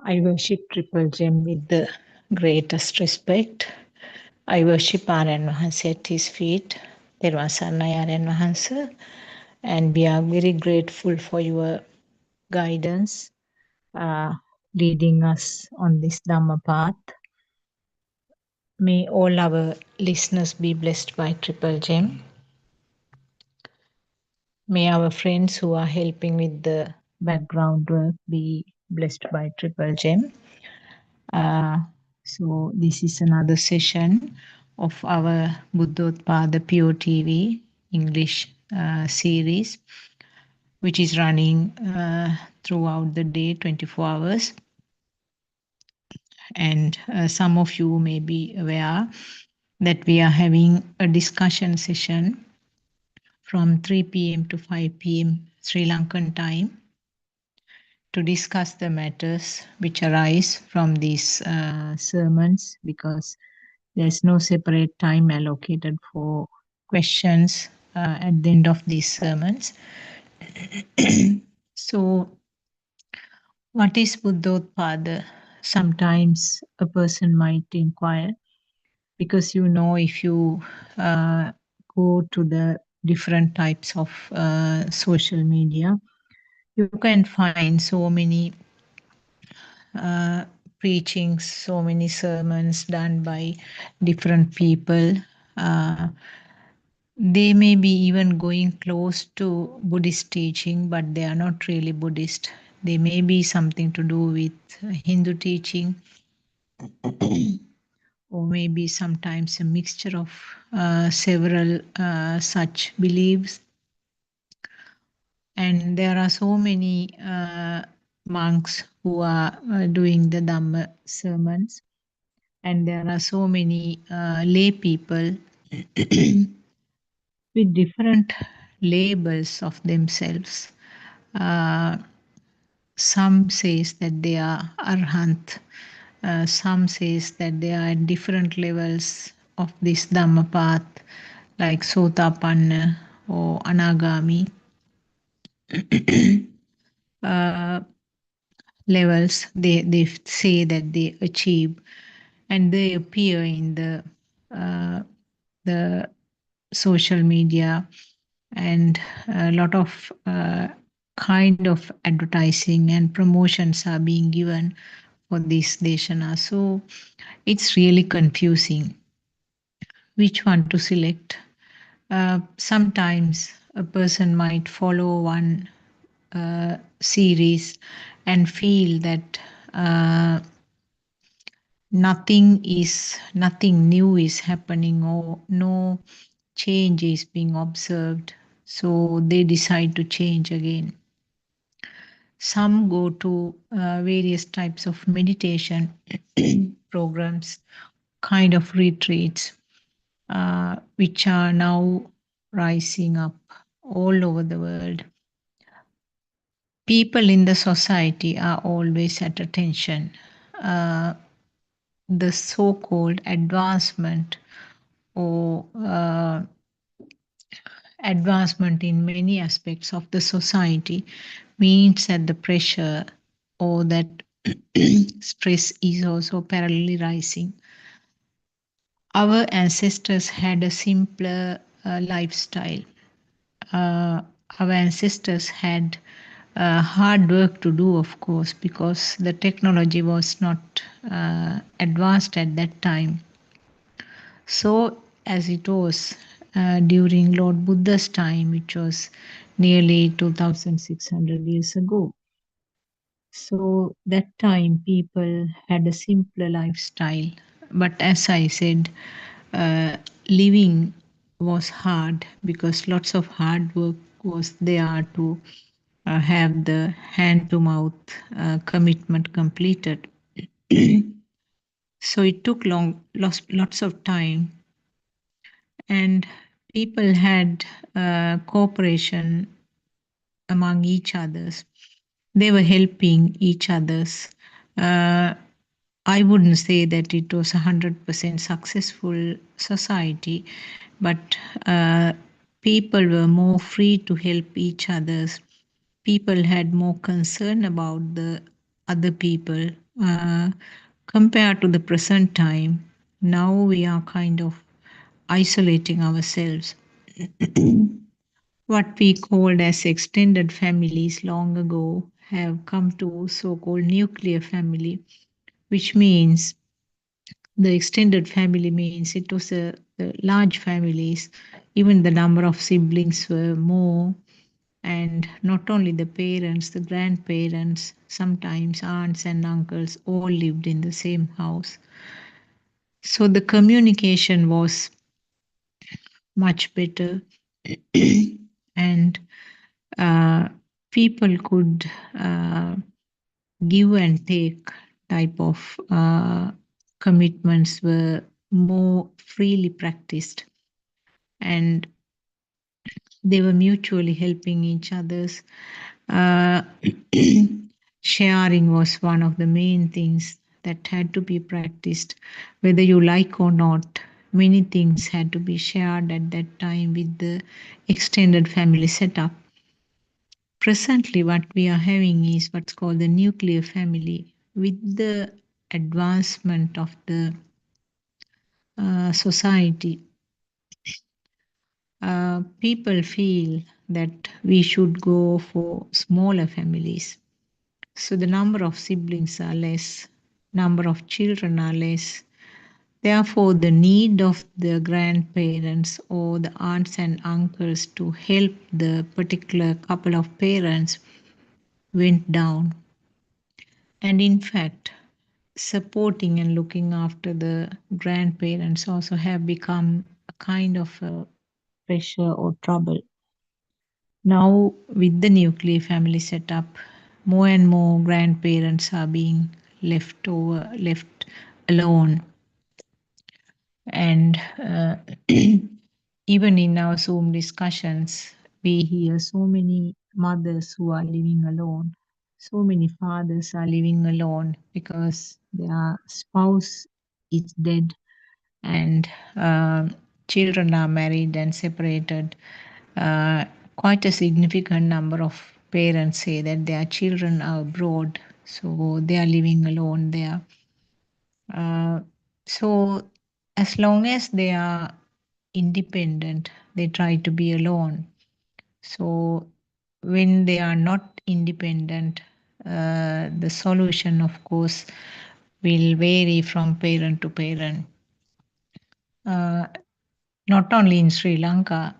I worship Triple Gem with the greatest respect. I worship Aryan Wahanse at his feet. Terwasarnai Aryan Wahanse. And we are very grateful for your guidance, uh, leading us on this Dhamma path. May all our listeners be blessed by Triple Gem. May our friends who are helping with the background work be blessed by Triple Gem. So this is another session of our Buddothpado PeoTV English series, which is running throughout the day, 24 hours. And some of you may be aware that we are having a discussion session from 3 p.m. to 5 p.m. Sri Lankan time to discuss the matters which arise from these sermons, because there's no separate time allocated for questions at the end of these sermons. So, what is Buddhothpada? Sometimes a person might inquire, because if you go to the different types of social media, you can find so many preachings, so many sermons done by different people. They may be even going close to Buddhist teaching, but they are not really Buddhist. They may be something to do with Hindu teaching, or maybe sometimes a mixture of several such beliefs. And there are so many monks who are doing the Dhamma sermons, and there are so many lay people with different labels of themselves. Some says that they are arhant. Some says that they are at different levels of this Dhamma path, like Sotapanna or Anagami levels. They say that they achieve, and they appear in the social media, and a lot of kind of advertising and promotions are being given for this deshana. So it's really confusing which one to select. Sometimes a person might follow one series and feel that nothing new is happening, or no change is being observed, so they decide to change again. Some go to various types of meditation programs, kind of retreats, which are now rising up all over the world. People in the society are always at attention. The so-called advancement, or advancement in many aspects of the society, means that the pressure or that stress is also parallelly rising. Our ancestors had a simpler lifestyle. Our ancestors had hard work to do, of course, because the technology was not advanced at that time. So, as it was during Lord Buddha's time, which was nearly 2600 years ago. So, that time people had a simpler lifestyle. But as I said, living was hard, because lots of hard work was there to have the hand to mouth commitment completed. So it took lots of time, and people had cooperation among each others. They were helping each others. I wouldn't say that it was 100% successful society, but people were more free to help each others. People had more concern about the other people Compared to the present time, now we are kind of isolating ourselves. What we called as extended families long ago have come to so-called nuclear family, which means the extended family means it was a large families. Even the number of siblings were more, and not only the parents, the grandparents, sometimes aunts and uncles all lived in the same house. So the communication was much better, and uh, people could give and take type of commitments were more freely practiced, and they were mutually helping each others. Uh, Sharing was one of the main things that had to be practiced, whether you like or not. Many things had to be shared at that time with the extended family setup. Presently, what we are having is what's called the nuclear family. With the advancement of the society, people feel that we should go for smaller families. So the number of siblings are less, number of children are less. Therefore, the need of the grandparents or the aunts and uncles to help the particular couple of parents went down. And in fact, supporting and looking after the grandparents also have become a kind of a pressure or trouble. Now, with the nuclear family setup, more and more grandparents are being left alone. And even in our Zoom discussions, we hear so many mothers who are living alone. So many fathers are living alone because their spouse is dead, and children are married and separated. Uh, Quite a significant number of parents say that their children are abroad, so they are living alone there. Uh, so, as long as they are independent, they try to be alone. So, when they are not independent, the solution, of course, will vary from parent to parent. Uh, Not only in Sri Lanka,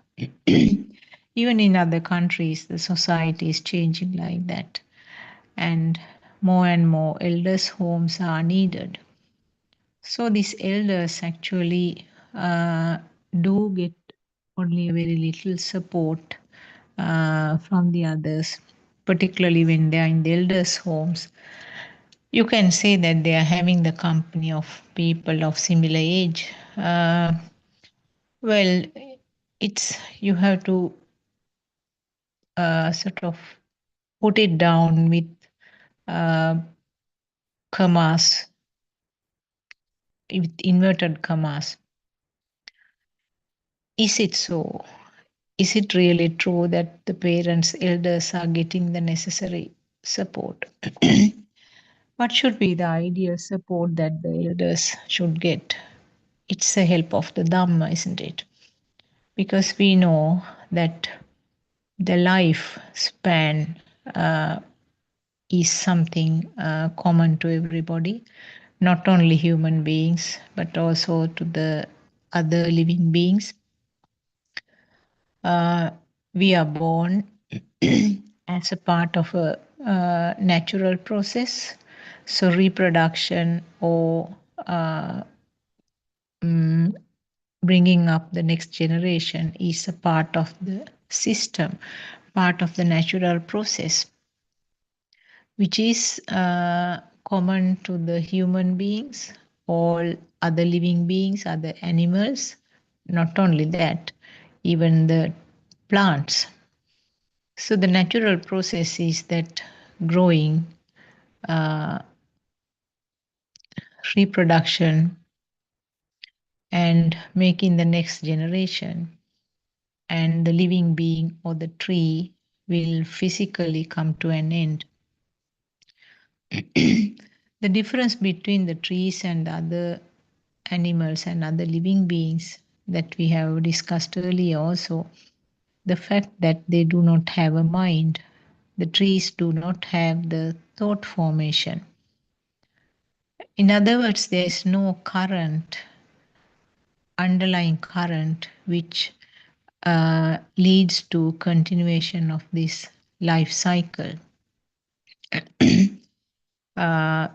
even in other countries, the society is changing like that. And more elders' homes are needed. So these elders actually do get only a very little support from the others, particularly when they are in the elders' homes. You can say that they are having the company of people of similar age. Well, it's you have to sort of put it down with uh, commas, with inverted commas. Is it so? Is it really true that the parents, elders are getting the necessary support? What should be the ideal support that the elders should get? It's the help of the Dhamma, isn't it? Because we know that the life span is something common to everybody, not only human beings, but also to the other living beings. Uh, we are born as a part of a natural process. So, reproduction or mm, bringing up the next generation is a part of the system, part of the natural process, which is common to the human beings, all other living beings, other animals. Not only that, even the plants. So the natural process is that growing, uh, reproduction, and making the next generation. And the living being or the tree will physically come to an end. The difference between the trees and other animals and other living beings that we have discussed earlier also, the fact that they do not have a mind. The trees do not have the thought formation. In other words, there is no current, underlying current, which leads to continuation of this life cycle. uh,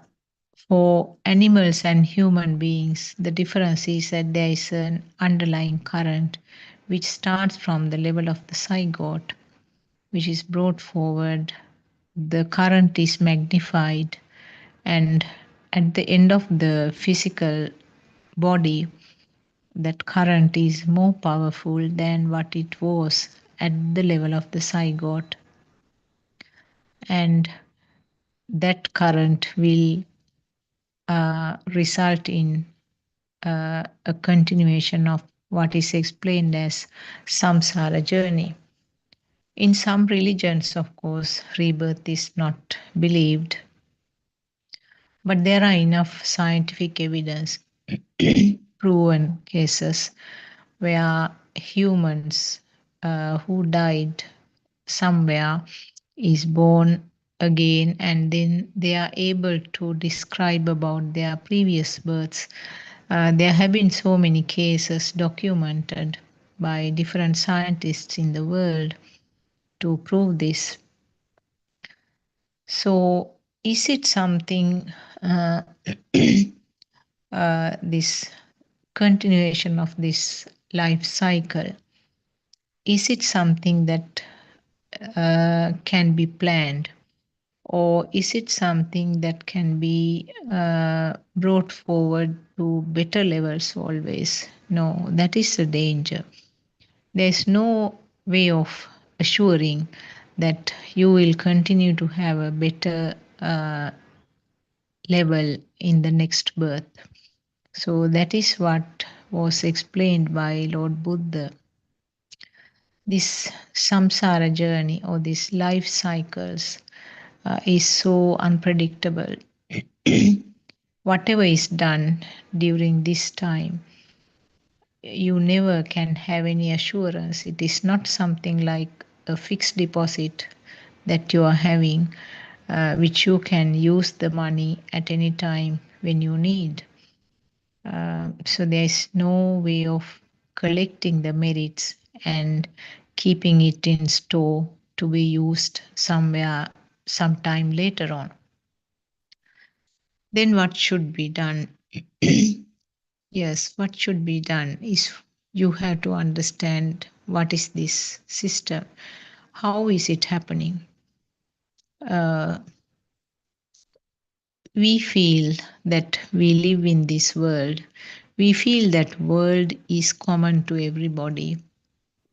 for animals and human beings, the difference is that there is an underlying current which starts from the level of the zygote, which is brought forward. The current is magnified, and at the end of the physical body, that current is more powerful than what it was at the level of the zygote. And that current will result in a continuation of what is explained as samsara journey. In some religions, of course, rebirth is not believed, but there are enough scientific evidence, proven cases where humans who died somewhere is born again, and then they are able to describe about their previous births. There have been so many cases documented by different scientists in the world to prove this. So, is it something, this continuation of this life cycle, is it something that can be planned? Or is it something that can be brought forward to better levels always? No, that is the danger. There's no way of assuring that you will continue to have a better level in the next birth. So that is what was explained by Lord Buddha. This samsara journey or these life cycles is so unpredictable. Whatever is done during this time, you never can have any assurance. It is not something like a fixed deposit that you are having, which you can use the money at any time when you need. So there is no way of collecting the merits and keeping it in store to be used somewhere sometime later on. Then what should be done? Yes, what should be done is you have to understand what is this system, how is it happening. Uh, we feel that we live in this world. We feel that world is common to everybody.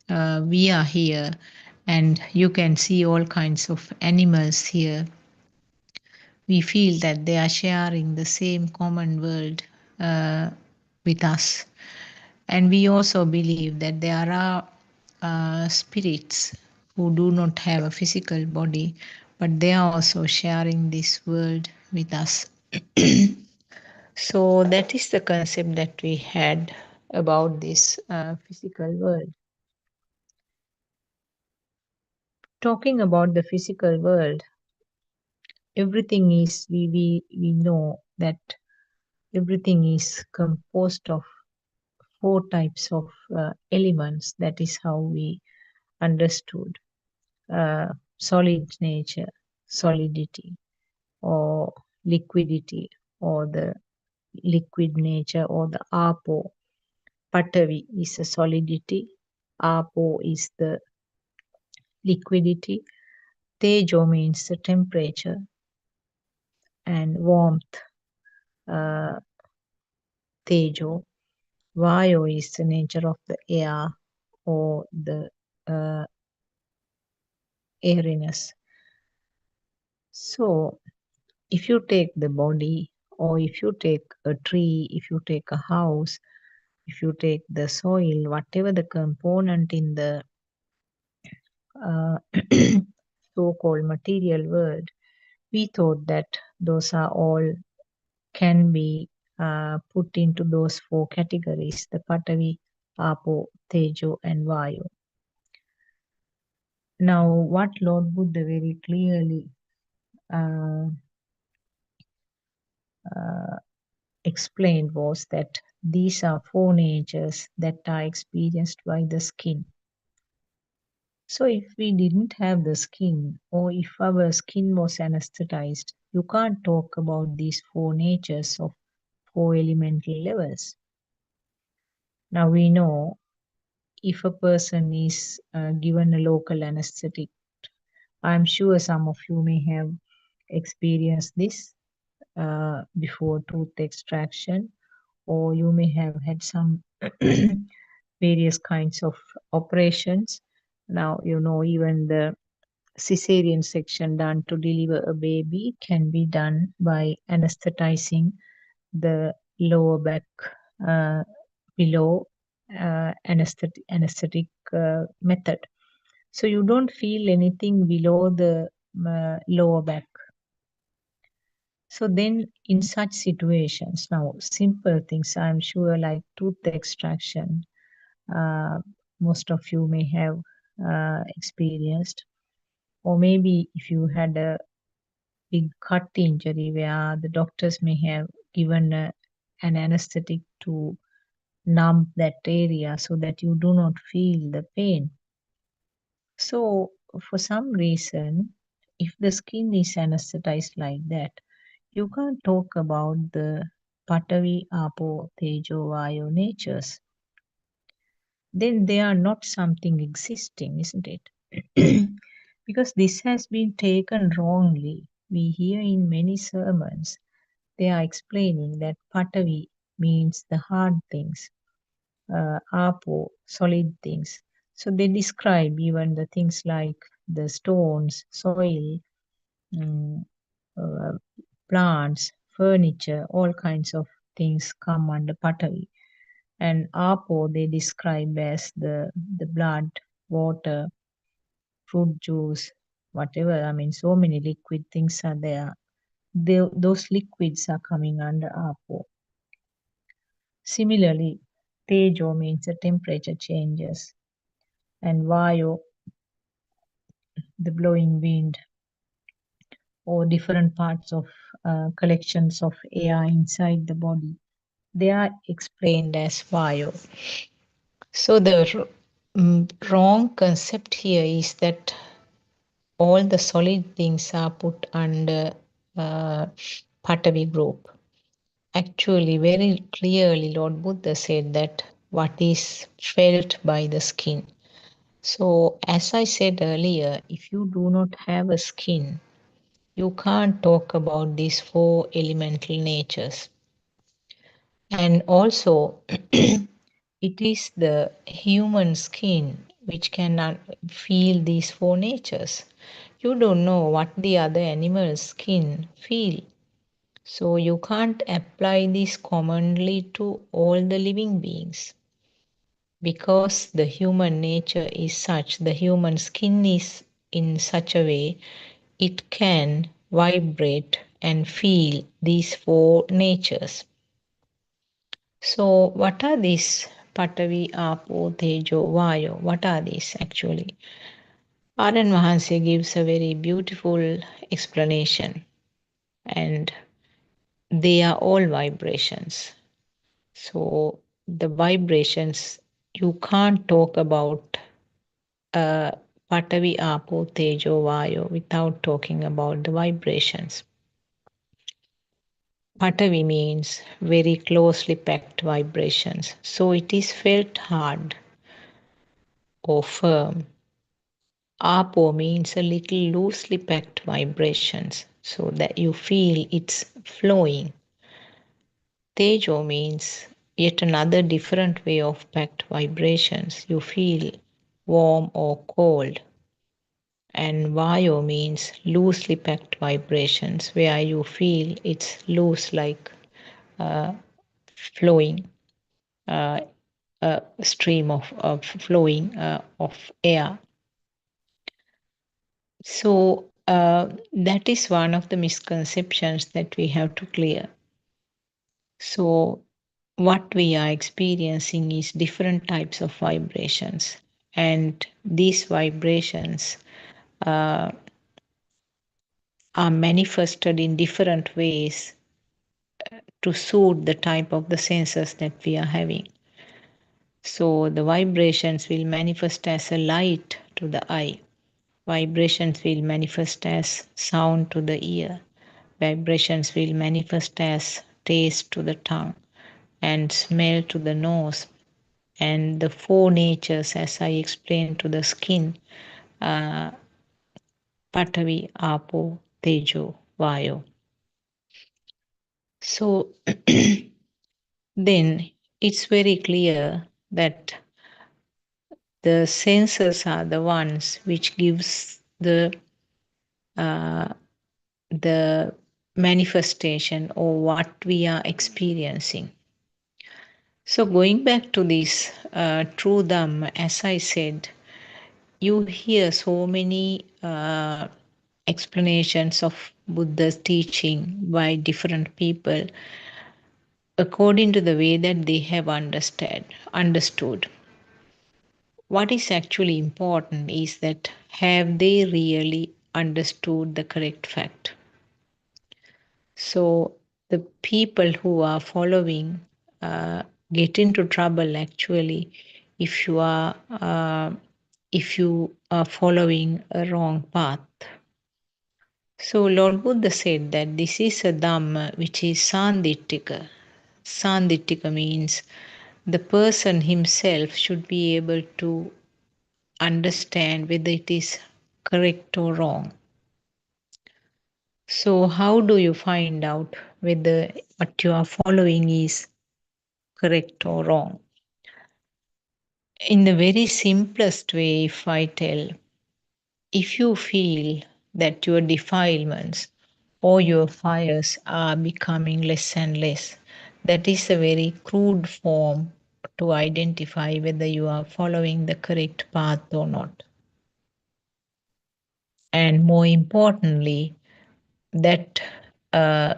We are here, and you can see all kinds of animals here. We feel that they are sharing the same common world with us. And we also believe that there are spirits who do not have a physical body, but they are also sharing this world with us. So that is the concept that we had about this physical world. Talking about the physical world, everything is, we know that everything is composed of four types of elements. That is how we understood solid nature, solidity, or liquidity, or the liquid nature, or the apo. Patavi is a solidity, apo is the liquidity, tejo means the temperature and warmth, uh, tejo. Vayo is the nature of the air or the airiness. So, if you take the body, or if you take a tree, if you take a house, if you take the soil, whatever the component in the uh, so called material world, we thought that those are all can be put into those four categories: the Patavi, Apo, Tejo, and Vayu. Now, what Lord Buddha very clearly uh, uh, explained was that these are four natures that are experienced by the skin. So, if we didn't have the skin, or if our skin was anesthetized, you can't talk about these four natures of four elemental levels. Now, we know if a person is given a local anesthetic, I'm sure some of you may have experienced this before tooth extraction, or you may have had some various kinds of operations. Now, you know, even the cesarean section done to deliver a baby can be done by anesthetizing the lower back uh, below anesthetic method. So you don't feel anything below the lower back. So then in such situations, now simple things, I'm sure, like tooth extraction, uh, most of you may have experienced, or maybe if you had a big cut injury where the doctors may have given an anesthetic to numb that area so that you do not feel the pain. So, for some reason, if the skin is anesthetized like that, you can't talk about the Patavi, Apo, Tejo, Vayu natures. Then they are not something existing, isn't it? Because this has been taken wrongly. We hear in many sermons, they are explaining that Patavi means the hard things, Apo, solid things. So they describe even the things like the stones, soil, mm, uh, plants, furniture, all kinds of things come under Patavi. And Apo they describe as the blood, water, fruit juice, whatever. I mean, so many liquid things are there. Those liquids are coming under Apo. Similarly, Tejo means the temperature changes, and Vayu, the blowing wind, or different parts of collections of air inside the body. They are explained as Vayu. So the wrong concept here is that all the solid things are put under Patavi group. Actually, very clearly, Lord Buddha said that what is felt by the skin. So, as I said earlier, if you do not have a skin, you can't talk about these four elemental natures. And also, it is the human skin which can feel these four natures. You don't know what the other animal's skin feel. So you can't apply this commonly to all the living beings. Because the human nature is such, the human skin is in such a way, it can vibrate and feel these four natures. So, what are these Patavi, Apo, Tejo, Vayu? What are these actually? Aran Mahansi gives a very beautiful explanation, and they are all vibrations. So, the vibrations, you can't talk about Patavi, Apo, Tejo, Vayu without talking about the vibrations. Patavi means very closely packed vibrations, so it is felt hard or firm. Apo means a little loosely packed vibrations, so that you feel it's flowing. Tejo means yet another different way of packed vibrations. You feel warm or cold. And Vayu means loosely packed vibrations, where you feel it's loose like flowing, a stream of flowing of air. So that is one of the misconceptions that we have to clear. So, what we are experiencing is different types of vibrations, and these vibrations uh, are manifested in different ways to suit the type of the senses that we are having. So, the vibrations will manifest as a light to the eye. Vibrations will manifest as sound to the ear. Vibrations will manifest as taste to the tongue and smell to the nose. And the four natures, as I explained to the skin, uh, Patavi, Apo, Tejo, Vayo. So then it's very clear that the senses are the ones which gives uh, the manifestation or what we are experiencing. So going back to this true Dhamma, as I said, you hear so many explanations of Buddha's teaching by different people according to the way that they have understood. What is actually important is that have they really understood the correct fact? So the people who are following uh, get into trouble actually if you are following a wrong path. So Lord Buddha said that this is a Dhamma which is Sandittika. Sandittika means the person himself should be able to understand whether it is correct or wrong. So, how do you find out whether what you are following is correct or wrong? In the very simplest way, if I tell, if you feel that your defilements or your fires are becoming less and less, that is a very crude form to identify whether you are following the correct path or not. And more importantly, that uh,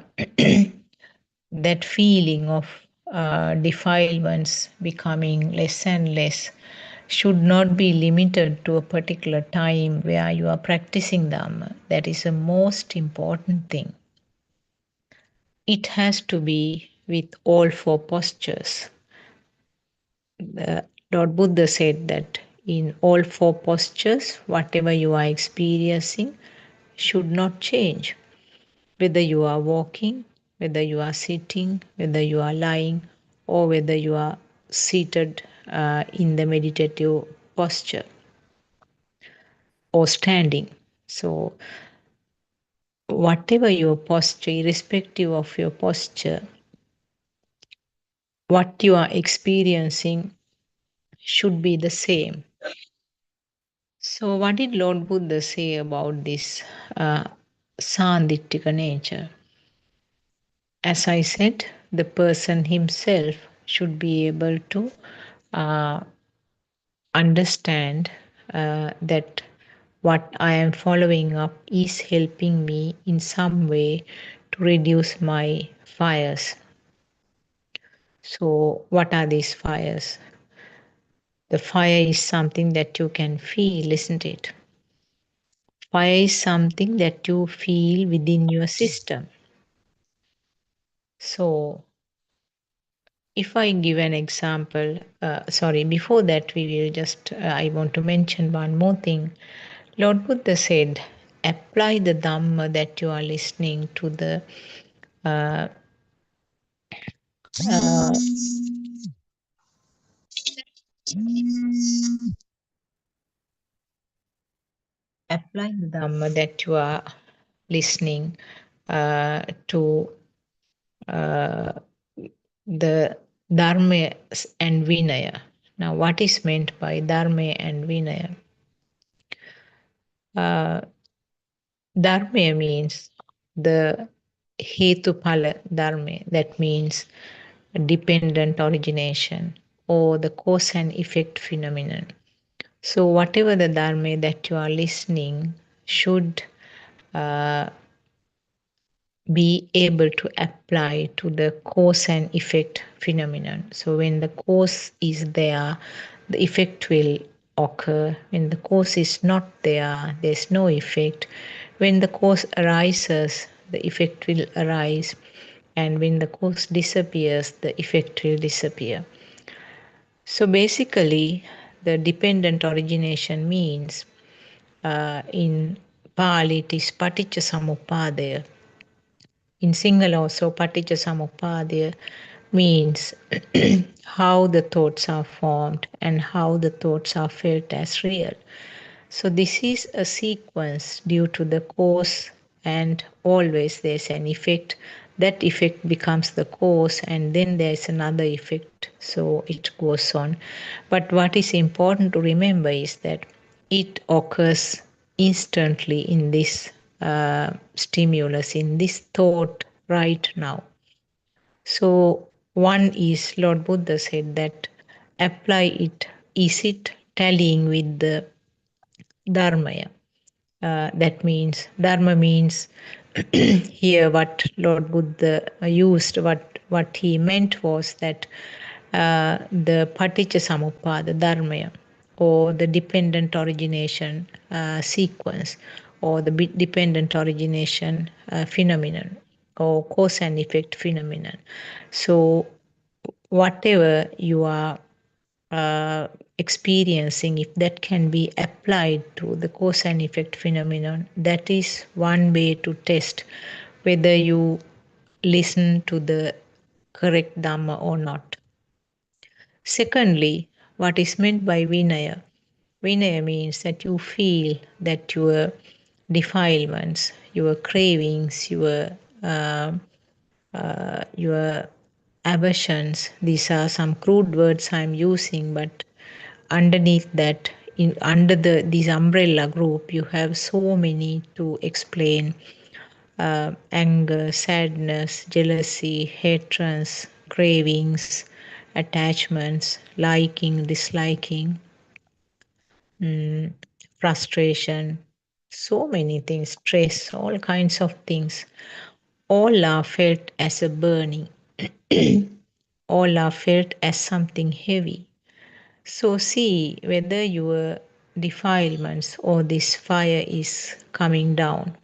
that feeling of defilements becoming less and less should not be limited to a particular time where you are practicing Dhamma. That is the most important thing. It has to be with all four postures. The Lord Buddha said that in all four postures, whatever you are experiencing should not change. Whether you are walking, whether you are sitting, whether you are lying, or whether you are seated in the meditative posture or standing. So, whatever your posture, irrespective of your posture, what you are experiencing should be the same. So, what did Lord Buddha say about this Sandittika nature? As I said, the person himself should be able to uh, understand that what I am following up is helping me in some way to reduce my fires. So, what are these fires? The fire is something that you can feel, isn't it? Fire is something that you feel within your system. So, if I give an example, before that, we will just, I want to mention one more thing. Lord Buddha said, apply the Dhamma that you are listening to the uh, uh, apply the Dhamma that you are listening to uh, the Dharma and Vinaya. Now, what is meant by Dharma and Vinaya? Uh, Dharma means the Hetupala Dharma, that means dependent origination or the cause and effect phenomenon. So, whatever the Dharma that you are listening should be able to apply to the cause and effect phenomenon. So when the cause is there, the effect will occur. When the cause is not there, there's no effect. When the cause arises, the effect will arise. And when the cause disappears, the effect will disappear. So basically, the dependent origination means in Pali it is Paticca Samuppadaya. In Sinhala also, Paticca Samuppadaya means how the thoughts are formed and how the thoughts are felt as real. So this is a sequence due to the cause, and always there's an effect. That effect becomes the cause, and then there's another effect. So it goes on. But what is important to remember is that it occurs instantly in this stimulus, in this thought right now. So one is Lord Buddha said that apply it. Is it tallying with the dharmaya? That means dharma means here what Lord Buddha used, what he meant was that the paticca samuppada dharmaya, or the dependent origination sequence, or the dependent origination phenomenon, or cause and effect phenomenon. So whatever you are experiencing, if that can be applied to the cause and effect phenomenon, that is one way to test whether you listen to the correct Dhamma or not. Secondly, what is meant by Vinaya? Vinaya means that you feel that your defilements, your cravings, your aversions, these are some crude words I'm using, but underneath that, under this umbrella group, you have so many to explain: anger, sadness, jealousy, hatreds, cravings, attachments, liking, disliking, frustration, so many things, stress, all kinds of things. All are felt as a burning. All are felt as something heavy. So see whether your defilements or this fire is coming down,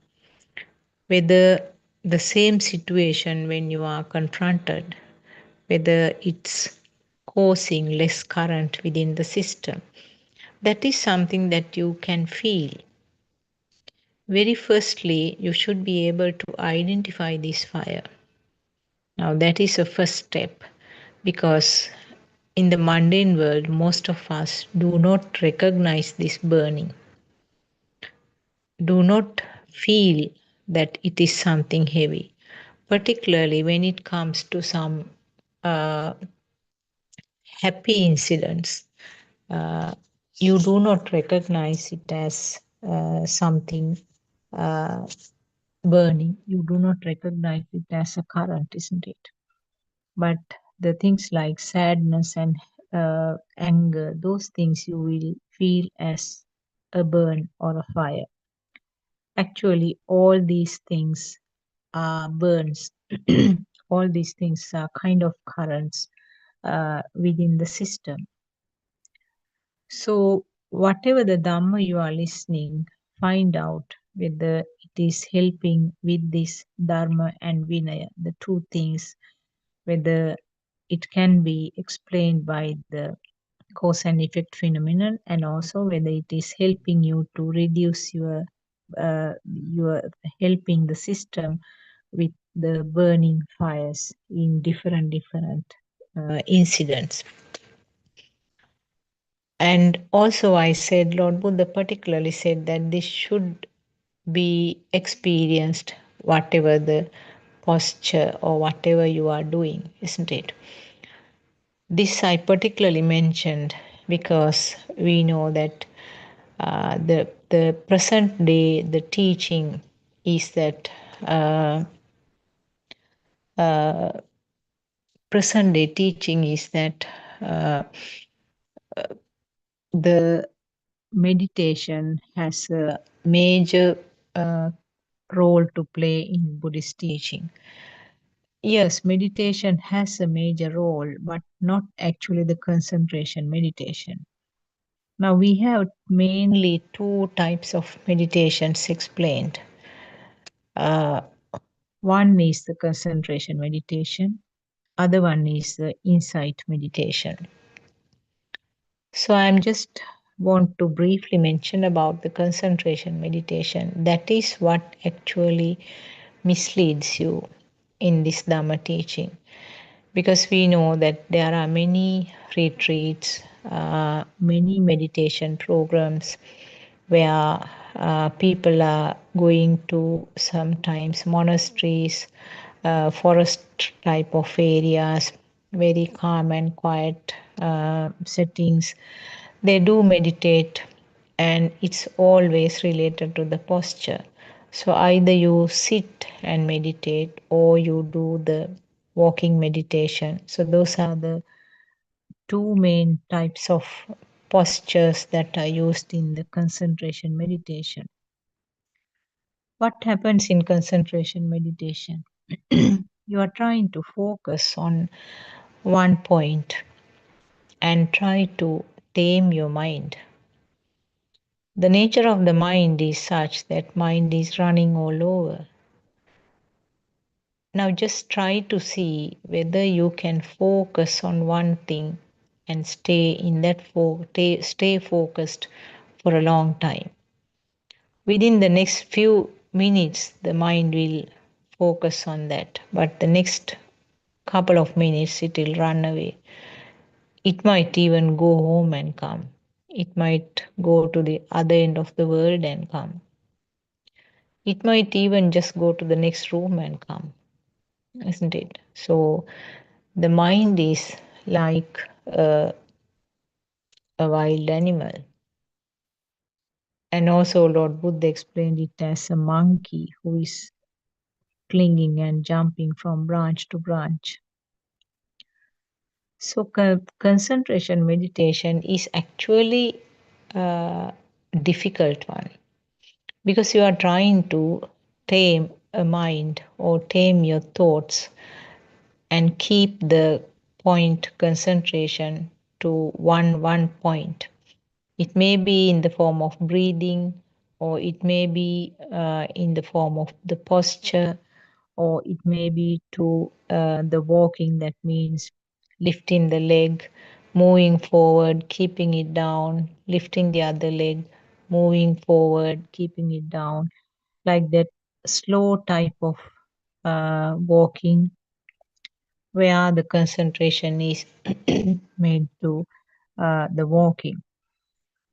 whether the same situation when you are confronted, whether it's causing less current within the system. That is something that you can feel. Very firstly, you should be able to identify this fire. Now, that is a first step, because in the mundane world, most of us do not recognize this burning, do not feel that it is something heavy, particularly when it comes to some uh, happy incidents. Uh, you do not recognize it as something uh, burning. You do not recognize it as a current, isn't it? But the things like sadness and anger, those things you will feel as a burn or a fire. Actually, all these things are burns. All these things are kind of currents within the system. So, whatever the Dhamma you are listening, find out whether it is helping with this Dharma and Vinaya, the two things, whether it can be explained by the cause and effect phenomenon, and also whether it is helping you to reduce your helping the system with the burning fires in different incidents. And also I said, Lord Buddha particularly said that this should be experienced whatever the posture or whatever you are doing, isn't it? This I particularly mentioned because we know that the present day the teaching is that present day teaching is that the meditation has a major role to play in Buddhist teaching. Yes, meditation has a major role, but not actually the concentration meditation. Now we have mainly two types of meditations explained. Uh, One is the concentration meditation, other one is the insight meditation. So I'm just want to briefly mention about the concentration meditation. That is what actually misleads you in this Dhamma teaching, because we know that there are many retreats, many meditation programs where people are going to sometimes monasteries, forest type of areas, very calm and quiet settings. They do meditate, and it's always related to the posture. So either you sit and meditate or you do the walking meditation. So those are the two main types of postures that are used in the concentration meditation. What happens in concentration meditation? You are trying to focus on one point and try to tame your mind. The nature of the mind is such that mind is running all over. Now just try to see whether you can focus on one thing and stay in that stay focused for a long time. Within the next few minutes, the mind will focus on that, but the next couple of minutes it will run away. It might even go home and come. It might go to the other end of the world and come. It might even just go to the next room and come, isn't it? So the mind is like a wild animal. And also, Lord Buddha explained it as a monkey who is clinging and jumping from branch to branch. So, concentration meditation is actually a difficult one, because you are trying to tame a mind or tame your thoughts and keep the point concentration to one point. It may be in the form of breathing, or it may be in the form of the posture, or it may be to the walking. That means lifting the leg, moving forward, keeping it down, lifting the other leg, moving forward, keeping it down, like that slow type of walking where the concentration is made to the walking.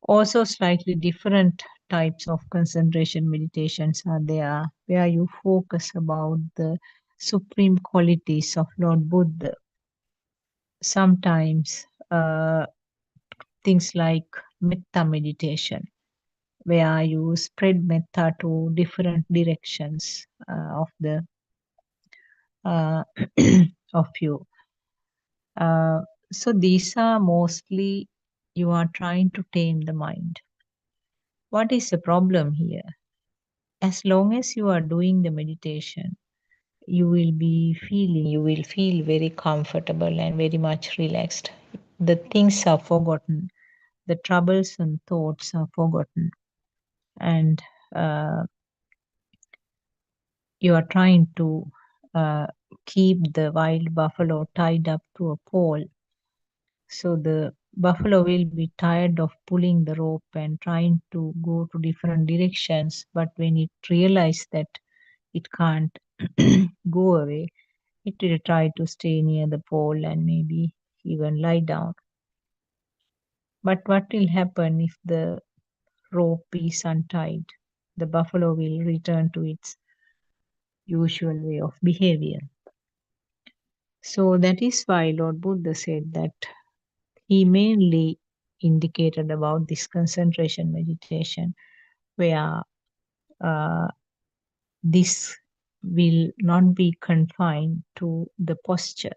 Also, slightly different types of concentration meditations are there, where you focus about the supreme qualities of Lord Buddha. Sometimes things like metta meditation, where you spread metta to different directions of the of you. So these are mostly you are trying to tame the mind. What is the problem here? As long as you are doing the meditation, you will feel very comfortable and very much relaxed. The things are forgotten, the troubles and thoughts are forgotten, and you are trying to keep the wild buffalo tied up to a pole. So the buffalo will be tired of pulling the rope and trying to go to different directions, but when it realizes that it can't go away, it will try to stay near the pole and maybe even lie down. But what will happen if the rope is untied? The buffalo will return to its usual way of behavior. So that is why Lord Buddha said that he mainly indicated about this concentration meditation, where uh, this will not be confined to the posture.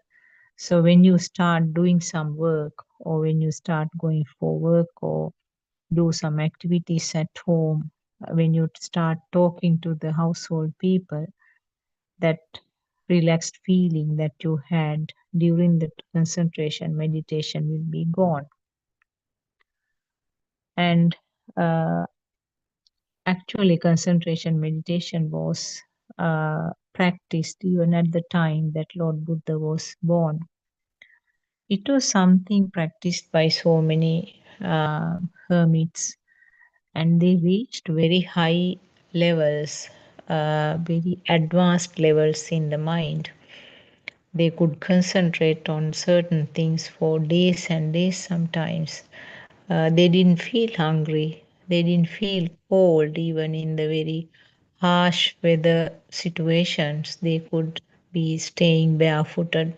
So when you start doing some work, or when you start going for work or do some activities at home, when you start talking to the household people, that relaxed feeling that you had during the concentration meditation will be gone. And uh, actually, concentration meditation was practiced even at the time that Lord Buddha was born. It was something practiced by so many hermits, and they reached very high levels, very advanced levels in the mind. They could concentrate on certain things for days and days sometimes. They didn't feel hungry. They didn't feel cold even in the very harsh weather situations. They could be staying barefooted,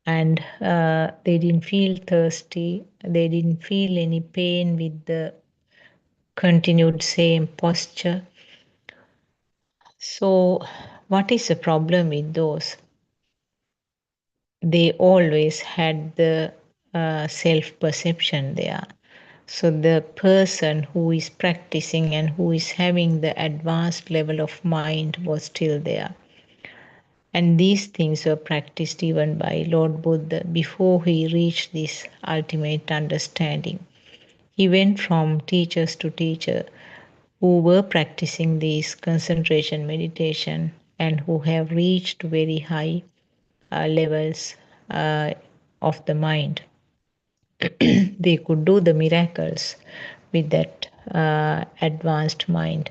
and they didn't feel thirsty. They didn't feel any pain with the continued same posture. So, what is the problem with those? They always had the self perception there. So, the person who is practicing and who is having the advanced level of mind was still there. And these things were practiced even by Lord Buddha before he reached this ultimate understanding. He went from teachers to teacher who were practicing these concentration meditation and who have reached very high levels of the mind. They could do the miracles with that advanced mind,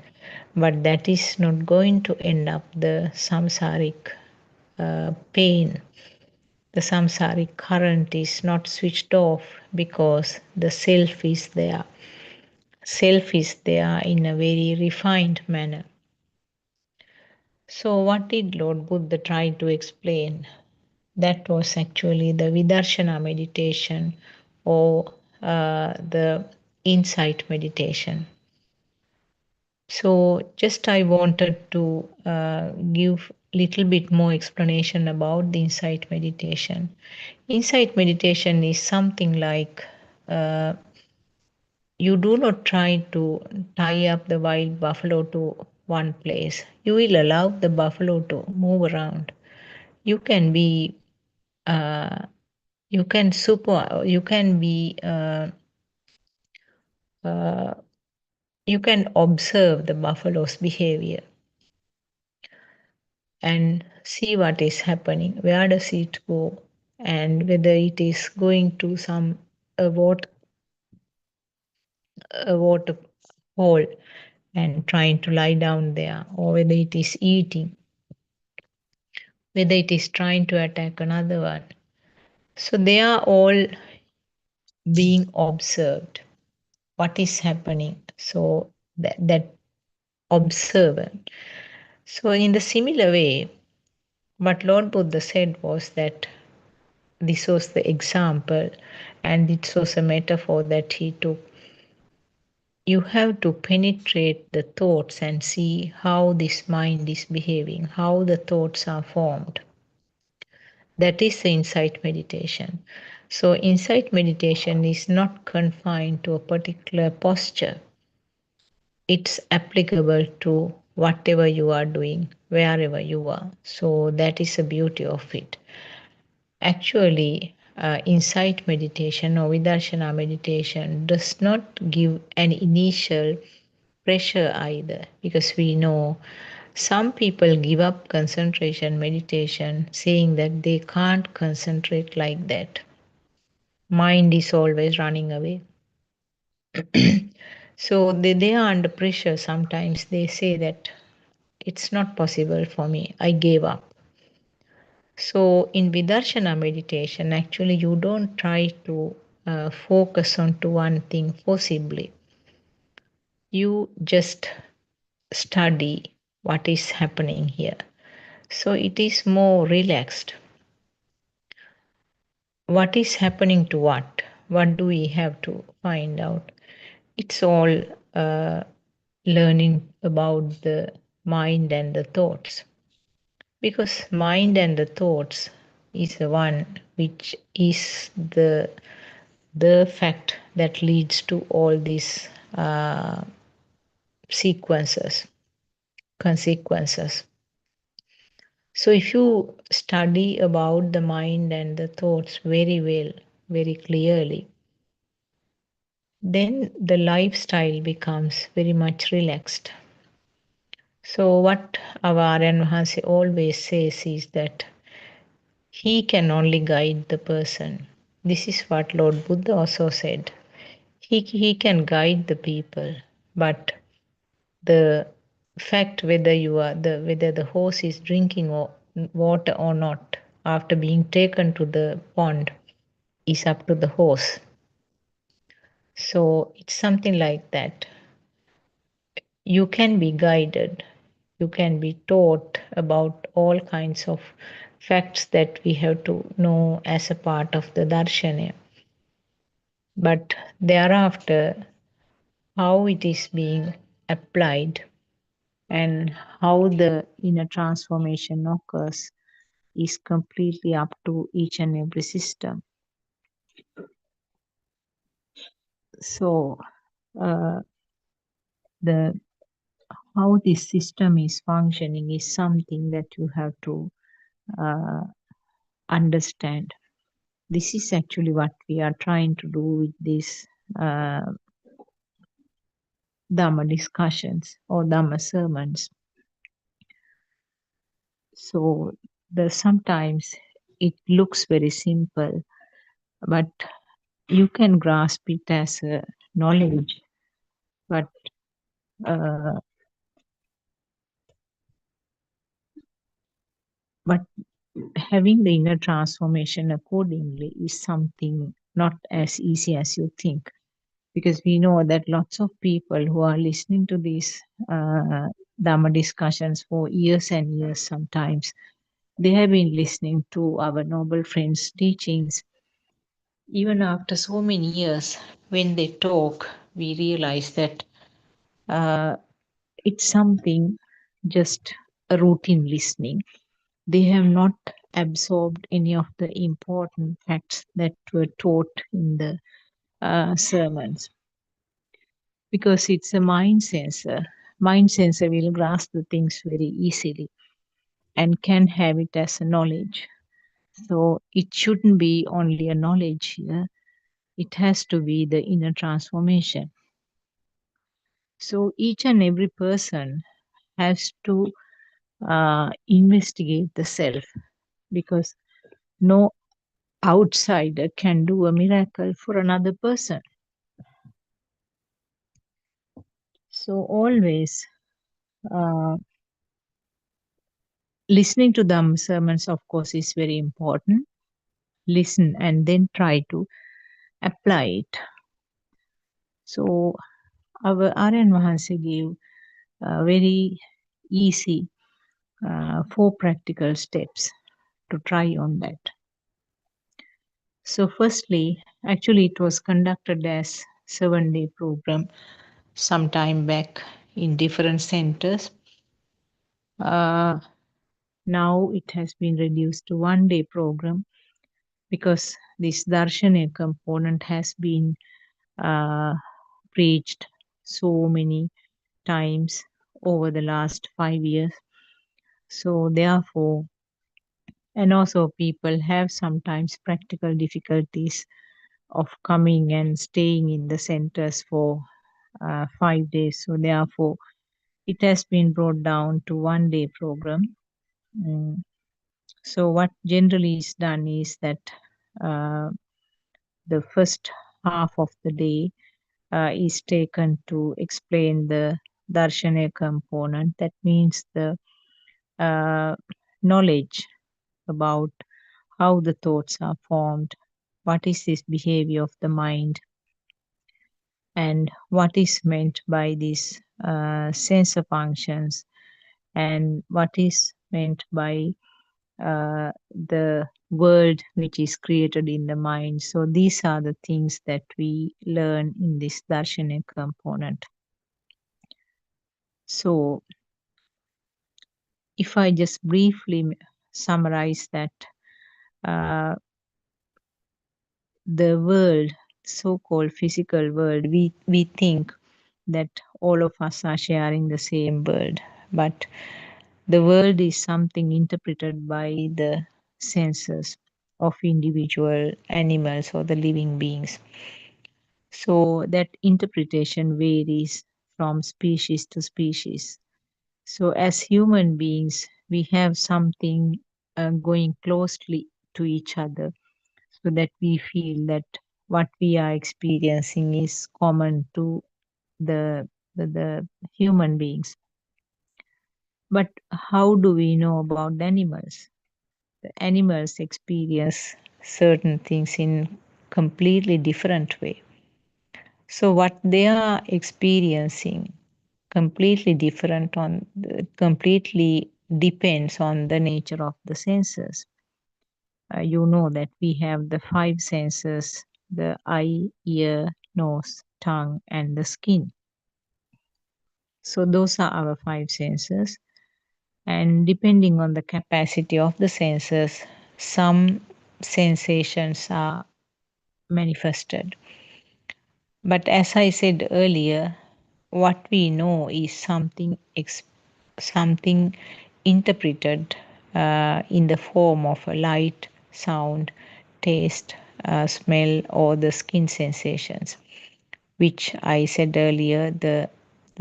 but that is not going to end up the samsaric pain. The samsaric current is not switched off because the self is there. Self is there in a very refined manner. So, what did Lord Buddha try to explain? That was actually the Vidarshana meditation or the insight meditation. So, just I wanted to give little bit more explanation about the insight meditation. Insight meditation is something like you do not try to tie up the wild buffalo to one place. You will allow the buffalo to move around. You can be, you can be, you can observe the buffalo's behavior and see what is happening. Where does it go, and whether it is going to some a water a water hole and trying to lie down there, or whether it is eating, whether it is trying to attack another one. So they are all being observed. What is happening? So that observant. So in the similar way, what Lord Buddha said was that this was the example and it was a metaphor that he took. You have to penetrate the thoughts and see how this mind is behaving, how the thoughts are formed. That is the insight meditation. So, insight meditation is not confined to a particular posture, it's applicable to whatever you are doing, wherever you are. So, that is the beauty of it. Actually, insight meditation or Vidarshana meditation does not give an initial pressure either, because we know some people give up concentration meditation saying that they can't concentrate like that. Mind is always running away. So they are under pressure. Sometimes they say that it's not possible for me, I gave up. So in Vidarshana meditation, actually you don't try to focus on to one thing forcibly. You just study what is happening here. So it is more relaxed. What is happening to what? What do we have to find out? It's all learning about the mind and the thoughts. Because mind and the thoughts is the one which is the fact that leads to all this consequences. So if you study about the mind and the thoughts very well, very clearly, then the lifestyle becomes very much relaxed. So what our Aryan Mahasi always says is that he can only guide the person. This is what Lord Buddha also said. He can guide the people, but the fact whether the horse is drinking or water or not after being taken to the pond is up to the horse. So it's something like that. You can be guided, you can be taught about all kinds of facts that we have to know as a part of the darshana. But thereafter, how it is being applied and how the inner transformation occurs is completely up to each and every system. So, the how this system is functioning is something that you have to uh, understand. This is actually what we are trying to do with these uh, Dhamma discussions or Dhamma sermons. So sometimes it looks very simple, but you can grasp it as a knowledge. But uh, but having the inner transformation accordingly is something not as easy as you think, because we know that lots of people who are listening to these Dhamma discussions for years and years, sometimes they have been listening to our noble friends' teachings. Even after so many years, when they talk, we realize that uh, it's something just a routine listening. They have not absorbed any of the important facts that were taught in the sermons, because it's a mind sensor. Mind sensor will grasp the things very easily and can have it as a knowledge. So it shouldn't be only a knowledge here, it has to be the inner transformation. So each and every person has to investigate the self, because no outsider can do a miracle for another person. So always listening to them sermons, of course, is very important. Listen and then try to apply it. So our Aryan Mahansa gave very easy 4 practical steps to try on that. So firstly, actually it was conducted as 7-day program some time back in different centers. Now it has been reduced to 1-day program, because this Darshana component has been preached so many times over the last 5 years. So therefore, and also people have sometimes practical difficulties of coming and staying in the centers for 5 days. So therefore, it has been brought down to 1-day program. So what generally is done is that the first half of the day is taken to explain the Darshana component. That means the knowledge about how the thoughts are formed, what is this behavior of the mind, and what is meant by these sensor functions, and what is meant by the world which is created in the mind. So these are the things that we learn in this Darshana component. So if I just briefly summarize that, the world, so-called physical world, we think that all of us are sharing the same world, but the world is something interpreted by the senses of individual animals or the living beings. So that interpretation varies from species to species. So, as human beings, we have something going closely to each other so that we feel that what we are experiencing is common to the human beings. But how do we know about the animals? The animals experience certain things in completely different way. So what they are experiencing completely depends on the nature of the senses. You know that we have the five senses: the eye, ear, nose, tongue, and the skin. So those are our five senses. And depending on the capacity of the senses, some sensations are manifested. But as I said earlier, what we know is something interpreted in the form of a light, sound, taste, smell, or the skin sensations, which I said earlier, the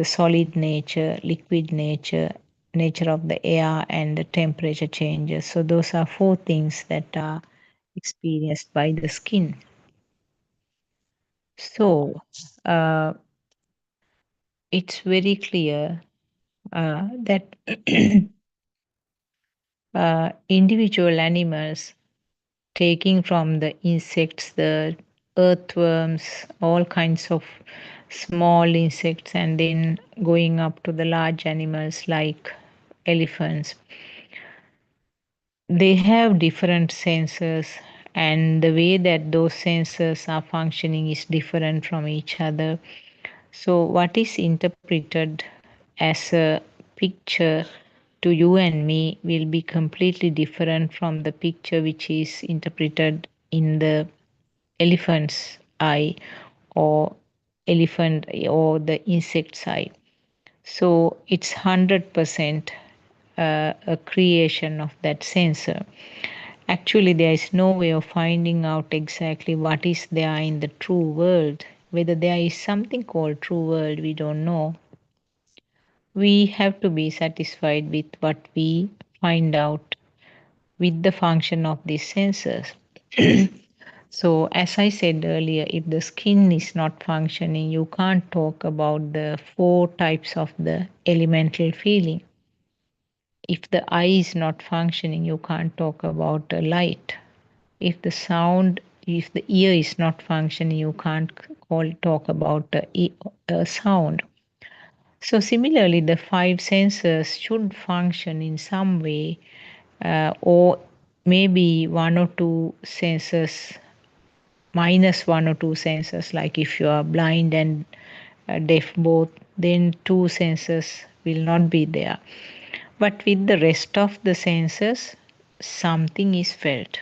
solid nature, liquid nature, nature of the air, and the temperature changes. So those are four things that are experienced by the skin. So it's very clear that individual animals, taking from the insects, the earthworms, all kinds of small insects, and then going up to the large animals like elephants, they have different sensors, and the way that those sensors are functioning is different from each other. So, what is interpreted as a picture to you and me will be completely different from the picture which is interpreted in the elephant's eye or elephant or the insect's eye. So it's 100% a creation of that sensor. Actually, there is no way of finding out exactly what is there in the true world. Whether there is something called true world, we don't know. We have to be satisfied with what we find out with the function of these sensors. So, as I said earlier, if the skin is not functioning, you can't talk about the four types of the elemental feeling. If the eye is not functioning, you can't talk about the light. If the ear is not functioning, you can't talk about the sound. So, similarly, the five senses should function in some way, or maybe one or two senses, minus one or two senses, like if you are blind and deaf both, then two senses will not be there. But with the rest of the senses, something is felt,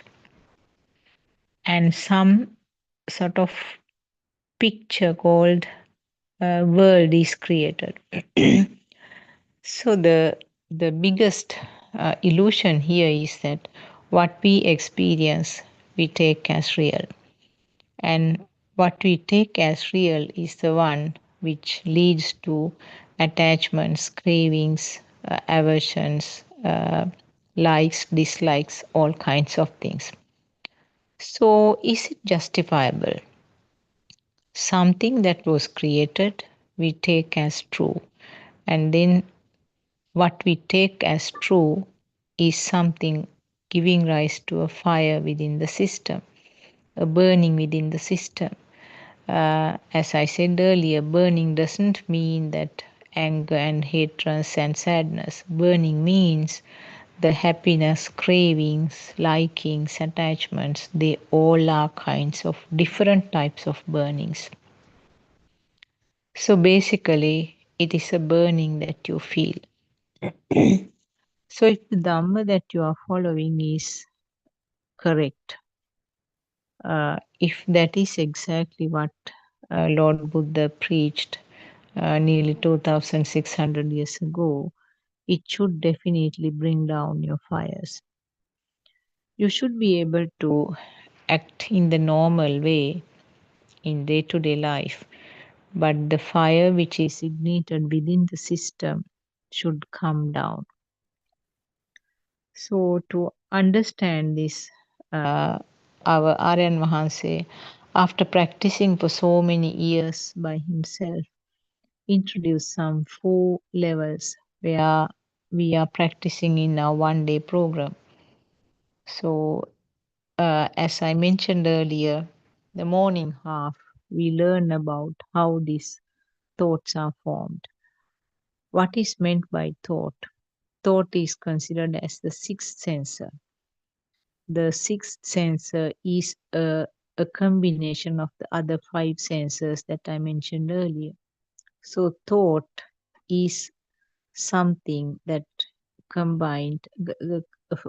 and some sort of picture called world is created. So the biggest illusion here is that what we experience we take as real, and what we take as real is the one which leads to attachments, cravings, aversions, likes, dislikes, all kinds of things. So is it justifiable? Something that was created we take as true, and then what we take as true is something giving rise to a fire within the system, a burning within the system. As I said earlier, burning doesn't mean that anger and hatred and sadness. Burning means the happiness, cravings, likings, attachments, they all are kinds of different types of burnings. So basically, it is a burning that you feel. So if the Dhamma that you are following is correct, if that is exactly what Lord Buddha preached nearly 2,600 years ago, it should definitely bring down your fires. You should be able to act in the normal way in day to day life, but the fire which is ignited within the system should come down. So, to understand this, our Aryan Mahanse, after practicing for so many years by himself, introduced some 4 levels where we are practicing in our 1 day program. So, as I mentioned earlier, the morning half, we learn about how these thoughts are formed. What is meant by thought? Thought is considered as the sixth sensor. The sixth sensor is a combination of the other 5 sensors that I mentioned earlier. So, thought is something that combined,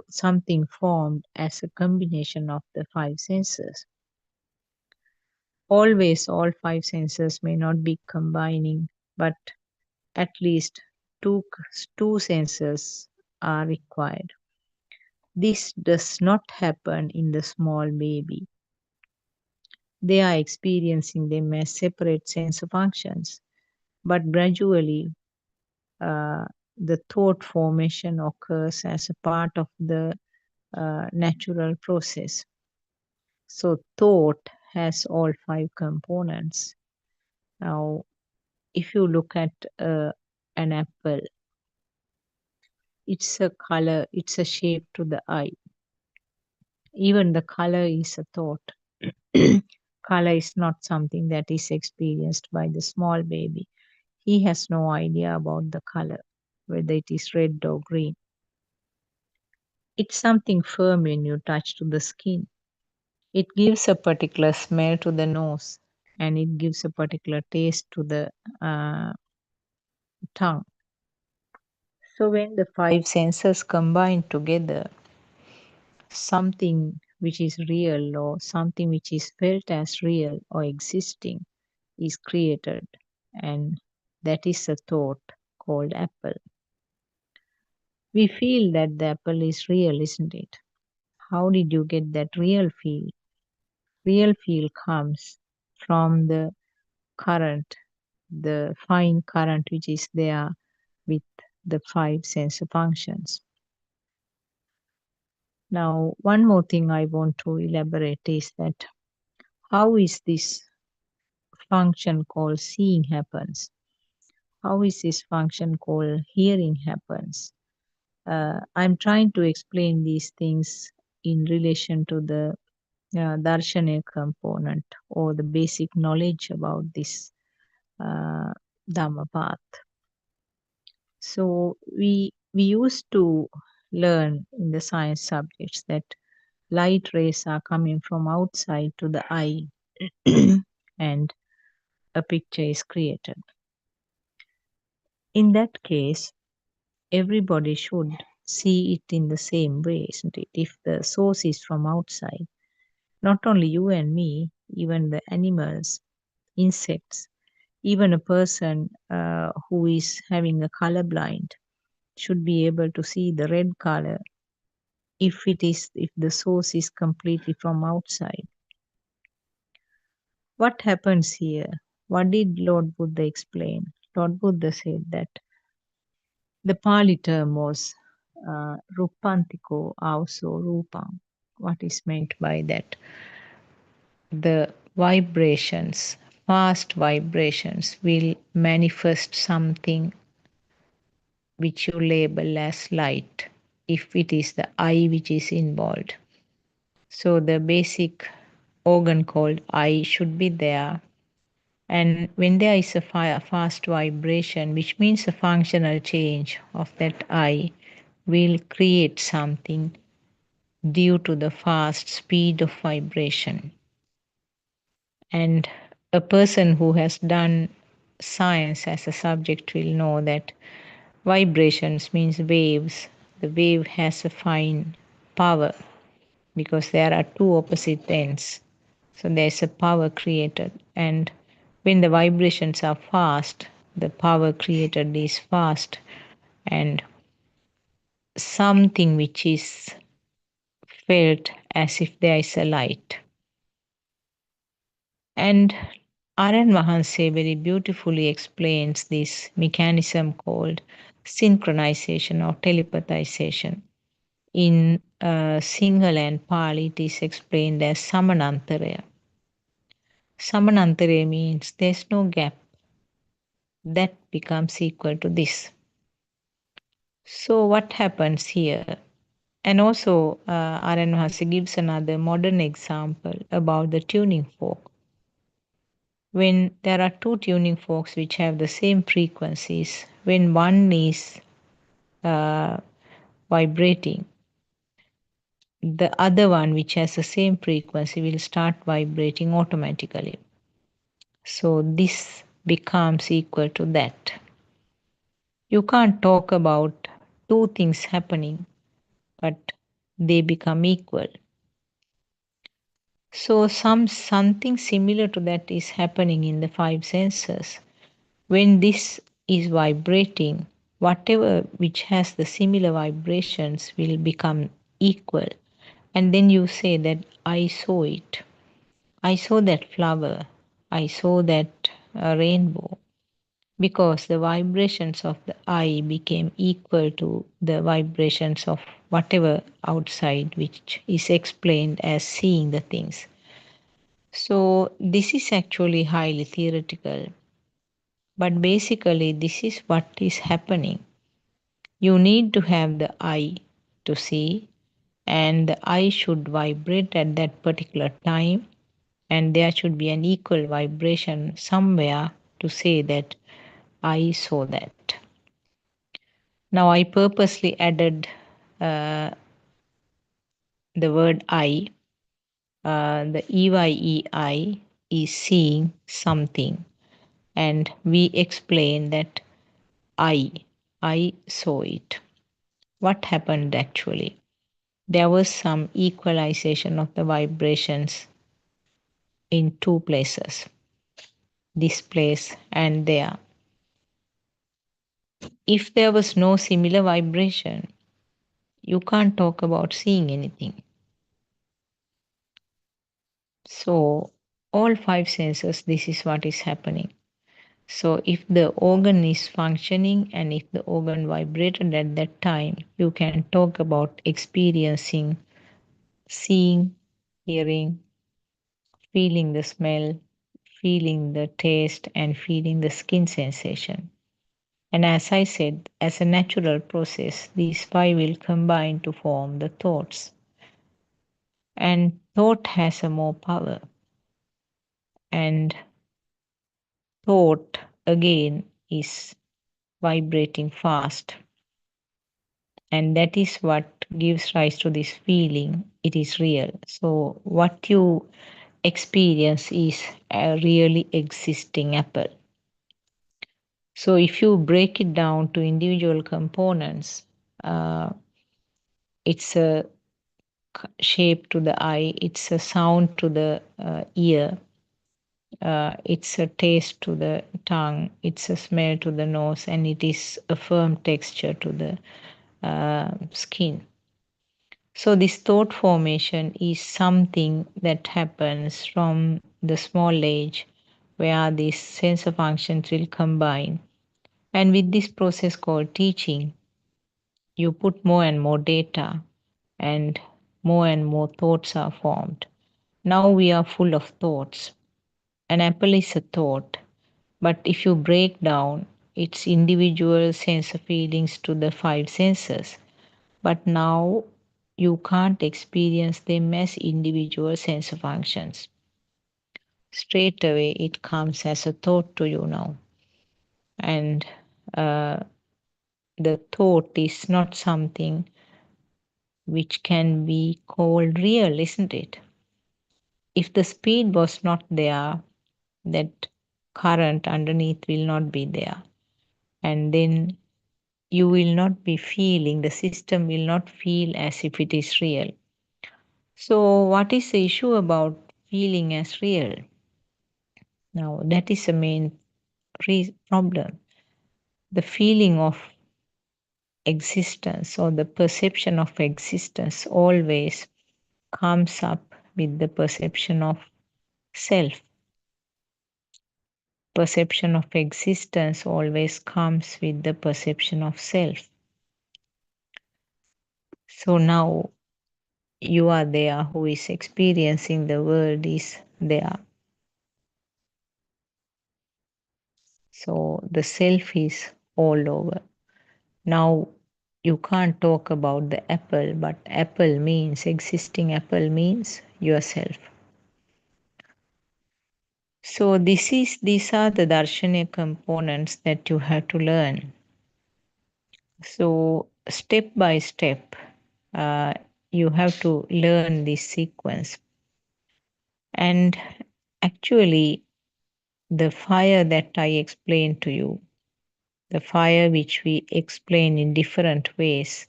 something formed as a combination of the 5 sensors. Always, all 5 sensors may not be combining, but at least two, two sensors are required. This does not happen in the small baby. They are experiencing them as separate sensor functions, but gradually the thought formation occurs as a part of the natural process. So, thought has all 5 components. Now, if you look at an apple, it's a color, it's a shape to the eye. Even the color is a thought. Color is not something that is experienced by the small baby. He has no idea about the color, whether it is red or green. It's something firm when you touch to the skin. It gives a particular smell to the nose, and it gives a particular taste to the tongue. So when the 5 senses combine together, something which is real or something which is felt as real or existing is created, and that is a thought called apple. We feel that the apple is real, isn't it? How did you get that real feel? Real feel comes from the current, the fine current which is there with the 5 sensor functions. Now, one more thing I want to elaborate is that how is this function called seeing happens? How is this function called hearing happens? I'm trying to explain these things in relation to the darshanic component or the basic knowledge about this Dhamma path. So we used to learn in the science subjects that light rays are coming from outside to the eye and a picture is created. In that case, everybody should see it in the same way, isn't it? If the source is from outside, not only you and me, even the animals, insects, even a person who is having a color blind should be able to see the red color if the source is completely from outside. What happens here? What did Lord Buddha explain? Lord Buddha said that the Pali term was rupantiko also rupam. What is meant by that? The vibrations, fast vibrations, will manifest something which you label as light if it is the eye which is involved. So the basic organ called eye should be there. And when there is a fast vibration, which means a functional change of that eye, will create something due to the fast speed of vibration. And a person who has done science as a subject will know that vibrations means waves. The wave has a fine power because there are two opposite ends. So there's a power created. And when the vibrations are fast, the power created is fast and something which is felt as if there is a light. And R.N. Mahanse very beautifully explains this mechanism called synchronization or telepathization. In Sinhala and Pali, it is explained as samanantaraya. Samanantaraya means there's no gap. That becomes equal to this. So what happens here? And also, R.N. Mahanse gives another modern example about the tuning fork. When there are two tuning forks which have the same frequencies, when one is vibrating, the other one which has the same frequency will start vibrating automatically. So this becomes equal to that. You can't talk about two things happening, but they become equal. So something similar to that is happening in the five senses. When this is vibrating, whatever which has the similar vibrations will become equal. And then you say that I saw it. I saw that flower. I saw that rainbow. Because the vibrations of the I became equal to the vibrations of whatever outside, which is explained as seeing the things. So, this is actually highly theoretical. But basically, this is what is happening. You need to have the I to see, and the I should vibrate at that particular time, and there should be an equal vibration somewhere to say that I saw that. Now, I purposely added uh, the word I. The EYEI is seeing something, and we explain that I saw it. What happened actually? There was some equalization of the vibrations in two places, this place and there. If there was no similar vibration, you can't talk about seeing anything. So, all five senses, this is what is happening. So, if the organ is functioning and if the organ vibrated at that time, you can talk about experiencing, seeing, hearing, feeling the smell, feeling the taste, and feeling the skin sensation. And as I said, as a natural process, these five will combine to form the thoughts. And thought has a more power. And thought again is vibrating fast. And that is what gives rise to this feeling it is real. So, what you experience is a really existing apple. So, if you break it down to individual components, it's a shape to the eye, it's a sound to the ear, it's a taste to the tongue, it's a smell to the nose, and it is a firm texture to the skin. So, this thought formation is something that happens from the small age where these sensor functions will combine. And with this process called teaching, you put more and more data and more thoughts are formed. Now we are full of thoughts. An apple is a thought, but if you break down its individual sense of feelings to the five senses, but now you can't experience them as individual sensor functions. Straight away, it comes as a thought to you now. And uh, the thought is not something which can be called real, isn't it? If the speed was not there, that current underneath will not be there. And then you will not be feeling, the system will not feel as if it is real. So, what is the issue about feeling as real? Now, that is the main problem. the feeling of existence or the perception of existence always comes up with the perception of self. Perception of existence always comes with the perception of self. So now you are there, who is experiencing the world is there. So the self is all over. Now you can't talk about the apple, but apple means existing apple means yourself. So these are the darshanic components that you have to learn. So step by step, you have to learn this sequence. And actually, the fire that I explained to you, the fire which we explain in different ways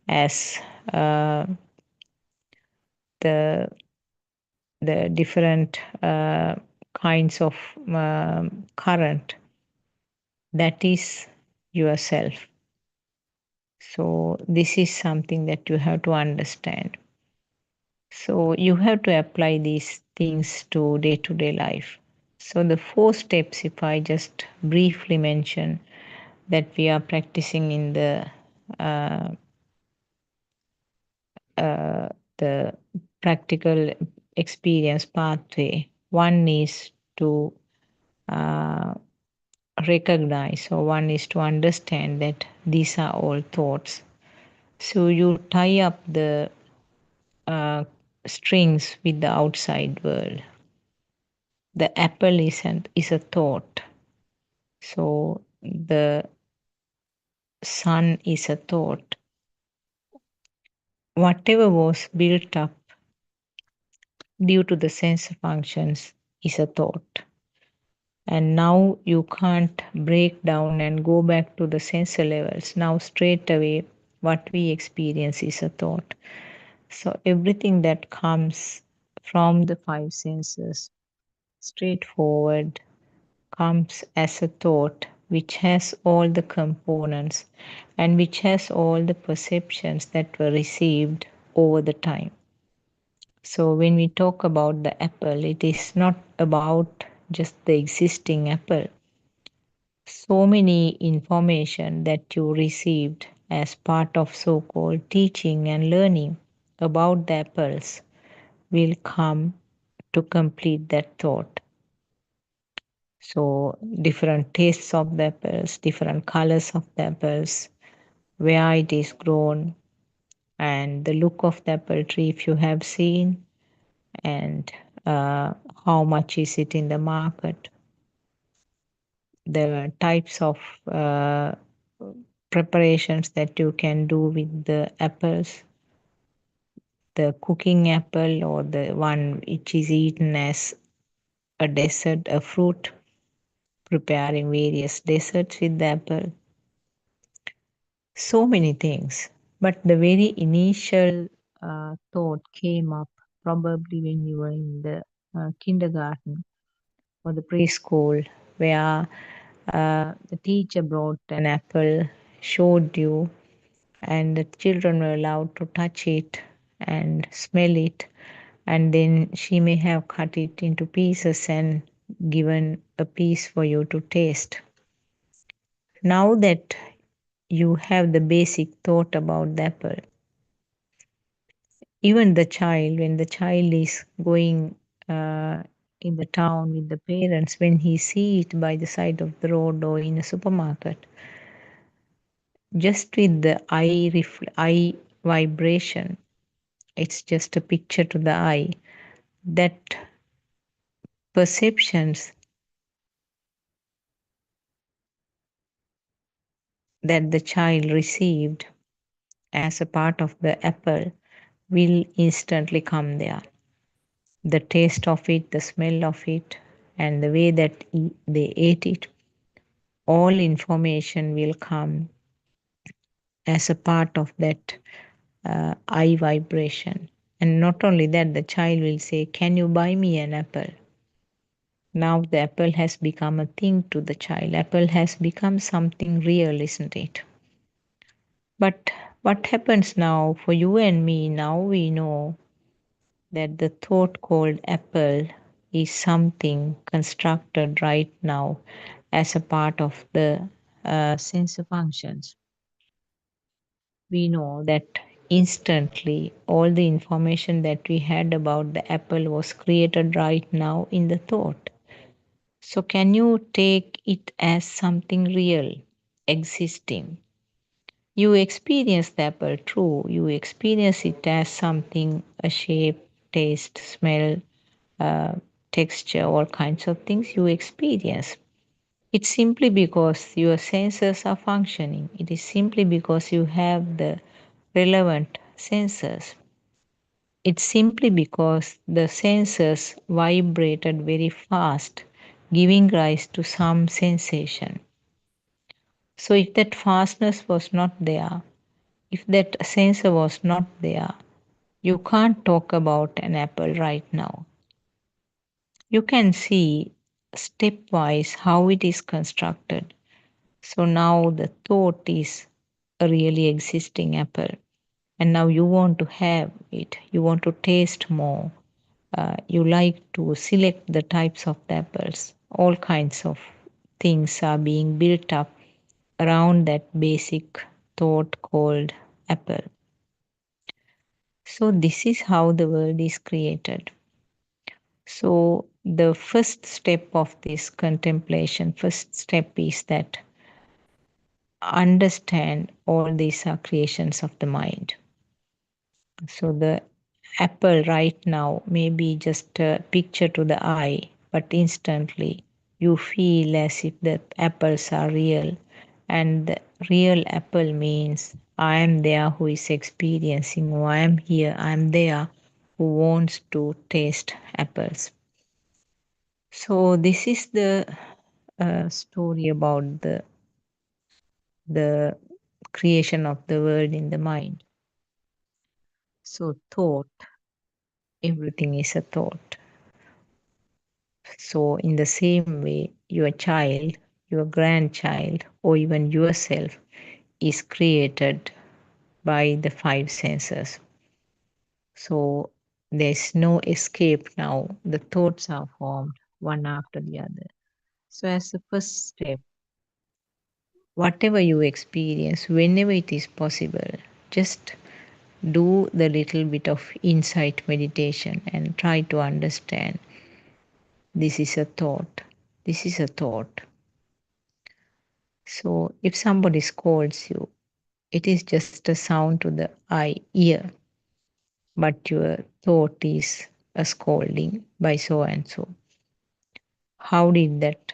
as the different kinds of current, that is yourself. So this is something that you have to understand. So you have to apply these things to day life. So the 4 steps, if I just briefly mention, that we are practicing in uh, the practical experience pathway. One is to uh, recognize, or one is to understand that these are all thoughts. So you tie up the uh, strings with the outside world. The apple is a thought. So the sun is a thought. Whatever was built up due to the sense functions is a thought. And now you can't break down and go back to the sensor levels. Now, straight away, what we experience is a thought. So, everything that comes from the 5 senses, straightforward, comes as a thought which has all the components and which has all the perceptions that were received over the time. So when we talk about the apple, it is not about just the existing apple. So many information that you received as part of so-called teaching and learning about the apples will come to complete that thought. So different tastes of the apples, different colors of the apples, where it is grown, and the look of the apple tree if you have seen, and how much is it in the market, the types of preparations that you can do with the apples, the cooking apple or the one which is eaten as a dessert, a fruit, preparing various desserts with the apple. So many things. But the very initial thought came up probably when you were in the kindergarten or the preschool, where the teacher brought an apple, showed you, and the children were allowed to touch it and smell it. And then she may have cut it into pieces and given a piece for you to taste. Now that you have the basic thought about the apple, even the child, when the child is going in the town with the parents, when he see it by the side of the road or in a supermarket, just with the eye vibration, it's just a picture to the eye, that perceptions that the child received as a part of the apple will instantly come there. The taste of it, the smell of it, and the way that they ate it, all information will come as a part of that eye vibration. And not only that, the child will say, "Can you buy me an apple?" Now the apple has become a thing to the child. Apple has become something real, isn't it? But what happens now for you and me? Now we know that the thought called apple is something constructed right now as a part of the sensor functions. We know that instantly all the information that we had about the apple was created right now in the thought. So, can you take it as something real, existing? You experience the apple, true. You experience it as something, a shape, taste, smell, uh, texture, all kinds of things you experience. It's simply because your senses are functioning. It is simply because you have the relevant senses. It's simply because the senses vibrated very fast, giving rise to some sensation. So, if that fastness was not there, if that sensor was not there, you can't talk about an apple right now. You can see stepwise how it is constructed. So now the thought is a really existing apple, and now you want to have it, you want to taste more, you like to select the types of the apples. All kinds of things are being built up around that basic thought called apple. So, this is how the world is created. So, the first step of this contemplation, first step is that understand all these are creations of the mind. So, the apple right now may be just a picture to the eye, but instantly you feel as if the apples are real. And the real apple means I am there who is experiencing, or I am here, I am there who wants to taste apples. So this is the story about the creation of the world in the mind. So thought, everything is a thought. So in the same way, your child, your grandchild, or even yourself is created by the five senses. So there's no escape now. The thoughts are formed one after the other. So as the first step, whatever you experience, whenever it is possible, just do the little bit of insight meditation and try to understand this is a thought. This is a thought. So if somebody scolds you, it is just a sound to the ear, but your thought is a scolding by so and so. How did that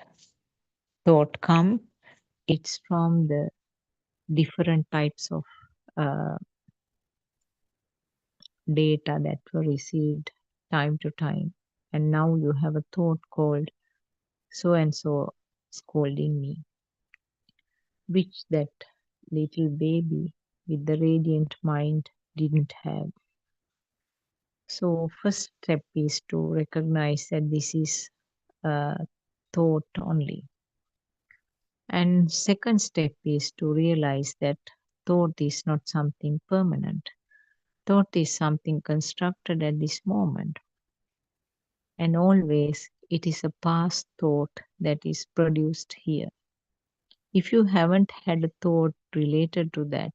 thought come? It's from the different types of uh, data that were received time to time. And now you have a thought called so and so scolding me, which that little baby with the radiant mind didn't have. So, first step is to recognize that this is a thought only. And second step is to realize that thought is not something permanent. Thought is something constructed at this moment. And always it is a past thought that is produced here. If you haven't had a thought related to that,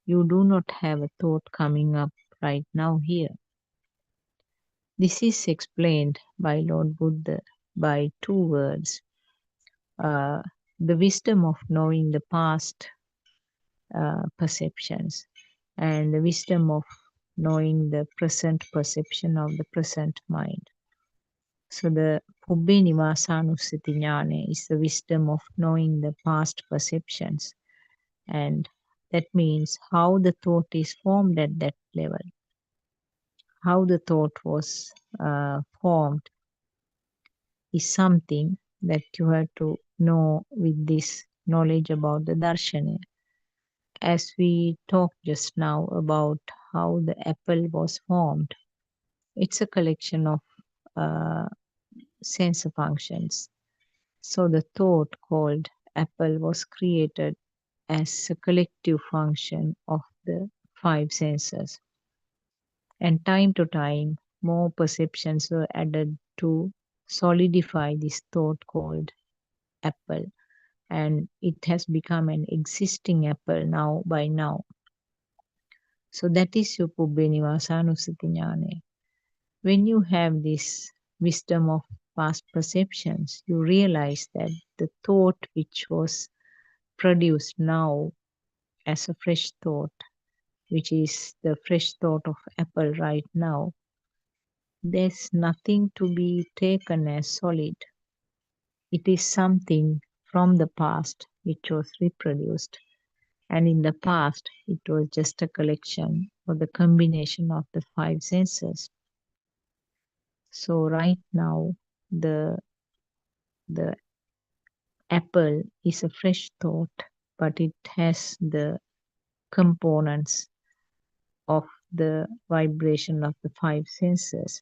you do not have a thought coming up right now here. This is explained by Lord Buddha by two words, uh, the wisdom of knowing the past perceptions and the wisdom of knowing the present perception of the present mind. So the Pubbé Nivasanussati Jnana is the wisdom of knowing the past perceptions, and that means how the thought is formed at that level, how the thought was formed is something that you have to know with this knowledge about the darshana. As we talked just now about how the apple was formed, it's a collection of uh, sensor functions. So the thought called apple was created as a collective function of the five senses. And time to time, more perceptions were added to solidify this thought called apple. And it has become an existing apple now by now. So that is your Pubbenivasanussati. When you have this wisdom of past perceptions, you realize that the thought which was produced now as a fresh thought, which is the fresh thought of apple right now, there's nothing to be taken as solid. It is something from the past which was reproduced. And in the past, it was just a collection or the combination of the five senses. So right now, the the apple is a fresh thought, but it has the components of the vibration of the five senses.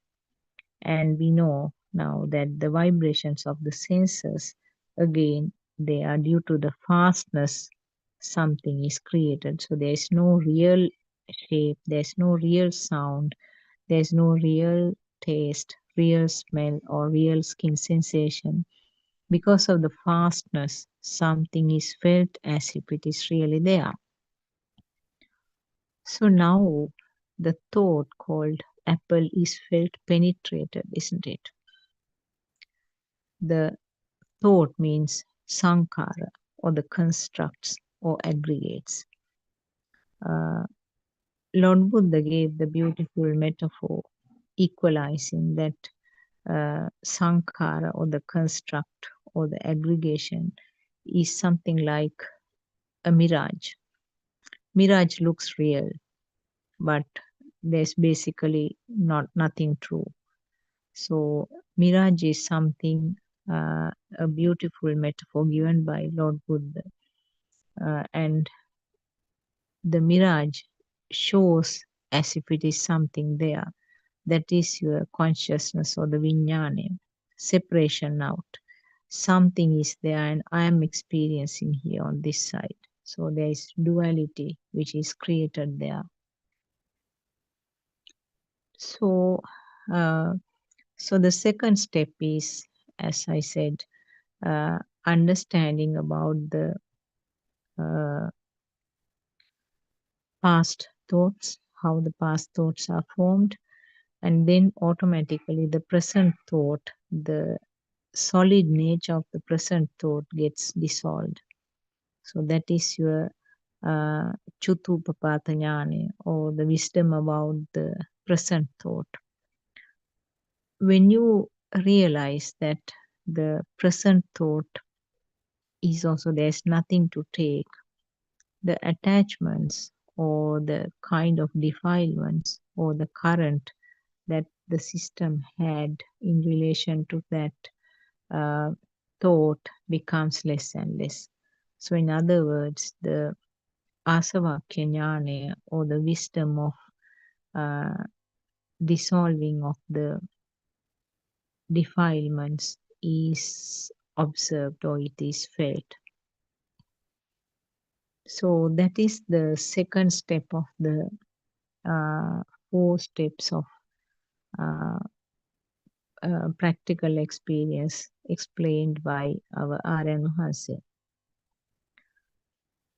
And we know now that the vibrations of the senses, again, they are due to the fastness something is created. So there is no real shape, there's no real sound, there's no real taste, real smell, or real skin sensation. Because of the fastness, something is felt as if it is really there. So now the thought called apple is felt penetrated, isn't it? The thought means sankara, or the constructs or aggregates. Lord Buddha gave the beautiful metaphor equalizing that sankara or the construct or the aggregation is something like a mirage. Mirage looks real, but there's basically nothing true. So mirage is something, a beautiful metaphor given by Lord Buddha. And the mirage shows as if it is something there. That is your consciousness or the vijnana, separation out. Something is there and I am experiencing here on this side. So there is duality which is created there. So, so the second step is, as I said, understanding about the uh, past thoughts, how the past thoughts are formed, and then automatically the present thought, the solid nature of the present thought gets dissolved. So that is your Chutupapata jnana, or the wisdom about the present thought. When you realize that the present thought is also there's nothing to take, the attachments or the kind of defilements or the current that the system had in relation to that uh, thought becomes less and less. So, in other words, the asavakya jnana or the wisdom of uh, dissolving of the defilements is observed or it is felt. So, that is the second step of the four steps of uh, practical experience explained by our Aryan Maharse.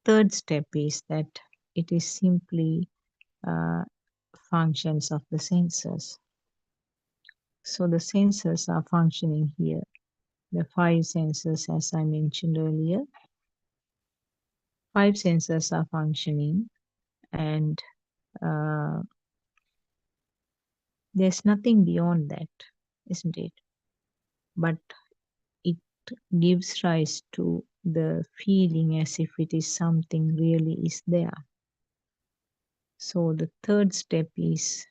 Third step is that it is simply uh, functions of the senses. So the senses are functioning here. The five senses, as I mentioned earlier, five senses are functioning, and uh, there's nothing beyond that, isn't it? But it gives rise to the feeling as if it is something really is there. So the third step is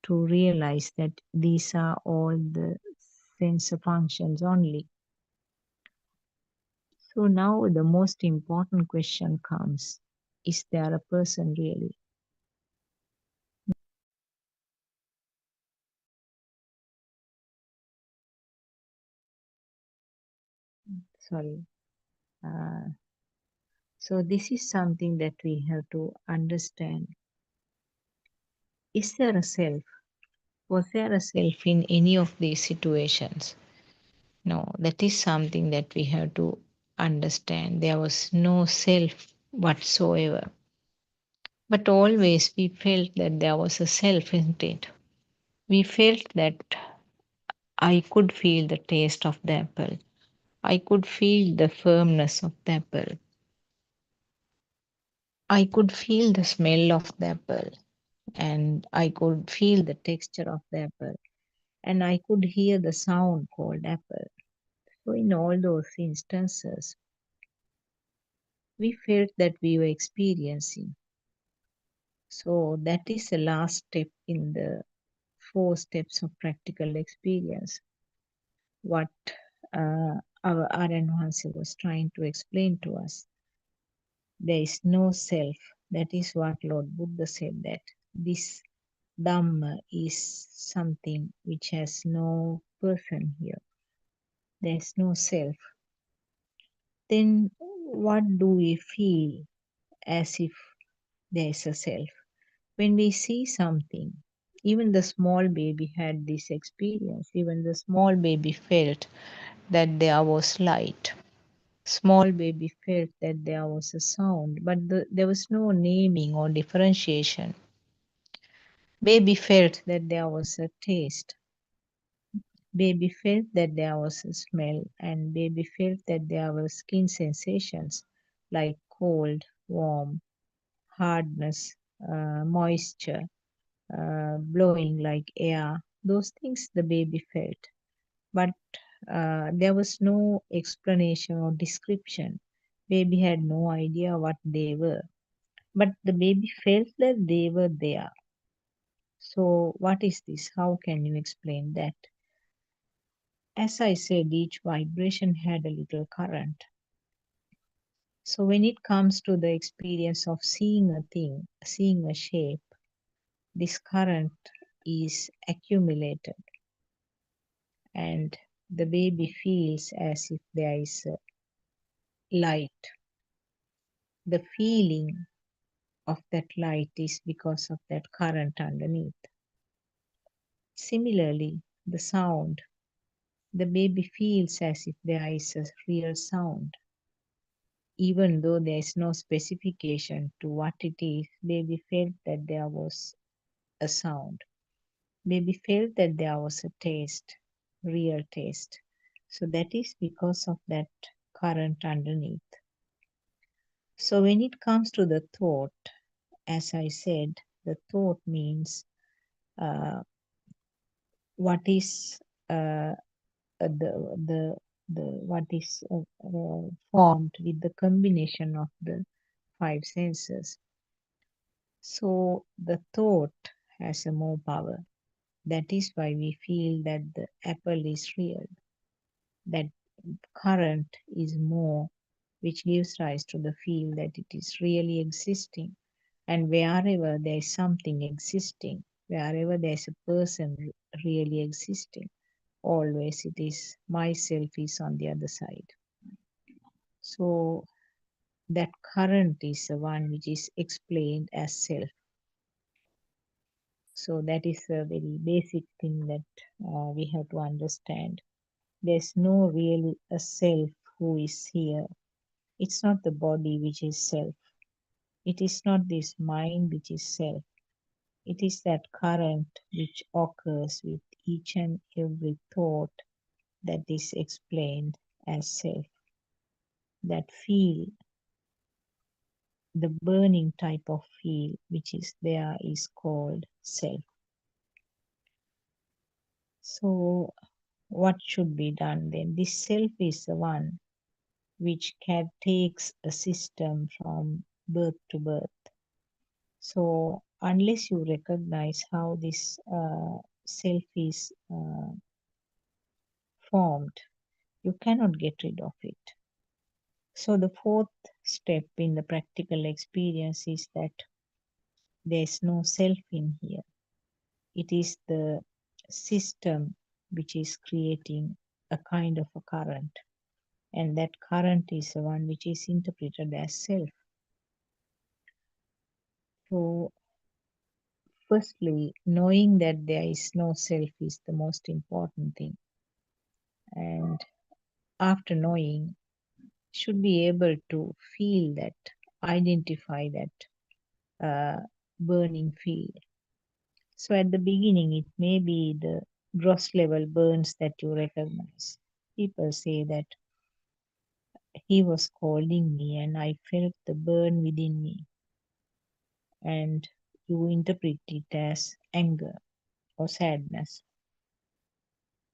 to realize that these are all the sensor functions only. So now the most important question comes, is there a person really? sorry. So this is something that we have to understand. Is there a self? Was there a self in any of these situations? No, that is something that we have to understand. There was no self whatsoever. But always we felt that there was a self in it. We felt that I could feel the taste of the apple. I could feel the firmness of the apple. I could feel the smell of the apple, and I could feel the texture of the apple, and I could hear the sound called apple. So, in all those instances, we felt that we were experiencing. So, that is the last step in the 4 steps of practical experience. What our Aranwansi was trying to explain to us. There is no self. That is what Lord Buddha said, that this Dhamma is something which has no person here. There is no self. Then what do we feel as if there is a self? When we see something, even the small baby had this experience. Even the small baby felt that there was light. Small baby felt that there was a sound, but there was no naming or differentiation. Baby felt that there was a taste. Baby felt that there was a smell, and baby felt that there were skin sensations like cold, warm, hardness, moisture, blowing like air. Those things the baby felt. But there was no explanation or description. Baby had no idea what they were. But the baby felt that they were there. So, what is this? How can you explain that? As I said, each vibration had a little current. So, when it comes to the experience of seeing a thing, seeing a shape, this current is accumulated, and the baby feels as if there is a light. The feeling of that light is because of that current underneath. Similarly, the sound, the baby feels as if there is a real sound. Even though there is no specification to what it is, baby felt that there was a sound. Baby felt that there was a taste, real taste. So that is because of that current underneath. So when it comes to the thought, as I said, the thought means uh, what is the what is formed with the combination of the 5 senses. So the thought has a more power. That is why we feel that the apple is real. That current is more, which gives rise to the feel that it is really existing. And wherever there is something existing, wherever there is a person really existing, always it is myself is on the other side. So that current is the one which is explained as self. So that is a very basic thing that we have to understand. There's no real a self who is here. It's not the body which is self. It is not this mind which is self. It is that current which occurs with each and every thought that is explained as self. That feel, the burning type of feel which is there is called self. So, what should be done then? This self is the one which takes a system from birth to birth. So, unless you recognize how this self is formed, you cannot get rid of it. So, the 4th step in the practical experience is that there is no self in here. It is the system which is creating a kind of a current. and that current is the one which is interpreted as self. So, firstly, knowing that there is no self is the most important thing. And after knowing, should be able to feel that, identify that burning feel. So at the beginning, it may be the gross level burns that you recognize. People say that he was calling me and I felt the burn within me, and you interpret it as anger or sadness.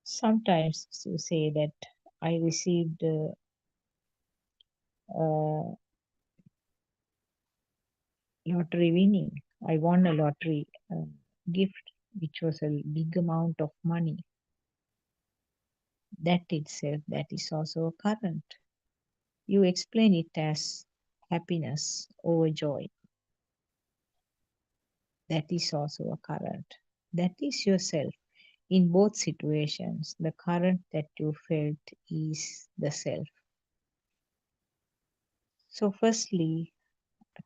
Sometimes you say that I received a lottery winning. I won a lottery gift, which was a big amount of money. That itself, that is also a current. You explain it as happiness or joy. That is also a current. That is yourself. In both situations, the current that you felt is the self. So, firstly,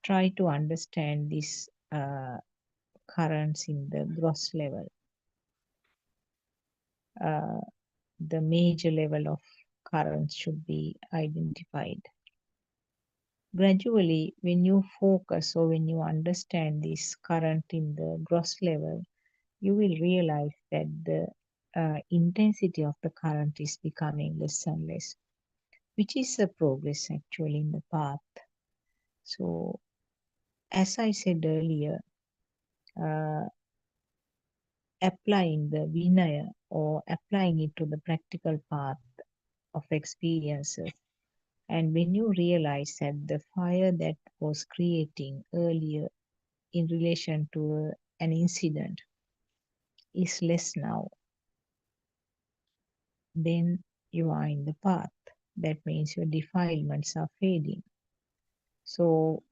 try to understand these currents in the gross level. Uh, the major level of currents should be identified. Gradually, when you focus or when you understand this current in the gross level, you will realize that the intensity of the current is becoming less and less, which is a progress actually in the path. So, as I said earlier, uh, applying the Vinaya or applying it to the practical path of experiences. And when you realize that the fire that was creating earlier in relation to an incident is less now, then you are in the path. That means your defilements are fading. So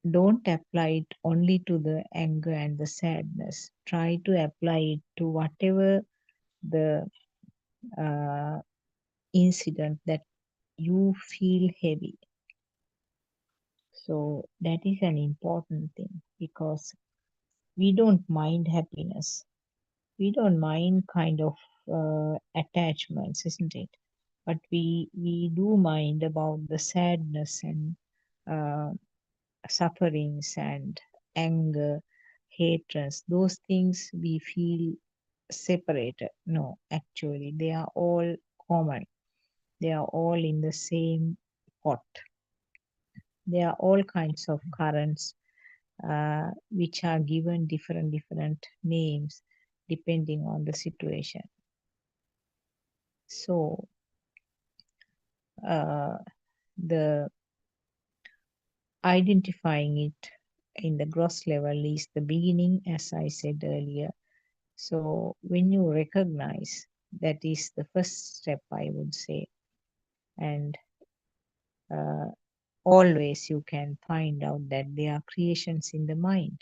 don't apply it only to the anger and the sadness. Try to apply it to whatever the uh, incident that you feel heavy. So that is an important thing because we don't mind happiness. We don't mind kind of attachments, isn't it? But we do mind about the sadness and uh, sufferings and anger, hatreds. Those things we feel separated. No, actually, they are all common. They are all in the same pot. There are all kinds of currents which are given different names depending on the situation. So uh, the identifying it in the gross level is the beginning, as I said earlier. So when you recognize, that is the first step, I would say, and uh, always you can find out that they are creations in the mind.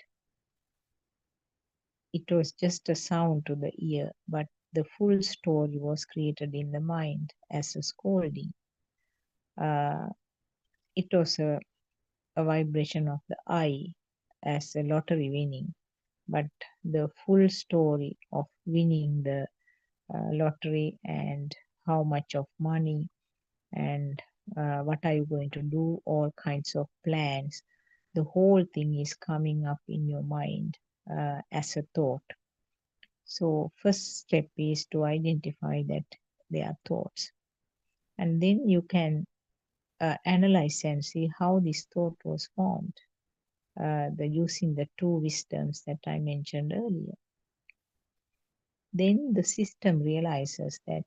It was just a sound to the ear, but the full story was created in the mind as a scolding. Uh, it was a vibration of the eye as a lottery winning, but the full story of winning the lottery and how much of money and what are you going to do, all kinds of plans. The whole thing is coming up in your mind as a thought. So, first step is to identify that they are thoughts, and then you can analyze and see how this thought was formed. The using the two wisdoms that I mentioned earlier. Then the system realizes that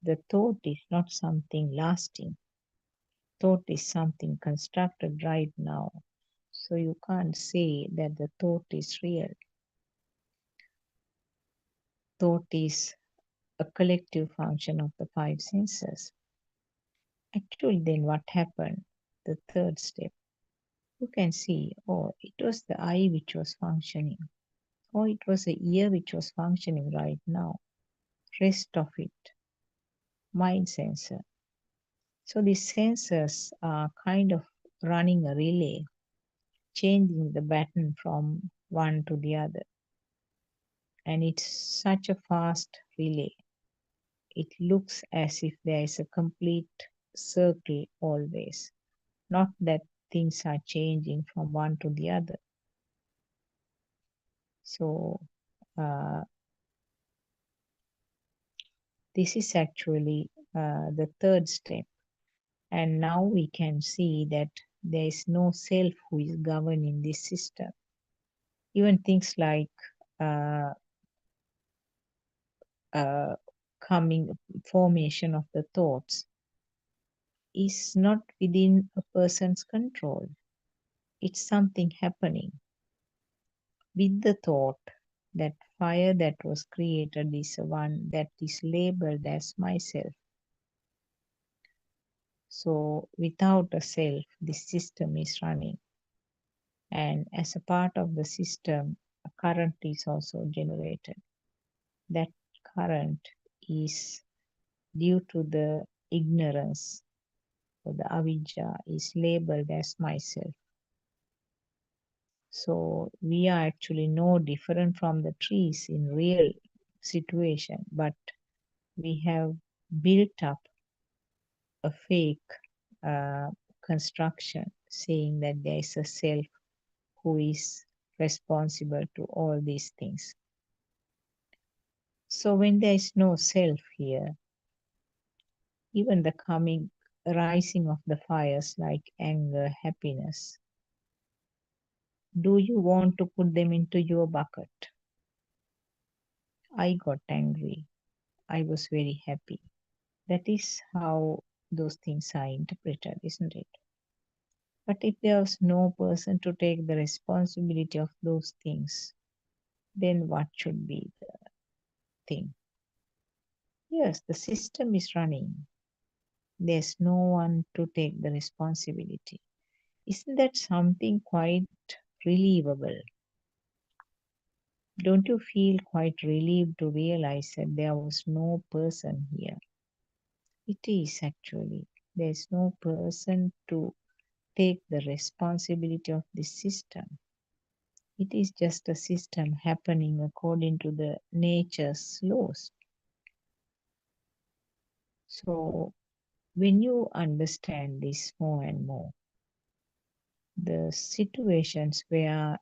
the thought is not something lasting. Thought is something constructed right now. So you can't say that the thought is real. Thought is a collective function of the five senses. Actually, then what happened? The third step. You can see, oh, it was the eye which was functioning. Or it was the ear which was functioning right now. Rest of it, mind sensor. So these sensors are kind of running a relay, changing the baton from one to the other. And it's such a fast relay. It looks as if there is a complete circle always, not that things are changing from one to the other. So, uh, this is actually the third step. And now we can see that there is no self who is governing this system. Even things like uh, uh, coming formation of the thoughts is not within a person's control. It's something happening with the thought. That fire that was created is one that is labeled as myself. So without a self, this system is running. And as a part of the system, a current is also generated. That current is due to the ignorance, or the avijja is labeled as myself. So we are actually no different from the trees in real situation, but we have built up a fake uh, construction saying that there is a self who is responsible to all these things. So when there is no self here, even the coming rising of the fires like anger, happiness, do you want to put them into your bucket? I got angry. I was very happy. That is how those things are interpreted, isn't it? But if there was no person to take the responsibility of those things, then what should be the thing? Yes, the system is running. There's no one to take the responsibility. Isn't that something quite relievable? Don't you feel quite relieved to realize that there was no person here? It is actually. There's no person to take the responsibility of this system. It is just a system happening according to the nature's laws. So when you understand this more and more, the situations where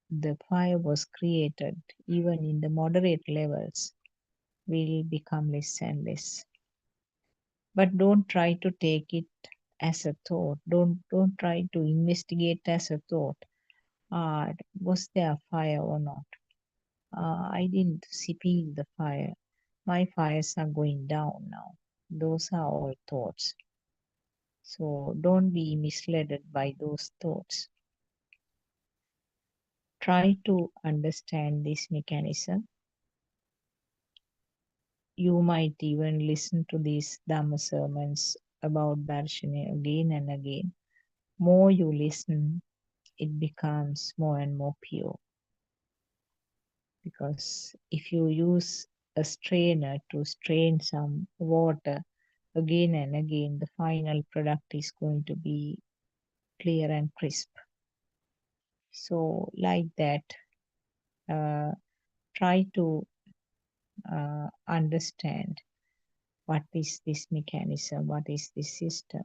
the fire was created, even in the moderate levels, will become less and less. But don't try to take it as a thought. Don't try to investigate as a thought. Was there fire or not? I didn't feel the fire. My fires are going down now. Those are all thoughts. So don't be misled by those thoughts. Try to understand this mechanism. You might even listen to these Dhamma sermons about Darshana again and again. More you listen, it becomes more and more pure. Because if you use a strainer to strain some water again and again, the final product is going to be clear and crisp. So, like that, uh, try to understand what is this mechanism, what is this system.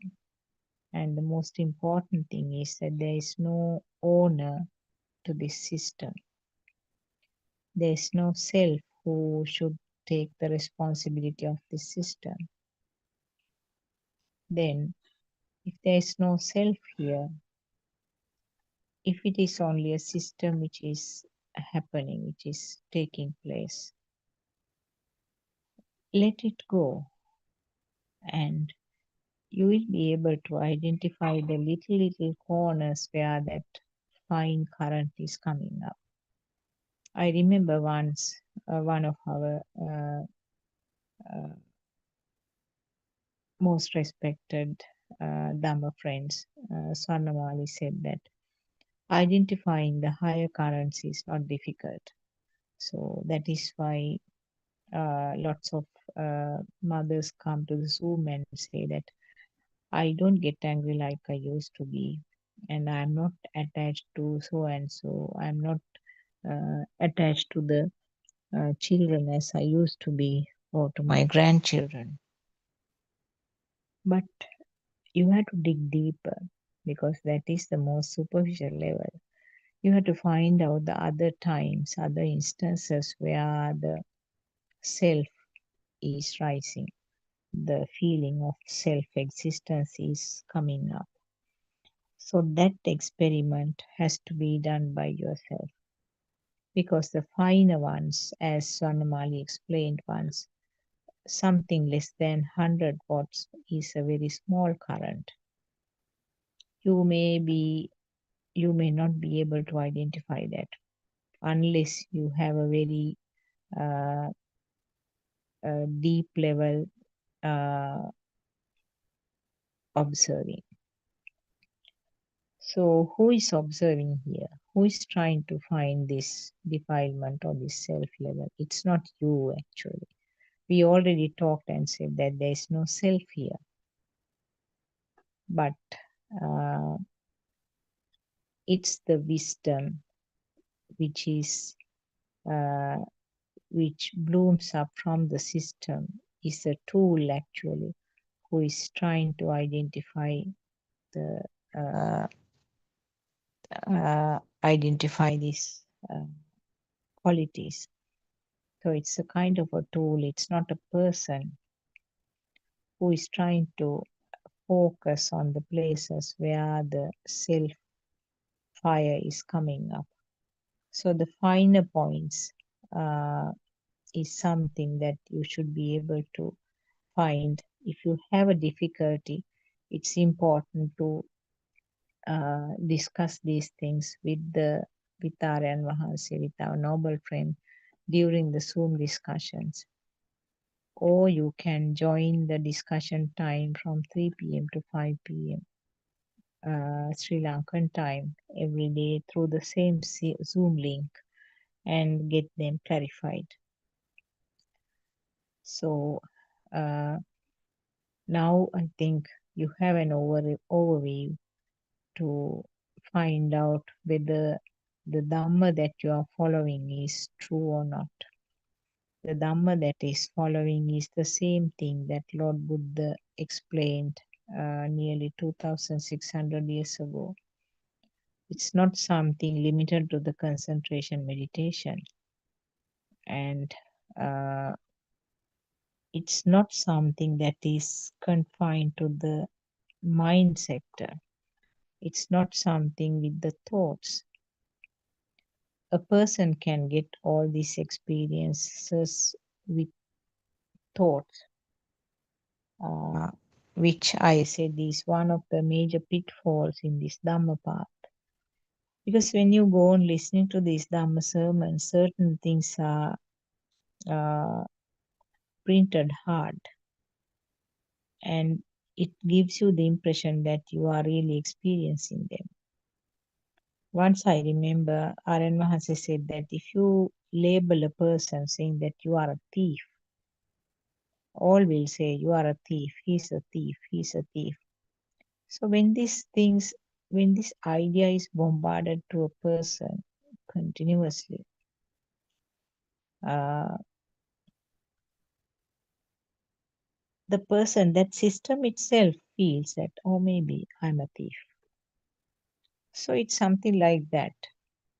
And the most important thing is that there is no owner to this system. There is no self who should take the responsibility of this system. Then, if there is no self here, if it is only a system which is happening, which is taking place, let it go, and you will be able to identify the little corners where that fine current is coming up. I remember once one of our uh, most respected Dhamma friends, Swarnamali, said that identifying the higher currents is not difficult. So that is why lots of mothers come to the Zoom and say that I don't get angry like I used to be, and I'm not attached to so and so. I'm not attached to the children as I used to be, or to my grandchildren. But you have to dig deeper, because that is the most superficial level. You have to find out the other times, other instances where the self is rising, the feeling of self existence is coming up. So that experiment has to be done by yourself, because the finer ones, as Swarnamali explained once, something less than 100 watts is a very small current. You may be, you may not be able to identify that unless you have a very uh, deep level uh, observing. So, who is observing here? Who is trying to find this defilement or this self level? It's not you, actually. We already talked and said that there is no self here, but uh, it's the wisdom which is uh, which blooms up from the system, is a tool actually, who is trying to identify the uh, identify these qualities. So it's a kind of a tool. It's not a person who is trying to focus on the places where the self fire is coming up. So the finer points is something that you should be able to find. If you have a difficulty, it's important to discuss these things with Aryan Vahanse, with our noble friend, during the Zoom discussions. Or you can join the discussion time from 3 p.m. to 5 p.m. Sri Lankan time every day through the same Zoom link and get them clarified. So now I think you have an overview to find out whether the Dhamma that you are following is true or not. The Dhamma that is following is the same thing that Lord Buddha explained nearly 2600 years ago. It's not something limited to the concentration meditation, and it's not something that is confined to the mind sector. It's not something with the thoughts. A person can get all these experiences with thoughts, which I said is one of the major pitfalls in this Dhamma path. Because when you go on listening to these Dhamma sermons, certain things are uh, printed hard, and it gives you the impression that you are really experiencing them. Once I remember, Aryan Mahansa said that if you label a person saying that you are a thief, all will say you are a thief, he's a thief, he's a thief. So when when this idea is bombarded to a person continuously, uh, the person, that system itself feels that, oh, maybe I'm a thief. So it's something like that.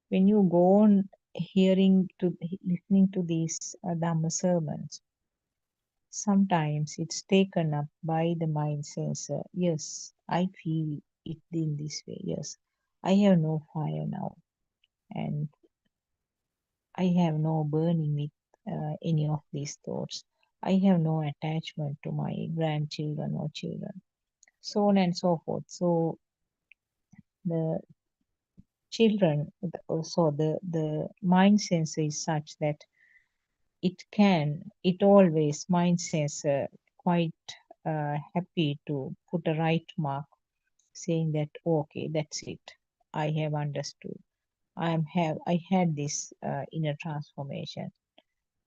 When you go on listening to these Dhamma sermons, sometimes it's taken up by the mind sensor. Yes, I feel it in this way. Yes, I have no fire now, and I have no burning with any of these thoughts. I have no attachment to my grandchildren or children, so on and so forth. So the children, also the mind sensor is such that it always, mind sensor, quite happy to put a right mark, saying that, okay, that's it. I have understood. I had this inner transformation.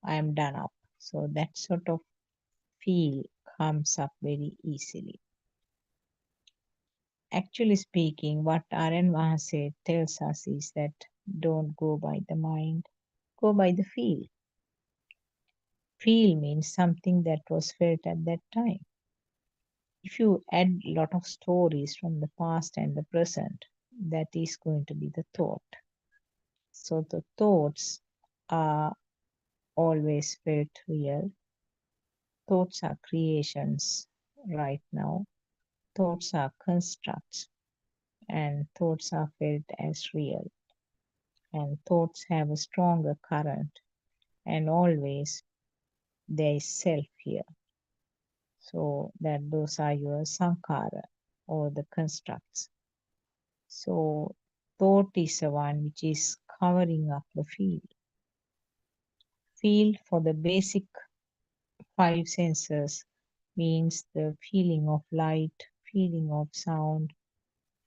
I am done up. So that sort of feel comes up very easily. Actually speaking, what Aryan Mahase tells us is that don't go by the mind, go by the feel. Feel means something that was felt at that time. If you add a lot of stories from the past and the present, that is going to be the thought. So the thoughts are always felt real. Thoughts are creations right now. Thoughts are constructs, and thoughts are felt as real. And thoughts have a stronger current, and always there is self here. So that those are your sankhara or the constructs. So thought is the one which is covering up the field. Field for the basic five senses means the feeling of light, feeling of sound,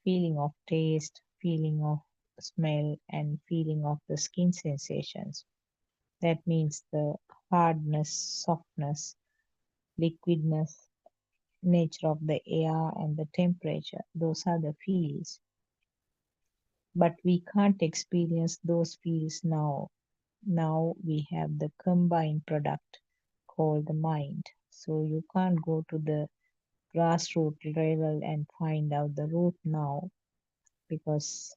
feeling of taste, feeling of smell, and feeling of the skin sensations. That means the hardness, softness, liquidness, nature of the air, and the temperature. Those are the feels. But we can't experience those feels now. Now we have the combined product called the mind. So you can't go to the grassroots level and find out the root now, because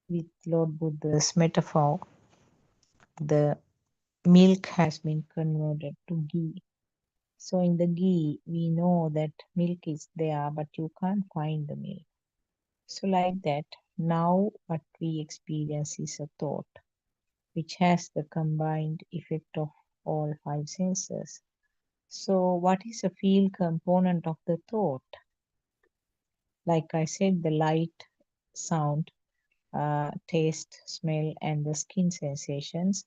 with Lord Buddha's metaphor, the milk has been converted to ghee. So in the ghee, we know that milk is there, but you can't find the milk. So like that, now what we experience is a thought, which has the combined effect of all five senses. So what is a feel component of the thought? Like I said, the light, sound, taste, smell, and the skin sensations.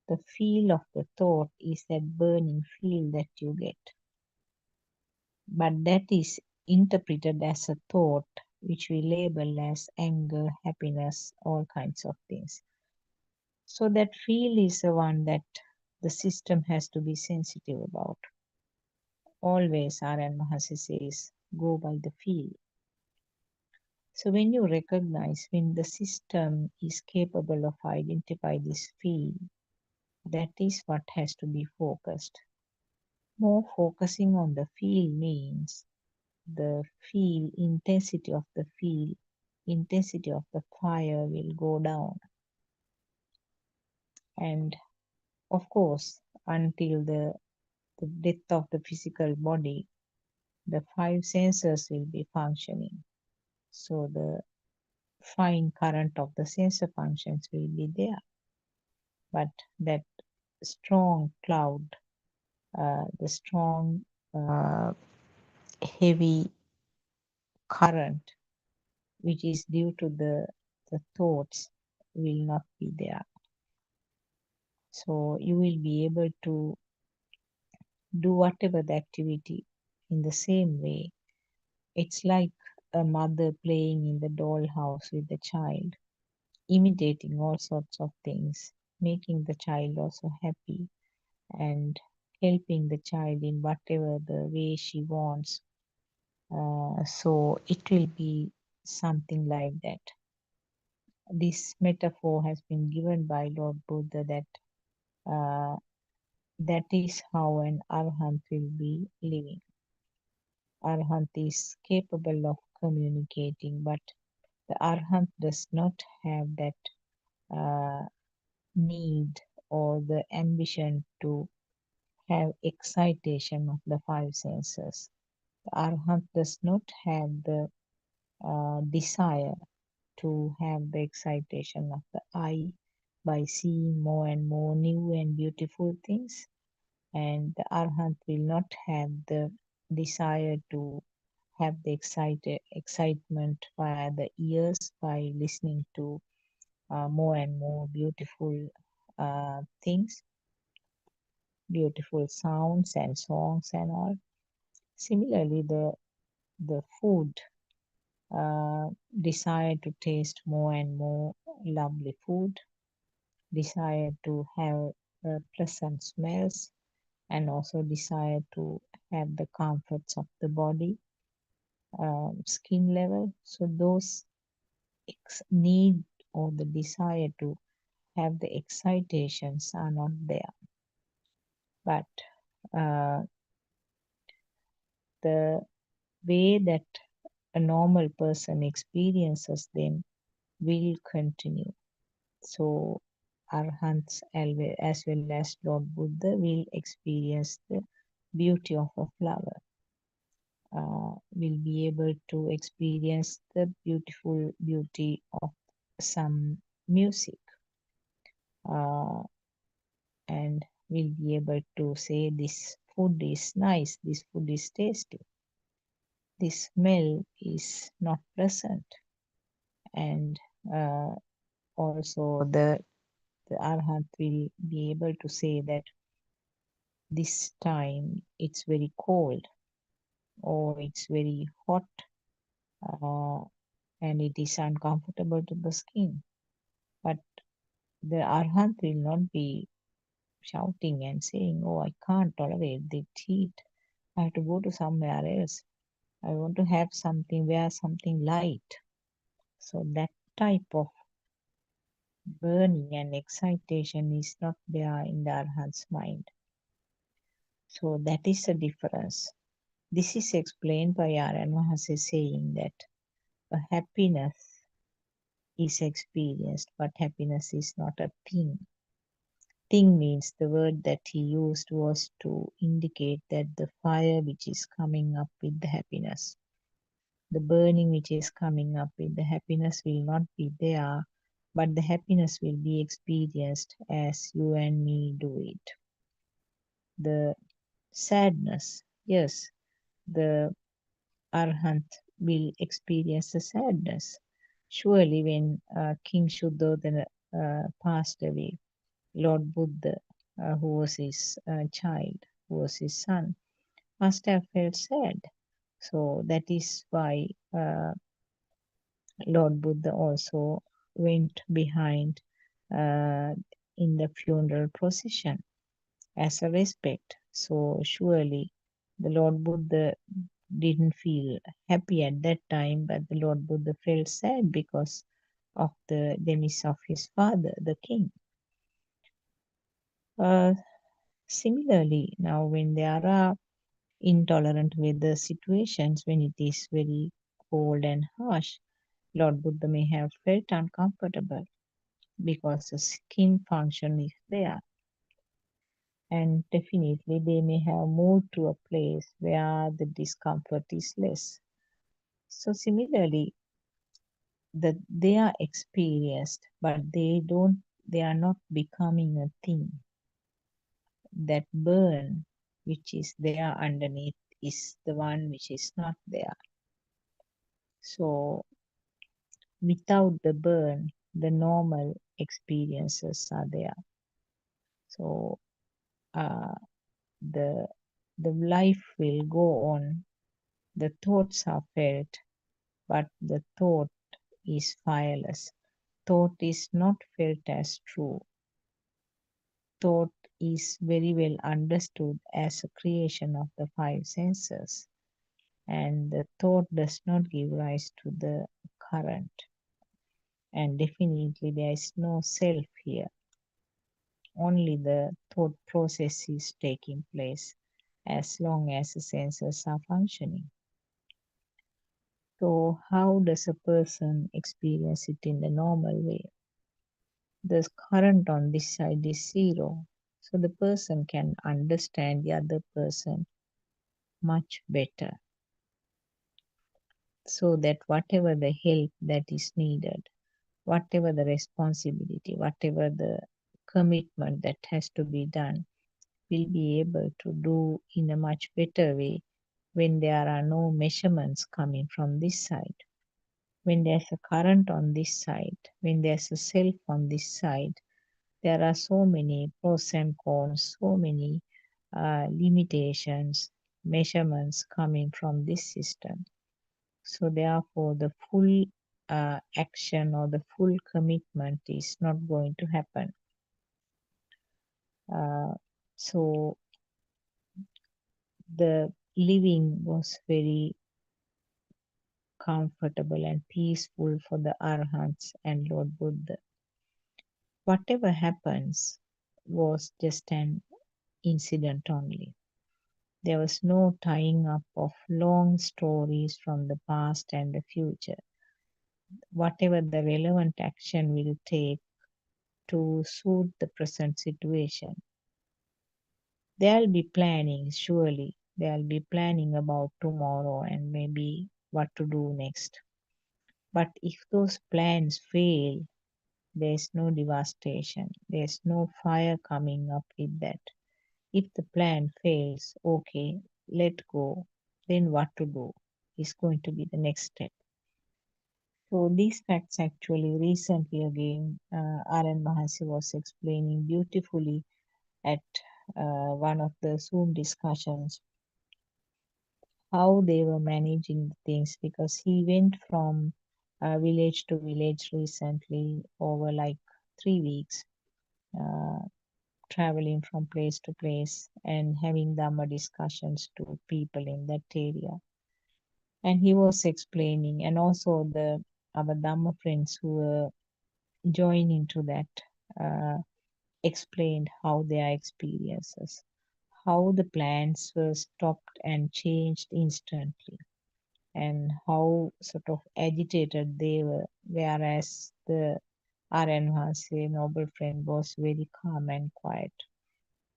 The feel of the thought is that burning feel that you get. But that is interpreted as a thought, which we label as anger, happiness, all kinds of things. So that feel is the one that the system has to be sensitive about. Always R.N. Mahasi says, go by the feel. So when you recognize when the system is capable of identify this feel, that is what has to be focused. More focusing on the feel means the feel, intensity of the feel, intensity of the fire will go down. And of course, until the death of the physical body, the five senses will be functioning. So the fine current of the sensor functions will be there. But that strong cloud, the strong, heavy current, which is due to the thoughts, will not be there. So you will be able to do whatever the activity in the same way. It's like a mother playing in the dollhouse with the child, imitating all sorts of things, making the child also happy and helping the child in whatever the way she wants. So it will be something like that. This metaphor has been given by Lord Buddha that that is how an arhat will be living. Arhat is capable of communicating, but the arhat does not have that need or the ambition to have excitation of the five senses. The arhat does not have the desire to have the excitation of the eye by seeing more and more new and beautiful things. And the arhat will not have the desire to have the excitement via the ears by listening to more and more beautiful things, beautiful sounds and songs and all. Similarly, the food desire to taste more and more lovely food, desire to have pleasant smells, and also desire to have the comforts of the body. skin level. So those need or the desire to have the excitations are not there. But the way that a normal person experiences them will continue. So Arhants as well as Lord Buddha will experience the beauty of a flower, will be able to experience the beautiful beauty of some music, uh, and will be able to say this food is nice, this food is tasty, this smell is not pleasant, and uh, also the arhat will be able to say that this time it's very cold or it's very hot, uh, and it is uncomfortable to the skin. But the arhat will not be shouting and saying, oh, I can't tolerate the heat, I have to go to somewhere else, I want to have something, wear something light. So that type of burning and excitation is not there in the arhat's mind. So that is a difference. This is explained by Aryan Mahasi saying that a happiness is experienced, but happiness is not a thing. Thing means the word that he used was to indicate that the fire which is coming up with the happiness, the burning which is coming up with the happiness will not be there, but the happiness will be experienced as you and me do it. The sadness, yes, the Arhant will experience the sadness. Surely, when King Shuddhodana passed away, Lord Buddha, who was his child, who was his son, must have felt sad. So that is why Lord Buddha also went behind in the funeral procession as a respect. So surely the Lord Buddha didn't feel happy at that time, but the Lord Buddha felt sad because of the demise of his father, the king. Uh, Similarly, now when there are intolerant weather situations, when it is very cold and harsh, Lord Buddha may have felt uncomfortable because the skin function is there. And definitely they may have moved to a place where the discomfort is less. So similarly, that they are experienced, but they are not becoming a thing. That burn which is there underneath is the one which is not there. So without the burn, the normal experiences are there. So uh, the the life will go on. The thoughts are felt, but the thought is fireless. Thought is not felt as true. Thought is very well understood as a creation of the five senses, and the thought does not give rise to the current. And definitely, there is no self here, only the thought process is taking place as long as the senses are functioning. So, how does a person experience it in the normal way? The current on this side is zero, so the person can understand the other person much better, so that whatever the help that is needed, whatever the responsibility, whatever the commitment that has to be done, will be able to do in a much better way when there are no measurements coming from this side. When there's a current on this side, when there's a self on this side, there are so many pros and cons, so many limitations, measurements coming from this system. So, therefore, the full action or the full commitment is not going to happen. Uh, so, the living was very comfortable and peaceful for the Arhats and Lord Buddha. Whatever happens was just an incident only. There was no tying up of long stories from the past and the future. Whatever the relevant action will take to suit the present situation. They'll be planning, surely. They'll be planning about tomorrow and maybe what to do next. But if those plans fail, there's no devastation, there's no fire coming up with that. If the plan fails, okay, let go. Then what to do is going to be the next step. So these facts actually recently again, R.N. Mahasi was explaining beautifully at one of the Zoom discussions how they were managing things, because he went from village to village recently over like 3 weeks, uh, traveling from place to place and having Dhamma discussions to people in that area. And he was explaining, and also the our Dhamma friends who were joining to that uh, explained how their experiences, how the plans were stopped and changed instantly, and how sort of agitated they were, whereas the RNHC noble friend was very calm and quiet.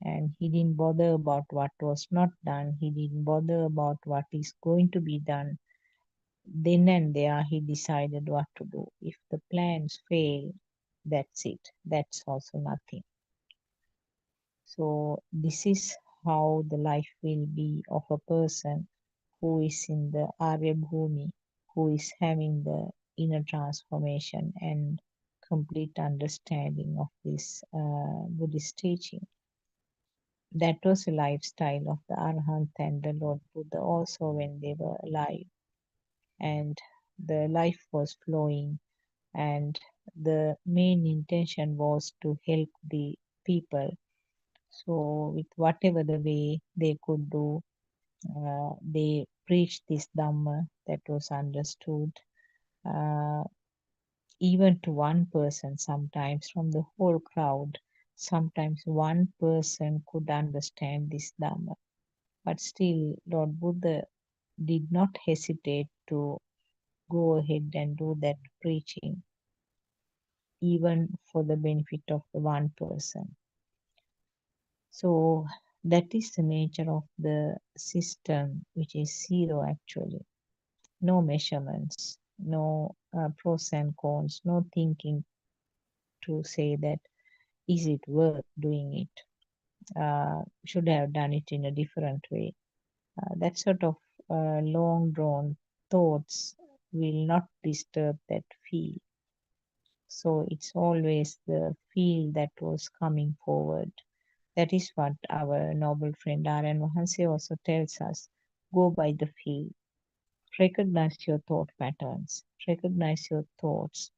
And he didn't bother about what was not done, he didn't bother about what is going to be done. Then and there, he decided what to do. If the plans fail, that's it, that's also nothing. So, this is how the life will be of a person who is in the Arya Bhumi, who is having the inner transformation and complete understanding of this Buddhist teaching. That was a lifestyle of the Arhat and the Lord Buddha also when they were alive. And the life was flowing, and the main intention was to help the people. So, with whatever the way they could do, they preached this Dhamma that was understood, uh, even to one person sometimes from the whole crowd. Sometimes one person could understand this Dhamma. But still, Lord Buddha did not hesitate to go ahead and do that preaching, even for the benefit of the one person. So, that is the nature of the system, which is zero actually. No measurements, no pros and cons, no thinking to say that is it worth doing it, should have done it in a different way. That sort of long drawn thoughts will not disturb that feel. So it's always the feel that was coming forward. That is what our noble friend R.N. Mahansi also tells us. Go by the feel. Recognize your thought patterns. Recognize your thoughts.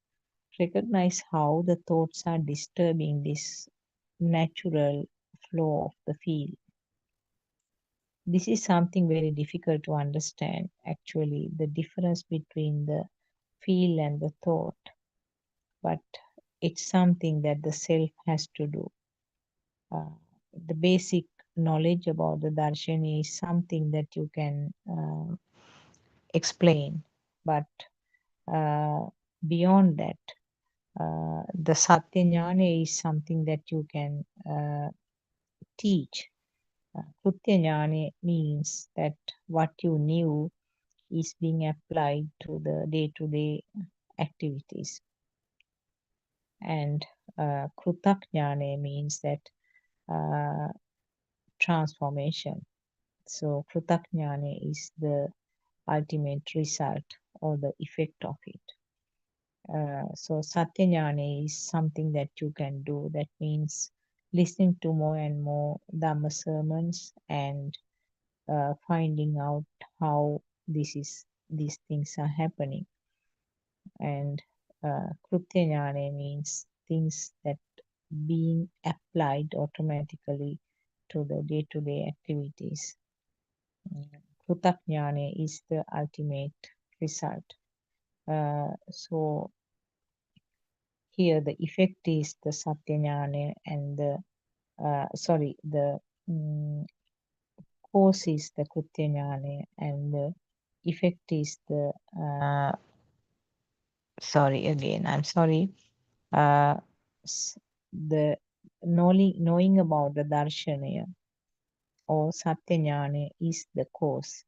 Recognize how the thoughts are disturbing this natural flow of the feel. This is something very difficult to understand, actually, the difference between the feel and the thought. But it's something that the self has to do. The basic knowledge about the darshan is something that you can explain, but beyond that, the Satya Jnana is something that you can teach. Krutya Jnana means that what you knew is being applied to the day-to-day activities. And Krutak Jnana means that transformation. So Krutak Jnana is the ultimate result or the effect of it. So Satya Jnana is something that you can do. That means listening to more and more Dhamma sermons and finding out how these things are happening. And Krutya Jnana means things that being applied automatically to the day-to-day activities. Krutak Jnana is the ultimate result. So here the effect is the Satyajnana and the cause is the Krutyajnana and the effect is the I'm sorry. Uh, the knowing about the Darshana or Satyajnana is the cause.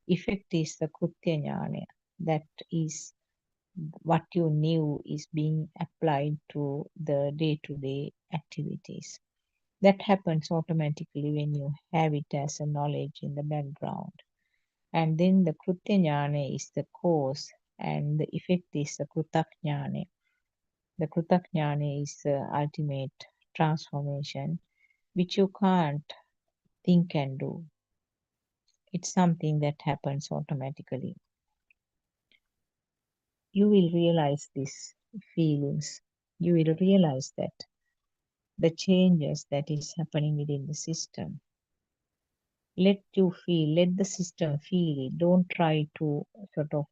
Effect is the Krutyajnana. That is what you knew is being applied to the day-to-day activities. That happens automatically when you have it as a knowledge in the background. And then the Krutyajnana is the cause and the effect is the Krutakjnana. The Krutakjnana is the ultimate transformation which you can't think and do. It's something that happens automatically. You will realize these feelings. You will realize that the changes that is happening within the system. Let the system feel it. Don't try to sort of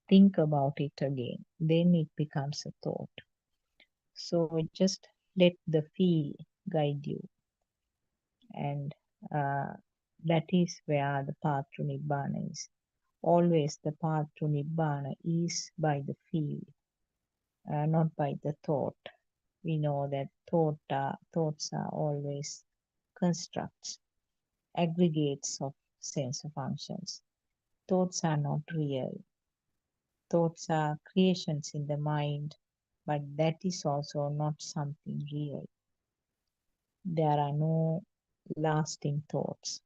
think about it again. Then it becomes a thought. So just let the feel guide you. And that is where the path to Nibbana is. Always the path to Nibbana is by the feel, not by the thought. We know that thoughts are always constructs, aggregates of sense functions. Thoughts are not real. Thoughts are creations in the mind, but that is also not something real. There are no lasting thoughts,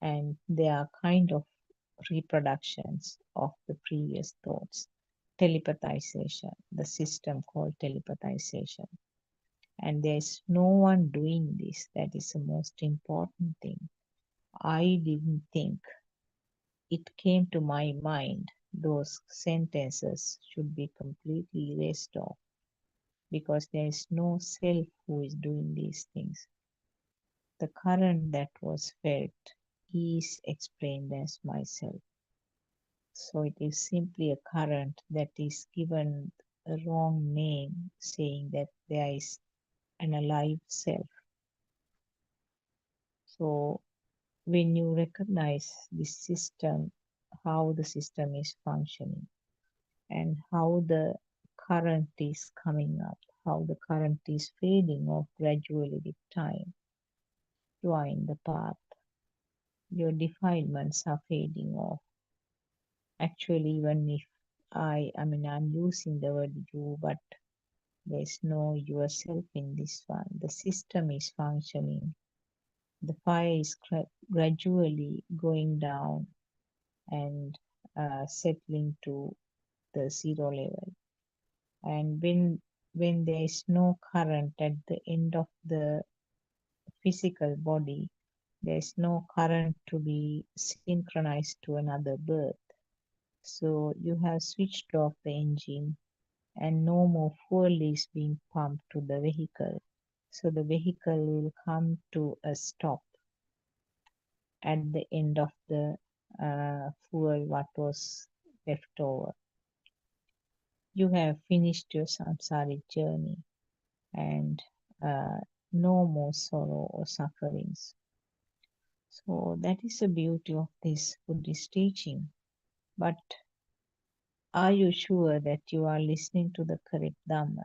and they are kind of reproductions of the previous thoughts. Telepathization, the system called telepathization. And there's no one doing this. That is the most important thing. I didn't think. It came to my mind. Those sentences should be completely erased off because there is no self who is doing these things. The current that was felt is explained as myself. So it is simply a current that is given a wrong name, saying that there is an alive self. So when you recognize this system, how the system is functioning, and how the current is coming up, how the current is fading off gradually with time, you are in the path. Your defilements are fading off. Actually, even if I'm using the word you, but there's no yourself in this one. The system is functioning. The fire is gradually going down and settling to the zero level. And when there is no current at the end of the physical body, there is no current to be synchronized to another birth. So you have switched off the engine and no more fuel is being pumped to the vehicle. So the vehicle will come to a stop at the end of the fuel what was left over. You have finished your samsaric journey and no more sorrow or sufferings. So that is the beauty of this Buddhist teaching. But are you sure that you are listening to the correct Dhamma?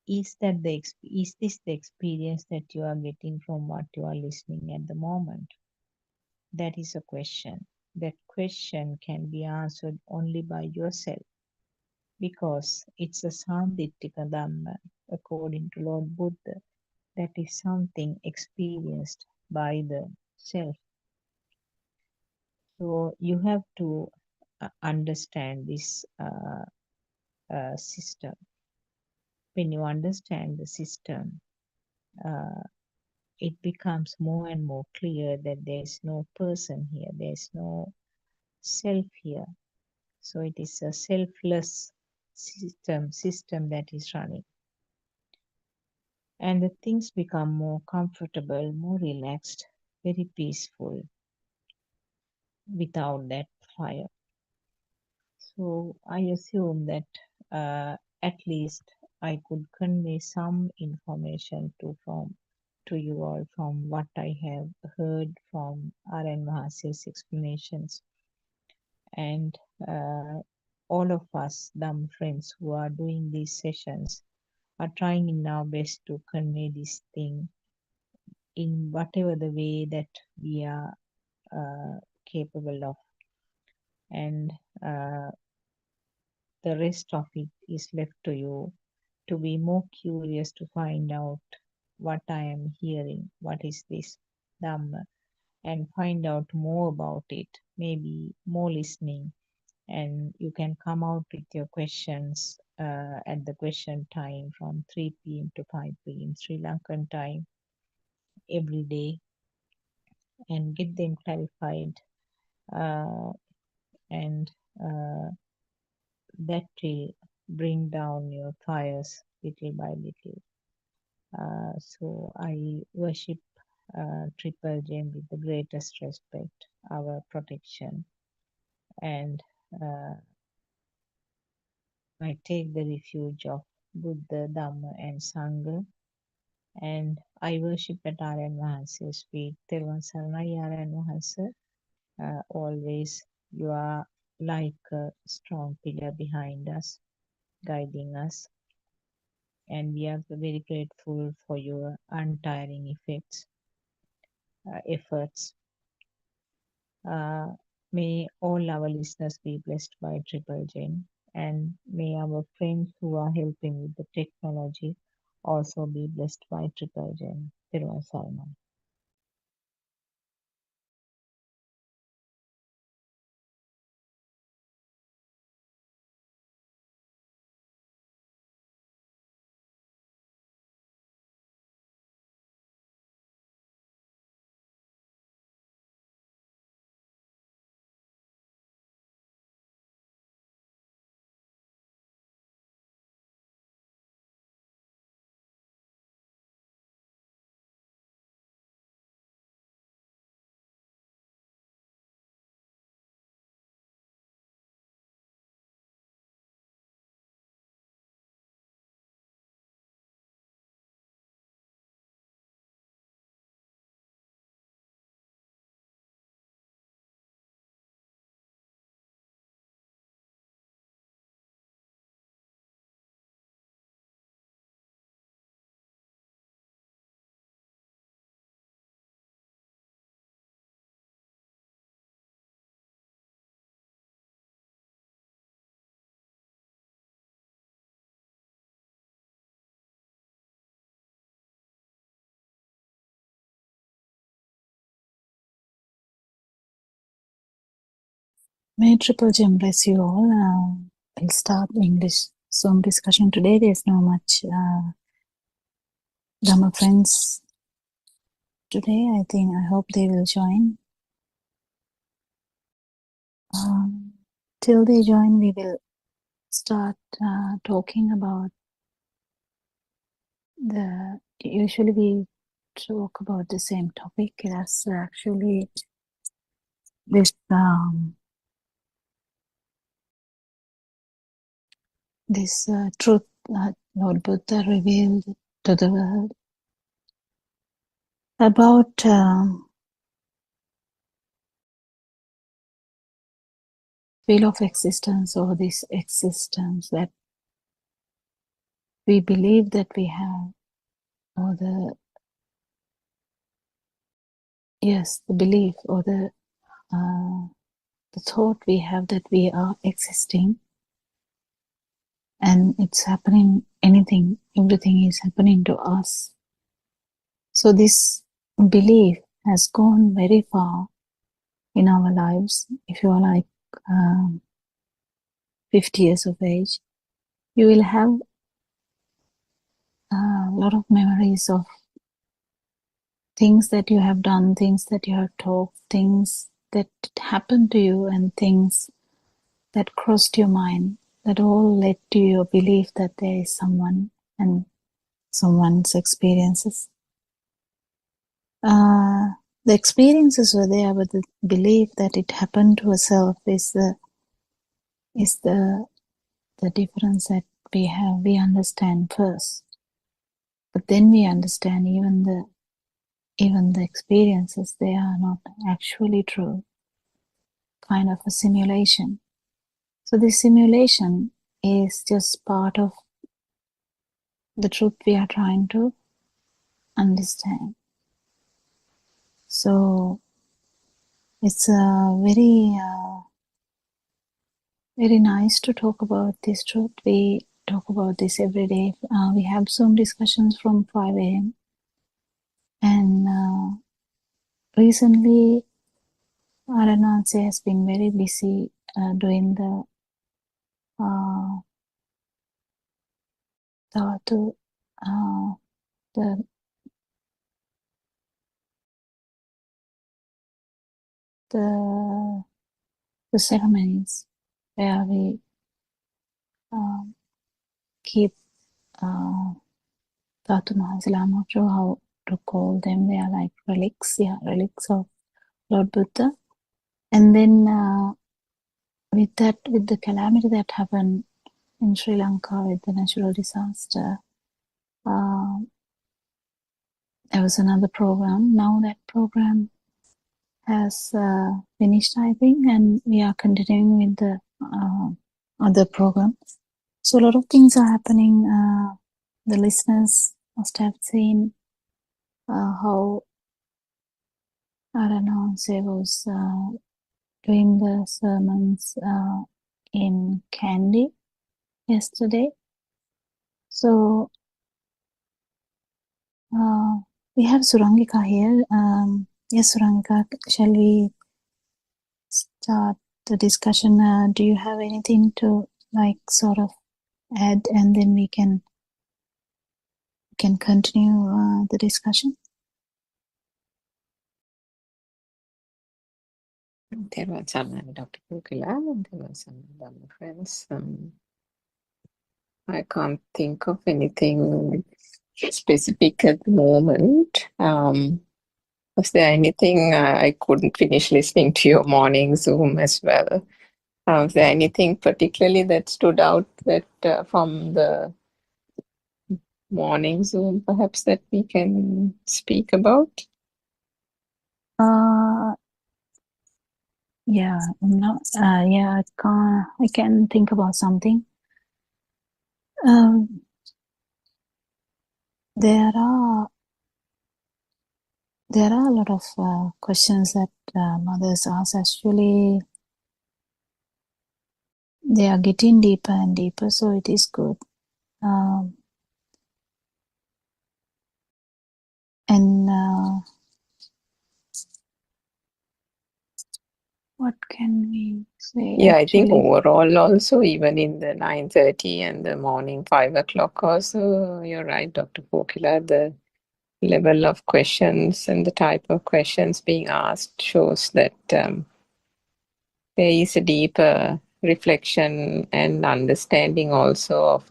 Is this the experience that you are getting from what you are listening at the moment? That is a question. That question can be answered only by yourself because it's a Sandittika Dhamma according to Lord Buddha. That is something experienced by the self. So you have to understand this system. When you understand the system, uh, it becomes more and more clear that there is no person here, there is no self here. So it is a selfless system that is running. And the things become more comfortable, more relaxed, very peaceful without that fire. So I assume that at least I could convey some information to you all from what I have heard from R.N. Mahasya's explanations. And all of us, dumb friends who are doing these sessions, are trying in our best to convey this thing in whatever the way that we are capable of. And the rest of it is left to you to be more curious to find out what I am hearing, what is this Dhamma, and find out more about it, maybe more listening, and you can come out with your questions at the question time from 3 p.m. to 5 p.m. Sri Lankan time every day and get them clarified, and that will bring down your fires little by little. So I worship Triple Gem with the greatest respect, our protection, and I take the refuge of Buddha, Dhamma, and Sangha, and I worship at R.N. Mahansa's feet. Therwan Saranai R.N. Mahansa, always you are like a strong pillar behind us, guiding us, and we are very grateful for your untiring efforts. May all our listeners be blessed by Triple Gem, and may our friends who are helping with the technology also be blessed by Triple Gem. Therwan Saranai. May Triple Gem bless you all. I'll start English Zoom discussion today. There's not much Dhamma friends today. I hope they will join. Till they join, we will start talking about usually we talk about the same topic. That's actually this truth that Lord Buddha revealed to the world about wheel of existence, or this existence that we believe that we have, or the belief, or the thought we have that we are existing and it's happening, everything is happening to us. So this belief has gone very far in our lives. If you are like 50 years of age, you will have a lot of memories of things that you have done, things that you have talked, things that happened to you, and things that crossed your mind, that all led to your belief that there is someone and someone's experiences. The experiences were there, but the belief that it happened to herself is the is the difference that we understand first, but then we understand even the experiences, they are not actually true, kind of a simulation. So this simulation is just part of the truth we are trying to understand. So it's very very nice to talk about this truth. We talk about this every day. We have Zoom discussions from 5 a.m. And recently, Arananse has been very busy doing the Dhatu, the ceremonies where we keep Dhatu Mahasala. I'm not sure how to call them. They are like relics, relics of Lord Buddha. And then with the calamity that happened in Sri Lanka with the natural disaster, there was another program. Now that program has finished, I think, and we are continuing with the other program. So a lot of things are happening. The listeners must have seen how Arananse was doing the sermons in Kandy yesterday. So we have Surangika here. Yes, Surangika, shall we start the discussion? Do you have anything to sort of add, and then we can continue the discussion? There were some Dr. Pukila, and there were some other friends. I can't think of anything specific at the moment. Was there anything I couldn't finish listening to your morning Zoom as well? Was there anything particularly that stood out that from the morning Zoom, perhaps, that we can speak about? Yeah, I can think about something. There are a lot of questions that mothers ask. Actually, they are getting deeper and deeper, so it is good. What can we say? Yeah, I think overall also, even in the 9:30 and the morning 5 o'clock also, you're right, Dr. Pokila, the level of questions and the type of questions being asked shows that there is a deeper reflection and understanding also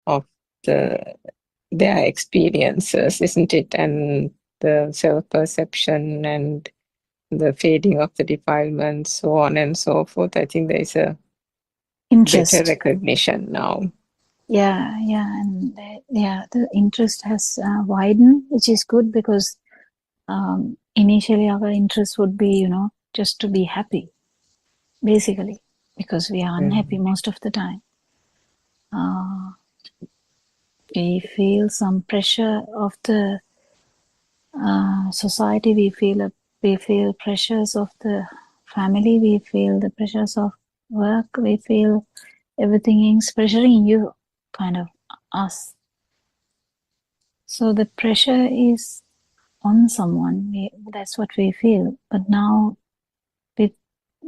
of their experiences, isn't it? And the self-perception and the fading of the defilements, so on and so forth. I think there is a interest, better recognition now. And the interest has widened, which is good, because initially our interest would be, just to be happy, basically, because we are unhappy most of the time. We feel some pressure of the society. We feel pressures of the family. We feel the pressures of work. We feel everything is pressuring you, kind of us. So the pressure is on someone. That's what we feel. But now with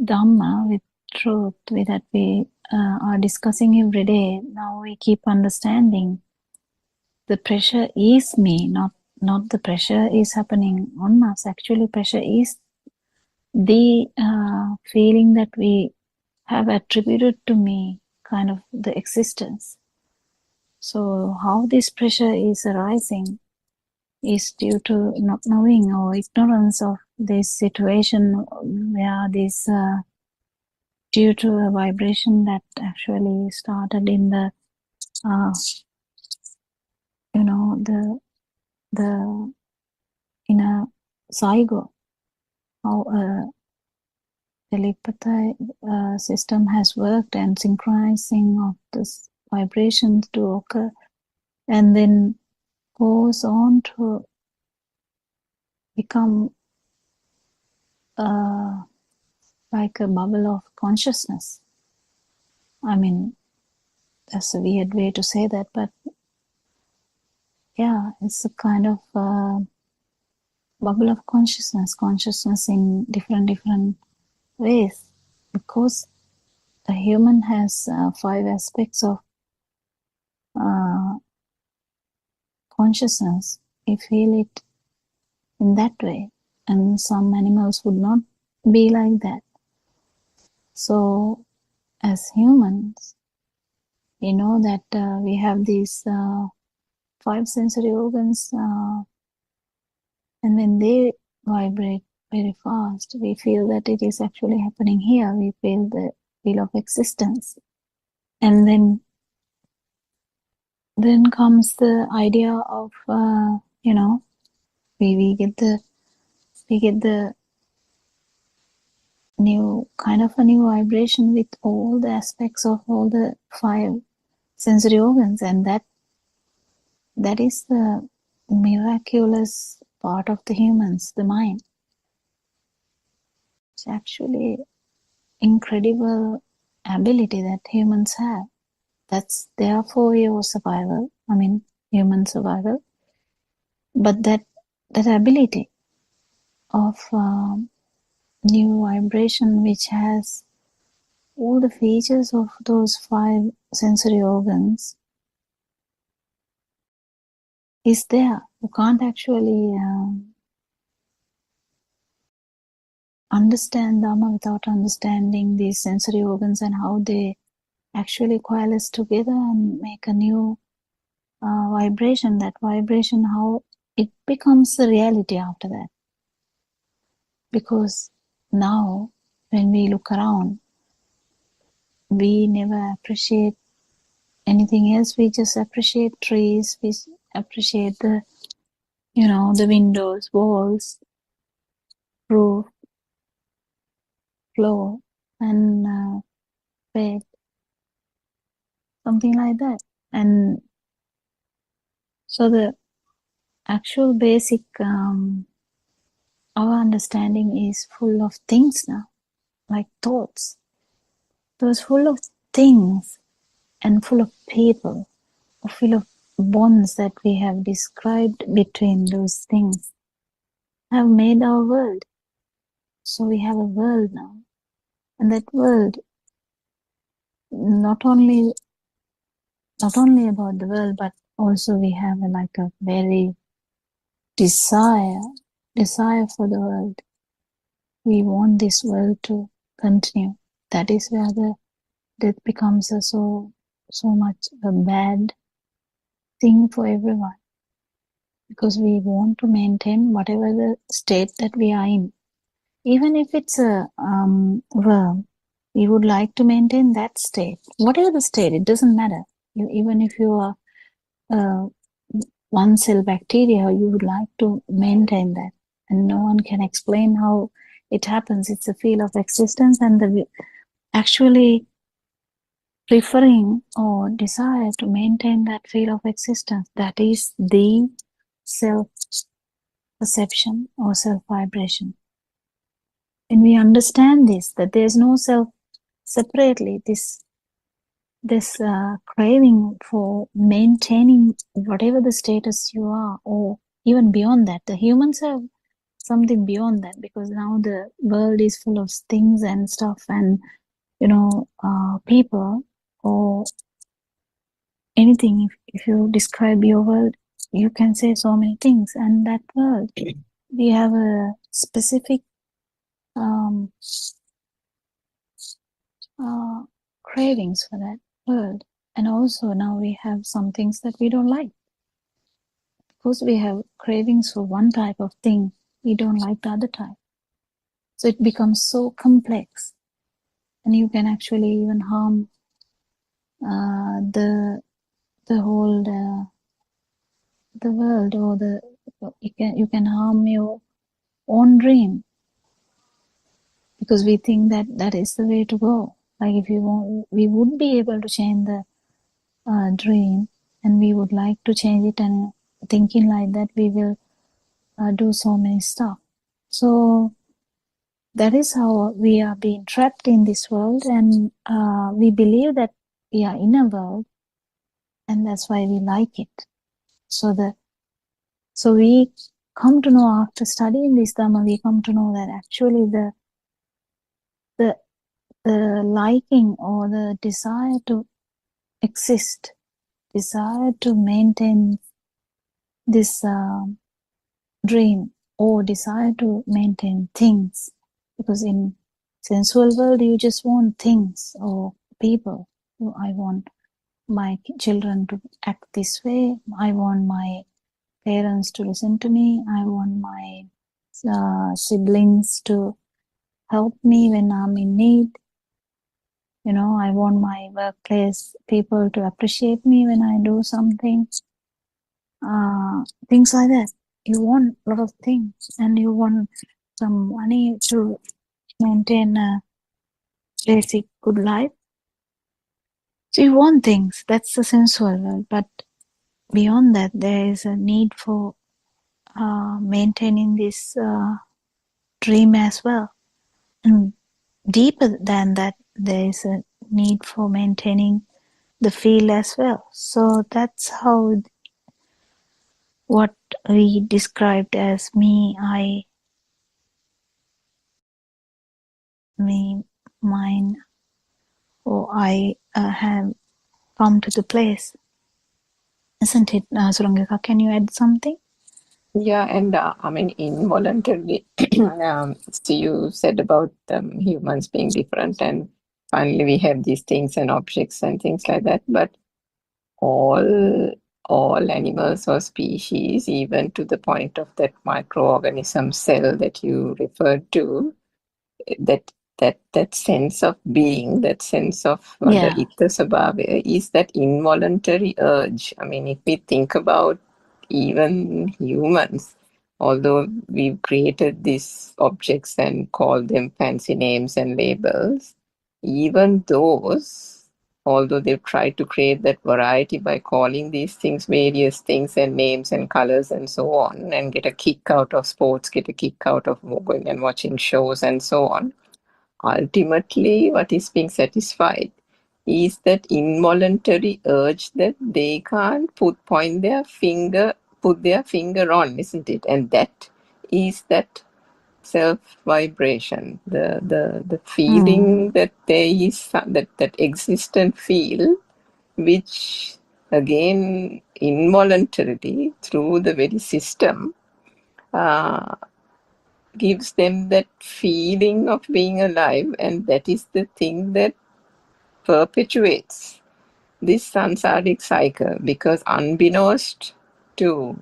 Dhamma, with truth, with that we are discussing every day, now we keep understanding the pressure is me, not the pressure is happening on us. Actually, pressure is the feeling that we have attributed to me, kind of the existence. So how this pressure is arising is due to not knowing or ignorance of this situation where this due to a vibration that actually started in the the in a zygote, how a telepathy system has worked and synchronizing of this vibrations to occur, and then goes on to become like a bubble of consciousness. I mean, that's a weird way to say that, but yeah, it's a kind of bubble of consciousness in different ways, because the human has 5 aspects of consciousness. We feel it in that way, and some animals would not be like that. So as humans, we know that we have these 5 sensory organs, and when they vibrate very fast, we feel that it is actually happening here. We feel the feel of existence. And then comes the idea of we get the new kind of a new vibration with all the aspects of all the 5 sensory organs, and that is the miraculous part of the humans, the mind. It's actually incredible ability that humans have. That's there for your survival. I mean, human survival. But that ability of new vibration, which has all the features of those 5 sensory organs, is there. You can't actually understand Dharma without understanding these sensory organs and how they actually coalesce together and make a new vibration. That vibration, how it becomes a reality after that. Because now, when we look around, we never appreciate anything else. We just appreciate trees. We appreciate the windows, walls, roof, floor, and bed, something like that. And so the actual basic our understanding is full of things now, like thoughts. Those full of things and full of people, or full of bonds that we have described between those things, have made our world. So we have a world now, and that world, not only about the world, but also we have a very desire for the world. We want this world to continue. That is where the death becomes so much a bad thing for everyone, because we want to maintain whatever the state that we are in. Even if it's a worm, we would like to maintain that state. Whatever the state, it doesn't matter. Even if you are one cell bacteria, you would like to maintain that. And no one can explain how it happens. It's a feel of existence, and the actually preferring or desire to maintain that feel of existence. That is the self-perception or self-vibration. And we understand this, that there's no self separately. This craving for maintaining whatever the status you are, or even beyond that. The humans have something beyond that, because now the world is full of things and stuff, and people or anything. If you describe your world, you can say so many things. And that world, we have a specific cravings for that world. And also now we have some things that we don't like, because we have cravings for one type of thing, we don't like the other type. So it becomes so complex. and you can actually even harm the whole the world, or you can harm your own dream, because we think that that is the way to go. Like if you want, we would be able to change the dream, and we would like to change it, and thinking like that we will do so many stuff. So that is how we are being trapped in this world, and we believe that we are in a world, and that's why we like it. So we come to know, after studying this Dhamma, we come to know that actually the liking or the desire to exist, desire to maintain this dream, or desire to maintain things, because in sensual world you just want things or people. I want my children to act this way, I want my parents to listen to me, I want my siblings to help me when I'm in need, I want my workplace people to appreciate me when I do something, things like that. You want a lot of things, and you want some money to maintain a basic good life. So you want things. That's the sensual world. But beyond that, there is a need for maintaining this dream as well. And deeper than that, there is a need for maintaining the feel as well. So that's how what we described as me, I, me, mine, or I have come to the place. Isn't it, Surangika? Can you add something? Yeah, and I mean, involuntarily, so you said about humans being different, and finally we have these things and objects and things like that. But all animals or species, even to the point of that microorganism cell that you referred to, that sense of being, that sense of the Itta Sabhava is that involuntary urge. I mean, if we think about even humans, although we've created these objects and called them fancy names and labels, even those, although they've tried to create that variety by calling these things various things and names and colors and so on, and get a kick out of sports, get a kick out of going and watching shows and so on, ultimately what is being satisfied is that involuntary urge that they can't put their finger on, isn't it? And that is that self vibration, the feeling that there is that existent feel, which again involuntarily through the very system gives them that feeling of being alive, and that is the thing that perpetuates this samsaric cycle, because unbeknownst to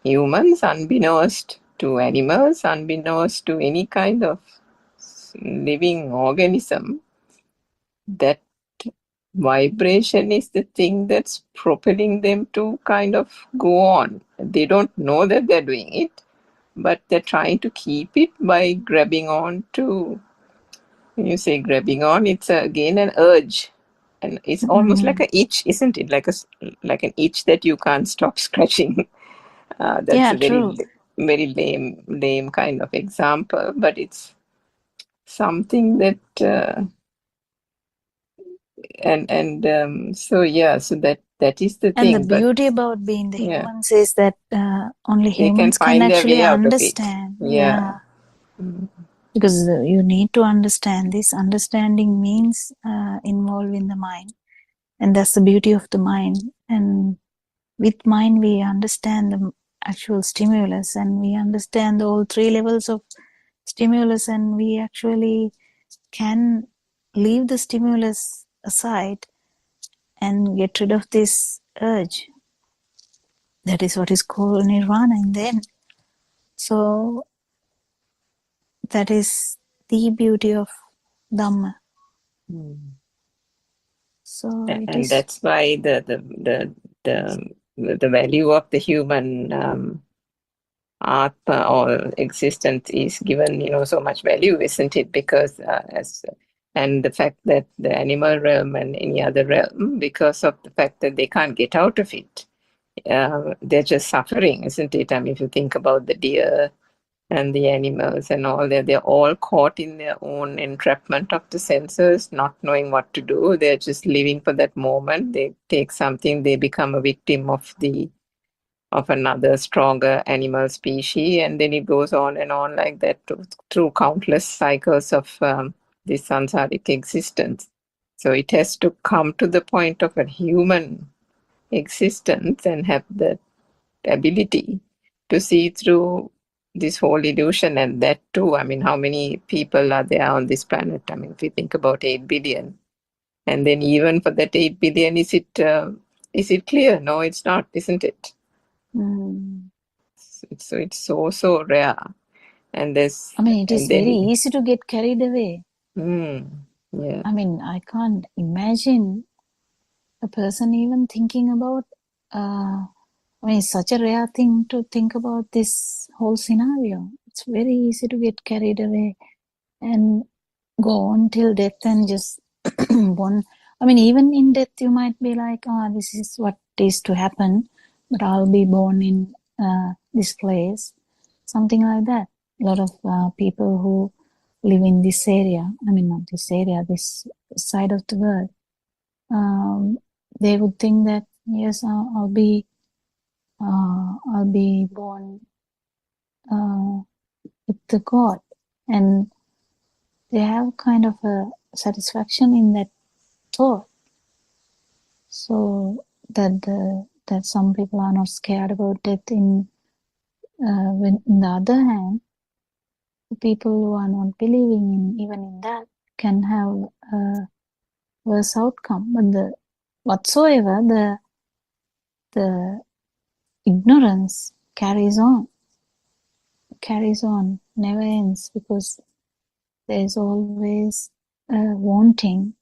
humans, unbeknownst to animals, unbeknownst to any kind of living organism, that vibration is the thing that's propelling them to kind of go on. They don't know that they're doing it, but they're trying to keep it by grabbing on to, when you say grabbing on, it's again an urge. And it's almost like an itch, isn't it? Like an itch that you can't stop scratching. That's a very lame kind of example, but it's something that so that is the thing. And the beauty about being the humans is that only humans can actually their way understand. Out of it. Yeah. Because you need to understand this. Understanding means involving the mind, and that's the beauty of the mind. And with mind we understand the actual stimulus, and we understand all three levels of stimulus, and we actually can leave the stimulus aside and get rid of this urge. That is what is called nirvana in the end. So that is the beauty of Dhamma. So it And is. that's why the value of the human atma or existence is given, so much value, isn't it? Because and the fact that the animal realm and any other realm, because of the fact that they can't get out of it, they're just suffering, isn't it? I mean, if you think about the deer and the animals and all that, they're all caught in their own entrapment of the senses, not knowing what to do. They're just living for that moment. They take something, they become a victim of another stronger animal species, and then it goes on and on like that through countless cycles of this samsaric existence. So it has to come to the point of a human existence and have the ability to see through this whole illusion. And that too, I mean, how many people are there on this planet? I mean, if you think about 8 billion, and then even for that 8 billion, is it clear? No, it's not, isn't it? So it's so rare. And there's, I mean, it is and then, very easy to get carried away. Yeah. I mean, I can't imagine a person even thinking about, I mean, it's such a rare thing to think about this whole scenario. It's very easy to get carried away and go on till death and just one. I mean, even in death, you might be like, oh, this is what is to happen, but I'll be born in this place, something like that. A lot of people who live in this area, I mean, not this area, this side of the world, they would think that, yes, I'll be born with the God, and they have kind of a satisfaction in that thought. So that some people are not scared about death. When on the other hand, people who are not believing in even in that can have a worse outcome. But whatsoever the ignorance carries on, never ends, because there is always wanting.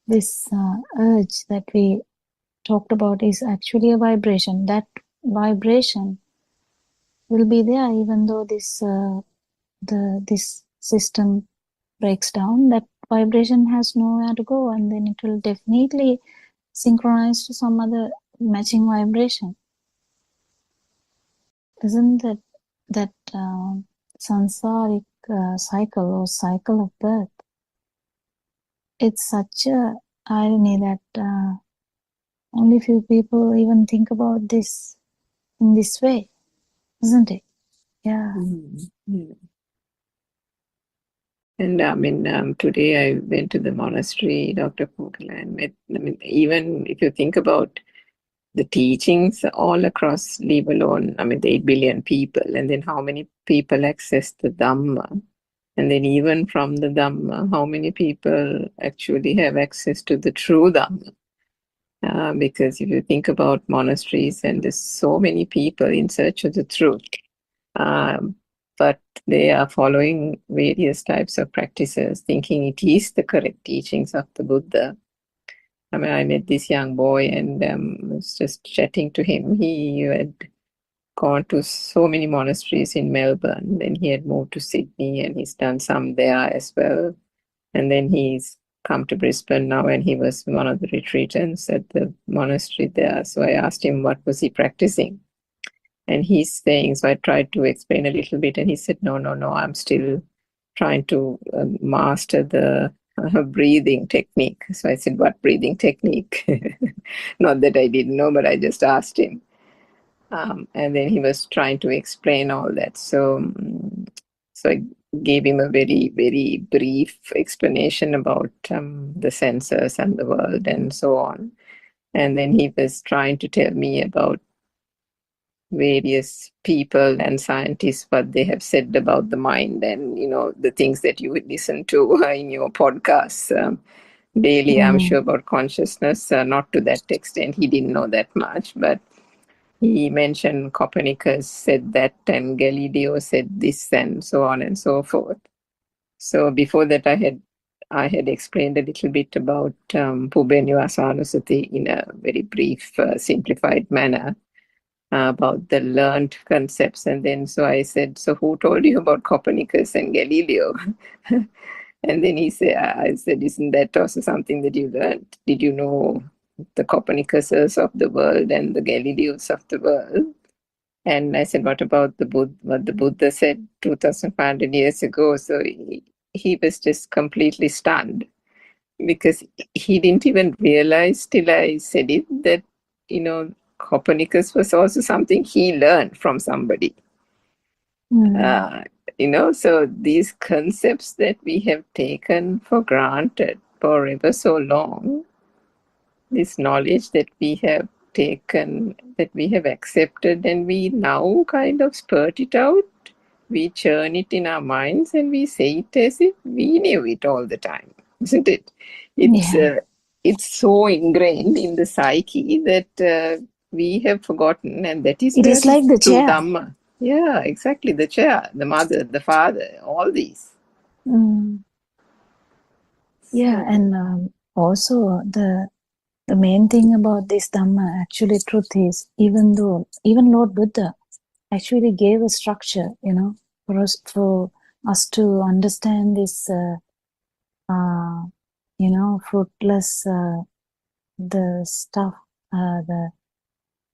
This urge that we talked about is actually a vibration. That vibration will be there even though this system breaks down. That vibration has nowhere to go, and then it will definitely synchronize to some other matching vibration. Isn't that samsaric cycle or cycle of birth? It's such a irony that only few people even think about this in this way, isn't it? Yeah. And I mean, today I went to the monastery, Dr. Pokala, and met, I mean, even if you think about the teachings all across, leave alone, I mean, the 8 billion people, and then how many people access the Dhamma, and then even from the Dhamma, how many people actually have access to the true Dhamma. Because if you think about monasteries, and there's so many people in search of the truth, but they are following various types of practices, thinking it is the correct teachings of the Buddha. I mean, I met this young boy and was just chatting to him. He had gone to so many monasteries in Melbourne. Then he had moved to Sydney and he's done some there as well. And then he's come to Brisbane now, and he was one of the retreatants at the monastery there. So I asked him what was he practicing. And he's saying, so I tried to explain a little bit, and he said, no, I'm still trying to master the breathing technique. So I said, what breathing technique? Not that I didn't know, but I just asked him. And then he was trying to explain all that. So I gave him a very, very brief explanation about the senses and the world and so on. And then he was trying to tell me about various people and scientists, what they have said about the mind, and the things that you would listen to in your podcasts daily, I'm sure, about consciousness. Not to that extent, he didn't know that much, but he mentioned Copernicus said that, and Galileo said this, and so on and so forth. So before that, I had I had explained a little bit about Pubenivasarnusati in a very brief, simplified manner about the learned concepts. And then so I said, so who told you about Copernicus and Galileo? And then I said, isn't that also something that you learned? Did you know the Copernicuses of the world and the Galileos of the world? And I said, what about what the Buddha said 2,500 years ago? So he was just completely stunned, because he didn't even realize till I said it that, Copernicus was also something he learned from somebody. So these concepts that we have taken for granted for ever so long, this knowledge that we have taken, that we have accepted, and we now kind of spurt it out, we churn it in our minds, and we say it as if we knew it all the time, isn't it? It's so ingrained in the psyche that we have forgotten, and that is It is like the chair. Dhamma. Yeah, exactly. The chair, the mother, the father, all these. Yeah, and also the main thing about this Dhamma, actually truth is, even Lord Buddha actually gave a structure, for us to understand this, fruitless, the stuff,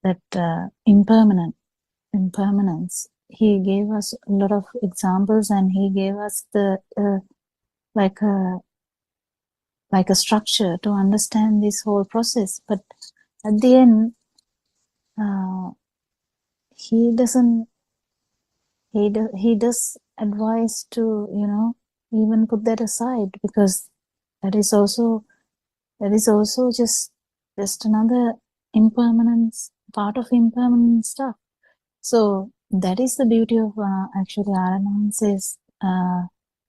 that impermanence. He gave us a lot of examples, and he gave us the like a structure to understand this whole process. But at the end, he does advise to even put that aside, because that is also just another impermanence, part of impermanent stuff. So that is the beauty of actually Araman's the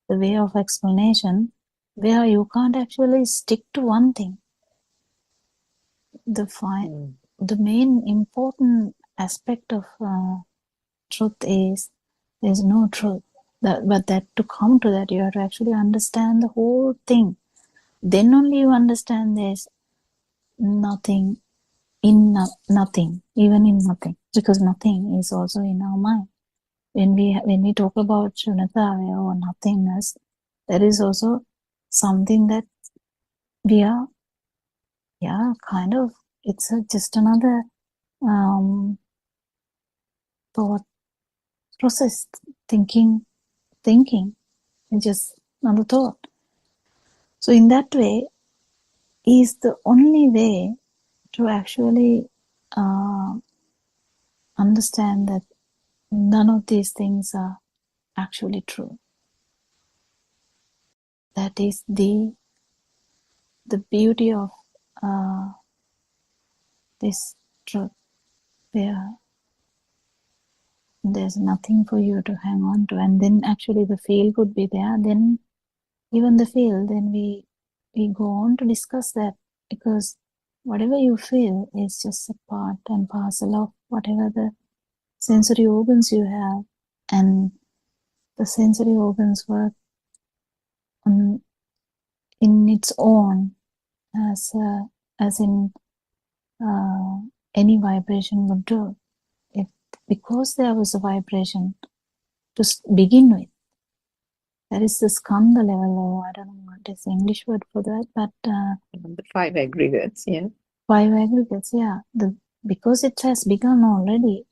way of explanation, where you can't actually stick to one thing. The main important aspect of truth is there's no truth. But that to come to that, you have to actually understand the whole thing. Then only you understand there's nothing in nothing, even in nothing, because nothing is also in our mind. When we talk about Shunyata or nothingness, there is also something that we are, kind of, it's just another thought process, thinking, it's just another thought. So in that way, is the only way to actually understand that none of these things are actually true. That is the beauty of this truth, where there's nothing for you to hang on to, and then actually the feel would be there. Then even the feel, then we go on to discuss that, because whatever you feel is just a part and parcel of whatever the sensory organs you have, and the sensory organs work in its own, as in any vibration would do. Because there was a vibration to begin with, that is the skandha level, or I don't know what is the English word for that, but the 5 aggregates, yeah. 5 aggregates, yeah. Because it has begun already,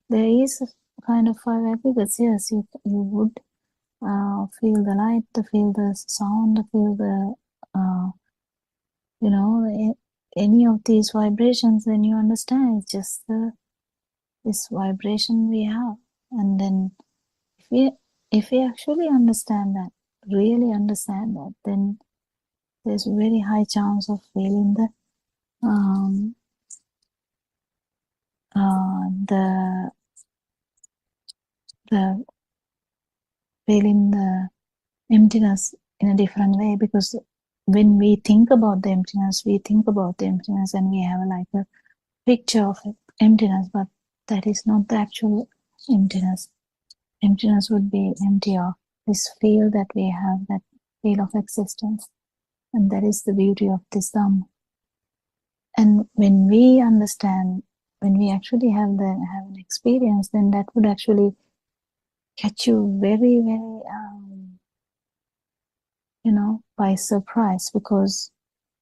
there is a kind of 5 aggregates. Yes, you would feel the light, feel the sound, feel the any of these vibrations. Then you understand it's just this vibration we have. And then if we actually understand that, really understand that, then there's a very high chance of feeling the feeling the emptiness in a different way. Because when we think about the emptiness, and we have like a picture of emptiness, but that is not the actual emptiness. Emptiness would be empty of this feel that we have, that feel of existence. And that is the beauty of this Dhamma. And when we understand, when we actually have an experience, then that would actually catch you very, very, by surprise, because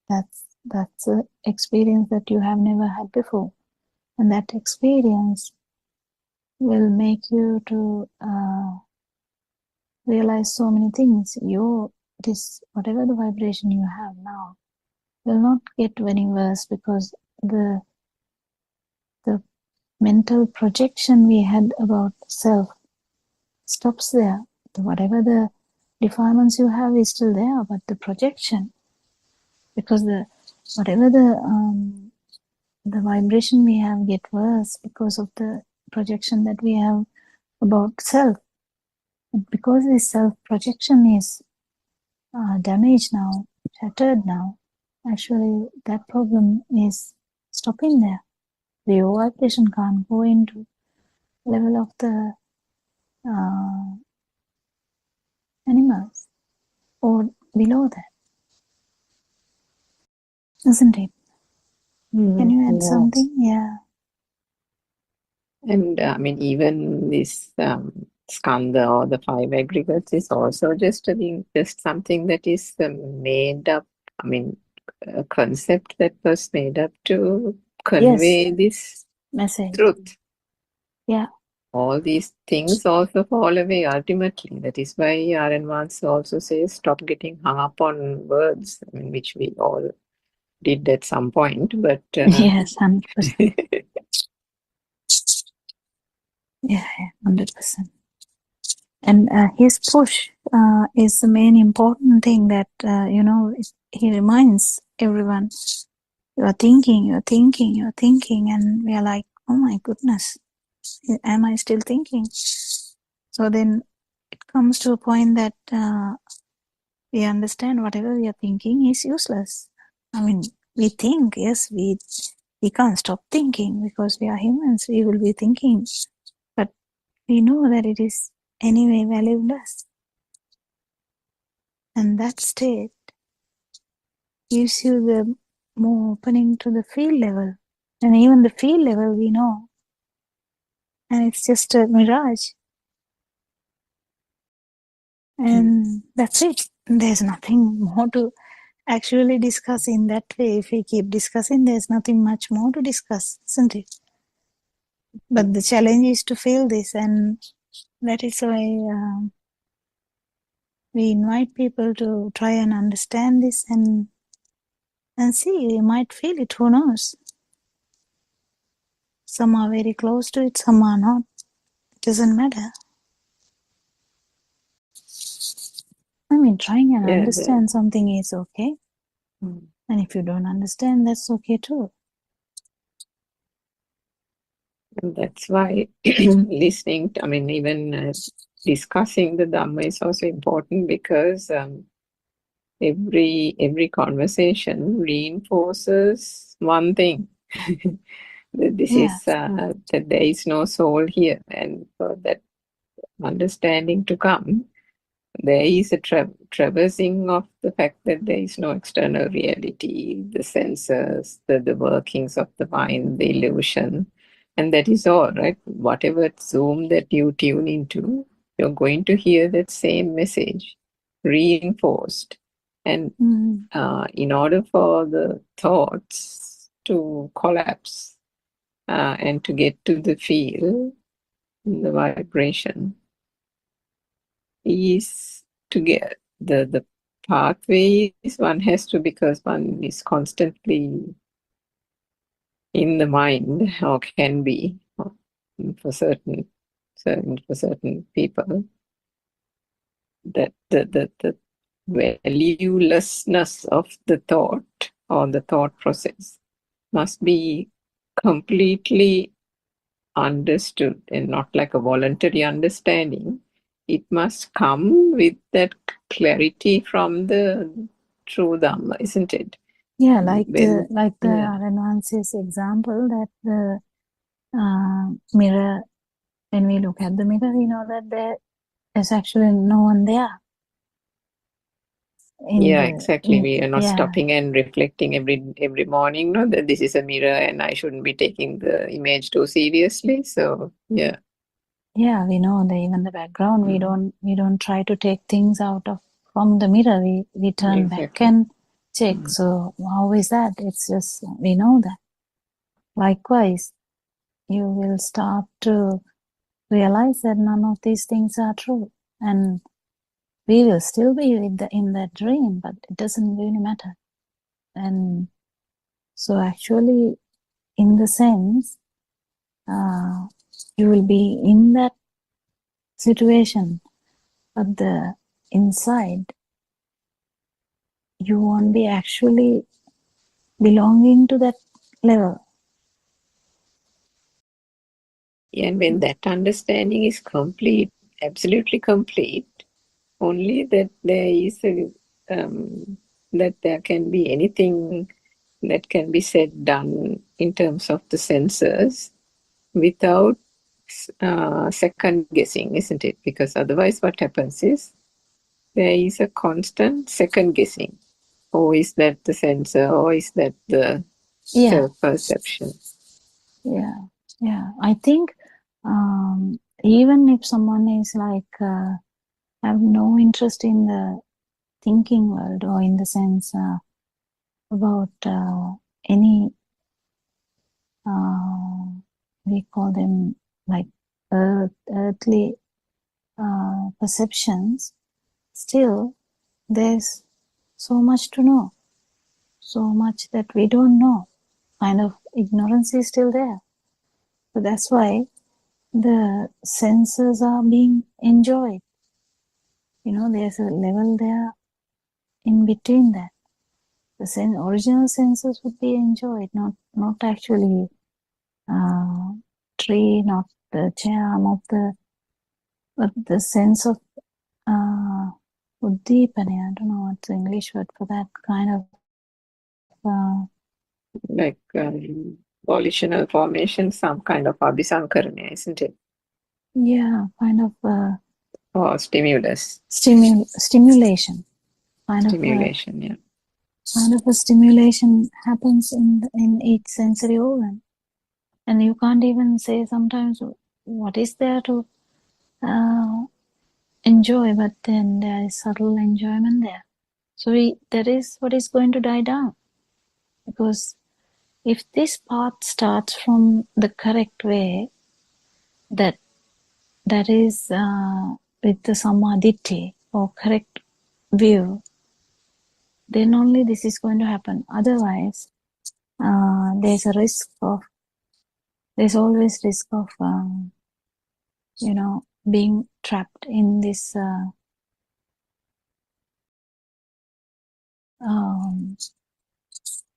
that's an experience that you have never had before. And that experience will make you to realize so many things. Whatever the vibration you have now will not get any worse, because the mental projection we had about self stops there. Whatever the defilements you have is still there, but the projection, because whatever the vibration we have get worse because of the projection that we have about self. Because this self projection is damaged now, shattered now, actually that problem is stopping there. The vibration can't go into level of the animals or below that, isn't it? Can you add something? Yeah. And I mean, even this skandha or the five aggregates is also just something that is made up. I mean, a concept that was made up to convey this Message. truth. Yeah. All these things also fall away ultimately. That is why R.N. Vance also says, stop getting hung up on words, I mean, which we all did at some point. But yes, 100%. Yeah, 100%. And his push is the main important thing that, he reminds everyone, you're thinking, and we are like, oh my goodness, am I still thinking? So then it comes to a point that we understand whatever we are thinking is useless. I mean, we think, yes, we can't stop thinking because we are humans, we will be thinking, but we know that it is anyway valueless. And that state gives you the more opening to the field level. And even the field level we know. And it's just a mirage. And that's it. There's nothing more to actually discuss in that way. If we keep discussing, there's nothing much more to discuss, isn't it? But the challenge is to feel this, and that is why we invite people to try and understand this and see. You might feel it, who knows? Some are very close to it, some are not. It doesn't matter. I mean, trying and understand something is okay. And if you don't understand, that's okay too. And that's why listening, I mean, even discussing the Dhamma is also important, because every conversation reinforces one thing. This is that there is no soul here, and for that understanding to come, there is a traversing of the fact that there is no external reality, the senses, the workings of the mind, the illusion, and that is all, right? Whatever Zoom that you tune into, you're going to hear that same message reinforced. And in order for the thoughts to collapse and to get to the feel, the vibration, is to get the pathways one has to, because one is constantly in the mind, or can be for certain people, that the valuelessness of the thought or the thought process must be completely understood, and not like a voluntary understanding. It must come with that clarity from the true Dhamma, isn't it? Yeah, like the R.N. Vance's example, that the mirror, when we look at the mirror, we know that there is actually no one there. Yeah, exactly. We are not yeah, stopping and reflecting every morning, no, that this is a mirror and I shouldn't be taking the image too seriously. So yeah. yeah, we know that even the background, we don't try to take things out of from the mirror. We turn back Exactly. and check. So how is that? It's just we know that. Likewise, you will start to realize that none of these things are true, and we will still be in that dream, but it doesn't really matter. And so, actually, in the sense, you will be in that situation, but the inside, you won't be actually belonging to that level. And when that understanding is complete, absolutely complete, only that there is that there can be anything that can be said, done in terms of the senses without second guessing, isn't it? Because otherwise what happens is there is a constant second guessing. Or is that the sensor, or is that the self-perception? Yeah. I think even if someone is like have no interest in the thinking world, or in the sense about any we call them like earthly perceptions, still there's so much to know, so much that we don't know. Kind of ignorance is still there. So that's why the senses are being enjoyed. There's a level there in between that. The original senses would be enjoyed, not actually tree, not the charm of but the sense of Buddothpado. I don't know what's the English word for that kind of. Like volitional formation, some kind of abhisankarana, isn't it? Yeah, kind of Or stimulus. Stimulation. Stimulation, yeah. Kind of a stimulation happens in each sensory organ, and you can't even say sometimes what is there to enjoy, but then there is subtle enjoyment there. So that is what is going to die down, because if this path starts from the correct way, that is with the samadhi or correct view, then only this is going to happen. Otherwise, there's always risk of being trapped in this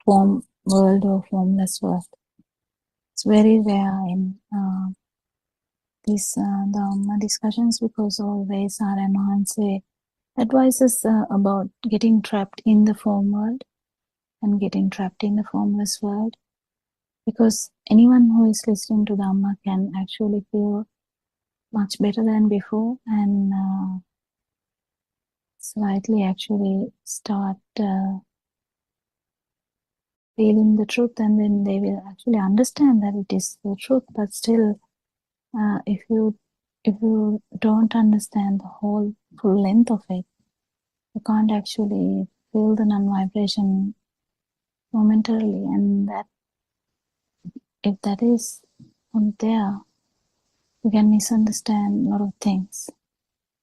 form world or formless world. It's very rare in these Dhamma discussions, because always Arya Mahanse advises about getting trapped in the form world and getting trapped in the formless world, because anyone who is listening to Dhamma can actually feel much better than before, and slightly actually start feeling the truth, and then they will actually understand that it is the truth. But still, if you don't understand the whole full length of it, you can't actually feel the non-vibration momentarily, and that if that is not there, you can misunderstand a lot of things.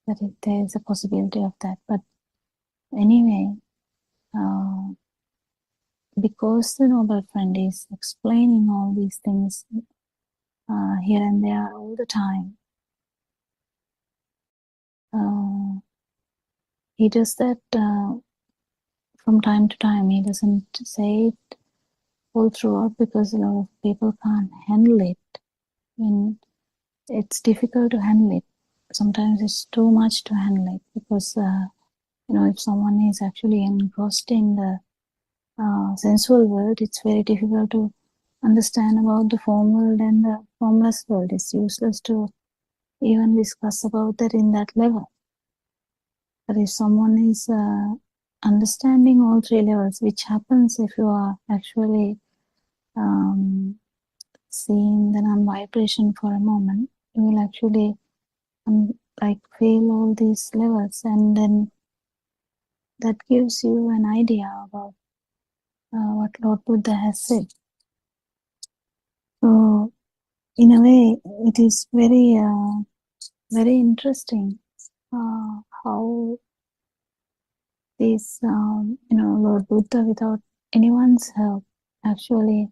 That there is a possibility of that. But anyway, because the Noble Friend is explaining all these things here and there all the time, he does that from time to time. He doesn't say it all throughout, because a lot of people can't handle it. And it's difficult to handle it. Sometimes it's too much to handle it, because if someone is actually engrossed in the sensual world, it's very difficult to understand about the form world and the formless world. It's useless to even discuss about that in that level. But if someone is understanding all three levels, which happens if you are actually seeing the non-vibration for a moment, you will actually like feel all these levels, and then that gives you an idea about what Lord Buddha has said. So in a way, it is very very interesting how this Lord Buddha, without anyone's help, actually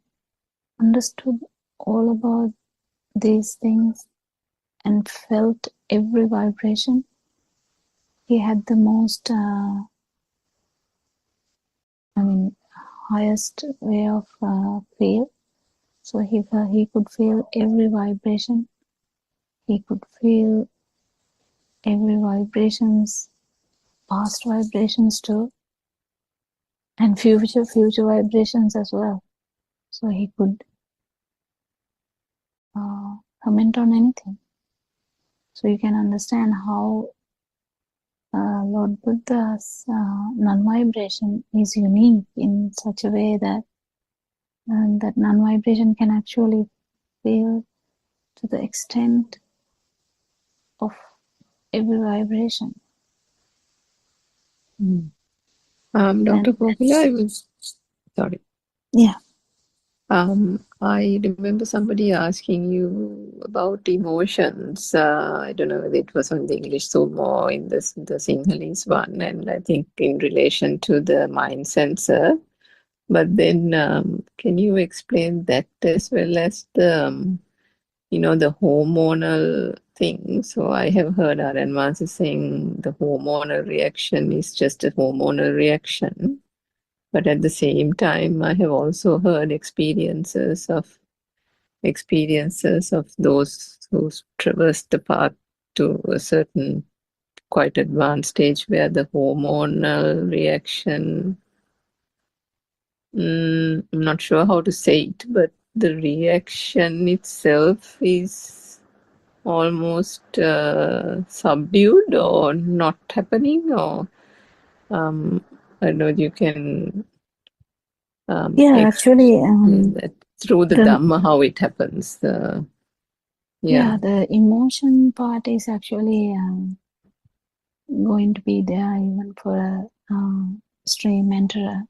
understood all about these things and felt every vibration. He had the most highest way of feel. So he could feel every vibration. He could feel every vibrations, past vibrations too, and future vibrations as well. So he could comment on anything. So you can understand how Lord Buddha's non-vibration is unique in such a way that that non-vibration can actually feel to the extent of every vibration. Dr. Kokila, I was sorry. Yeah. I remember somebody asking you about emotions. I don't know whether it was on the English Zoom or in the Sinhalese one, and I think in relation to the mind sensor. But then, can you explain that as well as the, the hormonal thing? So I have heard Aryan Vance saying the hormonal reaction is just a hormonal reaction. But at the same time, I have also heard experiences of those who traverse the path to a certain quite advanced stage where the hormonal reaction, I'm not sure how to say it, but the reaction itself is almost subdued or not happening, or I don't know if you can Actually, that through the Dhamma how it happens. The emotion part is actually going to be there even for a stream enterer.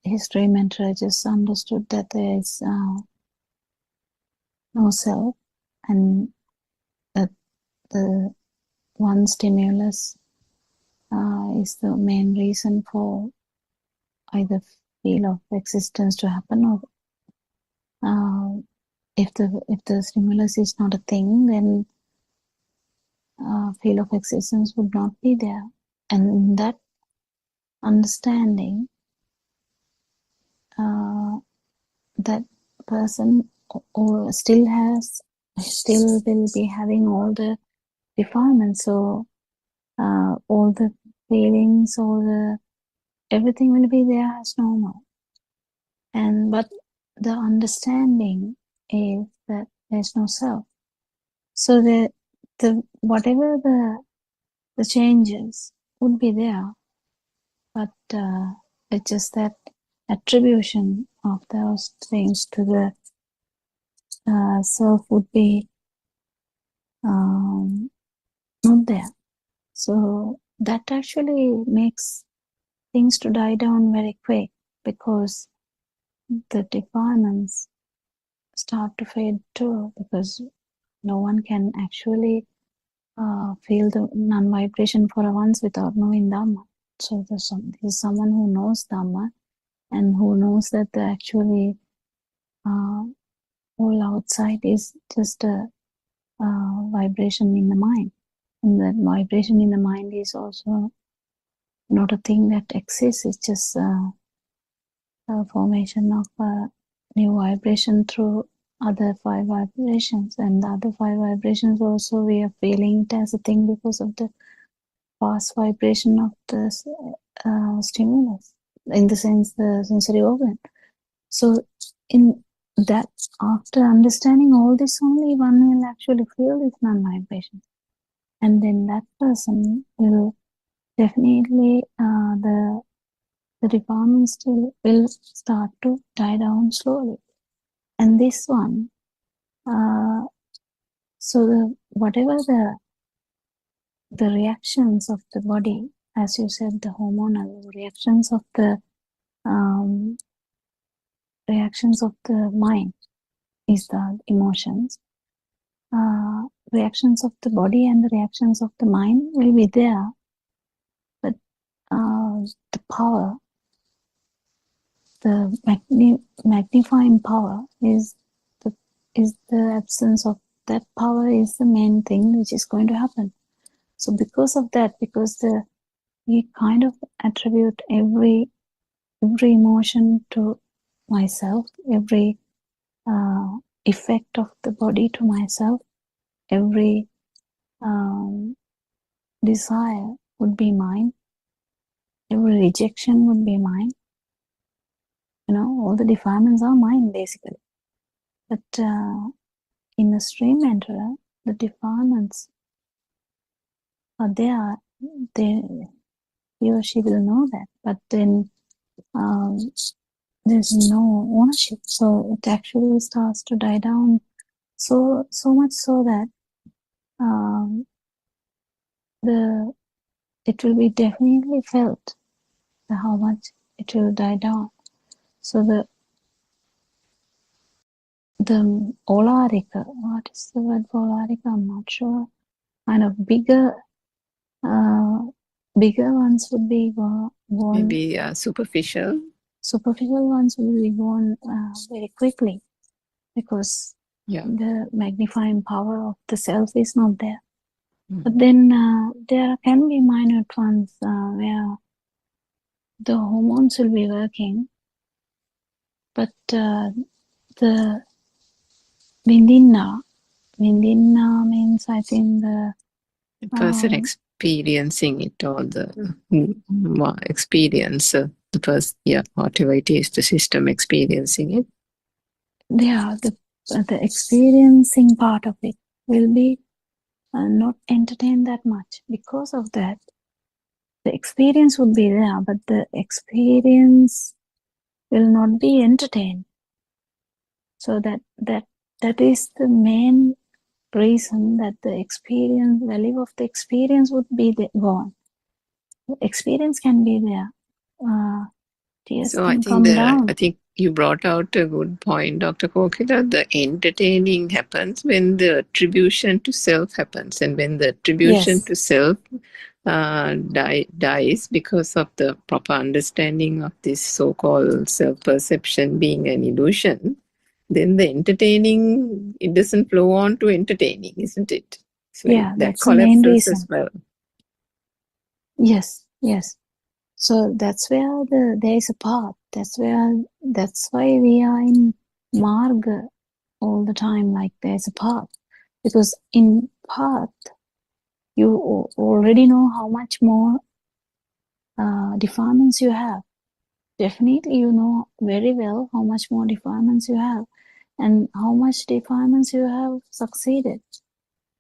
His stream enterer just understood that there is no self, and that the one stimulus is the main reason for either feel of existence to happen, or if the stimulus is not a thing, then feel of existence would not be there. And that understanding, that person or still will be having all the defilements. So all the feelings, everything will be there as normal. But the understanding is that there's no self. So the whatever the changes would be there, but it's just that attribution of those things to the self would be not there. So that actually makes things to die down very quick, because the defilements start to fade too, because no one can actually feel the non-vibration for once without knowing Dhamma. So there's someone who knows Dhamma and who knows that the actually all outside is just a vibration in the mind, and that vibration in the mind is also not a thing that exists. It's just a formation of a new vibration through other 5 vibrations, and the other 5 vibrations also we are feeling it as a thing because of the past vibration of the stimulus, in the sense the sensory organ. So in that, after understanding all this, only one will actually feel this non-vibration, and then that person will definitely the defilements will start to die down slowly. And this one, so whatever the reactions of the body, as you said, the hormonal reactions of the mind is the emotions. Reactions of the body and the reactions of the mind will be there, but the power, the magnifying power is the absence of that power is the main thing which is going to happen. So because of that, because we kind of attribute every emotion to myself, every effect of the body to myself, every desire would be mine, every rejection would be mine. All the defilements are mine basically. But in a stream enterer, the defilements are there. He or she will know that, but then there's no ownership, so it actually starts to die down so much so that it will be definitely felt how much it will die down. So the olarika, what is the word for olarika? I'm not sure. Kind of bigger ones would be gone. Maybe superficial. Superficial ones will be gone very quickly because the magnifying power of the self is not there. But then there can be minor ones where the hormones will be working, but the vindinna means, I think, the person experiencing it, or the experience, the person, whatever it is, the system experiencing it. Yeah, the experiencing part of it will be not entertained that much. Because of that, the experience would be there, but the experience will not be entertained. So that is the main reason that the value of the experience would be gone. The experience can be there. Tears So can come down. I think you brought out a good point, Dr. Kokila. The entertaining happens when the attribution to self happens, and when the attribution to self dies because of the proper understanding of this so-called self-perception being an illusion, then the entertaining, it doesn't flow on to entertaining, isn't it? So that that's the main reason as well. Yes. So that's where there is a path. That's why we are in marga all the time. Like there's a path, because in path you already know how much more defilements you have. Definitely, you know very well how much more defilements you have, and how much defilements you have succeeded.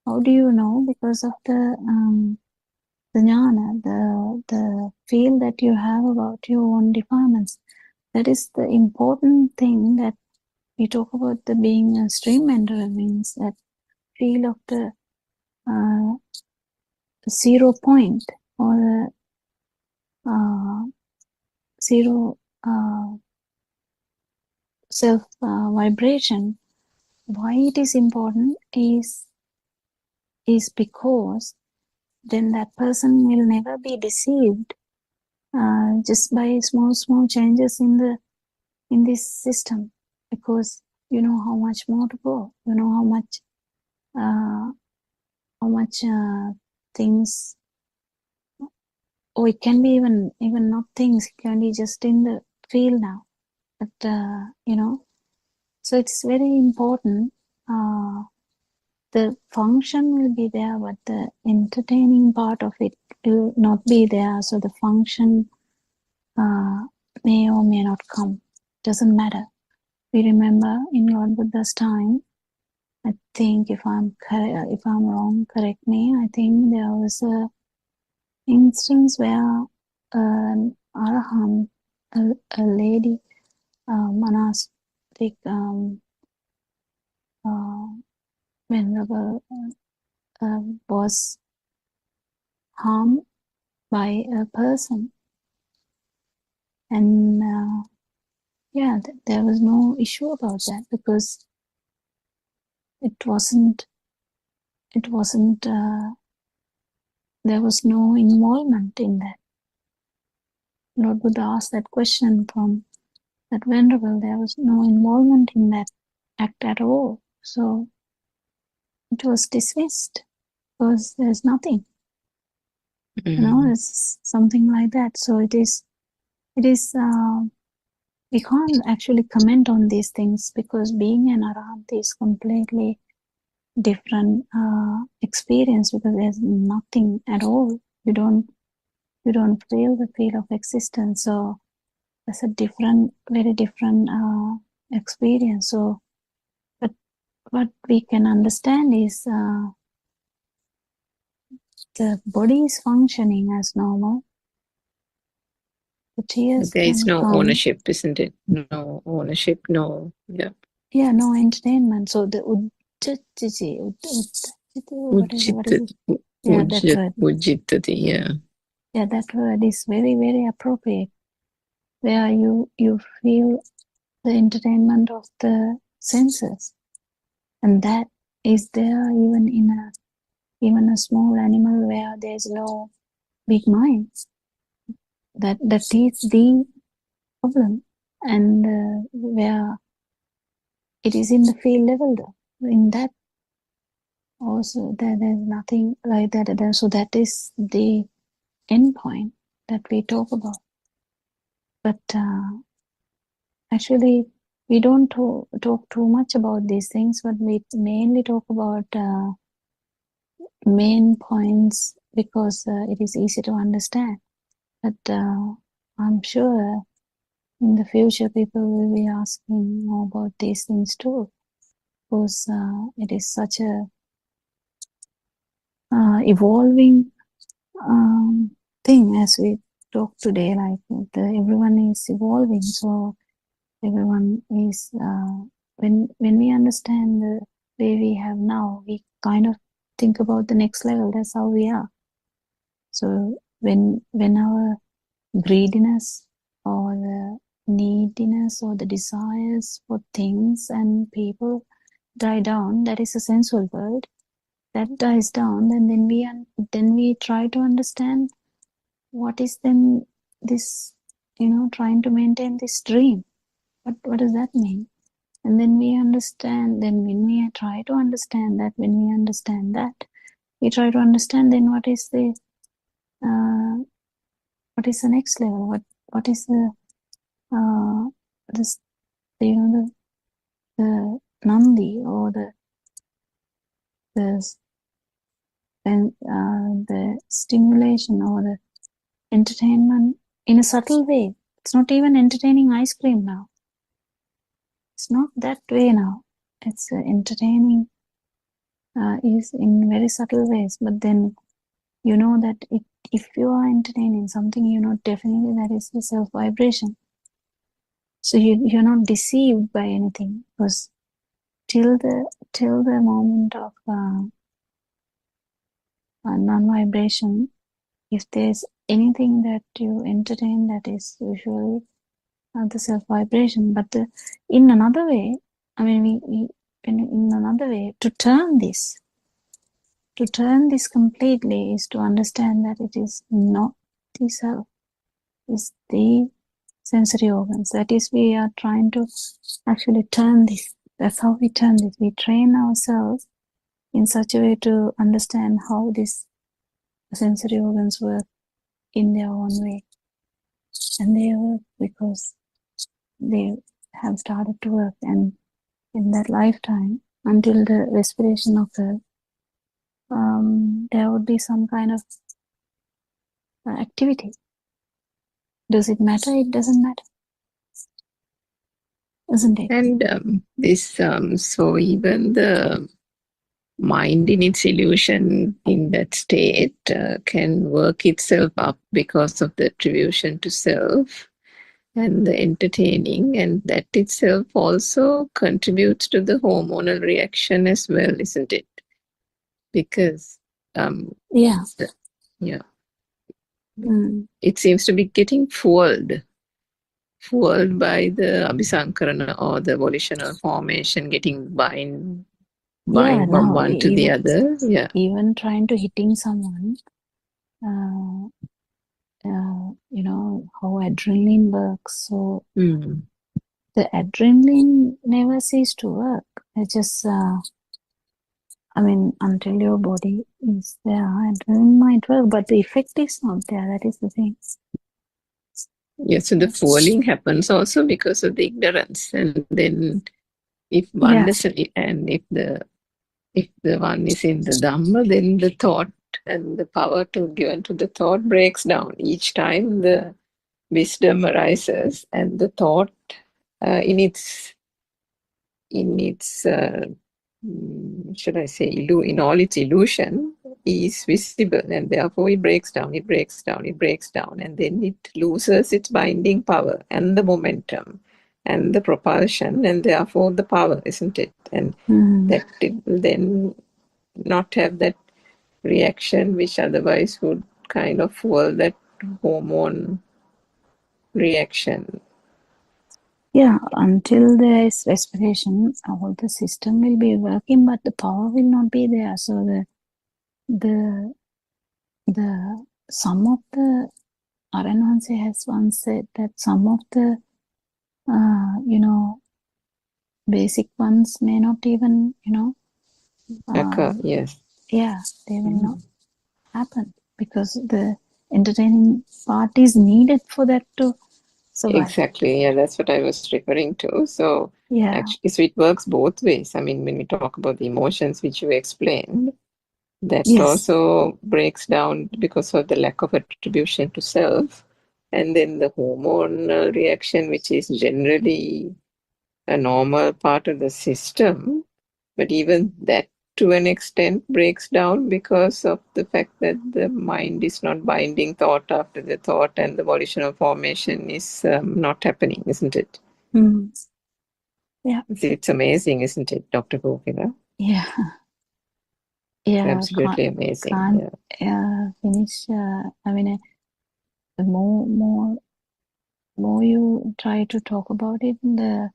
How do you know? Because of the jnana, the feel that you have about your own defilements. That is the important thing that we talk about. The being a stream enterer means that feel of the 0 point, or the zero self vibration. Why it is important is because then that person will never be deceived just by small changes in this system, because you know how much more to go. You know how much things, or it can be even not things. It can be just in the field now. But so it's very important. The function will be there, but the entertaining part of it will not be there. So the function may or may not come. Doesn't matter. We remember in Lord Buddha's time, I think, if I'm wrong, correct me. I think there was instance where an arahant, a lady, monastic, venerable, was harmed by a person, and yeah, there was no issue about that because it wasn't. There was no involvement in that. Lord Buddha asked that question from that venerable. There was no involvement in that act at all. So it was dismissed because there's nothing. You know, it's something like that. So it is. We can't actually comment on these things because being an arahant is completely different experience because there's nothing at all. You don't feel the feel of existence. So it's a different, very different experience. So, but what we can understand is the body is functioning as normal. The tears There is can no come. ownership, isn't it? No ownership, no, yeah. Yeah, no entertainment. So the yeah, that word. Ujjitati, yeah. Yeah, that word is very, very appropriate. Where you feel the entertainment of the senses, and that is there even a small animal where there's no big mind. That is the problem, and where it is in the field level though. In that also there's nothing like that. So that is the end point that we talk about. But actually, we don't talk too much about these things, but we mainly talk about main points because it is easy to understand. But I'm sure in the future people will be asking more about these things too, because it is such a evolving thing as we talk today. Like everyone is evolving, so everyone is when we understand the way we have now, we kind of think about the next level. That's how we are. So when our greediness or the neediness or the desires for things and people die down, that is a sensual world that dies down, and then we try to understand what is then this, trying to maintain this dream. What does that mean? And then we understand, then when we try to understand that, when we understand that, we try to understand then what is the next level, what is the Nandi or the stimulation or the entertainment in a subtle way. It's not even entertaining ice cream now. It's not that way now. It's entertaining is in very subtle ways. But then you know that if you are entertaining something, you know definitely that is the self vibration. So you're not deceived by anything, because till the moment of non-vibration, if there's anything that you entertain, that is usually the self-vibration. But in another way, I mean, in another way, to turn this completely is to understand that it is not the self, it's the sensory organs. That is, we are trying to actually turn this. That's how we turn this. We train ourselves in such a way to understand how these sensory organs work in their own way. And they work because they have started to work, and in that lifetime, until the respiration occurs, there would be some kind of activity. Does it matter? It doesn't matter, isn't it? And this, so even the mind in its illusion in that state can work itself up because of the attribution to self and the entertaining, and that itself also contributes to the hormonal reaction as well, isn't it? Because Yeah. yeah, Mm. it seems to be getting fueled by the abhisankarana or the volitional formation getting bind Yeah, from now one to the other. Yeah. even trying to hitting someone, you know how adrenaline works. So Mm. the adrenaline never ceases to work. It just, I mean, until your body is there, adrenaline might work, but the effect is not there. That is the thing. Yeah, so the falling happens also because of the ignorance, and then if one Yeah. doesn't, and if the one is in the Dhamma, then the thought and the power to given to the thought breaks down. Each time the wisdom arises, and the thought in its should I say, in all its illusion is visible, and therefore it breaks down, it breaks down, it breaks down, and then it loses its binding power and the momentum and the propulsion, and therefore the power, isn't it? And that it will then not have that reaction which otherwise would kind of fuel that hormone reaction. Yeah, until there is respiration, all the system will be working, but the power will not be there. So the some of the Aranhanse has once said that some of the you know basic ones may not even Occur, yes. yeah, they will not happen because the entertaining part is needed for that to survive. Exactly. Yeah, that's what I was referring to. So Yeah. actually, so it works both ways. I mean, when we talk about the emotions which you explained, that Yes. also breaks down because of the lack of attribution to self, and then the hormonal reaction, which is generally a normal part of the system, but even that to an extent breaks down because of the fact that the mind is not binding thought after the thought, and the volitional formation is not happening, isn't it? Mm. Yeah. It's amazing, isn't it, Dr. Kokila? Yeah. Yeah. Absolutely amazing. Can't finish. I mean, the more you try to talk about it, the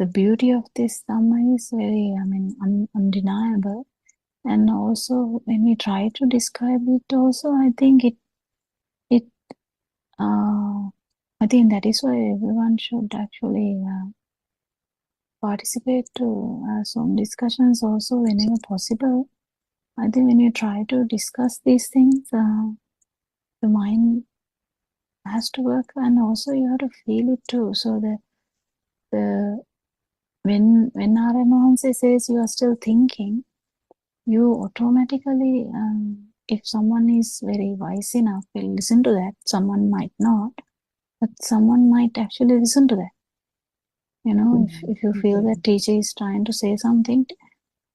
beauty of this Dhamma is very, I mean, undeniable. And also, when we try to describe it, also, I think I think that is why everyone should actually participate to some discussions also whenever possible. I think when you try to discuss these things, the mind has to work, and also you have to feel it too. So the when Narayana says you are still thinking, you automatically, if someone is very wise enough, will listen to that. Someone might not, but someone might actually listen to that. You know, if you feel that teacher is trying to say something,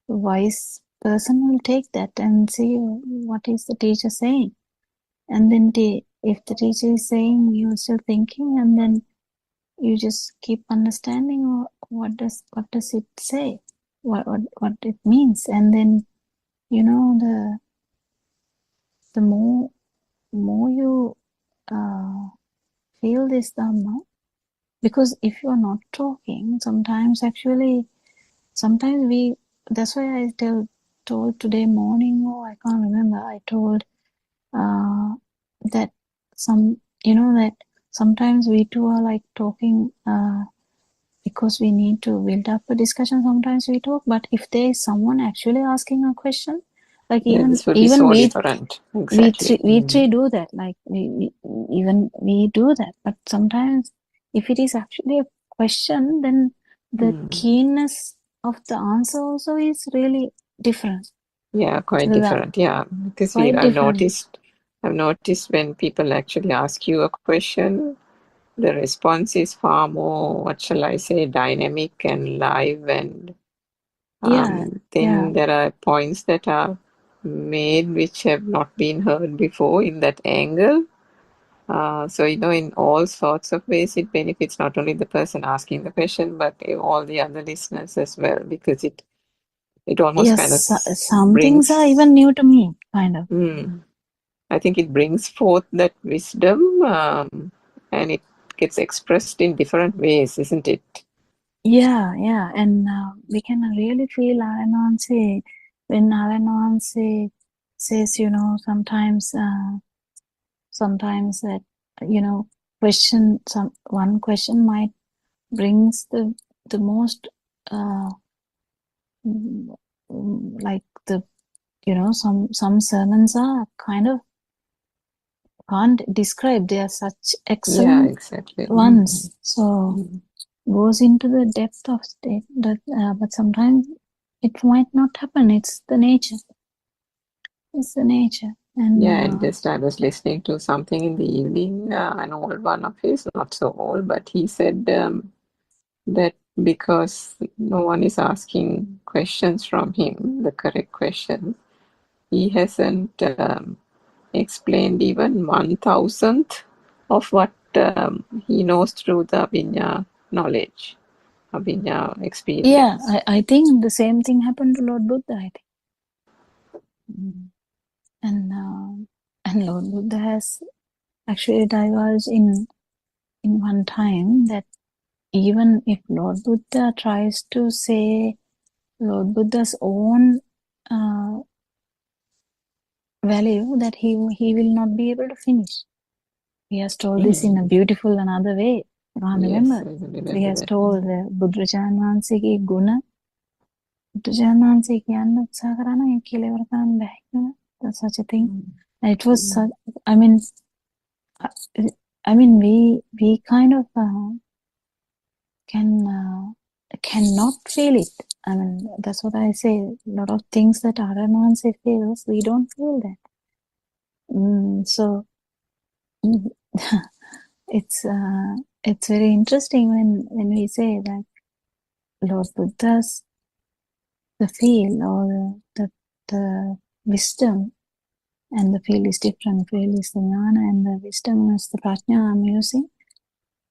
a wise person will take that and see what is the teacher saying. And then if the teacher is saying, you're still thinking, and then you just keep understanding what does it say, what it means, and then the more you feel this Dhamma, because if you're not talking, sometimes that's why I told today morning, or I can't remember, I told that that sometimes we two are like talking because we need to build up a discussion. Sometimes we talk, but if there is someone actually asking a question, like this would be so different. Exactly. we three do that, like we do that, but sometimes if it is actually a question, then the keenness of the answer also is really different. Yeah, quite different. Yeah, because I've noticed when people actually ask you a question, the response is far more, what shall I say, dynamic and live and then there are points that are made which have not been heard before in that angle. So, in all sorts of ways, it benefits not only the person asking the question, but all the other listeners as well, because it almost kind of some things are even new to me, kind of. I think it brings forth that wisdom, and it gets expressed in different ways, isn't it? Yeah, and we can really feel Aranonse when Aranonse says, sometimes that, one question might brings the most like some sermons are kind of can't describe. They are such excellent exactly. ones. So goes into the depth of state that, but sometimes it might not happen. It's the nature. And and just I was listening to something in the evening, an old one of his, not so old, but he said that because no one is asking questions from him, the correct questions, he hasn't explained even 1,000th of what he knows through the Abhinya knowledge, Abhinya experience. Yeah, I think the same thing happened to Lord Buddha, I think. And Lord Buddha has actually divulged in one time that even if Lord Buddha tries to say Lord Buddha's own value, that he will not be able to finish. He has told this in a beautiful another way. I remember. He has told the Buddhajan Vansege guna. Buddhajan Vansege kiyanna utsaha karana e kiyala iwara karanna bae. That's such a thing. And it was such, I mean we kind of cannot feel it. I mean, that's what I say. A lot of things that Aranonse feels, we don't feel that. So it's very interesting when we say that Lord Buddha's the feel or the wisdom, and the feel is different. Feel is the jnana and the wisdom is the prajna I'm using.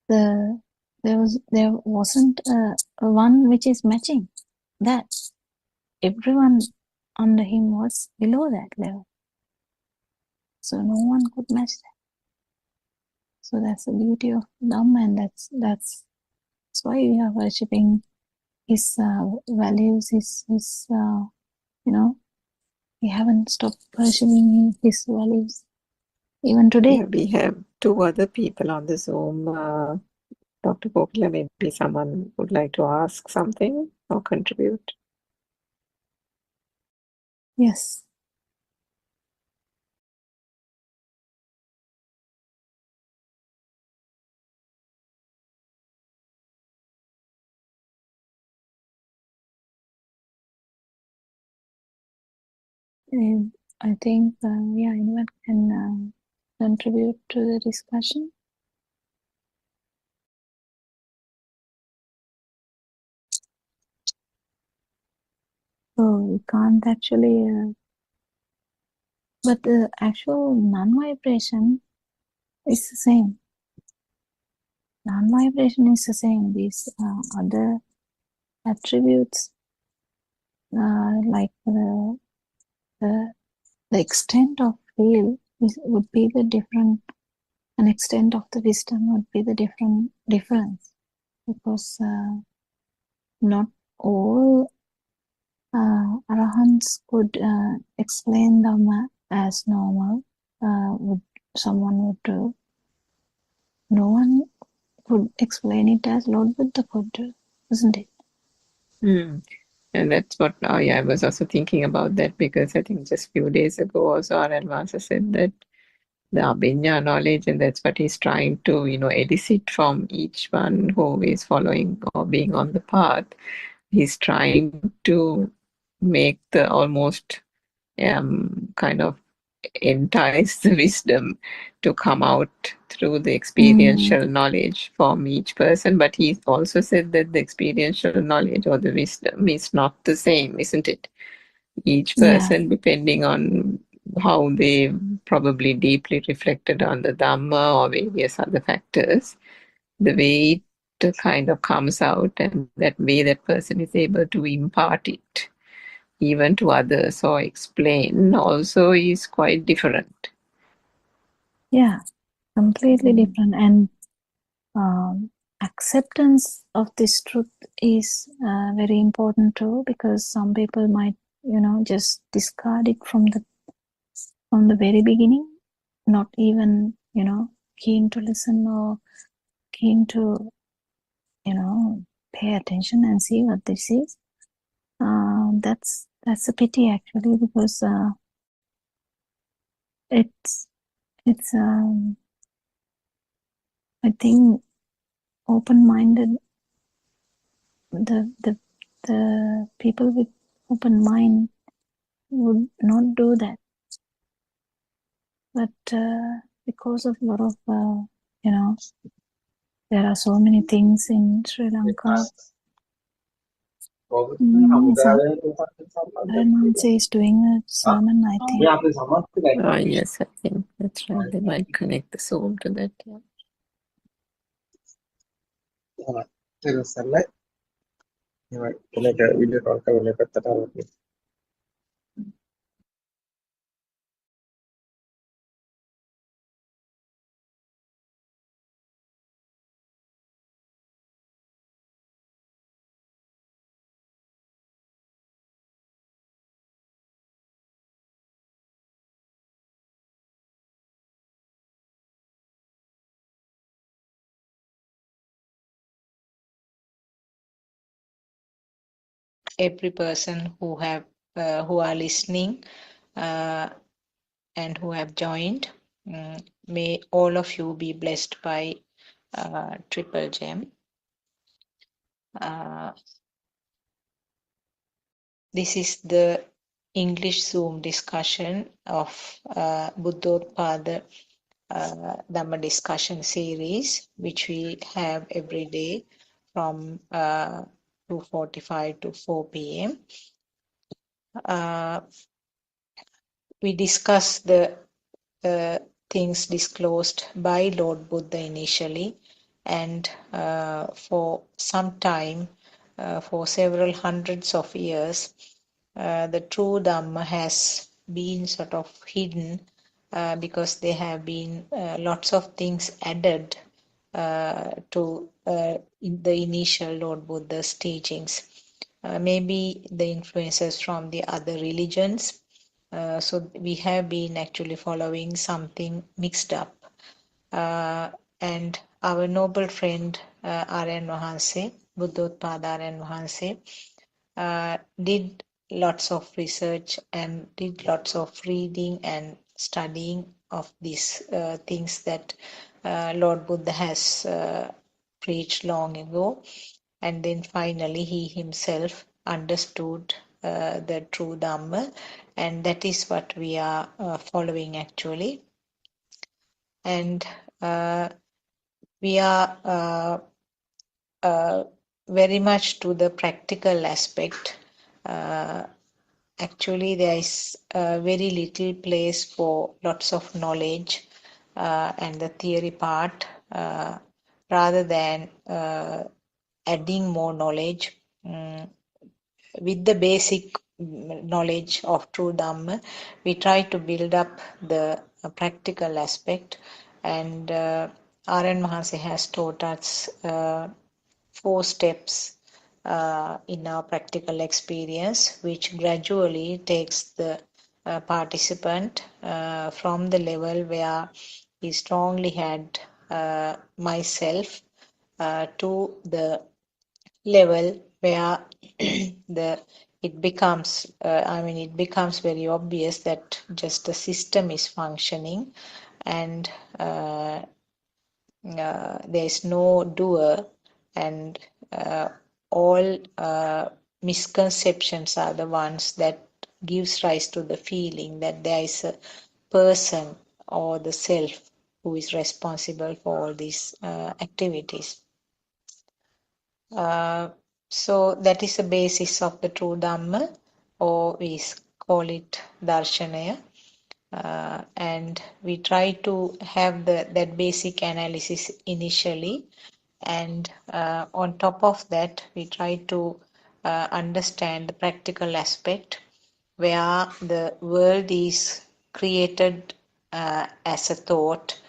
There wasn't a one which is matching that. Everyone under him was below that level. So no one could match that. So that's the beauty of Dhamma, and that's why we are worshipping his values, his we haven't stopped worshipping his values even today. We have 2 other people on the Zoom. Dr. Kokila, maybe someone would like to ask something or contribute. Yes. I think, anyone can contribute to the discussion. So we can't actually, but the actual non-vibration is the same. Non-vibration is the same. These other attributes, like the extent of feel would be the different, an extent of the wisdom would be the difference, because not all arahants could explain Dhamma as normal. No one could explain it as Lord Buddha could do, isn't it? And that's what I was also thinking about that, because I think just a few days ago also our advisor said that the Abhinya knowledge, and that's what he's trying to, elicit from each one who is following or being on the path. He's trying to make the almost kind of entice the wisdom to come out through the experiential knowledge from each person. But he also said that the experiential knowledge or the wisdom is not the same, isn't it? Each person, depending on how they probably deeply reflected on the Dhamma or various other factors, the way it kind of comes out and that way that person is able to impart it even to others or explain also is quite different. Yeah, completely different. And acceptance of this truth is very important too, because some people might, just discard it from the very beginning, not even, keen to listen or keen to, pay attention and see what this is. That's a pity actually, because it's I think open-minded, the people with open mind would not do that, but because of a lot of there are so many things in Sri Lanka. Manse is doing a sermon, I think. Yes, I think that's right. They might connect the soul to that. Every person who are listening and who have joined, may all of you be blessed by Triple Gem. This is the English Zoom discussion of Buddothpado Dhamma discussion series, which we have every day from 2:45 to 4 p.m. We discuss the things disclosed by Lord Buddha initially, and for some time, for several hundreds of years, the true Dhamma has been sort of hidden because there have been lots of things added to in the initial Lord Buddha's teachings. Maybe the influences from the other religions. So we have been actually following something mixed up. And our noble friend Aryan Wahanse, Buddothpado Aryan Wahanse, did lots of research and did lots of reading and studying of these things that Lord Buddha has preached long ago. And then finally he himself understood the true Dhamma, and that is what we are following actually. And we are very much to the practical aspect. Actually, there is very little place for lots of knowledge and the theory part, rather than adding more knowledge. With the basic knowledge of true Dhamma, we try to build up the practical aspect. And Aryan Mahanse has taught us 4 steps in our practical experience, which gradually takes the participant from the level where he strongly had myself to the level where it becomes it becomes very obvious that just the system is functioning, and there is no doer, and all misconceptions are the ones that gives rise to the feeling that there is a person or the self who is responsible for all these activities. So that is the basis of the true Dhamma, or we call it Darshanaya. And we try to have that basic analysis initially, and on top of that we try to understand the practical aspect, where the world is created as a thought.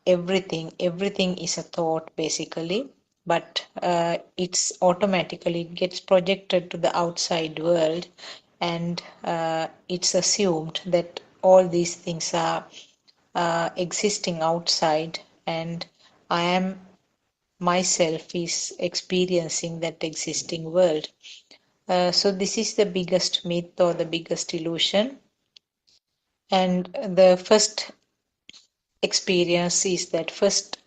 Everything is a thought basically, but it's automatically gets projected to the outside world, and it's assumed that all these things are existing outside, and I am myself is experiencing that existing world. So this is the biggest myth or the biggest illusion. And the first experience is that first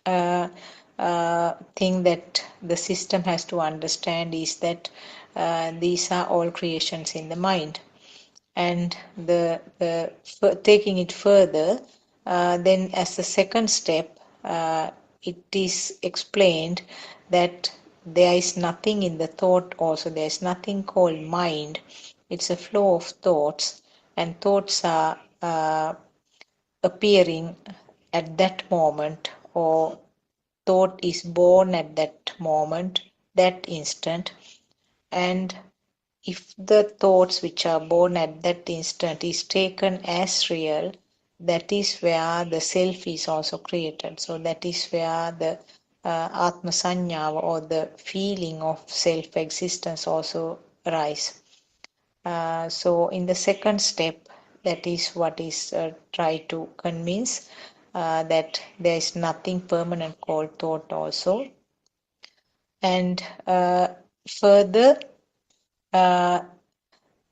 thing that the system has to understand is that these are all creations in the mind. And taking it further, then as the second step, it is explained that there is nothing in the thought also. There is nothing called mind. It's a flow of thoughts, and thoughts are appearing at that moment, or thought is born at that moment, that instant. And if the thoughts which are born at that instant is taken as real, that is where the self is also created. So that is where the Atma Sanya, or the feeling of self-existence, also arise. So in the second step, that is what is tried to convince, that there is nothing permanent called thought also. And further,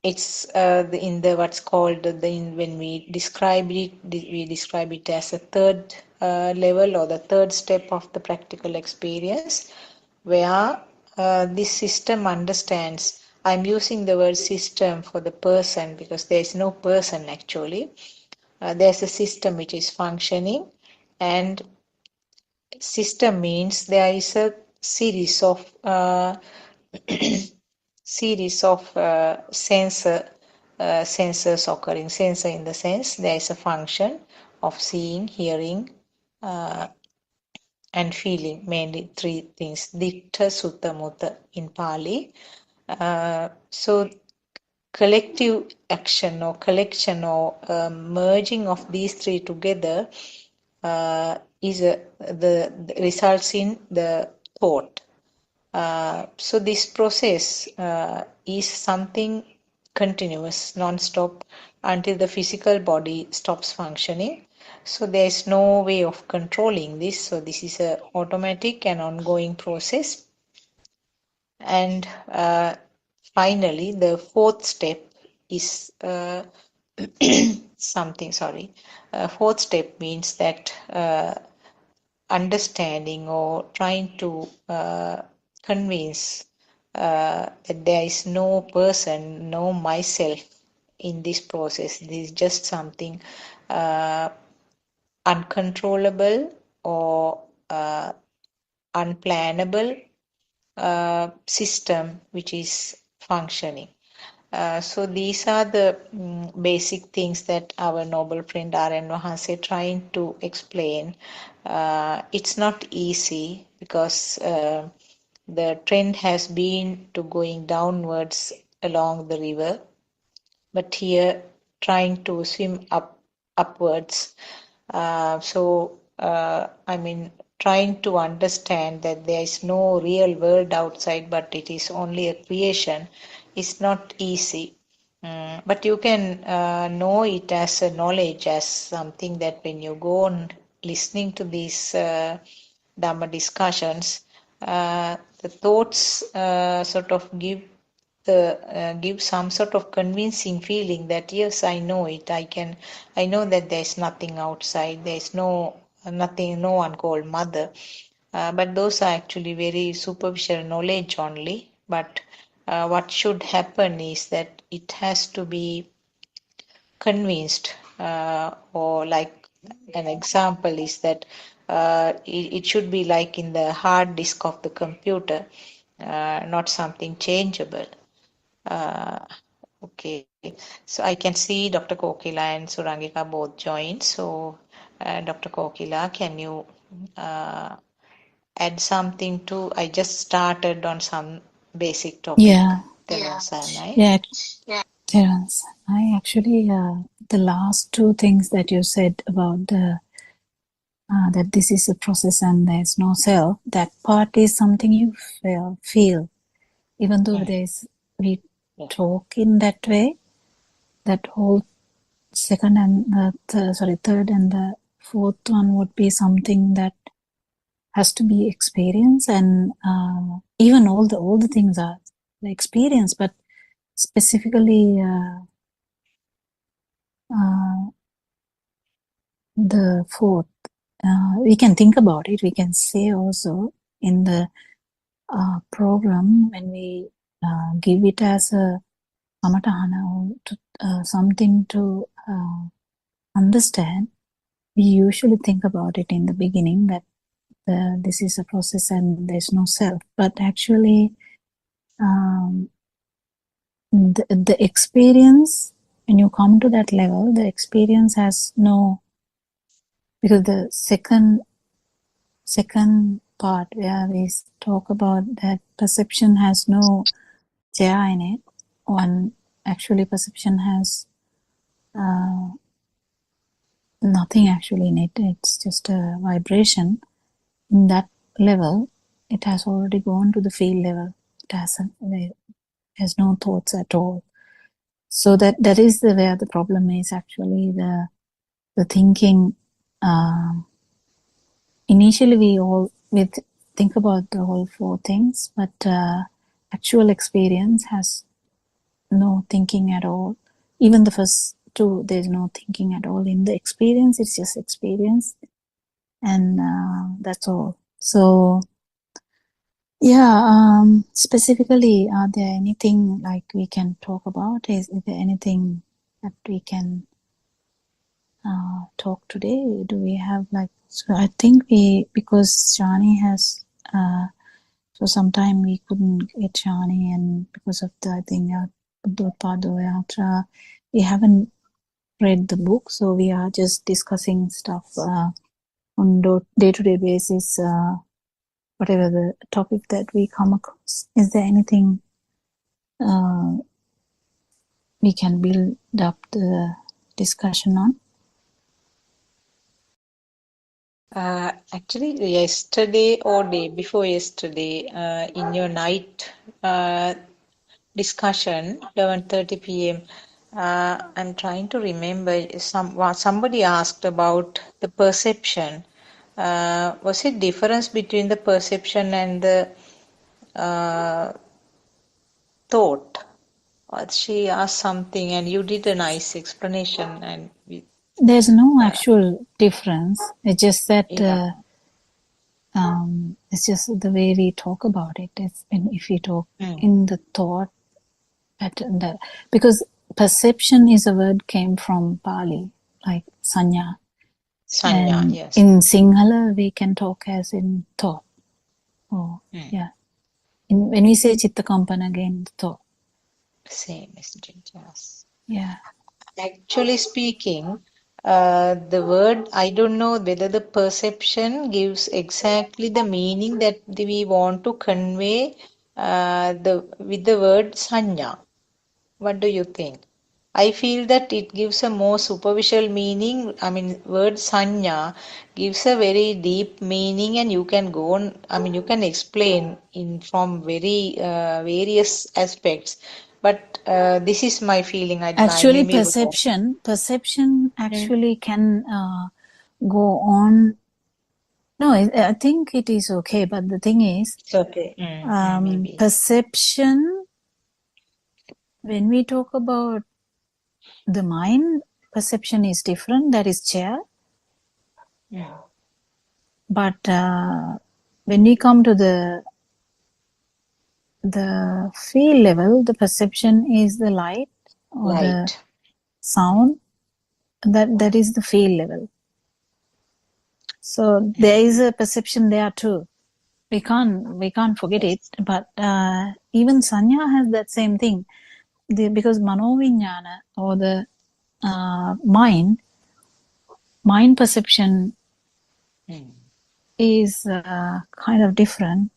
it's in the what's called when we describe it as a third level, or the third step of the practical experience, where this system understands. I'm using the word system for the person because there is no person actually. There's a system which is functioning, and system means there is a series of sensors occurring. Sensor in the sense there is a function of seeing, hearing, and feeling, mainly three things: ditta, sutta, mutta in Pali. So collective action or collection or merging of these three together the results in the thought. So this process is something continuous, non-stop, until the physical body stops functioning. So there is no way of controlling this. So this is an automatic and ongoing process. And finally, the fourth step is fourth step means that understanding or trying to convince that there is no person, no myself in this process. This is just something uncontrollable or unplannable system which is functioning. So these are the basic things that our noble friend R.N. Wahanse trying to explain. It's not easy because the trend has been to going downwards along the river, but here trying to swim upwards. Trying to understand that there is no real world outside, but it is only a creation, is not easy. But you can know it as a knowledge, as something that when you go on listening to these Dhamma discussions, the thoughts sort of give some sort of convincing feeling that yes, I know it. I know that there is nothing outside. There is no one called mother. But those are actually very superficial knowledge only. But what should happen is that it has to be convinced or like an example is that it should be like in the hard disk of the computer, not something changeable. Okay, so I can see Dr. Kokila and Surangika both joined. So, Dr. Kokila, can you add something to? I just started on some basic topic. Yeah, Telasana. yeah, Terence. I actually, the last two things that you said about the that this is a process and there's no self, that part is something you feel. Even though we talk in that way, that whole second and the third and the fourth one would be something that has to be experienced, and even all the things are the experience, but specifically the fourth, we can think about it. We can say also in the program when we give it as a amatahana or something to understand, we usually think about it in the beginning that this is a process and there's no self. But actually, the experience, when you come to that level, the experience has no, because the second part where we talk about that perception has no chair in it, one actually perception has nothing actually in it, it's just a vibration. In that level, it has already gone to the field level. It has no thoughts at all. So that is where the problem is actually, the thinking. Initially we think about the whole four things, but actual experience has no thinking at all. Even the first two, there's no thinking at all in the experience. It's just experience, and that's all. So yeah, specifically, are there anything like we can talk about? Is there anything that we can talk today? Do we have like, so I think because Shani has so sometime we couldn't get Shani, and because of the, I think Buddothpado Yatra, we haven't read the book, so we are just discussing stuff on day-to-day basis, whatever the topic that we come across. Is there anything we can build up the discussion on? Actually, yesterday or day before yesterday, in your night discussion, 11:30 p.m., I'm trying to remember, somebody asked about the perception. Was it difference between the perception and the thought? Or she asked something, and you did a nice explanation, and There's no actual difference. It's just that it's just the way we talk about it. It's if we talk in the thought pattern, because perception is a word came from Pali, like sanya. Sanya, and yes. in Sinhala we can talk as in thought. Yeah. When we say chitta kampana, again thought. Same, isn't it? Yes. Yeah. Actually speaking, the word, I don't know whether the perception gives exactly the meaning that we want to convey with the word sanya. What do you think? I feel that it gives a more superficial meaning. I mean, word sanya gives a very deep meaning, and you can go on, I mean, you can explain from very various aspects. But this is my feeling. I Actually, may be able to. perception actually can go on. No, I think it is okay. But the thing is, It's okay. Maybe. Perception, when we talk about the mind, perception is different. That is chair. But when we come to the feel level, the perception is the light or the sound. that is the feel level. So there is a perception there too. We can't forget it. But even sanya has that same thing. Because manovinyana, or the mind perception is kind of different,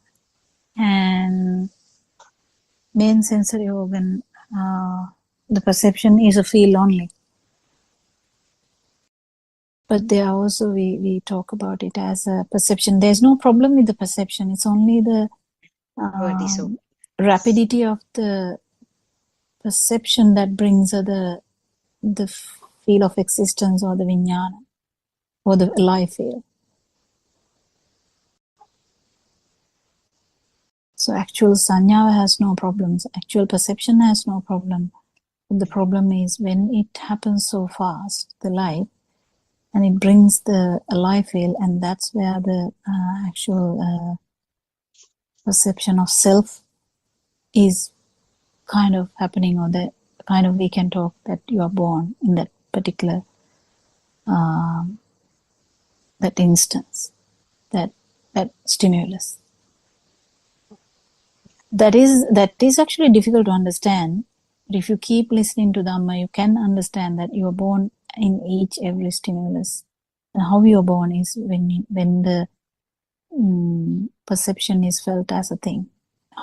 and main sensory organ, the perception is a feel only. But there also we talk about it as a perception. There's no problem with the perception. It's only the rapidity of the perception that brings the feel of existence, or the vijnana, or the alive feel. So actual sanya has no problems. Actual perception has no problem. The problem is when it happens so fast, the life, and it brings the alive feel, and that's where the actual perception of self is kind of happening, or the kind of, we can talk that you are born in that particular that instance, that stimulus. That is actually difficult to understand. But if you keep listening to Dhamma, you can understand that you are born in every stimulus. And how you are born is when the perception is felt as a thing.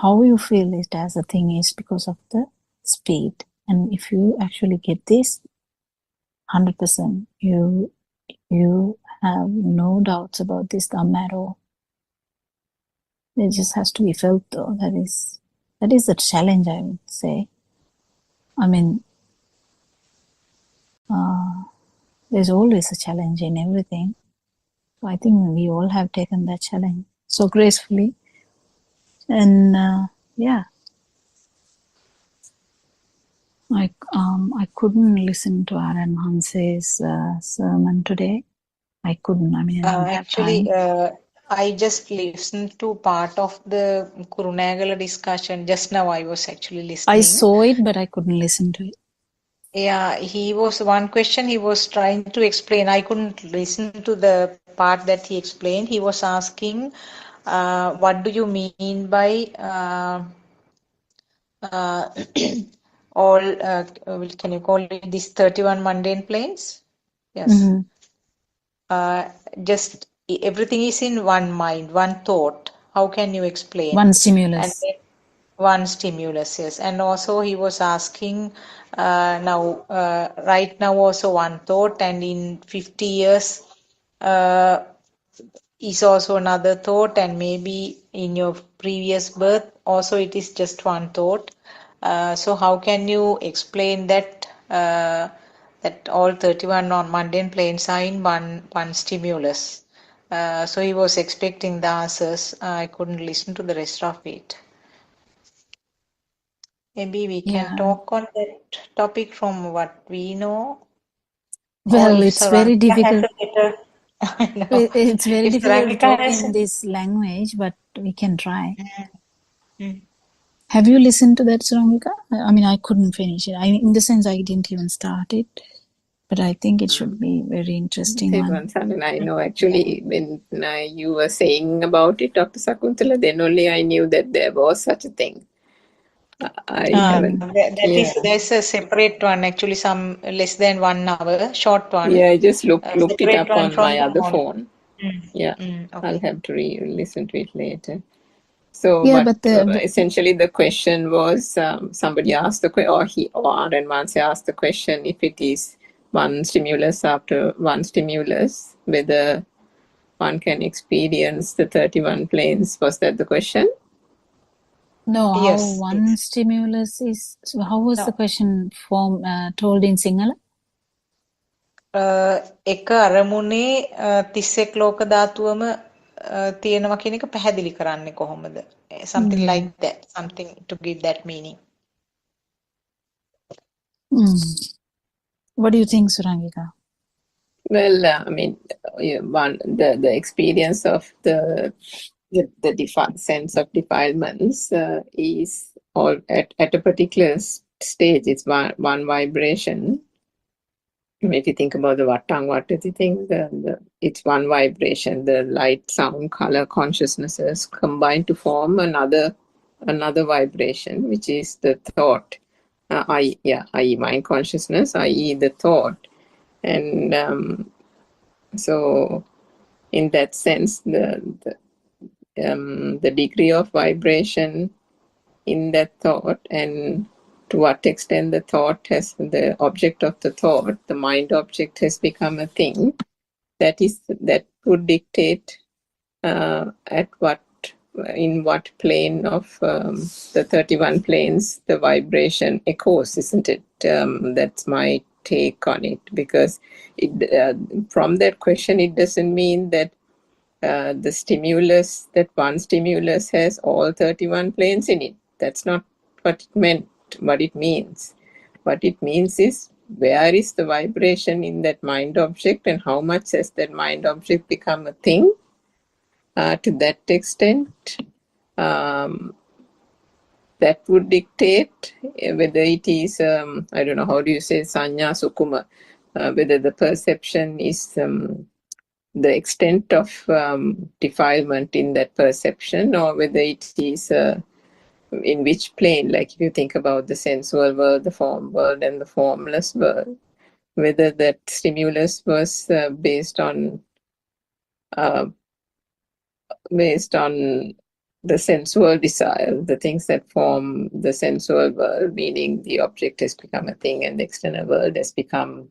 How you feel it as a thing is because of the speed. And if you actually get this 100%, you have no doubts about this Dhamma at all. It just has to be felt, though. That is the challenge, I would say. I mean, there's always a challenge in everything. So I think we all have taken that challenge so gracefully. And yeah, I couldn't listen to Aaron Hanse's sermon today. I couldn't. I mean, I didn't have time. I just listened to part of the Kurunagala discussion. Just now I was actually listening. I saw it, but I couldn't listen to it. Yeah, one question he was trying to explain. I couldn't listen to the part that he explained. He was asking, what do you mean by all, can you call it these 31 mundane planes? Yes. Mm-hmm. Just everything is in one mind, one thought. How can you explain? One stimulus. And then one stimulus, yes. And also he was asking now, right now also one thought, and in 50 years is also another thought, and maybe in your previous birth also it is just one thought. So how can you explain that that all 31 non-mundane planes are in one stimulus? So he was expecting the answers. I couldn't listen to the rest of it. Maybe we can talk on that topic from what we know. Well, it's very difficult. I know. It's very difficult to talk in this language, but we can try. Have you listened to that, Surangika? I mean, I couldn't finish it. In the sense, I didn't even start it. But I think it should be very interesting one. And I know actually when you were saying about it, Dr. Sakuntala, then only I knew that there was such a thing. I haven't. There's a separate one, actually, some less than 1 hour, short one. Yeah, I just looked it up on my other phone. Yeah, okay. I'll have to listen to it later. So, yeah, but essentially the question was, somebody asked the question, or Aaron Manse asked the question, if it is one stimulus after one stimulus, whether one can experience the 31 planes. Was that the question? No, how one stimulus is, so how was the question told in Sinhala? එක අරමුණේ 31 ලෝක ධාතුවම තියෙනවා කියන එක පැහැදිලි කරන්නේ කොහොමද? Something like that, something to give that meaning. What do you think, Surangika? Well, I mean, the experience of the sense of defilements is all at a particular stage. It's one vibration. if you think about the Vatang Vatati thing, it's one vibration. The light, sound, color consciousnesses combine to form another vibration, which is the thought. I.e. mind consciousness, i.e. the thought. And so in that sense, the degree of vibration in that thought, and to what extent the thought has, the object of the thought, the mind object has become a thing, that would dictate in what plane of the 31 planes the vibration echoes, isn't it? That's my take on it, because from that question, it doesn't mean that the stimulus, that one stimulus has all 31 planes in it. That's not what it meant, what it means. What it means is, where is the vibration in that mind object, and how much has that mind object become a thing? To that extent, that would dictate whether it is, I don't know, how do you say, sanya sukuma, whether the perception is the extent of defilement in that perception, or whether it is in which plane, like if you think about the sensual world, the form world, and the formless world, whether that stimulus was based on the sensual desire, the things that form the sensual world, meaning the object has become a thing and the external world has become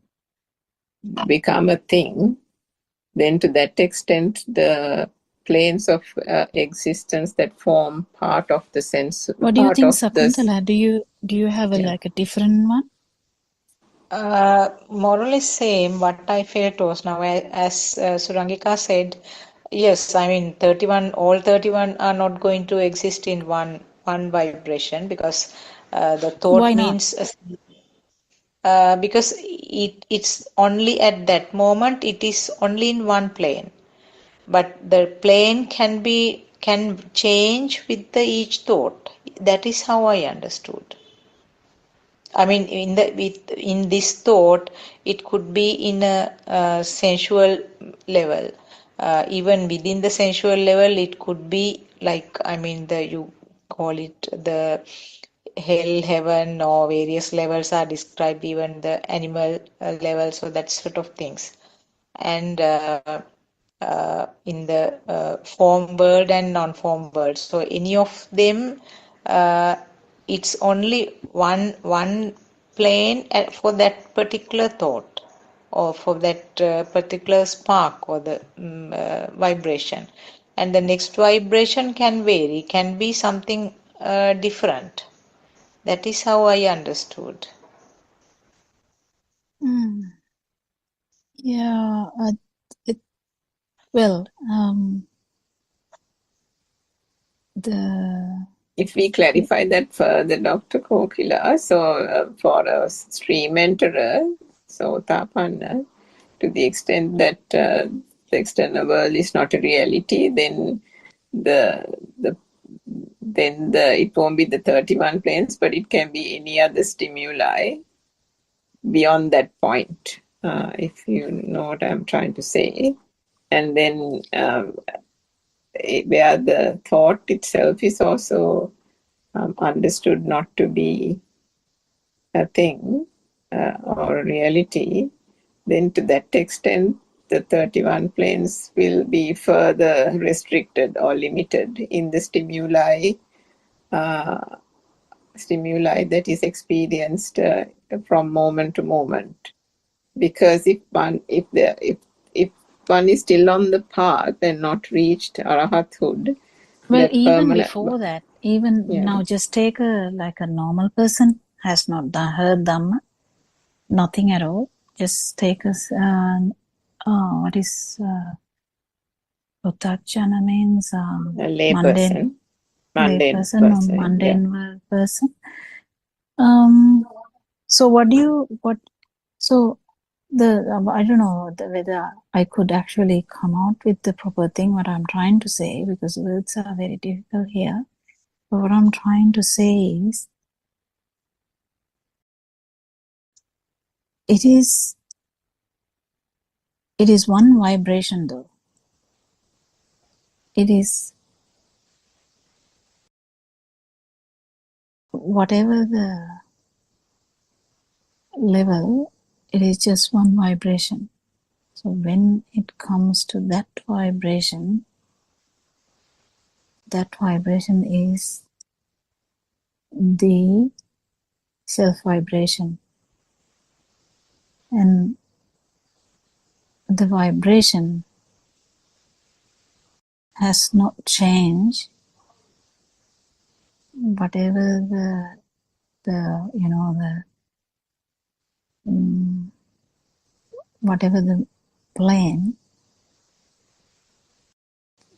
a thing, then to that extent, the planes of existence that form part of the sense. What do you think, Sakuntala? Do you have like a different one? More or less same. What I felt was, now, as Surangika said, yes, I mean, all 31 are not going to exist in one vibration, because the thought Why not? means because it's only at that moment, it is only in one plane, but the plane can change with each thought. That is how I understood. I mean, in this thought, it could be in a sensual level. Even within the sensual level, it could be like, I mean, you call it the hell, heaven, or various levels are described, even the animal level, so that sort of things. And in the form world and non-form world, so any of them, it's only one plane for that particular thought, or for that particular spark, or the vibration, and the next vibration can vary, can be something different. That is how I understood. Yeah, if we clarify that further, Dr. Kokila, so for a stream enterer, so Tapanna, to the extent that the external world is not a reality, then it won't be the 31 planes, but it can be any other stimuli beyond that point, if you know what I'm trying to say. And then where the thought itself is also understood not to be a thing or a reality, then to that extent, the 31 planes will be further restricted or limited in the stimuli that is experienced from moment to moment. Because if one is still on the path and not reached arahathood, well, even before that, even now, just take a normal person, has not heard Dhamma, nothing at all. Just take us, what is Utachana means? A lay person. Mundane person. So I don't know whether I could actually come out with the proper thing, what I'm trying to say, because words are very difficult here. But what I'm trying to say is, it is it is one vibration though. It is whatever the level, it is just one vibration. So when it comes to that vibration is the self vibration, and the vibration has not changed, whatever whatever the plane,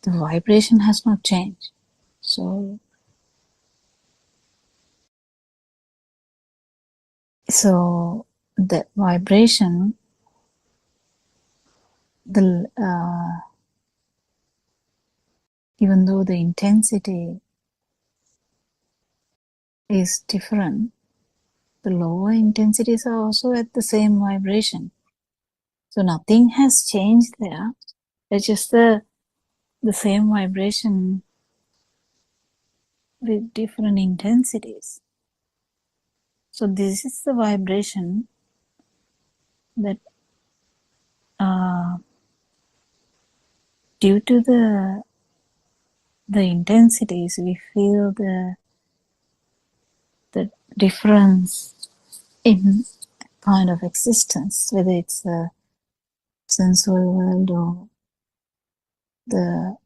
the vibration has not changed. So the vibration, even though the intensity is different, the lower intensities are also at the same vibration. So nothing has changed there. It's just the same vibration with different intensities. So this is the vibration that due to the intensities, we feel the difference in kind of existence, whether it's a sensual world or the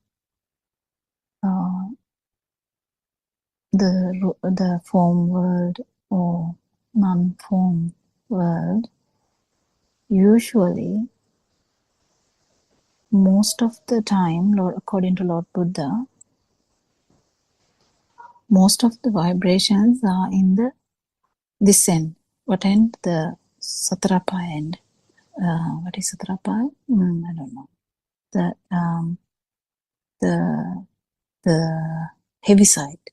form world or non-form world. Usually, most of the time, according to Lord Buddha, most of the vibrations are in this end. What end? The Satrapa end. What is Satrapa? I don't know. The heavy side.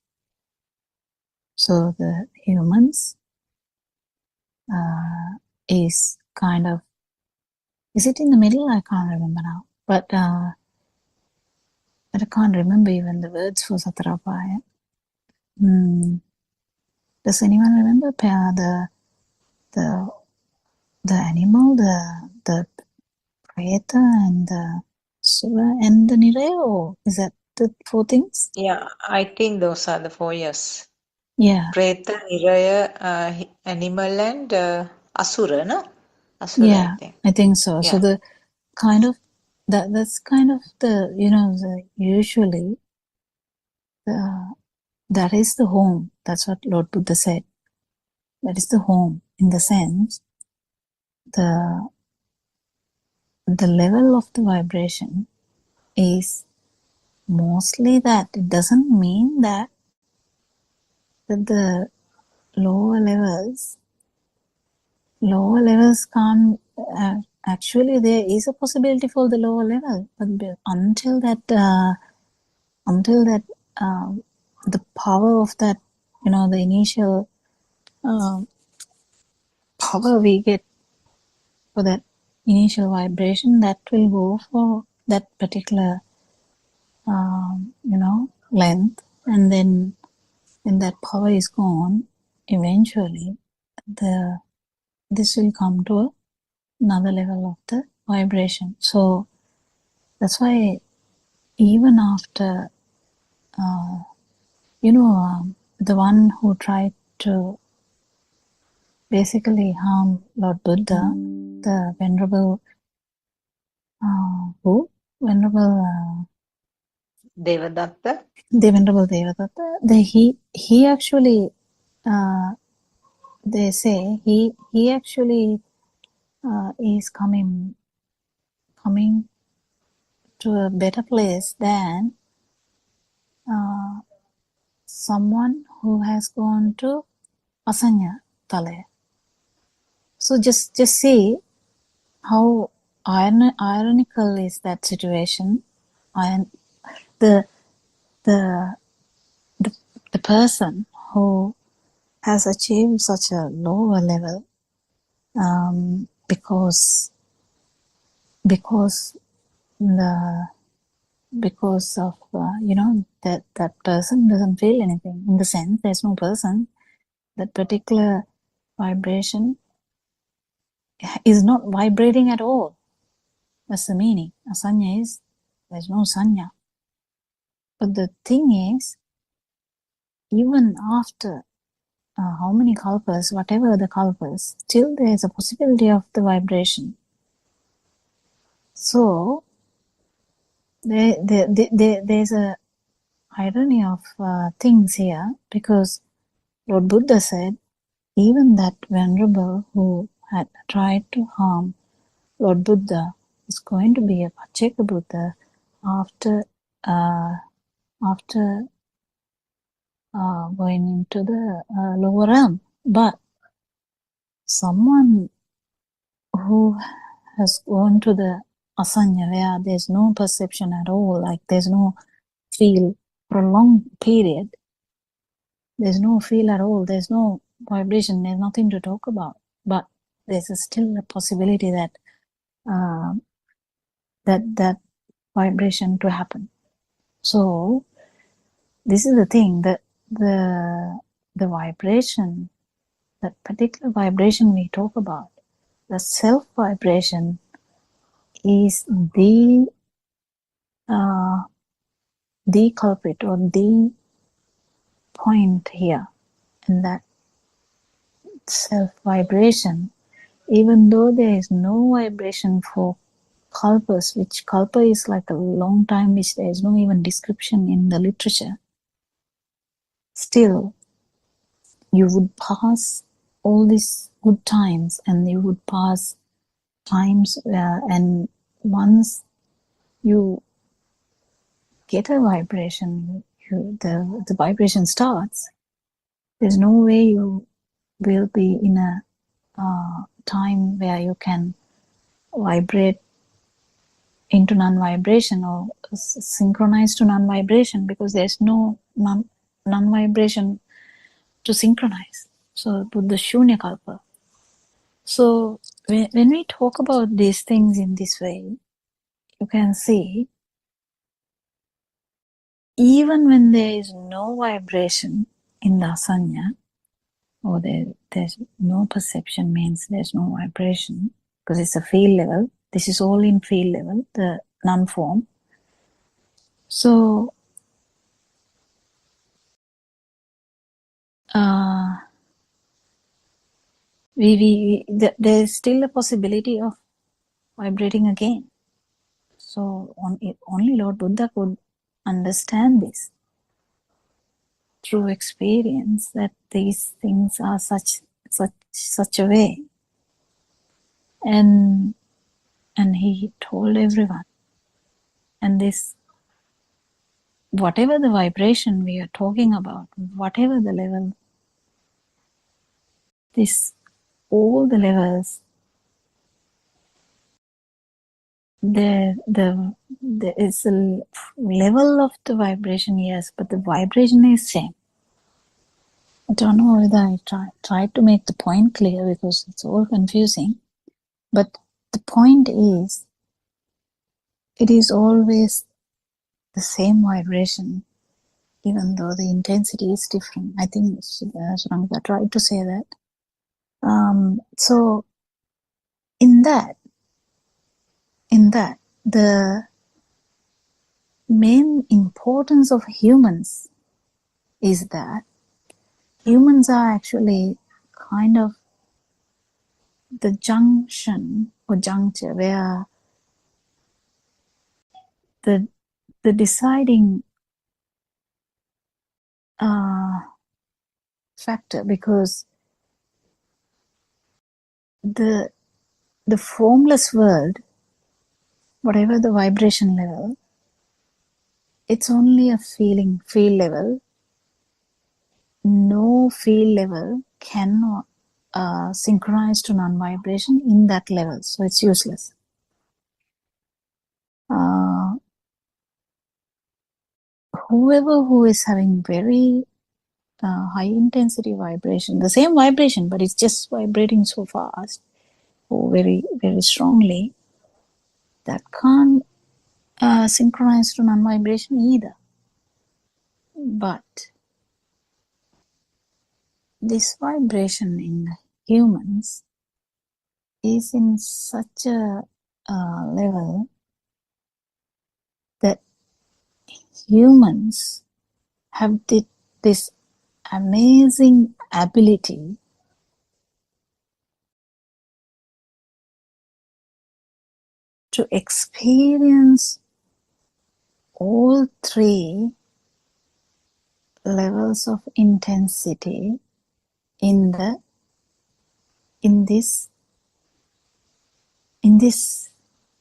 So the humans is kind of, is it in the middle? I can't remember now. But I can't remember even the words for Satrapaya. Does anyone remember the animal, the Preta and the Sura and the Niraya? Or is that the 4 things? Yeah, I think those are the 4 years. Yeah. Preta, Niraya, animal and Asura, no? Asura, Yeah, I think so. Yeah. So the kind of that's kind of the usually that is the home. That's what Lord Buddha said. That is the home, in the sense the level of the vibration is mostly that. It doesn't mean that the lower levels can't actually, there is a possibility for the lower level, but until that the power of that, the initial power we get for that initial vibration, that will go for that particular length, and then when that power is gone, eventually this will come to another level of the vibration. So that's why even after the one who tried to basically harm Lord Buddha, the venerable Devadatta. The venerable Devadatta, he actually they say he actually is coming to a better place than someone who has gone to Asanya Talaya. So just see how ironical is that situation. And the person who has achieved such a lower level because because of that person doesn't feel anything. In the sense, there's no person. That particular vibration is not vibrating at all. That's the meaning. Asanya is, there's no sanya. But the thing is, even after how many kalpas, whatever the kalpas, still there is a possibility of the vibration. So there's a irony of things here, because Lord Buddha said, even that venerable who had tried to harm Lord Buddha is going to be a Pacheka Buddha after going into the lower realm. But someone who has gone to the asanya, where there's no perception at all, like there's no feel for a long period, there's no feel at all, there's no vibration, there's nothing to talk about, but there's still a possibility that that vibration to happen. So this is the thing, that the vibration, that particular vibration we talk about, the self vibration, is the culprit or the point here. And that self vibration, even though there is no vibration for kalpas, which kalpa is like a long time, which there is no even description in the literature, still you would pass all these good times, and you would pass times and once you get a vibration, the vibration starts, there's no way you will be in a time where you can vibrate into non-vibration or synchronize to non-vibration, because there's no non-vibration to synchronize. So Buddha Shunya Kalpa. So when we talk about these things in this way, you can see, even when there is no vibration in the asanya, or there's no perception, means there's no vibration, because it's a field level. This is all in field level, the non-form. So there's still a possibility of vibrating again. So only Lord Buddha could understand this through experience, that these things are such a way. And he told everyone. And this, whatever the vibration we are talking about, whatever the level, all the levels, there is a level of the vibration, yes, but the vibration is same. I don't know whether I tried to make the point clear, because it's all confusing. But the point is, it is always the same vibration, even though the intensity is different. I think Surangatha tried to say that. So in that, the main importance of humans is that humans are actually kind of the junction or juncture where the deciding factor, because the formless world, whatever the vibration level, it's only a field level. No field level cannot synchronize to non-vibration in that level, so it's useless. Whoever who is having very high intensity vibration, the same vibration, but it's just vibrating so fast or very, very strongly, that can't synchronize to non-vibration either. But this vibration in humans is in such a level that humans have this amazing ability to experience all three levels of intensity in this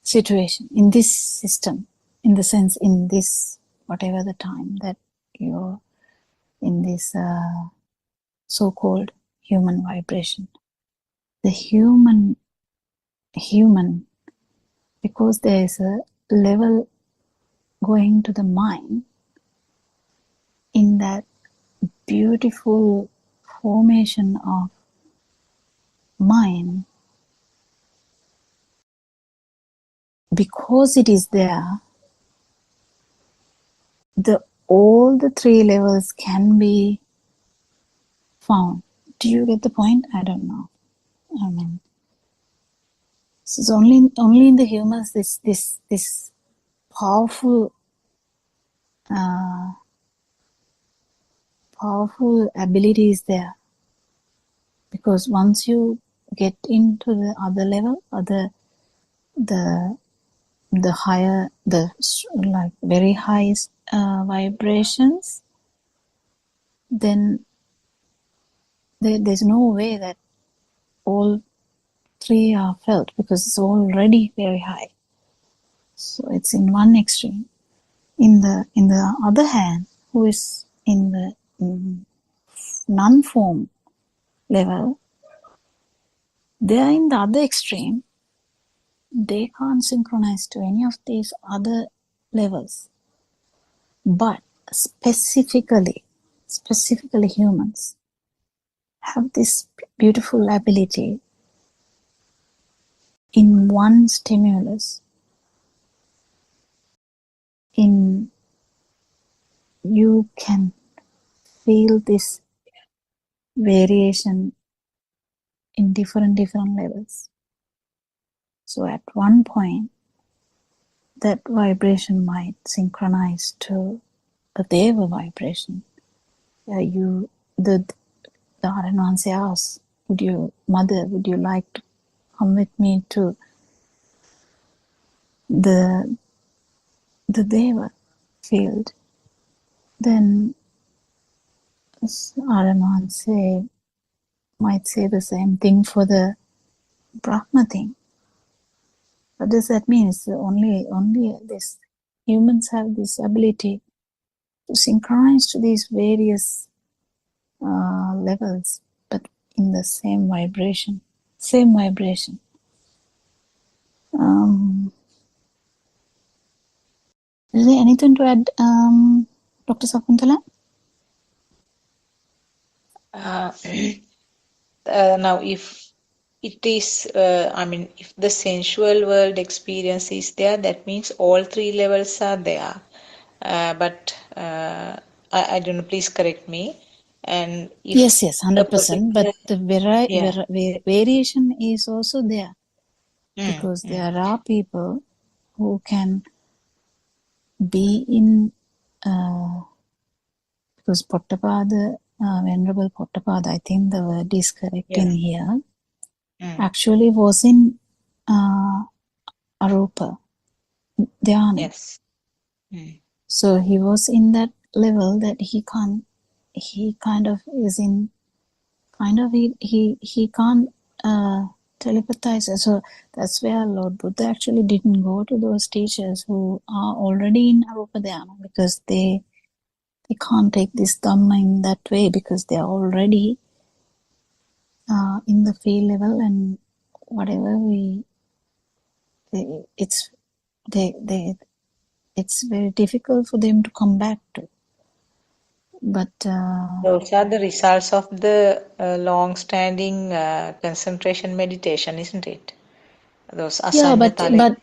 situation, in this system, in the sense, in this whatever the time that you're in this so-called human vibration. The human, because there is a level going to the mind, in that beautiful formation of mind, because it is there, all the three levels can be found. Do you get the point? I don't know. I mean, it's only in the humans this powerful ability is there, because once you get into the other level, the higher, the like very highest vibrations, then there's no way that all three are felt, because it's already very high. So it's in one extreme. In the other hand, who is in the non-form level, they are in the other extreme. They can't synchronize to any of these other levels. But specifically humans have this beautiful ability in one stimulus, you can feel this variation in different levels. So at one point, that vibration might synchronize to the Deva vibration. The Aranwanse asks, Mother, would you like to come with me to the Deva field? Then Aranwanse might say the same thing for the Brahma thing. What does that mean? It's only this. Humans have this ability to synchronize to these various levels, but in the same vibration. Is there anything to add, Dr. Sakuntala? Now, if it is, if the sensual world experience is there, that means all three levels are there. But I don't know, please correct me. And if Yes, 100%. But the variation is also there, because there are people who can be in, because Buddothpado, Venerable Buddothpado, I think the word is correct in here, actually was in Arupa Dhyana. Yes. So he was in that level that he can't telepathize. So that's where Lord Buddha actually didn't go to those teachers who are already in Arupa Dhyana, because they can't take this Dhamma in that way, because they are already in the field level, and whatever it's very difficult for them to come back to. But those are the results of the long-standing concentration meditation, isn't it? those Yeah, but asanyatala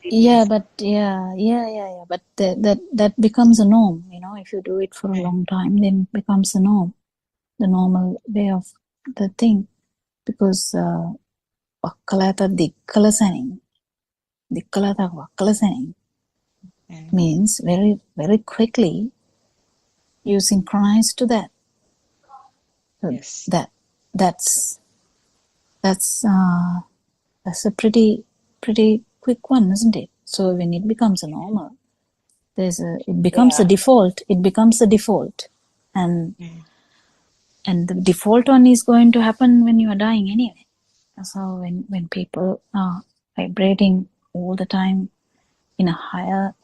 but that becomes a norm, you know. If you do it for a long time, then it becomes a norm, the normal way of the thing. Because wakkalata dikkalasaning, dikkalata wakkalasaning means very, very quickly you synchronize to that. So Yes. that's a pretty quick one, isn't it? So when it becomes a normal, it becomes a default. It becomes a default, and the default one is going to happen when you are dying anyway. So when people are vibrating all the time in a higher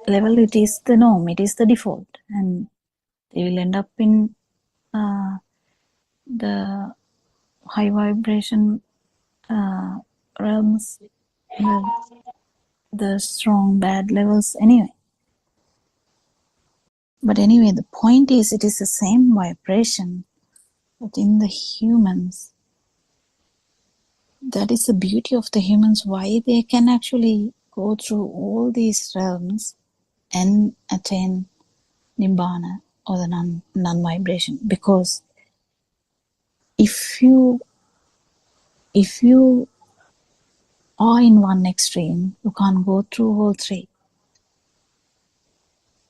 level, it is the norm. It is the default, and they will end up in the high vibration realms, the strong bad levels anyway. But anyway, the point is, it is the same vibration, but in the humans. That is the beauty of the humans, why they can actually go through all these realms and attain Nibbana or the non-vibration. Because if you are in one extreme, you can't go through all three.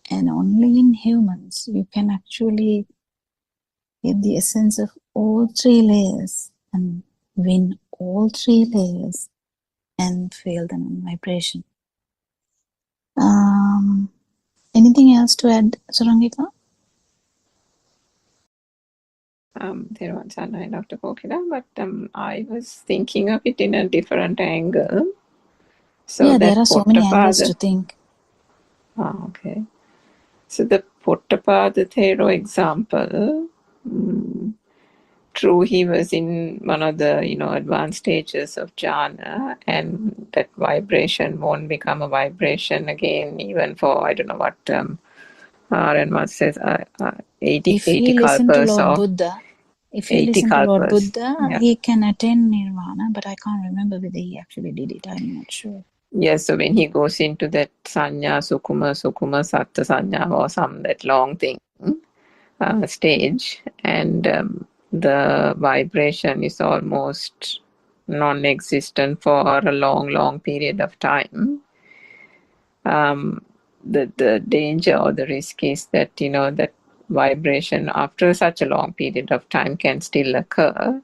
And only in humans you can actually get the essence of all three layers and win all three layers and feel the non-vibration. Anything else to add, Surangika? There was another Dr. Kokila, but I was thinking of it in a different angle. So yeah, that there are so many angles to think. Okay. So the Buddothpado Thero example, true, he was in one of the advanced stages of jhana, and that vibration won't become a vibration again, even for I don't know what Renmat says 80 If he listen to kalpas Lord or Buddha, if he 80 listen to Lord kalpas. Buddha, Yeah. he can attain nirvana, but I can't remember whether he actually did it. I'm not sure. Yes, so when he goes into that sanya, sukuma, satta sanya, or that long thing stage, and the vibration is almost non-existent for a long period of time. The danger or the risk is that that vibration after such a long period of time can still occur,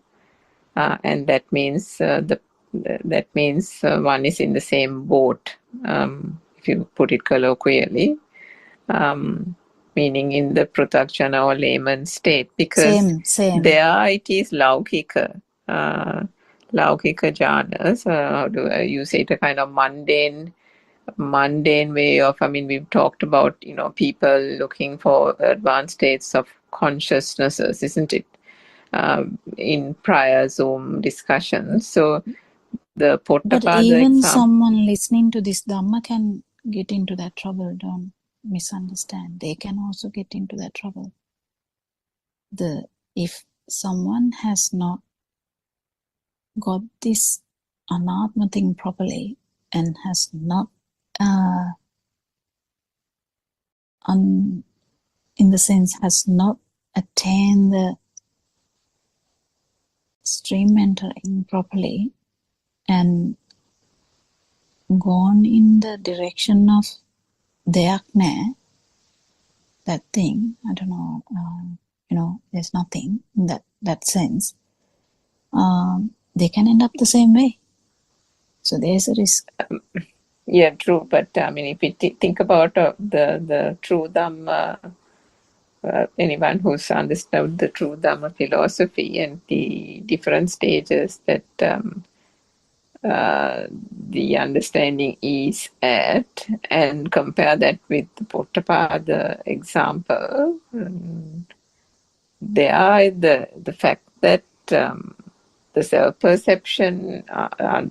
and that means one is in the same boat, if you put it colloquially, meaning in the pratyakshana or layman state, because Same. there it is laukika jhanas, how do you say it, a kind of mundane way of, we've talked about people looking for advanced states of consciousnesses, isn't it, in prior Zoom discussions. So the But Buddothpado even example, someone listening to this Dhamma can get into that trouble. Don't misunderstand. They can also get into that trouble. If someone has not got this anatma thing properly and has not in the sense has not attained the stream entering properly and gone in the direction of deyakne, that thing, I don't know, there's nothing in that sense, they can end up the same way. So there's a risk. yeah, true. But if you think about the true Dhamma, anyone who's understood the true Dhamma philosophy and the different stages that the understanding is at, and compare that with the Buddothpado example, the fact that the self-perception,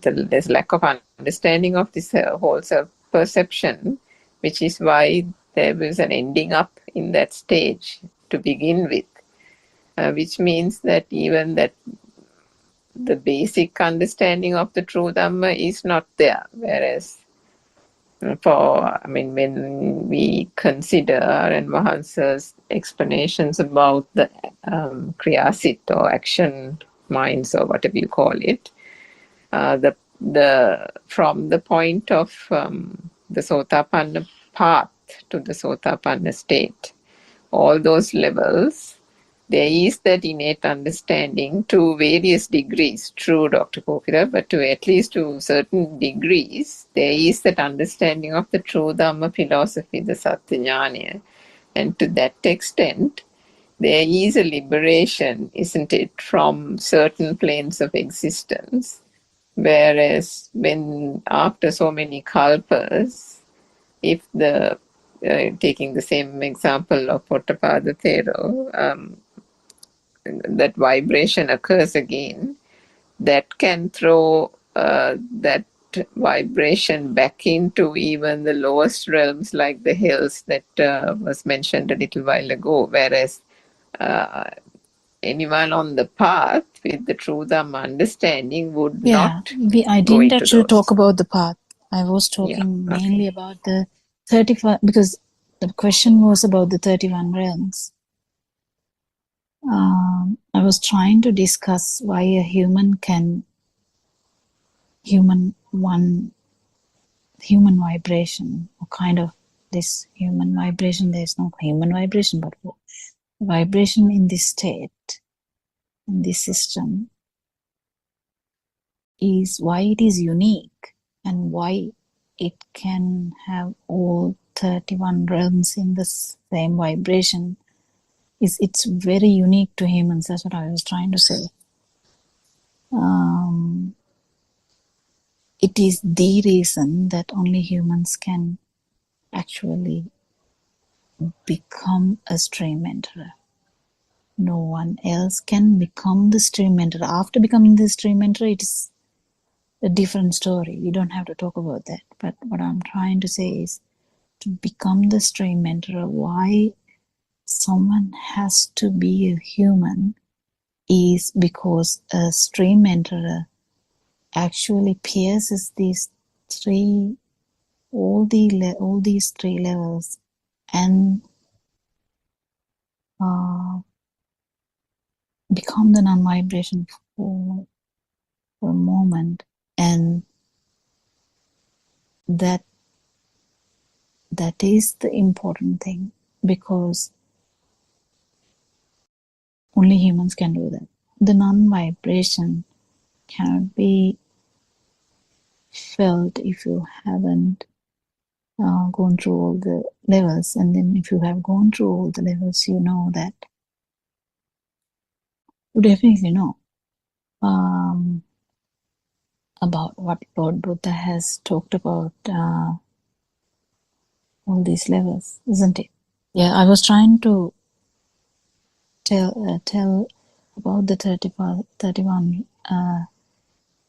there's lack of understanding of this whole self-perception, which is why there was an ending up in that stage to begin with, which means that even that the basic understanding of the true Dhamma is not there. Whereas when we consider and Mahansa's explanations about the Kriyasit or action minds or whatever you call it, from the point of the Sotapanna path to the Sotapanna state, all those levels, there is that innate understanding to various degrees. True, Dr. Kokila, but at least to certain degrees, there is that understanding of the true Dhamma philosophy, the Satyajnana. And to that extent, there is a liberation, isn't it, from certain planes of existence. Whereas when after so many kalpas, if taking the same example of Buddothpado Thero, that vibration occurs again, that can throw that vibration back into even the lowest realms like the hells that was mentioned a little while ago. Whereas anyone on the path with the true Dhamma understanding would not I go didn't into actually those. talk about the path. I was talking mainly about the 35, because the question was about the 31 realms. I was trying to discuss why a human vibration, or kind of this human vibration. There's no human vibration, but vibration in this state, in this system, is why it is unique and why it can have all 31 realms in the same vibration. It's very unique to humans. That's what I was trying to say. It is the reason that only humans can actually become a stream enterer. No one else can become the stream enterer. After becoming the stream enterer, it is a different story. We don't have to talk about that. But what I'm trying to say is, to become the stream enterer, why someone has to be a human is because a stream enterer actually pierces all these three levels and become the non-vibration for a moment, and that is the important thing, because only humans can do that. The non-vibration cannot be felt if you haven't gone through all the levels. And then if you have gone through all the levels, you know that, you definitely know about what Lord Buddha has talked about, all these levels, isn't it? Yeah, I was trying to tell about the 31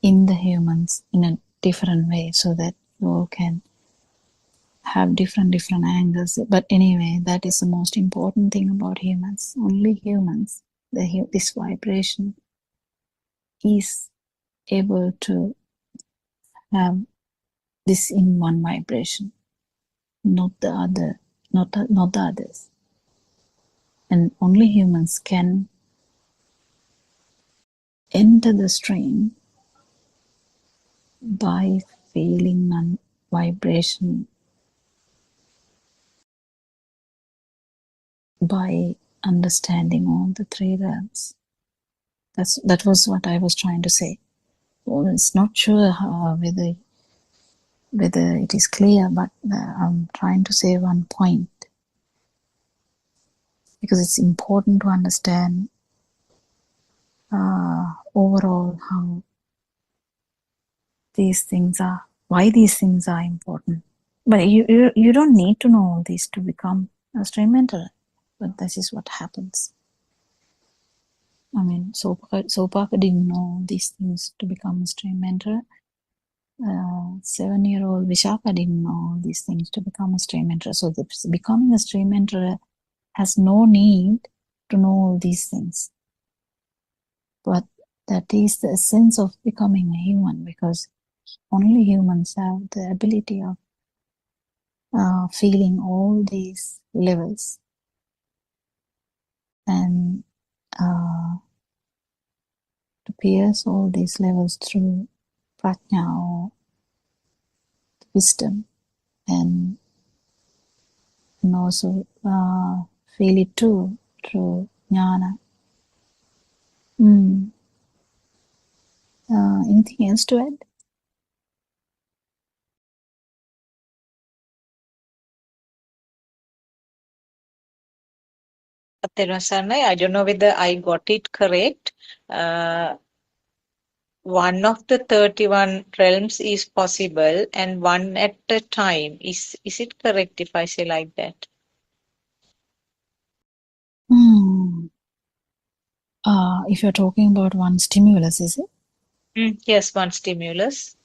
in the humans in a different way, so that you all can have different angles. But anyway, that is the most important thing about humans. Only humans, this vibration is able to have this in one vibration, not the others. And only humans can enter the stream by feeling non-vibration, by understanding all the three realms. That was what I was trying to say. Well, it's not sure whether it is clear, but I'm trying to say one point, because it's important to understand overall how these things are, why these things are important. But you don't need to know all this to become a stream enterer, but this is what happens. I mean, Sopaka didn't know these things to become a stream enterer. 7-year-old Vishaka didn't know these things to become a stream enterer. So becoming a stream enterer has no need to know all these things. But That is the essence of becoming a human, because only humans have the ability of feeling all these levels and to pierce all these levels through prajna or wisdom, and also feel it too through jnana. Anything else to add? I don't know whether I got it correct. One of the 31 realms is possible and one at a time. Is it correct if I say like that? If you're talking about one stimulus, is it? Yes, one stimulus.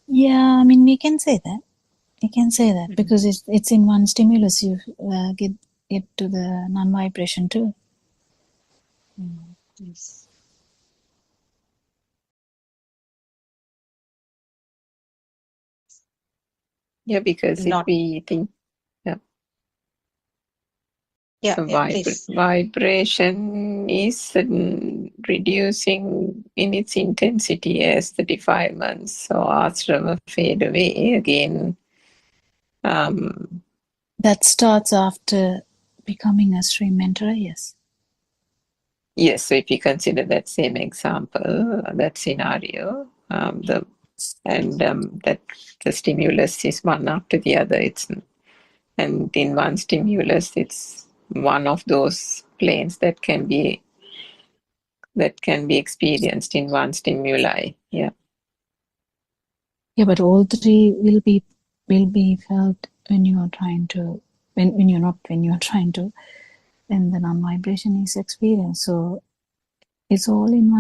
Yeah, I mean, we can say that. We can say that because it's in one stimulus you get to the non-vibration too. Yes. Yeah, because if we think, please. vibration is reducing in its intensity as the defilements, so ashrama fade away again. That starts after becoming a stream mentor, yes. Yes, so if you consider that same example, that scenario, that the stimulus is one after the other. And in one stimulus, it's one of those planes that can be experienced in one stimuli. Yeah. Yeah, but all three will be felt when you are trying to when the non-vibration is experienced. So it's all in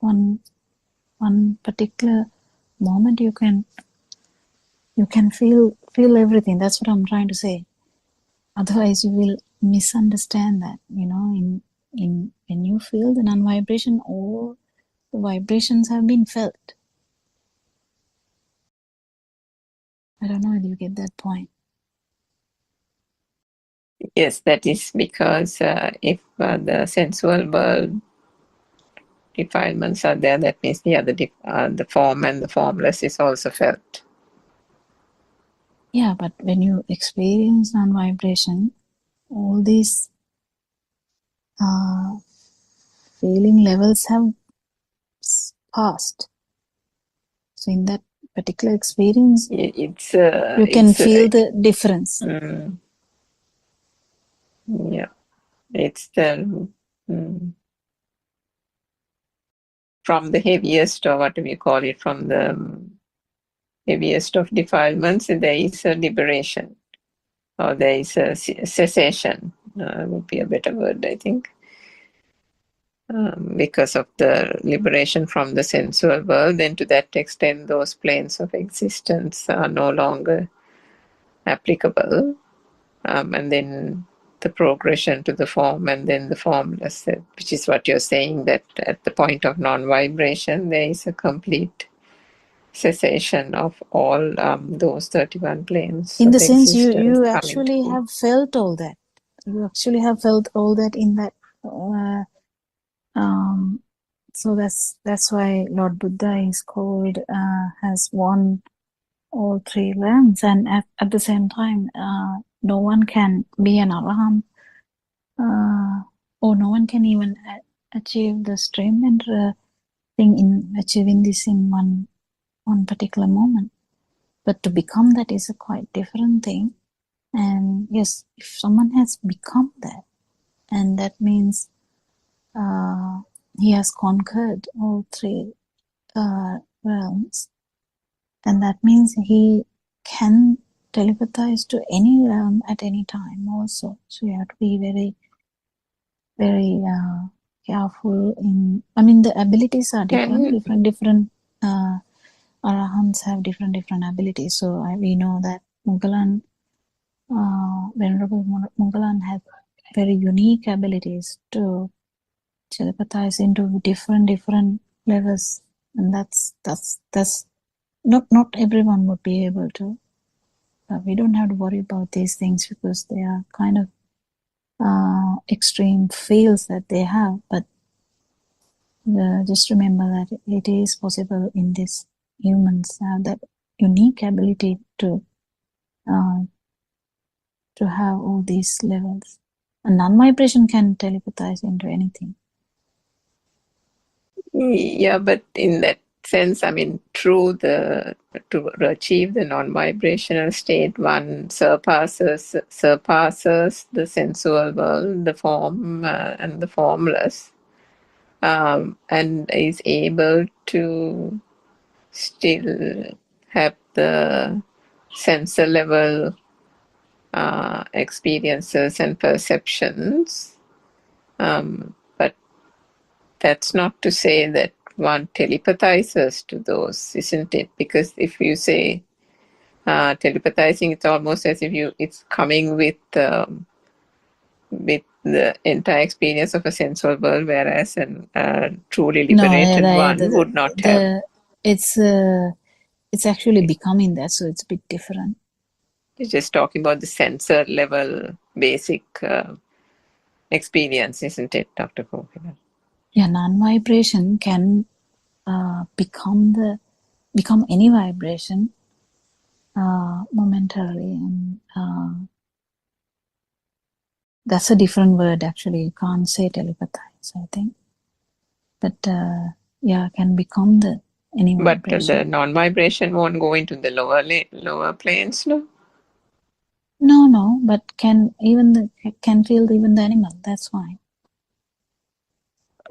one particular moment. You can feel everything. That's what I'm trying to say. Otherwise, you will misunderstand that. In when you feel the non-vibration, all the vibrations have been felt. I don't know if you get that point. Yes, that is because if the sensual world defilements are there, that means the other the form and the formless is also felt. Yeah, but when you experience non-vibration, all these feeling levels have passed. So in that particular experience, you can feel the difference. Yeah, it's the from the heaviest, or what do we call it, from the heaviest of defilements, there is a liberation, or there is a cessation, would be a better word, I think. Because of the liberation from the sensual world, then to that extent those planes of existence are no longer applicable, and then the progression to the form and then the formless, which is what you're saying, that at the point of non-vibration there is a complete cessation of all those 31 planes. In the sense you actually have felt all that. You actually have felt all that in that. So that's why Lord Buddha is called, has won all three realms, and at the same time, no one can be an arahant, or no one can even achieve the stream mentor thing in achieving this in one particular moment. But to become that is a quite different thing. And yes, if someone has become that, and that means he has conquered all three realms, and that means he can telepathize to any realm at any time also. So you have to be very, very careful in, I mean, the abilities are different arahants have different abilities. So we know that Mugalan, Venerable Mugalan had very unique abilities to telepathize into different levels, and that's not everyone would be able to. But we don't have to worry about these things because they are kind of extreme fields that they have. But just remember that it is possible in this humans have that unique ability to have all these levels. A non-vibration can telepathize into anything. Yeah, but in that sense, I mean, to achieve the non-vibrational state, one surpasses the sensual world, the form and the formless, and is able to still have the sensor level experiences and perceptions. But that's not to say that one telepathizes to those, isn't it? Because if you say telepathizing, it's almost as if it's coming with the entire experience of a sensual world, whereas a truly liberated one would not have. It's actually becoming that, so it's a bit different. You're just talking about the sensor level basic experience, isn't it, Dr. Kokila? Yeah, non-vibration can become any vibration momentarily, and that's a different word actually. You can't say telepathize, I think, but yeah, can become any vibration. But the non-vibration won't go into the lower planes, no? No, but can feel even the animal. That's fine.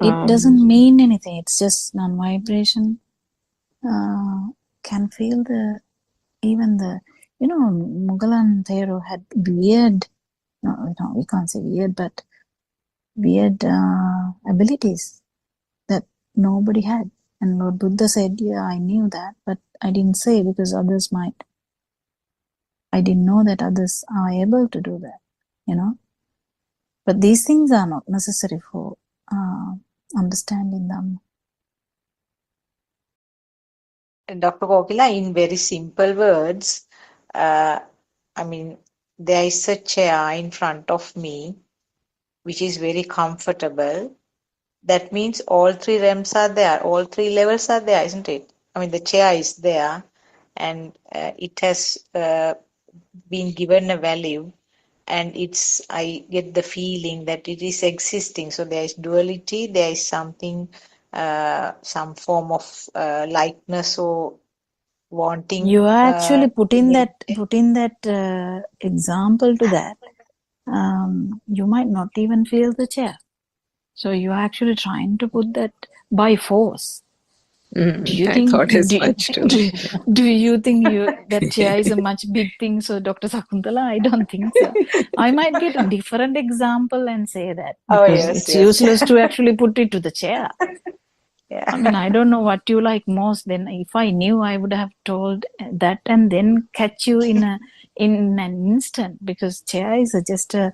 It doesn't mean anything. It's just non-vibration. Can feel even the Mughal Thero had weird. No, we can't say weird, but weird abilities that nobody had. And Lord Buddha said, "Yeah, I knew that, but I didn't say because others might. I didn't know that others are able to do that, But these things are not necessary for understanding them." Dr. Kokila, in very simple words, I mean, there is a chair in front of me, which is very comfortable. That means all three realms are there, all three levels are there, isn't it? I mean, the chair is there, and it has been given a value, and I get the feeling that it is existing. So there is duality, there is something, some form of likeness or wanting. You are actually putting that example to that. You might not even feel the chair. So you are actually trying to put that by force. Do you think? Thought as much too. Do you think that chair is a much big thing? So Dr. Sakuntala, I don't think so. I might get a different example and say that because it's useless to actually put it to the chair. Yeah. I mean, I don't know what you like most. Then, if I knew, I would have told that and then catch you in an instant. Because chair is just a,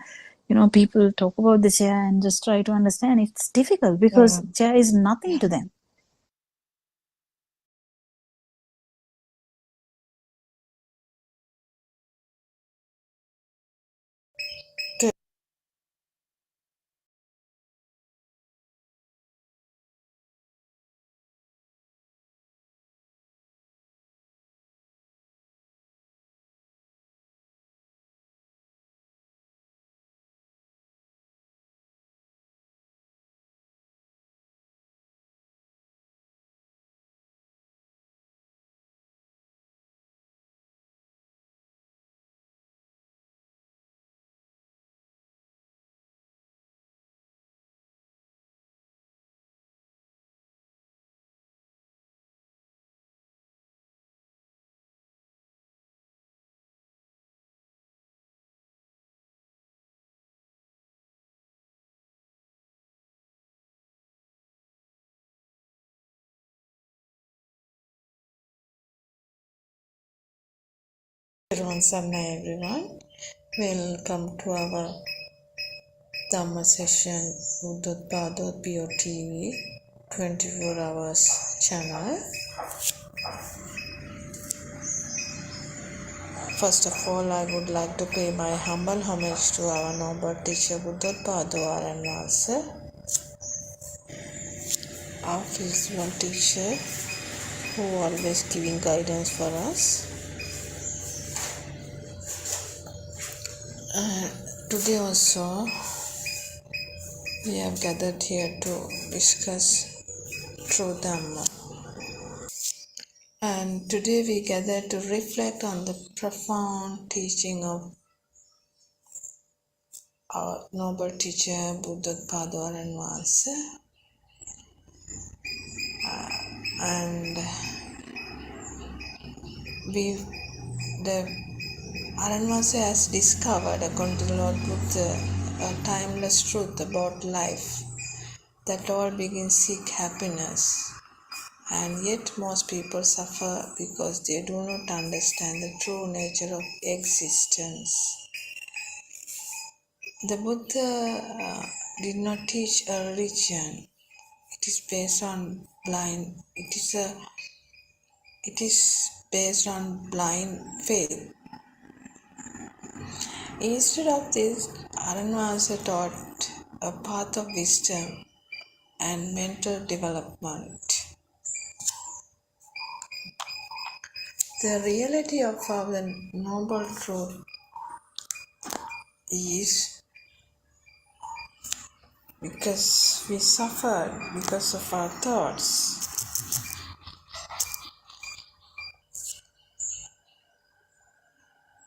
people talk about the chair and just try to understand. It's difficult because chair is nothing to them. Everyone, welcome to our Dhamma session Buddothpado PeoTV 24 hours channel. First of all, I would like to pay my humble homage to our noble teacher Buddothpado our spiritual teacher who always giving guidance for us. Today also we have gathered here to discuss true Dhamma. And today we gather to reflect on the profound teaching of our noble teacher Buddothpado and the Aranvase has discovered, according to Lord Buddha, a timeless truth about life, that all beings seek happiness, and yet most people suffer because they do not understand the true nature of existence. The Buddha did not teach a religion. It is based on blind. It is based on blind faith. Instead of this, Aranvase taught a path of wisdom and mental development. The reality of our noble truth is because we suffer because of our thoughts.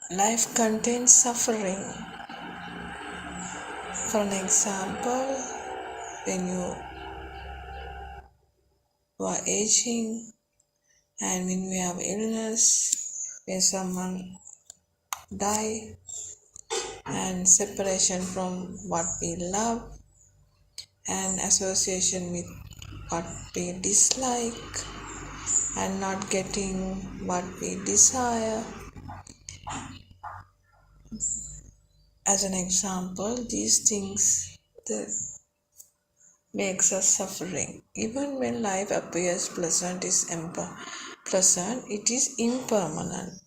Life contains suffering. For an example, when you are aging and when we have illness, when someone dies, and separation from what we love and association with what we dislike and not getting what we desire. As an example, these things that makes us suffering. Even when life appears pleasant, it is impermanent.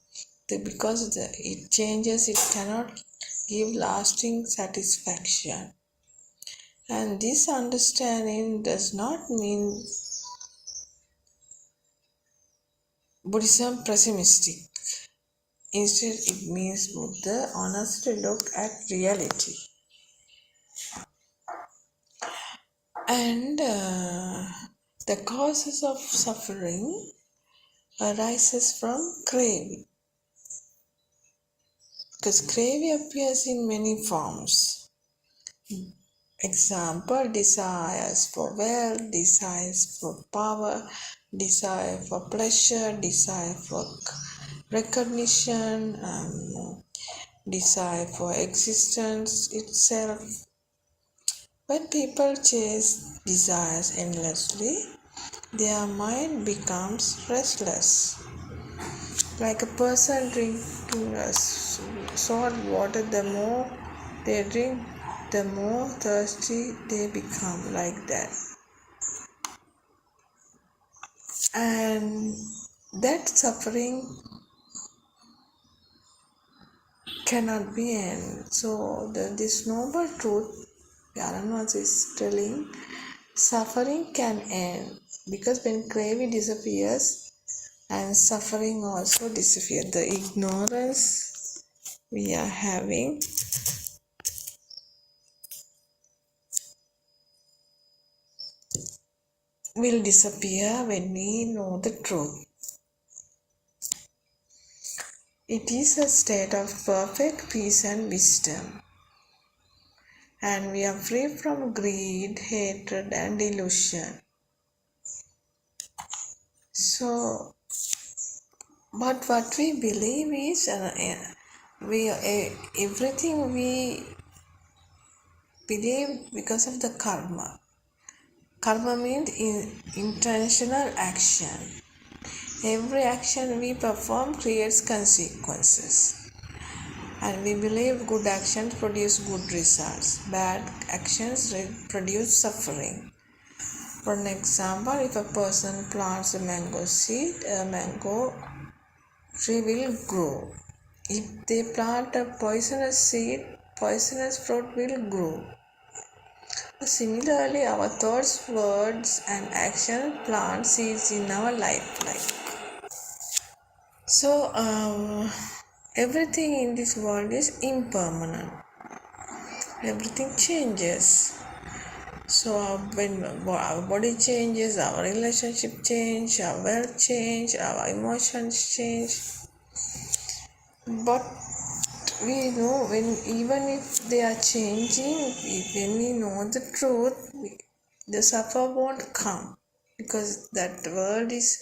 Because it changes, it cannot give lasting satisfaction. And this understanding does not mean Buddhism pessimistic. Instead, it means Buddha honestly look at reality. And the causes of suffering arises from craving. Because craving appears in many forms. Example, desires for wealth, desires for power, desire for pleasure, desire for recognition, desire for existence itself. When people chase desires endlessly, their mind becomes restless. Like a person drinking salt water, the more they drink, the more thirsty they become, like that. And that suffering cannot be ended. So this noble truth, Aranvase is telling, suffering can end. Because when craving disappears, and suffering also disappears. The ignorance we are having will disappear when we know the truth. It is a state of perfect peace and wisdom. And we are free from greed, hatred, and delusion. So, but what we believe is everything we believe because of the karma. Karma means intentional action. Every action we perform creates consequences. And we believe good actions produce good results. Bad actions produce suffering. For an example, if a person plants a mango seed, a mango tree will grow. If they plant a poisonous seed, poisonous fruit will grow. Similarly, our thoughts, words, and actions plant seeds in our life. So, everything in this world is impermanent. Everything changes. So, when our body changes, our relationship change, our wealth change, our emotions change. But we know even if they are changing, when we know the truth, the suffer won't come, because that world is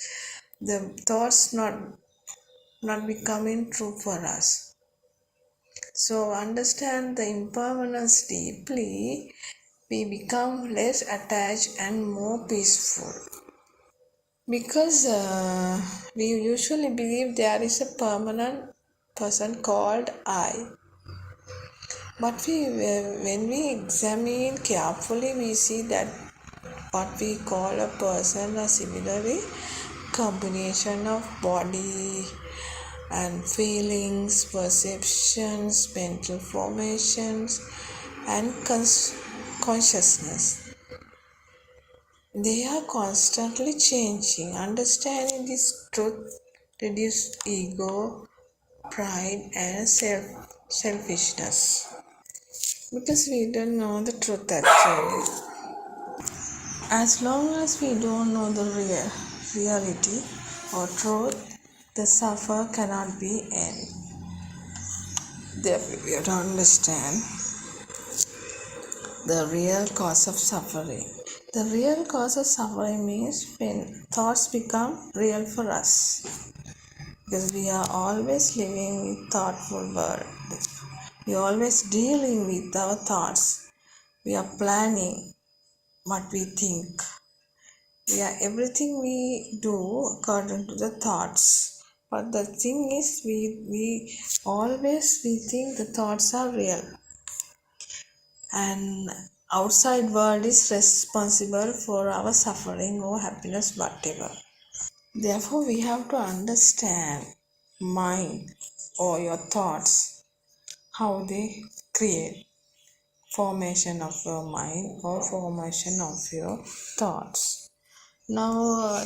the thoughts not becoming true for us. So understand the impermanence deeply, we become less attached and more peaceful. Because we usually believe there is a permanent person called I. But when we examine carefully, we see that what we call a person are similarly combination of body and feelings, perceptions, mental formations, and consciousness. They are constantly changing. Understanding this truth reduces ego, pride, and selfishness. Because we don't know the truth actually. As long as we don't know the reality or truth, the suffer cannot be end. Therefore, we have to understand the real cause of suffering. The real cause of suffering means when thoughts become real for us. Because we are always living with thoughtful world. We are always dealing with our thoughts. We are planning what we think. Everything we do according to the thoughts. But the thing is, we think the thoughts are real. And outside world is responsible for our suffering or happiness, whatever. Therefore, we have to understand mind or your thoughts, how they create formation of your mind or formation of your thoughts. Now,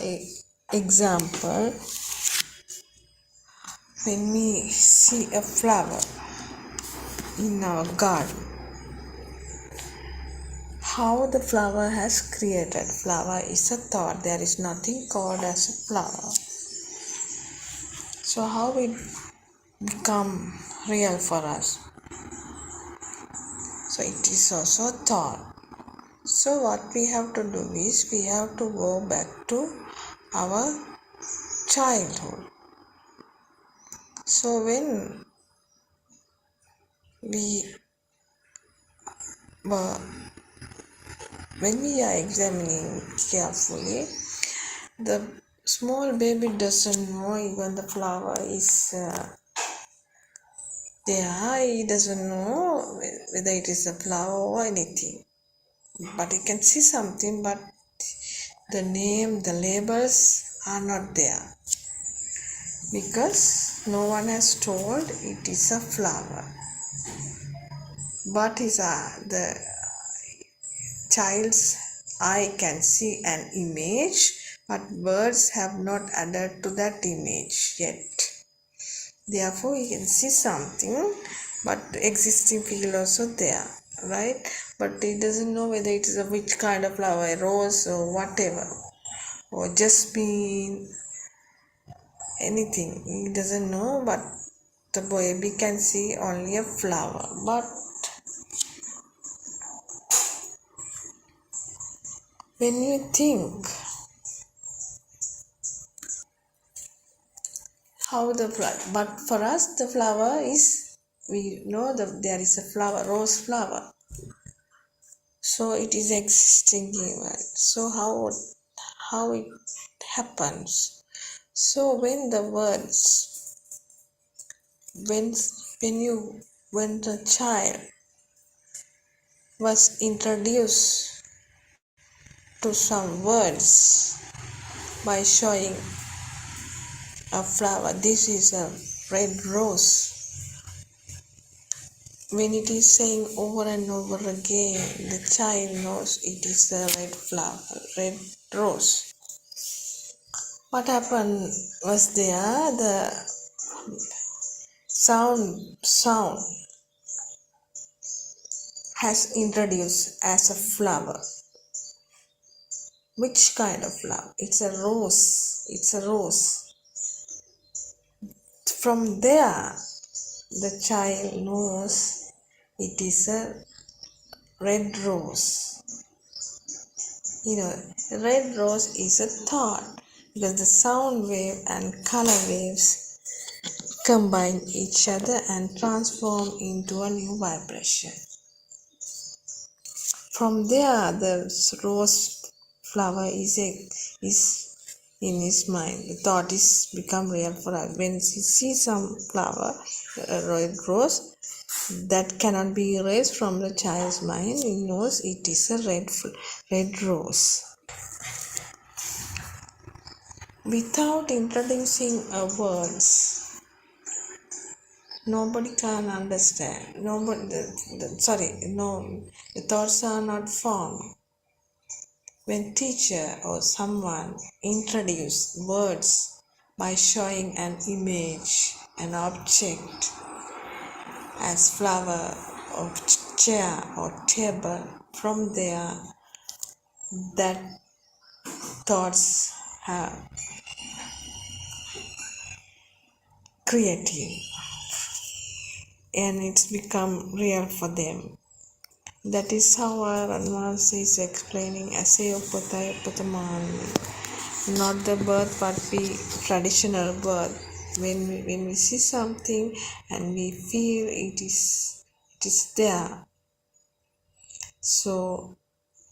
example, when we see a flower in our garden, how the flower has created. Flower is a thought. There is nothing called as a flower. So how it become real for us? So it is also a thought. So what we have to do is we have to go back to our childhood. So when we are examining carefully, the small baby doesn't know even the flower is there. He doesn't know whether it is a flower or anything. But he can see something, but the name, the labels are not there. Because no one has told it is a flower. But the child's eye can see an image, but words have not added to that image yet. Therefore, he can see something, but existing field also there, right? But he doesn't know whether it is which kind of flower, a rose or whatever, or jasmine, anything. He doesn't know, but the baby can see only a flower. But when you think but for us the flower is, we know that there is a flower, rose flower. So it is existing even. So how it happens? So when when the child was introduced to some words by showing a flower, this is a red rose. When it is saying over and over again, the child knows it is a red flower, red rose. What happened was there, the sound has introduced as a flower. Which kind of flower? It's a rose. It's a rose. From there, the child knows it is a red rose. Red rose is a thought because the sound wave and color waves combine each other and transform into a new vibration. From there, the rose flower is in his mind. The thought is become real for us. When he sees some flower, a red rose, that cannot be erased from the child's mind. He knows it is a red rose. Without introducing words, nobody can understand. The thoughts are not formed. When teacher or someone introduce words by showing an image, an object, as flower or chair or table, from there that thoughts have creative and it's become real for them. That is how our Advanced is explaining Aseo Putaman, not the birth but the traditional birth. When we see something and we feel it is there, so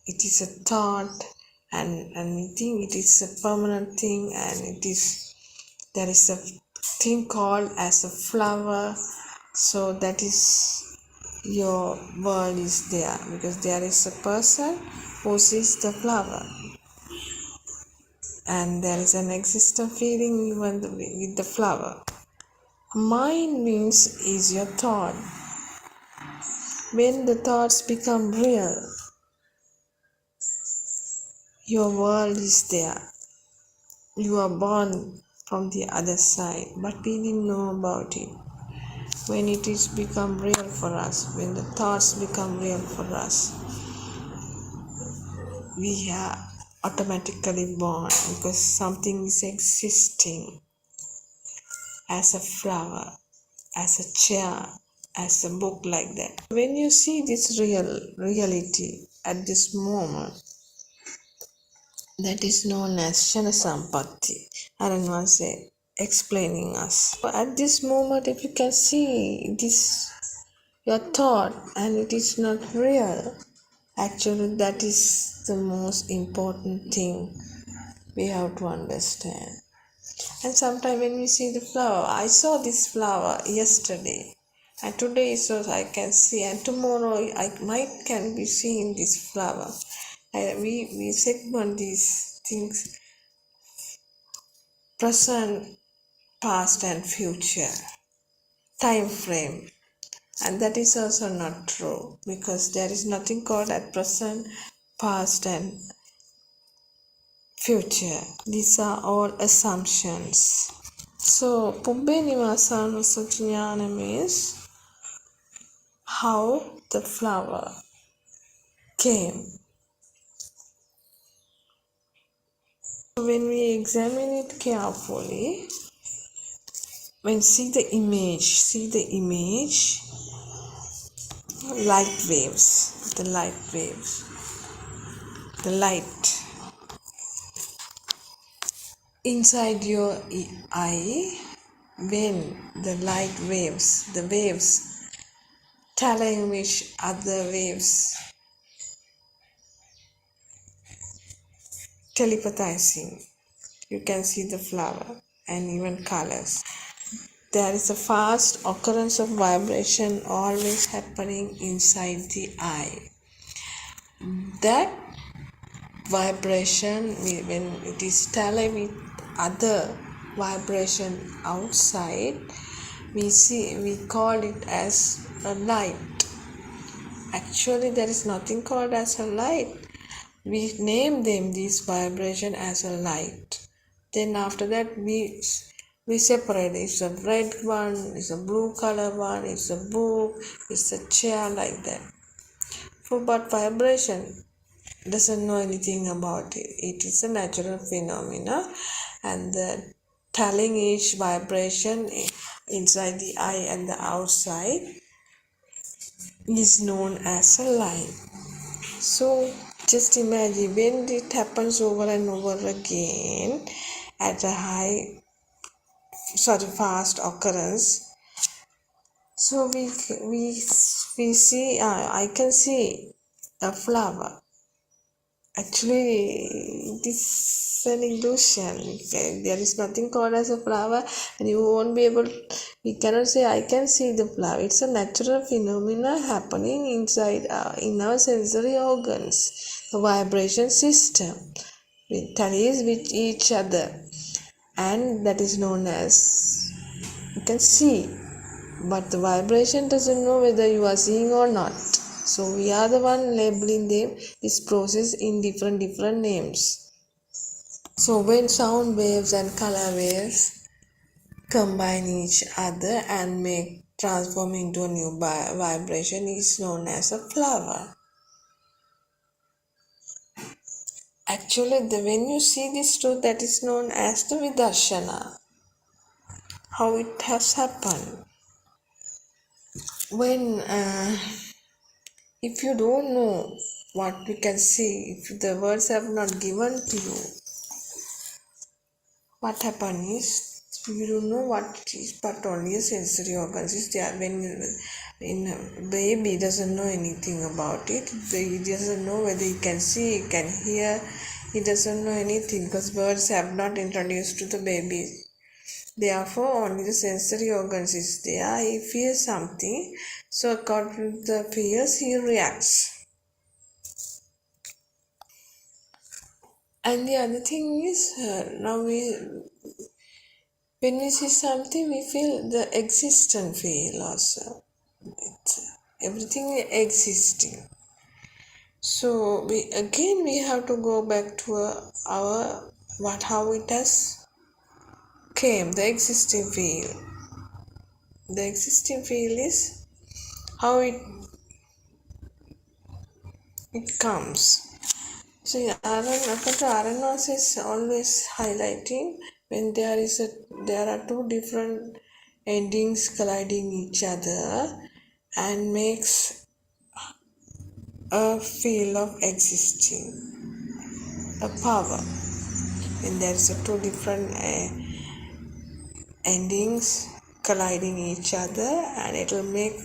it is a thought and we think it is a permanent thing, and there is a thing called as a flower. So that is your world is there because there is a person who sees the flower, and there is an existent feeling even with the flower. Mind means is your thought. When the thoughts become real, your world is there. You are born from the other side, but we didn't know about it. When it is become real for us, when the thoughts become real for us, we are automatically born because something is existing as a flower, as a chair, as a book, like that. When you see this reality at this moment, that is known as Shana Sampatti. Aranwa say, explaining us. At this moment, if you can see this, your thought, and it is not real, actually that is the most important thing we have to understand. And sometimes when we see the flower, I saw this flower yesterday, and today so I can see, and tomorrow I might can be seeing this flower. We segment these things: present, past, and future time frame. And that is also not true because there is nothing called at present, past, and future. These are all assumptions. So, Pubbe Nivasana Satyanam is how the flower came. When we examine it carefully, when see the image, light waves, the light inside your eye, when the light waves, the waves telling which other waves, telepathizing, you can see the flower and even colors. there is a fast occurrence of vibration always happening inside the eye. That vibration, when it is tallied with other vibration outside, we call it as a light. Actually, there is nothing called as a light. We name them this vibration as a light. Then after that we separate. It's a red one, it's a blue color one, it's a book, it's a chair, like that. But vibration doesn't know anything about it. It is a natural phenomena, and the telling each vibration inside the eye and the outside is known as a line. So just imagine when it happens over and over again at a fast occurrence. So we see, I can see a flower. Actually, it is an illusion. There is nothing called as a flower, and you won't be able. We cannot say I can see the flower. It's a natural phenomena happening inside in our sensory organs, the vibration system. We tallies with each other, and that is known as you can see. But the vibration doesn't know whether you are seeing or not. So we are the one labeling them, this process, in different names. So when sound waves and color waves combine each other and transform into a new vibration is known as a flower. Actually, when you see this truth, that is known as the Vidarshana. How it has happened. When if you don't know what we can see, if the words have not given to you, what happens is you don't know what it is, but only a sensory organs is there. When a baby doesn't know anything about it, he doesn't know whether he can see, he can hear, he doesn't know anything because words have not introduced to the baby. Therefore, only the sensory organs is there. He feels something, so according to the fears, he reacts. And the other thing is, now when we see something, we feel the existent feel also. Everything existing. So we have to go back to how it has came, the existing feel. The existing feel is how it comes. So Aranas is always highlighting when there are two different endings colliding each other and makes a feel of existing, a power. When there is two different endings colliding each other, and it will make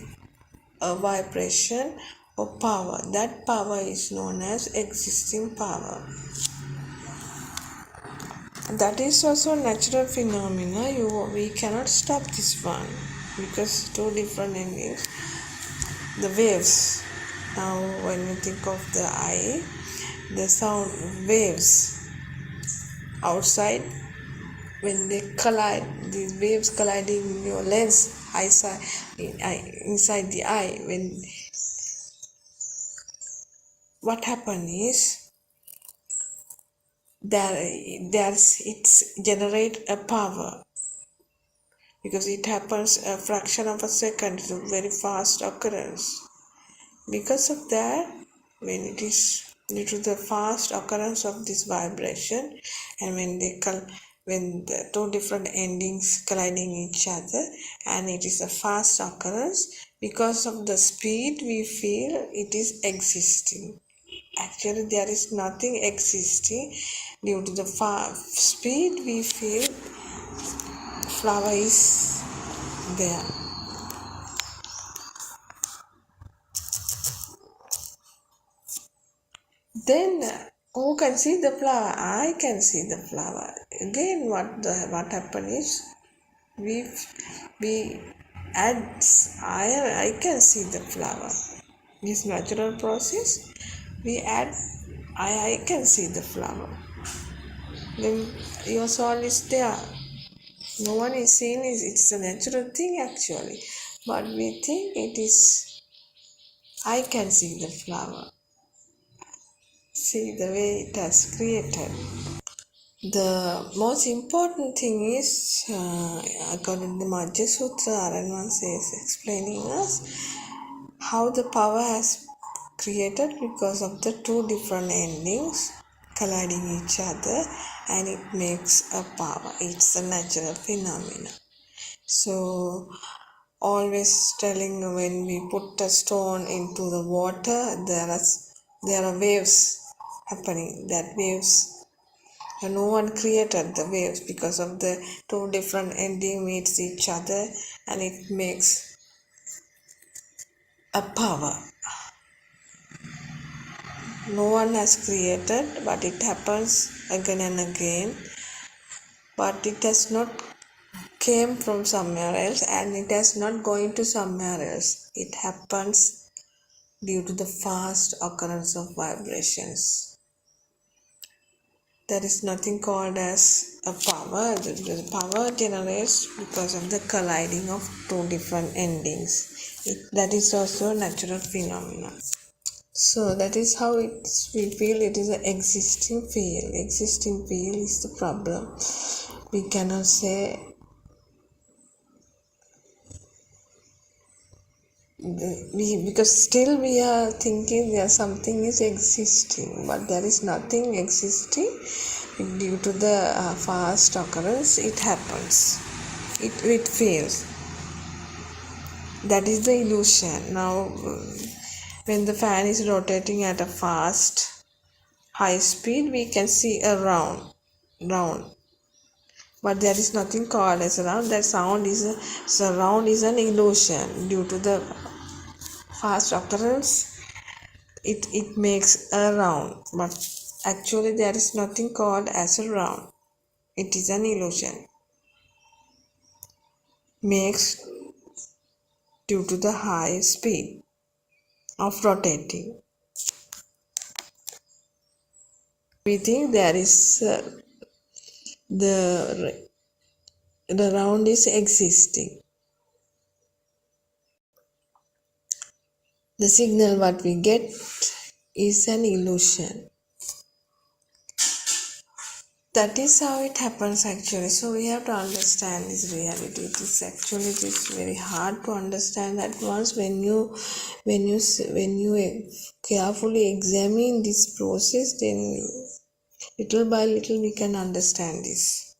a vibration or power. That power is known as existing power. That is also a natural phenomena. We cannot stop this one because two different endings. The waves. Now when you think of the eye, the sound waves outside, when they collide, these waves colliding in your lens inside the eye, when what happens is it generates a power because it happens a fraction of a second. It's a very fast occurrence. Because of that, when it is due to the fast occurrence of this vibration, and when the two different endings colliding each other, and it is a fast occurrence, because of the speed we feel it is existing. Actually, there is nothing existing. Due to the speed we feel flower is there. Then who can see the flower? I can see the flower. Again, what happened is we add, I can see the flower. This natural process, we add, I can see the flower. Then your soul is there. No one is seeing it. It's a natural thing actually. But we think it is, I can see the flower. See the way it has created. The most important thing is, according to the Majja Sutra, Aranvanse is explaining us how the power has created because of the two different endings colliding each other, and it makes a power. It's a natural phenomenon. So always telling when we put a stone into the water, there are waves happening. That waves, no one created the waves, because of the two different ending meets each other and it makes a power. No one has created, but it happens again and again. But it has not came from somewhere else, and it has not going to somewhere else. It happens due to the fast occurrence of vibrations. There is nothing called as a power. The power generates because of the colliding of two different endings. That is also a natural phenomenon. So that is how we feel it is an existing field. Existing field is the problem. We cannot say because still we are thinking there something is existing, but there is nothing existing. Due to the fast occurrence, it happens. It fails. That is the illusion. Now, when the fan is rotating at a fast, high speed, we can see a round. But there is nothing called as a round. That round is an illusion. Due to the fast occurrence, it makes a round. But actually there is nothing called as a round. It is an illusion. Makes due to the high speed of rotating. We think there is the round is existing. The signal what we get is an illusion. That is how it happens actually. So we have to understand this reality. It is very hard to understand at once. When you carefully examine this process, then little by little we can understand this.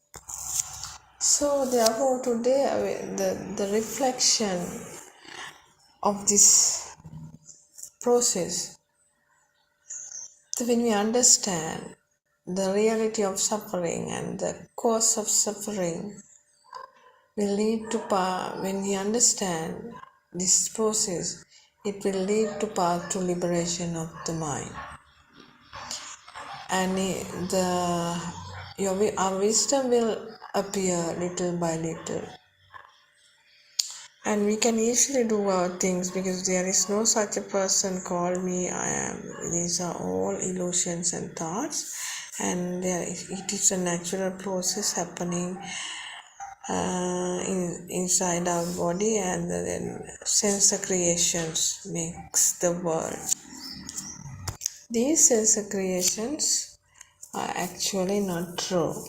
So therefore today the reflection of this process, when we understand the reality of suffering and the cause of suffering, will lead to when we understand this process, it will lead to path to liberation of the mind. And our wisdom will appear little by little. And we can easily do our things, because there is no such a person called me, I am. These are all illusions and thoughts, and it is a natural process happening inside our body, and then sensor creations makes the world. These sensor creations are actually not true.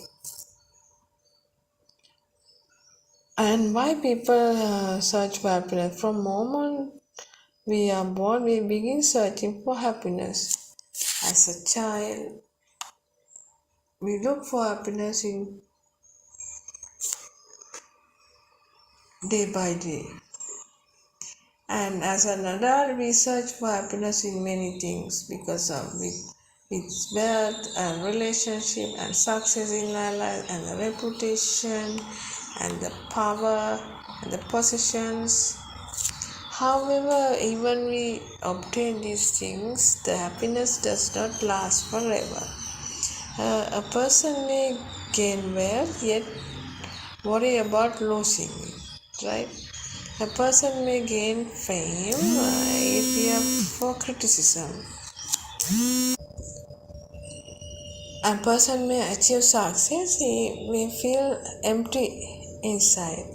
And why people search for happiness? From the moment we are born, we begin searching for happiness. As a child, we look for happiness in day by day. And as an adult, we search for happiness in many things, because of its wealth and relationship and success in our life, and the reputation and the power and the possessions. However, even we obtain these things, the happiness does not last forever. A person may gain wealth, yet worry about losing it, right? A person may gain fame if he is for criticism. A person may achieve success, he may feel empty inside.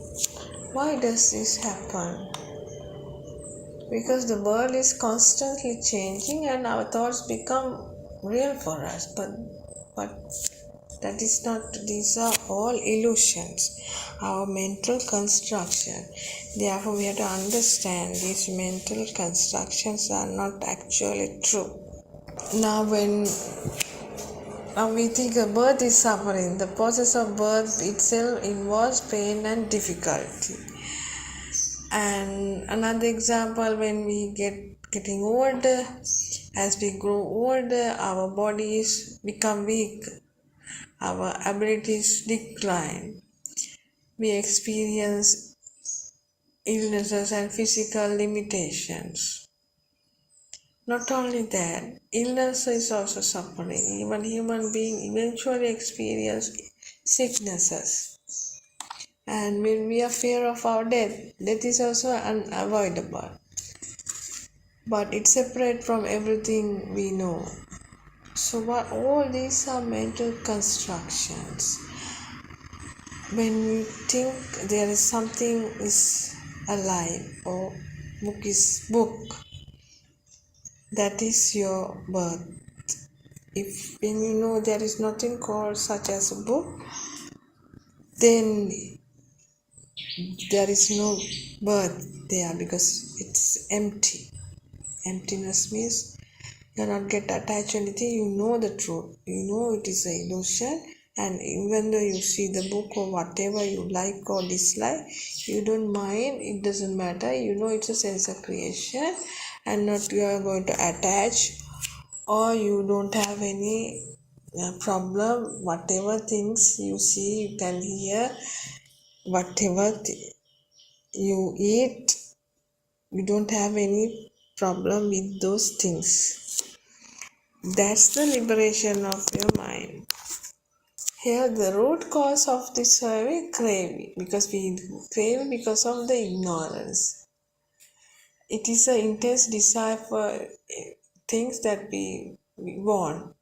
Why does this happen? Because the world is constantly changing and our thoughts become real for us, but that is not. These are all illusions, our mental construction. Therefore we have to understand these mental constructions are not actually true. Now we think a birth is suffering. The process of birth itself involves pain and difficulty. And another example, when we getting older, as we grow older, our bodies become weak, our abilities decline, we experience illnesses and physical limitations. Not only that, illness is also suffering. Even human beings eventually experience sicknesses. And when we are fear of our death is also unavoidable. But it's separate from everything we know. So all these are mental constructions. When you think there is something is alive or book, that is your birth. If when you know there is nothing called such as a book, then there is no birth there because it's empty. Emptiness means you are not get attached to anything. You know the truth. You know it is an illusion, and even though you see the book or whatever you like or dislike, you don't mind. It doesn't matter. You know it's a sense of creation, and not you are going to attach, or you don't have any problem. Whatever things you see, you can hear, whatever you eat, you don't have any problem with those things. That's the liberation of your mind. Here the root cause of this is craving, because we crave because of the ignorance. It is an intense desire for things that we want.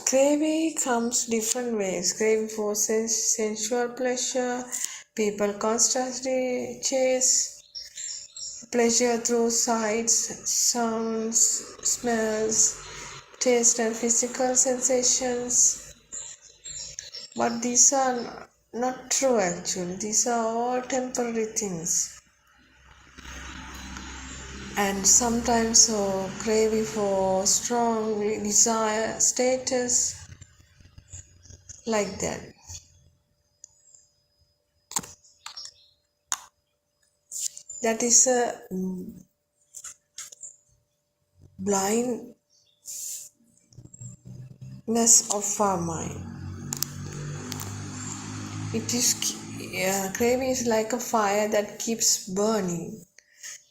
Craving comes different ways. Craving for sensual pleasure. People constantly chase pleasure through sights, sounds, smells, taste and physical sensations. But these are not true actually. These are all temporary things. And sometimes craving for strong desire, status, like that. That is a blindness of our mind. It is craving is like a fire that keeps burning.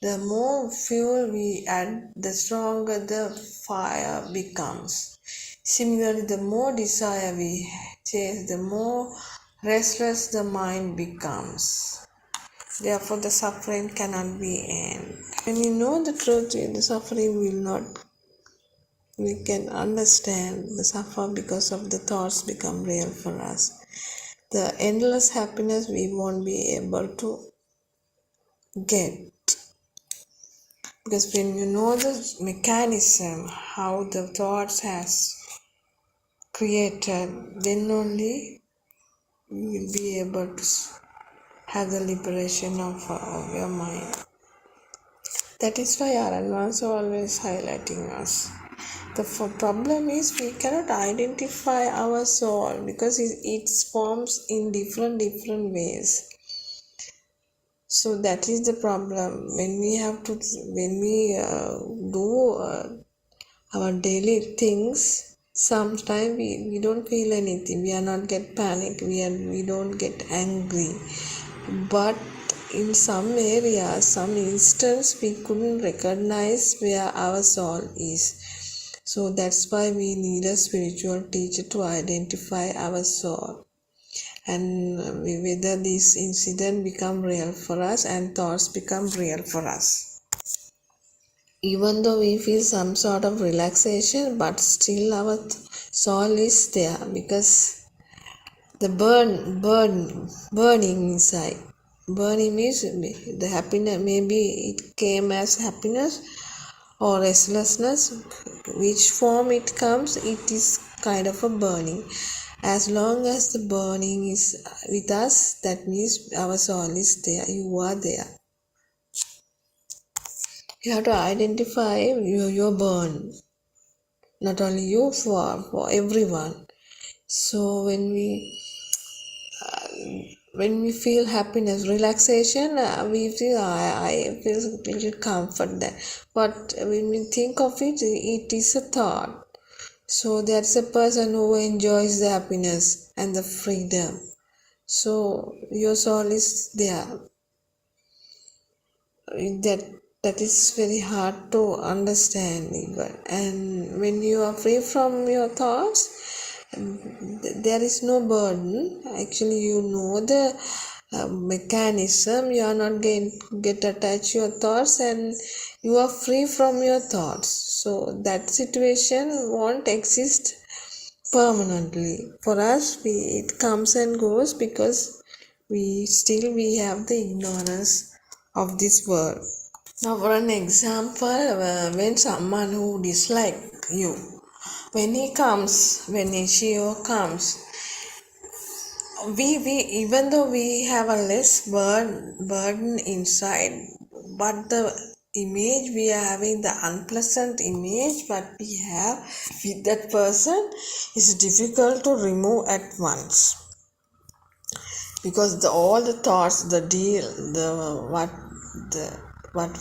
The more fuel we add, the stronger the fire becomes. Similarly, the more desire we chase, the more restless the mind becomes. Therefore, the suffering cannot be ended. When you know the truth, the suffering will not. We can understand the suffer because of the thoughts become real for us. The endless happiness we won't be able to get. Because when you know the mechanism, how the thoughts has created, then only you will be able to have the liberation of your mind. That is why our advance are always highlighting us. The problem is we cannot identify our soul because it forms in different ways. So that is the problem. When we do our daily things, sometimes we don't feel anything. We are not get panic. We don't get angry. But in some areas, some instance, we couldn't recognize where our soul is. So that's why we need a spiritual teacher to identify our soul and whether this incident become real for us and thoughts become real for us. Even though we feel some sort of relaxation, but still our soul is there because the burning inside. Burning means the happiness, maybe it came as happiness or restlessness, which form it comes, it is kind of a burning. As long as the burning is with us, that means our soul is there, you are there. You have to identify your burn, not only you, for everyone. So when we feel happiness, relaxation, we feel I feel a little comfort there. But when we think of it, it is a thought. So that's a person who enjoys the happiness and the freedom. So your soul is there. That is very hard to understand even. And when you are free from your thoughts, there is no burden. Actually, you know the mechanism. You are not going to get attached to your thoughts, and you are free from your thoughts. So that situation won't exist permanently. For us, it comes and goes because we have the ignorance of this world. Now, for an example, when someone who dislike you, when she comes, we even though we have a less burden inside, but the image we are having, the unpleasant image what we have with that person is difficult to remove at once, because all the thoughts,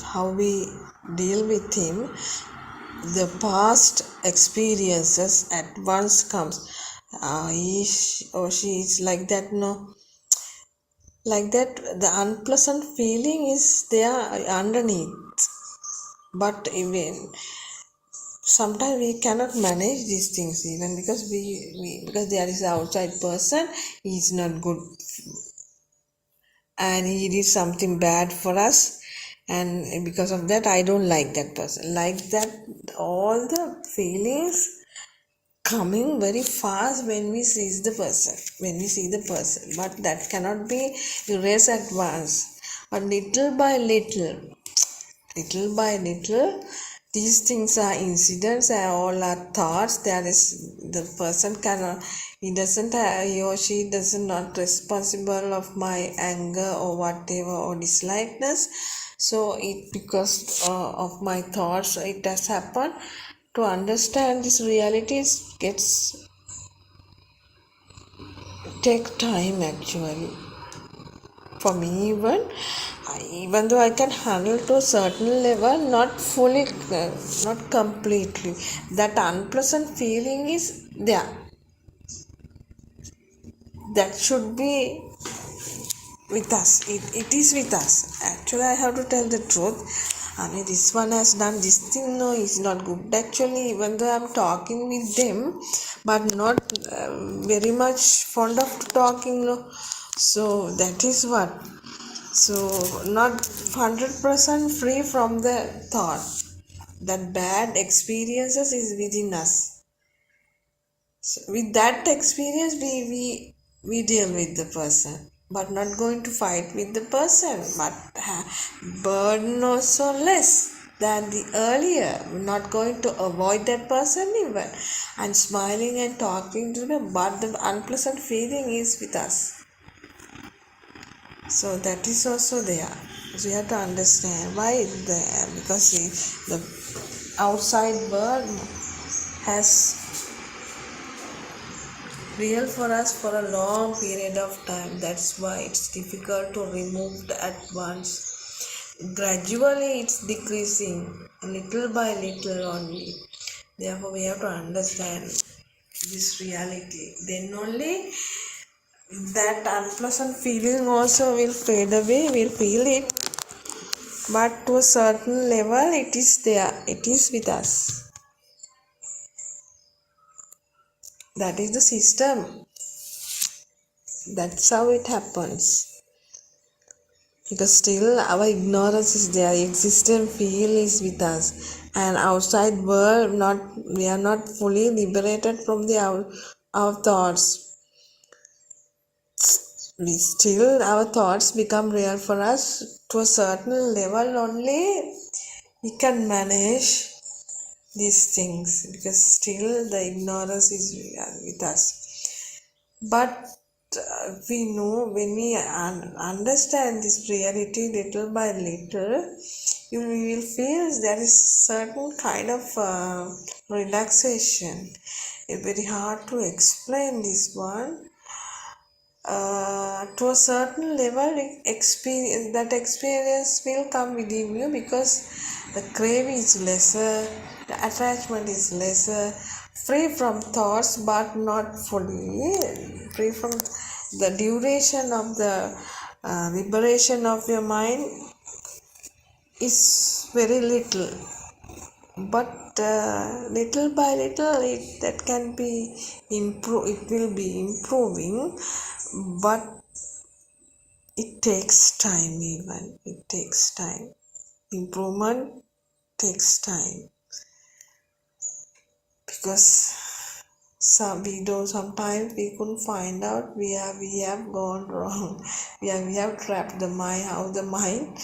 how we deal with him, the past experiences at once comes. He or she is like that, no, like that. The unpleasant feeling is there underneath, but even sometimes we cannot manage these things even because because there is an outside person, he is not good and he did something bad for us, and because of that I don't like that person. Like that, all the feelings coming very fast when we see the person, but that cannot be erased at once. But little by little, these things are incidents, and all are thoughts. There is the person cannot, he or she does not responsible of my anger or whatever or dislikeness. So it because of my thoughts it has happened. To understand this reality take time actually. For me even though I can handle to a certain level, not fully, not completely, that unpleasant feeling is there. That should be with us. It is with us. Actually, I have to tell the truth. I mean, this one has done this thing. No, it's not good. Actually, even though I'm talking with them, but not very much fond of talking. No, so that is what. So not 100% free from the thought. That bad experiences is within us. So with that experience, we deal with the person, but not going to fight with the person, but burden also less than the earlier. We're not going to avoid that person even, and smiling and talking to them, but the unpleasant feeling is with us. So that is also there. So you have to understand why it's there, because the outside world has real for us for a long period of time. That's why it's difficult to remove at once. Gradually it's decreasing, little by little only. Therefore we have to understand this reality. Then only that unpleasant feeling also will fade away. We'll feel it, but to a certain level it is there, it is with us. That is the system. That's how it happens. Because still our ignorance is there, existent feel is with us, and outside world we are not fully liberated from our thoughts. Our thoughts become real for us to a certain level only. We can manage these things because still the ignorance is with us. But we know when we understand this reality little by little, you will feel there is certain kind of relaxation. It's very hard to explain this one. To a certain level, that experience will come within you because the craving is lesser, the attachment is lesser, free from thoughts but not fully, free from the duration of the liberation of your mind is very little. But little by little that can be it will be improving, but it takes time. Even it takes time. Improvement takes time because sometimes we couldn't find out we have gone wrong. We have trapped the mind. How the mind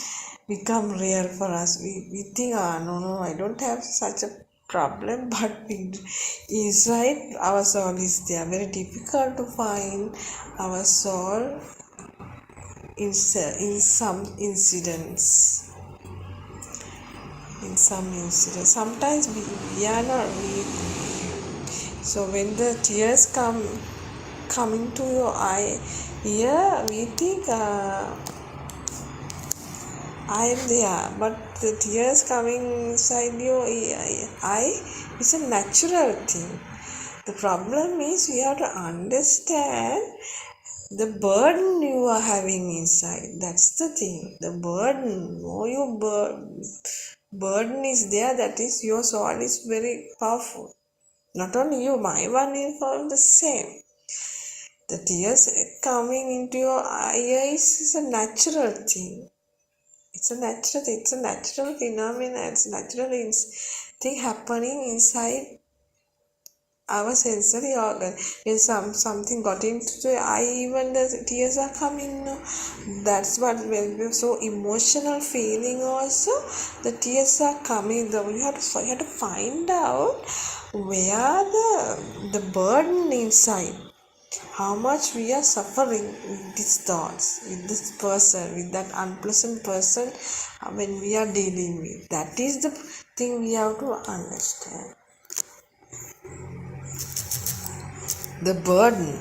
become real for us. We think, no, I don't have such a problem, but inside our soul is there. Very difficult to find our soul in some incidents. Sometimes we are not. So when the tears coming to your eye, we think I am there, but the tears coming inside your eye is a natural thing. The problem is you have to understand the burden you are having inside. That's the thing. The burden, your burden is there. That is, your soul is very powerful. Not only you, my one is all the same. The tears coming into your eyes is a natural thing. It's a natural phenomenon. It's a natural thing happening inside our sensory organ. When something got into the eye, even the tears are coming. No? That's what when we're so emotional feeling also, the tears are coming. You have to find out where the burden inside. How much we are suffering with these thoughts, with this person, with that unpleasant person when we are dealing with. That is the thing we have to understand. The burden,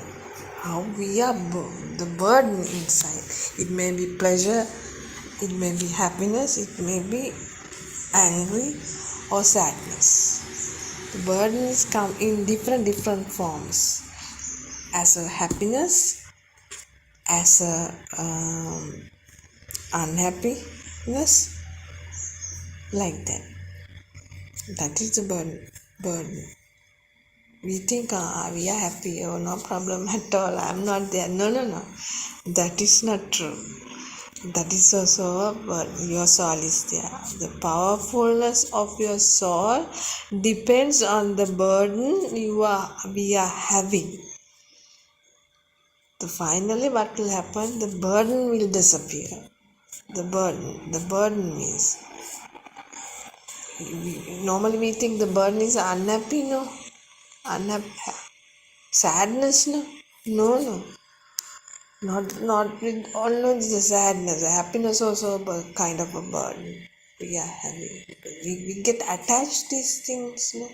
how we are the burden inside. It may be pleasure, it may be happiness, it may be angry or sadness. The burden is come in different forms. As a happiness, as a unhappiness, like that. That is the burden. We think we are happy, no problem at all, I am not there. No. That is not true. That is also a burden. Your soul is there. The powerfulness of your soul depends on the burden we are having. So finally what will happen? The burden will disappear. The burden means normally we think the burden is unhappy, no? Unhappy, sadness, no. Not with only the sadness. The happiness also a kind of a burden we are having. We get attached these things, no?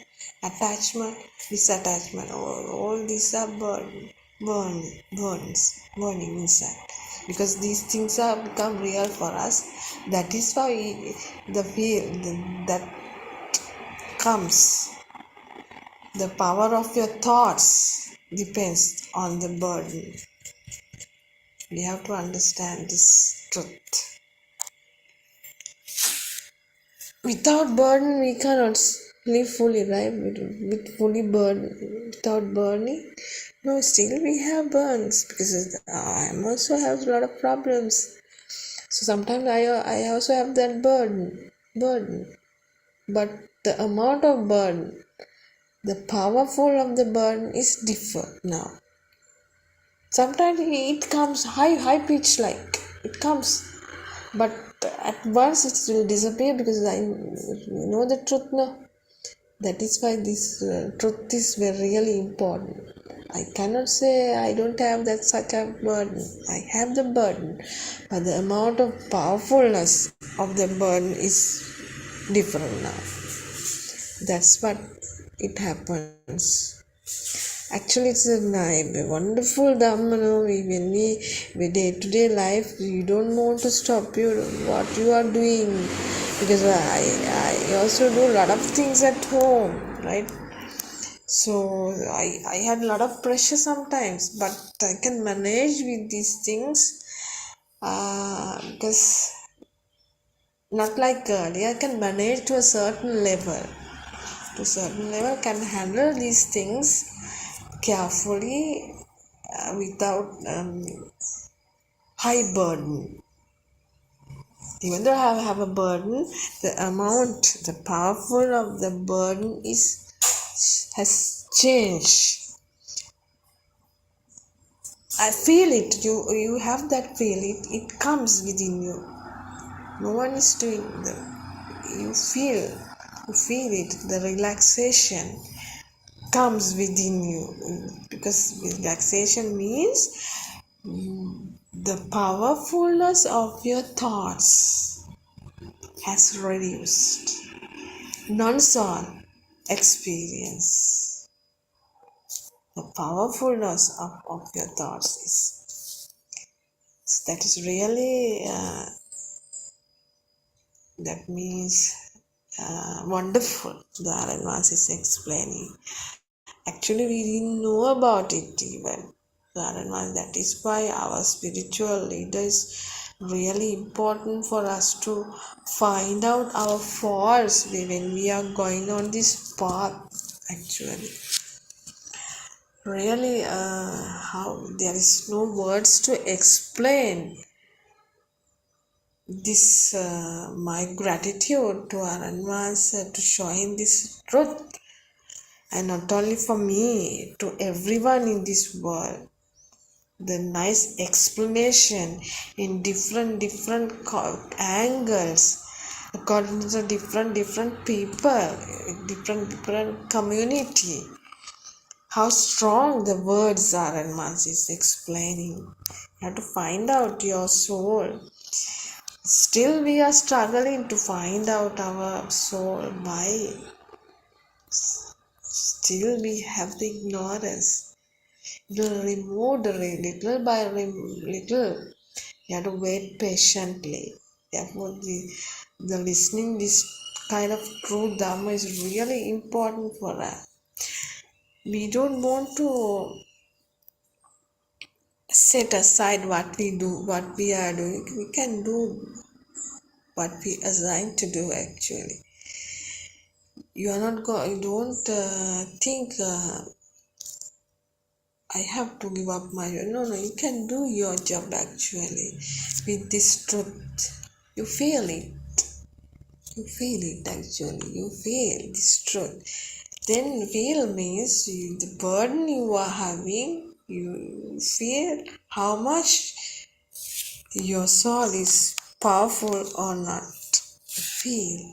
Attachment, disattachment, all these are burning inside. Because these things have become real for us. That is why the feel that comes. The power of your thoughts depends on the burden. We have to understand this truth. Without burden, we cannot live fully, right? With fully without burning. No, still we have burns because I also have a lot of problems. So sometimes I also have that burden. But the amount of burden, the powerful of the burden is different now. Sometimes it comes high pitch, like it comes, but at once it will disappear because I know the truth now. That is why this truth is very really important. I cannot say I don't have that such a burden. I have the burden, but the amount of powerfulness of the burden is different now. That's what it happens. Actually, it's a wonderful Dhamma. When we day-to-day life, you don't want to stop what you are doing, because I also do a lot of things at home, right? So I had a lot of pressure sometimes, but I can manage with these things because not like earlier, I can manage to a certain level. To a certain level, can handle these things carefully without high burden. Even though I have a burden, the powerful of the burden has changed. I feel it. You have that feel. It comes within you. No one is doing you feel it. The relaxation comes within you, because relaxation means the powerfulness of your thoughts has reduced. Non-soul experience. The powerfulness of your thoughts that is really that means wonderful. The Aranvas is explaining. Actually, we didn't know about it even. That is why our spiritual leader is really important for us to find out our faults when we are going on this path. Actually, really, how there is no words to explain this. My gratitude to Aranvas to showing this truth. And not only for me, to everyone in this world. The nice explanation in different angles, according to the different people, different community. How strong the words are, and Mans is explaining. You have to find out your soul. Still we are struggling to find out our soul. Why? Still we have the ignorance. It will remove little by little. You have to wait patiently. Therefore, the listening this kind of true Dhamma is really important for us. We don't want to set aside what we do, what we are doing. We can do what we assigned to do. Actually, you are not going. You don't think. I have to give up my job. No, you can do your job actually with this truth. You feel it. You feel it actually. You feel this truth. Then feel means the burden you are having, you feel how much your soul is powerful or not. Feel.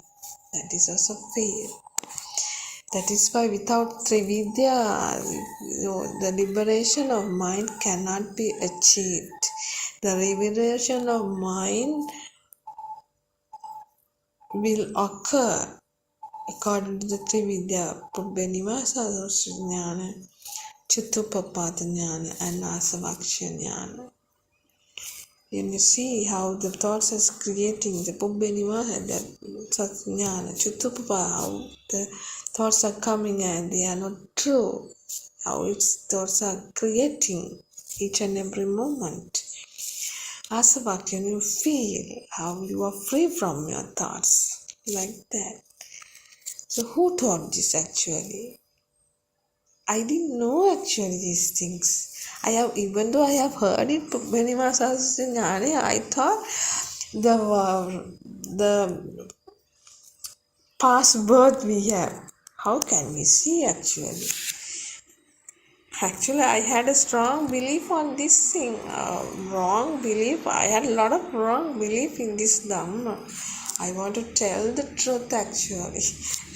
That is also feel. That is why without Trividya, the liberation of mind cannot be achieved. The liberation of mind will occur according to the Trividya, Pubbyanivasa Jnana, Chuttupapata Jnana, and Asavaksha Jnana. And you see how the thoughts is creating the Pubbyanivasa, that Jnana, Chuttupapa, how the thoughts are coming and they are not true. How its thoughts are creating each and every moment. Asavaksha, you feel how you are free from your thoughts, like that. So who taught this actually? I didn't know actually these things. Even though I have heard it many masses in Ghana, I thought the past birth we have. How can we see actually? Actually, I had a strong belief on this thing, wrong belief. I had a lot of wrong belief in this Dhamma. I want to tell the truth actually.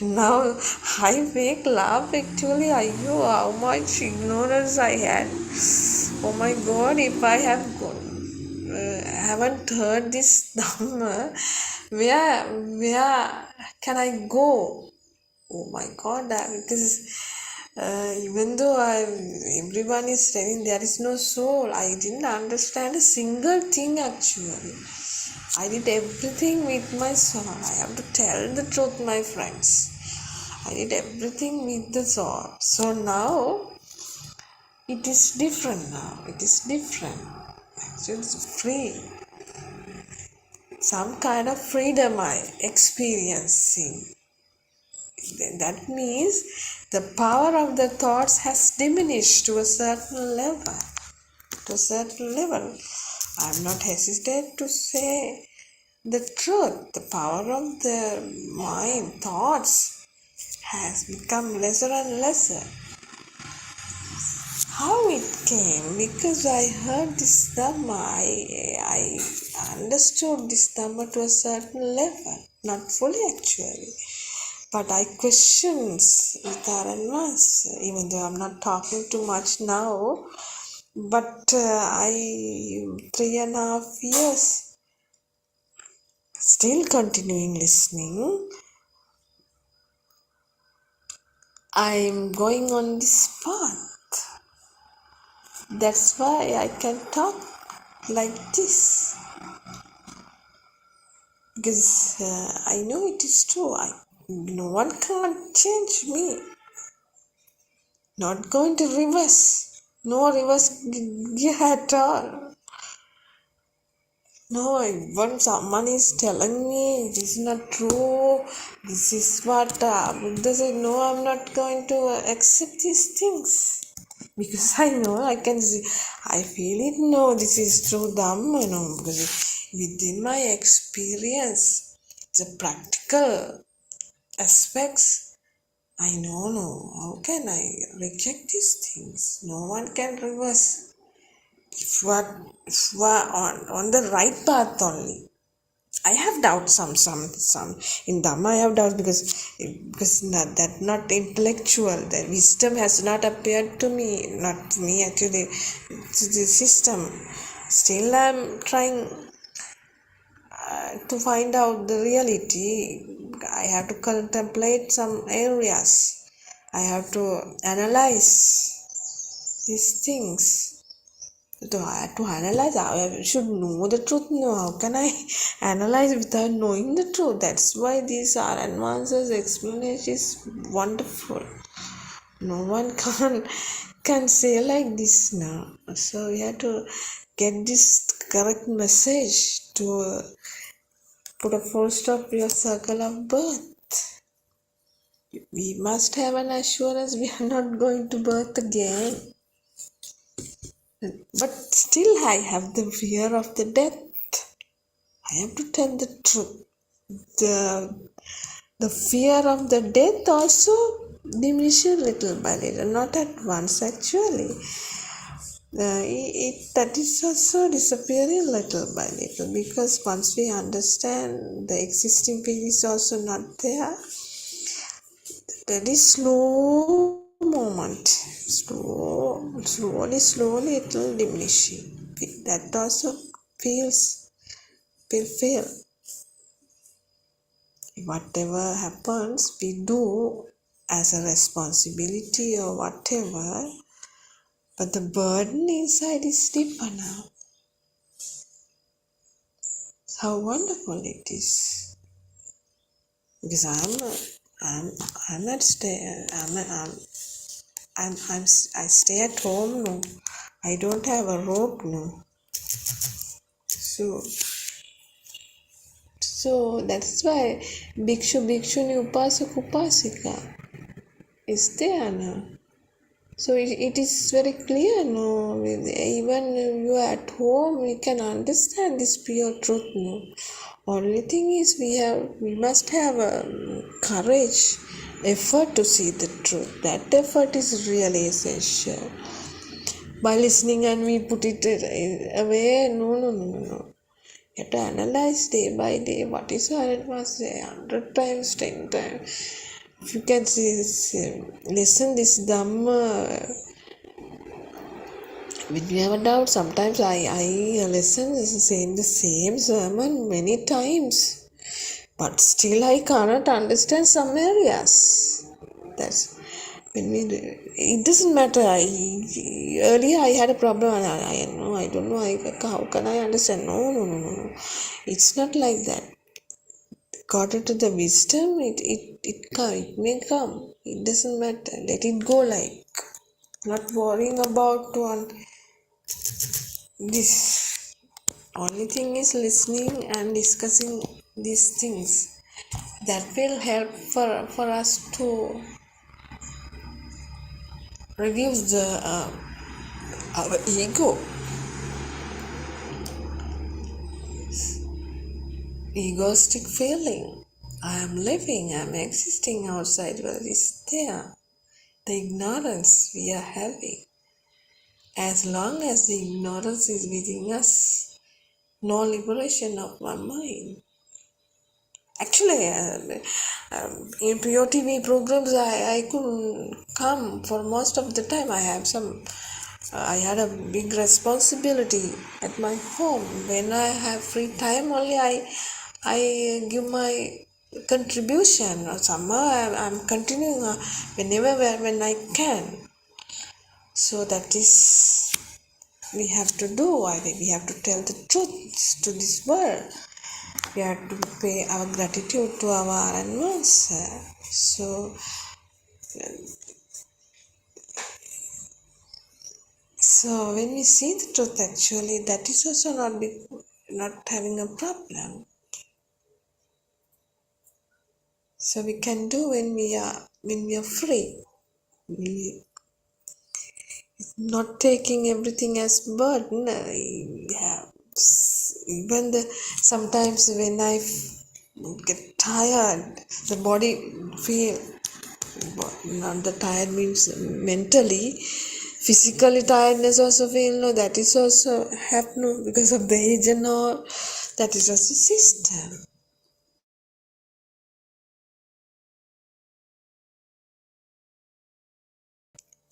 Now I make laugh actually. How much ignorance I had. Oh my God, if I haven't heard this Dhamma, where can I go? Oh my God, because even though everyone is telling there is no soul, I didn't understand a single thing actually. I did everything with my soul. I have to tell the truth, my friends. I did everything with the soul. So now it is different now. It is different. Actually, it's free. Some kind of freedom I experiencing. That means the power of the thoughts has diminished to a certain level. To a certain level. I am not hesitant to say the truth. The power of the mind, thoughts, has become lesser and lesser. How it came? Because I heard this Dhamma, I understood this Dhamma to a certain level. Not fully actually. But I questions with advance, even though I'm not talking too much now. But 3.5 years still continuing listening. I'm going on this path. That's why I can talk like this. Because I know it is true. No one can change me. Not going to reverse. No reverse gear at all. No, when someone is telling me it is not true, this is what Buddha said, no, I'm not going to accept these things. Because I know, I can see, I feel it, no, this is true Dhamma, no, because within my experience, the practical aspects, I know, no, how can I reject these things? No one can reverse. If you are on the right path only. I have doubts some in Dhamma I have doubts because not intellectual. The wisdom has not appeared to me, not to me actually, to the system. Still I am trying to find out the reality. I have to contemplate some areas. I have to analyze these things. To analyze, I should know the truth. No, how can I analyze without knowing the truth? That's why these are advances. Explanation is wonderful. No one can say like this now. So we have to get this correct message to put a full stop to your circle of birth. We must have an assurance we are not going to birth again. But still I have the fear of the death. I have to tell the truth. The fear of the death also diminishes little by little, not at once actually. That is also disappearing little by little, because once we understand the existing being is also not there, that is slow moment, slowly it will diminishing. That also will fail. Whatever happens, we do as a responsibility or whatever, but the burden inside is deeper now. How wonderful it is! Because I stay at home, no. I don't have a rope, no. So So that's why Bhikshu, Bhikshuni, Upasak, Upasika is there now. So it is very clear now. Even you are at home, we can understand this pure truth now. Only thing is we must have courage, effort to see the truth. That effort is really essential. By listening and we put it away, no. You have to analyze day by day what is our advice, 100 times, 10 times. If you can listen this Dhamma, when you have a doubt, sometimes I listen the same sermon many times, but still I cannot understand some areas. That's when it doesn't matter. Earlier I had a problem and I don't know how can I understand. No. It's not like that. According to the wisdom, it may come. It doesn't matter. Let it go, like not worrying about this. Only thing is listening and discussing these things. That will help for us to reduce our ego. Egoistic feeling. I am living, I am existing outside, but it's there. The ignorance we are having. As long as the ignorance is within us, no liberation of my mind. Actually, in PeoTV programs, I couldn't come for most of the time. I had a big responsibility at my home. When I have free time, only I give my contribution. Or somehow I'm continuing when I can. So that is we have to do. I think we have to tell the truth to this world. We have to pay our gratitude to our animals. So when we see the truth, actually, that is also not having a problem. So we can do when we are free. Not taking everything as burden. Even sometimes when I get tired, the body feel. Not the tired means mentally. Physically tiredness also feel, no, that is also happen because of the age and all. That is also system.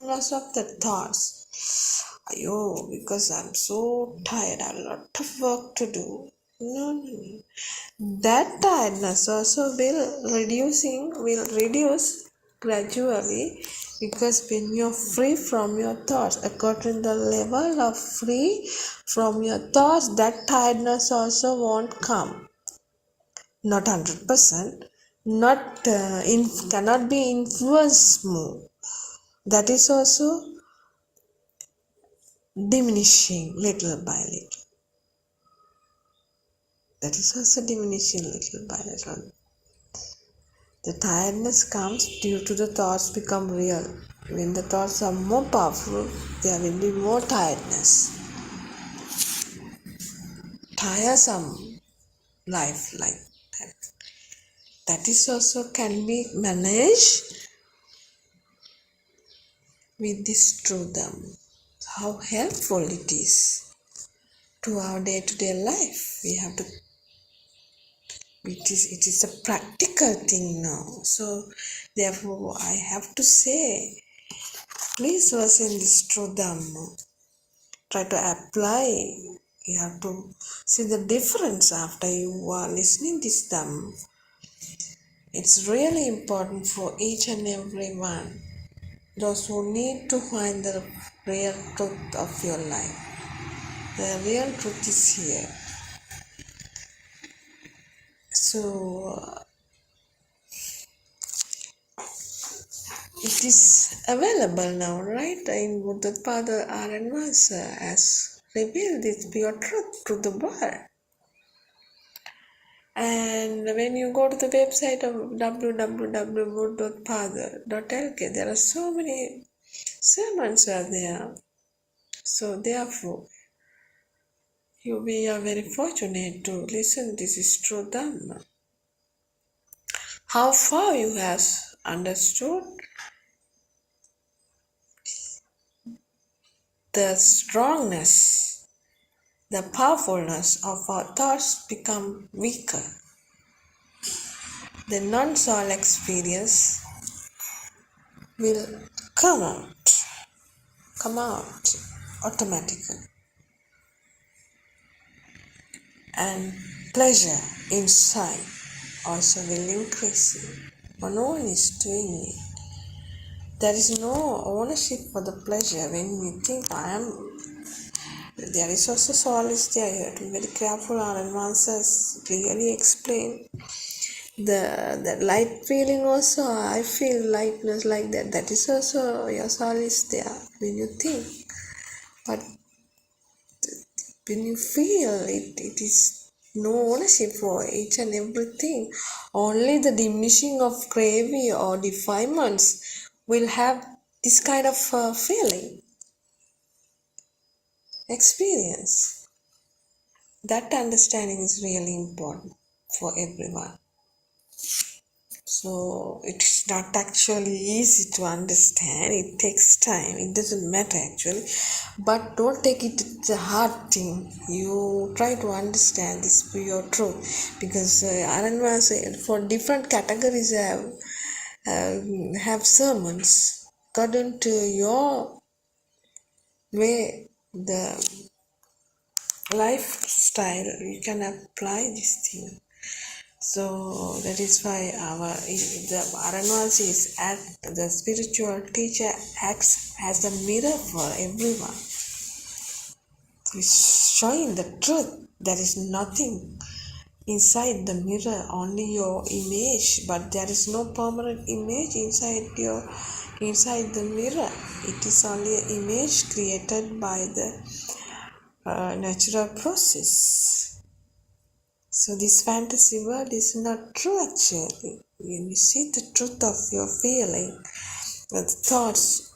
Loss of the thoughts. Because I'm so tired, I have a lot of work to do. No. That tiredness also will reduce gradually, because when you're free from your thoughts, according to the level of free from your thoughts, that tiredness also won't come. Not 100%, cannot be influenced more. That is also diminishing little by little. That is also diminishing little by little. The tiredness comes due to the thoughts become real. When the thoughts are more powerful, there will be more tiredness. Tiresome life like that. That is also can be managed with this true Dhamma. How helpful it is to our day-to-day life. It is a practical thing now. So therefore I have to say, please listen this true Dhamma. Try to apply. You have to see the difference after you are listening this Dhamma. It's really important for each and every one. Those who need to find the real truth of your life. The real truth is here. So it is available now, right? In Buddothpado, our advisor has revealed this pure truth to the world. And when you go to the website of www.buddothpado.lk, there are so many sermons are there. So therefore, we are very fortunate to listen. This is true Dhamma. How far you have understood the strongness, the powerfulness of our thoughts become weaker. The non-soul experience will come out automatically. And pleasure inside also will increase. When no one is doing it, there is no ownership for the pleasure. When we think there is also soul is there. You have to be very careful. Our advances clearly explain the light feeling also. I feel lightness like that. That is also your soul is there when you think. But when you feel it, it is no ownership for each and everything. Only the diminishing of gravity or defilements will have this kind of feeling, experience. That understanding is really important for everyone. So it's not actually easy to understand. It takes time. It doesn't matter actually. But don't take it as a hard thing. You try to understand this pure truth. Because Aranva said for different categories have sermons. According to your way, the lifestyle, you can apply this thing. So that is why the Aranvas is the spiritual teacher acts as a mirror for everyone. He's showing the truth. There is nothing inside the mirror, only your image, but there is no permanent image inside the mirror. It is only an image created by the natural process. So this fantasy world is not true actually. When you see the truth of your feeling, the thoughts,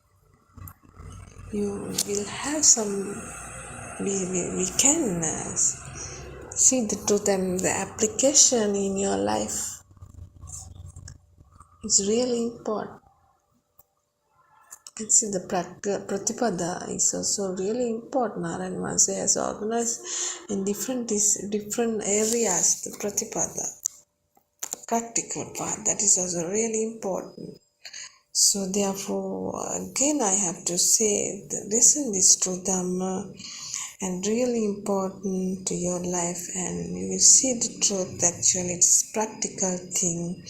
you will have some, we can see the truth and the application in your life. It's really important. You can see the Pratipada is also really important. Naranvase has organized in different areas the Pratipada. Practical part, that is also really important. So therefore, again I have to say, listen this to Dhamma and really important to your life, and you will see the truth. Actually, it's practical thing.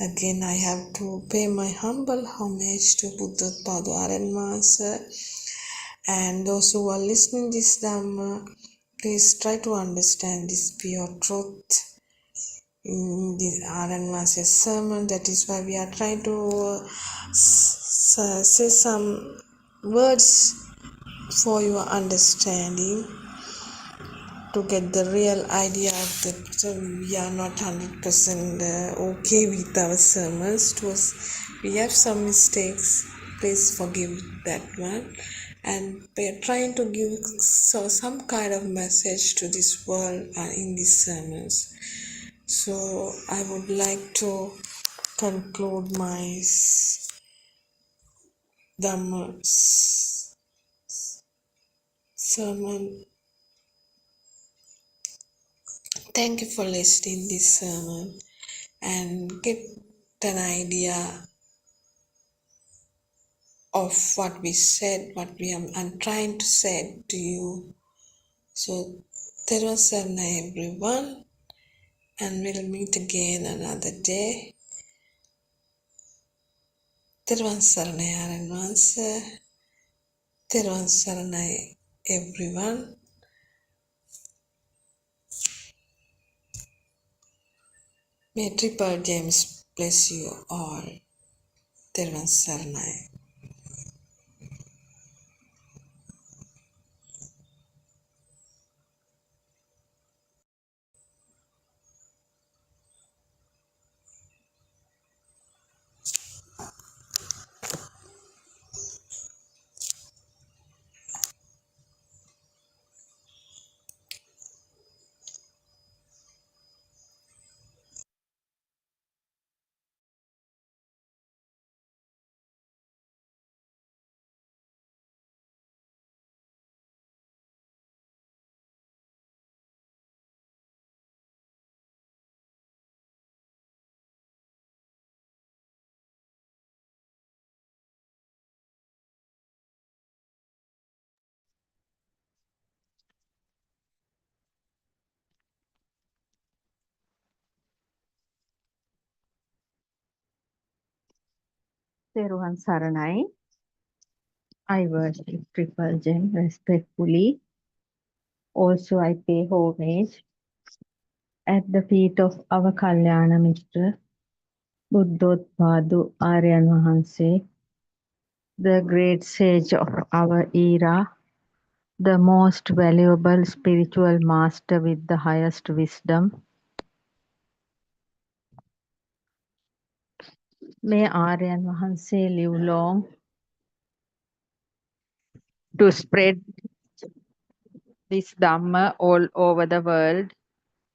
Again, I have to pay my humble homage to Buddothpado Aranmaster and those who are listening this Dhamma. Please try to understand this pure truth in the Aranmaster's sermon. That is why we are trying to say some words for your understanding, to get the real idea of the. So we are not 100% okay with our sermons. We have some mistakes. Please forgive that one. And we are trying to give some kind of message to this world in these sermons. So I would like to conclude my Dhamma sermon. Thank you for listening this sermon and get an idea of what we said, I'm trying to say to you. So, Terva Sarana everyone, and we'll meet again another day. Terva Sarana Aranvansa, Terva Sarana everyone. May Triple James bless you all. Terva Sarana. Teruvan Saranai. I worship Triple Gem respectfully. Also, I pay homage at the feet of our Kalyana Mitra, Buddothpado Aryan Wahanse, the great sage of our era, the most valuable spiritual master with the highest wisdom. May Aryan Wahanse live long to spread this Dhamma all over the world,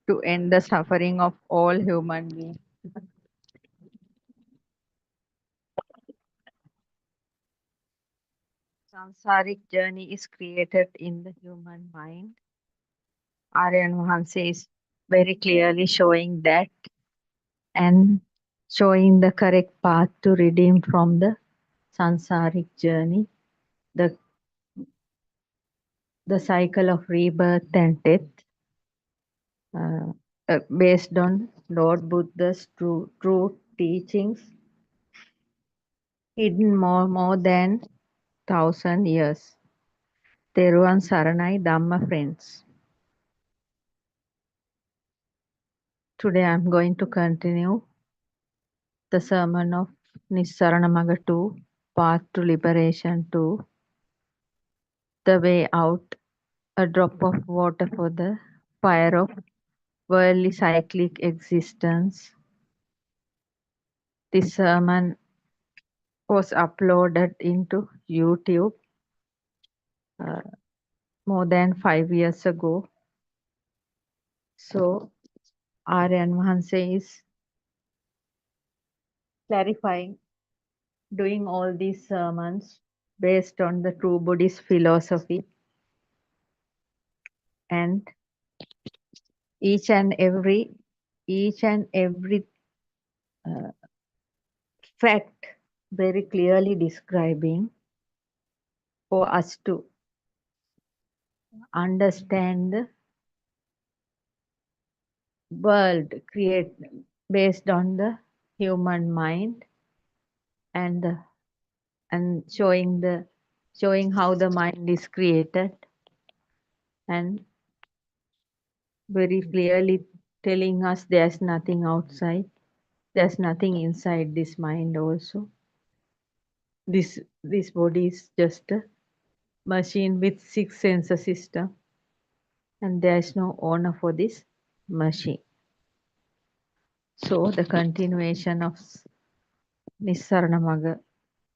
to end the suffering of all human beings. Samsaric journey is created in the human mind. Aryan Wahanse is very clearly showing that and showing the correct path to redeem from the samsaric journey, the cycle of rebirth and death, based on Lord Buddha's true teachings, hidden more than 1,000 years. Teruvan Saranai Dhamma friends. Today I'm going to continue the sermon of Nissarana 2, Path to Liberation 2, The Way Out, a drop of water for the fire of worldly cyclic existence. This sermon was uploaded into YouTube more than 5 years ago. So Aryan Wahanse is clarifying, doing all these sermons based on the true Buddhist philosophy, and each and every fact very clearly describing for us to understand the world create based on the human mind, and showing how the mind is created, and very clearly telling us there's nothing outside, there's nothing inside this mind also. This body is just a machine with 6 sensor system, and there is no owner for this machine. So the continuation of Nissarana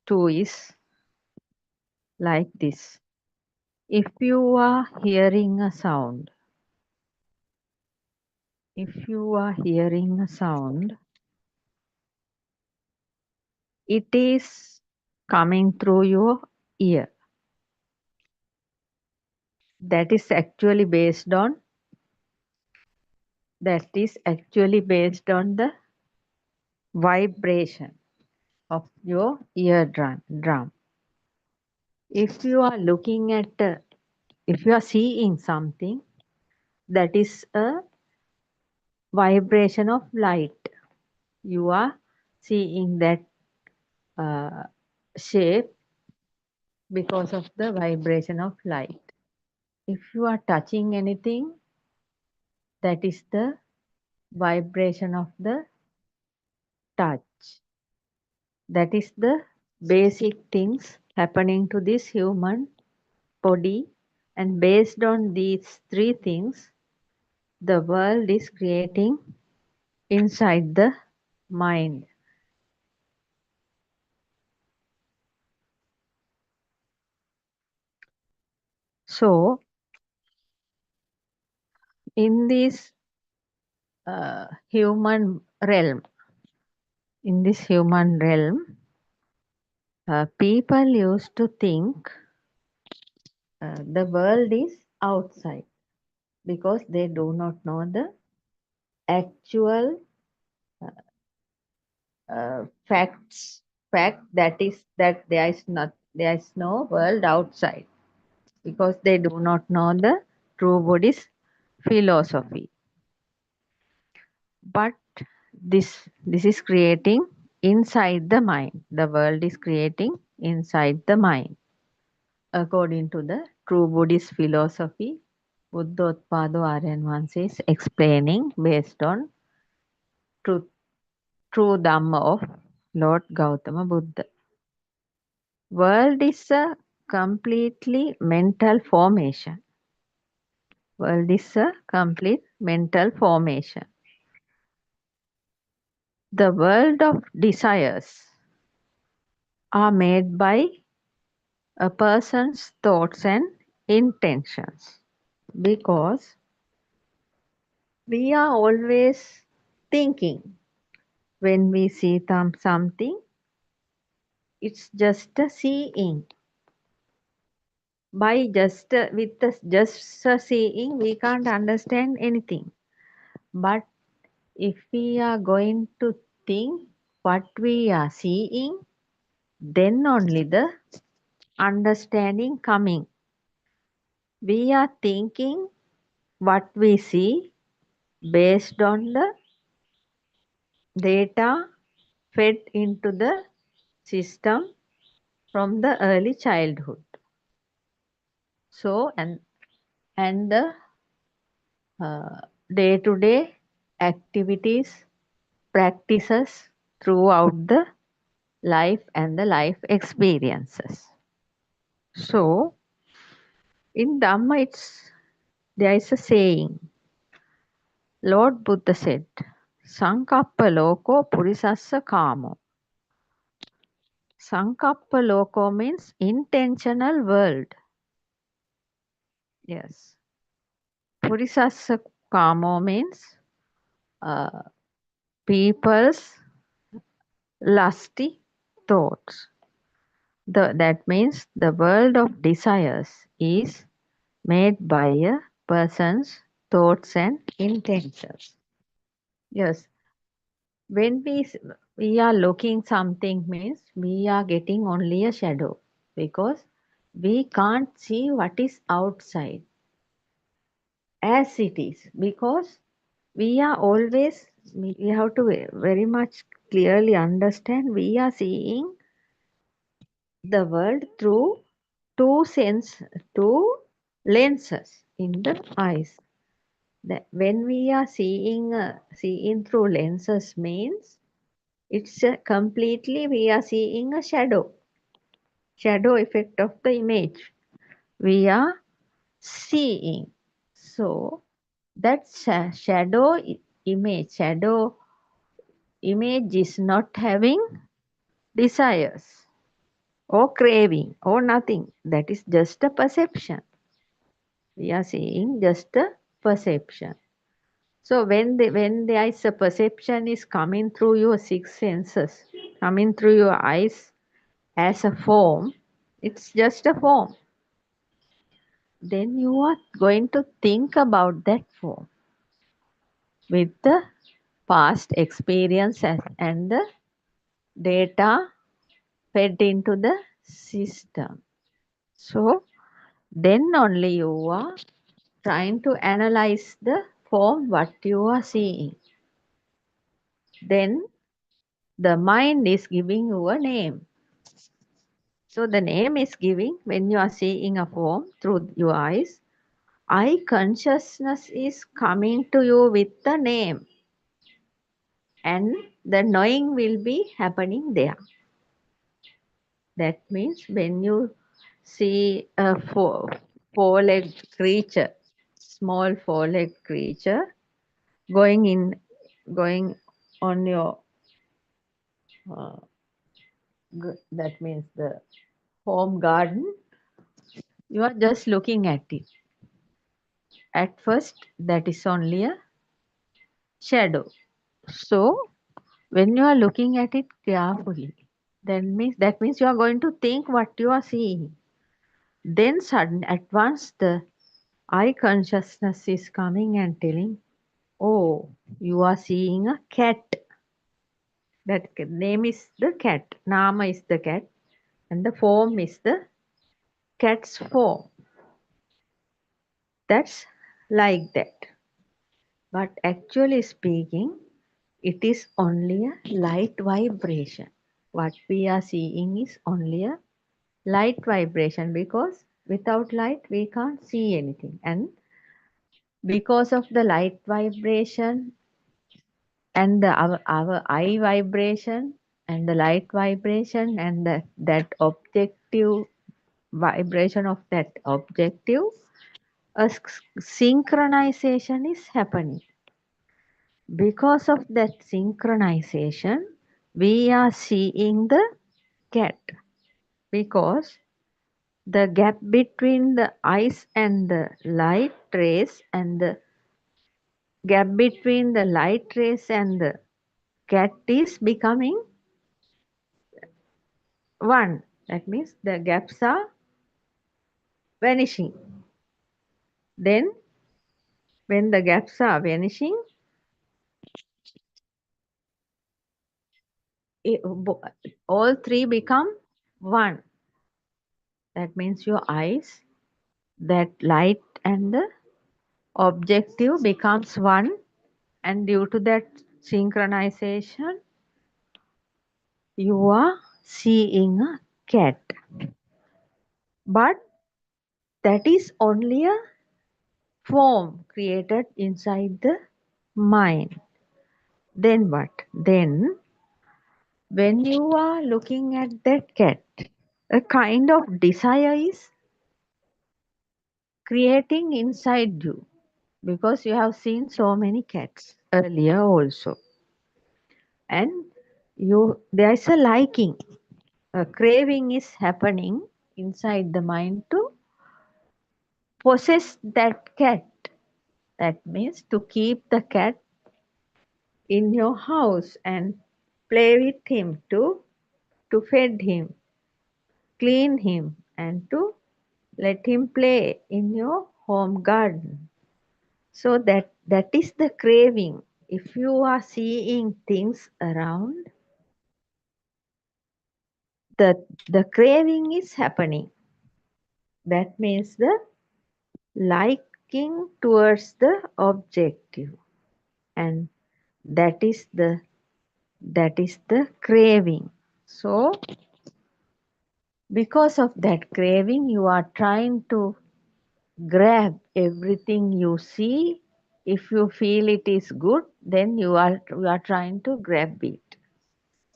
2 is like this. If you are hearing a sound, it is coming through your ear. That is actually based on the vibration of your eardrum. If you are if you are seeing something, that is a vibration of light. You are seeing that shape because of the vibration of light. If you are touching anything, that is the vibration of the touch. That is the basic things happening to this human body, and based on these 3 things, the world is creating inside the mind. So in this human realm, people used to think the world is outside, because they do not know the actual fact that there is no world outside, because they do not know the true Buddhist philosophy. But this is creating inside the mind. The world is creating inside the mind. According to the true Buddhist philosophy, Buddothpado Aryan is explaining based on true Dhamma of Lord Gautama Buddha. World is a completely mental formation. World is a complete mental formation. The world of desires are made by a person's thoughts and intentions, because we are always thinking. When we see something, it's just a seeing. By just seeing, we can't understand anything. But if we are going to think what we are seeing, then only the understanding coming. We are thinking what we see based on the data fed into the system from the early childhood. So, and the day-to-day activities, practices throughout the life and the life experiences. So, in Dhamma, there is a saying. Lord Buddha said, Sankappa loko purisassa kamo. Sankappa loko means intentional world. Yes. Purisassa kamo means people's lusty thoughts. That means the world of desires is made by a person's thoughts and intentions. Yes. When we are looking something means we are getting only a shadow, because we can't see what is outside as it is, because we are always, we have to very much clearly understand we are seeing the world through two lenses in the eyes. That when we are seeing through lenses means it's completely we are seeing a shadow effect of the image we are seeing. So that shadow image is not having desires or craving or nothing. That is just a perception. We are seeing just a perception. So when there is a perception is coming through your six senses, coming through your eyes as a form, it's just a form. Then you are going to think about that form with the past experience and the data fed into the system. So then only you are trying to analyze the form what you are seeing. Then the mind is giving you a name. So the name is giving, when you are seeing a form through your eyes, eye consciousness is coming to you with the name. And the knowing will be happening there. That means when you see a four-legged creature, small four-legged creature, going on your, that means the home garden, you are just looking at it. At first, that is only a shadow. So, when you are looking at it carefully, that means you are going to think what you are seeing. Then suddenly, at once, the eye consciousness is coming and telling, oh, you are seeing a cat. That name is the cat. Nama is the cat. And the form is the cat's form. That's like that. But actually speaking, it is only a light vibration. What we are seeing is only a light vibration, because without light we can't see anything. And because of the light vibration and our eye vibration and the light vibration and that objective vibration of that objective, a synchronization is happening. Because of that synchronization, we are seeing the cat, because the gap between the eyes and the light rays and the gap between the light rays and the cat is becoming one. That means the gaps are vanishing. Then when the gaps are vanishing, all three become one. That means your eyes, that light and the objective becomes one, and due to that synchronization you are seeing a cat. But that is only a form created inside the mind. Then what? Then when you are looking at that cat, a kind of desire is creating inside you, because you have seen so many cats earlier also, and there is a liking, a craving is happening inside the mind to possess that cat. That means to keep the cat in your house and play with him, to feed him, clean him, and to let him play in your home garden. So that is the craving. If you are seeing things around, the craving is happening. That means the liking towards the objective, and that is the craving. So because of that craving, you are trying to grab everything you see. If you feel it is good, then you are trying to grab it.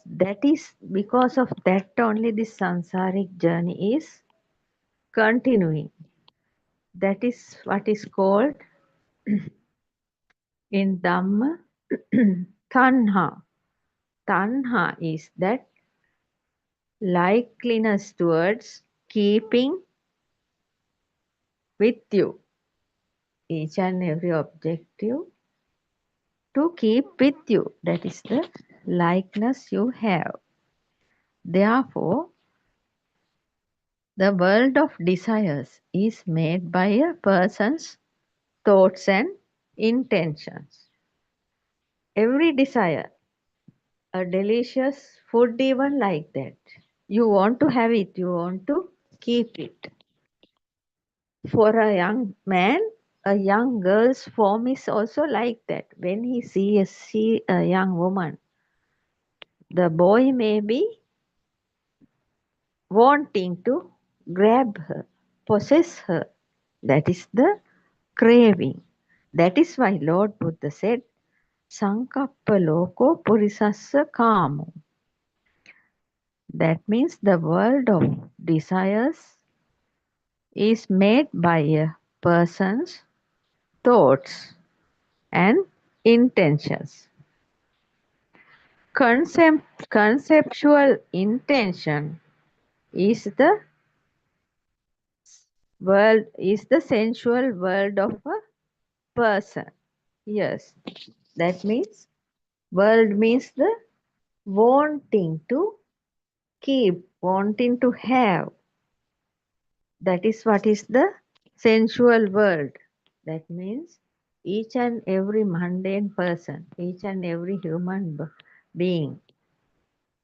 That is because of that only this samsaric journey is continuing. That is what is called in Dhamma tanha. Tanha is that likeliness towards keeping with you each and every objective, to keep with you. That is the likeness you have. Therefore, the world of desires is made by a person's thoughts and intentions. Every desire, a delicious food even like that, you want to have it, you want to keep it. For a young man, a young girl's form is also like that. When he sees a young woman, the boy may be wanting to grab her, possess her. That is the craving. That is why Lord Buddha said, Sankappa loko purisassa kamo. That means the world of desires is made by a person's thoughts and intentions. Conceptual intention is the sensual world of a person. Yes, that means world means the wanting to keep, wanting to have. That is what is the sensual world. That means each and every mundane person, each and every human being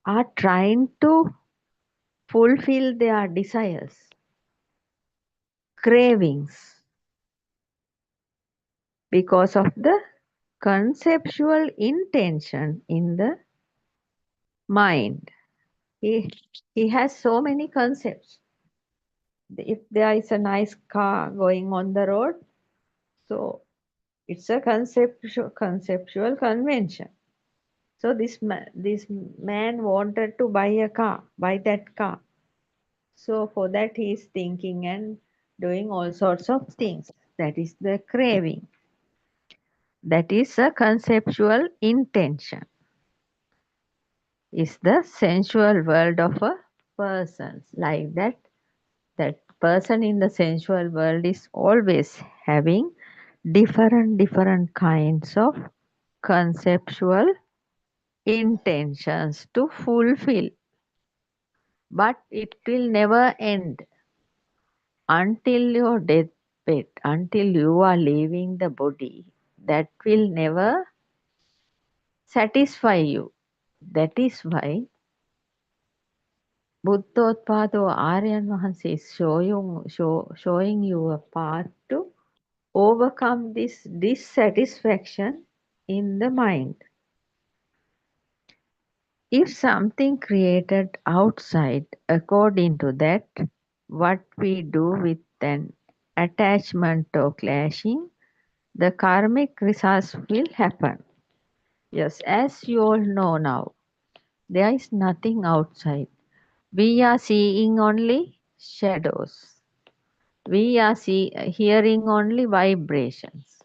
are trying to fulfill their desires, cravings, because of the conceptual intention in the mind. He has so many concepts. If there is a nice car going on the road, so it's a conceptual convention. So this man wanted to buy that car. So for that he is thinking and doing all sorts of things. That is the craving. That is a conceptual intention. Is the sensual world of a person. Like that person in the sensual world is always having different kinds of conceptual intentions to fulfill, but it will never end until your deathbed, until you are leaving the body. That will never satisfy you. That is why Buddothpado Aryan Vahanse is showing you a path to overcome this dissatisfaction in the mind. If something created outside, according to that, what we do with an attachment or clashing, the karmic results will happen. Yes, as you all know now, there is nothing outside. We are seeing only shadows. We are hearing only vibrations,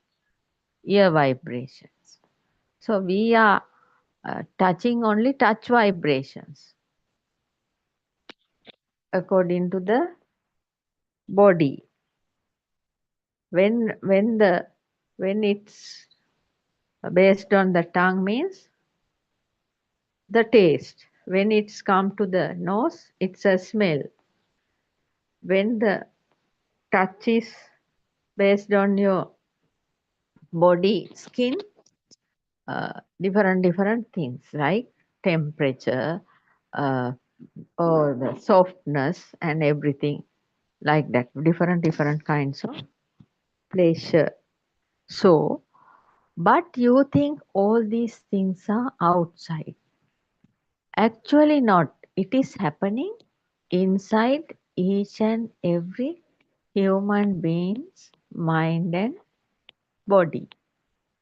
ear vibrations. So we are touching only touch vibrations according to the body. When it's based on the tongue means the taste. When it's come to the nose, it's a smell. When the touch is based on your body, skin, different things like temperature, or the softness and everything like that. Different kinds of pleasure. So, but you think all these things are outside. Actually not. It is happening inside each and every human being's mind and body.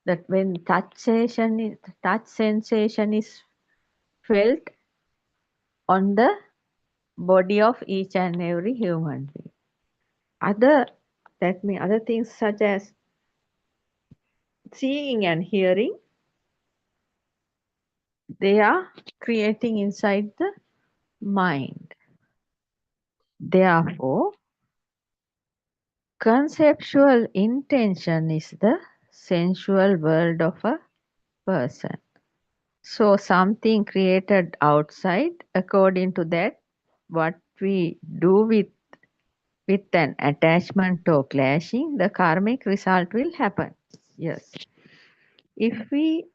That when touch sensation is felt on the body of each and every human being. Other things such as seeing and hearing, they are creating inside the mind. Therefore, conceptual intention is the sensual world of a person. So something created outside, according to that, what we do with an attachment or clashing, the karmic result will happen. Yes. If we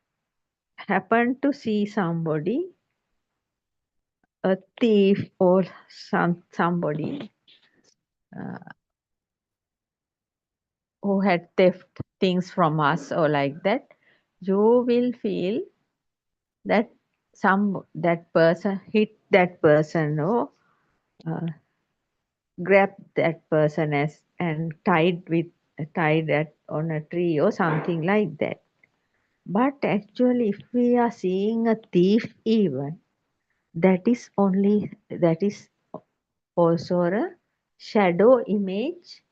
happen to see somebody, a thief or somebody who had theft things from us or like that, you will feel that that person hit that person or grab that person and tied that on a tree or something like that. But actually, if we are seeing a thief even, that is also a shadow image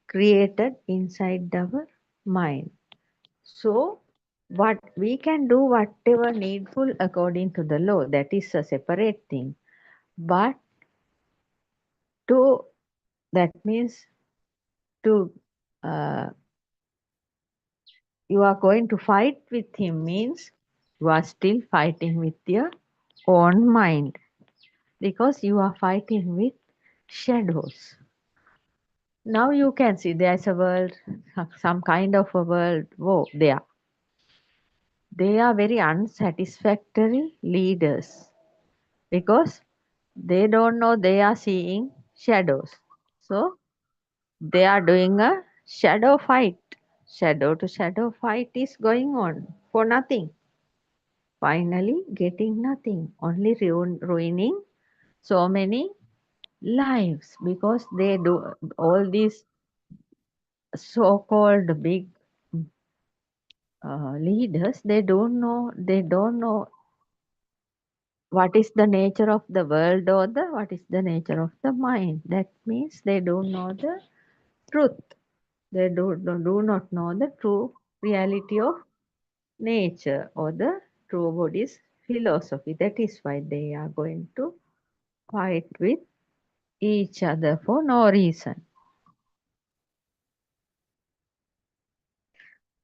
created inside our mind. So what we can do whatever needful according to the law, that is a separate thing. But that means to you are going to fight with him means you are still fighting with your own mind, because you are fighting with shadows. Now you can see there's a world, some kind of a world war there. They are very unsatisfactory leaders because they don't know they are seeing shadows. So they are doing a shadow fight. shadow to shadow fight is going on for nothing. Finally, getting nothing, only ruining so many lives because they do all these so-called big leaders. They don't know what is the nature of the world or what is the nature of the mind. That means they don't know the truth. They do not know the true reality of nature or the true Buddhist philosophy. That is why they are going to fight with each other for no reason.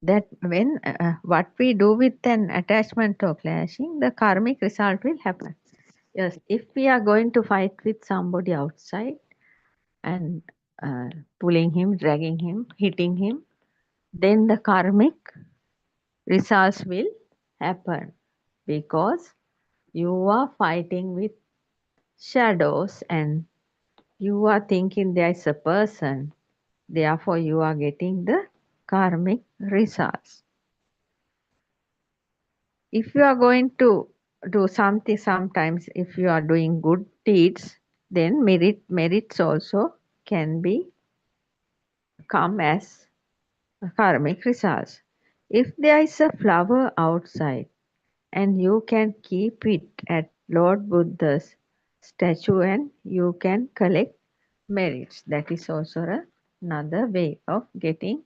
That when what we do with an attachment or clashing, the karmic result will happen. Yes, if we are going to fight with somebody outside and pulling him, dragging him, hitting him, then the karmic results will happen because you are fighting with shadows and you are thinking there is a person, therefore you are getting the karmic results. If you are going to do something, sometimes if you are doing good deeds, then merits also can be come as karmic results. If there is a flower outside and you can keep it at Lord Buddha's statue and you can collect merits, that is also another way of getting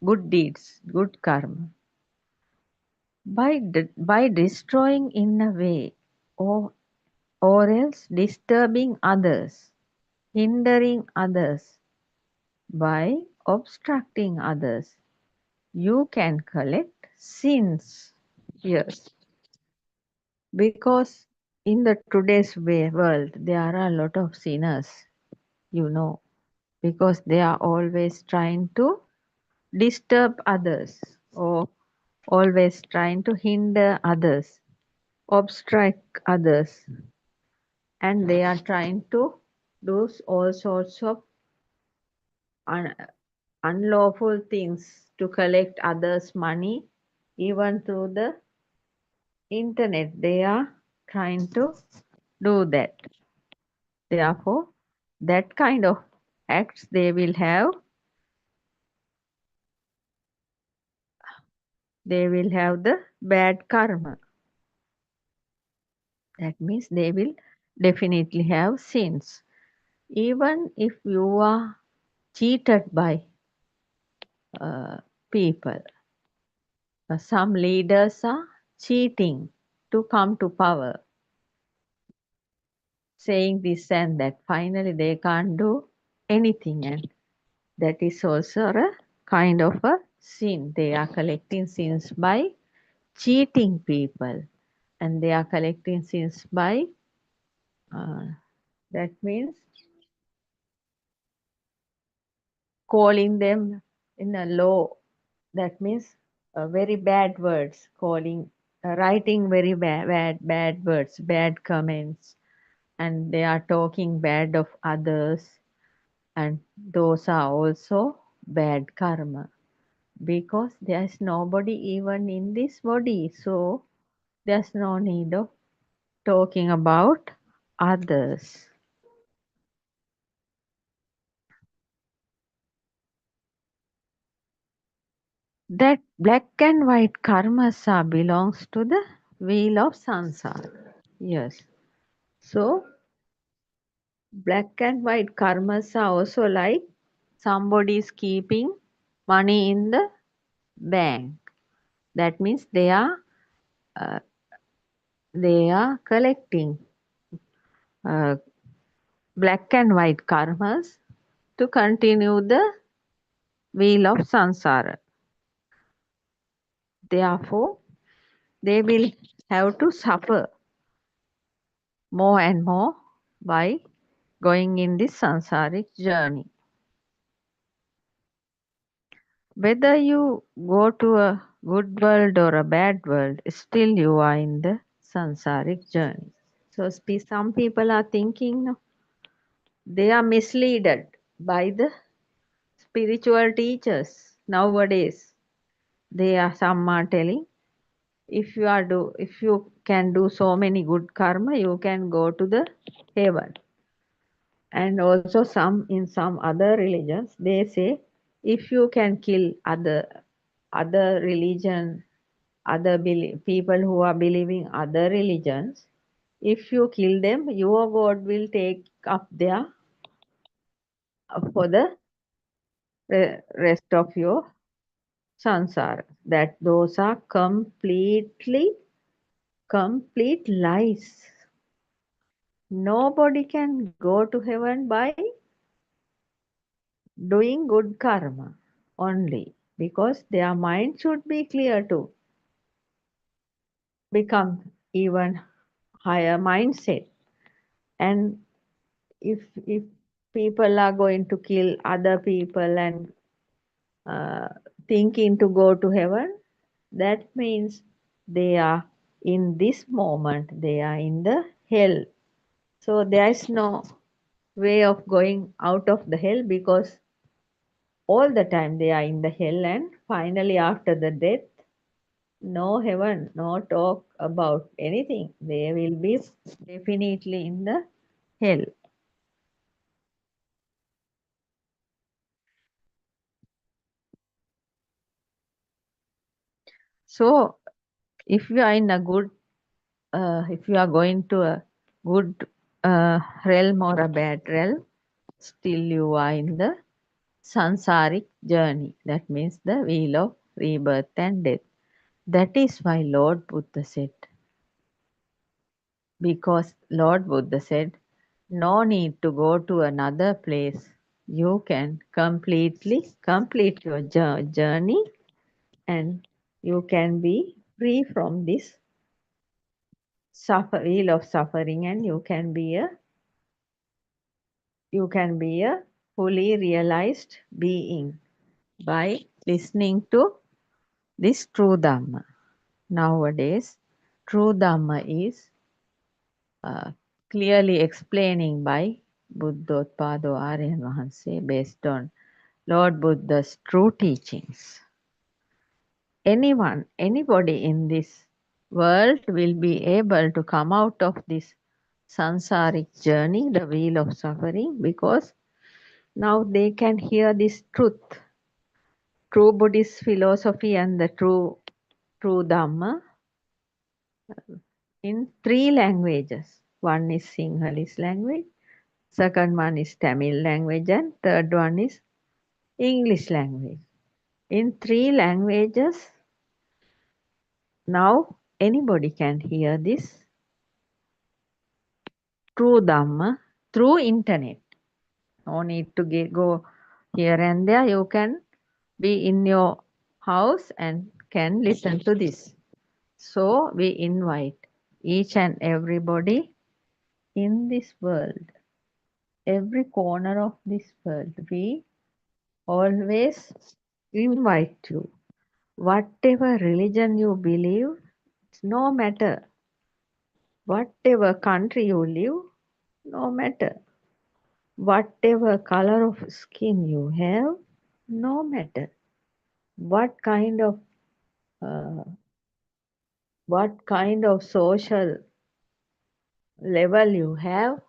good deeds, good karma. By destroying in a way or else disturbing others, hindering others, by obstructing others, you can collect sins. Yes, because in the today's world there are a lot of sinners, because they are always trying to disturb others or always trying to hinder others, obstruct others, and they are trying to do all sorts of unlawful things to collect others' money, even through the internet. They are trying to do that. Therefore, that kind of acts they will have the bad karma. That means they will definitely have sins. Even if you are cheated by people, some leaders are cheating to come to power, saying this and that. Finally, they can't do anything, and that is also a kind of a sin. They are collecting sins by cheating people, and they are collecting sins by that means calling them in a low. That means very bad words, writing very bad words, bad comments, and they are talking bad of others, and those are also bad karma because there's nobody even in this body, so there's no need of talking about others. That black and white karmas belongs to the wheel of samsara. Yes. So black and white karmas are also like somebody is keeping money in the bank. That means they are collecting black and white karmas to continue the wheel of samsara. Therefore, they will have to suffer more and more by going in this samsaric journey. Whether you go to a good world or a bad world, still you are in the samsaric journey. So some people are thinking they are misled by the spiritual teachers. nowadays some are telling, if you can do so many good karma, you can go to the heaven. And also in some other religions, they say, if you can kill other religion, people who are believing other religions, if you kill them, your God will take up there for the rest of your sansara. That those are complete lies. Nobody can go to heaven by doing good karma only, because their mind should be clear to become even higher mindset. And if people are going to kill other people and thinking to go to heaven, that means they are in this moment, they are in the hell. So there is no way of going out of the hell, because all the time they are in the hell, and finally after the death, no heaven, no talk about anything. They will be definitely in the hell. So if you are in a good, if you are going to a good realm or a bad realm, still you are in the sansaric journey. That means the wheel of rebirth and death. That is why Lord Buddha said, because Lord Buddha said, no need to go to another place. You can completely complete your journey, and you can be free from this wheel of suffering, and you can be a fully realized being by listening to this true Dhamma. Nowadays, true Dhamma is clearly explaining by Buddothpado Aryan Vahanse based on Lord Buddha's true teachings. Anybody in this world will be able to come out of this sansaric journey, the wheel of suffering, because now they can hear this true Buddhist philosophy and the true Dhamma in 3 languages. One is Sinhalese language, second one is Tamil language, and third one is English language. In 3 languages, now anybody can hear this true Dhamma through internet. No need to go here and there. You can be in your house and can listen to this. So we invite each and everybody in this world, every corner of this world. We always invite you. Whatever religion you believe, no matter. Whatever country you live, no matter. Whatever color of skin you have, no matter. What kind of social level you have,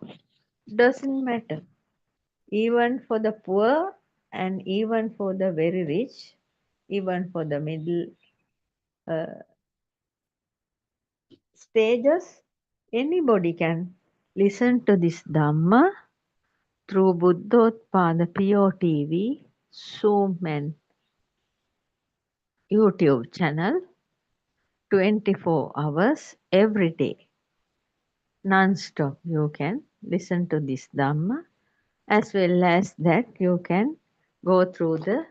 doesn't matter. Even for the poor and even for the very rich, even for the middle stages, anybody can listen to this Dhamma through Buddothpado PeoTV, Zoom and YouTube channel 24 hours every day. Non-stop you can listen to this Dhamma, as well as that you can go through the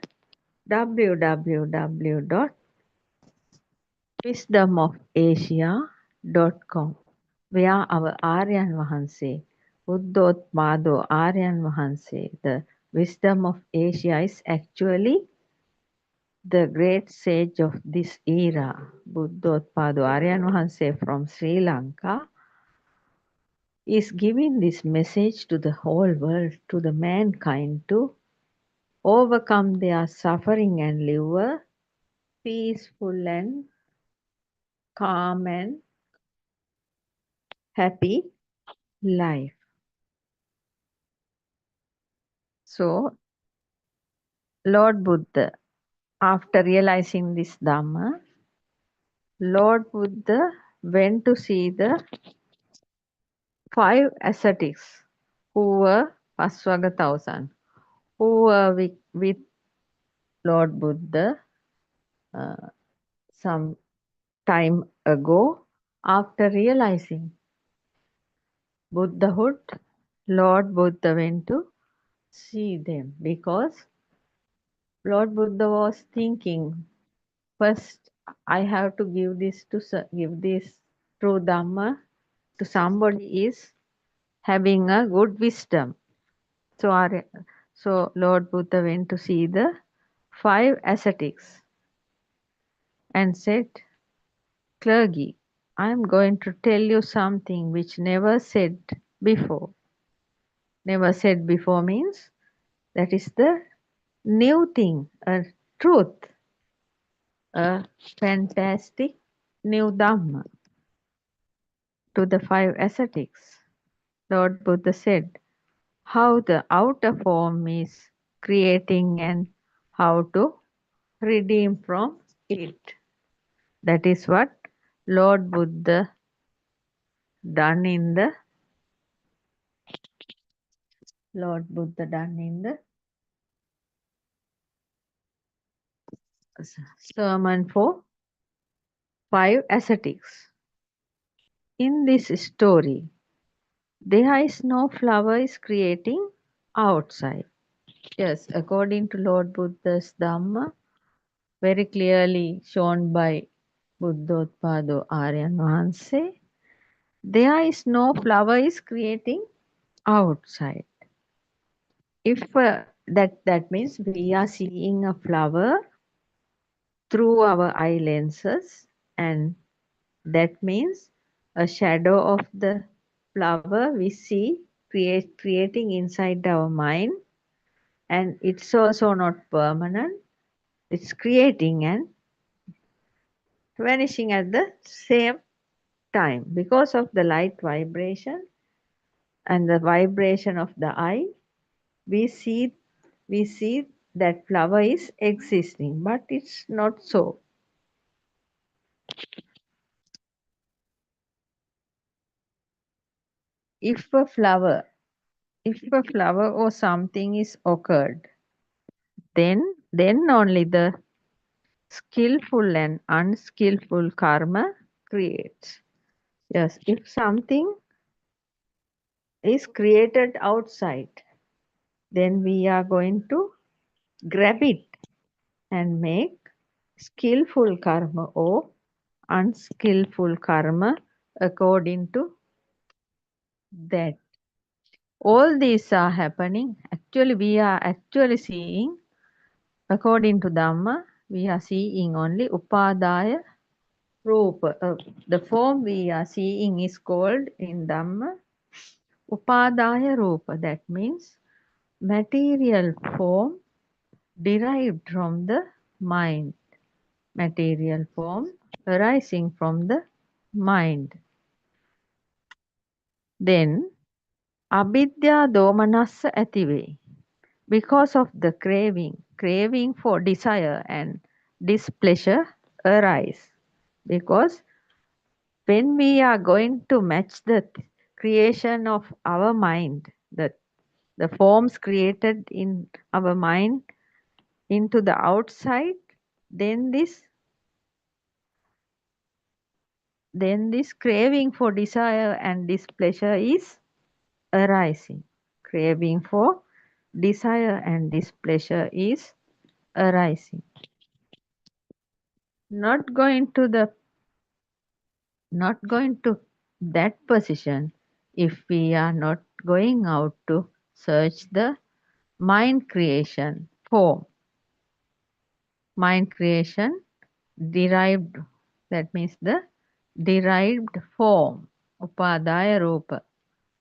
www.wisdomofasia.com, where our Aryan Vahanse, Buddothpado Aryan Vahanse, the wisdom of Asia is actually the great sage of this era, Buddothpado Aryan Vahanse from Sri Lanka, is giving this message to the whole world, to the mankind, to overcome their suffering and live a peaceful and calm and happy life. So, Lord Buddha, after realizing this Dhamma, Lord Buddha went to see the 5 ascetics who were Pasvaga 1000, who were with Lord Buddha some time ago. After realizing Buddhahood, Lord Buddha went to see them because Lord Buddha was thinking, first I have to give this true Dhamma to somebody is having a good wisdom. So Lord Buddha went to see the 5 ascetics and said, clergy, I am going to tell you something which never said before. Never said before means that is the new thing, a truth, a fantastic new Dhamma. To the 5 ascetics, Lord Buddha said how the outer form is creating and how to redeem from it. That is what Lord Buddha done in the sermon for 5 ascetics. In this story, there is no flower is creating outside. Yes, according to Lord Buddha's Dhamma, very clearly shown by Buddothpado Aryan Vahanse, there is no flower is creating outside. If that means we are seeing a flower through our eye lenses, and that means a shadow of the flower we see creating inside our mind, and it's also not permanent. It's creating and vanishing at the same time because of the light vibration and the vibration of the eye. We see that flower is existing, but it's not so. If a flower or something is occurred, then only the skillful and unskillful karma creates. Yes, if something is created outside, then we are going to grab it and make skillful karma or unskillful karma according to that. All these are happening. Actually, we are actually seeing, according to Dhamma, we are seeing only Upadaya Rupa. The form we are seeing is called in Dhamma Upadaya Rupa. That means material form derived from the mind. Material form arising from the mind. Then Abidya domanassa ඇතිවේ. Because of the craving for desire and displeasure arise. Because when we are going to match the creation of our mind, the forms created in our mind into the outside, then this craving for desire and displeasure is arising. Craving for desire and displeasure is arising. Not going to that position if we are not going out to search the mind creation form. Mind creation derived, that means the derived form, upadaya rupa.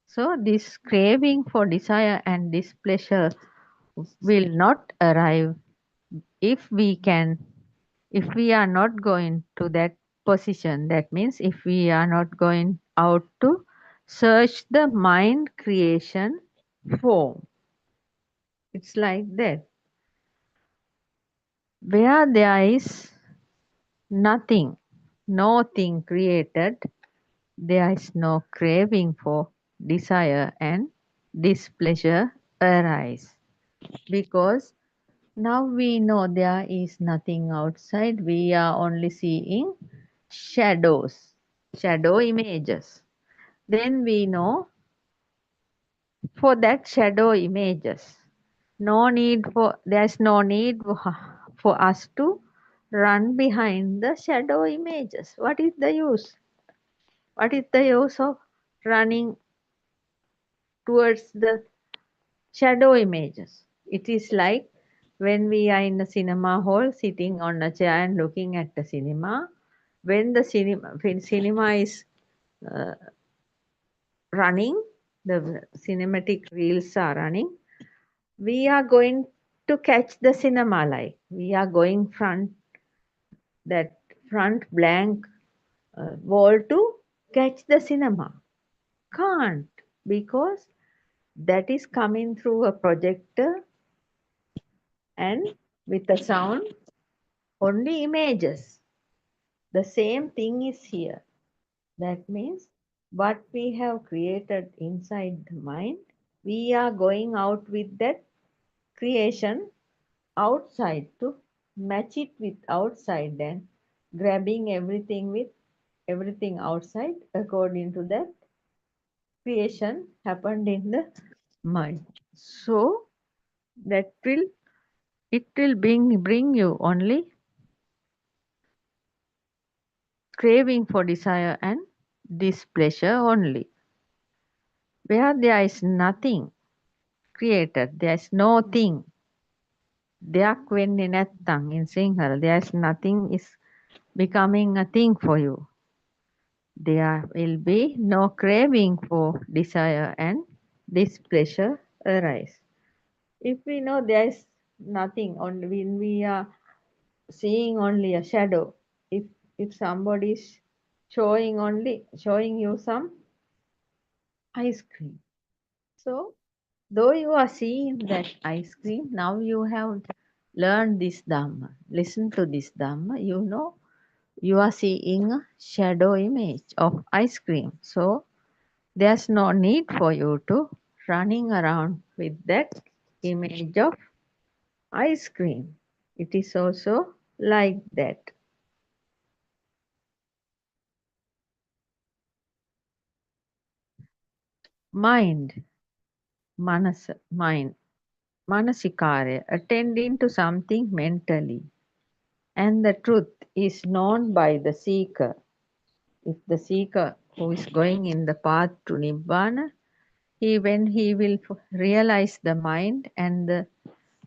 So this craving for desire and displeasure will not arrive if we are not going to that position. That means if we are not going out to search the mind creation form. It's like that. Where there is nothing, no thing created, there is no craving for desire and displeasure arise. Because now we know there is nothing outside, we are only seeing shadows, shadow images. Then we know for that shadow images, there's no need for us to run behind the shadow images. What is the use? What is the use of running towards the shadow images? It is like when we are in a cinema hall sitting on a chair and looking at the cinema. When the cinema is uh, running, the cinematic reels are running, we are going to catch the cinema light. We are going that front blank wall to catch the cinema. Can't, because that is coming through a projector and with the sound, only images. The same thing is here. That means what we have created inside the mind, we are going out with that creation outside to match it with outside and grabbing everything with everything outside according to that creation happened in the mind. So that it will bring you only craving for desire and displeasure only. Where there is nothing created, there is no thing. Deyak වෙන්නේ නැත්තං in Sinhala, there is nothing is becoming a thing for you. There will be no craving for desire and displeasure arise. If we know there is nothing, only when we are seeing only a shadow, if somebody is showing you some ice cream, so though you are seeing that ice cream, now you have learned this Dhamma, listen to this Dhamma, you know you are seeing a shadow image of ice cream. So there's no need for you to running around with that image of ice cream. It is also like that. Mind, mind, manasikare, attending to something mentally. And the truth is known by the seeker. If the seeker who is going in the path to Nibbana, when he will realize the mind and the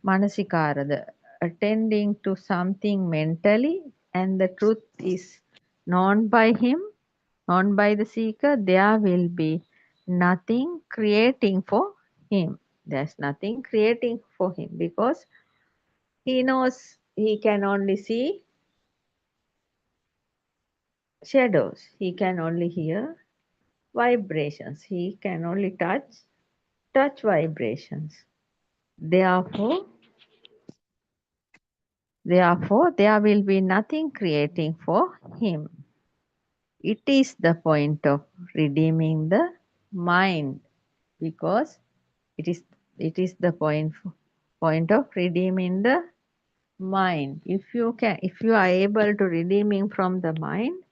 manasikara, the attending to something mentally, and the truth is known by him, known by the seeker, there will be nothing creating for him. There's nothing creating for him because he knows he can only see shadows, he can only hear vibrations, he can only touch vibrations. Therefore, there will be nothing creating for him. It is the point of redeeming the mind, because it is the point of redeeming the mind. If you are able to redeeming from the mind,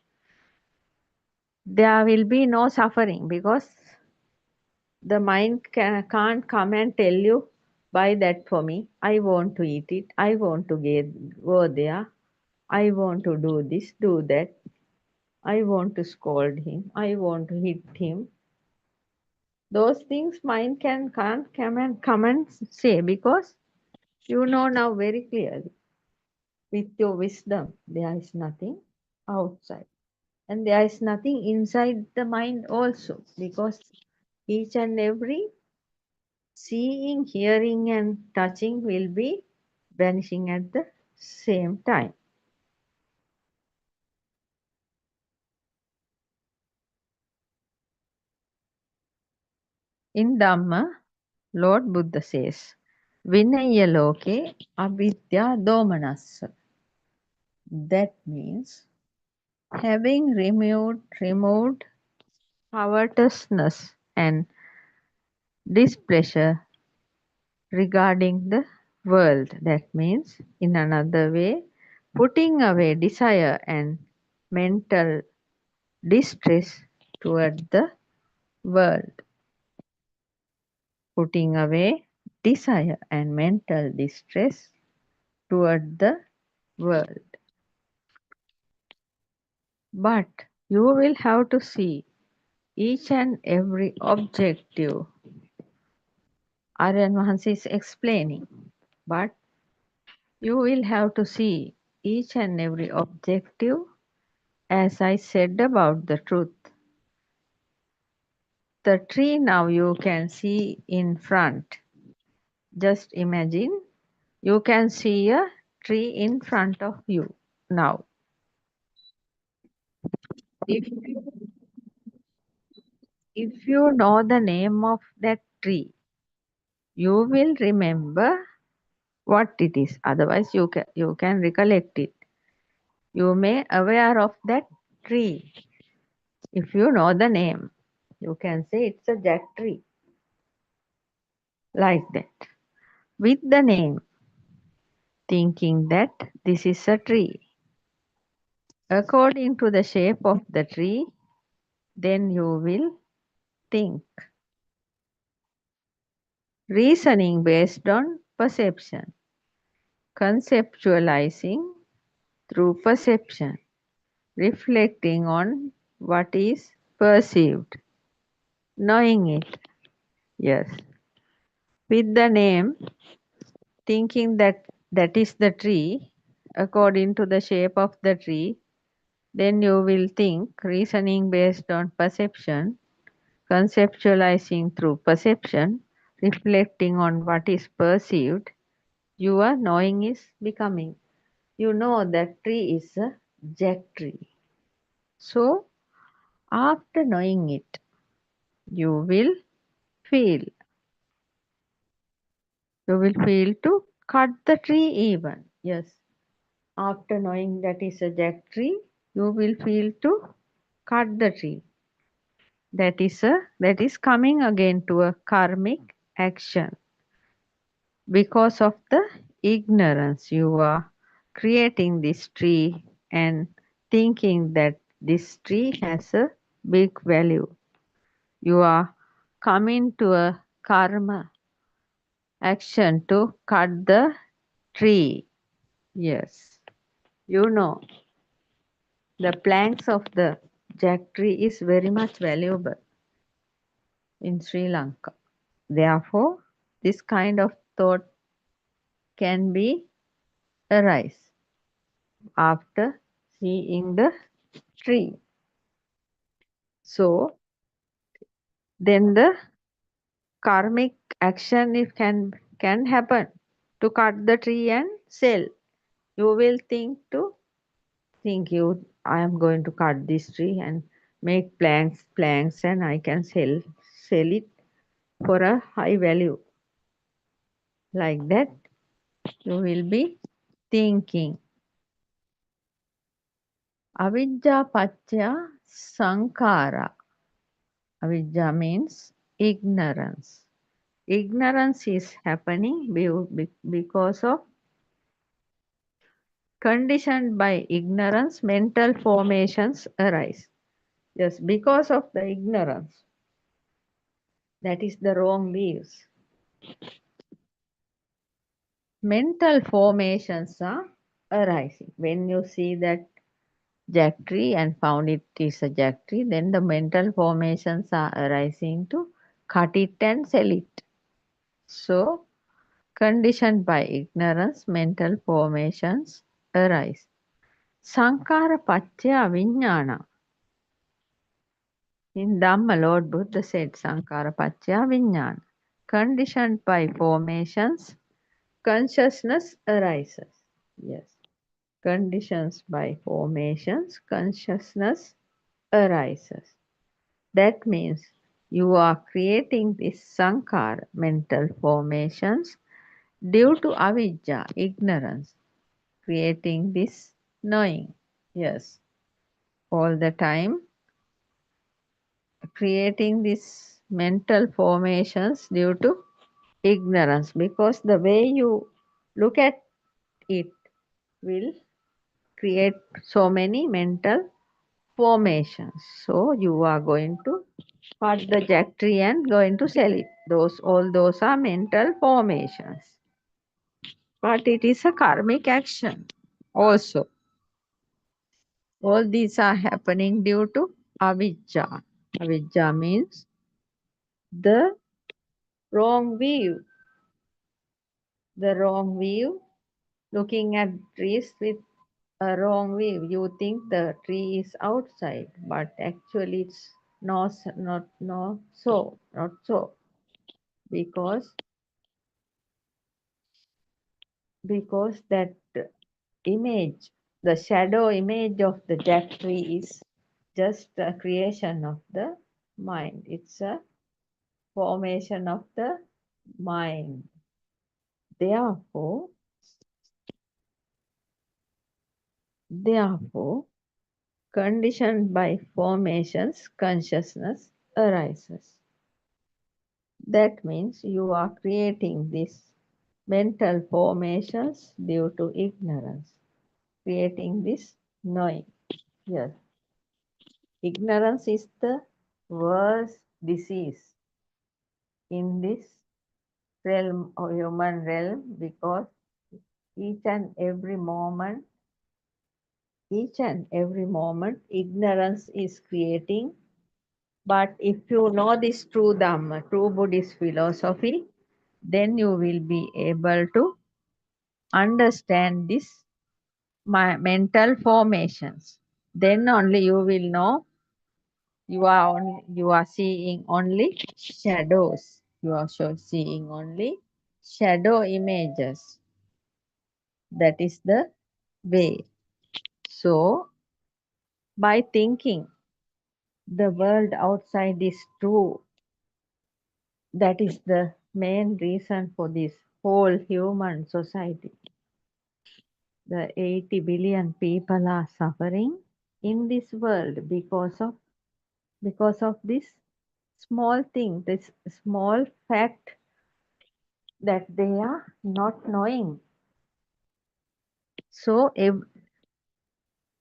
there will be no suffering, because the mind can't come and tell you, buy that for me, I want to eat it, I want to go there, I want to do this, do that, I want to scold him, I want to hit him. Those things mind can't come and say, because you know now very clearly with your wisdom there is nothing outside and there is nothing inside the mind also, because each and every seeing, hearing, and touching will be vanishing at the same time. In Dhamma, Lord Buddha says, Vinaya loke avidya domanassa. That means having removed covetousness and displeasure regarding the world. That means, in another way, putting away desire and mental distress toward the world. Putting away desire and mental distress toward the world. But you will have to see each and every objective. Aryan Mahansi is explaining. But you will have to see each and every objective as I said about the truth. The tree now you can see in front. Just imagine you can see a tree in front of you now. If you know the name of that tree, you will remember what it is. Otherwise, you can recollect it. You may aware of that tree. If you know the name, you can say it's a jack tree. Like that. With the name, thinking that this is a tree. According to the shape of the tree, then you will think. Reasoning based on perception. Conceptualizing through perception. Reflecting on what is perceived. Knowing it. Yes. With the name, thinking that that is the tree, according to the shape of the tree, then you will think, reasoning based on perception, conceptualizing through perception, reflecting on what is perceived, your knowing is becoming. You know that tree is a jack tree. So, after knowing it, you will feel. You will feel to cut the tree even. Yes. After knowing that is a jack tree, you will feel to cut the tree. That is coming again to a karmic action. Because of the ignorance, you are creating this tree and thinking that this tree has a big value. You are coming to a karma action to cut the tree. Yes. You know, the planks of the jack tree is very much valuable in Sri Lanka. Therefore, this kind of thought can be arise after seeing the tree. So, then the karmic action it can happen to cut the tree and sell. You will think I am going to cut this tree and make planks and I can sell it for a high value. Like that, you will be thinking. Avidya Pachya Sankara. Avidya means ignorance. Ignorance is happening because of conditioned by ignorance, mental formations arise. Yes, because of the ignorance. That is the wrong views. Mental formations are arising. When you see that jack tree and found it is a jack tree, then the mental formations are arising to cut it and sell it. So, conditioned by ignorance, mental formations arise. Sankara Pachya Vijnana. In Dhamma, Lord Buddha said Sankara Pachya Vijnana. conditioned by formations, consciousness arises. Yes. Conditions by formations, consciousness arises. That means you are creating this sankara, mental formations, due to avijja, ignorance, creating this knowing. Yes, all the time creating these mental formations due to ignorance, because the way you look at it will create so many mental formations. So you are going to cut the jack tree and going to sell it. All those are mental formations. But it is a karmic action also. All these are happening due to avijja. Avijja means the wrong view. The wrong view, looking at trees with a wrong view. You think the tree is outside, but actually it's not so, because that image, the shadow image of the jack tree is just a creation of the mind. It's a formation of the mind. Therefore, conditioned by formations, consciousness arises. That means you are creating these mental formations due to ignorance, creating this knowing. Yes. Ignorance is the worst disease in this realm or human realm, because each and every moment, ignorance is creating. But if you know this true Dhamma, true Buddhist philosophy, then you will be able to understand this mental formations. Then only you will know you are seeing only shadows. You are seeing only shadow images. That is the way. So, by thinking the world outside is true, that is the main reason for this whole human society. The 80 billion people are suffering in this world because of this small thing, this small fact that they are not knowing. So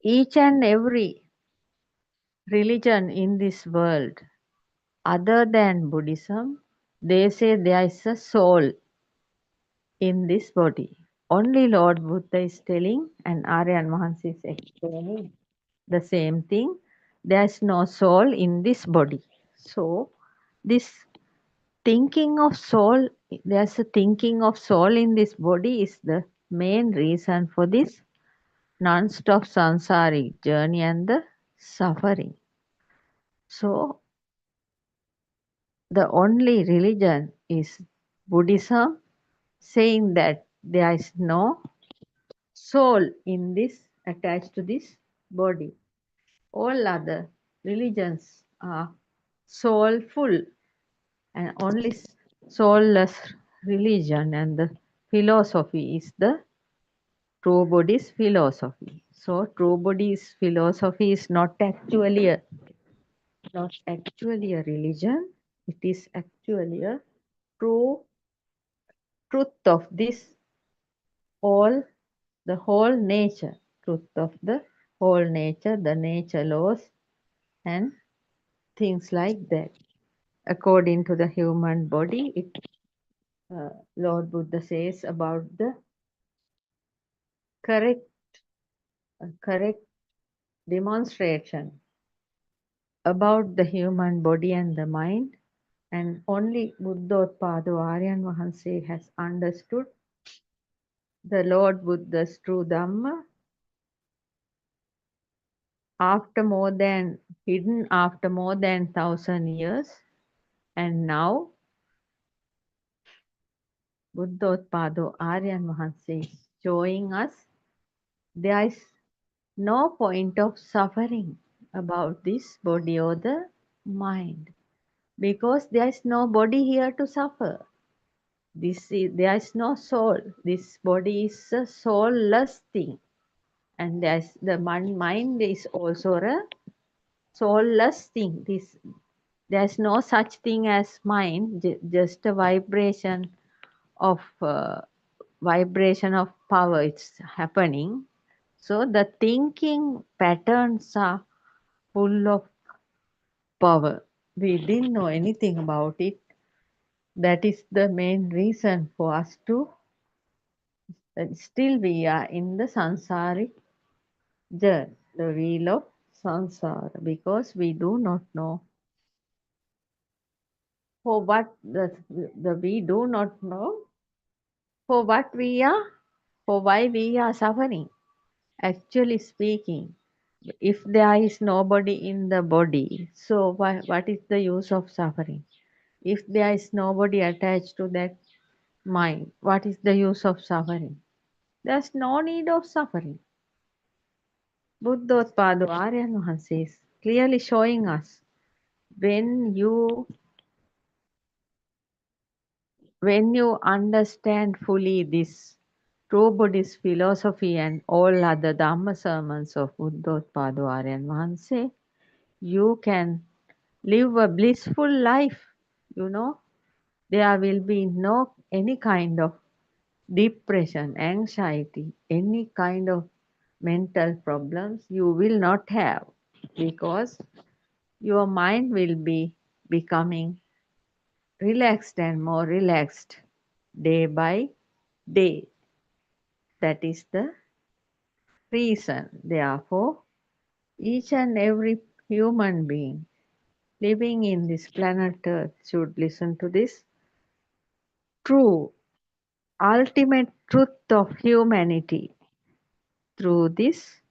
each and every religion in this world, other than Buddhism, they say there is a soul in this body. Only Lord Buddha is telling, and Aryan Mahansi is explaining the same thing. There is no soul in this body. So this thinking of soul, there's a thinking of soul in this body is the main reason for this non-stop samsaric journey and the suffering. So the only religion is Buddhism, saying that there is no soul in this attached to this body. All other religions are soulful, and only soulless religion and the philosophy is the true Buddhist philosophy. So true Buddhist philosophy is not actually a religion. It is actually a true truth of this all, the whole nature, truth of the whole nature, the nature laws and things like that. According to the human body, Lord Buddha says about the correct demonstration about the human body and the mind, and only Buddothpado Aryan Mahansi has understood the Lord Buddha's true Dhamma after more than 1,000 years, and now Buddothpado Aryan Mahansa is showing us there is no point of suffering about this body or the mind, because there is no body here to suffer. There is no soul. This body is a soulless thing, and the mind is also a soulless thing. There's no such thing as mind, just a vibration of power. It's happening. So the thinking patterns are full of power. We didn't know anything about it. That is the main reason for us to still we are in the sansaric journey, the wheel of sansara, because we do not know for what we do not know for what we are, for why we are suffering. Actually speaking, if there is nobody in the body, so what is the use of suffering? If there is nobody attached to that mind, what is the use of suffering? There's no need of suffering. Buddothpado Aryan Mahansa is clearly showing us when you understand fully this true Buddhist philosophy and all other Dhamma sermons of Buddothpado Aryan Mahansa, you can live a blissful life. You know, there will be no any kind of depression, anxiety, any kind of mental problems you will not have, because your mind will be becoming relaxed and more relaxed day by day. That is the reason. Therefore, each and every human being living in this planet Earth should listen to this true, ultimate truth of humanity through this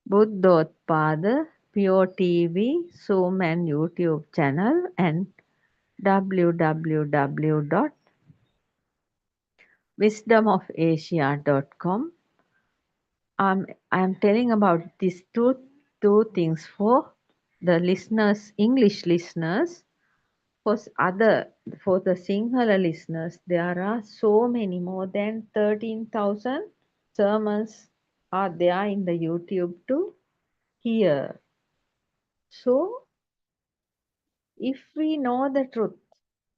Buddothpada PeoTV, Zoom and YouTube channel, and www.wisdomofasia.com. I'm telling about these two things for the listeners, English listeners. For the Sinhala listeners, there are so many, more than 13,000 sermons are there in the YouTube to hear. So if we know the truth,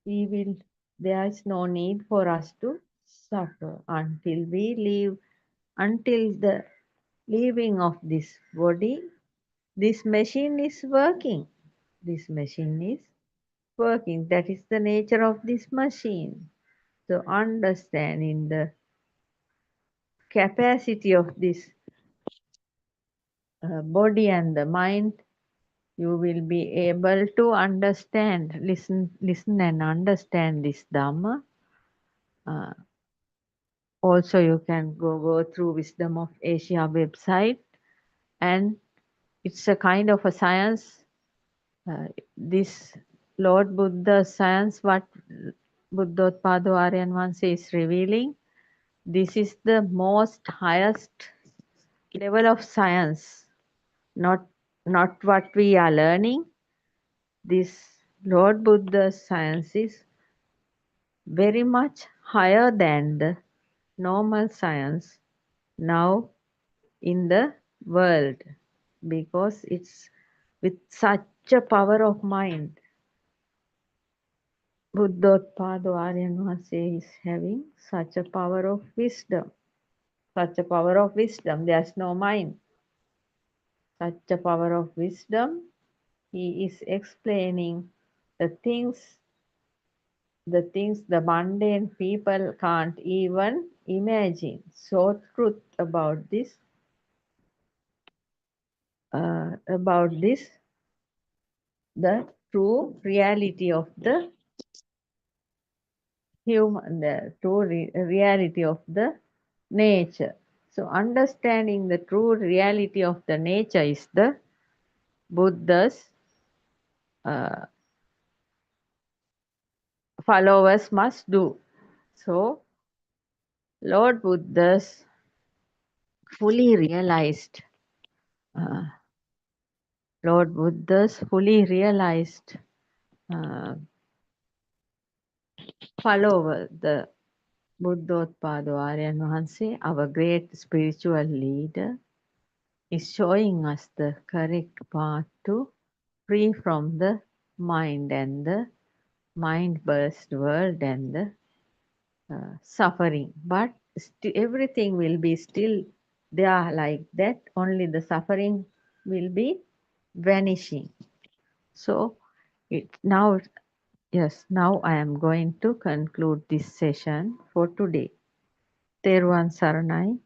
there is no need for us to suffer until the leaving of this body. This machine is working. This machine is working. That is the nature of this machine. So understanding the capacity of this body and the mind, you will be able to understand, listen and understand this Dhamma. Also, you can go through Wisdom of Asia website, and it's a kind of a science. This Lord Buddha's science, what Buddothpado Aryan Mahansa is revealing, this is the most highest level of science, not what we are learning. This Lord Buddha's science is very much higher than the normal science now in the world, because it's with such a power of mind. Buddothpado Aryan Mahansa is having such a power of wisdom. Such a power of wisdom. There's no mind. Such a power of wisdom. He is explaining the things the mundane people can't even imagine. So truth about this, the true reality of the human, the true reality of the nature. So understanding the true reality of the nature is the Buddha's followers must do. So Lord Buddhas fully realized, uh, Lord Buddhas fully realized follower, the Buddothpado Aryan Vahanse, our great spiritual leader, is showing us the correct path to free from the mind and the mind-burst world and the suffering. But everything will be still there like that, only the suffering will be vanishing. So now, yes, now I am going to conclude this session for today. Teruvan Saranai.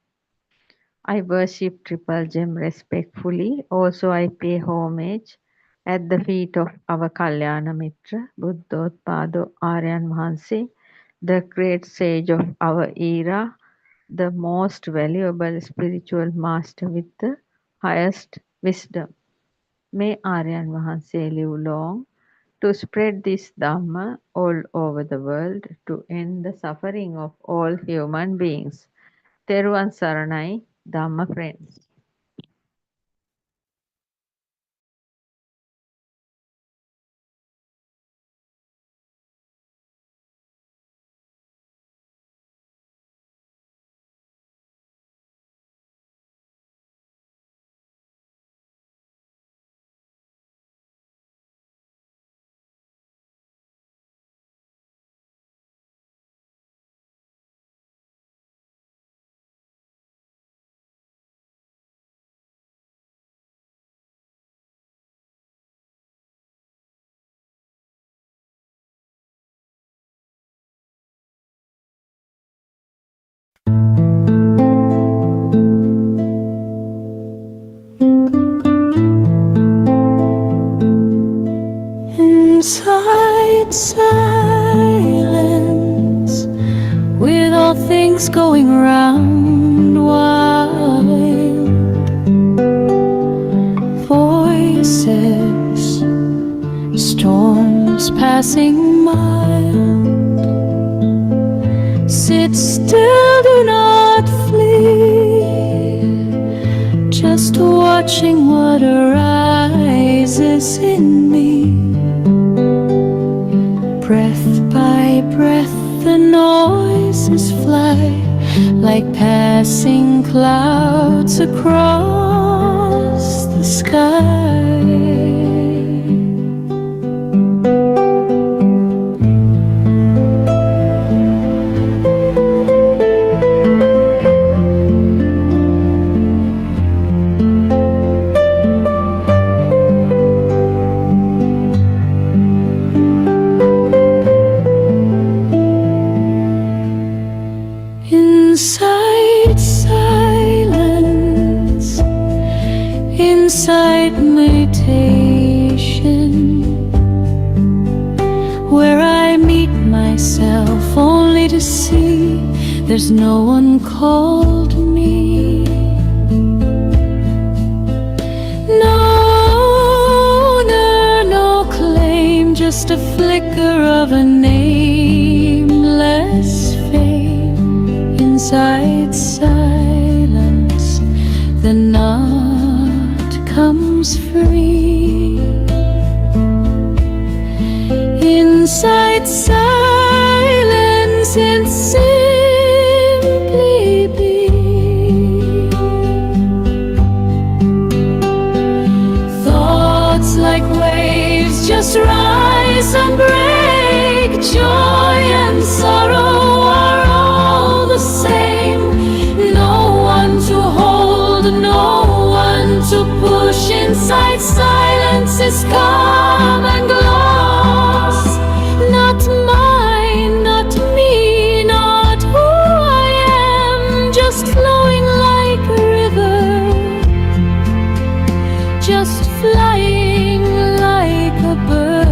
I worship Triple Gem respectfully. Also, I pay homage at the feet of our Kalyana Mitra, Buddothpado Aryan Vahanse, the great sage of our era, the most valuable spiritual master with the highest wisdom. May Aryan Vahanse live long to spread this Dhamma all over the world to end the suffering of all human beings. Teruvan Saranai, Dhamma friends. Inside silence, with all things going round, wild voices, storms passing mild. Sit still, do not flee, just watching what arises in me. Breath by breath, the noises fly like passing clouds across the sky. Inside silence, inside meditation, where I meet myself only to see there's no one called me. No owner, no claim, just a flicker of a nameless fame. Inside silence, the knot comes free. Inside silence, and simply be. Thoughts like waves just rise and break. Joy and sorrow are all the same. No one to hold, no one to push. Inside silence is calm and gloss. Not mine, not me, not who I am. Just flowing like a river, just flying like a bird.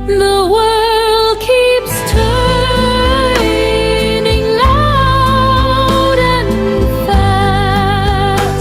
The world keeps turning loud and fast.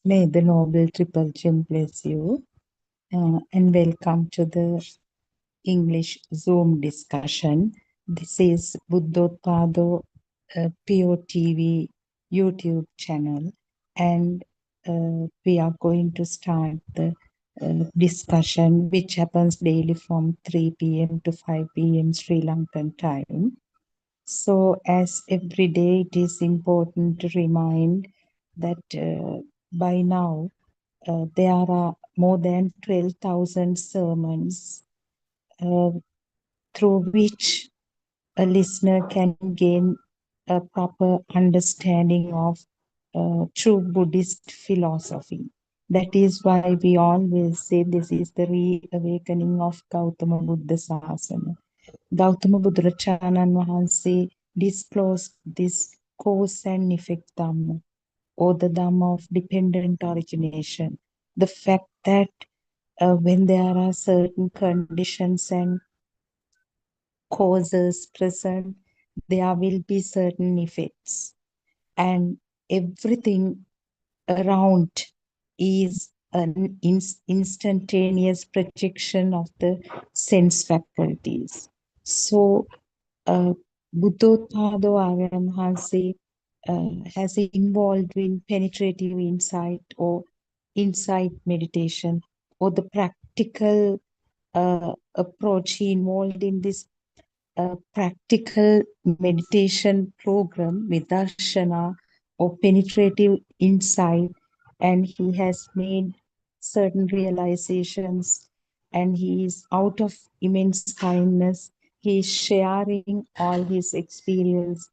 May the Noble Triple Gem bless you, and welcome to the English Zoom discussion. This is Buddothpado PeoTV YouTube channel, and we are going to start the discussion, which happens daily from 3 p.m. to 5 p.m. Sri Lankan time. So, as every day, it is important to remind that by now there are more than 12,000 sermons uh, through which a listener can gain a proper understanding of true Buddhist philosophy. That is why we always say this is the reawakening of Gautama Buddha Sasana. Gautama Buddhachanan Mahanse disclosed this cause and effect Dhamma, or the Dhamma of dependent origination. The fact that when there are certain conditions and causes present, there will be certain effects, and everything around is an instantaneous projection of the sense faculties. So, Buddothpado Aramhanse has involved in penetrative insight or insight meditation, or the practical approach. He involved in this practical meditation program, Vidarshana, or penetrative insight, and he has made certain realizations, and he is out of immense kindness. He is sharing all his experience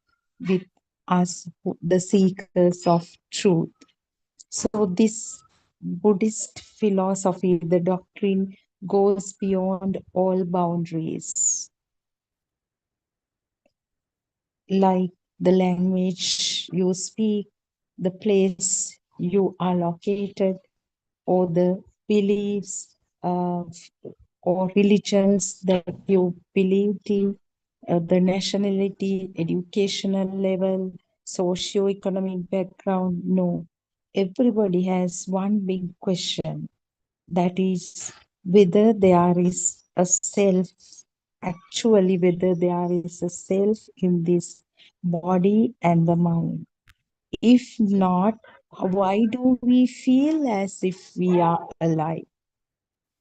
with us, the seekers of truth. So this Buddhist philosophy, the doctrine, goes beyond all boundaries, like the language you speak, the place you are located, or the beliefs or religions that you believed in, the nationality, educational level, socio-economic background. No, everybody has one big question, that is whether there is a self, actually whether there is a self in this body and the mind. If not, why do we feel as if we are alive?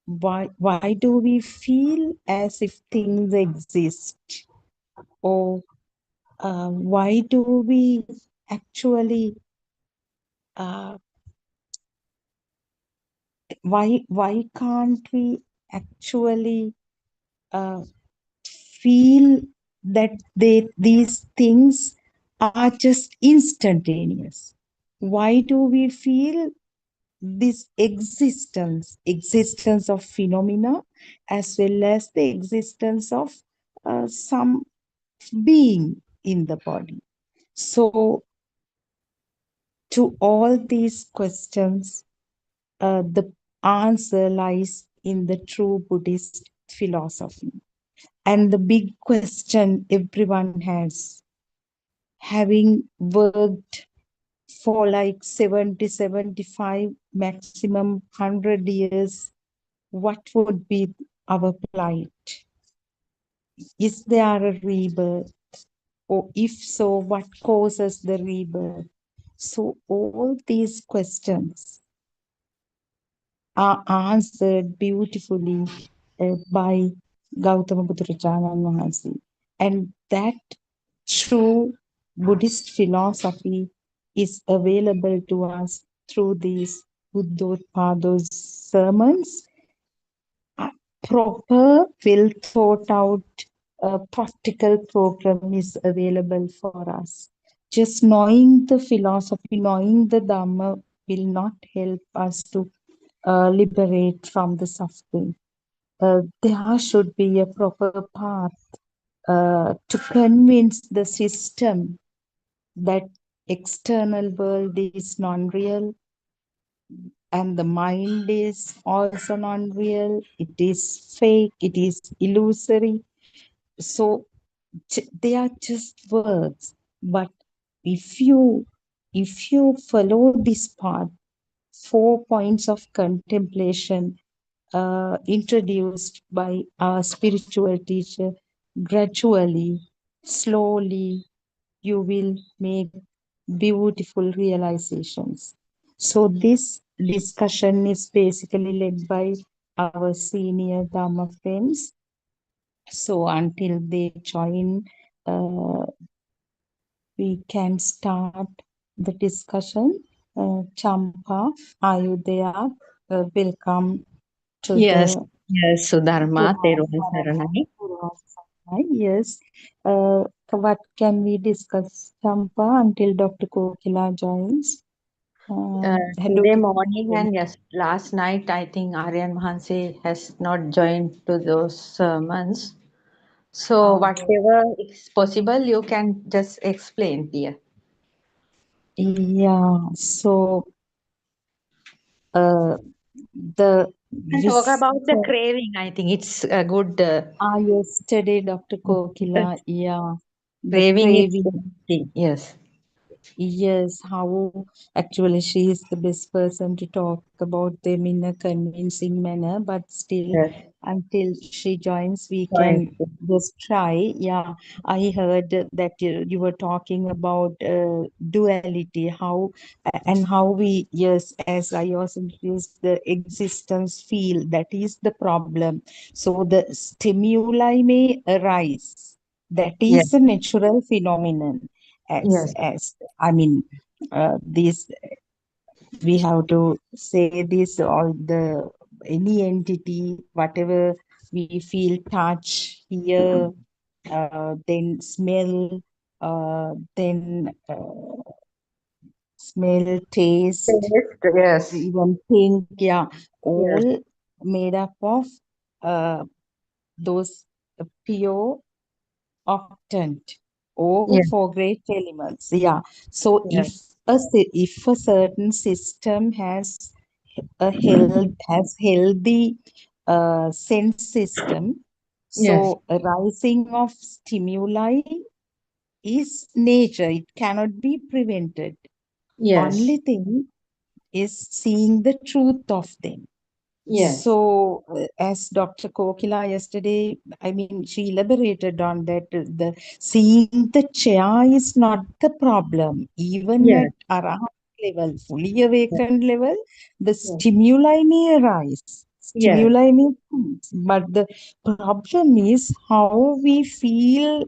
Why do we feel as if things exist? Or why do we actually why can't we actually feel that these things are just instantaneous? Why do we feel this existence of phenomena, as well as the existence of some being in the body? So, to all these questions, the answer lies in the true Buddhist philosophy. And the big question everyone has, having worked for like 70, 75, maximum 100 years, what would be our plight? Is there a rebirth? Or if so, what causes the rebirth? So all these questions are answered beautifully by Gautama Buddhachanan Maharshi. And that true Buddhist philosophy is available to us through these Buddothpado's sermons. A proper, well thought out practical program is available for us. Just knowing the philosophy, knowing the Dhamma will not help us to liberate from the suffering. There should be a proper path to convince the system that external world is non-real and the mind is also non-real. It is fake, it is illusory. So they are just words. But if you follow this path, 4 points of contemplation introduced by our spiritual teacher. Gradually, slowly, you will make beautiful realizations. So this discussion is basically led by our senior Dharma friends. So until they join, we can start the discussion. Champa, are you there? Welcome to Yes, the yes, Sudharma, Theruvan Saranai. Yes. What can we discuss, Champa, until Dr. Kokila joins? Today morning and yes, last night, I think Aryan Mahanse has not joined to those sermons. So, whatever is possible, you can just explain, dear. Yeah, so the And talk about the visitor, craving. I think it's a good yesterday, Dr. Kokila, yeah, the craving is craving. the thing. Yes, Yes, how actually she is the best person to talk about them in a convincing manner, but still, yes, until she joins, we point. can just try. Yeah, I heard that you were talking about duality, how and how we, yes, as I also introduced, the existence feel that is the problem. So the stimuli may arise. That Yes, is a natural phenomenon yes, as I mean, this we have to say this all the any entity, whatever we feel, touch, hear, then smell, then smell, taste, taste. Yes, even think, yeah, yes, all made up of uh, those pure octant or yes, four great elements. Yeah. So yes, if a certain system has healthy sense system, yes, so a rising of stimuli is nature. It cannot be prevented. yes, Only thing is seeing the truth of them. yes, So, as Dr. Kokila yesterday, I mean, she elaborated on that the seeing the chair is not the problem. Even at yes, Arahant level, fully awakened level, the yes, stimuli may arise, yes, stimuli may come. But the problem is how we feel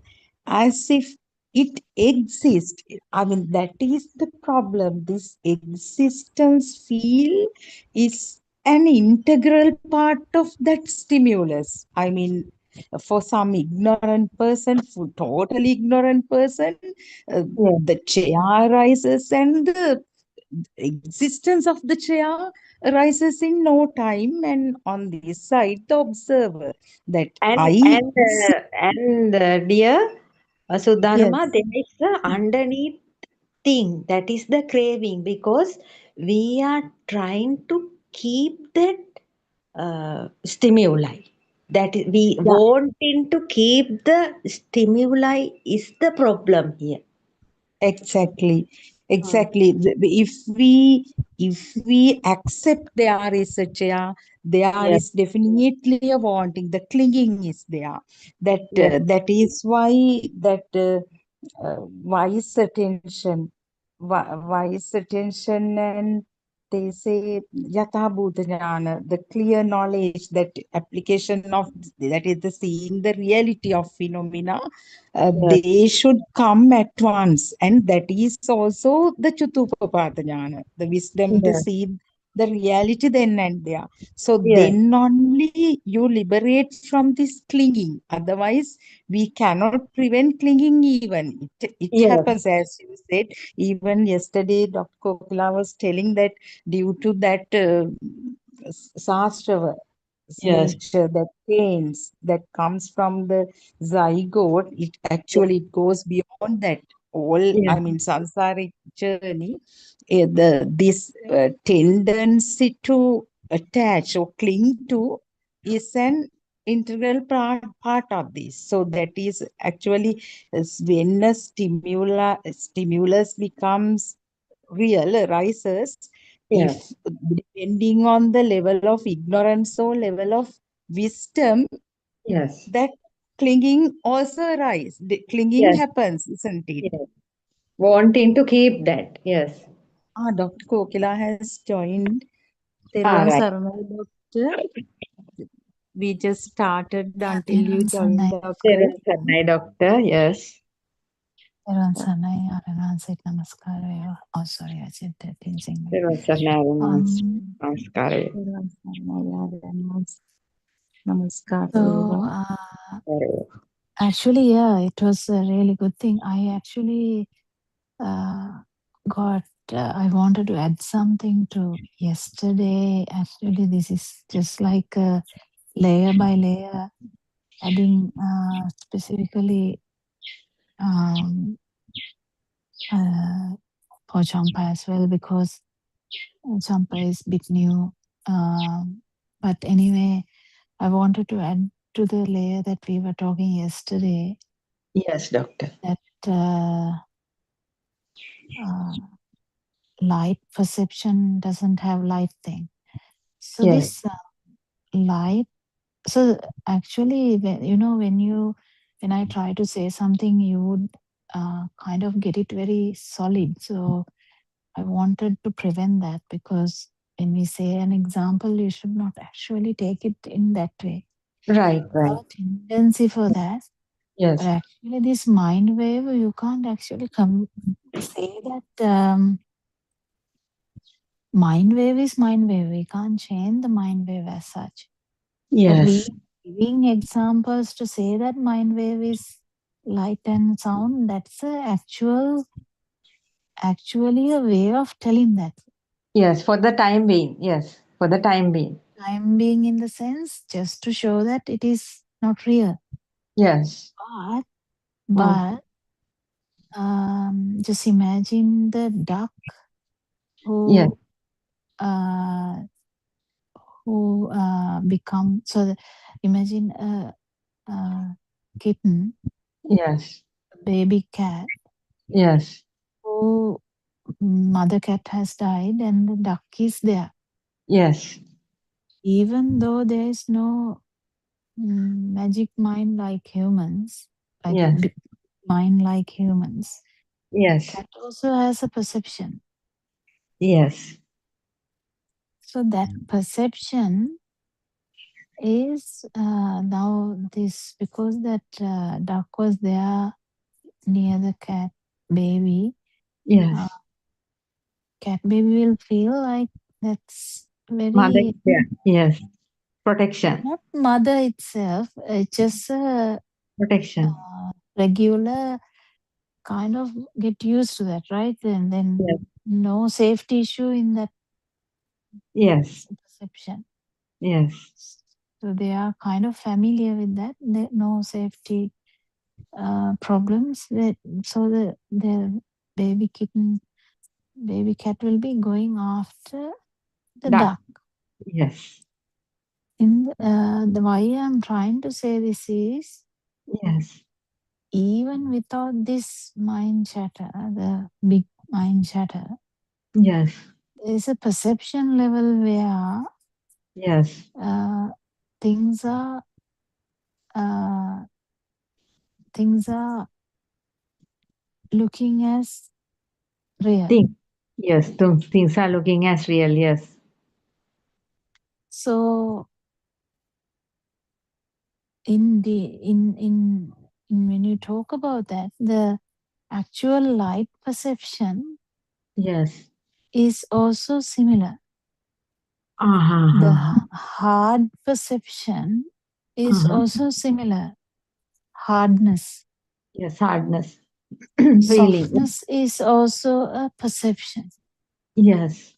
as if it exists. I mean, that is the problem. This existence feel is an integral part of that stimulus. I mean, for some ignorant person, for totally ignorant person, yes, the chair arises and the existence of the chair arises in no time. And on this side, the observer that and I and see, dear Sudharma, yes, there is the underneath thing that is the craving because we are trying to keep that stimuli. We yeah, wanting to keep the stimuli is the problem here. exactly, Hmm. exactly. If we accept there is a chair, there Yes, is definitely a wanting. The clinging is there. yes, That is why that wise attention, wise attention, and they say yatha bhuta jnana, the clear knowledge, that application of that is the seeing the reality of phenomena, yes, they should come at once, and that is also the Chutupapada jnana, the wisdom to yes, see the reality then and there. So yes, then only you liberate from this clinging. Otherwise, we cannot prevent clinging even. It yes, happens, as you said. Even yesterday, Dr. Kokila was telling that due to that sastra yes, nature, that pains that comes from the zygote, it actually it goes beyond that. All, yes, I mean, samsaric journey, this tendency to attach or cling to is an integral part of this. So that is actually when a stimulus becomes real, arises, Yes. If depending on the level of ignorance or level of wisdom, Yes. that clinging also arise. The clinging Yes. happens, isn't it? Yes. Wanting to keep that. Yes. Dr. Kokila has joined. All Teruvan right. Saranai, Doctor. We just started until you Teruvan joined, Saranai. Doctor. Teruvan Saranai, Doctor. Yes. Teruvan Saranai, Aranasik Namaskar වේවා. Oh, sorry, I said that in English. Teruvan Saranai. Namaskar. Teruvan Saranai, Namaskar. So, actually, yeah, it was a really good thing. I actually I wanted to add something to yesterday. Actually, this is just like layer by layer, adding specifically for Champa as well, because Champa is a bit new. But anyway, I wanted to add to the layer that we were talking yesterday, Yes, Doctor. that light perception doesn't have light thing. So Yes. this light, so actually, when I try to say something, you would kind of get it very solid. So I wanted to prevent that, because when we say an example, you should not actually take it in that way. Right, There right. are tendency for that. Yes. But actually, this mind wave, you can't actually say that mind wave is mind wave. We can't change the mind wave as such. But we Yes. giving examples to say that mind wave is light and sound. That's actually a way of telling that. Yes, for the time being. Yes, for the time being. Time being, in the sense, just to show that it is not real. Yes. But just imagine the duck Yes. who become, so imagine a kitten, Yes. baby cat, Yes. who mother cat has died and the duck is there. Yes. Even though there is no magic mind like humans, like Yes. mind like humans, Yes. cat also has a perception. Yes. So that perception is now this, because that duck was there near the cat baby. Yes. Cat baby will feel like that's Mother. very, Yeah. Yes. Protection. not mother itself, it's just a Protection. regular kind of get used to that, right? And then Yes. no safety issue in that Yes. perception. Yes. So they are kind of familiar with that. No safety problems. So the baby cat will be going after the duck. Yes. The why I'm trying to say this is, Yes. even without this mind chatter, the big mind chatter, Yes. there's a perception level where Yes. things are looking as real. Yes. Things are looking as real. Yes. So in when you talk about that, the actual light perception Yes. is also similar. Uh-huh. The hard perception is also similar. Hardness. Yes. Hardness. Feeling. Softness is also a perception. Yes.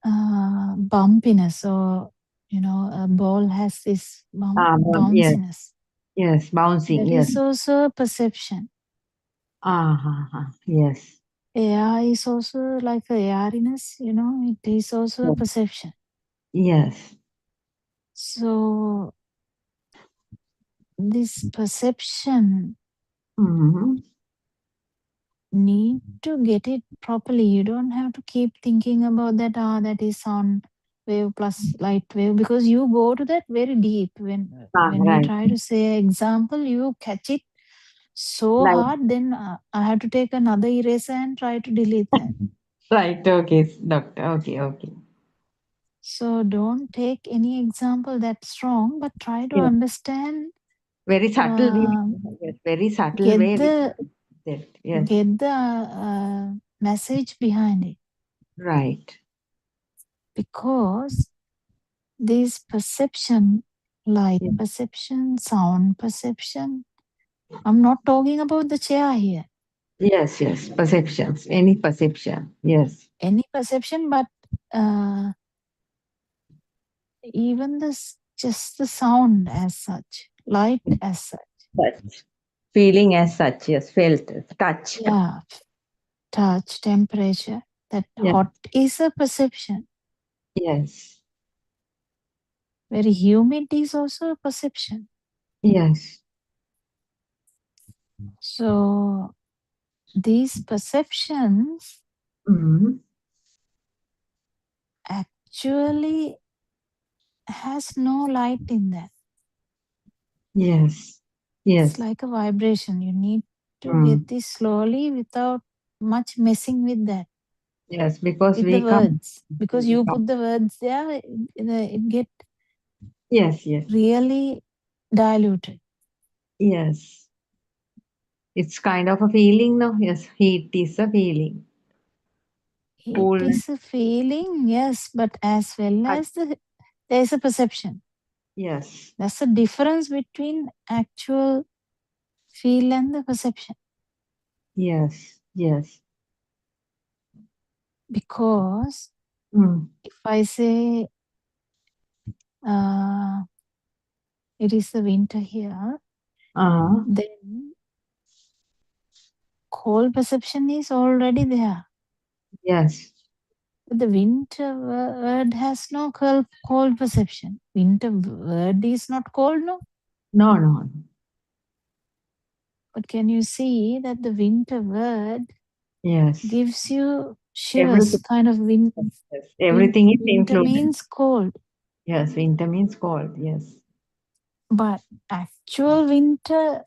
Bumpiness, or a ball has this Yes. bounciness. Yes. Bouncing. That Yes. is also a perception. Yes. Air is also like a airiness, it is also a perception. Yes. So this perception need to get it properly. You don't have to keep thinking about that, that is sound wave plus light wave, because you go to that very deep. When we Right. try to say example, you catch it so Like, hard, then I have to take another eraser and try to delete that. right. Okay, doctor. Okay, okay. So don't take any example that strong, but try to Yes. understand, Very subtle way. uh, Yes, very subtle get way. the That. Yes. message behind it. Right. Because this perception, light Yes. perception, sound perception, I'm not talking about the chair here. Yes, yes. Perceptions. Any perception. Yes. Any perception, but even just the sound as such, light as such. Touch. Feeling as such. Yes. Felt. Touch. Yeah, touch, temperature. That Yes. hot is a perception. Yes. Very humid is also a perception. Yes. So these perceptions Mm. actually has no light in that. Yes. Yes. It's like a vibration. You need to Mm. get this slowly without much messing with that. Yes, because With we the come. words. Because you put the words there, it get Yes, yes, really diluted. yes. It's kind of a feeling, no? Yes, heat is a feeling. It Coolness. is a feeling, yes, but as well as there is a perception. Yes, That's the difference between actual feel and the perception. yes, yes. Because Mm. if I say it is the winter here, Uh-huh. then cold perception is already there. Yes. But the winter word has no cold perception. Winter word is not cold, no? No, no. But can you see that the winter word Yes. gives you shivers, Everything. kind of Yes. Everything is winter included. means cold. Yes, winter means cold. Yes. But actual winter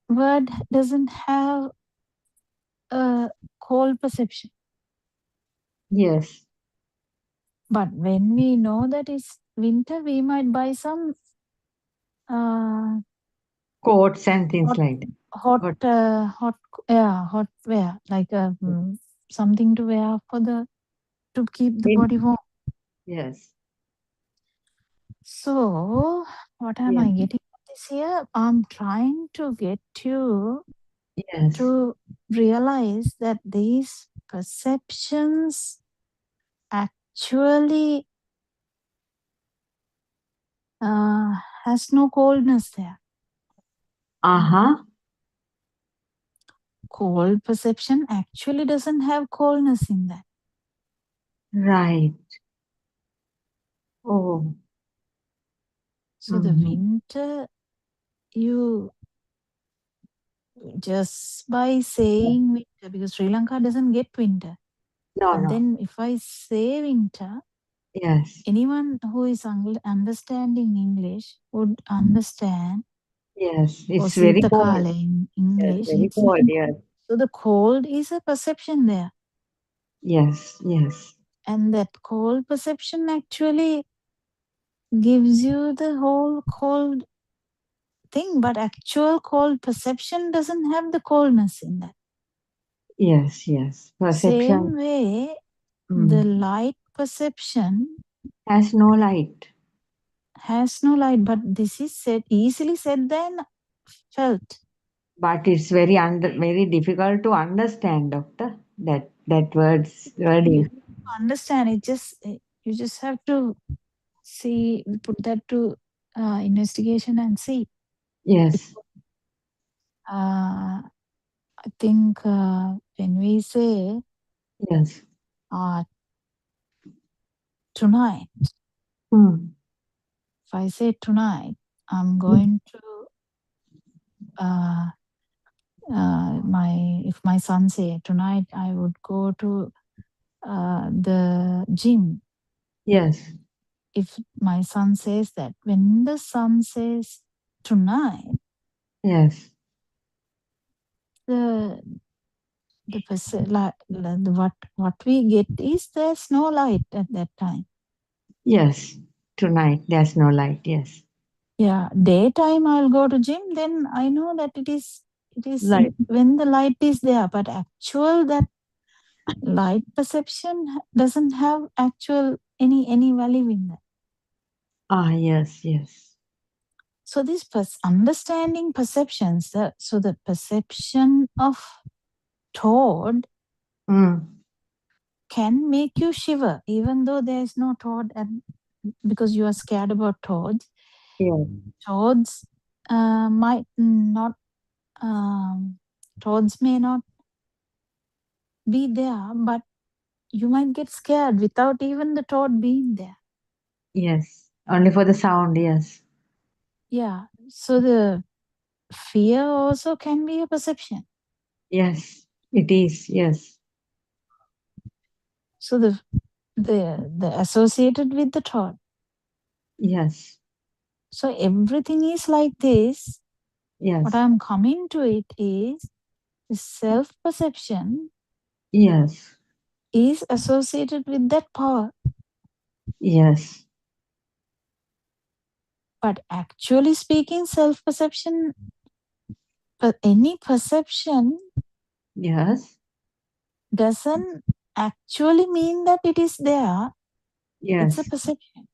word doesn't have a cold perception. Yes. But when we know that it's winter, we might buy some Coats and things like that. hot wear, like something to wear to keep the body warm. Yes. So what am Yes. I getting at this here? I'm trying to get you Yes. to realize that these perceptions actually has no coldness there. Uh-huh. Cold perception actually doesn't have coldness in that. Right. Oh. So the Mhm. winter, you just by saying winter, because Sri Lanka doesn't get winter. No, But no. then if I say winter, Yes. anyone who is understanding English would understand. Yes. Or It's very cold. Sitakala in Yes, English. very It's cold. Yes. so the cold is a perception there. Yes. Yes. And that cold perception actually gives you the whole cold thing, but actual cold perception doesn't have the coldness in that. Yes. Yes. Perception. Same way, Mm. the light perception Has no light. has no light, but this is easily said than felt. But it's very difficult to understand, doctor. That word is. Understand it, you just have to see, put that to investigation and see. Yes. I think when we say Yes. tonight, Mm. if I say tonight, I'm going to if my son say tonight I would go to the gym. Yes. If my son says that, when the son says tonight, Yes. the what we get is there's no light at that time. Yes. Tonight there's no light. Yes. Yeah, daytime I'll go to gym, then I know that it is Light. when the light is there, but actual that light perception doesn't have actual any value in that. Yes, yes. So this understanding perceptions, so the perception of Toad can make you shiver, even though there is no toad, because you are scared about toads. Yeah. Toads might not. Toads may not be there, but you might get scared without even the toad being there. Yes. Only for the sound. Yes. Yeah. So the fear also can be a perception. Yes, it is. Yes. So the associated with the toad. Yes. So everything is like this. Yes. What I'm coming to it is the self-perception. Yes. Is associated with that power. Yes. But actually speaking, self-perception, but any perception, yes, doesn't actually mean that it is there. Yes. It's a perception.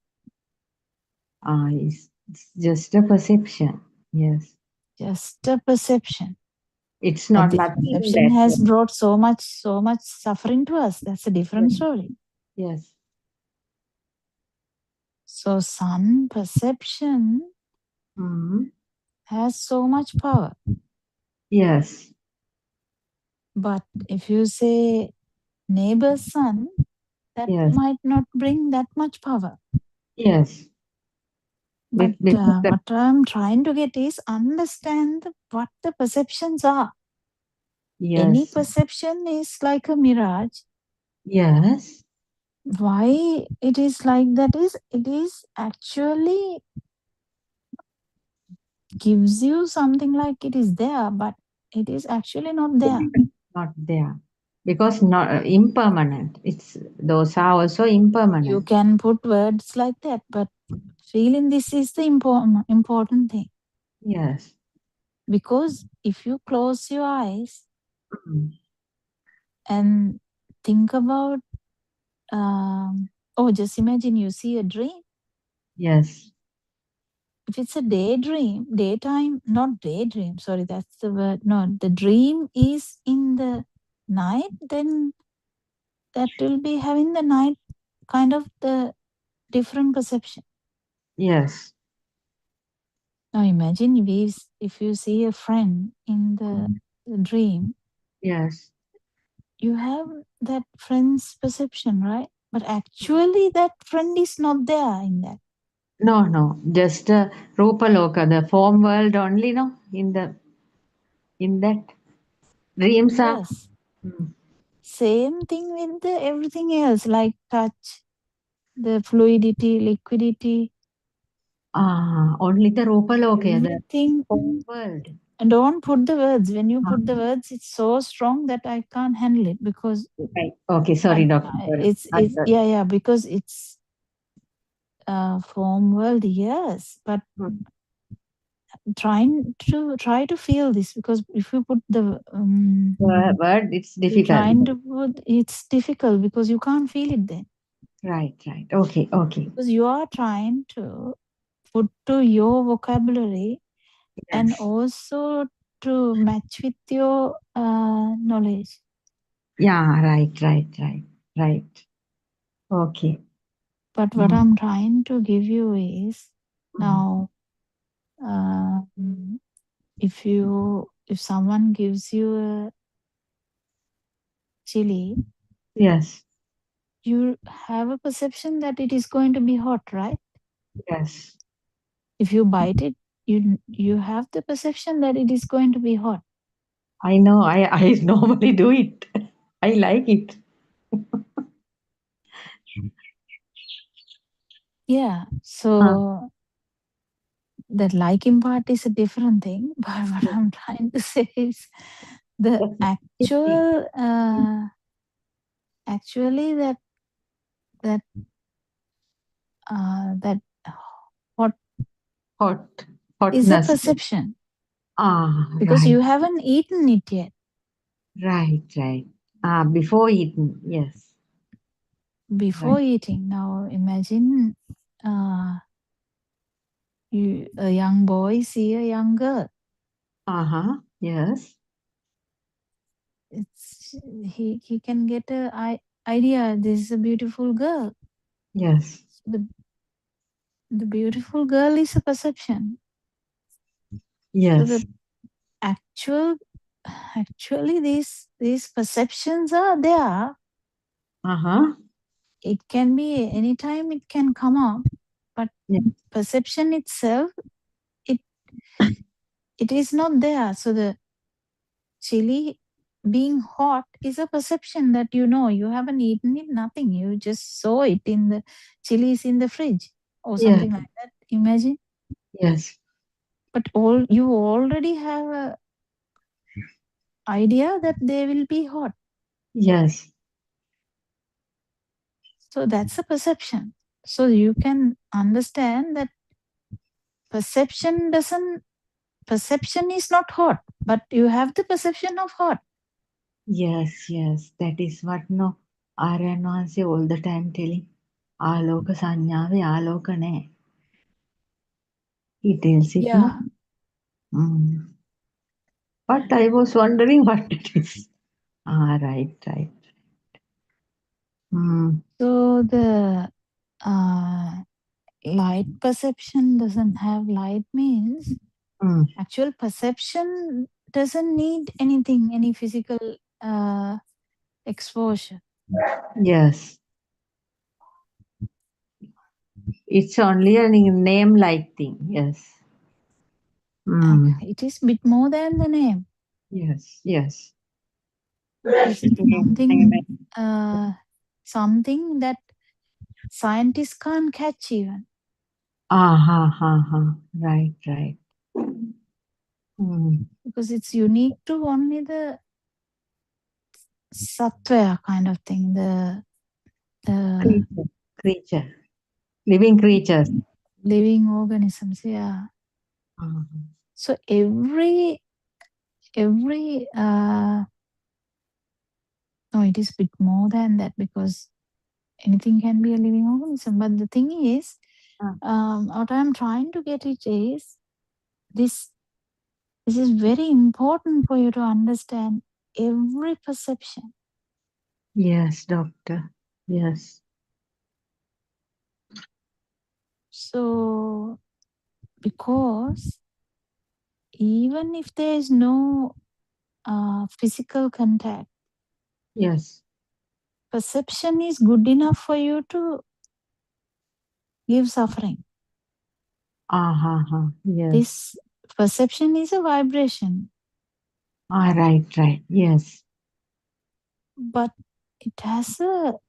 It's just a perception. Yes. Just a perception. It's But not the nothing perception has that. brought so much suffering to us. That's a different story. Yes. So sun perception has so much power. Yes. But if you say neighbor's son, that Yes. might not bring that much power. Yes. But what I'm trying to get is understand what the perceptions are. Yes. Any perception is like a mirage. Yes. Why it is like that is, it is actually gives you something like it is there, but it is actually not there. Not there. Because not impermanent. Those are also impermanent. You can put words like that, but feeling this is the important thing. Yes. Because if you close your eyes and think about, just imagine you see a dream. Yes. If it's a daytime, not daydream, sorry, that's the word. No, the dream is in the night, then that will be having the night kind of the different perception. Yes. Now imagine if you see a friend in the dream. Yes. You have that friend's perception, right? But actually that friend is not there in that. No. Just Rupaloka, the form world only, no? In that dreams are. Yes. Same thing with everything else, like touch, the fluidity, liquidity. Only the Rupaloka, Everything. the form world. And don't put the words. When you put the words, it's so strong that I can't handle it because. Right. Okay, sorry, doctor. Because it's form world, yes, but try to feel this, because if you put the word, it's difficult. It's difficult because you can't feel it then. Right. Okay. Because you are trying to put to your vocabulary, and also to match with your knowledge. Yeah, right. Okay. But what I'm trying to give you is now, if someone gives you a chili, yes, you have a perception that it is going to be hot, right? Yes. If you bite it, you have the perception that it is going to be hot. I know. I normally do it. I like it. Yeah. So the liking part is a different thing, but what I'm trying to say is the actual, actually that what Hot, is a hotness. perception because Right, you haven't eaten it yet. right. Before eating, yes. Before Right. eating. Now imagine a young boy see a young girl. Yes. He can get a idea. This is a beautiful girl. Yes. The beautiful girl is a perception. So Yes. the actually these perceptions are there. It can be anytime it can come up, but Yes. perception itself, it is not there. So the chili being hot is a perception that you haven't eaten it, nothing. You just saw it in the chilies in the fridge or Yes. something like that. Imagine. Yes. But you already have a idea that they will be hot. Yes. So that's a perception. So you can understand that perception is not hot, but you have the perception of hot. Yes. That is what no Aryan Wansi all the time telling. Aloka sanyave aloka ne. He tells it no. Yeah. But I was wondering what it is. Right. So the light perception doesn't have light means actual perception doesn't need anything, any physical exposure. Yes. It's only a name-like thing. Yes. It is bit more than the name. Yes. It's something that scientists can't catch even. Right. Because it's unique to only the sattva kind of thing, the Creature. Living creatures. living organisms. Yeah. So every no, it is bit more than that because anything can be a living organism. But the thing is, what I'm trying to get it is this is very important for you to understand every perception. Yes, doctor. Yes. So, because even if there is no physical contact, Yes. perception is good enough for you to give suffering. Yes. This perception is a vibration. Right. Yes. But it has only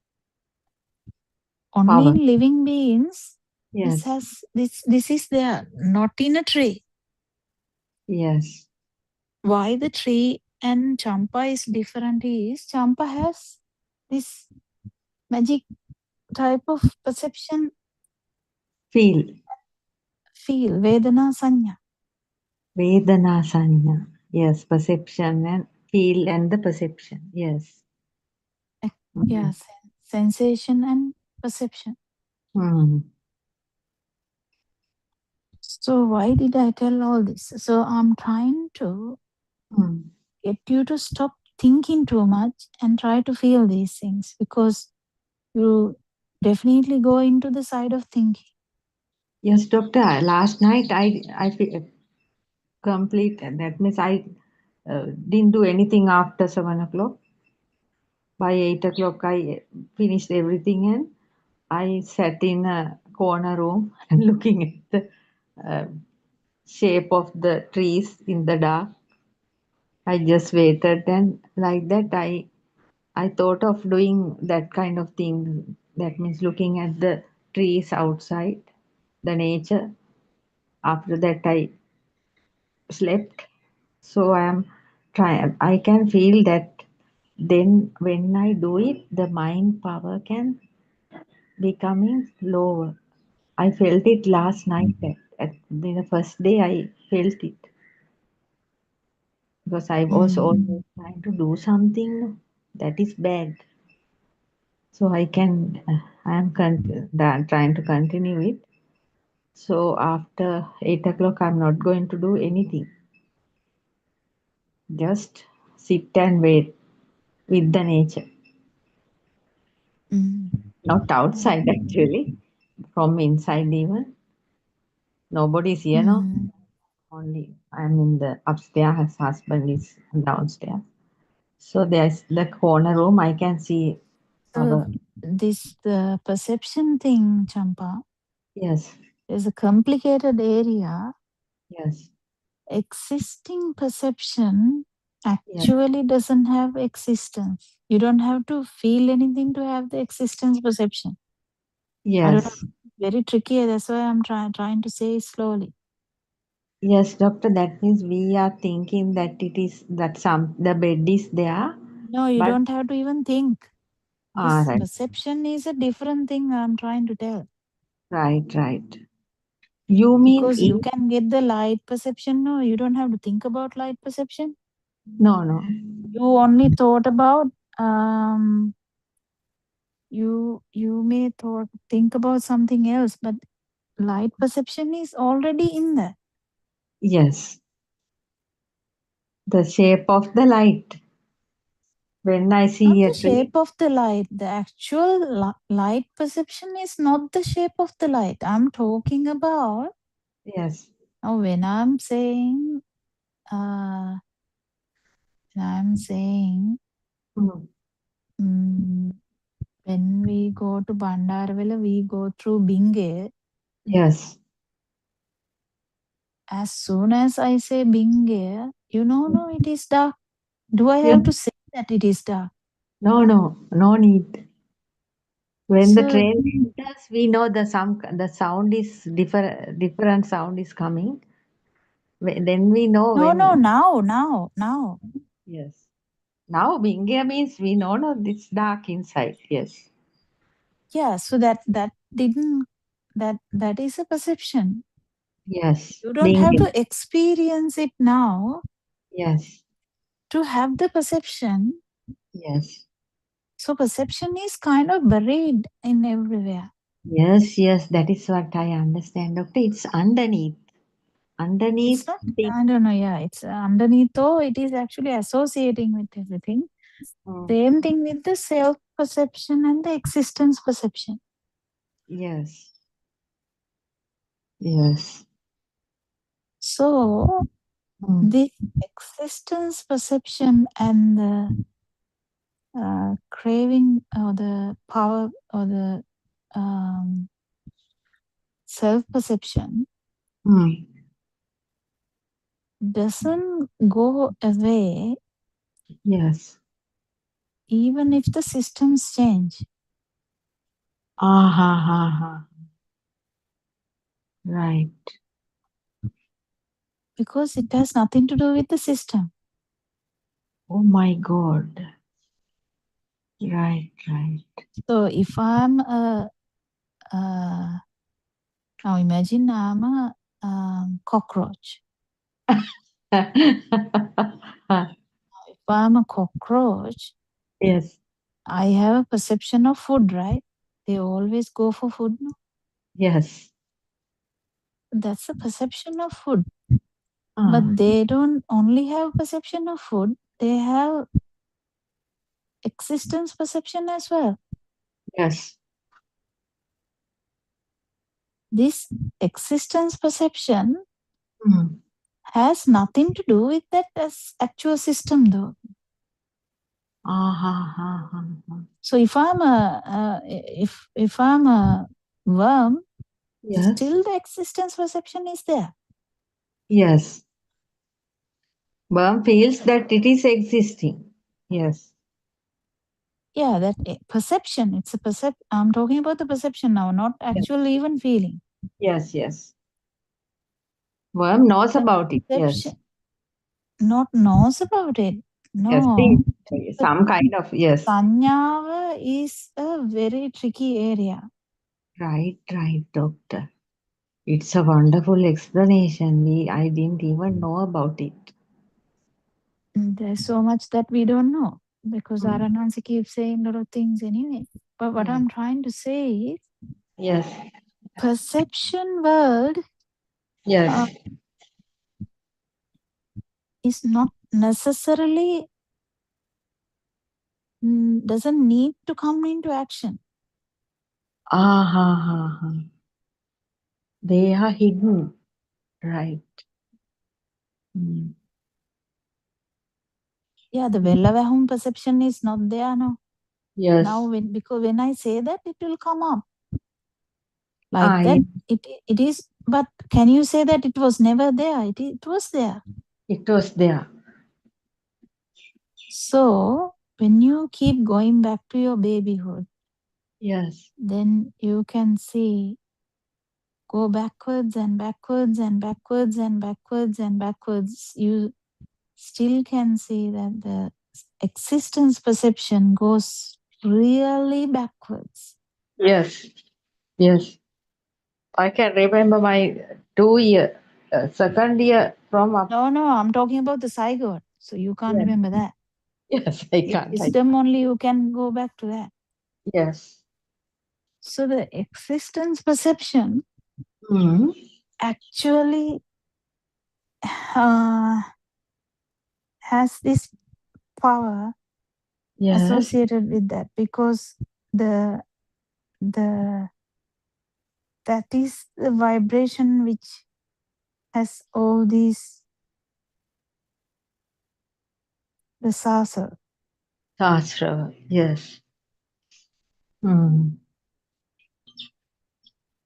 Power. in living beings. Yes. This is there, not in a tree. Yes. Why the tree and champa is different is champa has this magic type of perception. Feel. Vedana sanya. Vedana sanya. Yes, perception and feel and the perception. Yes. Yeah, sensation and perception. So why did I tell all this? So I'm trying to get you to stop thinking too much and try to feel these things, because you definitely go into the side of thinking. Yes, doctor. Last night I complete. That means I didn't do anything after 7 o'clock. By 8 o'clock, I finished everything and I sat in a corner room and looking at the shape of the trees in the dark. I just waited, and like that I thought of doing that kind of thing. That means looking at the trees outside, the nature. After that, I slept. So I am trying. I can feel that then when I do it, the mind power can becoming lower. I felt it last night. At the first day, I felt it because I was always trying to do something that is bad. So I am trying to continue it. So after 8 o'clock, I'm not going to do anything. Just sit and wait with the nature. Not outside actually, from inside even. Nobody's here now. Only I'm in the upstairs. His husband is downstairs. So there's the corner room. I can see So our. this the perception thing, Champa, Yes, is a complicated area. yes, Existing perception yes, actually doesn't have existence. You don't have to feel anything to have the existence perception. I don't know. yes, Very tricky. That's why I'm trying to say slowly. yes, doctor. That means we are thinking that it is that the bed is there, No, you but don't have to even think. This right, perception is a different thing I'm trying to tell. right. You mean Because you can get the light perception. No, you don't have to think about light perception. no. You only thought about you may think about something else, but light perception is already in there. Yes, the shape of the light. When I Not see the a tree, shape of the light. The actual light perception is not the shape of the light. I'm talking about yes, now when I'm saying when we go to Bandaravela, we go through Binge. yes, As soon as I say Binge, no, it is dark. Do I yes. have to say that it is dark? No need. When the So, train enters, we know the sound is different sound is coming. Then we know no, when. now. Yes. Now Bingia means we know no, it's dark inside. Yes. Yeah, so that didn't, that is a perception. Yes. You don't have Bingia. to experience it now Yes. to have the perception. Yes. So perception is kind of buried in everywhere. Yes. That is what I understand, doctor. It's underneath. It's Underneath not, the. I don't know, yeah, it's underneath, though it is actually associating with everything. Mm, Same thing with the self perception and the existence perception. yes. Yes. So Mm, the existence perception and the craving or the power or the self perception mm. doesn't go away Yes. even if the systems change. Ha. Right. Because it has nothing to do with the system. Oh my God. Right. So if I'm now imagine I'm a cockroach. If I'm a cockroach, Yes. I have a perception of food, right? They always go for food. No? Yes. That's a perception of food. Ah, But they don't only have perception of food, they have existence perception as well. yes. This existence perception Mm. has nothing to do with that as actual system, though. Ha. So if I'm a if I'm a worm, Yes. still the existence perception is there. Yes. Worm feels that it is existing. Yes. Yeah, that perception. It's a I'm talking about the perception now, not actual even feeling. Yes, yes. Worm knows The about it. Yes. perception not knows about it. Yes. No. Some kind of, yes. Sanyava is a very tricky area. Right, doctor. It's a wonderful explanation. I didn't even know about it. There's so much that we don't know because Mm. Aranansi keeps saying a lot of things anyway. But what Yeah. I'm trying to say is Yes. perception world Yes. is not necessarily doesn't need to come into action. They are hidden. Right. Mm. Yeah, the Vellavahum perception is not there now. Yes. Now because when I say that, it will come up. Like that, it is, but can you say that it was never there? It was there. It was there. So when you keep going back to your babyhood, Yes. then you can see go backwards and backwards and backwards and backwards and backwards. You still can see that the existence perception goes really backwards. Yes. Yes. I can remember my 2-year, second year from up. No, I'm talking about the zygote. So you can't remember that. Yes, I can't. Wisdom only you can go back to that. Yes. So the existence perception Mm. actually has this power associated with that because that is the vibration which has all these the sasra. Sasra, yes. Mm.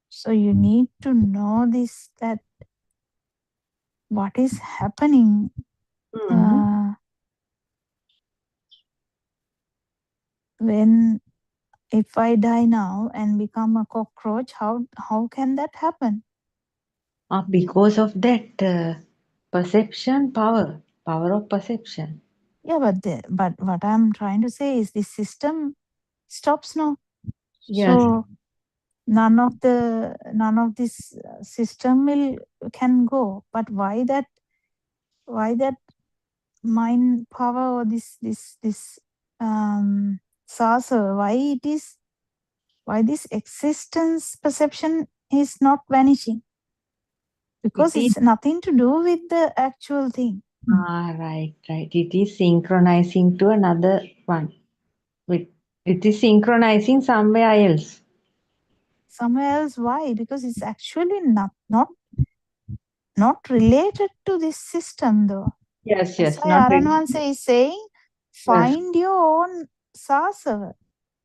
So you need to know this, that what is happening when if I die now and become a cockroach, how can that happen? Because of that perception power of perception. Yeah, but what I'm trying to say is this system stops now. Yes. So none of this system can go. But why that mind power or this saucer, why this existence perception is not vanishing? Because it's nothing to do with the actual thing. Right. It is synchronizing to another one. It is synchronizing somewhere else. Somewhere else. Why? Because it's actually not related to this system, though. Yes. That's why Aranwansa is saying, find your own sasava.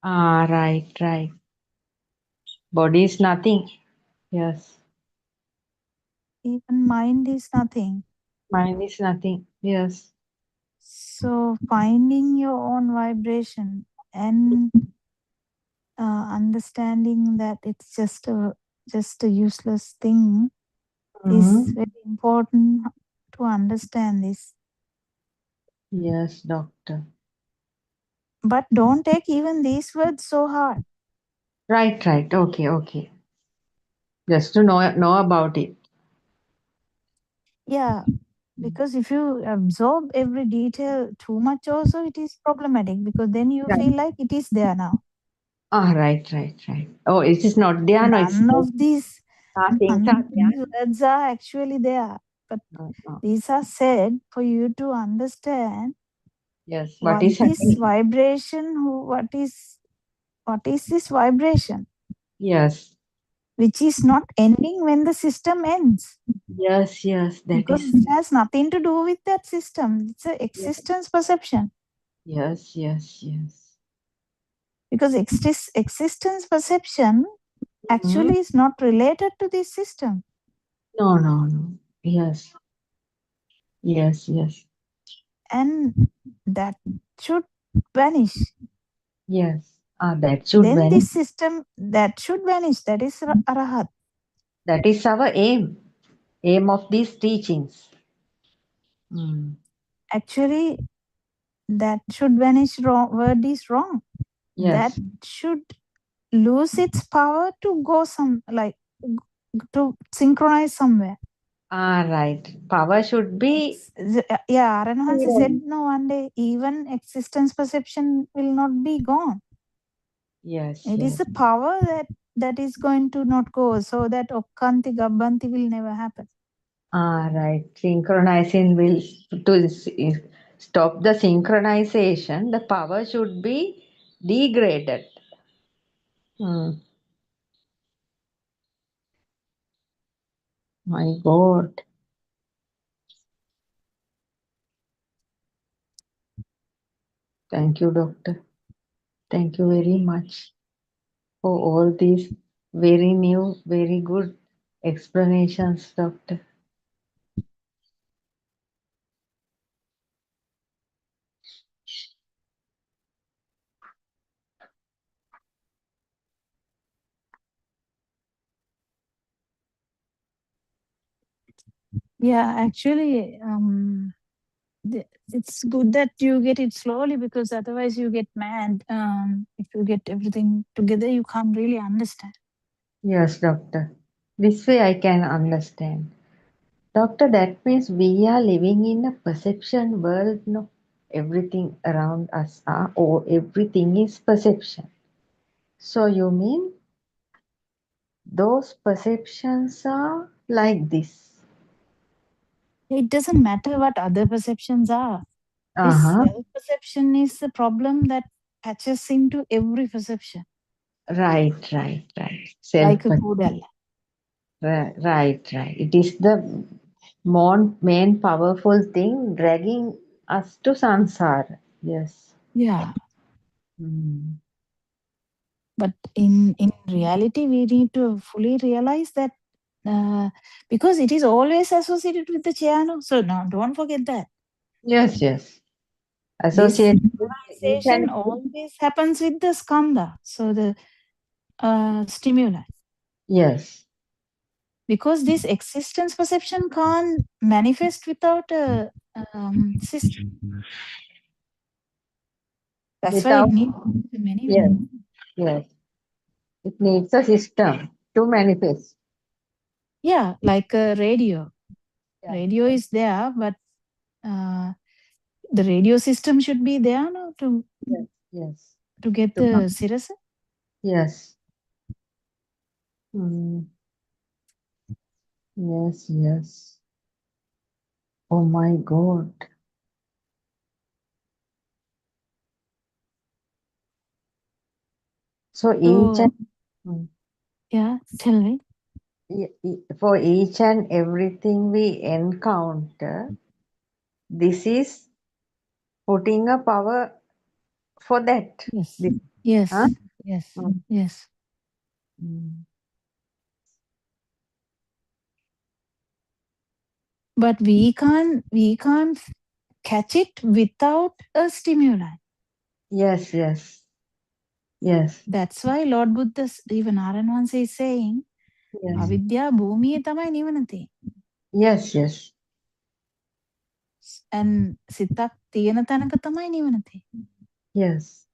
Right. Body is nothing. Yes. Even mind is nothing. Mind is nothing. Yes. So finding your own vibration and understanding that it's just a useless thing is very important to understand this. Yes, doctor. But don't take even these words so hard. Right. Okay. Just to know about it. Yeah, because if you absorb every detail too much also, it is problematic because then you feel like it is there now. Right. Oh, it is not there. None of these things words are actually there. But these are said for you to understand what this vibration, what is this vibration? Yes. Which is not ending when the system ends. Yes. Because it has nothing to do with that system. It's an existence perception. Yes. Because existence perception actually is not related to this system. No. Yes. and that should vanish. Yes. That should Then vanish. this system that should vanish. That is arahat. That is our aim of these teachings. Actually, that should vanish. Wrong word is wrong. That Yes. should lose its power to go to synchronize somewhere. Right. Power should be. Yeah, Aranahansa said no one day even existence perception will not be gone. Yes. It yes. is the power that is going to not go, so that Okkanti Gabbanti will never happen. Right. Synchronizing will to stop the synchronization. The power should be degraded. My God. Thank you, doctor. Thank you very much for all these very new, very good explanations, doctor. Yeah, actually, it's good that you get it slowly, because otherwise you get mad. If you get everything together, you can't really understand. Yes, doctor. This way I can understand. Doctor, that means we are living in a perception world, no? Everything around us or everything is perception. So you mean those perceptions are like this? It doesn't matter what other perceptions are. This self-perception is the problem that patches into every perception. Right. Like a kudala. Right. It is the main powerful thing dragging us to samsara. Yes. Yeah. But in reality, we need to fully realize that because it is always associated with the Chayano. So now don't forget that. Yes. This Associated synchronization always happens with the skandha. So the stimuli. Yes. Because this existence perception can't manifest without a system. That's why it needs many. Yes. It needs a system to manifest. Yeah, like a radio. Radio is there, but the radio system should be there now to get the sirasa. Yes. Yes. Oh my God. So each and yeah, tell me. For each and everything we encounter, this is putting a power for that. Yes. But we can't catch it without a stimuli. Yes. That's why Lord Buddha, even Aranwansa is saying, avidya bhumiye tamai nivanati. Yes. And sitak tiyana tanaka tamai nivanati. Yes.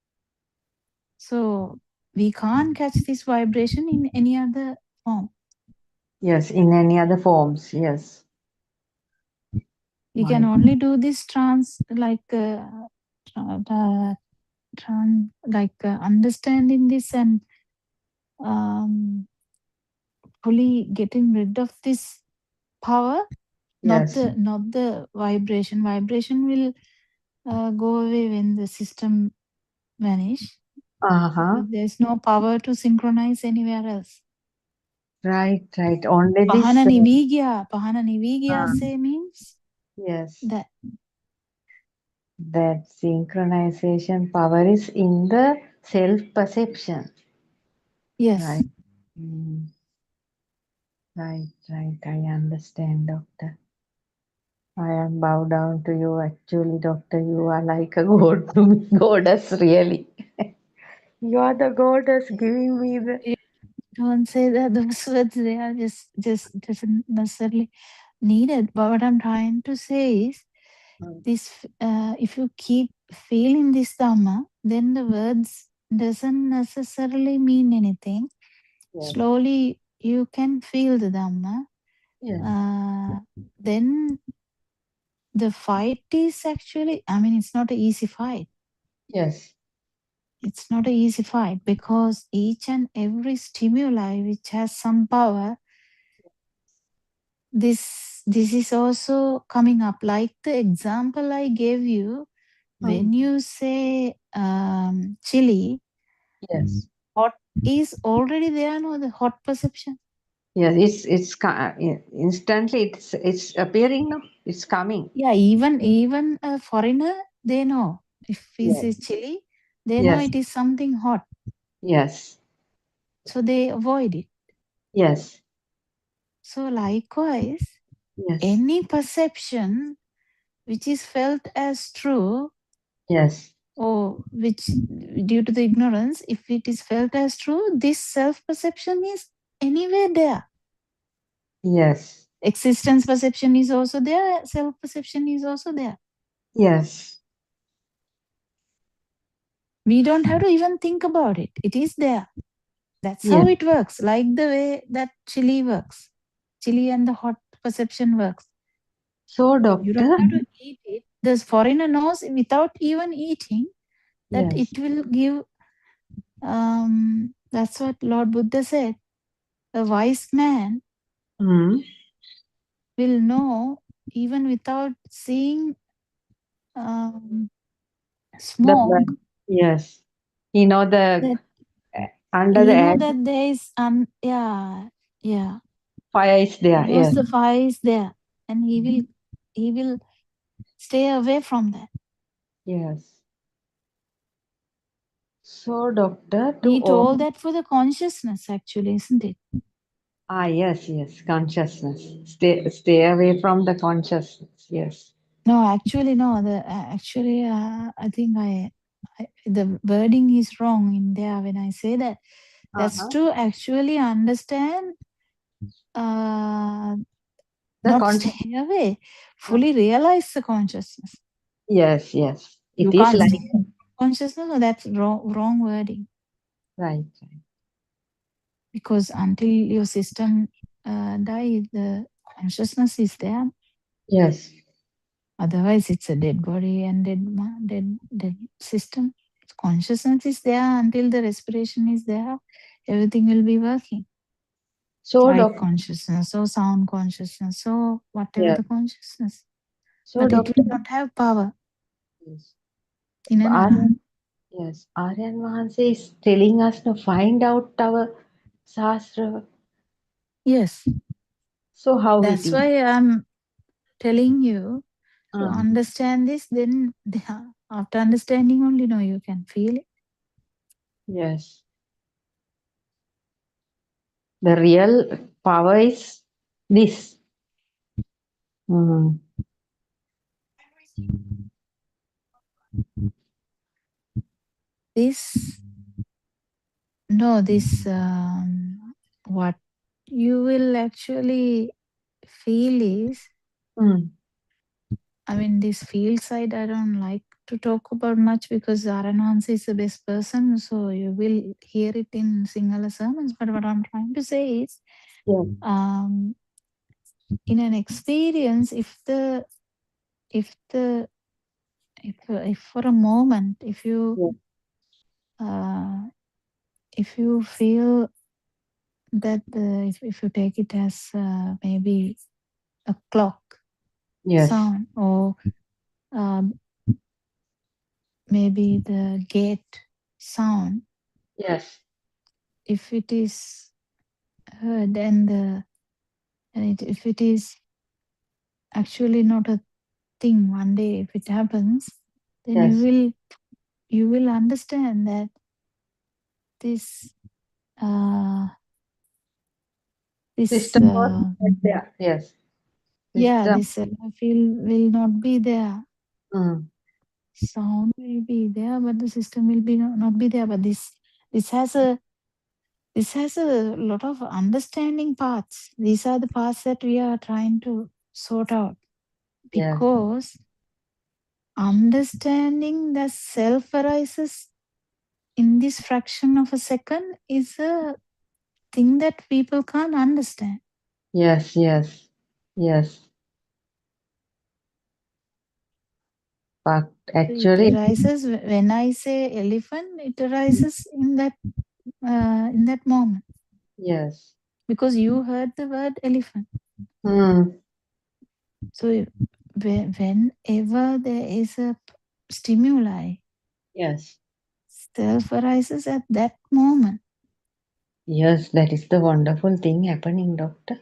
So we can't catch this vibration in any other form. Yes, in any other forms. Yes. We can only do this understanding this and fully getting rid of this power, not the vibration. Vibration will go away when the system vanish. There's no power to synchronize anywhere else. Right. Only Pahana this. nivigya say means that. That synchronization power is in the self-perception. Yes. Right. I understand, doctor. I am bow down to you. Actually, doctor, you are like a god to me, goddess, really. You are the goddess giving me the. Don't say that those words, they are just doesn't necessarily needed. But what I'm trying to say is this, if you keep feeling this Dhamma, then the words doesn't necessarily mean anything. Yes. Slowly you can feel the Dhamma. Yes. Then the fight is actually, I mean, it's not an easy fight. Yes. It's not an easy fight because each and every stimuli which has some power, this is also coming up. Like the example I gave you, when you say chili, Yes. hot is already there, no, the hot perception. Yes. Instantly. It's appearing now. It's coming. Yeah, even a foreigner, they know. If we say Yes. chili, they know Yes. it is something hot. Yes. So they avoid it. Yes. So likewise, Yes. any perception which is felt as true, Yes. or which due to the ignorance, if it is felt as true, this self-perception is anywhere there. Yes. Existence perception is also there, self-perception is also there. Yes. We don't have to even think about it. It is there. That's Yes. how it works, like the way that chili works. Chili and the hot perception works. So, You don't doctor. have to eat it. The foreigner knows without even eating that Yes. it will give, that's what Lord Buddha said. A wise man Mm. will know even without seeing smoke. Yes. You know the That under the he know air, that there is yeah. fire is there. He knows Yes. the fire is there, and he will stay away from that. Yes. So, doctor, to He all. told that for the consciousness, actually, isn't it? Yes. Consciousness. Stay away from the consciousness. Yes. No, actually, no. I think the wording is wrong in there when I say that. That's to actually understand, The not conscious. stay away, fully realize the consciousness. Yes. You It is can't like stay in consciousness, no, that's wrong wording. right. Because until your system dies, the consciousness is there. Yes. Otherwise, it's a dead body and dead system. Consciousness is there until the respiration is there. Everything will be working. So, Light doctor. consciousness or sound consciousness or whatever Yeah. the consciousness. So, But it doctor. will not have power Yes. in an Aryan, yes. Aryan Mahanse is telling us to find out our Sastra. Yes. So, how it That's is? why I'm telling you to Ah. understand this. Then after understanding only, no, you can feel it. Yes. The real power is this. Mm. This what you will actually feel is, Mm. I mean, this field side I don't like to talk about much because Aranwansi is the best person, so you will hear it in Sinhala sermons. But what I'm trying to say is, Yeah. in an experience, if for a moment, if you feel that if you take it as maybe a clock Yes. sound, or maybe the gate sound, Yes. if it is heard and if it is actually not a thing, one day if it happens, then Yes. you will understand that this System was right there. Yes. Yeah, System. this feel will not be there. Mm. Sound will be there, but the system will be not be there. But this has a lot of understanding parts. These are the parts that we are trying to sort out, Yes. because understanding that self arises in this fraction of a second is a thing that people can't understand. Yes. Yes. Yes. But It actually, arises when I say elephant. It arises in that moment, yes. because you heard the word elephant. Mm. So whenever there is a stimuli, Yes. self arises at that moment. Yes, that is the wonderful thing happening, doctor.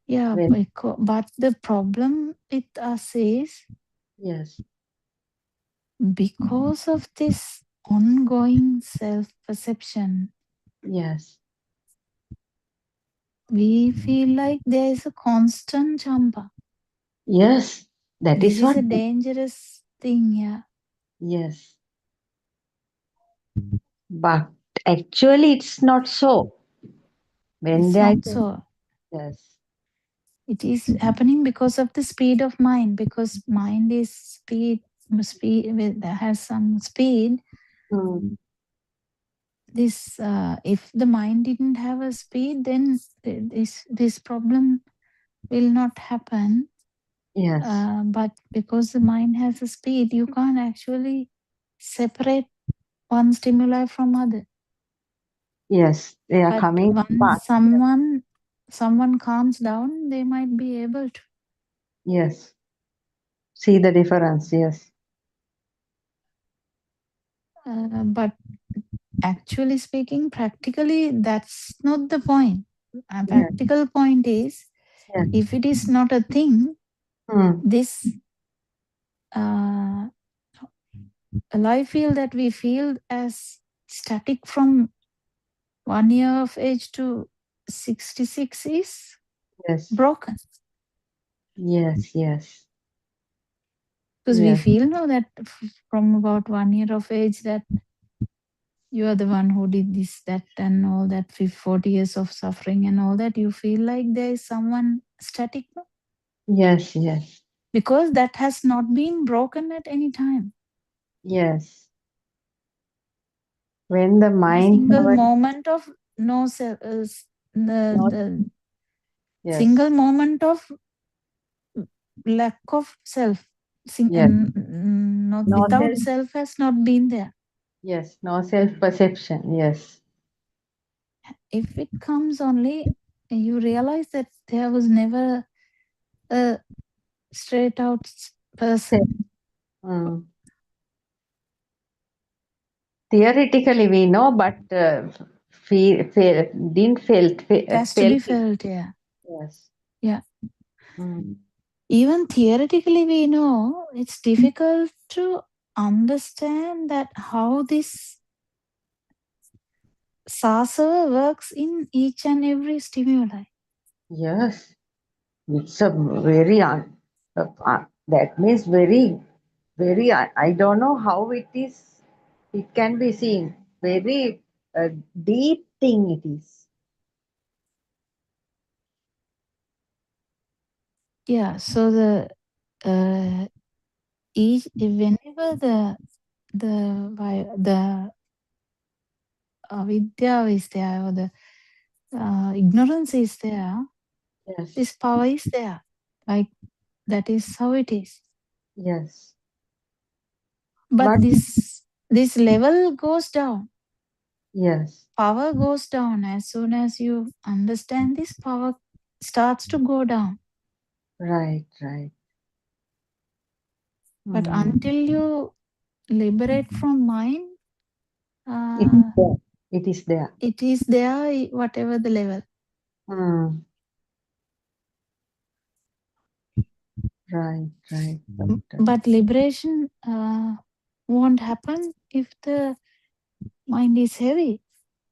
Yeah, When, but the problem with us is, yes. because of this ongoing self perception, Yes. we feel like there is a constant jumper. Yes. That This is is what. a dangerous thing, yeah. Yes. But actually, it's not so. When It's they are. not so. Yes. It is happening because of the speed of mind, because mind is speed has some speed. Mm. This if the mind didn't have a speed, then this problem will not happen. Yes. But because the mind has a speed, you can't actually separate one stimuli from other. Yes. They are But coming once fast. someone calms down, they might be able to. Yes. See the difference. Yes. But actually speaking, practically, that's not the point. A Yes. practical point is, Yes. if it is not a thing, Mm. this life feel that we feel as static from 1 year of age to 66 is Yes. broken. Yes. Yes. Because we Yes. feel now that from about 1 year of age that you are the one who did this, that, and all that, 40 years of suffering and all that, you feel like there is someone static, no? Yes. Yes. Because that has not been broken at any time. Yes. When the The mind single power. moment of no self, Not. the Yes. single moment of lack of self, Yes. not No without self. self, has not been there. Yes. No self perception. Yes. If it comes only, you realize that there was never a straight out person. Self. Mm. Theoretically, we know, but didn't It has to felt be it. felt, yeah. Yes. Yeah. Mm. Even theoretically, we know it's difficult to understand that how this sasava works in each and every stimuli. Yes. It's a very that means very I don't know how it is. It can be seen very deep thing it is. Yeah, so whenever the avidya is there, or the ignorance is there, Yes. this power is there. Like, that is how it is. Yes. But But this level goes down. yes. Power goes down. As soon as you understand this, power starts to go down. Right. Right. But Mm. until you liberate from mind, It is there. It is there. it is there, whatever the level. Mm. Right. Right. Doctor. But liberation won't happen if the mind is heavy.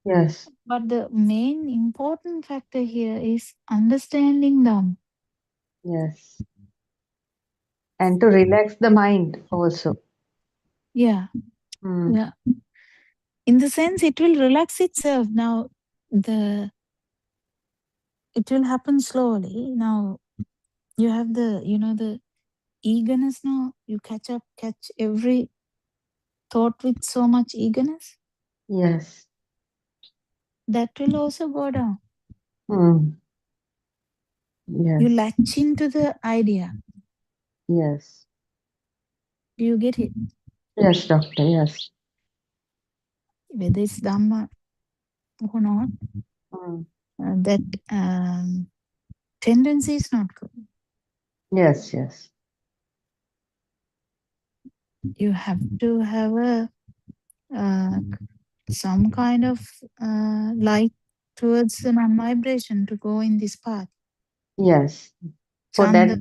Yes. But the main important factor here is understanding them. Yes. And to relax the mind also. Yeah, Mm. yeah. In the sense, it will relax itself. Now, it will happen slowly. Now, you have the eagerness. Now, you catch every thought with so much eagerness. Yes. That will also go down. Mm. You Yes. latch into the idea. Yes. Do you get it? Yes, doctor. Yes. Whether it's Dhamma or not, Mm. that tendency is not good. Yes, yes. You have to have some kind of light towards the non-vibration to go in this path. Yes. For that, Chanda,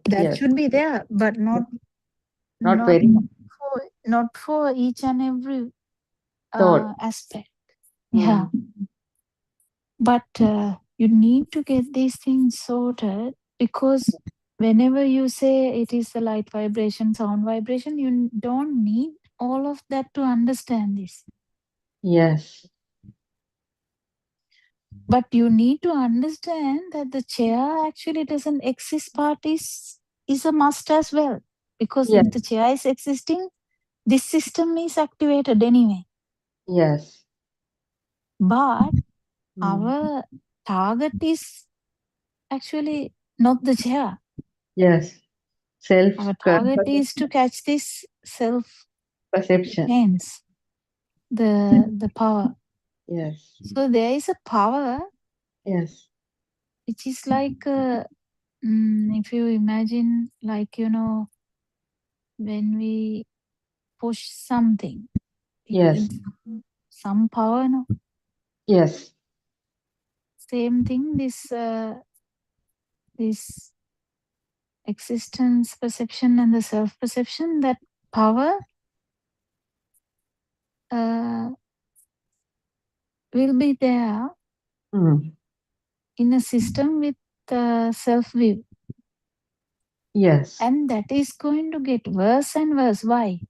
that yes. should be there, but Not not very not for each and every thought. aspect. Mm. Yeah, but you need to get these things sorted, because whenever you say it is the light vibration, sound vibration, you don't need all of that to understand this. Yes. But you need to understand that the chair actually doesn't exist part is a must as well. Because Yes. if the chair is existing, this system is activated anyway. Yes. But Mm. our target is actually not the chair. Yes. Self Our target is to catch this self perception. sense, the power. Yes. So there is a power Yes. which is like if you imagine, like when we push something Yes. with some power, no? Yes. Same thing, this existence perception and the self perception, that power will be there Mm. in a system with self view, Yes. and that is going to get worse and worse. Why?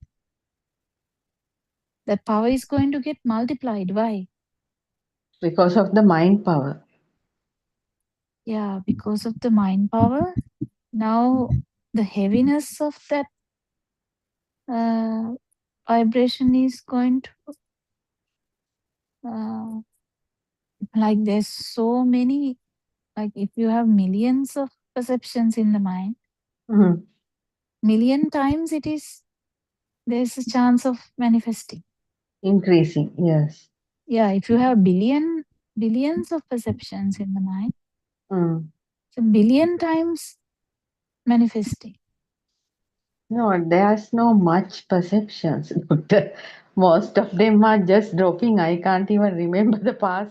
That power is going to get multiplied. Why? Because of the mind power. Yeah, because of the mind power. Now the heaviness of that vibration is going to like, there's so many, like if you have millions of perceptions in the mind, Mm. million times there's a chance of manifesting. Increasing. Yes. Yeah, if you have billions of perceptions in the mind, Mm. so billion times manifesting. No, there's no much perceptions. Doctor. Most of them are just dropping. I can't even remember the past.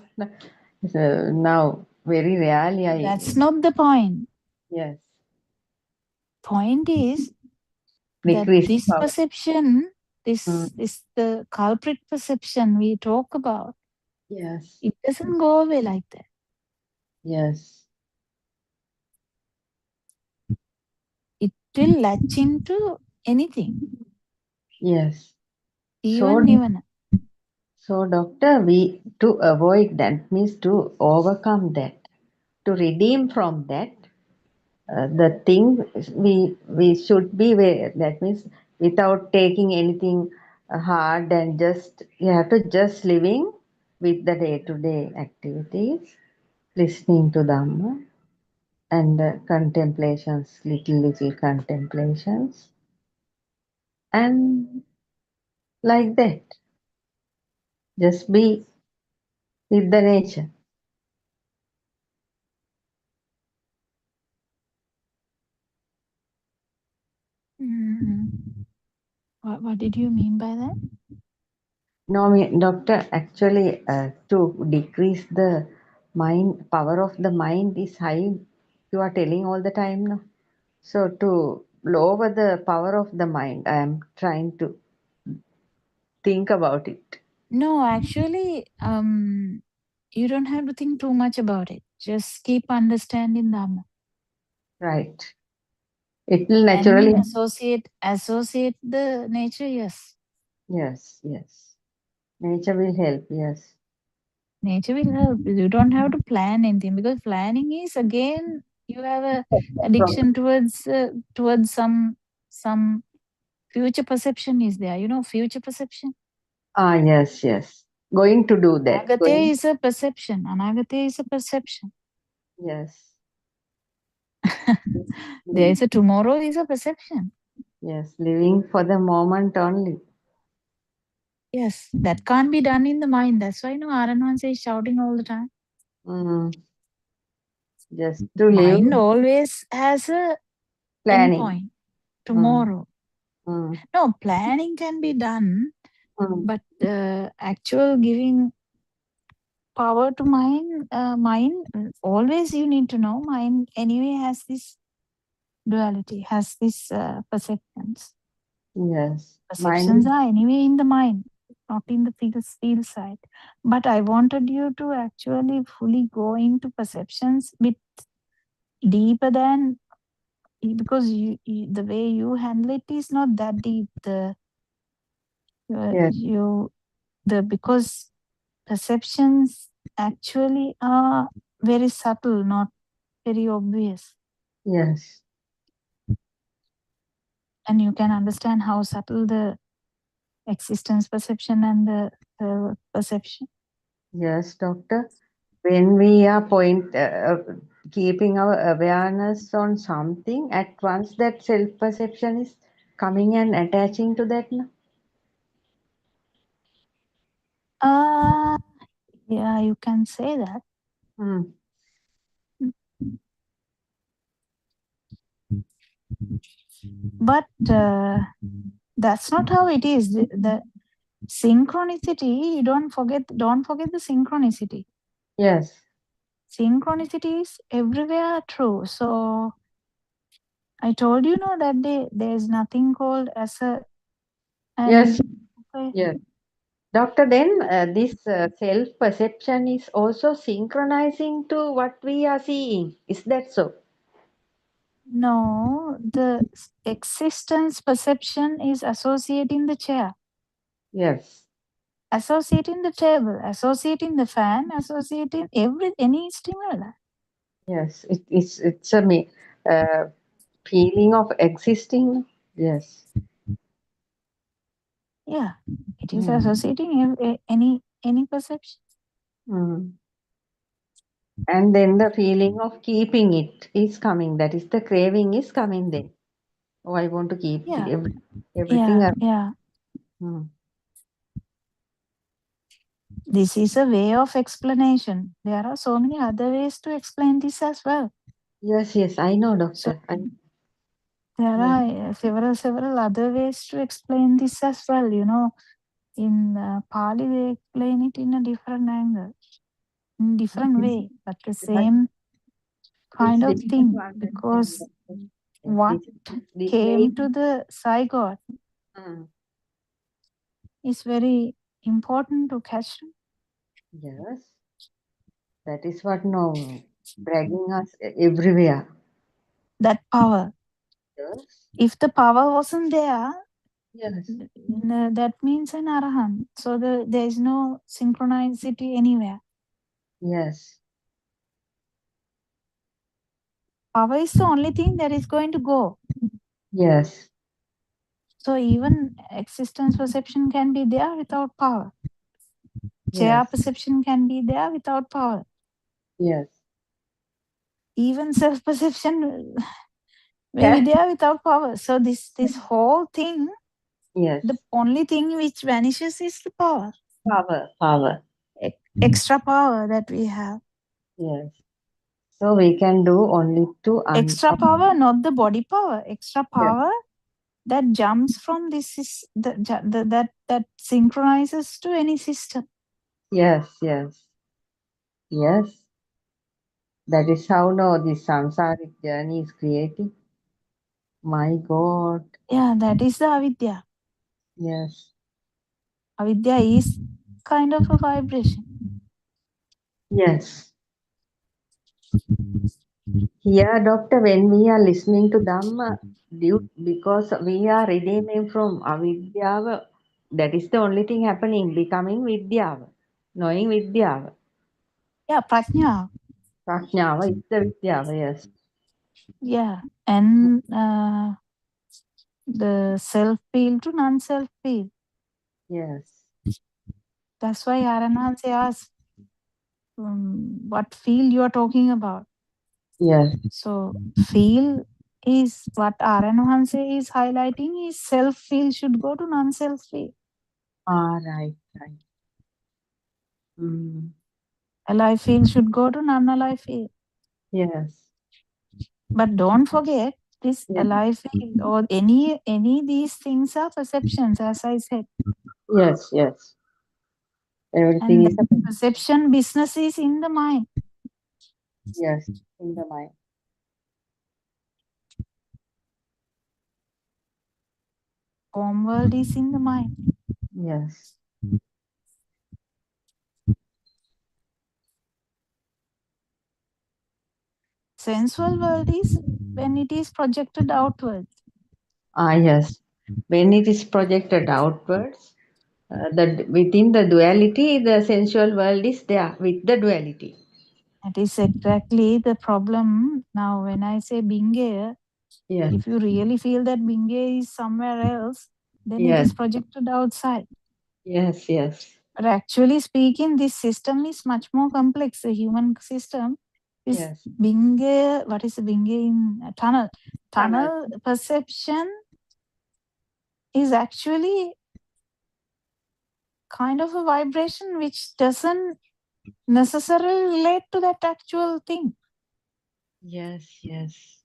So now, very rarely That's not the point. yes, Point is that decrease this power. perception, Mm. this the culprit perception we talk about, Yes, it doesn't go away like that. yes, It will latch into anything, yes. even So, even. so doctor, we to avoid that means to overcome that, to redeem from that. The thing we should be where that means without taking anything hard and just you have to just living with the day to day activities, listening to Dhamma and contemplations, little contemplations, and like that, just be with the nature. Mm. What did you mean by that? No, doctor, actually, to decrease the mind, power of the mind is high. You are telling all the time, no? So to lower the power of the mind, I am trying to think about it. No, actually, you don't have to think too much about it. Just keep understanding Dhamma. Right. It will And naturally. associate the nature, yes. Yes, yes. Nature will help, yes. Nature will help. You don't have to plan anything, because planning is, again, you have a addiction towards some future perception is there. You know, future perception. Ah, yes, yes. Going to do that. Agate is a perception. Anagate is a perception. Yes. There is a tomorrow is a perception. Yes, living for the moment only. Yes, that can't be done in the mind. That's why Aranwan is shouting all the time. Just to live. Mind always has a Planning. endpoint. Tomorrow. No, planning can be done, but actual giving power to mind, always you need to know, mind anyway has this duality, has this perceptions. Yes. Perceptions are anyway in the mind, not in the field side. But I wanted you to actually fully go into perceptions bit deeper than, because the way you handle it is not that deep. Because perceptions actually are very subtle, not very obvious. Yes. And you can understand how subtle the existence perception and the perception. Yes, doctor. When we are keeping our awareness on something, at once that self-perception is coming and attaching to that. No? Yeah, you can say that. But that's not how it is. The synchronicity, don't forget the synchronicity. Yes. Synchronicity is everywhere true. So I told you that day there's nothing called as a. Yes. Okay. Yes. Doctor, then this self-perception is also synchronizing to what we are seeing. Is that so? No, the existence perception is associating the chair. Yes. Associating the table, associating the fan, associating any stimuli. Yes, it's a feeling of existing. Yes. Yeah, it is associating any perception. And then the feeling of keeping it is coming. That is the craving is coming then. Oh, I want to keep everything. Yeah. This is a way of explanation. There are so many other ways to explain this as well. Yes, I know, doctor. There are several other ways to explain this as well. In Pali, they explain it in a different angle, in different way, but the same kind of thing. Because what came to the zygote is very important to catch. Yes. That is what dragging us everywhere. That power. Yes. If the power wasn't there, yes, that means an arahant. So there is no synchronicity anywhere. Yes. Power is the only thing that is going to go. Yes. So even existence perception can be there without power. Chair perception can be there without power. Yes. Even self-perception may be there without power. So this whole thing, the only thing which vanishes is the power. Power. Extra power that we have. Yes. So we can do only to extra power, not the body power. Extra power that jumps from this is that synchronizes to any system. Yes. That is how this samsaric journey is creating. My God. Yeah, that is the avidya. Yes. Avidya is kind of a vibration. Yes. Here, Doctor, when we are listening to Dhamma, because we are redeeming from avidyava, that is the only thing happening, becoming vidyava, knowing vidyava. Yeah, prajna. Prajnava is the vidyava, yes. Yeah, and the self feel to non-self feel. Yes. That's why Aranhanse asks, what field you are talking about. Yes. So feel is what Aranhanse is highlighting is self feel should go to non-self feel. Ah, right, right. Mm. Alive feel should go to non-alive feel. Yes. But don't forget this Yes. alive feel or any these things are perceptions, as I said. Yes, yes. Everything And is the perception business is in the mind. yes, in the mind. Form world is in the mind. Yes. Sensual world is when it is projected outwards. Ah, yes. When it is projected outwards, within the duality, the sensual world is there with the duality. That is exactly the problem. Now, when I say Binge, Yes. if you really feel that Binge is somewhere else, then it Yes. is projected outside. Yes, yes. But actually speaking, this system is much more complex. The human system is Yes. Binge. What is Binge in tunnel? Tunnel. Tunnel perception is actually kind of a vibration which doesn't necessarily relate to that actual thing. Yes, yes.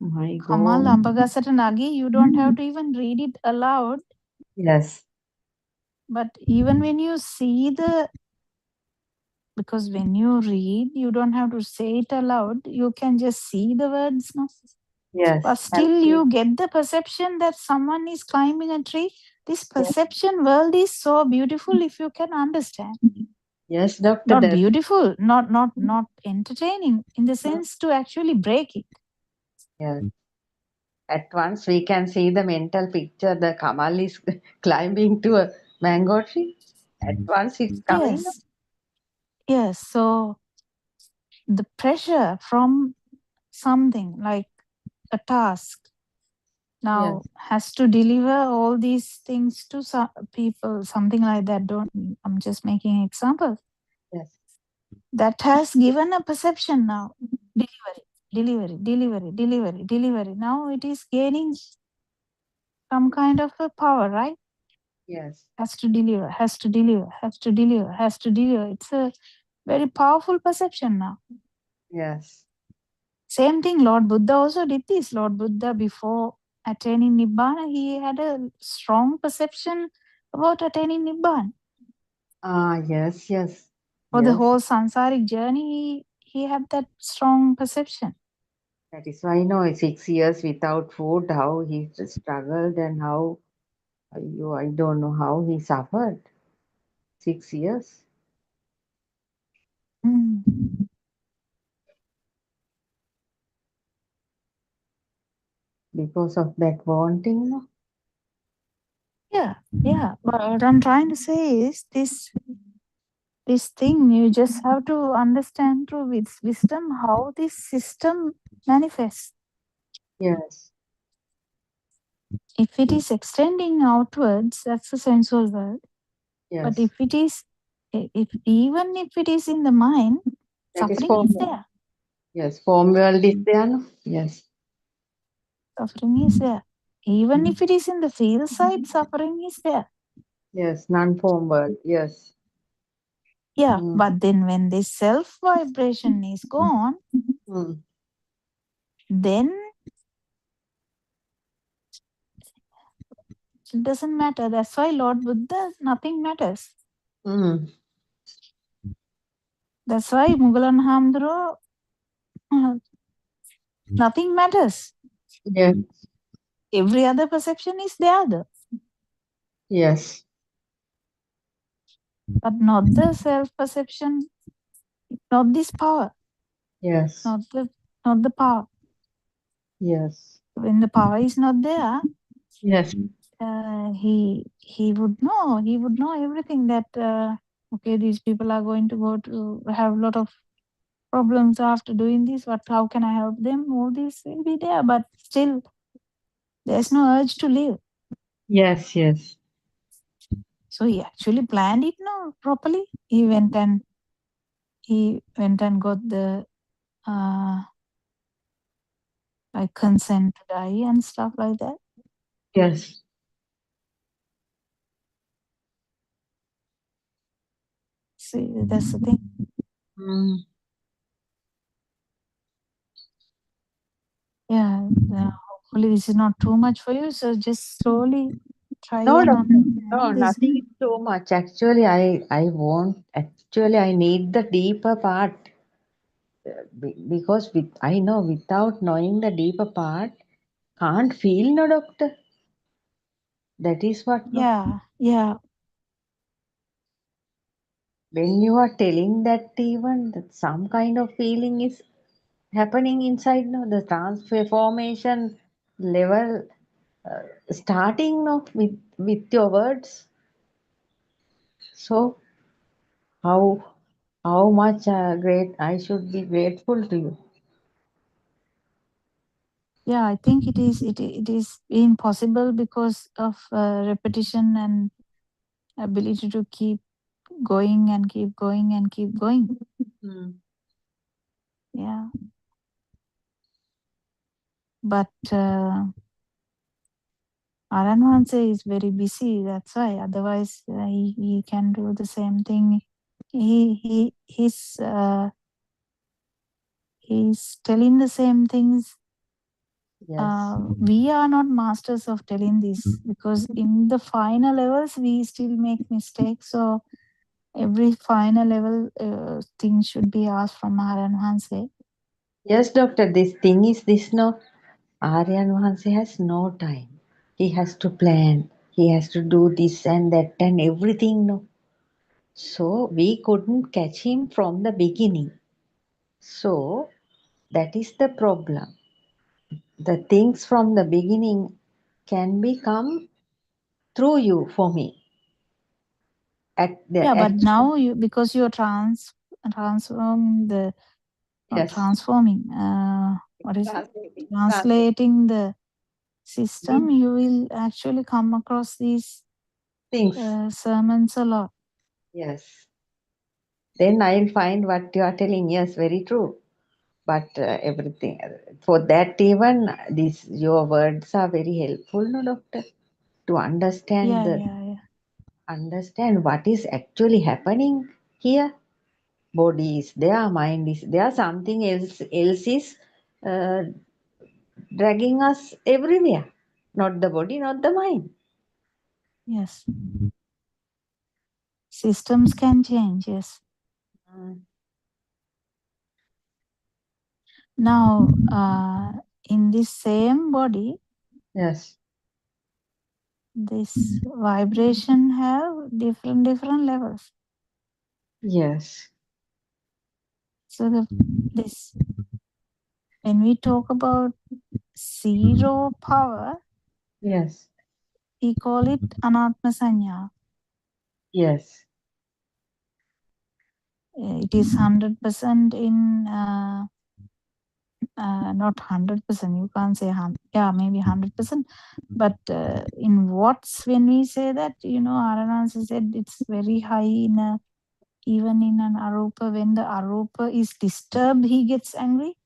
My Kamal God. Ambagasata Nagi, you don't have to even read it aloud. Yes. But even when you see because when you read, you don't have to say it aloud. You can just see the words. No? Yes. But still you get the perception that someone is climbing a tree. This perception world is so beautiful if you can understand. Yes, Doctor. Not beautiful, not entertaining in the sense to actually break it. Yes. At once we can see the mental picture. The Kamal is climbing to a mango tree. At once it's coming. Yes. Yes. So the pressure from something like a task now has to deliver all these things to some people, something like that. I'm just making an example. Yes. That has given a perception now. Delivery. Now it is gaining some kind of a power, right? Yes. Has to deliver. It's a very powerful perception now. Yes. Same thing, Lord Buddha also did this. Lord Buddha, before attaining Nibbana, he had a strong perception about attaining Nibbana. Ah, yes, yes. For the Yes. whole samsaric journey, he had that strong perception. That is why, 6 years without food, how he struggled and how, I don't know how he suffered. 6 years. Mm. Because of that wanting, no? Yeah. But what I'm trying to say is this thing, you just have to understand through wisdom how this system manifests. Yes. If it is extending outwards, that's the sensual world. Yes. But if it is, even if it is in the mind, That is suffering form. is there. Yes, form world is there, no? Yes. Suffering is there. Even if it is in the feel side, suffering is there. Yes, non-form world. Yes. Yeah, but then when this self vibration is gone, then it doesn't matter. That's why Lord Buddha, nothing matters. That's why Mugalan Hamdro, nothing matters. Yes. every other perception is there, though, Yes. but not the self-perception, not this power, Yes. not the power. Yes. When the power is not there, Yes. he would know everything that okay, these people are going to go to have a lot of problems after doing this. How can I help them? All this will be there, but still there's no urge to live. Yes. Yes. So he actually planned it now properly. He went and got the like consent to die and stuff like that. Yes. See, that's the thing. Mm. Yeah, hopefully this is not too much for you. So just slowly try No, and doctor. No, understand this. nothing is too much. Actually, I need the deeper part. Because I know without knowing the deeper part, can't feel, no, doctor. That is what, no. Yeah. When you are telling that even that some kind of feeling is happening inside, no, the transformation level starting, no, with your words. So how much great I should be grateful to you. Yeah, I think it is impossible because of repetition and ability to keep going and keep going and keep going. Yeah. But Aranwanse is very busy, that's why. Otherwise, he can do the same thing. He's telling the same things. Yes. We are not masters of telling this because in the final levels we still make mistakes. So every final level thing should be asked from Aranwanse. Yes, doctor. This thing is this, no. Aryan Vahanse has no time. He has to plan. He has to do this and that and everything, no. So we couldn't catch him from the beginning. So that is the problem. The things from the beginning can become through you for me. Yeah, but now because you're transforming the yes. transforming what is it? Translating the system, you will actually come across these things. Sermons a lot. Yes. Then I'll find what you are telling. Yes, very true. But everything for that, even these your words are very helpful, no, doctor, to understand understand what is actually happening here. Body is there, mind is there, something else is uh, dragging us everywhere. Not the body, not the mind. Yes. Systems can change, yes. Now, in this same body, yes, this vibration have different levels. Yes. So this when we talk about zero power, yes, we call it anatma sanya. yes, It is 100% in not 100%. You can't say maybe 100%. But in watts, when we say that, Aranansa said it's very high in even in an arupa. When the arupa is disturbed, he gets angry.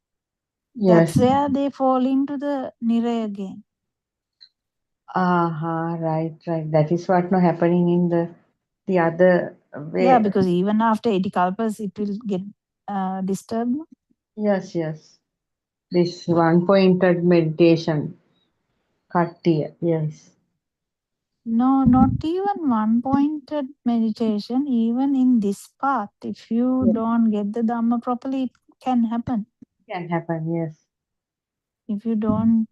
yes. That's where they fall into the nire again. Right. That is what now happening in the other way. Yeah, because even after 80 kalpas, it will get disturbed. Yes. This one-pointed meditation. Kattiya, yes. No, not even one-pointed meditation. Even in this path, if you don't get the Dhamma properly, it can happen. Can happen, yes. If you don't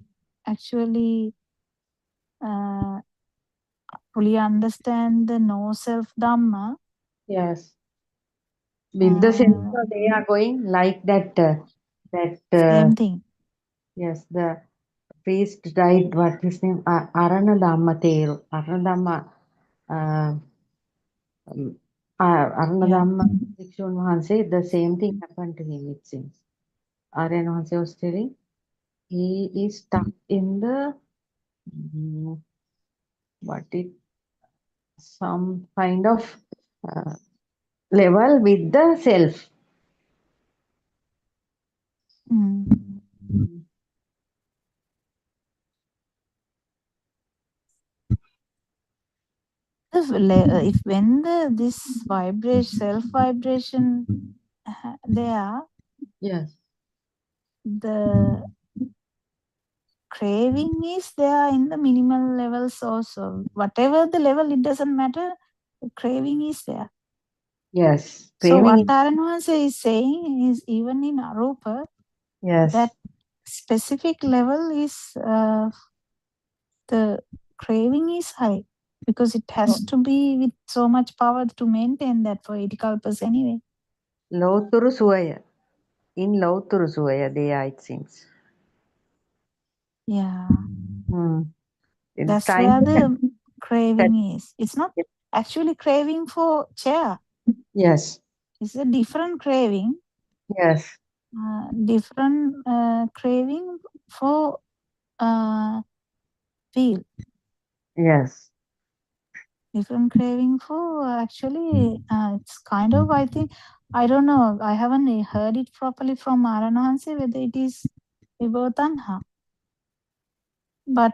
actually fully understand the no self Dhamma. Yes. With the sense, Uh, they are going like that. Same thing. Yes, the priest died. What his name? Aranadhamma Theru. Aranadhamma. Aranadhamma Bhikshun Mahanse. The same thing happened to him. It seems. Aryan Mahanse was telling he is stuck in the what it some kind of level with the self. If when this self vibration there, Yes. the craving is there in the minimal levels also. Whatever the level, it doesn't matter. The craving is there. Yes. So what Craving. Taranwasa is saying is even in Arupa, Yes. that specific level is the craving is high because it has to be with so much power to maintain that for 80 kalpas anyway. Loturu Suaya. In Loturu Suaya, they are, it seems. Yeah. In That's time where to the craving is. It's not actually craving for chair. Yes. It's a different craving. Yes. Different craving for feel. Yes. Different craving for actually, it's kind of, I think, I don't know, I haven't heard it properly from Aranahanse whether it is Vibhotanha. But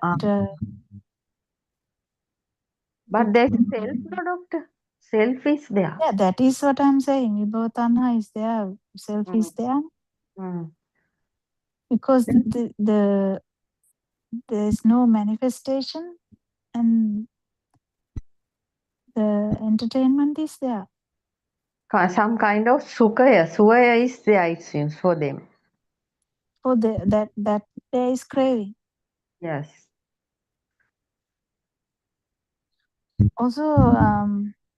there's self, no, doctor. Self is there. yeah, that is what I'm saying. Vibhotanha is there, self is there. Because there's no manifestation and the entertainment is there. Some kind of Suaya is there, it seems, for them. For that there is craving. Yes. Also,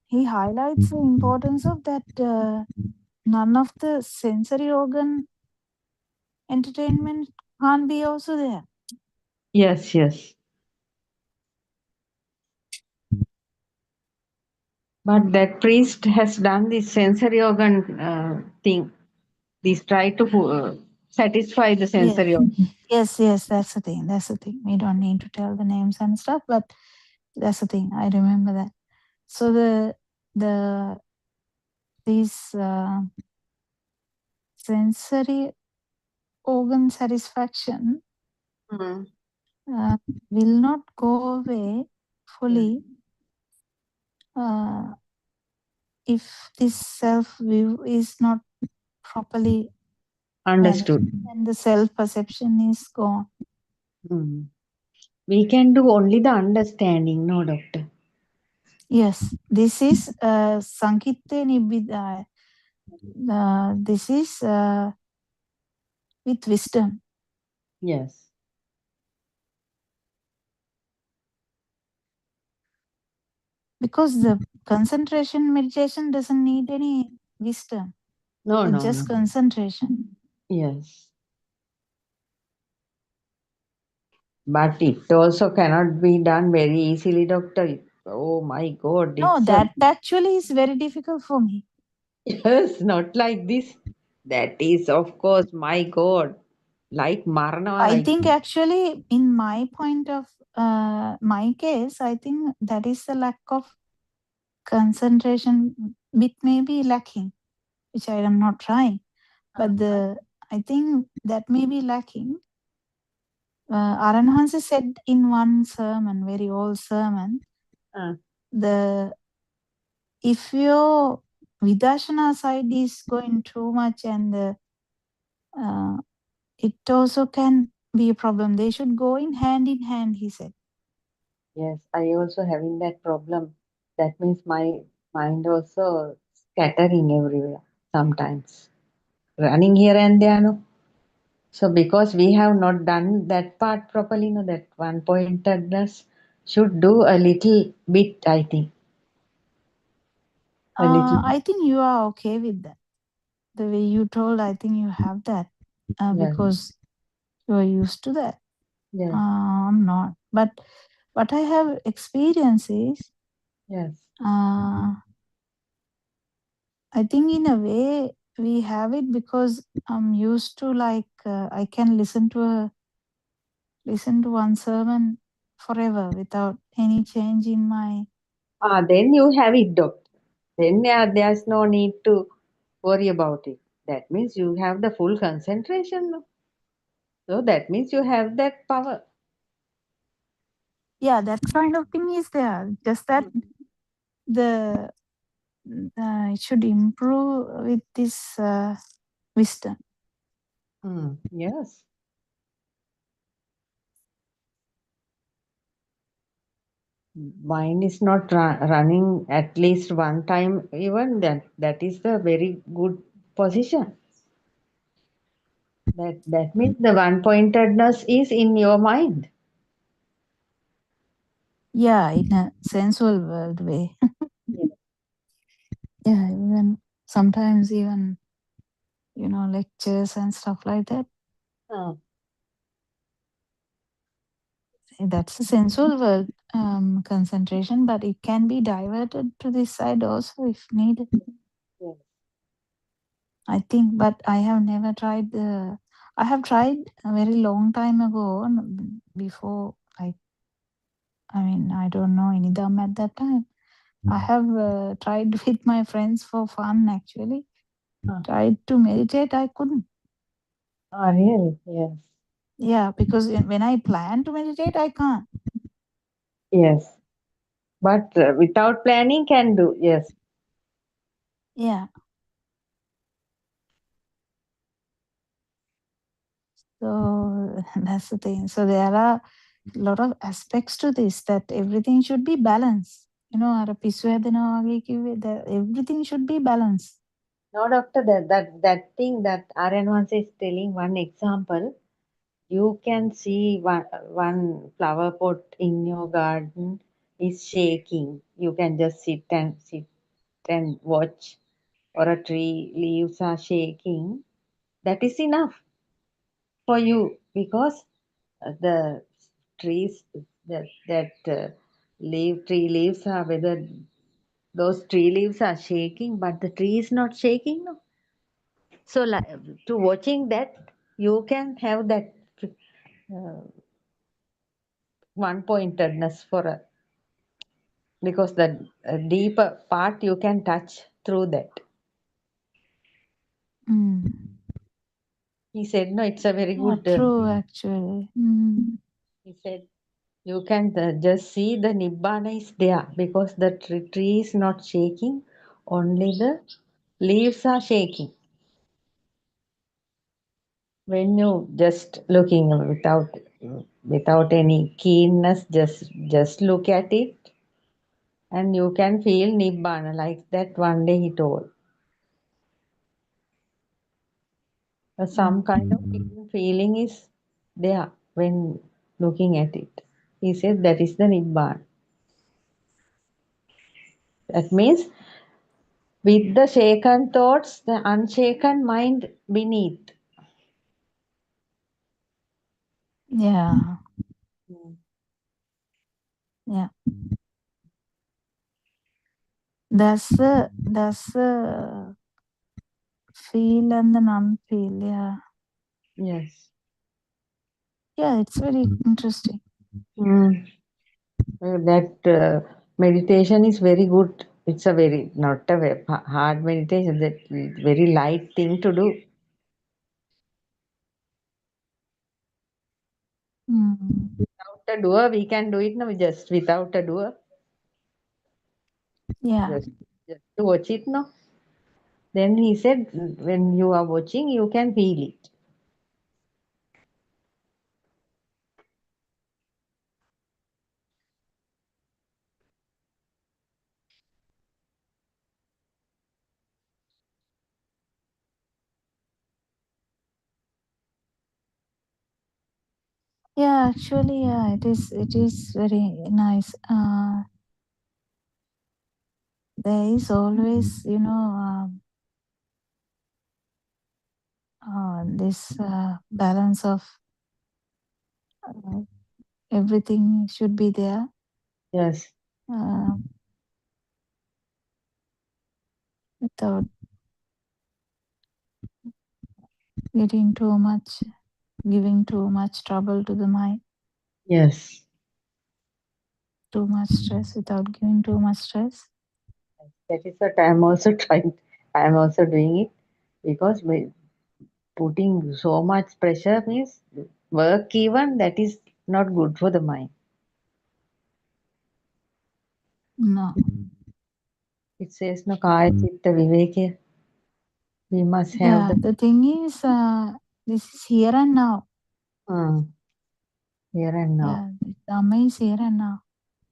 he highlights the importance of that none of the sensory organ entertainment can't be also there. Yes, yes. But that priest has done this sensory organ thing. This try to satisfy the sensory organ. Yes, that's the thing. That's the thing. We don't need to tell the names and stuff, but that's the thing. I remember that. So these sensory organ satisfaction will not go away fully if this self view is not properly Understood. and the self perception is gone. We can do only the understanding, no, doctor? Yes, this is Sankitte Nibbida. This is with wisdom. Yes. Because the concentration meditation doesn't need any wisdom. No, It's no, just no. concentration. Yes. But it also cannot be done very easily, doctor. Oh my God. No, that actually is very difficult for me. Yes, not like this. That is, of course, my God. Like Marna. I think actually, in my point of my case, I think that is the lack of concentration bit may be lacking, which I am not trying. But I think that may be lacking. Aranhansa said in one sermon, very old sermon, if your Vidarshana side is going too much and it also can be a problem. They should go in hand, he said. Yes, I also having that problem. That means my mind also scattering everywhere sometimes. Running here and there, no? So because we have not done that part properly, no, that one-pointedness, should do a little bit, I think. A little. I think you are okay with that. The way you told, I think you have that Yes. because you are used to that. Yes. I'm not. But what I have experienced is, Yes. I think in a way we have it because I'm used to I can listen to one sermon forever without any change in my. Then you have it, doctor. Then there's no need to worry about it. That means you have the full concentration. No? So that means you have that power. Yeah, that kind of thing is there. Just that the it should improve with this wisdom. Yes. Mind is not running at least one time, even that is the very good position. That means the one pointedness is in your mind. Yeah, in a sensual world way. Yeah, even sometimes even lectures and stuff like that. That's a sensual world concentration, but it can be diverted to this side also if needed. Yes. I think, but I have never tried I have tried a very long time ago before I don't know any Dham at that time. I have tried with my friends for fun actually. Tried to meditate, I couldn't. Really? Yes. Yeah, because when I plan to meditate, I can't. Yes. But without planning can do. Yes. Yeah. So that's the thing. So there are a lot of aspects to this that everything should be balanced. අර පිස්සු හැදෙනවා වගේ කිව්වේ that everything should be balanced. No, doctor, that thing that RN1 is telling one example, you can see one flower pot in your garden is shaking. You can just sit and watch, or a tree leaves are shaking. That is enough for you because the trees tree leaves are whether those tree leaves are shaking, but the tree is not shaking. No. So, to watching that, you can have that one pointedness for a because the deeper part you can touch through that. He said, no, it's a very good. True, actually. He said, you can just see the Nibbana is there because the tree is not shaking, only the leaves are shaking. When you just looking without any keenness, just look at it, and you can feel Nibbana like that. One day he told. Some kind of hidden feeling is there when looking at it. He said that is the Nibbana. That means with the shaken thoughts, the unshaken mind beneath. Yeah. Yeah. That's the feel and the non-feel. Yeah. Yes. Yeah, it's very interesting. That meditation is very good. It's a very not a very hard meditation. That very light thing to do. Without a doer, we can do it now. Just without a doer. Yeah. Just to watch it now. Then he said, when you are watching, you can feel it. Yeah, actually, yeah, it is very nice. There is always, this balance of uh, everything should be there. Yes. Uh, without getting too much, giving too much trouble to the mind, Yes. too much stress without giving too much stress. That is what I am also trying. I am also doing it because putting so much pressure means work even that is not good for the mind. No. It says no kaya chitta viveke. We must have Yeah, the the thing is, this is here and now. here and now. Yeah, the Dhamma is here and now.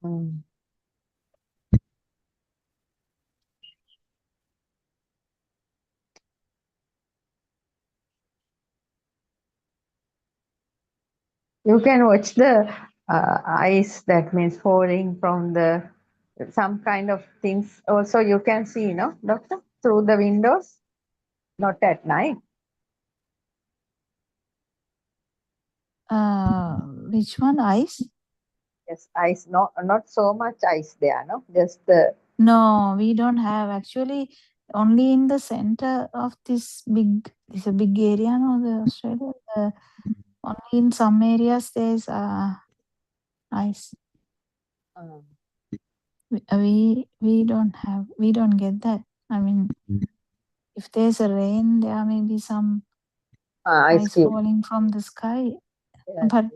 Mm. You can watch the ice, that means falling from the some kind of things. Also, you can see, no, doctor, through the windows. Not at night. Which one? Ice? Yes, ice. No, not so much ice there. No, just the. No, we don't have. Actually, only in the center of this it's a big area, no, the Australia. Only in some areas there's ice. We don't have. We don't get that. I mean, if there's a rain, there may be some Ice ice cube. falling from the sky, Yes, but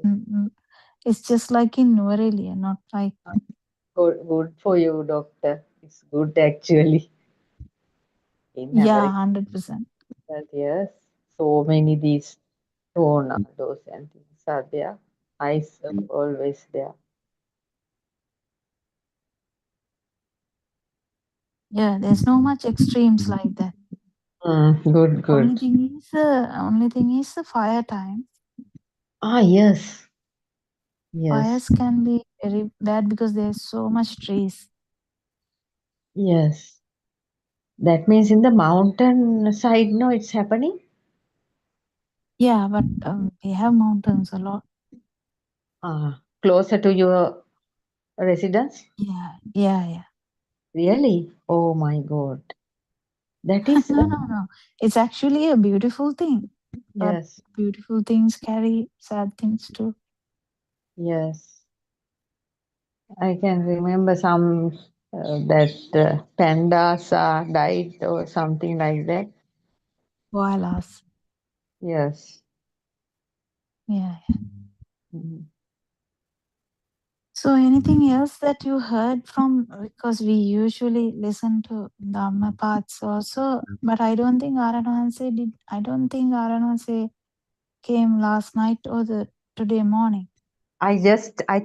it's just like in Nuvarelia, not like. good for you, doctor. It's good actually. In Yeah, America, 100%. yes, so many these tornadoes and things are there. Ice always there. Yeah, there's no much extremes like that. Good, Only good. thing is the fire time. Yes. Yes. Fires can be very bad because there's so much trees. Yes. That means in the mountain side, no, it's happening. Yeah, but we have mountains a lot. Closer to your residence? Yeah. Really? Oh my God. That is, No. It's actually a beautiful thing. But yes, beautiful things carry sad things too. yes. I can remember some that pandas died or something like that. Koalas. Yes. Yeah. Mhm. So anything else that you heard from, because we usually listen to Dhamma parts also, but I don't think Aranwanse came last night or today morning. I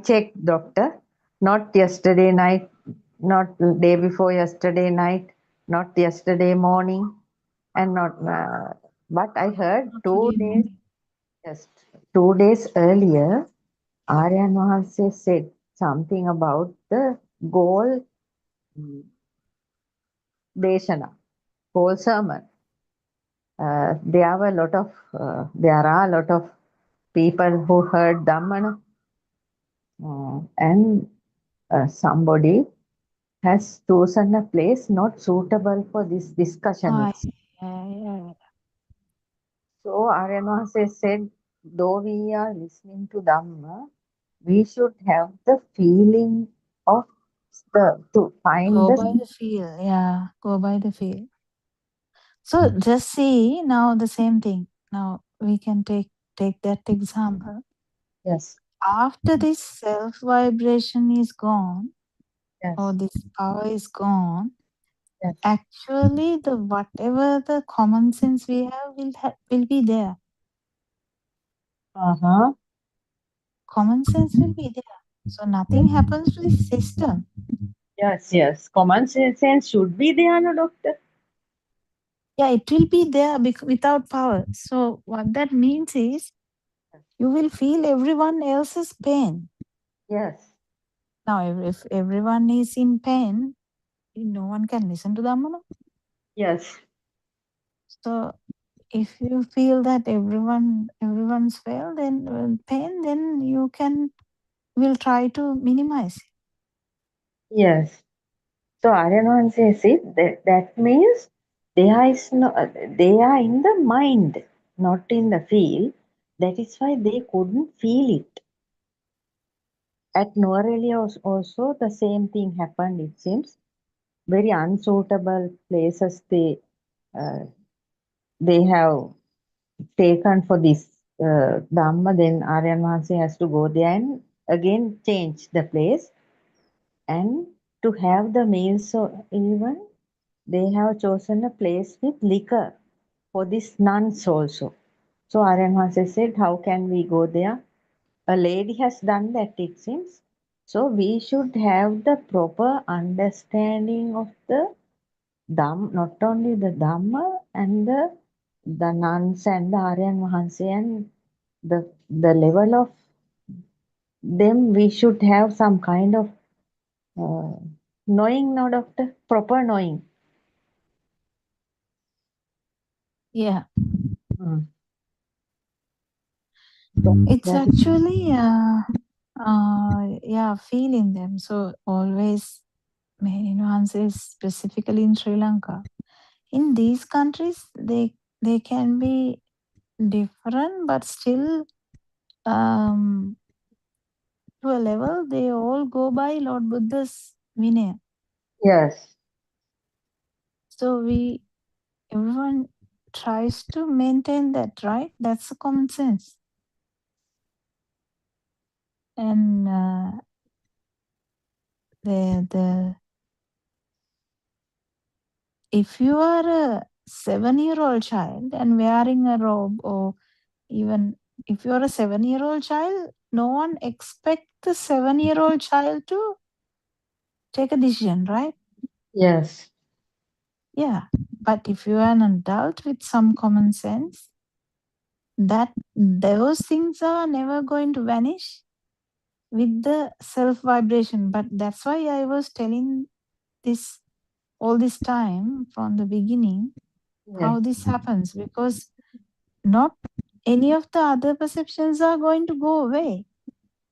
checked, doctor. Not yesterday night, not the day before yesterday night, not yesterday morning, and not. But I heard Not two today days. morning. Yes, 2 days earlier, Aryan Mahanse said something about the goal deshana, goal sermon. There are a lot of people who heard Dhammana, and somebody has chosen a place not suitable for this discussion. Yeah. So Aryan Mahanse said, though we are listening to Dhamma, we should have the feeling of to find Go the. by the feel. Yeah, go by the feel. So just see now the same thing. Now we can take that example. Yes, After this self vibration is gone, or yes, this power is gone, yes. actually the whatever the common sense we have will be there. Uh-huh. Common sense will be there. So nothing happens to this system. Yes, yes. Common sense should be there, no, doctor? Yeah, it will be there without power. So what that means is you will feel everyone else's pain. Yes. Now, if everyone is in pain, no one can listen to Dhamma. No? Yes. So, if you feel that everyone's failed, then pain, then you will try to minimize it. Yes. So Aryan says it that means they are in the mind, not in the field. That is why they couldn't feel it. At Nuareli also the same thing happened. It seems very unsuitable places they have taken for this Dhamma. Then Aryan Mahansi has to go there and again change the place and to have the meals. So even they have chosen a place with liquor for these nuns also. So Aryan Maharaj said, how can we go there? A lady has done that, it seems. So we should have the proper understanding of the Dham, not only the Dhamma and the nuns and the Aryan Mahansi and the level of them, we should have some kind of knowing, no doctor, proper knowing. Yeah. Mm. It's That is, actually, feeling them. So always, answer specifically in Sri Lanka. In these countries, they can be different, but still, to a level, they all go by Lord Buddha's Vinaya. yes, So everyone tries to maintain that, right? That's the common sense. And if you are a 7-year-old child and wearing a robe, or even if you are a 7-year-old child, no one expects the 7-year-old child to take a decision, right? yes, Yeah. But if you are an adult with some common sense, that those things are never going to vanish with the self vibration. But that's why I was telling this all this time from the beginning yes, how this happens, because not any of the other perceptions are going to go away.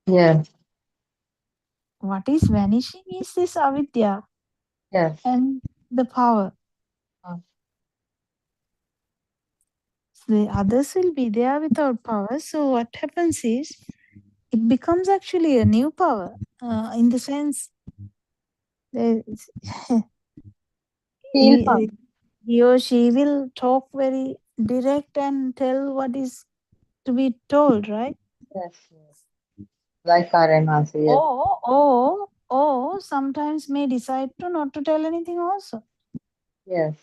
yes, What is vanishing is this avidya yes, and the power. The others will be there without power. So what happens is it becomes actually a new power, in the sense that feel fun. he or she will talk very direct and tell what is to be told, right? Yes, yes. Like Karen answer, yes, Or sometimes may decide to not to tell anything also. yes,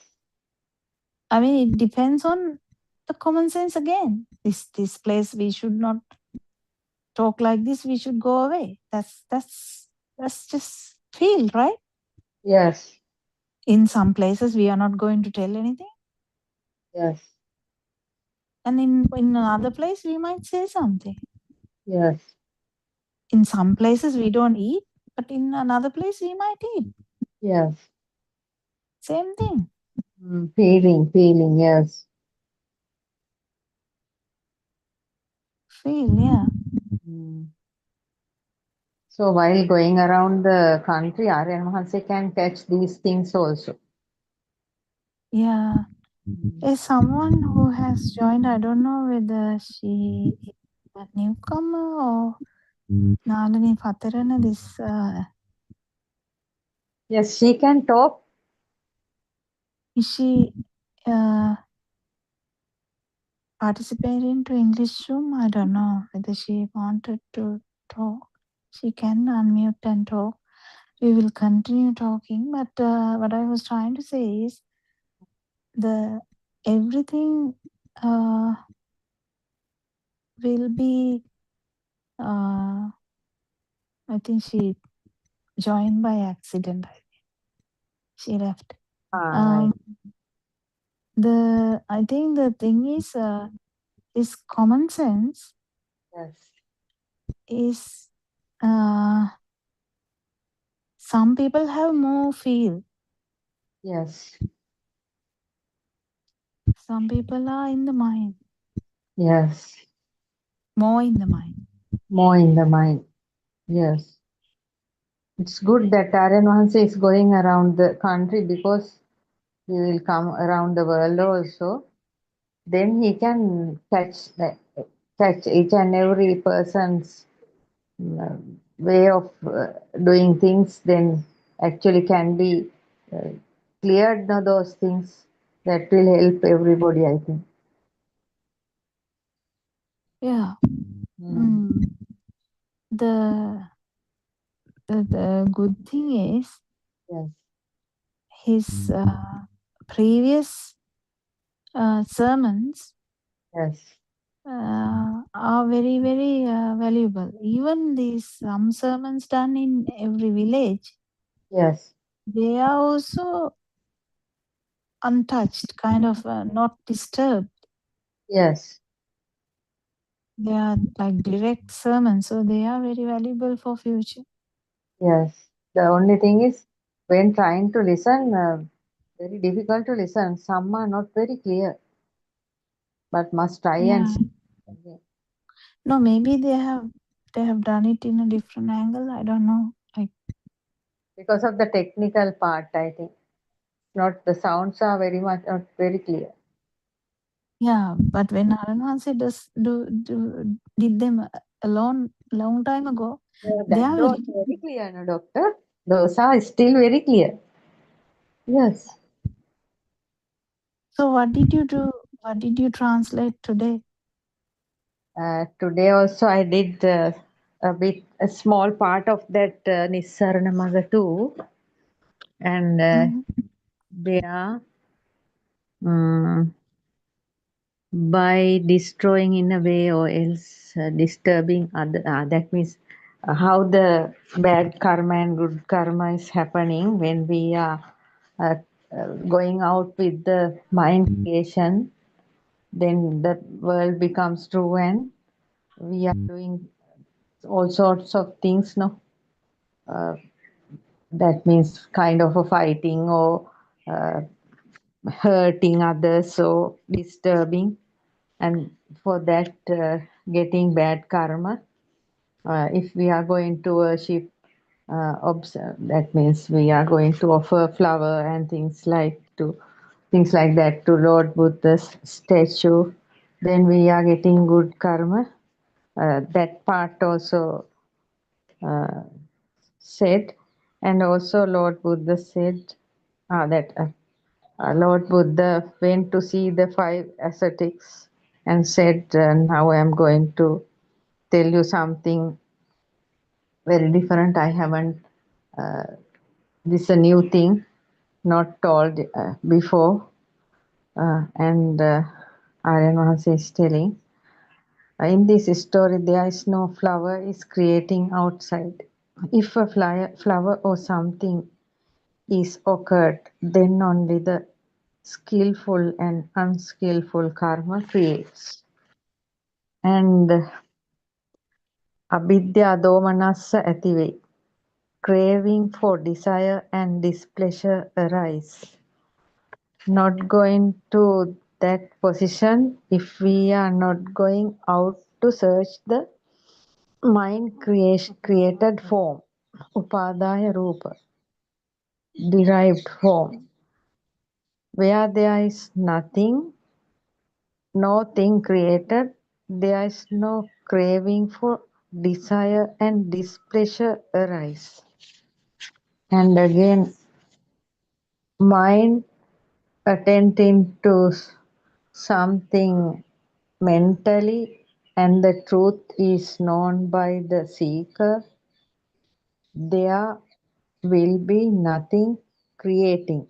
I mean, it depends on the common sense again. This place we should not talk like this. We should go away. That's just feel, right? yes, In some places we are not going to tell anything, yes, and in another place we might say something. yes, In some places we don't eat, but in another place we might eat. yes. Same thing. Feeling, yes. Feel, yeah. Mm. So while going around the country, Aryan Mahanse can catch these things also. Yeah. There's someone who has joined. I don't know whether she is a newcomer or Nalini Patarana. This Yes, she can talk. is she participating to English room? I don't know whether she wanted to talk. She can unmute and talk. We will continue talking, but what I was trying to say is everything will be. I think she joined by accident. She left. Right. I think the thing is common sense Yes. is some people have more feel. Yes. Some people are in the mind, Yes. more in the mind. More in the mind. Yes. It's good that Aryan Vahanse is going around the country because he will come around the world also. Then he can catch each and every person's uh, way of doing things. Then actually can be uh, cleared now those things that will help everybody. I think. Yeah. Mm. The good thing is Yes. his previous sermons Yes. are very very valuable. Even these some sermons done in every village, Yes. they are also untouched, kind of not disturbed. Yes. They are like direct sermons, so they are very valuable for future. Yes. The only thing is when trying to listen, very difficult to listen. Some are not very clear, but must try and Yeah. see. Okay. No, maybe they have done it in a different angle. I don't know. Like, Because of the technical part, I think. Not the sounds are very much not very clear. yeah, but when Aranwansi did them a long time ago, they That are those very. very clear, no, doctor. Those are still very clear. Yes. So what did you do? What did you translate today? Today also I did a small part of that Nissarana Maga too, and Mhm. there by destroying in a way or else disturbing other. That means how the bad karma and good karma is happening when we are uh, going out with the mind creation. Then the world becomes true and we are doing all sorts of things. No, uh, that means kind of a fighting or uh, hurting others or disturbing, and for that getting bad karma. If we are going to worship, that means we are going to offer flower and things like that to Lord Buddha's statue, then we are getting good karma. That part also uh, said, and also Lord Buddha said that Lord Buddha went to see the five ascetics and said, now I am going to tell you something very different. I haven't, this is a new thing, not told before. And Aryan Maharshi is telling, in this story, there is no flower is creating outside. If a flower or something is occurred, then only the skillful and unskillful karma creates. And avidya domanassa ඇතිවෙයි. Craving for desire and displeasure arise. Not going to that position if we are not going out to search the mind created form, upadaya rupa, derived form, where there is nothing, no thing created, there is no craving for desire and displeasure arise. And again, mind attending to something mentally and the truth is known by the seeker, there will be nothing creating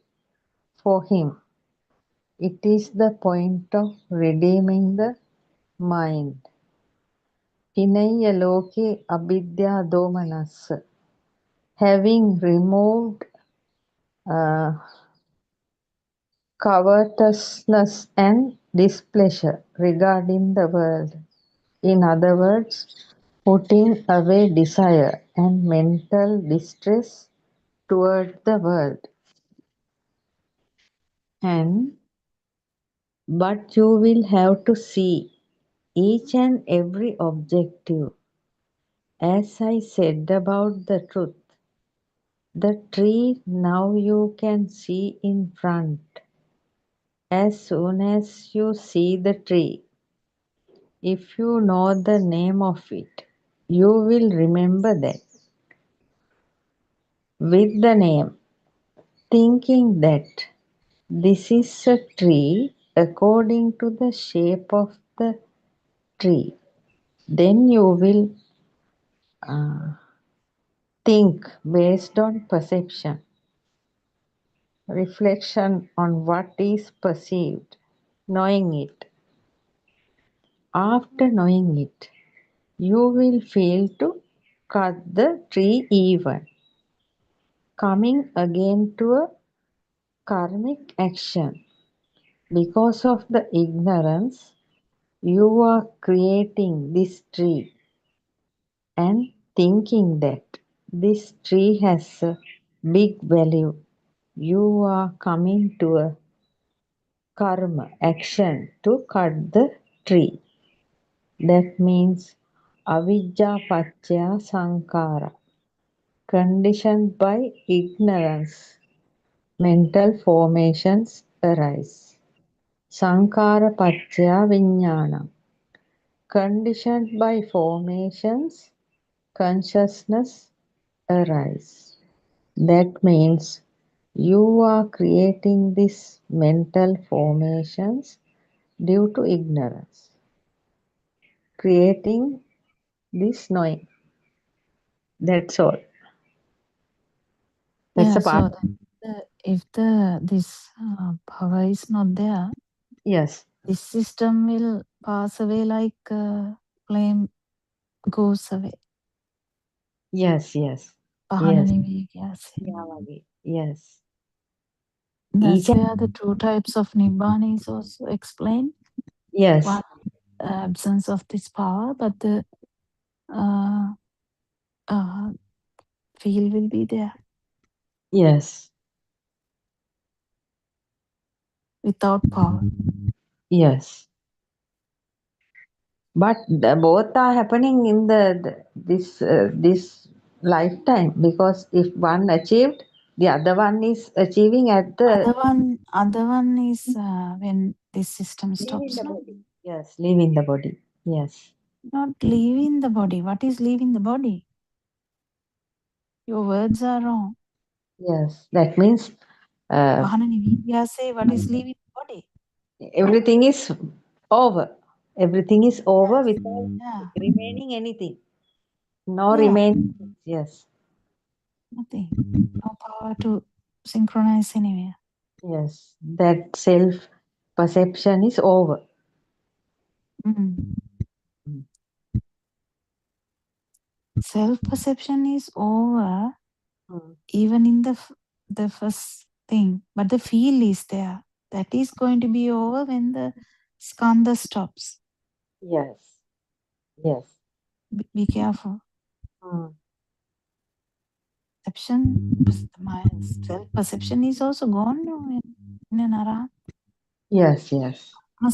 for him. It is the point of redeeming the mind. Hinaya loke avidya domanassa. Having removed uh, covetousness and displeasure regarding the world. In other words, putting away desire and mental distress toward the world. But you will have to see each and every objective. As I said about the truth, the tree now you can see in front. As soon as you see the tree, if you know the name of it, you will remember that. With the name, thinking that this is a tree according to the shape of the tree, then you will think based on perception, reflection on what is perceived, knowing it. After knowing it, you will feel to cut the tree even, coming again to a karmic action. Because of the ignorance, you are creating this tree and thinking that this tree has a big value. You are coming to a karma action to cut the tree. That means avijja paccaya sankara, conditioned by ignorance. Mental formations arise. Sankara paccaya vijnana, conditioned by formations, consciousness arise. That means you are creating these mental formations due to ignorance, creating this knowing. That's all. That's Yeah, the part. so if this power is not there, Yes, this system will pass away like flame goes away. yes, yes, Pahana yes. nivi gaya se. Yavagi. Yes. That's Each and where the two types of nibbana is also explained. yes, One, absence of this power, but the uh, feel will be there yes, without power. yes. But both are happening in this lifetime, because if one achieved, the other one is achieving at the Other one is when this system leave in stops. the No? body. Yes, leave in the body. Yes, Not leaving the body. What is leaving the body? Your words are wrong. yes. That means Pahana nividya say what is leaving the body? everything is over. Everything is over Yes. without Yeah. remaining anything. No Yeah. remaining. Yes, Nothing. No power to synchronize anywhere. yes. That self perception is over. Mm. Mm. Self-perception is over Mm. even in the first thing, but the feel is there. That is going to be over when the skandha stops. Yes, yes. Be careful. Mm. My self-perception is also gone now in an arahant. Yes, yes.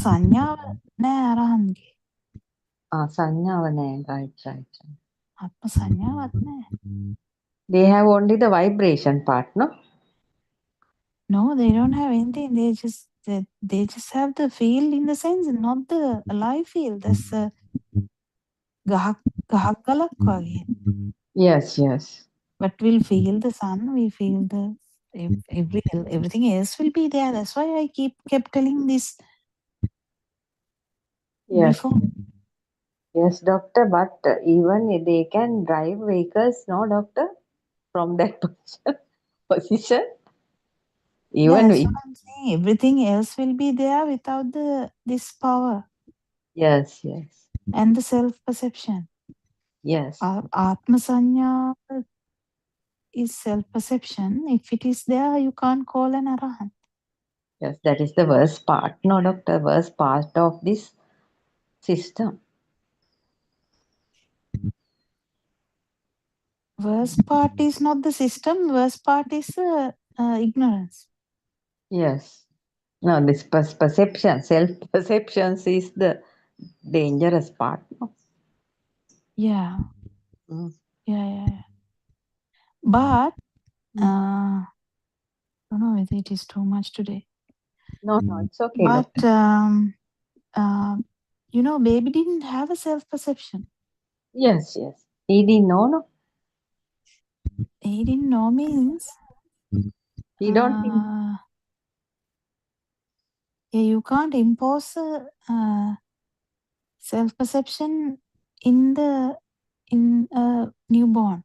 සංඥාව නෑ අරහන්ගේ. සංඥාව නෑ. Right. ආත්ම සංඥාවක් නෑ. They have only the vibration part, no? No, they don't have anything. They just have the feel in the sense, not the alive feel. That's ගහක් ගලක් වගේ. Yes. But we'll feel the sun, we feel the everything else will be there. That's why I kept telling this Yes. before. Yes, doctor, but even they can drive vehicles, no, doctor? From that position? Yeah, Even that's we. what I'm saying. Everything else will be there without this power Yes. and the self-perception. Yes. Atma sanya is self-perception. If it is there, you can't call an arahant. Yes, that is the worst part, no, doctor? Worst part of this system. worst part is not the system, worst part is ignorance. Yes. No, this perception, self-perceptions is the dangerous part. No? Yeah. Mm. Yeah. But Mm. I don't know whether it is too much today. No, it's okay, But doctor. baby didn't have a self-perception. Yes. He didn't know, no? He didn't know means He don't think. you can't impose a self-perception in a newborn.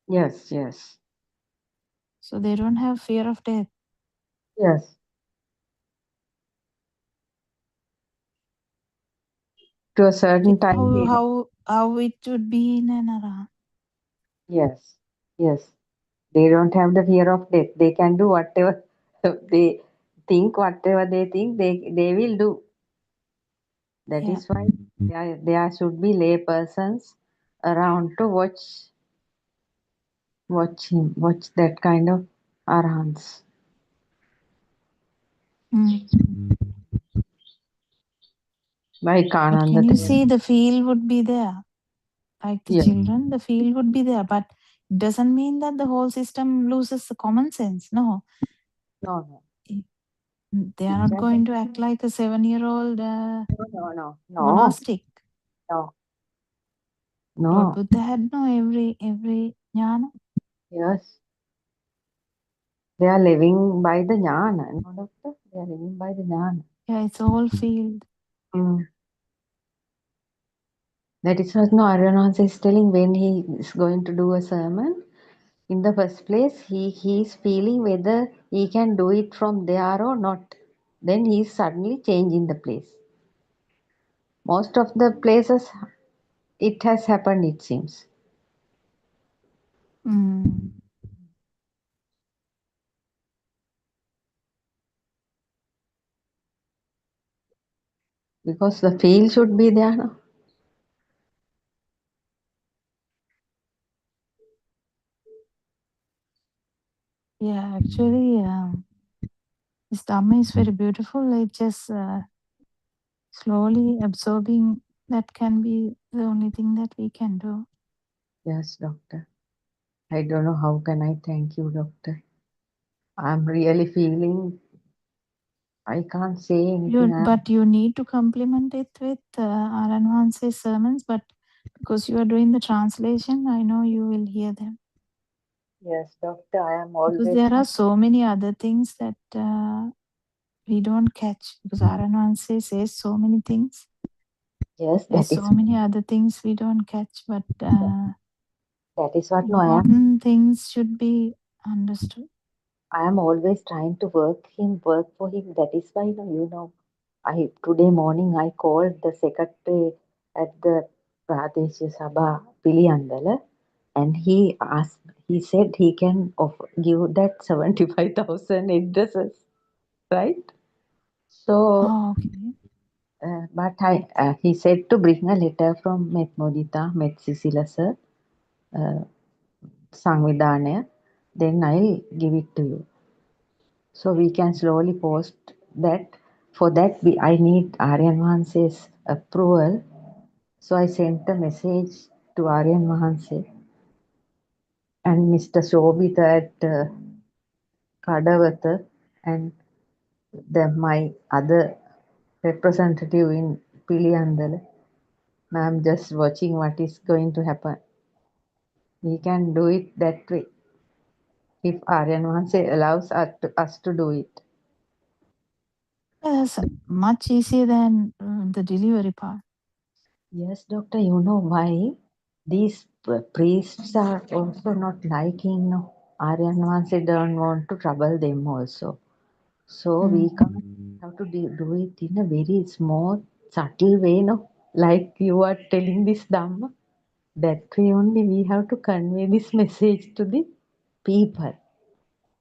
Yes. So they don't have fear of death. Yes. To a certain time. they know. How it would be in an arahant. Yes. They don't have the fear of death. They can do whatever they think, whatever they think, they will do. That Yeah. is why there should be lay persons around to watch that kind of arahants. Like But can you see Ananda. the feel would be there? Like the Yeah. children, the feel would be there. But it doesn't mean that the whole system loses the common sense. No. No. They are not going to act like a 7-year-old No. monastic. No. Lord Buddha had every jnana. Yes. They are living by the jnana. No, doctor? They are living by the jnana. Yeah, it's all field. That is what Aryanansa is telling when he is going to do a sermon. In the first place, he is feeling whether he can do it from there or not. Then he is suddenly changing the place. Most of the places, it has happened, it seems. Because the feel should be there. No? Yeah, actually, this Dhamma is very beautiful. It just slowly absorbing, that can be the only thing that we can do. Yes, doctor. I don't know how can I thank you, doctor. I'm really feeling I can't say anything. But you need to complement it with Aranwanse's sermons. But because you are doing the translation, I know you will hear them. Yes, doctor, I am always. Because there are so many other things that we don't catch. Because Aranwanse says so many things. Yes, there's that so is. many other things we don't catch. But that is what important things should be understood. I am always trying to work for him. That is why, today morning I called the secretary at the Pradeshiya Sabha Piliyandala, and he said he can give that 75,000 addresses, right? So, but he said to bring a letter from Met Modita, Met Sisilasa, Sangvidhanaya, then I'll give it to you. So we can slowly post that. For that, I need Aryan Mahanse's approval. So I sent a message to Aryan Mahanse and Mr. Shobita at Kadavata and my other representative in Piliyandala. I'm just watching what is going to happen. We can do it that way if Aryan Mahanse allows us to do it. That's much easier than the delivery part. Yes, doctor, you know why? These priests are also not liking Aryan ones. They don't want to trouble them also. So we can't have to do it in a very small, subtle way, no? Like you are telling this Dhamma. That way only we have to convey this message to the people.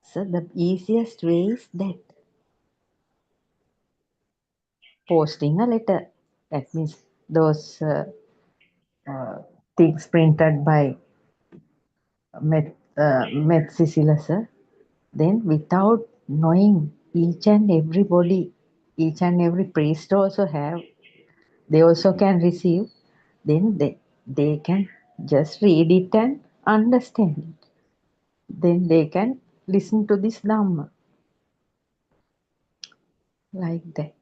So the easiest way is that posting a letter. That means those things printed by Metzisilasa, then without knowing each and everybody, each and every priest also have, they also can receive, then they can just read it and understand it. Then they can listen to this Dhamma like that.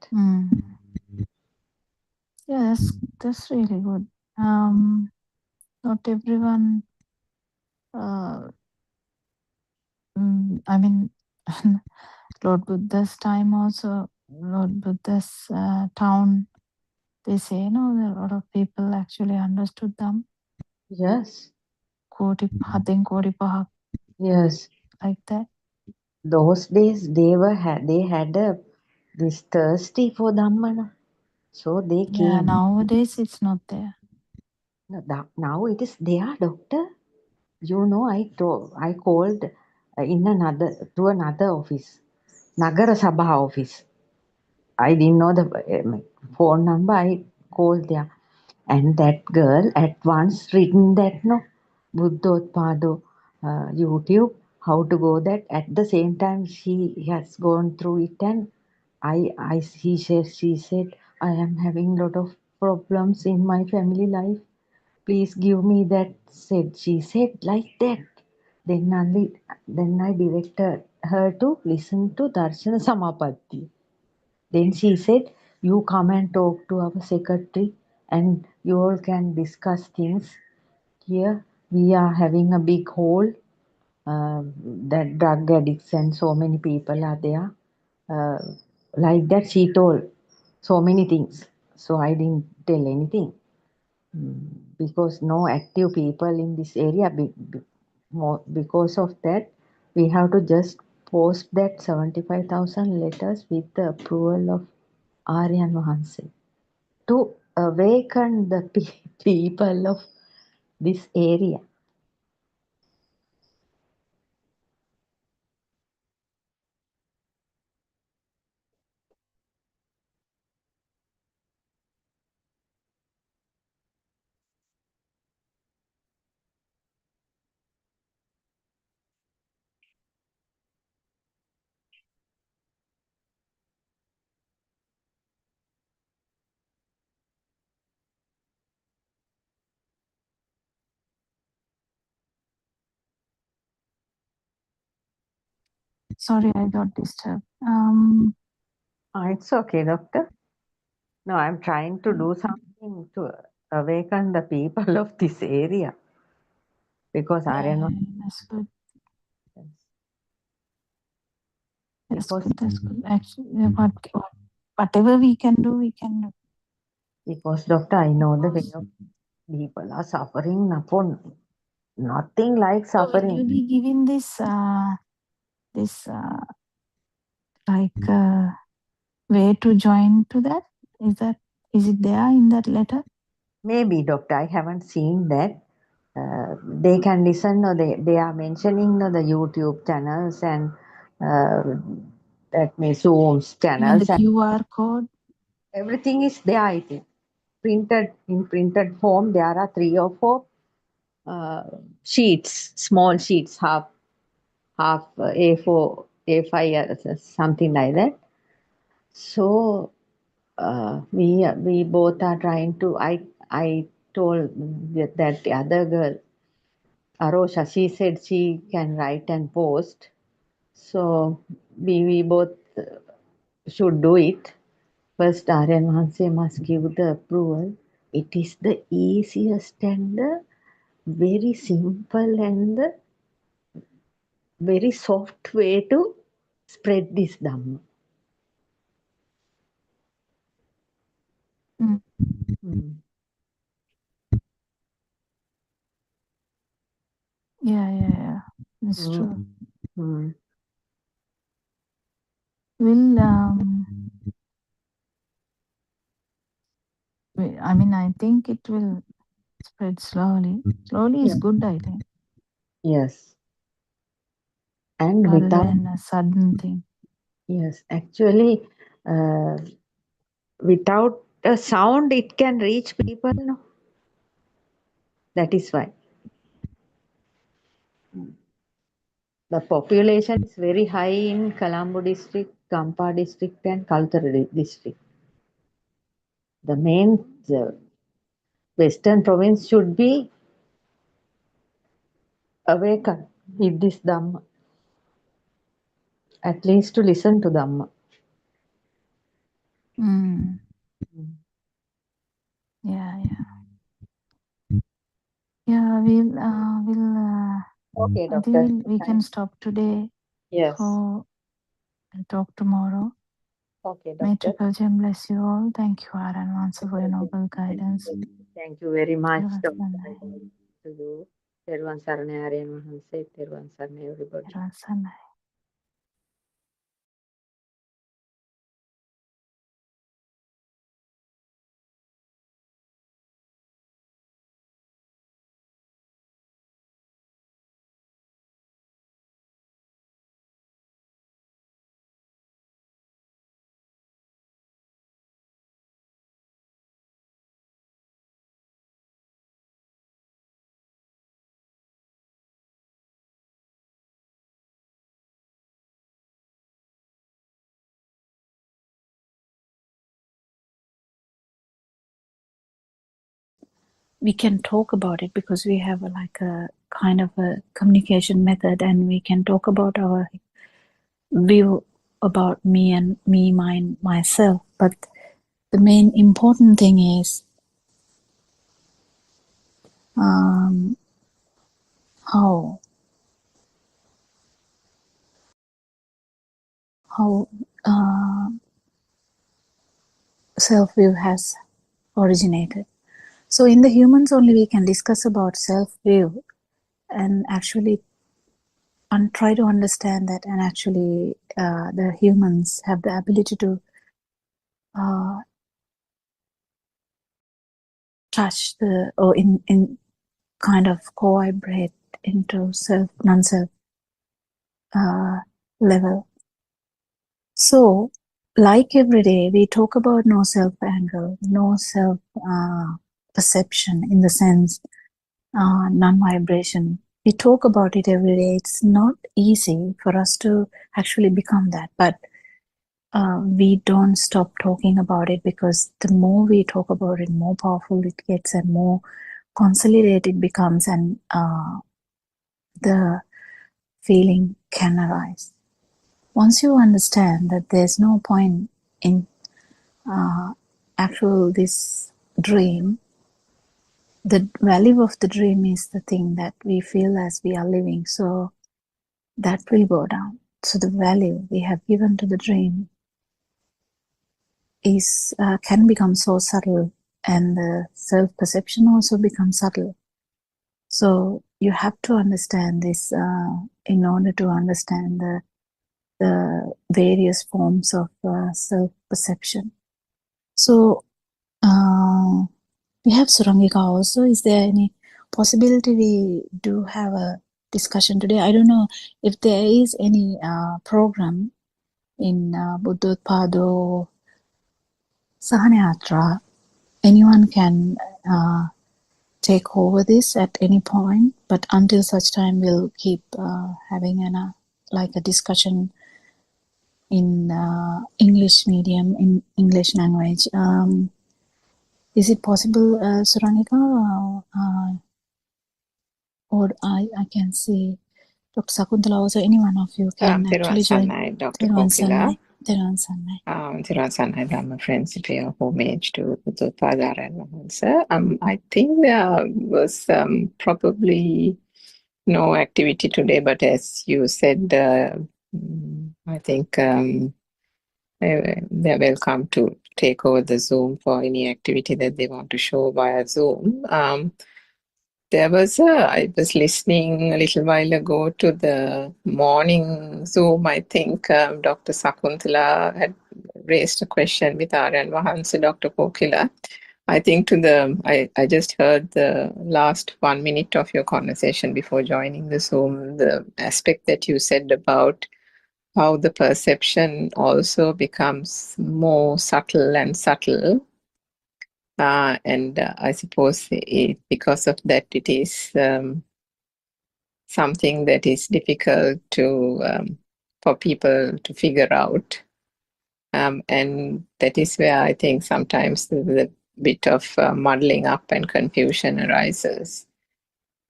Yeah, that's really good. Not everyone, I mean, Lord Buddha's time also, Lord Buddha's town, they say, a lot of people actually understood them. Yes. Haten kodi pahak. Yes. Like that. Those days they had this thirsty for Dhamma. So they came. Yeah, nowadays it's not there. Now it is there, doctor. You know, I called to another office, Nagara Sabha office. I didn't know the phone number. I called there, and that girl at once written that no, Buddothpado YouTube, how to go that. At the same time, she has gone through it, and she said, I am having lot of problems in my family life. Please give me that. She said like that. Then I directed her to listen to Darshana Samapatti. Then she said, you come and talk to our secretary and you all can discuss things. Here we are having a big hall that drug addicts and so many people are there. Like that she told so many things. So I didn't tell anything. Because no active people in this area. Because of that, we have to just post that 75,000 letters with the approval of Aryan Vahanse to awaken the people of this area. Sorry, I got disturbed. It's okay, doctor. No, I'm trying to do something to awaken the people of this area. Because Aryan That's good. Because That's good. Actually, whatever we can do, we can do. Because doctor, I know the way of people are suffering upon nothing like So will suffering. you be giving this way to join to that? Is it there in that letter? Maybe, doctor, I haven't seen that. They can listen, or they are mentioning the YouTube channels and that means Zoom's Even the channels. QR code? Everything is there, I think. Printed form, there are 3 or 4 sheets, small sheets, half A4, A5, something like that. So we both are trying to. I told that the other girl, Arosha, she said she can write and post. So we both should do it. First, Aryan Vahanse must give the approval. It is the easiest and the very simple and the very soft way to spread this Dhamma. Yeah. That's true. I think it will spread slowly. Slowly is good, I think. Yes. And rather than a sudden thing. Yes, actually, without a sound, it can reach people. No? That is why. the population is very high in Colombo district, Kampa district and Kaltara district. The western province should be awakened with this Dhamma, at least to listen to Dhamma. Mm. Yeah. Yeah, Okay, I think doctor. we can stop today Yes. and talk tomorrow. Okay, May doctor. Triple Gem bless you all. Thank you, Aran Vansa, for your noble guidance. Thank you very much, Therwan Doctor. Sarnai. To you. Therwan Sarnai Aryan Mahanse. Therwan Sarnai everybody. Therwan Sarnai. We can talk about it because we have like a kind of a communication method, and we can talk about our view about me and me, mine, myself. But the main important thing is how self-view has originated. So in the humans only we can discuss about self-view and actually try to understand that, and actually the humans have the ability to touch or in kind of co-vibrate into self, non-self level. So like every day we talk about no self angle, no self perception, in the sense non-vibration. We talk about it every day. It's not easy for us to actually become that, but we don't stop talking about it, because the more we talk about it, more powerful it gets and more consolidated it becomes, and the feeling can arise. Once you understand that there's no point in this dream, the value of the dream is the thing that we feel as we are living, so that will go down. So the value we have given to the dream is can become so subtle, and the self-perception also becomes subtle. So you have to understand this in order to understand the various forms of self-perception. So we have Surangika also. Is there any possibility we do have a discussion today? I don't know if there is any program in Buddothpado Sahanayatra. Anyone can take over this at any point, but until such time we'll keep having a discussion in English medium, in English language. Is it possible, Suranika? Or I can see Dr. Sakuntala also. Any one of you can actually join. Dr. Kokila. Therwan Sarnai. Therwan Sarnai, Dhamma Friends, pay a homage to Buddothpado and Mahansa. I think there was probably no activity today, but as you said, I think they're welcome to take over the Zoom for any activity that they want to show via Zoom. I was listening a little while ago to the morning Zoom. I think Dr. Sakuntala had raised a question with Aryan Vahansa, Dr. Kokila. I think I just heard the last 1 minute of your conversation before joining the Zoom, the aspect that you said about how the perception also becomes more subtle and subtle. And I suppose because of that, it is something that is difficult to for people to figure out. And that is where I think sometimes the bit of muddling up and confusion arises.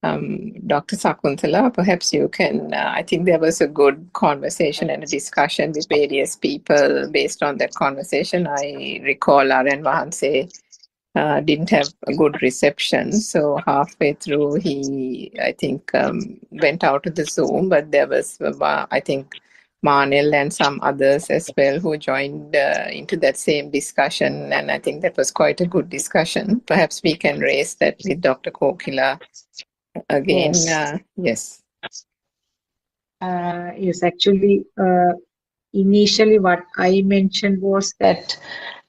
Dr. Sakuntala, perhaps you can, I think there was a good conversation and a discussion with various people. Based on that conversation, I recall Aren Wahanse didn't have a good reception. So halfway through, he, I think, went out of the Zoom, but there was, I think, Manil and some others as well who joined into that same discussion. And I think that was quite a good discussion. Perhaps we can raise that with Dr. Kokila again. Yes. Yes, actually, initially what I mentioned was that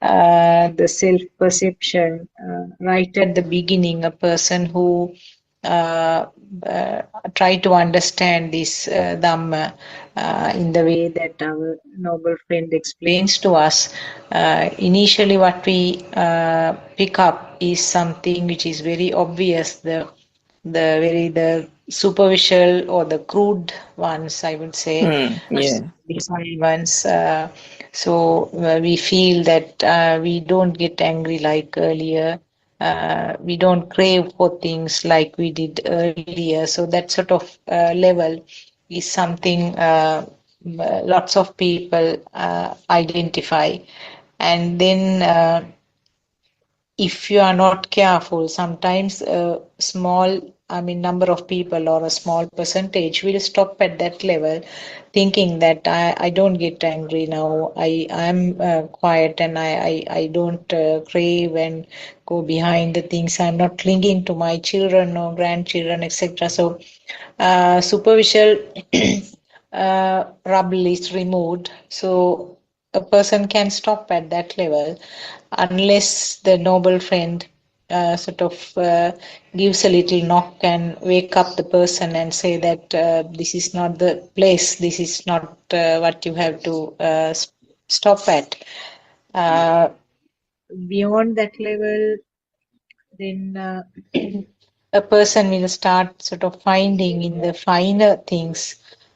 the self-perception, right at the beginning, a person who try to understand this Dhamma in the way that our noble friend explains to us. Initially, what we pick up is something which is very obvious, the superficial or the crude ones, I would say, defined ones. So we feel that we don't get angry like earlier. We don't crave for things like we did earlier. So that sort of level is something lots of people identify. And then if you are not careful, sometimes a small, number of people or a small percentage will stop at that level, thinking that I don't get angry now. I am quiet and I don't crave and go behind the things. I'm not clinging to my children or grandchildren, etc. So superficial rubble is removed. So a person can stop at that level unless the noble friend gives a little knock and wake up the person and say that this is not the place, this is not what you have to stop at. Beyond that level, then a person will start sort of finding in the finer things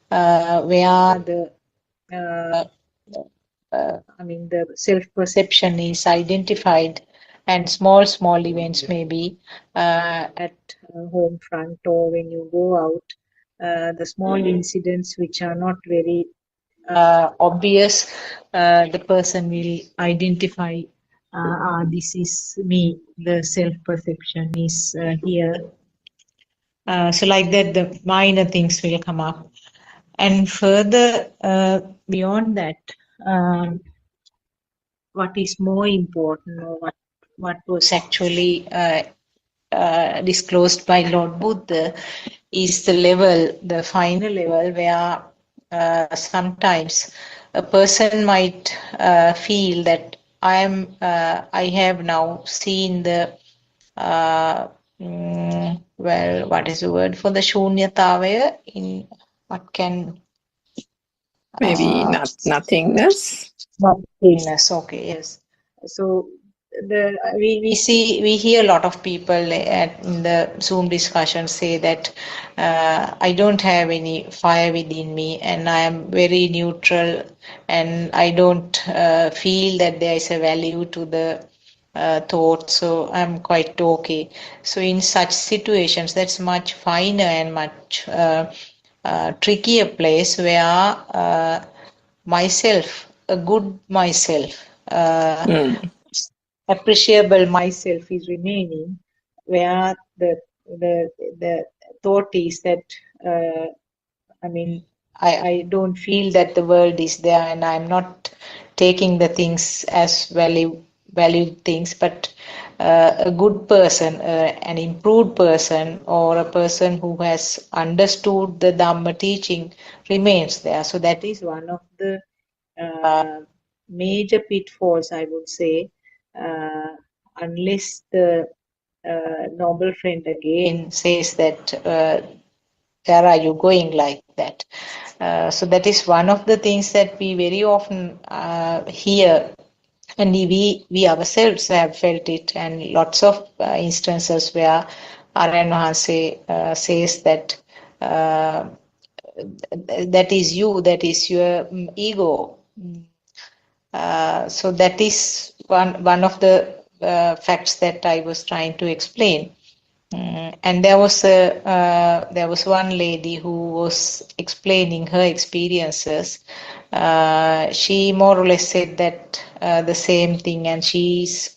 where the self-perception is identified, and small events maybe at home front or when you go out, the small incidents which are not very obvious, the person will identify, this is me, the self-perception is here. So like that, the minor things will come up. And further, beyond that, what is more important, or what was actually disclosed by Lord Buddha, is the level, the final level, where sometimes a person might feel that I have now seen the what is the word for the shunyatavaya? In what can maybe nothingness. Nothingness. Okay, yes. So we hear a lot of people in the Zoom discussion say that I don't have any fire within me and I am very neutral and I don't feel that there is a value to the thought, so I'm quite okay. So in such situations, that's much finer and much trickier place where myself, a good myself, appreciable myself is remaining, where the thought is that I don't feel that the world is there and I'm not taking the things as valued things, but a good person, an improved person, or a person who has understood the Dhamma teaching remains there. So that is one of the major pitfalls, I would say, unless the noble friend again says that where are you going like that. So that is one of the things that we very often hear, and we ourselves have felt it, and lots of instances where Aren Wahanse says that that is you, that is your ego. So that is one of the facts that I was trying to explain. And there was one lady who was explaining her experiences. She more or less said that the same thing, and she's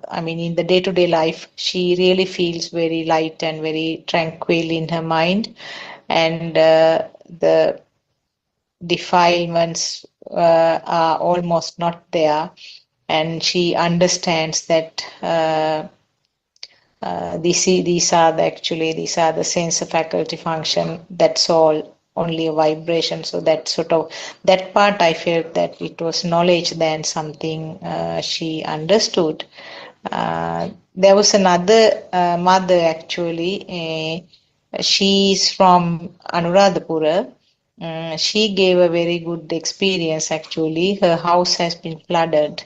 I mean, in the day-to-day life, she really feels very light and very tranquil in her mind, and the defilements are almost not there, and she understands that these are the sensor faculty function. That's all, only a vibration. So that sort of that part, I felt that it was knowledge than something she understood. There was another mother actually. She's from Anuradhapura. She gave a very good experience actually. Her house has been flooded.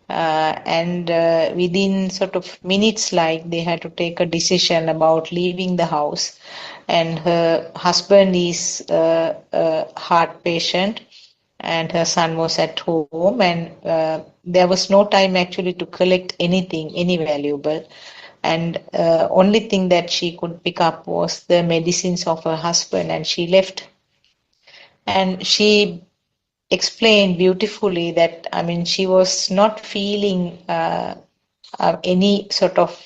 And within sort of minutes, like they had to take a decision about leaving the house. And her husband is a heart patient, and her son was at home, and there was no time actually to collect anything, any valuable. And only thing that she could pick up was the medicines of her husband, and she left. And she explained beautifully that, I mean, she was not feeling any sort of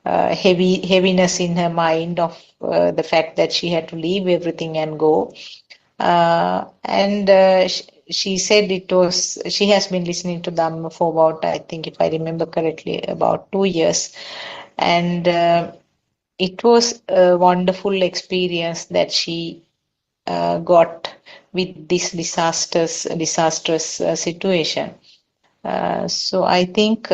heaviness in her mind of the fact that she had to leave everything and go. And she said she has been listening to Dhamma for about, I think, if I remember correctly, about 2 years. And it was a wonderful experience that she got with this disastrous situation. So I think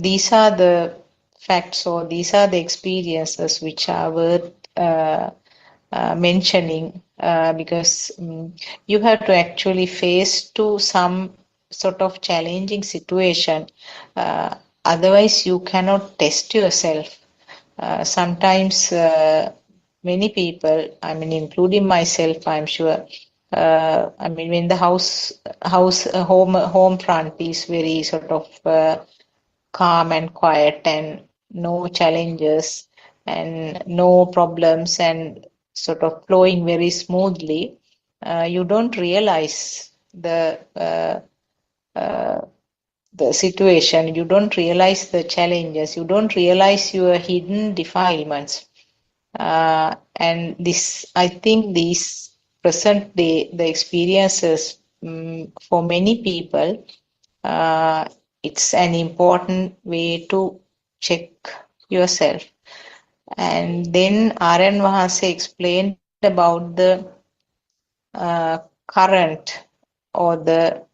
these are the facts, or these are the experiences which are worth mentioning, because you have to actually face to some sort of challenging situation. Otherwise, you cannot test yourself. Sometimes many people, I mean, including myself, I'm sure, I mean, when the home front is very sort of calm and quiet, and no challenges and no problems, and sort of flowing very smoothly, you don't realize the situation, you don't realize the challenges, you don't realize your hidden defilements. And this, I think, these present day, the experiences for many people, it's an important way to check yourself. And then R.N. Vahase explained about the current, or the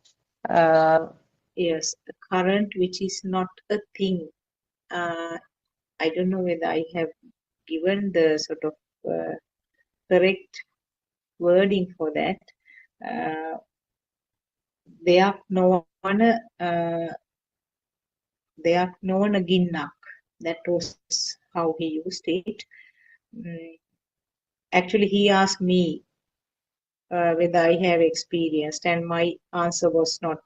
current, which is not a thing. I don't know whether I have given the sort of correct wording for that. Deyak nowana ginnak. That was how he used it. Actually, he asked me whether I have experienced, and my answer was not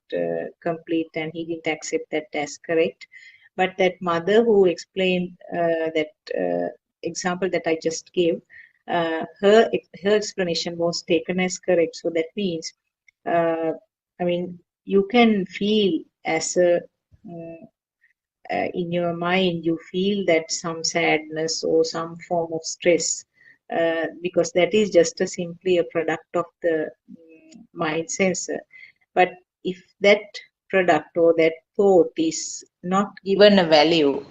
complete, and he didn't accept that as correct. But that mother who explained that example that I just gave, her explanation was taken as correct. So that means, I mean, you can feel as a in your mind, you feel that some sadness or some form of stress, because that is just simply a product of the mind sensor. But if that product or that thought is not given a value,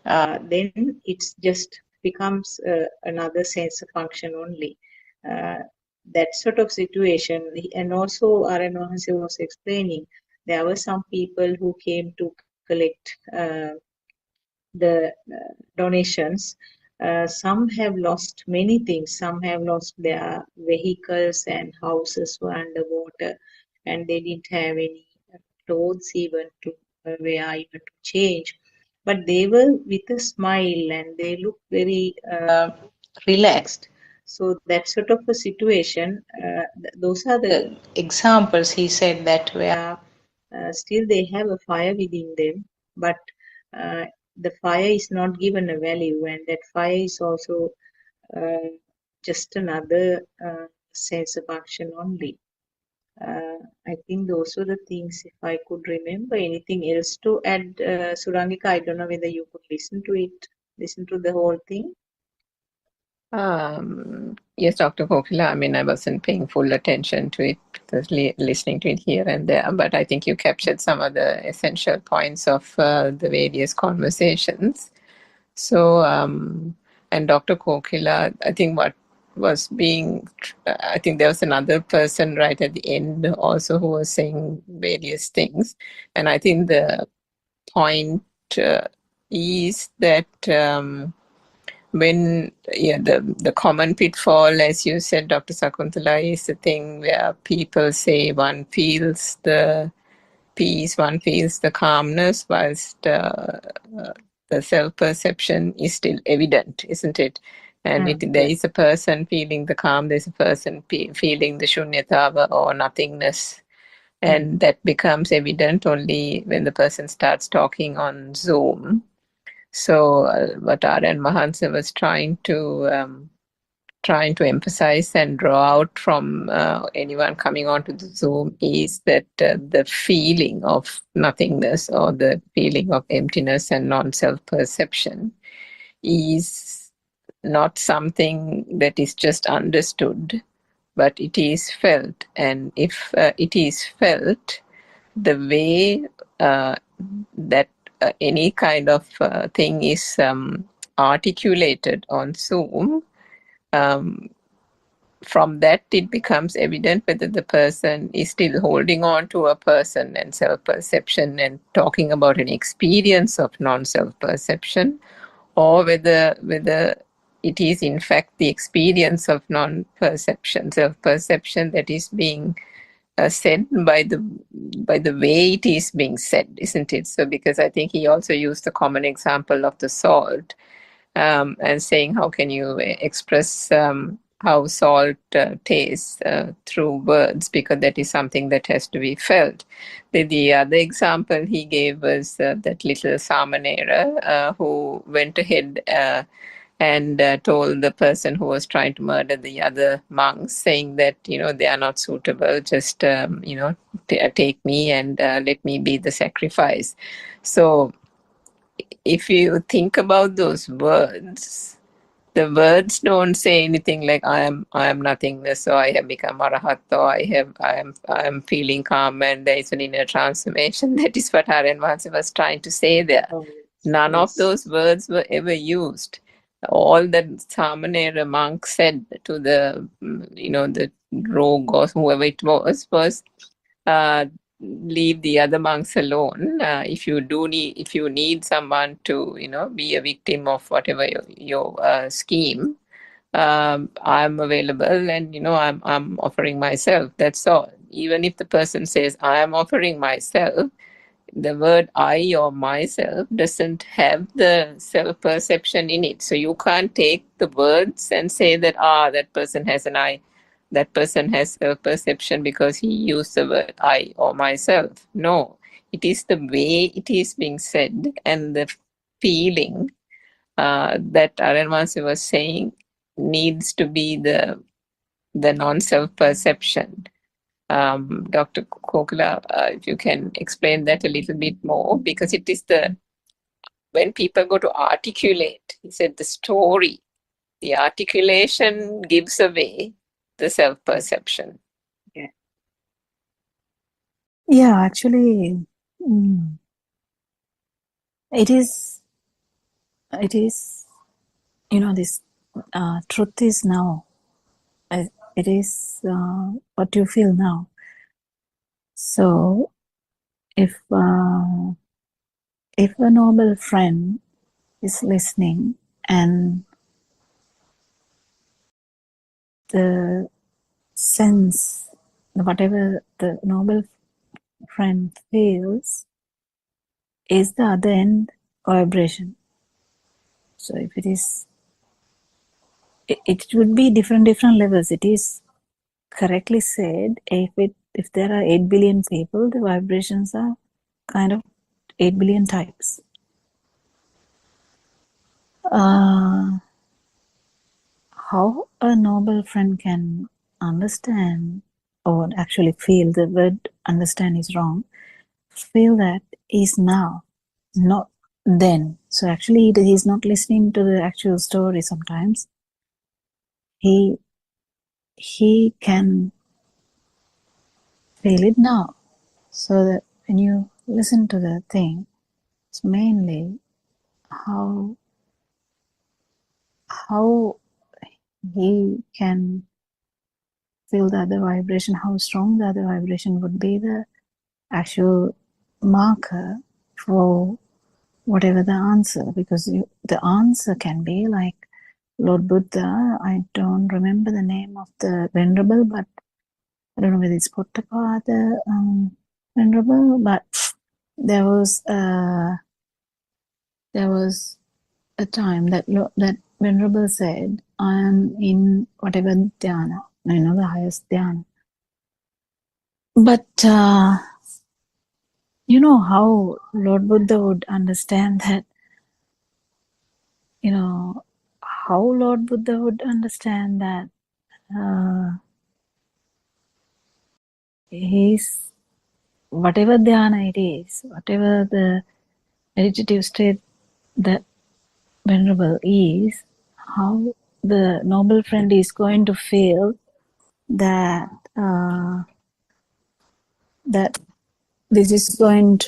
then it's just becomes another sensor function only. That sort of situation. And also R.N. Vahase was explaining, there were some people who came to collect the donations. Some have lost many things. Some have lost their vehicles, and houses were underwater, and they didn't have any clothes even to wear, even to change. but they were with a smile and they looked very relaxed. So that sort of a situation, those are the examples he said that where still they have a fire within them, but the fire is not given a value, and that fire is also uh, just another sense of action only. I think those were the things, if I could remember. Anything else to add, Surangika? I don't know whether you could listen to it, listen to the whole thing. Yes, Dr. Kokila, I mean, I wasn't paying full attention to it because listening to it here and there, but I think you captured some of the essential points of the various conversations. So, and Dr. Kokila, I think what was being, I think there was another person right at the end also who was saying various things. And I think the point is that when the common pitfall, as you said, Dr. Sakuntala, is the thing where people say one feels the peace, one feels the calmness, whilst the self-perception is still evident, isn't it? And there is a person feeling the calm, there's a person feeling the shunyatava or nothingness. And that becomes evident only when the person starts talking on Zoom. So what R.N. Mahansa was trying to emphasize and draw out from anyone coming onto the Zoom is that the feeling of nothingness or the feeling of emptiness and non-self perception is not something that is just understood, but it is felt. And if it is felt, the way that any kind of thing is articulated on Zoom, from that it becomes evident whether the person is still holding on to a person and self-perception and talking about an experience of non-self-perception, or whether it is in fact the experience of non-perception, self-perception that is being said by the way it is being said, isn't it? So because I think he also used the common example of the salt, and saying how can you express how salt tastes through words, because that is something that has to be felt. The other example he gave was that little Samanera who went ahead and told the person who was trying to murder the other monks, saying that, they are not suitable, just, take me and let me be the sacrifice. So if you think about those words, the words don't say anything like I am nothingness, or I have become arahat, or I am feeling calm and there is an inner transformation. That is what Haren Mahansa was trying to say there. None of those words were ever used. All that Samanera monk said to the the rogue or whoever it was leave the other monks alone. If you need someone to be a victim of whatever your scheme, I'm available, and I'm offering myself. That's all. Even if the person says I am offering myself, the word I or myself doesn't have the self-perception in it. So you can't take the words and say that that person has an I, that person has self-perception because he used the word I or myself. No, it is the way it is being said and the feeling that R.N. Mahansa was saying needs to be the non-self-perception. Dr. Kokila, if you can explain that a little bit more, because it is when people go to articulate, he said the story, the articulation gives away the self-perception. Yeah, actually, it is, this truth is now. It is what you feel now. So if a noble friend is listening and the sense, whatever the noble friend feels, is the other end vibration. So if it is, it would be different levels. It is correctly said, if there are 8 billion people, the vibrations are kind of 8 billion types. How a noble friend can understand, or actually feel, the word understand is wrong, feel that is now, not then. So actually he's not listening to the actual story sometimes. He can feel it now. So that when you listen to the thing, it's mainly how he can feel the other vibration, how strong the other vibration would be the actual marker for whatever the answer. Because the answer can be like Lord Buddha, I don't remember the name of the Venerable, but I don't know whether it's Buddothpado Venerable, but there was a time that Venerable said, I am in whatever dhyana, the highest dhyana. But you know how Lord Buddha would understand that, how Lord Buddha would understand that he's, whatever dhyana it is, whatever the meditative state that Venerable is, how the noble friend is going to feel that that this is not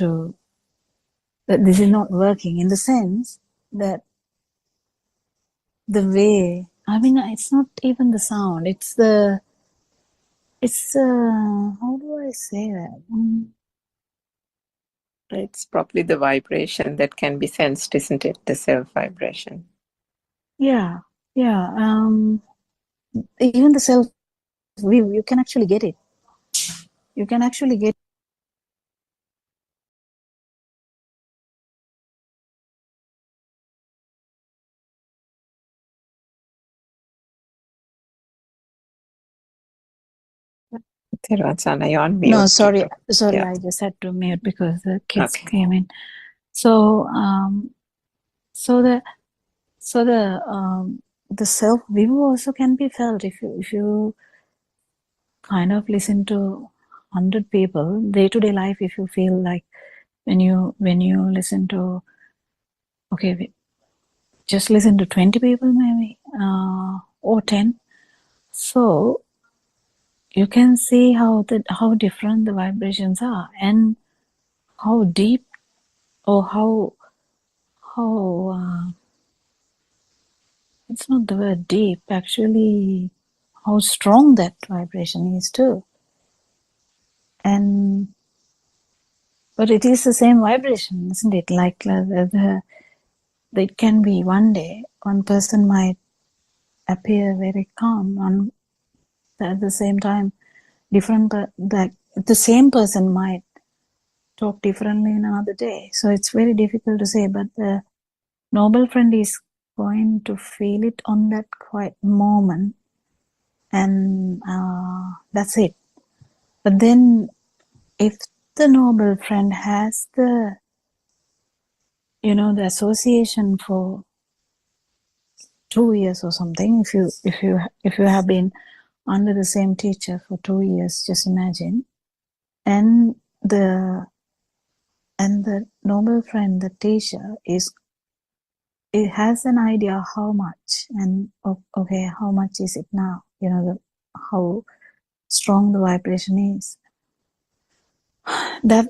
working, in the sense that the way, it's not even the sound, it's how do I say that? It's probably the vibration that can be sensed, isn't it? The self vibration. Yeah. Even the self view, you can actually get it. You can actually get Theransana, you're on mute. No, sorry, Yeah. I just had to mute because the kids came in. So, the self view also can be felt if you kind of listen to 100 people day-to-day life. If you feel like when you listen to, okay, just listen to 20 people maybe, or 10, so you can see how different the vibrations are, and how deep, or how it's not the word deep, actually, how strong that vibration is too. But it is the same vibration, isn't it? Like it can be one day, one person might appear very calm, and at the same time, the same person might talk differently in another day. So it's very difficult to say, but the noble friend is going to feel it on that quiet moment, and that's it. But then if the noble friend has the association for 2 years or something, if you have been under the same teacher for 2 years, just imagine, and the noble friend, the teacher, it has an idea how much, and okay, how much is it now, how strong the vibration is. But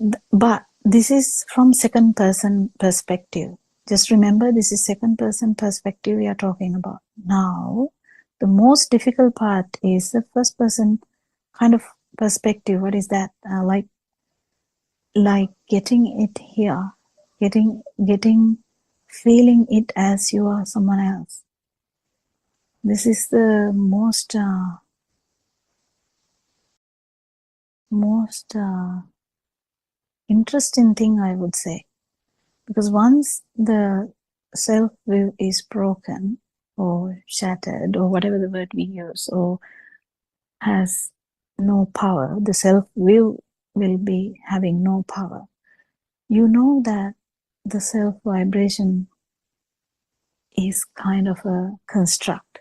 this is from second person perspective. Just remember, this is second person perspective we are talking about. Now, the most difficult part is the first person kind of perspective. What is that? Like getting it here, feeling it as you are someone else. This is the most interesting thing, I would say. Because once the self-will is broken or shattered or whatever the word we use, or has no power, the self-will will be having no power. You know that the self vibration is kind of a construct,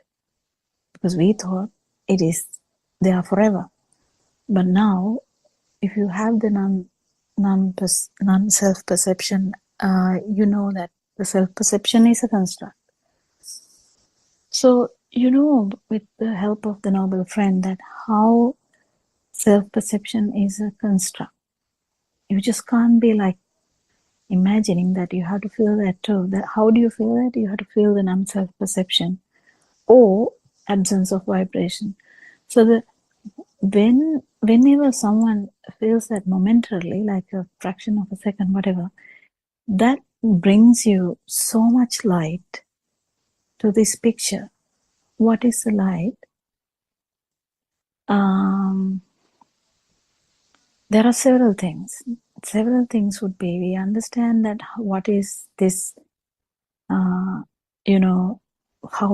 because we thought it is there forever. But now, if you have the non-self perception, you know that the self perception is a construct. So you know, with the help of the noble friend, that how self perception is a construct. You just can't be like imagining that you have to feel that too. That how do you feel that? You have to feel the non-self perception or absence of vibration. So the whenever someone feels that momentarily, like a fraction of a second, whatever, that brings you so much light to this picture. What is the light? There are several things. Several things would be, we understand that what is this, how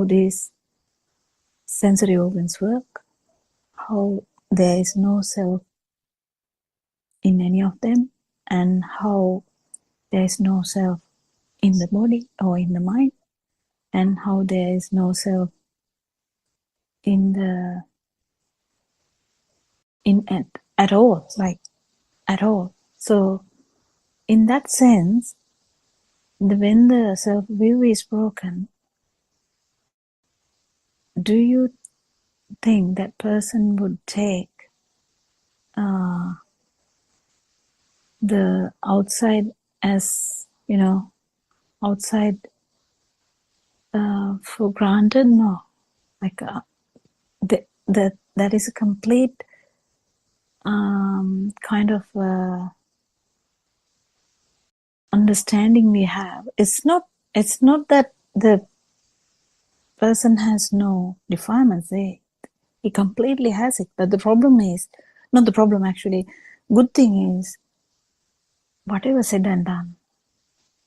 these sensory organs work, how there is no self in any of them, and how there is no self in the body or in the mind, and how there is no self at all, like at all. So in that sense, when the self-will is broken, do you think that person would take the outside as, outside for granted? No. Like that is a complete kind of understanding we have. It's not that the person has no defilements. He completely has it. But the problem is, not the problem actually, good thing is, whatever said and done,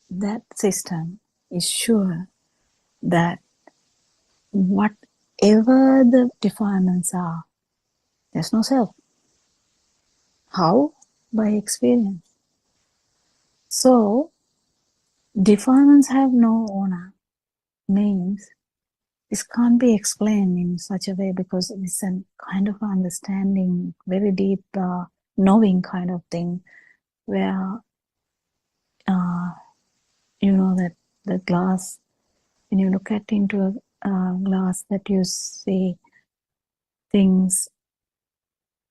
that system is sure that whatever the defilements are, there's no self. How? By experience. So, defilements have no owner means this can't be explained in such a way, because it's a kind of understanding, very deep knowing kind of thing, where you know that the glass, when you look into a glass, that you see things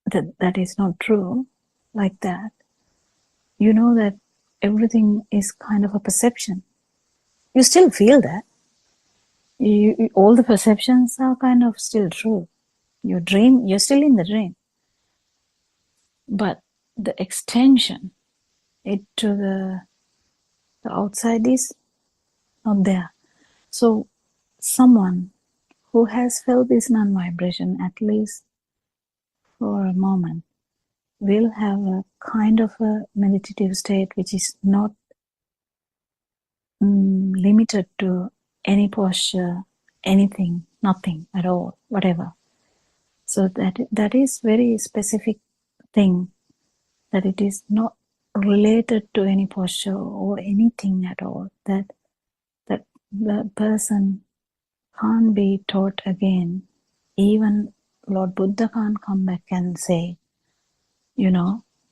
that is not true, like that. You know that everything is kind of a perception. You still feel that. All the perceptions are kind of still true. You're still in the dream. But the extension to the outside is not there. So someone who has felt this non-vibration, at least for a moment, will have a kind of a meditative state which is not limited to any posture, anything, nothing at all, whatever. So that is very specific thing, that it is not related to any posture or anything at all, that the person can't be taught again. Even Lord Buddha can't come back and say,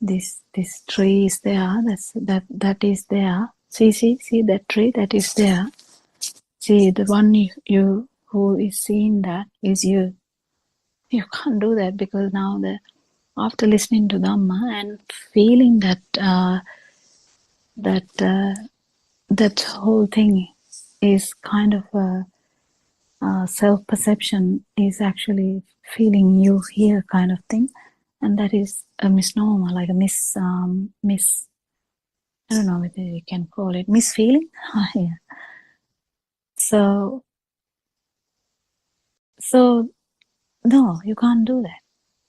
this tree is there, that is there. See that tree that is there. See, the one who is seeing that is you. You can't do that, because now after listening to Dhamma and feeling that whole thing is kind of a self-perception, is actually feeling you here kind of thing, and that is a misnomer, like a I don't know whether you can call it misfeeling. Yeah. So no, you can't do that.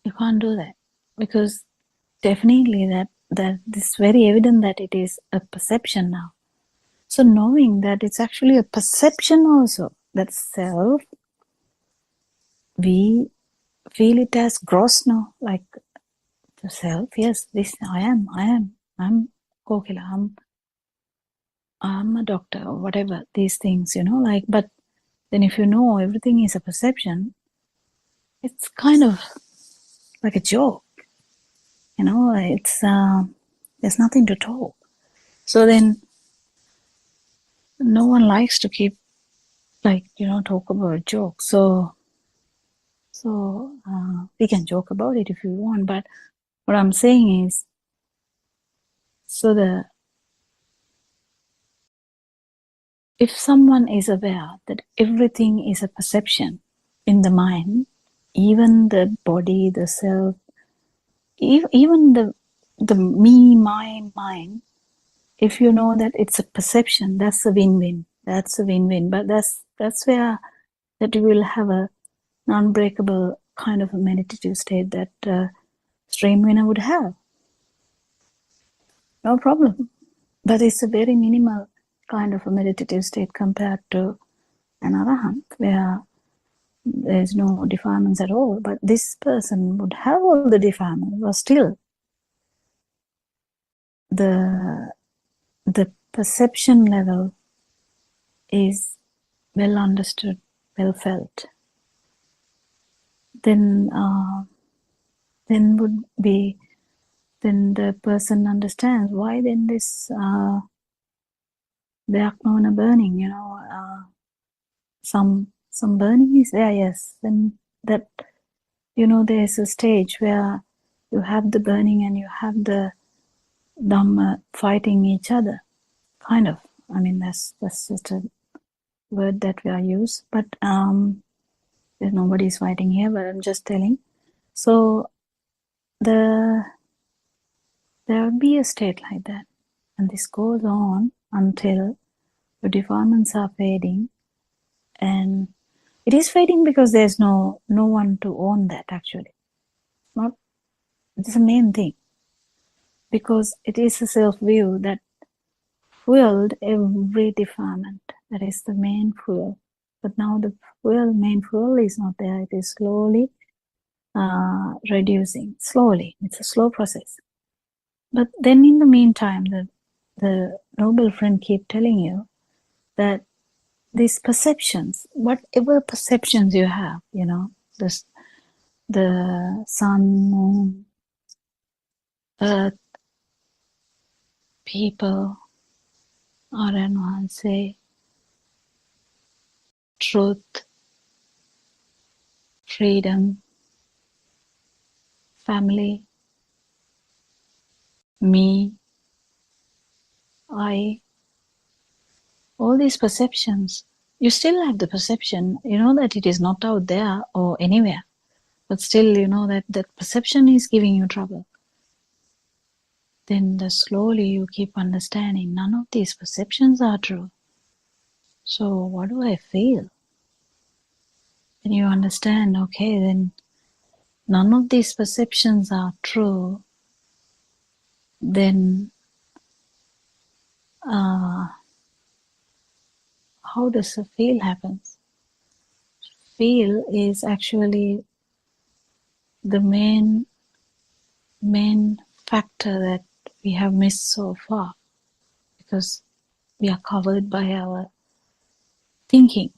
You can't do that, because definitely that it's very evident that it is a perception now. So knowing that it's actually a perception also, that self, we feel it as gross now, like the self, yes, this I'm Kokila, I'm a doctor or whatever, these things, like, but then if you know everything is a perception, it's kind of like a joke, it's, there's nothing to talk. So then no one likes to keep, like, talk about jokes. So we can joke about it if you want, but what I'm saying is, so if someone is aware that everything is a perception in the mind, even the body, the self, even the me, my mind, if you know that it's a perception, that's a win-win. That's a win-win. But that's where that you will have a non-breakable kind of a meditative state that stream winner would have. No problem. But it's a very minimal kind of a meditative state compared to an arahant, where there's no defilements at all. But this person would have all the defilements, but still the perception level is well understood, well felt. Then the person understands why then this the Aknona burning, some burning is there, yes. Then that, there's a stage where you have the burning and you have the Dhamma fighting each other, kind of. I mean, that's just a word that we are used, but there's nobody's fighting here, but I'm just telling. So there will be a state like that, and this goes on until the defilements are fading, and it is fading because there's no one to own that. Actually, it's the main thing, because it is a self-view that fueled every defilement. That is the main fuel. But now the main fuel is not there. It is slowly reducing. Slowly. It's a slow process. But then in the meantime, the noble friend keep telling you that these perceptions, whatever perceptions you have, the sun, moon, earth, people, or I don't want to say, truth, freedom, family, me, I, all these perceptions, you still have the perception, that it is not out there or anywhere, but still that perception is giving you trouble. Then slowly you keep understanding none of these perceptions are true. So what do I feel? Then you understand, okay, then none of these perceptions are true. Then how does a feel happen? Feel is actually the main factor that we have missed so far, because we are covered by our thinking.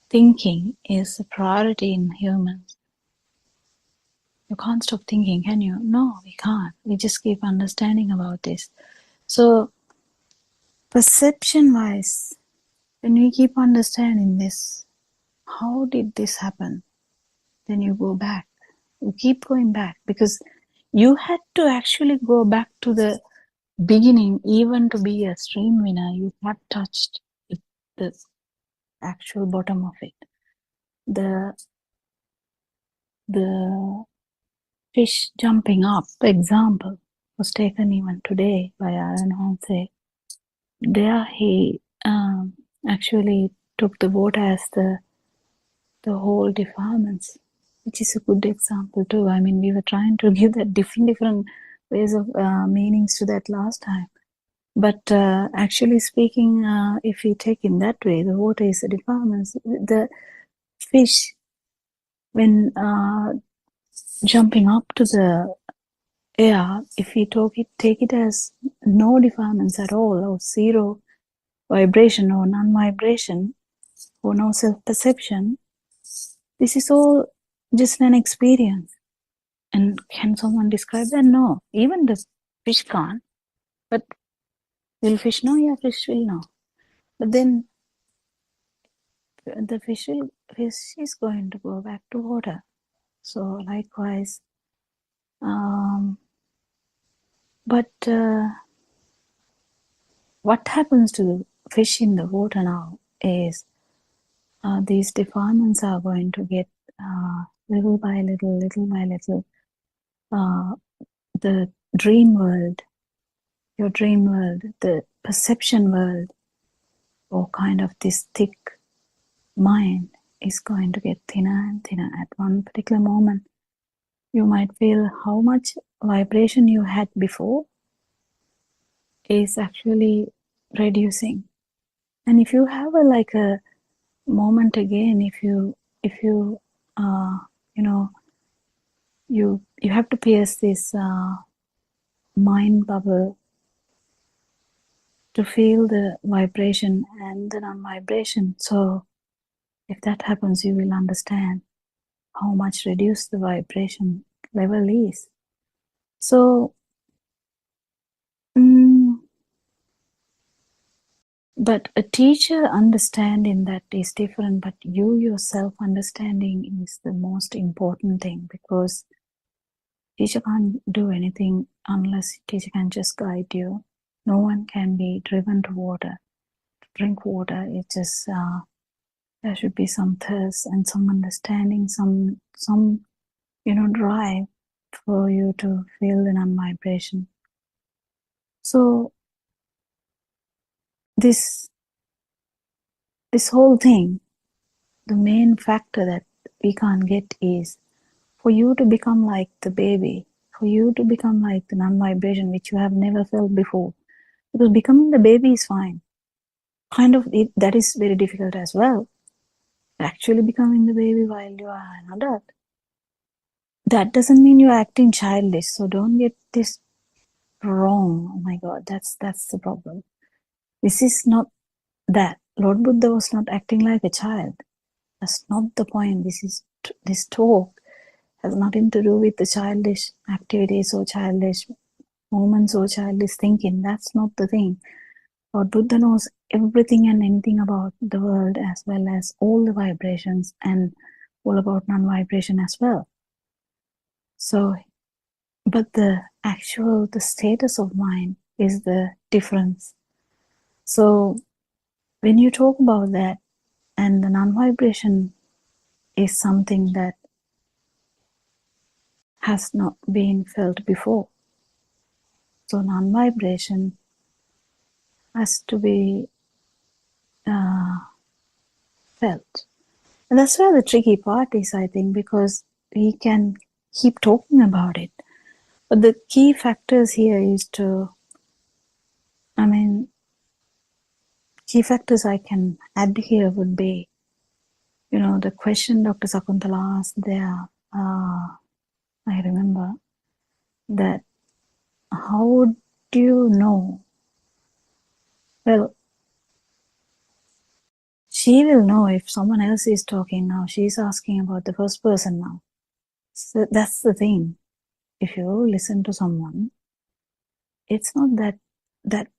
Thinking is a priority in humans. You can't stop thinking, can you? No, we can't. We just keep understanding about this. So perception-wise, when we keep understanding this, how did this happen? Then you go back. You keep going back, because you had to actually go back to the beginning. Even to be a stream winner, you had touched the actual bottom of it. The fish jumping up example was taken even today by Aaron Honse. There he actually took the water as the whole defilements, which is a good example too. I mean, we were trying to give that different ways of meanings to that last time. But actually speaking, if you take in that way, the water is a defilement. The fish, when jumping up to the air, if we take it as no defilements at all, or zero vibration or non-vibration, or no self-perception, this is all just an experience. And can someone describe that? No, even the fish can't. But will fish know? Yeah, fish will know. But then the fish is going to go back to water. So likewise, but what happens to fish in the water now is these defilements are going to get little by little, the dream world, your dream world, the perception world, or kind of this thick mind is going to get thinner and thinner. At one particular moment, you might feel how much vibration you had before is actually reducing. And if you have a moment again, if you you have to pierce this mind bubble to feel the vibration and the non-vibration. So if that happens, you will understand how much reduced the vibration level is. So but a teacher understanding that is different, but you yourself understanding is the most important thing, because teacher can't do anything unless teacher can just guide you. No one can be driven to water, to drink water. It's just there should be some thirst and some understanding, some drive for you to feel the non-vibration. So this whole thing, the main factor that we can't get is for you to become like the baby, for you to become like the non-vibration which you have never felt before. Because becoming the baby is fine. Kind of that is very difficult as well. Actually becoming the baby while you are an adult, that doesn't mean you're acting childish. So don't get this wrong. Oh my God, that's the problem. This is not that. Lord Buddha was not acting like a child. That's not the point. This talk has nothing to do with the childish activities or childish moments or childish thinking. That's not the thing. Lord Buddha knows everything and anything about the world, as well as all the vibrations and all about non-vibration as well. So, but the status of mind is the difference. So when you talk about that, and the non-vibration is something that has not been felt before. So non-vibration has to be felt. And that's where the tricky part is, I think, because we can keep talking about it. But the key factors here is key factors I can add here would be, the question Dr. Sakuntala asked there, I remember that, how do you know? Well, she will know if someone else is talking now. She's asking about the first person now. So that's the thing. If you listen to someone, it's not that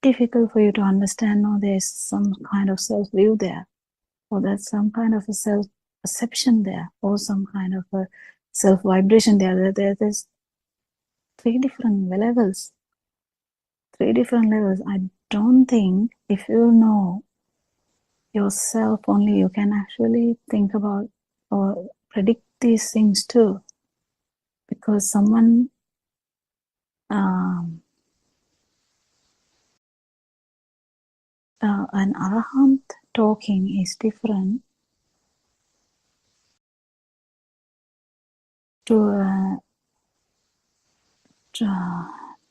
difficult for you to understand, no, there's some kind of self-view there, or there's some kind of a self-perception there, or some kind of a self-vibration there. There's three different levels. I don't think if you know yourself only, you can actually think about or predict these things too. Because someone an arahant talking is different to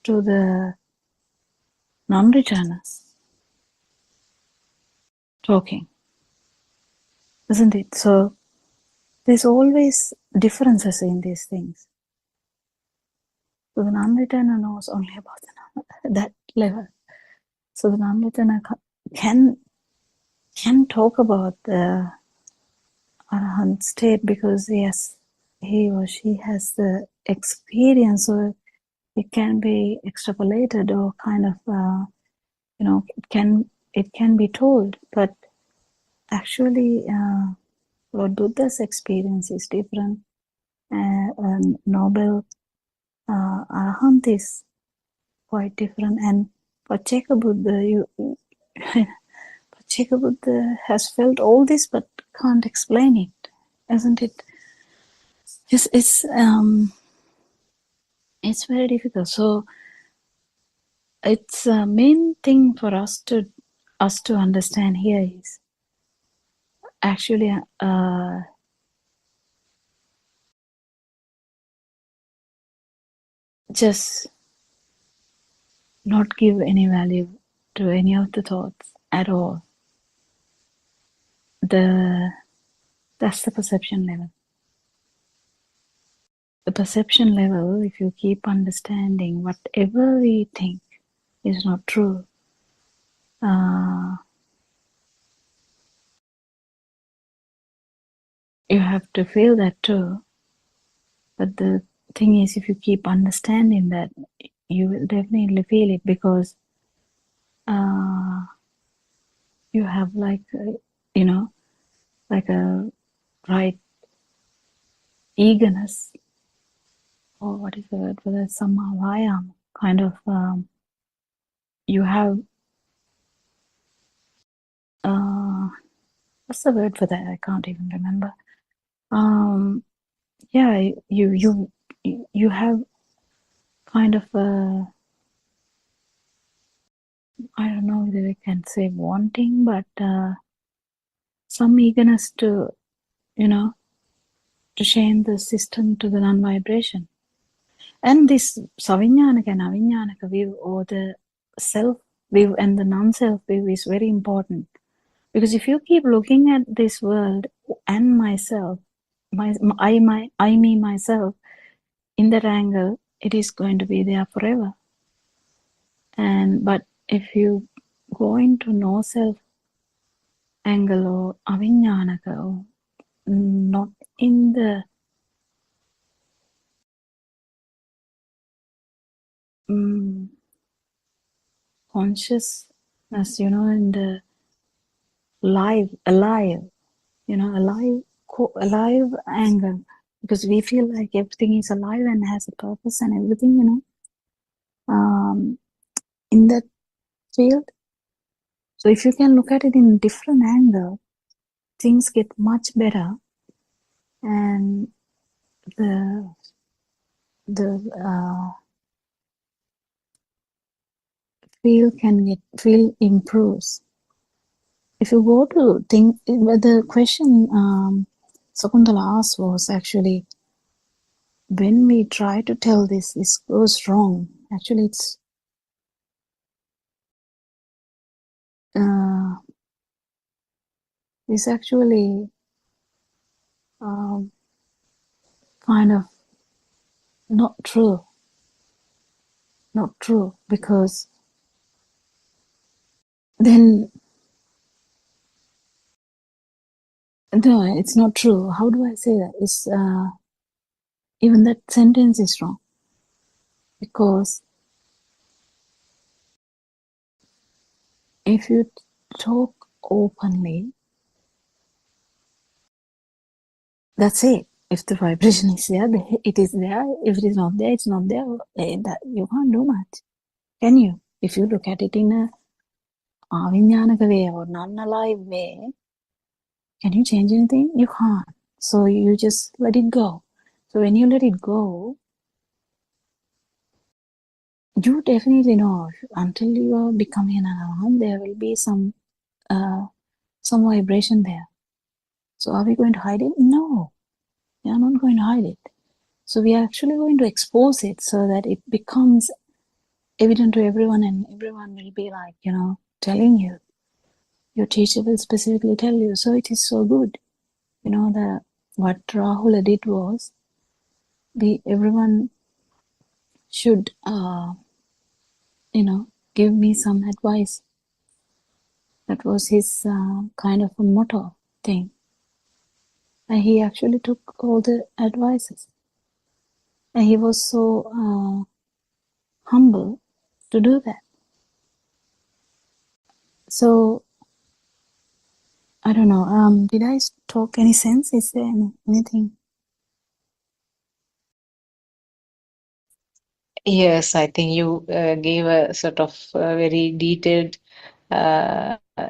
the non-returner talking, isn't it? So there's always differences in these things. So the non-returner knows only about that level. So the non-returner can talk about the Arahant state because yes, he or she has the experience, so it can be extrapolated or kind of it can be told, but actually Lord Buddha's experience is different. Noble Arahant is quite different, and Pacceka Buddha, Pacceka Buddha has felt all this but can't explain it, isn't it? It's very difficult. So it's a main thing for us to understand here is actually just not give any value to any of the thoughts at all. That's the perception level. The perception level, if you keep understanding whatever we think is not true, you have to feel that too. But the thing is, if you keep understanding that, you will definitely feel it because you have like a right eagerness, or what is the word for that? Samavayam, kind of. You have what's the word for that? I can't even remember. Yeah, you have kind of I don't know whether we can say wanting, but some eagerness to to change the system to the non-vibration. And this saviññānika and aviññānika view, or the self view and the non-self view, is very important. Because if you keep looking at this world and myself, I, me, myself, in that angle, it is going to be there forever. But if you go into no self angle or aviññānika, or not in the consciousness, in the alive, alive angle, because we feel like everything is alive and has a purpose and everything, in that field. So if you can look at it in a different angle, things get much better, and the feel improves. If you go to think, the question Sakuntala asked was actually, when we try to tell this goes wrong. Actually, it's actually kind of not true, because then no, it's not true. How do I say that? It's even that sentence is wrong, because if you talk openly, that's it. If the vibration is there, it is there. If it is not there, it's not there. That you can't do much, can you? If you look at it in a aviññānika way or non-alive way, can you change anything? You can't. So you just let it go. So when you let it go, you definitely know, until you are becoming an arahant, there will be some vibration there. So are we going to hide it? No, we are not going to hide it. So we are actually going to expose it so that it becomes evident to everyone, and everyone will be like, telling you. Your teacher will specifically tell you. So it is so good. What Rahula did was, everyone should, give me some advice. That was his kind of a motto thing. And he actually took all the advices. And he was so humble to do that. So, I don't know, did I talk any sense? Is there anything? Yes, I think you gave a sort of very detailed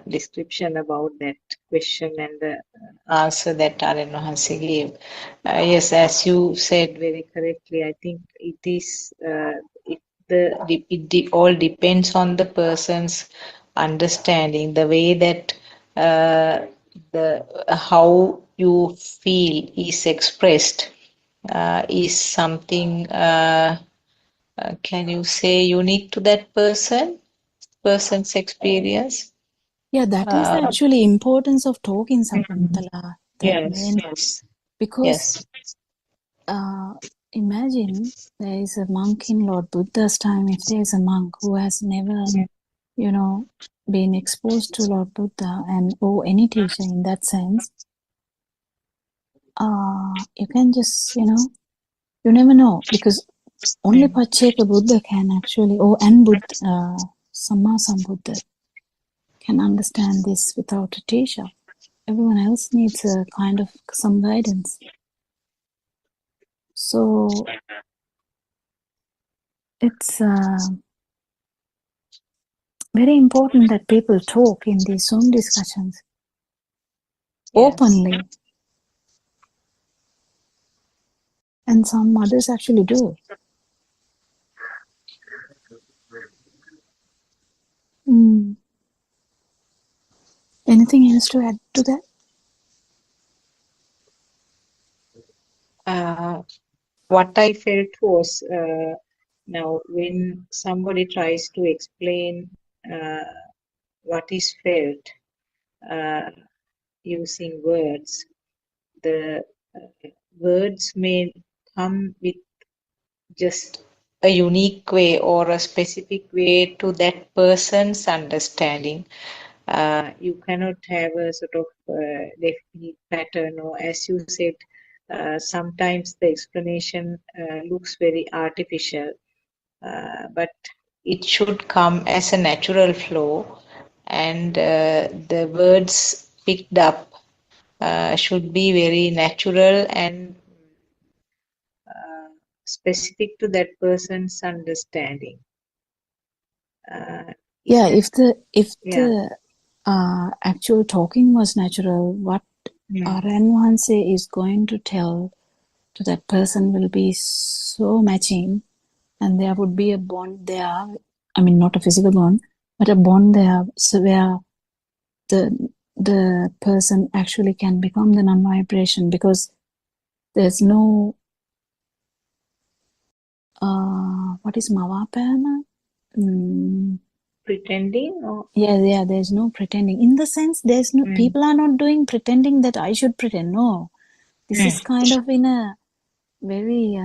description about that question and the answer that Arenwahansi gave. Yes, as you said very correctly, I think it is it all depends on the person's understanding, the way that the how you feel is expressed is something. Can you say unique to that person's experience? Yeah, that is actually importance of talking, Sakuntala. Yes. Because imagine there is a monk in Lord Buddha's time. If there is a monk who has never, been exposed to Lord Buddha or any teacher in that sense, you can just, you never know, because only Pacceka Buddha can actually, and Buddha, Samma Sambuddha can understand this without a teacher. Everyone else needs a kind of some guidance. So it's very important that people talk in these Zoom discussions openly. And some others actually do. Anything else to add to that? What I felt was now when somebody tries to explain what is felt using words, the words may come with just a unique way or a specific way to that person's understanding. You cannot have a sort of definite pattern, or as you said, sometimes the explanation looks very artificial, but it should come as a natural flow, and the words picked up should be very natural and specific to that person's understanding. If the actual talking was natural, what Arenwahansi is going to tell to that person will be so matching, and there would be a bond there. I mean, not a physical bond, but a bond there, so where the person actually can become the non-vibration, because there's no what is Mavapana? Pretending? Or? Yeah, there's no pretending. In the sense, there's no people are not doing pretending that I should pretend. No, this is kind of in a very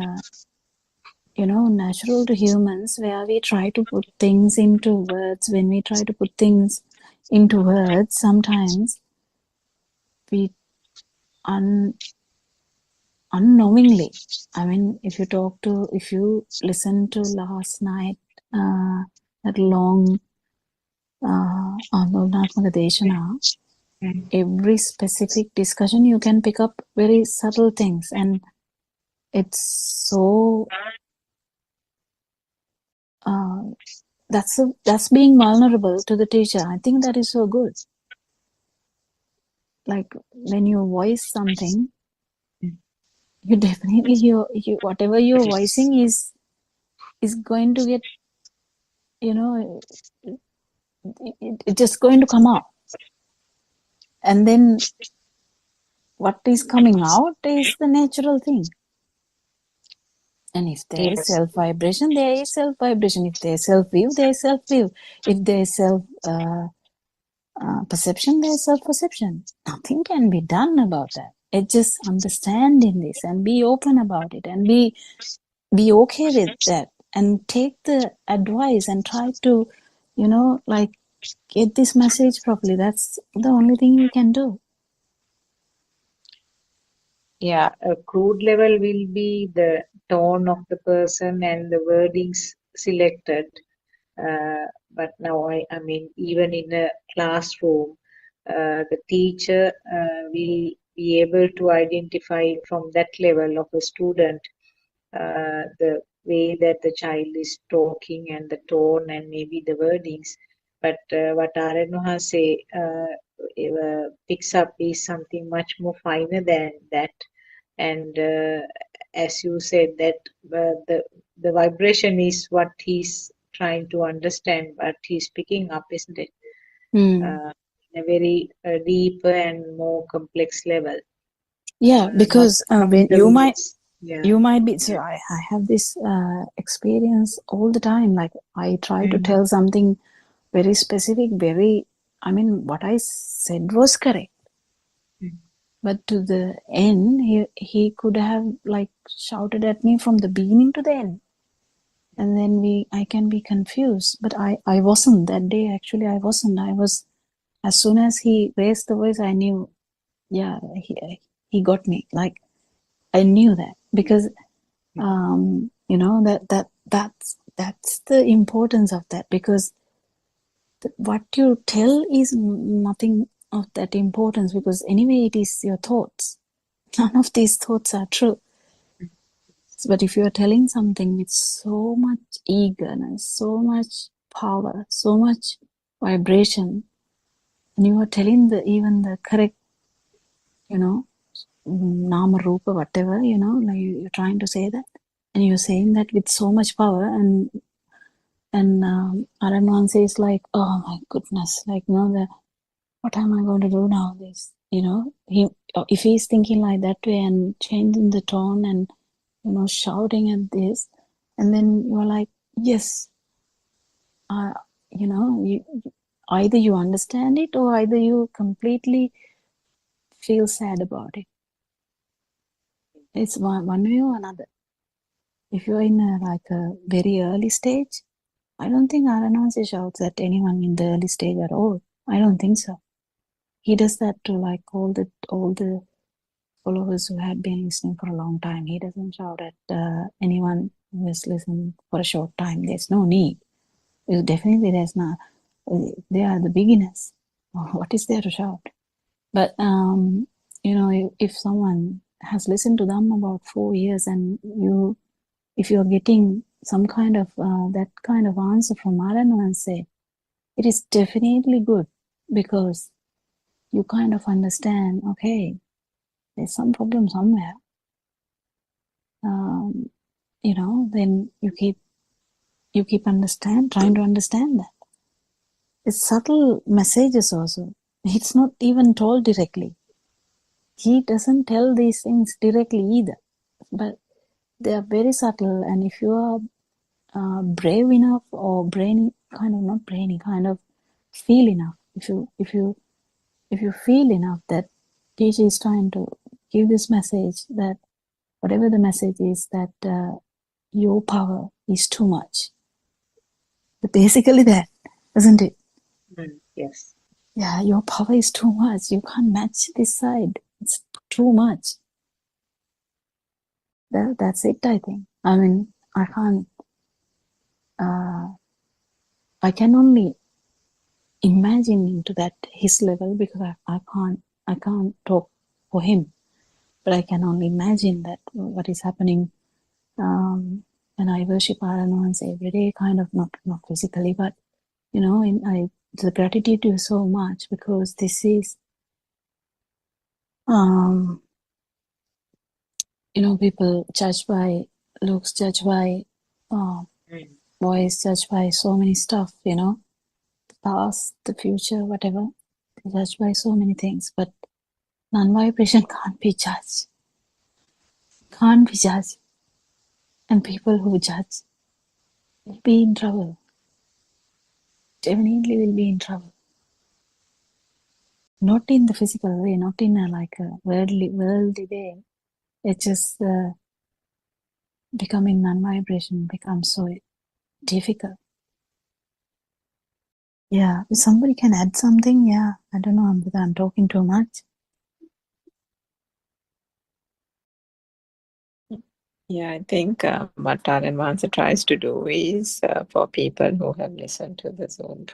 natural to humans, where we try to put things into words. When we try to put things into words, sometimes we unknowingly. I mean, if you listen to last night, that long Andolanatmaka Deshana, every specific discussion you can pick up very subtle things, and it's so that's being vulnerable to the teacher. I think that is so good. Like when you voice something, you definitely you whatever you're voicing is going to get, it's just going to come out, and then what is coming out is the natural thing. And if there is Yes. self-vibration, there is self-vibration. If there is self-view, there is self-view. If there is self-perception, there is self-perception. Nothing can be done about that. It's just understanding this and be open about it and be okay with that and take the advice and try to, like, get this message properly. That's the only thing you can do. Yeah, a crude level will be the tone of the person and the wordings selected. But now, I mean, even in a classroom, the teacher will be able to identify from that level of a student the way that the child is talking and the tone and maybe the wordings. But what Aranoha say picks up is something much more finer than that. And as you said, that the vibration is what he's trying to understand, but he's picking up, isn't it? In a very deeper and more complex level. Yeah, because when the you might words. Yeah. you might be, so I have this experience all the time. Like, I try to tell something very specific, what I said was correct. But to the end, he could have like shouted at me from the beginning to the end. And then I can be confused. But I wasn't that day. Actually, I wasn't. I was, as soon as he raised the voice, I knew, yeah, he got me. Like, I knew that because, that's the importance of that, because what you tell is nothing of that importance, because anyway, it is your thoughts. None of these thoughts are true. But if you are telling something with so much eagerness, so much power, so much vibration, and you are telling even the correct, nama rupa, whatever, like you're trying to say that, and you're saying that with so much power, and Aranwan says like, oh my goodness, like, what am I going to do now? This, if he's thinking like that way and changing the tone and, shouting at this, and then you're like, yes, either you understand it or either you completely feel sad about it. It's one way or another. If you're in a very early stage, I don't think Aranasi shouts at anyone in the early stage at all. I don't think so. He does that to like all the followers who have been listening for a long time. He doesn't shout at anyone who has listened for a short time. There's no need. Definitely there's not. They are the beginners. What is there to shout? But if someone has listened to them about 4 years, and if you're getting some kind of that kind of answer from Arano and say, it is definitely good, because you kind of understand, okay, there's some problem somewhere. Then you keep trying to understand that. It's subtle messages also. It's not even told directly. He doesn't tell these things directly either, but they are very subtle. And if you are brave enough, or feel enough, if you feel enough that teacher is trying to give this message, that whatever the message is, that your power is too much. But basically that, isn't it? Yes. Yeah, your power is too much. You can't match this side. It's too much. That's it, I think. I mean, I can't. I can only imagine into that his level, because I can't talk for him, but I can only imagine that what is happening when I worship Aranwans every day, kind of not physically, but the gratitude is so much, because this is people judge by looks, judge by voice, judge by so many stuff, the past, the future, whatever. They judge by so many things, but non-vibration can't be judged. Can't be judged. And people who judge will be in trouble. Definitely will be in trouble. Not in the physical way, not in a like a worldly way. It's just becoming non-vibration becomes so difficult. Yeah, if somebody can add something, yeah. I don't know whether I'm talking too much. Yeah, I think what Taran Mansa tries to do is for people who have listened to the Zoom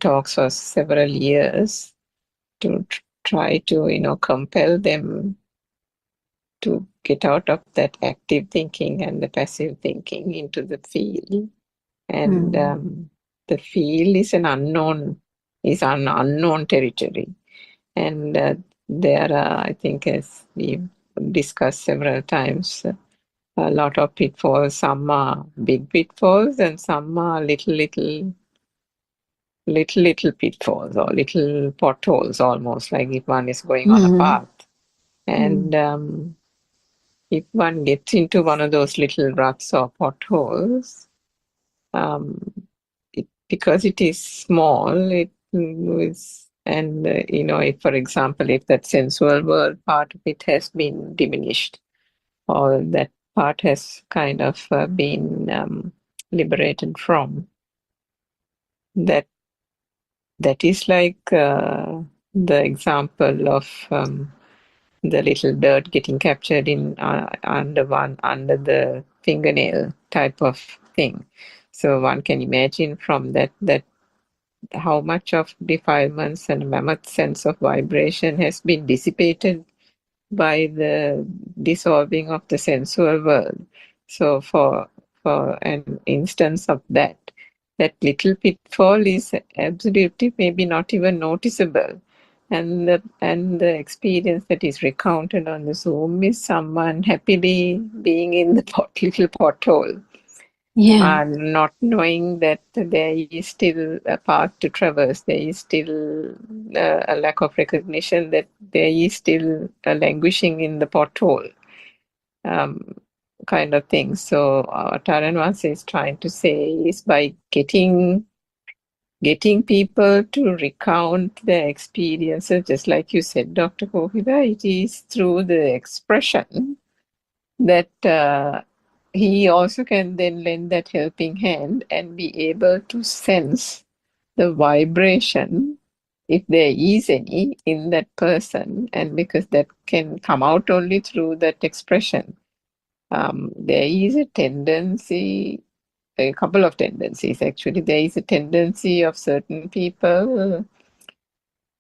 talks for several years to try to, compel them to get out of that active thinking and the passive thinking into the field. And the field is an unknown territory. And there are, I think, as we've discussed several times, a lot of pitfalls. Some are big pitfalls and some are little pitfalls or little potholes, almost like if one is going on a path. And if one gets into one of those little ruts or potholes, because it is small, it is, and if, for example, if that sensual world part of it has been diminished, or that part has kind of been liberated from, that is like the example of the little dirt getting captured in under the fingernail type of thing. So one can imagine from that how much of defilements and mammoth sense of vibration has been dissipated by the dissolving of the sensual world. So for an instance of that little pitfall is absolutely maybe not even noticeable. And the experience that is recounted on the Zoom is someone happily being in the little pothole. Yeah. Not knowing that there is still a path to traverse, there is still a lack of recognition that there is still a languishing in the pothole, kind of thing. So Taran Vasa is trying to say is by getting people to recount their experiences, just like you said, Dr. Kohila, it is through the expression that he also can then lend that helping hand and be able to sense the vibration, if there is any, in that person. And because that can come out only through that expression, there is a tendency, a couple of tendencies actually. There is a tendency of certain people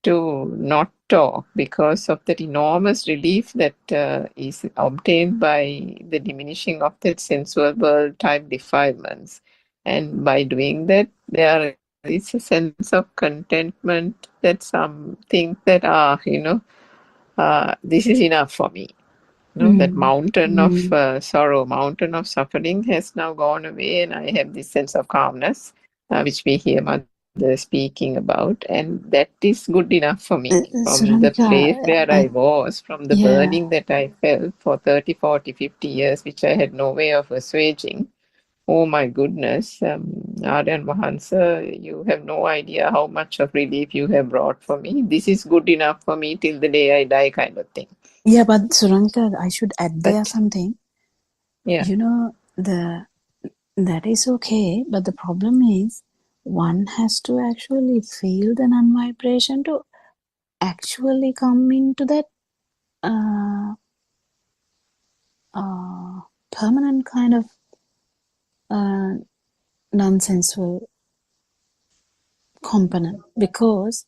to not talk because of that enormous relief that is obtained by the diminishing of that sensual world type defilements. And by doing that, there is a sense of contentment that some think that, this is enough for me. That mountain of sorrow, mountain of suffering has now gone away, and I have this sense of calmness, which we hear Mother speaking about, and that is good enough for me. From the place where I was, from the burning that I felt for 30, 40, 50 years, which I had no way of assuaging. Oh my goodness, Aryan Mahansa, you have no idea how much of relief you have brought for me. This is good enough for me till the day I die, kind of thing. Yeah, but Suranka, I should add there something. Yeah. That is okay, but the problem is one has to actually feel the non-vibration to actually come into that permanent kind of non-sensual component. Because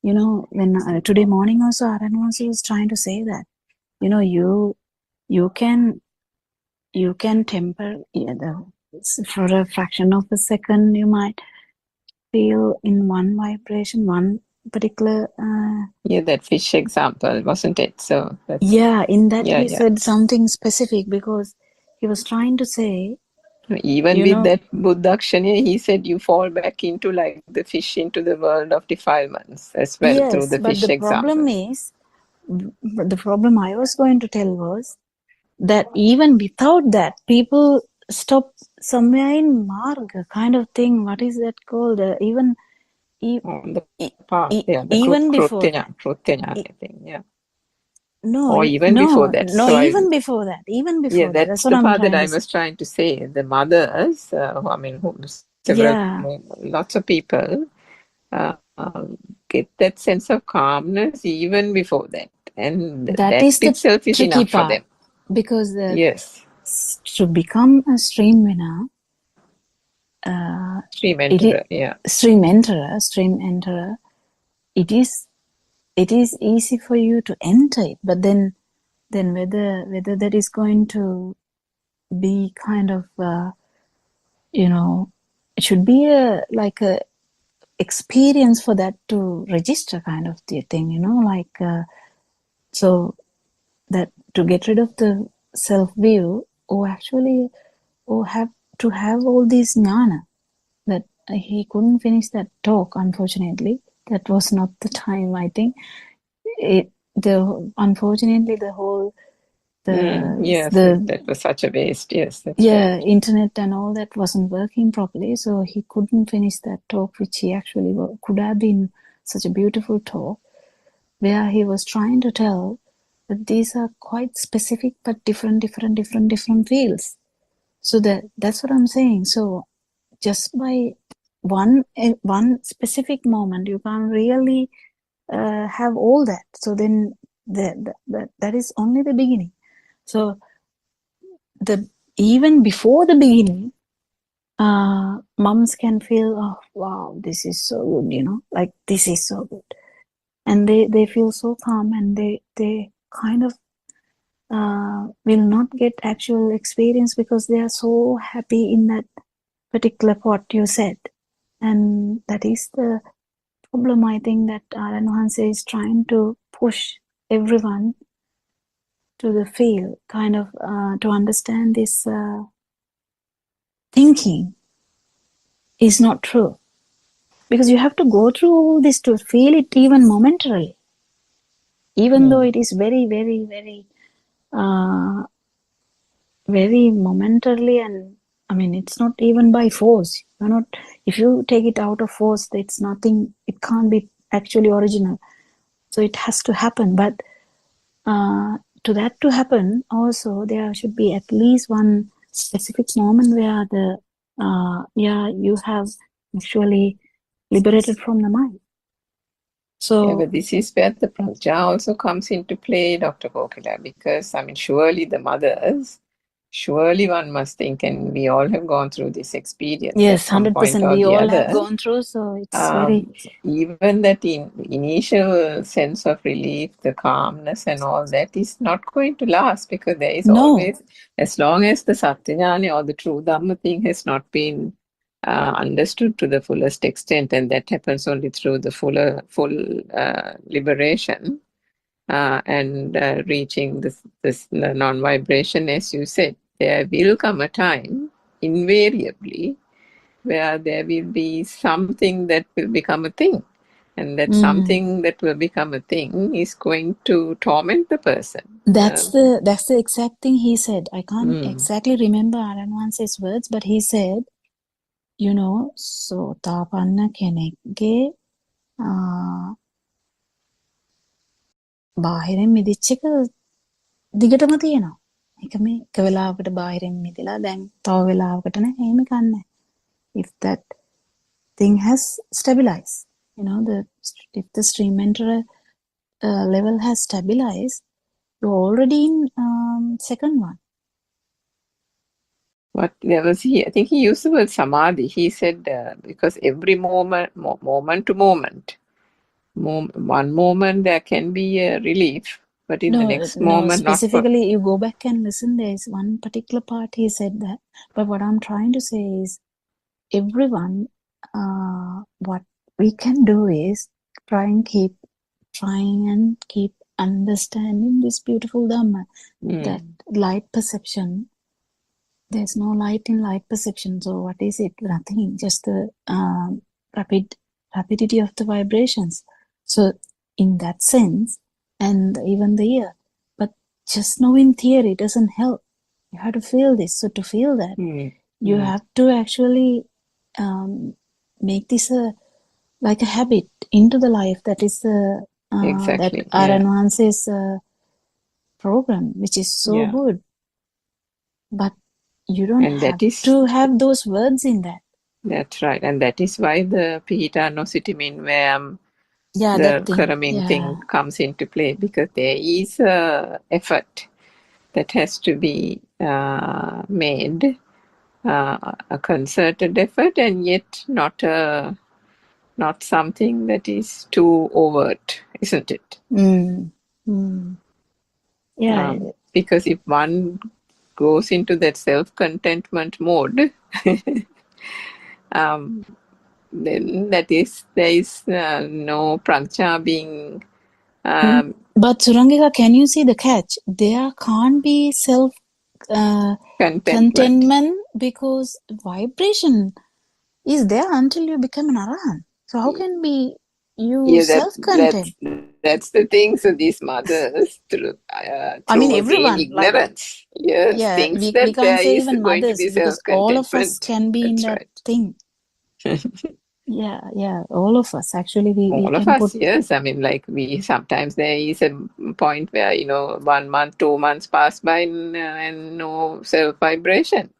when today morning also Aranwasi was trying to say that you can temper for a fraction of a second. You might feel in one vibration, one particular that fish example, wasn't it? So in that he said something specific, because he was trying to say, even with that Buddhakshanya, he said you fall back into like the fish into the world of defilements as well, through the fish example. The problem I was going to tell was, that even without that, people stop somewhere in marga kind of thing. What is that called? Even On the path, e- yeah, the even before that. Krutyajnana thing, yeah. No, Or even before that. no, So even before that. Even before yeah, that. that's That's what the I'm part that trying I to say. was trying to say. The mothers, I mean, Yeah. lots of people get that sense of calmness even before that. And That that is the itself is tricky enough for part. them. Because Yes. to become a stream winner, Stream it is enterer, yeah. stream enterer, it is easy for you to enter it, but then whether that is going to be kind of it should be a experience for that to register kind of the thing, so that to get rid of the self view, or have to have all these jnana. That he couldn't finish that talk, unfortunately. That was not the time, I think. Unfortunately, the whole Yes, the that was such a waste. Yes, that's yeah, right. internet and all that wasn't working properly, so he couldn't finish that talk, which he actually could have been such a beautiful talk, where he was trying to tell that these are quite specific but different fields. So that's what I'm saying. So just by one specific moment, you can't really have all that. So then that is only the beginning. So even before the beginning, moms can feel, oh wow, this is so good, like this is so good, and they feel so calm, and they kind of will not get actual experience because they are so happy in that particular pot you said. And that is the problem, I think, that Aran Hanse is trying to push everyone to the field, kind of to understand this thinking is not true. Because you have to go through all this to feel it even momentarily. Even though it is very, very, very, very momentarily, and I mean, it's not even by force. You're not, if you take it out of force, it's nothing, it can't be actually original. So it has to happen. But to that to happen, also there should be at least one specific moment where you have actually liberated from the mind. So yeah, but this is where the prajna also comes into play, Dr. Kokila, because I mean, surely the mothers, surely one must think, and we all have gone through this experience yes, at some point 100%. or We the all other. have gone through, so it's very even that initial sense of relief, the calmness and all that is not going to last, because there is always, as long as the Satyajnana or the true Dhamma thing has not been understood to the fullest extent, and that happens only through the full liberation and reaching this non-vibration, as you said, there will come a time, invariably, where there will be something that will become a thing. And that something that will become a thing is going to torment the person. That's the exact thing he said. I can't exactly remember Aranwanse's words, but he said, Sotapanna kenegge බාහිරින් මිදිච්ච එක දිගටම තියෙනවා. ඒක මේ එක වෙලාවකට බාහිරින් මිදලා දැන් තව වෙලාවකට නෑ එහෙම ගන්න. If that thing has stabilized, if the stream enterer level has stabilized, you're already in second one. What was he? I think he used the word samadhi. He said because every moment to moment, one moment there can be a relief, but in the next moment, specifically, you go back and listen. There is one particular part he said that. But what I'm trying to say is, everyone, what we can do is trying and keep understanding this beautiful Dhamma, that light perception. There's no light in light perception. So what is it? Nothing. Just the rapidity of the vibrations. So in that sense, and even the ear. But just knowing theory doesn't help. You have to feel this. So to feel that, you have to actually make this like a habit into the life. That is that Exactly. Aranwanse's program, which is so good. But you don't And have that is, to have those words in that. that's right. And that is why the Pihita no Sitimin Vayam, Yeah, the that thing. Karamin thing comes into play, because there is a effort that has to be made, a concerted effort, and yet not something that is too overt, isn't it? Yeah. Because if one goes into that self-contentment mode, then there is no prajna being But Surangika, can you see the catch? There can't be self contentment because vibration is there until you become an Arahant. So how can be you self-content? That's the thing. So these mothers, through everyone, ignorance, thinks we that can't there say is even going to mothers, be because all of us self-contentment. can be in that thing. Yeah, all of us actually. All we of can us, put, yes. I mean, like sometimes there is a point where 1 month, 2 months pass by and no self-vibration,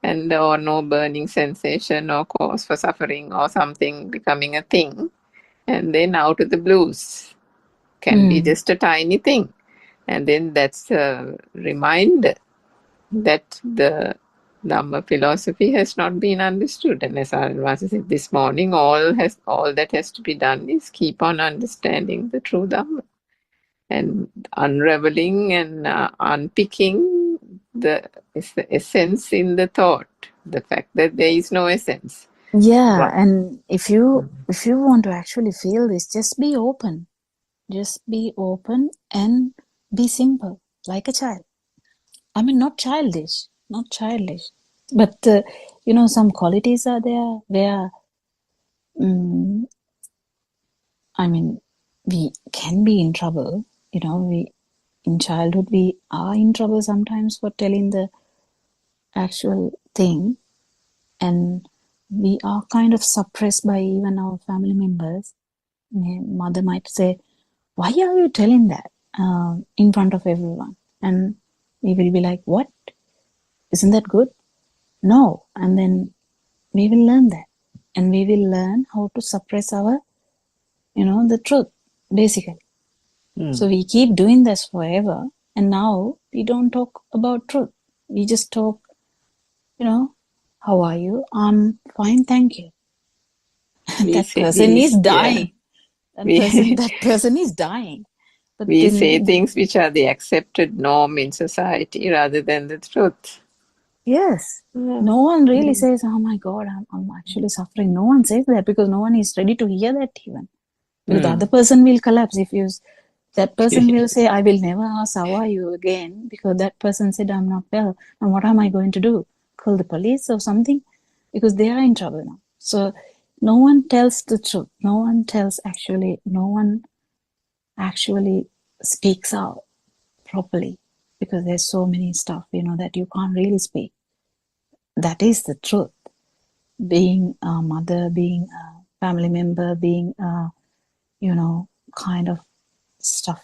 and or no burning sensation or cause for suffering or something becoming a thing, and then out of the blues can be just a tiny thing, and then that's a reminder that the Dhamma philosophy has not been understood. And as Arunvasi said this morning, all that has to be done is keep on understanding the true Dhamma and unraveling and unpicking the essence in the thought, the fact that there is no essence. and if you want to actually feel this, just be open. Just be open and be simple, like a child. I mean, not childish, but some qualities are there where we can be in trouble. We in childhood we are in trouble sometimes for telling the actual thing, and we are kind of suppressed by even our family members. Mother might say, "Why are you telling that in front of everyone?" And we will be like, "What? Isn't that good?" No. And then we will learn that, and we will learn how to suppress our the truth, basically. So we keep doing this forever, and now we don't talk about truth. We just talk, how are you? I'm fine, thank you. And that person is dying. That person is dying. But we say things which are the accepted norm in society rather than the truth. Yes. No one really says, "Oh my God, I'm actually suffering." No one says that, because no one is ready to hear that even. Because the other person will collapse if that person will say, "I will never ask how are you again," because that person said, "I'm not well." And what am I going to do? Call the police or something? Because they are in trouble now. So no one tells the truth. No one actually speaks out properly, because there's so many stuff, that you can't really speak. That is the truth. Being a mother, being a family member, being kind of stuff,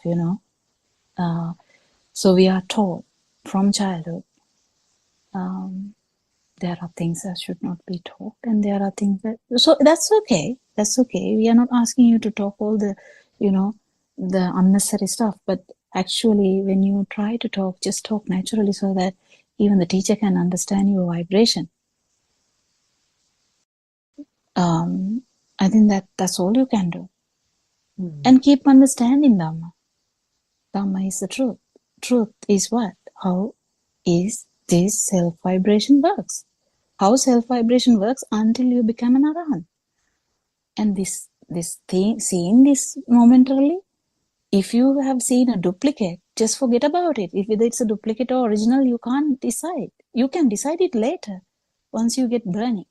so we are taught from childhood, there are things that should not be talked, and there are things that, so that's okay. We are not asking you to talk all the the unnecessary stuff, but actually when you try to talk, just talk naturally, so that even the teacher can understand your vibration. I think that's all you can do. And keep understanding Dhamma. Dhamma is the truth. Truth is what? How is this self-vibration works? How self-vibration works until you become an Arahant. And this thing, seeing this momentarily, if you have seen a duplicate, just forget about it. If whether it's a duplicate or original, you can't decide. You can decide it later, once you get burning.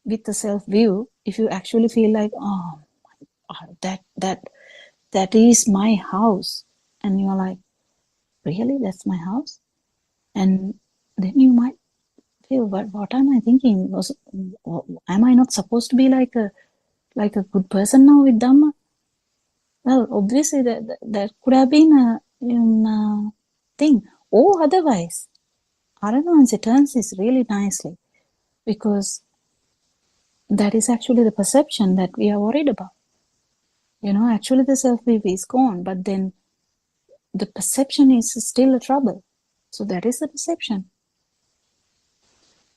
With the self-view, if you actually feel like, oh, that is my house, and you're like, really, that's my house? And then you might feel, what am I thinking? Am I not supposed to be like a good person now with Dhamma? Well, obviously that could have been a thing. Or otherwise, Aranwansi turns this really nicely, because that is actually the perception that we are worried about. Actually the self-belief is gone, but then the perception is still a trouble. So that is the perception.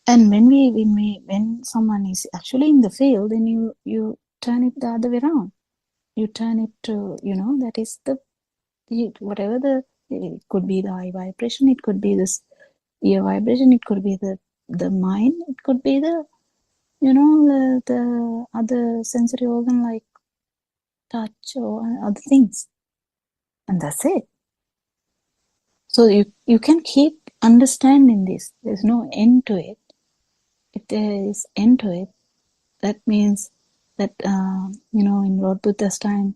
And when someone is actually in the field, then you turn it the other way around. You turn it to, that is whatever it could be the high vibration, it could be this ear vibration, it could be the mind, it could be the other sensory organ like touch or other things, and that's it. So you can keep understanding this. There's no end to it. If there is end to it, that means that in Lord Buddha's time,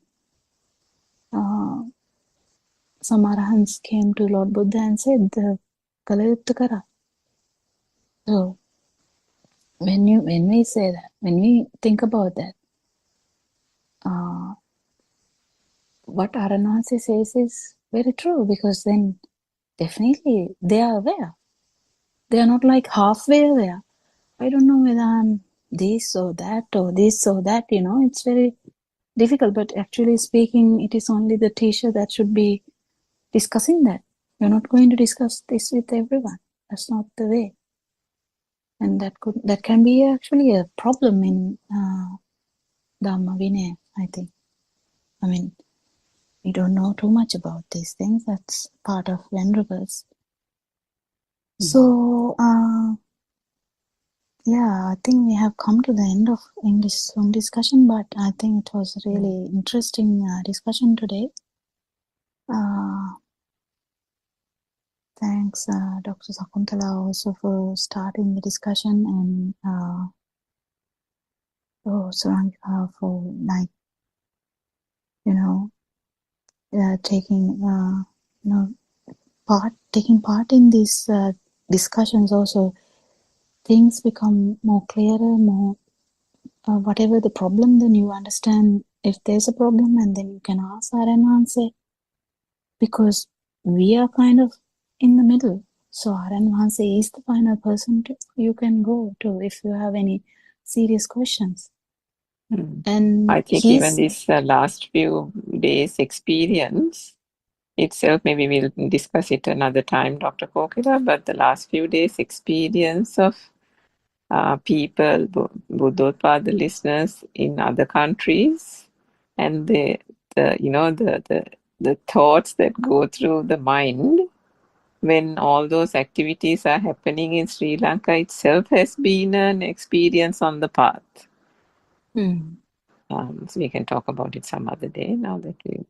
some arahants came to Lord Buddha and said, the Kalayutta Kara. So when we say that, when we think about that, what Aranwansi says is very true, because then definitely they are aware. They are not like halfway aware. I don't know whether I'm this or that or this or that, it's very difficult. But actually speaking, it is only the teacher that should be discussing that. You're not going to discuss this with everyone. That's not the way. And that can be actually a problem in Dhamma Vinaya, I think. I mean, we don't know too much about these things. That's part of venerables. So, yeah, I think we have come to the end of English Zoom discussion, but I think it was a really interesting discussion today. Thanks, Dr. Sakuntala, also for starting the discussion, and Sarangika for taking part in these discussions. Also, things become more clearer, more whatever the problem, then you understand if there's a problem, and then you can ask Aranwansi, because we are kind of in the middle. So Aranwansi is the final person you can go to if you have any serious questions. And I think even this last few days experience itself, maybe we'll discuss it another time, Dr. Kokila, but the last few days experience of people, Buddothpado listeners in other countries, and the thoughts that go through the mind when all those activities are happening in Sri Lanka itself has been an experience on the path. So we can talk about it some other day now that we...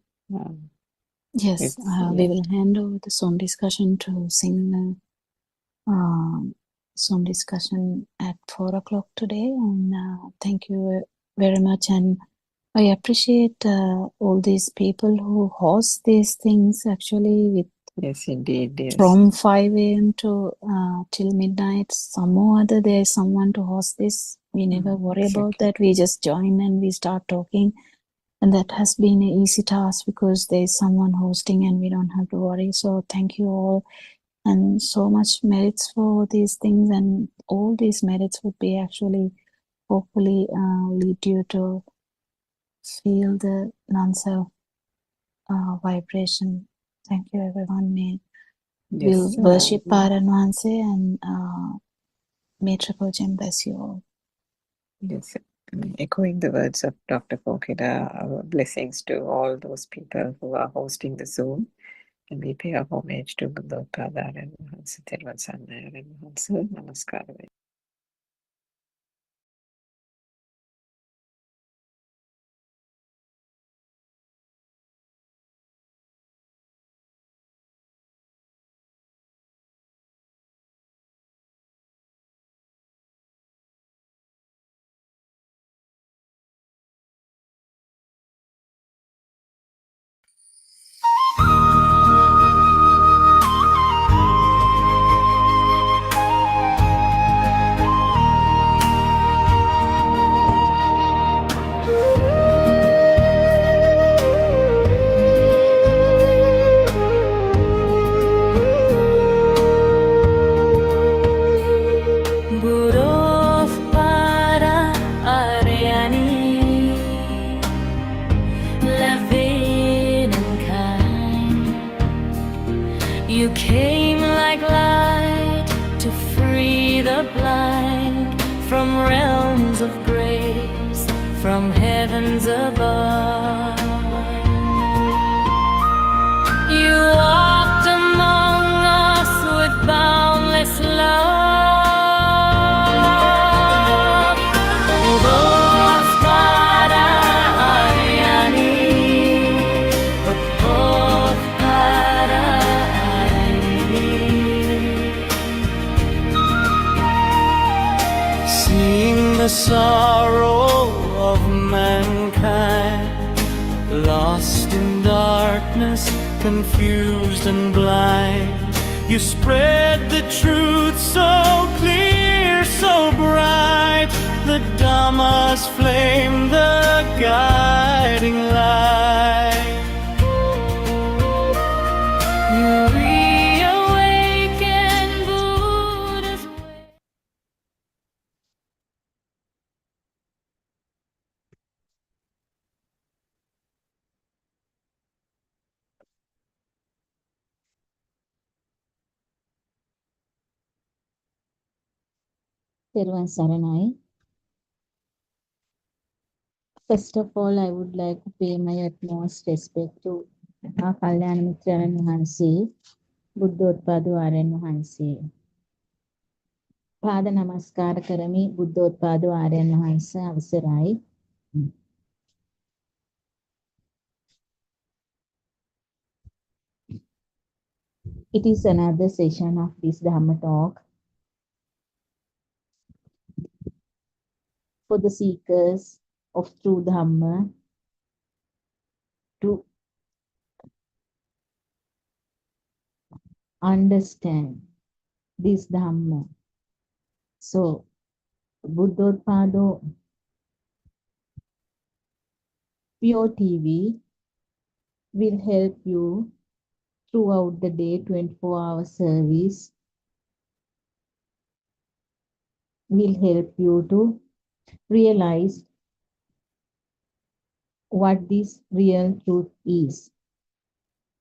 Yes, we will hand over the Zoom discussion to similar Zoom discussion at 4 o'clock today. And thank you very much. And I appreciate all these people who host these things actually with Yes, indeed. Yes. From 5 a.m. to till midnight, some or other there is someone to host this. We never worry about that. We just join and we start talking. And that has been an easy task because there is someone hosting and we don't have to worry. So thank you all. And so much merits for these things. And all these merits would be actually hopefully lead you to feel the non-self vibration. Thank you, everyone. We'll worship Aranwansi and may Triple Gem bless you all. Yes, echoing the words of Dr. Kokila, our blessings to all those people who are hosting the Zoom. And we pay our homage to Buddothpado and Thiruvada Sannaya and Namaskara. came like light to free the blind from realms of grace, from heavens above. You walked among us with boundless love. Buddothpado Aryani, Buddothpado Aryani. Seeing the sorrow of mankind, lost in darkness, confused and blind, you spread the truth so clear, so bright, the Dhamma's flame, the guiding light. You reawaken Buddha's way. Therwan Saranai. First of all, I would like to pay my utmost respect to our Kalyan Mitraran Mahansi, Buddothpado Aryan Mahansi. Pada Namaskara Karami, Buddothpado Aryan Mahansi Avasarai. It is another session of this Dhamma talk for the seekers of true Dhamma to understand this Dhamma. So, Buddothpado PeoTV will help you throughout the day, 24-hour service will help you to realize what this real truth is.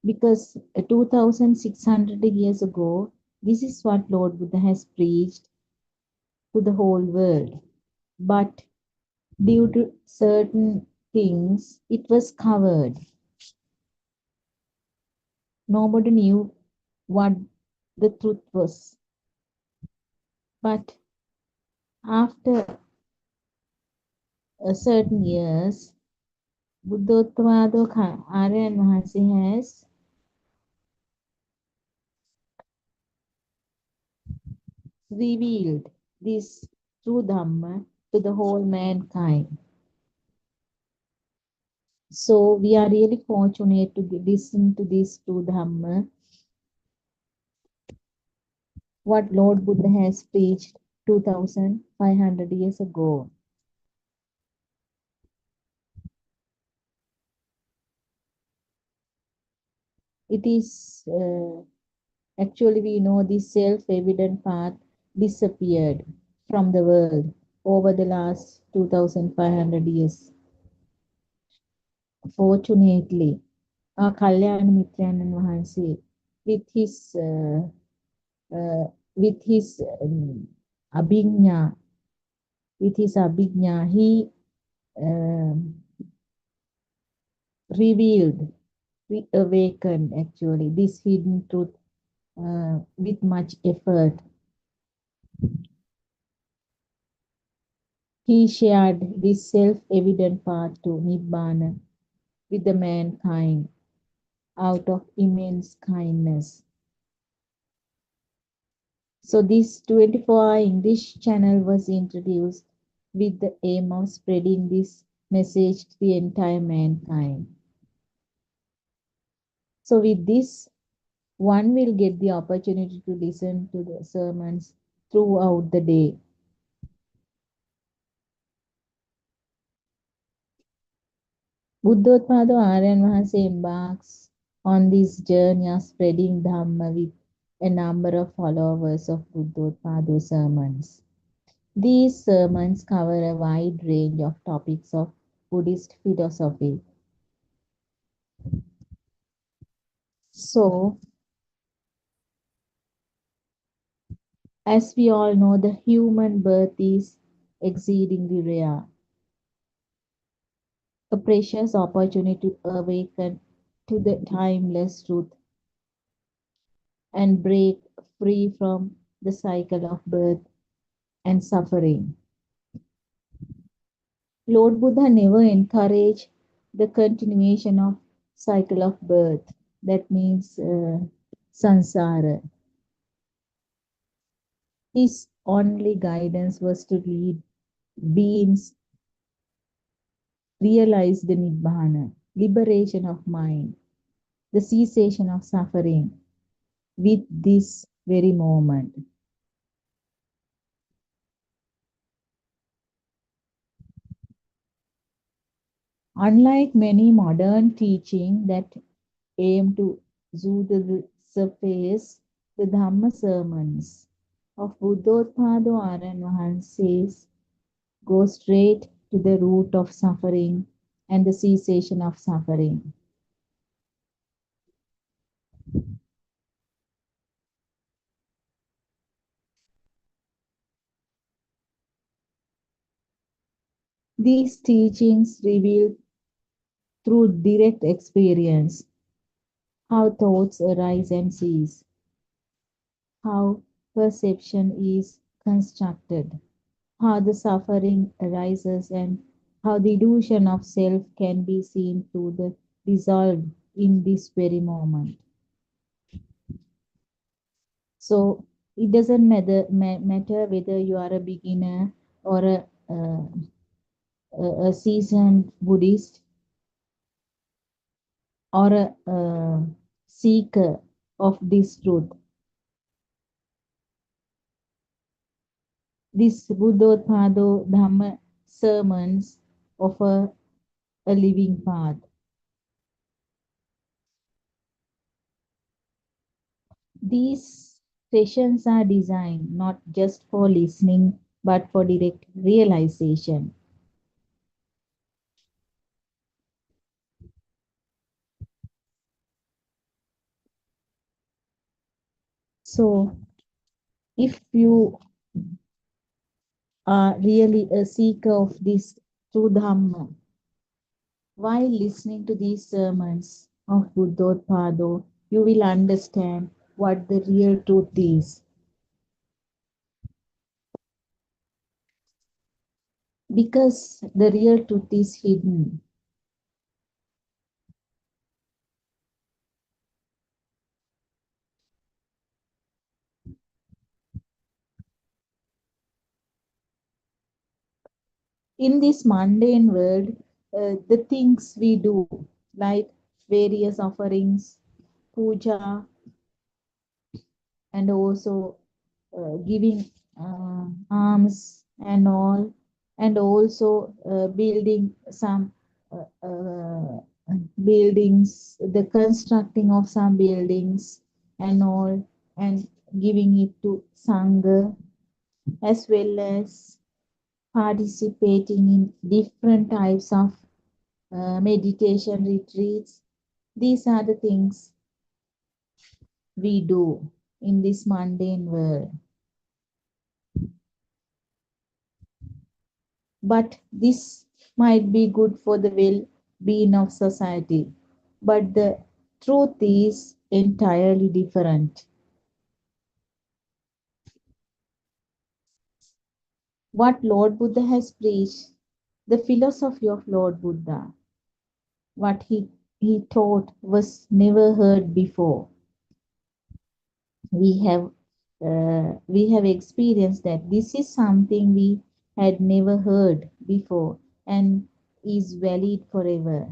Because 2,600 years ago, this is what Lord Buddha has preached to the whole world. But due to certain things, it was covered. Nobody knew what the truth was. But after a certain years, Buddothpado Aryan Mahansi has revealed this true Dhamma to the whole mankind. So we are really fortunate to listen to this true Dhamma, what Lord Buddha has preached 2,500 years ago. It is actually, we know this self-evident path disappeared from the world over the last 2,500 years. Fortunately, our Kalyan Mitranan Mahansi, with his abhijna, he revealed, reawakened actually this hidden truth with much effort. He shared this self-evident path to Nibbana with the mankind out of immense kindness. So this 24-hour English channel was introduced with the aim of spreading this message to the entire mankind. So with this, one will get the opportunity to listen to the sermons throughout the day. Buddothpado Aryan Mahansi embarks on this journey of spreading Dhamma with a number of followers of Buddothpado sermons. These sermons cover a wide range of topics of Buddhist philosophy. So, As we all know, the human birth is exceedingly rare, a precious opportunity to awaken to the timeless truth and break free from the cycle of birth and suffering. Lord Buddha never encouraged the continuation of cycle of birth. That means samsara. His only guidance was to lead beings realize the nibbana, liberation of mind, the cessation of suffering with this very moment. Unlike many modern teaching that aim to soothe the surface, the Dhamma sermons of Buddothpado Aran Wahanse's go straight to the root of suffering and the cessation of suffering. These teachings reveal through direct experience how thoughts arise and cease, how perception is constructed, how the suffering arises, and how the illusion of self can be seen through the dissolve in this very moment. So it doesn't matter whether you are a beginner or a seasoned Buddhist or a seeker of this truth. This Buddothpado Dhamma sermons offer a living path. These sessions are designed not just for listening but for direct realization. So, if you are really a seeker of this true Dhamma, while listening to these sermons of Buddothpado, you will understand what the real truth is. Because the real truth is hidden. In this mundane world, the things we do, like various offerings, puja, and also giving alms and all, and also building some buildings, the constructing of some buildings and all, and giving it to Sangha, as well as participating in different types of meditation retreats. These are the things we do in this mundane world. But this might be good for the well-being of society. But the truth is entirely different. What Lord Buddha has preached, the philosophy of Lord Buddha, what he taught was never heard before. We have experienced that this is something we had never heard before and is valid forever.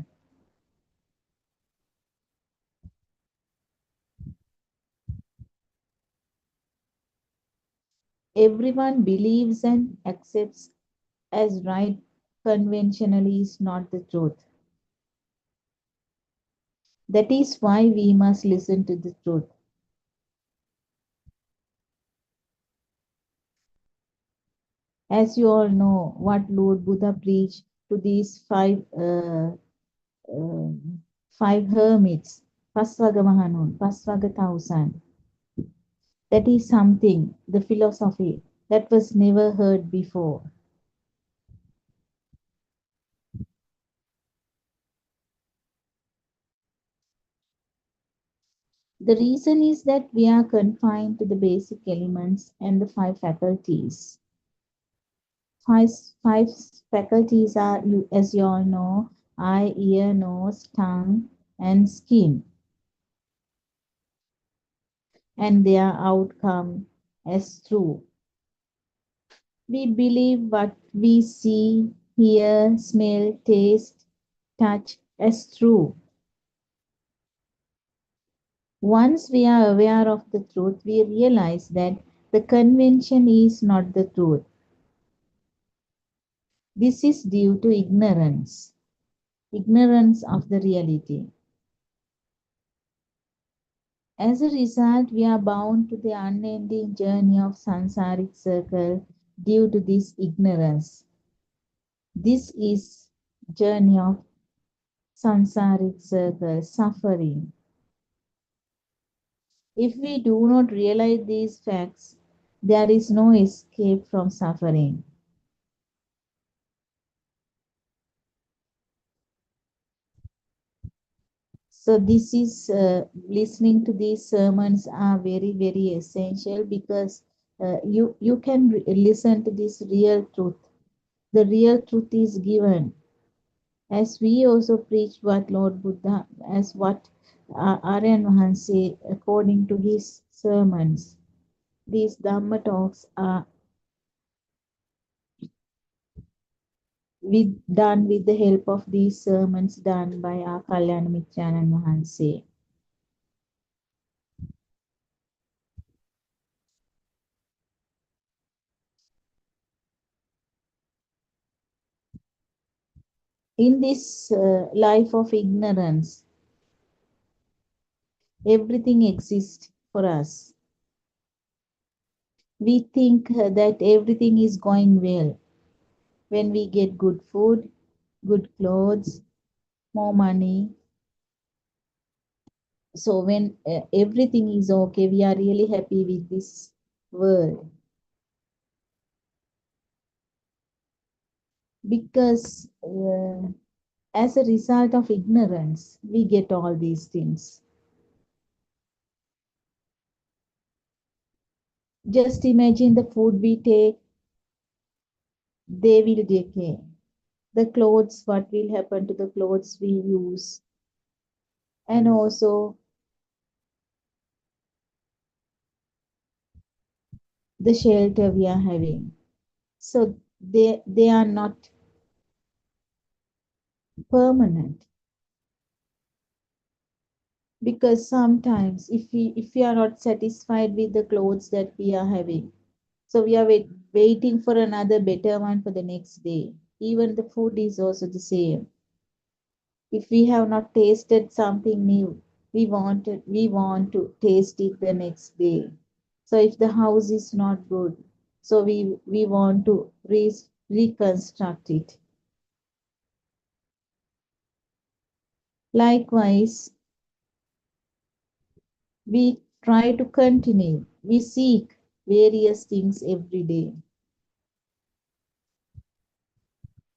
Everyone believes and accepts as right conventionally is not the truth. That is why we must listen to the truth. As you all know, what Lord Buddha preached to these uh, five hermits, Pasvaga Mahanun, Pasvaga Tausan. That is something, the philosophy, that was never heard before. The reason is that we are confined to the basic elements and the five faculties. Five faculties are, as you all know, eye, ear, nose, tongue, and skin, and their outcome as true. We believe what we see, hear, smell, taste, touch as true. Once we are aware of the truth, we realize that the convention is not the truth. This is due to ignorance of the reality. As a result, we are bound to the unending journey of samsaric circle due to this ignorance. This is journey of samsaric circle, suffering. If we do not realize these facts, there is no escape from suffering. So this is listening to these sermons are very, very essential, because you can listen to this real truth. The real truth is given. As we also preach what Lord Buddha, as what Aryan Mahanse, according to his sermons, these Dhamma talks are done with the help of these sermons done by our Kalyana Mitranan Mahanse. In this life of ignorance, everything exists for us. We think that everything is going well when we get good food, good clothes, more money. So when everything is okay, we are really happy with this world. Because as a result of ignorance, we get all these things. Just imagine the food we take, they will decay. The clothes, what will happen to the clothes we use? And also the shelter we are having. So they are not permanent. Because sometimes if we are not satisfied with the clothes that we are having, so we are waiting for another better one for the next day. Even the food is also the same. If we have not tasted something new, we want to taste it the next day. So if the house is not good, so we want to reconstruct it. Likewise, we try to continue. We seek various things every day.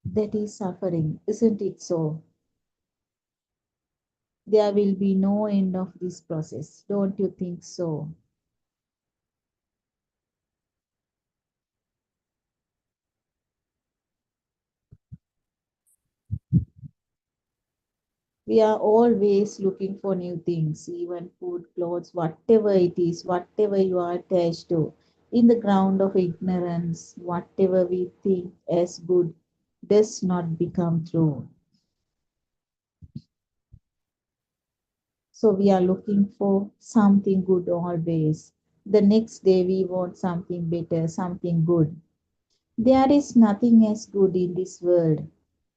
That is suffering, isn't it so? There will be no end of this process. Don't you think so? We are always looking for new things, even food, clothes, whatever it is, whatever you are attached to. In the ground of ignorance, whatever we think as good does not become true. So we are looking for something good always. The next day we want something better, something good. There is nothing as good in this world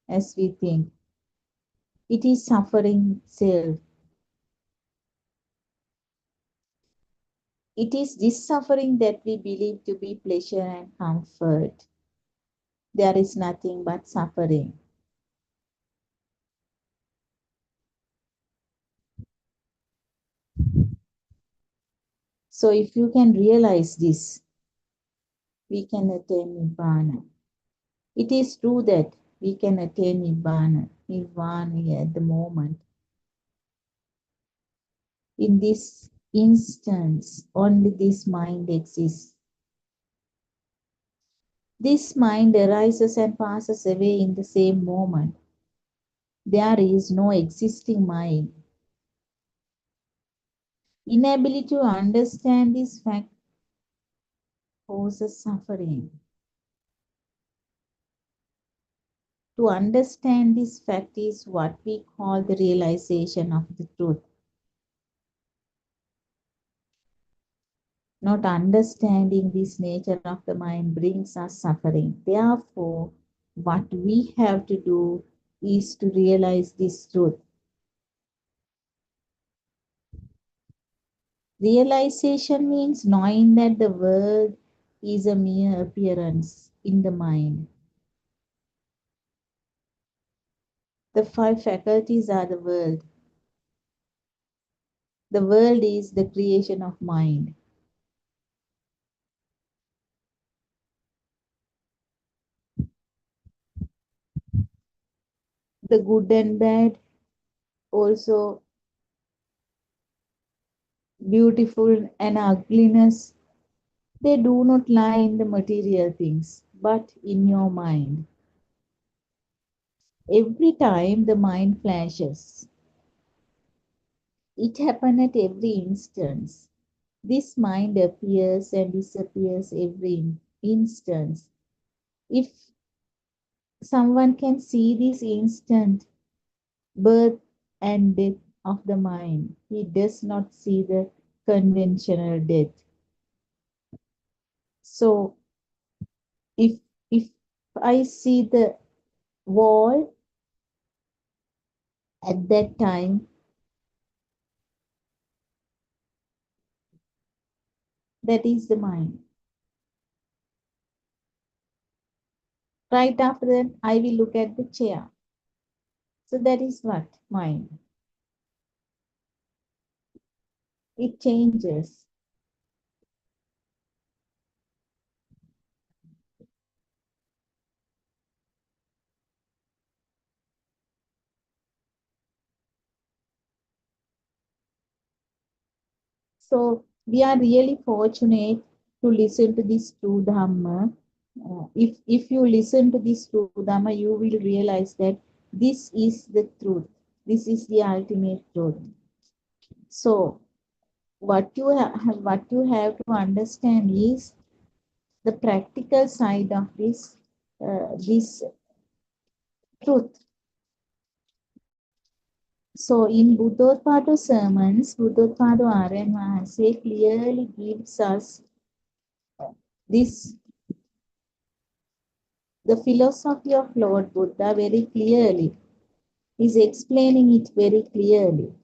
as we think. It is suffering itself. It is this suffering that we believe to be pleasure and comfort. There is nothing but suffering. So if you can realize this, we can attain Nibbana. It is true that we can attain Nirvana at the moment. In this instance, only this mind exists. This mind arises and passes away in the same moment. There is no existing mind. Inability to understand this fact causes suffering. To understand this fact is what we call the realization of the truth. Not understanding this nature of the mind brings us suffering. Therefore, what we have to do is to realize this truth. Realization means knowing that the world is a mere appearance in the mind. The five faculties are the world. The world is the creation of mind. The good and bad, also beautiful and ugliness, they do not lie in the material things, but in your mind. Every time the mind flashes, it happens at every instance. This mind appears and disappears every instant. If someone can see this instant birth and death of the mind, he does not see the conventional death. So if I see the wall at that time, that is the mind. Right after that, I will look at the chair. So that is what? Mind. It changes. So we are really fortunate to listen to this true Dhamma. If you listen to this true Dhamma, you will realize that this is the truth. This is the ultimate truth. So what you have to understand is the practical side of this truth. So in Buddothpado sermons, Buddothpado Aryan Mahanse clearly gives us this, the philosophy of Lord Buddha very clearly. He's explaining it very clearly,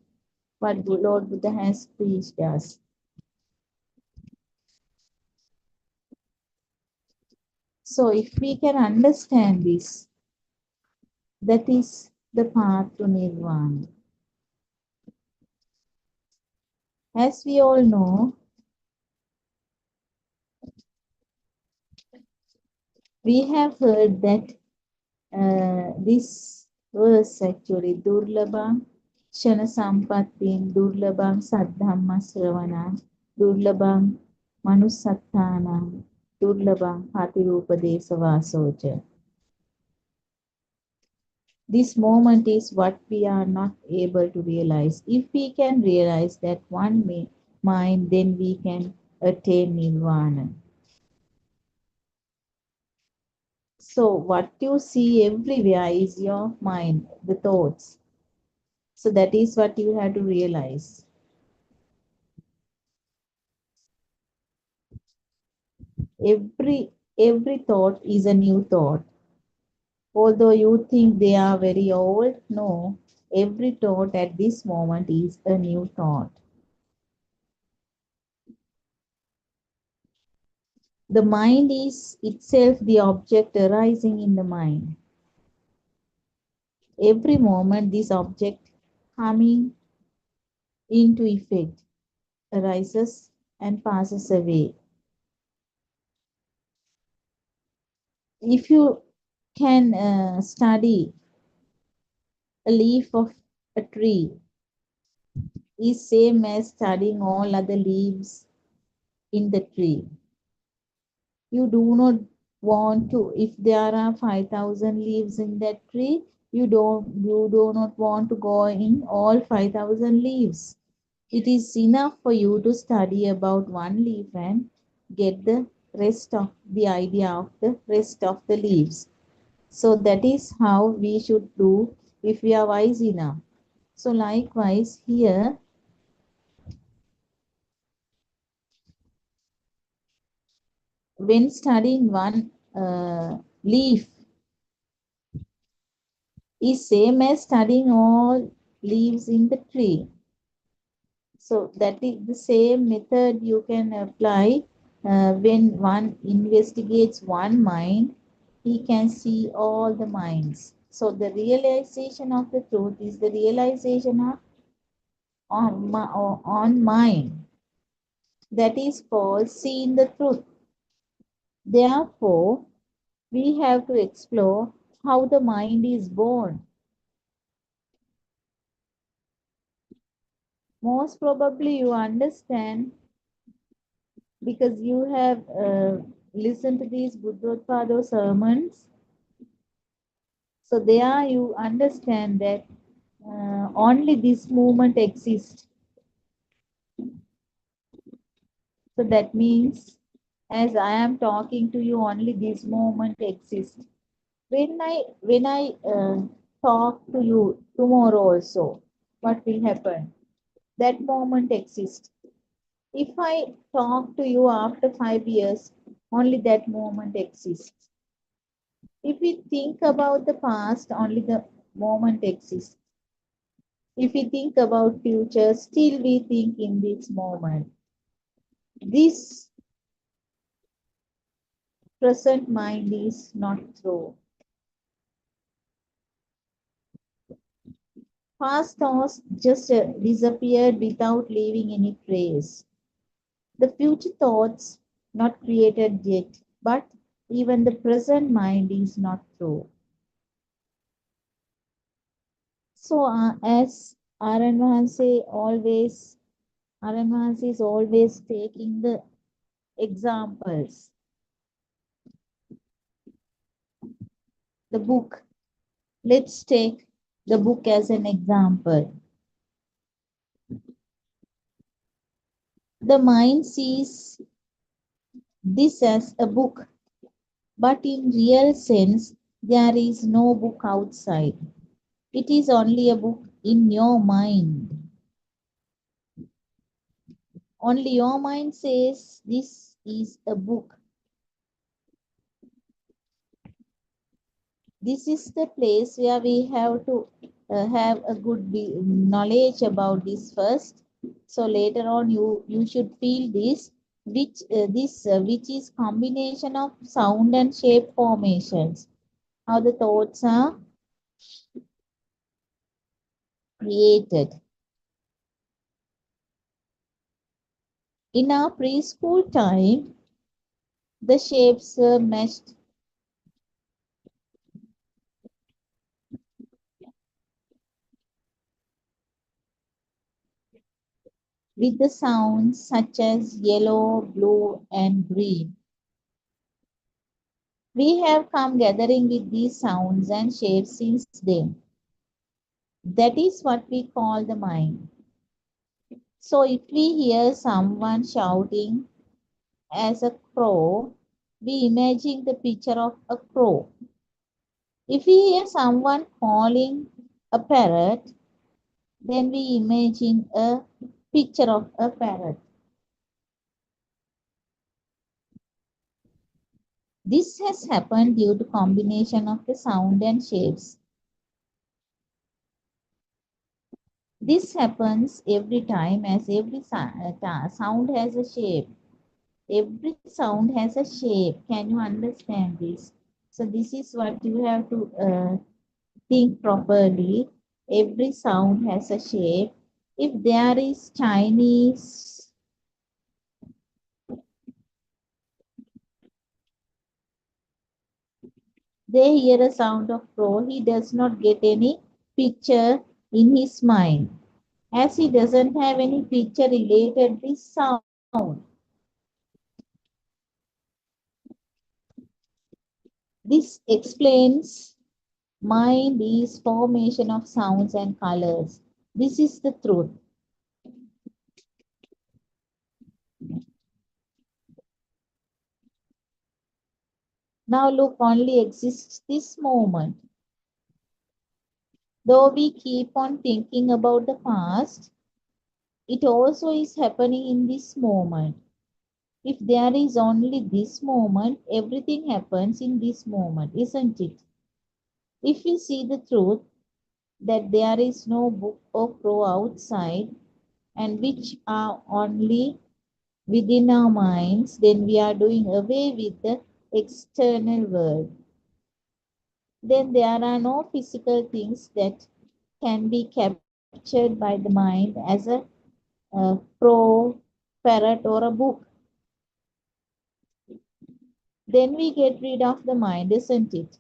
what the Lord Buddha has preached us. So if we can understand this, that is the path to Nirvana. As we all know, we have heard that this verse actually, Durlabam Shana Sampattin, Durlabam Saddhamma Sravanam, Durlabam Manusattanam, Durlabam Patirupadesa Vasoja. This moment is what we are not able to realize. If we can realize that one mind, then we can attain Nirvana. So what you see everywhere is your mind, the thoughts. So that is what you have to realize. Every thought is a new thought. Although you think they are very old, no, every thought at this moment is a new thought. The mind is itself the object arising in the mind. Every moment this object coming into effect arises and passes away. If you can study a leaf of a tree, is same as studying all other leaves in the tree. You do not want to, if there are 5,000 leaves in that tree, you do not want to go in all 5,000 leaves. It is enough for you to study about one leaf and get the rest of the idea of the rest of the leaves. So that is how we should do if we are wise enough. So likewise here, when studying one leaf, is same as studying all leaves in the tree. So that is the same method you can apply when one investigates one mind, he can see all the minds. So the realization of the truth is the realization of on mind. That is called seeing the truth. Therefore, we have to explore how the mind is born. Most probably you understand because you have listened to these Buddothpado sermons. So there you understand that only this movement exists. So that means as I am talking to you, only this moment exists. When I talk to you tomorrow also, what will happen? That moment exists. If I talk to you after 5 years, only that moment exists. If we think about the past, only the moment exists. If we think about future, still we think in this moment. This present mind is not true. Past thoughts just disappeared without leaving any trace. The future thoughts not created yet, but even the present mind is not true. So as Aran Mahanse is always taking the examples. The book, let's take the book as an example. The mind sees this as a book, but in real sense, there is no book outside. It is only a book in your mind. Only your mind says this is a book. This is the place where we have to have a good knowledge about this first. So later on, you should feel this, which is combination of sound and shape formations. How the thoughts are created. In our preschool time, the shapes were meshed with the sounds such as yellow, blue, and green. We have come gathering with these sounds and shapes since then. That is what we call the mind. So if we hear someone shouting as a crow, we imagine the picture of a crow. If we hear someone calling a parrot, then we imagine a picture of a parrot. This has happened due to combination of the sound and shapes. This happens every time as every sound has a shape. Every sound has a shape. Can you understand this? So this is what you have to think properly. Every sound has a shape. If there is Chinese they hear a sound of crow, he does not get any picture in his mind, as he doesn't have any picture related this sound. This explains mind is formation of sounds and colors. This is the truth. Now look, only exists this moment. Though we keep on thinking about the past, it also is happening in this moment. If there is only this moment, everything happens in this moment, isn't it? If we see the truth that there is no book or crow outside and which are only within our minds, then we are doing away with the external world. Then there are no physical things that can be captured by the mind as a crow, parrot, or a book. Then we get rid of the mind, isn't it?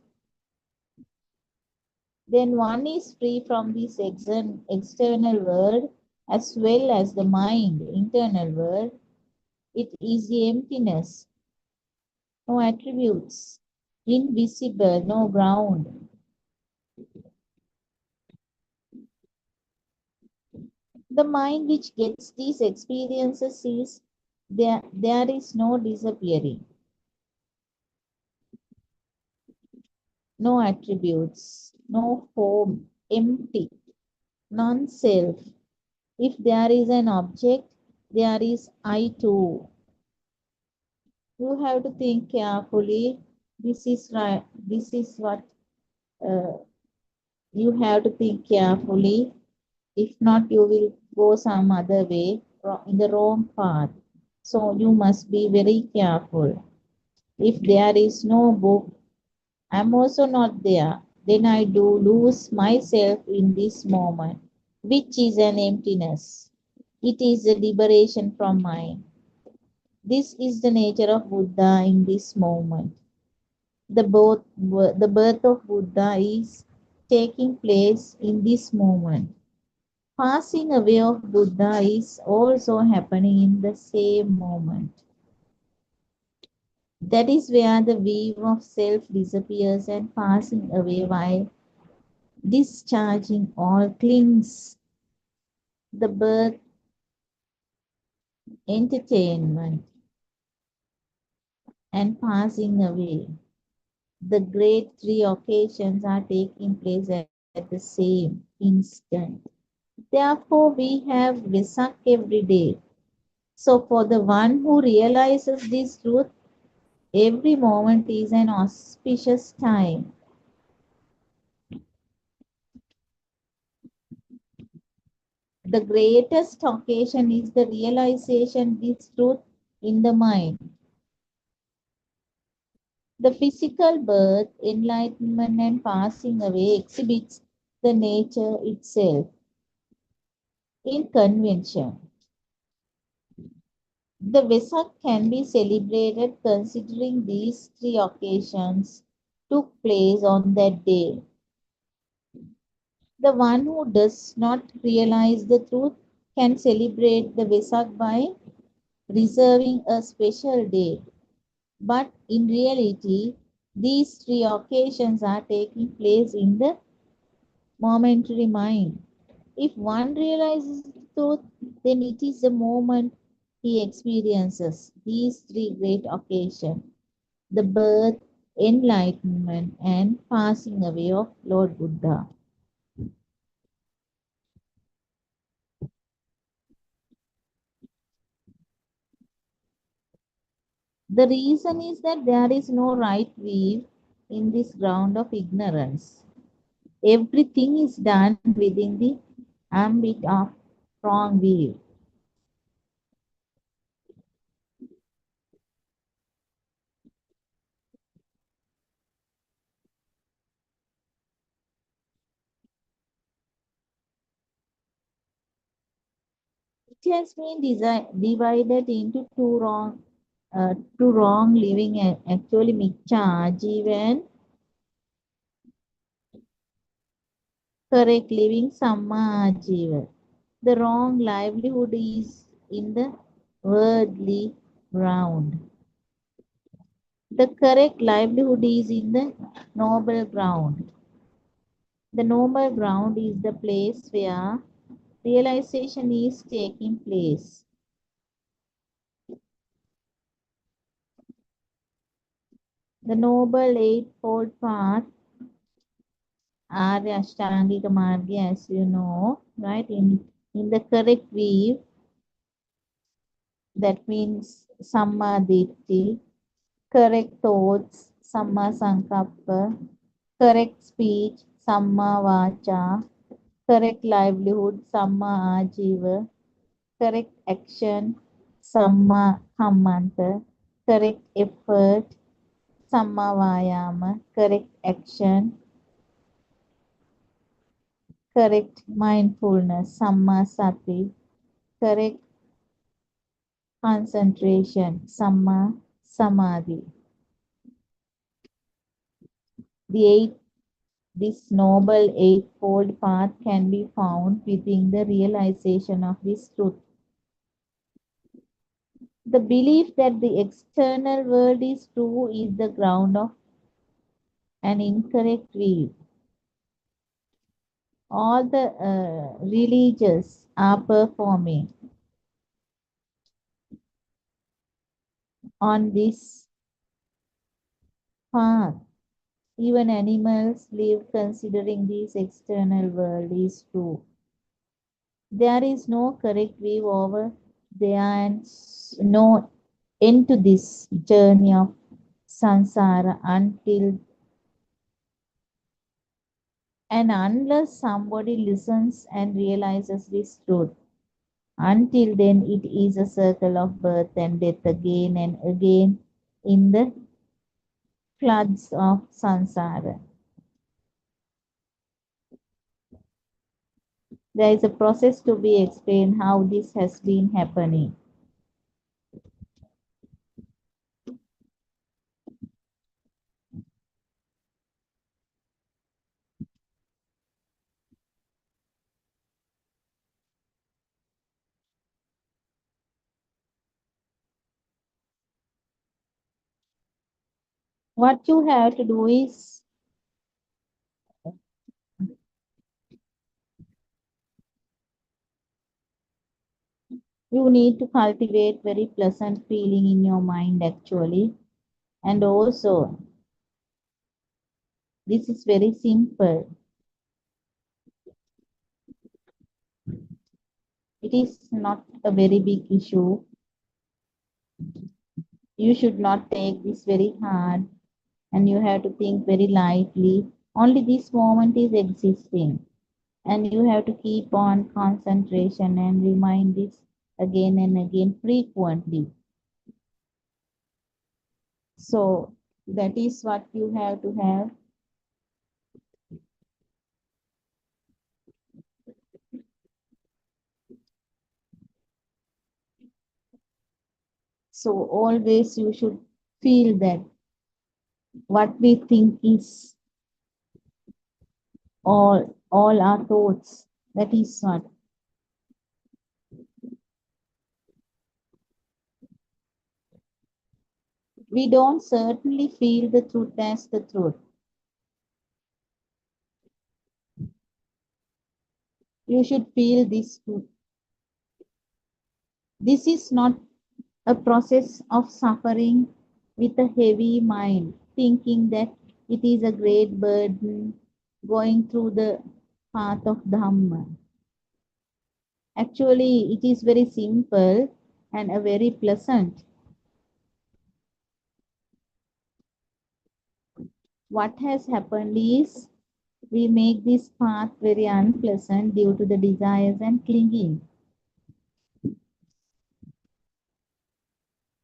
Then one is free from this external world as well as the mind, internal world. It is the emptiness, no attributes, invisible, no ground. The mind which gets these experiences is there is no disappearing, no attributes, no form, empty, non-self. If there is an object, there is I too. You have to think carefully. This is right. This is what uh, you have to think carefully. If not, you will go some other way in the wrong path. So you must be very careful. If there is no book, I'm also not there. Then I do lose myself in this moment, which is an emptiness. It is a liberation from mind. This is the nature of Buddha in this moment. The birth of Buddha is taking place in this moment. Passing away of Buddha is also happening in the same moment. That is where the weave of self disappears and passing away while discharging all clings. The birth, entertainment, and passing away. The great three occasions are taking place at the same instant. Therefore, we have Vesak every day. So, for the one who realizes this truth, every moment is an auspicious time. The greatest occasion is the realization this truth in the mind. The physical birth, enlightenment, and passing away exhibits the nature itself in convention. The Vesak can be celebrated considering these three occasions took place on that day. The one who does not realize the truth can celebrate the Vesak by reserving a special day. But in reality, these three occasions are taking place in the momentary mind. If one realizes the truth, then it is the moment he experiences these three great occasions: the birth, enlightenment, and passing away of Lord Buddha. The reason is that there is no right weave in this ground of ignorance. Everything is done within the ambit of wrong weave. It has been divided into two wrong living, actually micha, jiva, and Correct living, Samma Ajiva. The wrong livelihood is in the worldly ground. The correct livelihood is in the noble ground. The noble ground is the place where realization is taking place. The noble eightfold path, Arya Ashtangika Marga, as you know, right? In the correct way, that means Samma Ditti, correct thoughts, Samma Sankappa, correct speech, Samma Vacha, correct livelihood, Samma Ajiva, correct action, Samma Kammanta, correct effort, Samma Vayama, correct action, correct mindfulness, Samma Sati, correct concentration, Samma Samadhi. This noble eightfold path can be found within the realization of this truth. The belief that the external world is true is the ground of an incorrect view. All the religious are performing on this path. Even animals live considering this external world is true. There is no correct view over there and no end to this journey of samsara unless somebody listens and realizes this truth. Until then, it is a circle of birth and death again and again in the floods of samsara. There is a process to be explained how this has been happening. What you have to do is you need to cultivate very pleasant feeling in your mind actually. And also, this is very simple. It is not a very big issue. You should not take this very hard and you have to think very lightly. Only this moment is existing. And you have to keep on concentration and remind this again and again frequently. So that is what you have to have. So always you should feel that what we think is all our thoughts. That is what. We don't certainly feel the truth as the truth. You should feel this truth. This is not a process of suffering with a heavy mind, thinking that it is a great burden going through the path of Dhamma. Actually, it is very simple and a very pleasant. What has happened is we make this path very unpleasant due to the desires and clinging.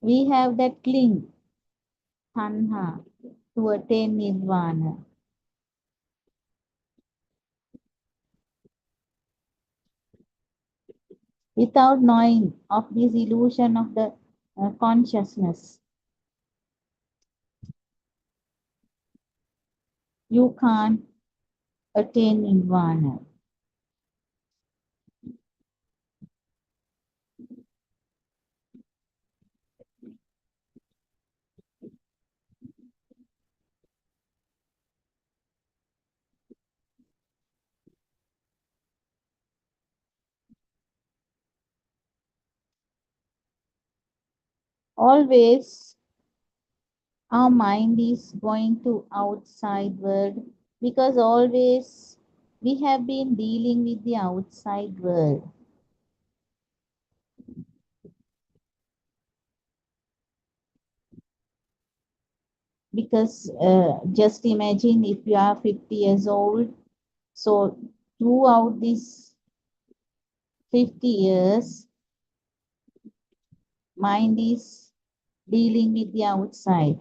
We have that cling, tanha, to attain nirvana. Without knowing of this illusion of the consciousness, you can't attain nirvana. Always our mind is going to outside world because always we have been dealing with the outside world. Because just imagine if you are 50 years old, so throughout these 50 years, mind is dealing with the outside.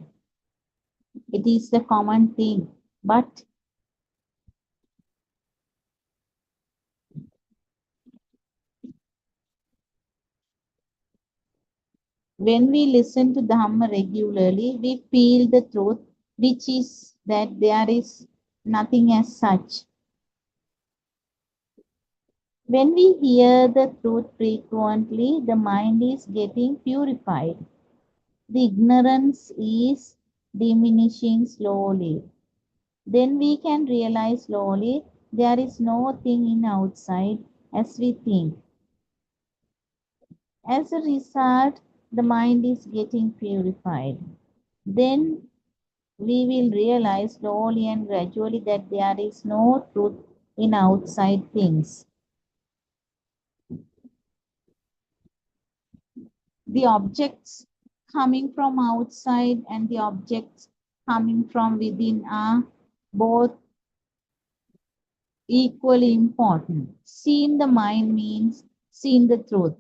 It is the common thing. But when we listen to Dhamma regularly, we feel the truth, which is that there is nothing as such. When we hear the truth frequently, the mind is getting purified. The ignorance is diminishing slowly. Then we can realize slowly there is no thing in outside as we think. As a result, the mind is getting purified. Then we will realize slowly and gradually that there is no truth in outside things. The objects coming from outside and the objects coming from within are both equally important. Seeing the mind means seeing the truth,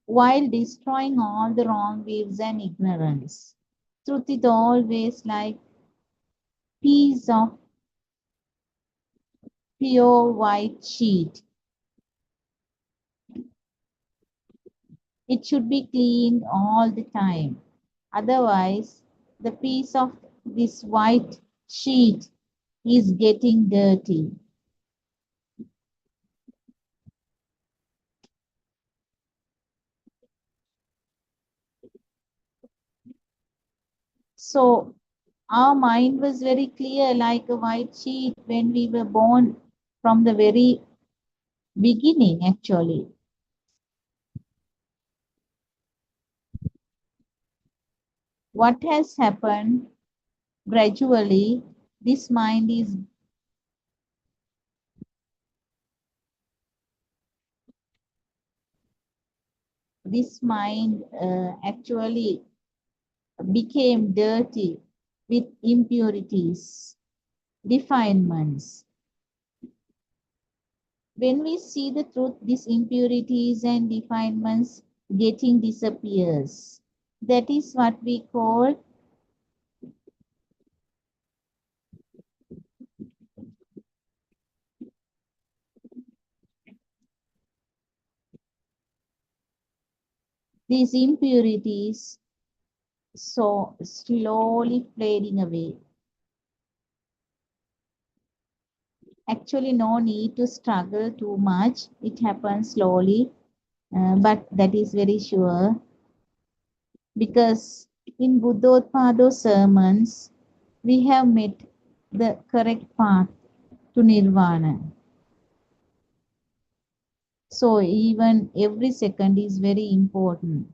while destroying all the wrong views and ignorance. Truth is always like piece of pure white sheet. It should be cleaned all the time. Otherwise, the piece of this white sheet is getting dirty. So our mind was very clear like a white sheet when we were born from the very beginning actually. What has happened gradually, this mind actually became dirty with impurities, defilements. When we see the truth, these impurities and defilements getting disappears. That is what we call these impurities so slowly fading away. Actually, no need to struggle too much. It happens slowly, but that is very sure. Because in Buddothpado sermons, we have met the correct path to nirvana. So even every second is very important.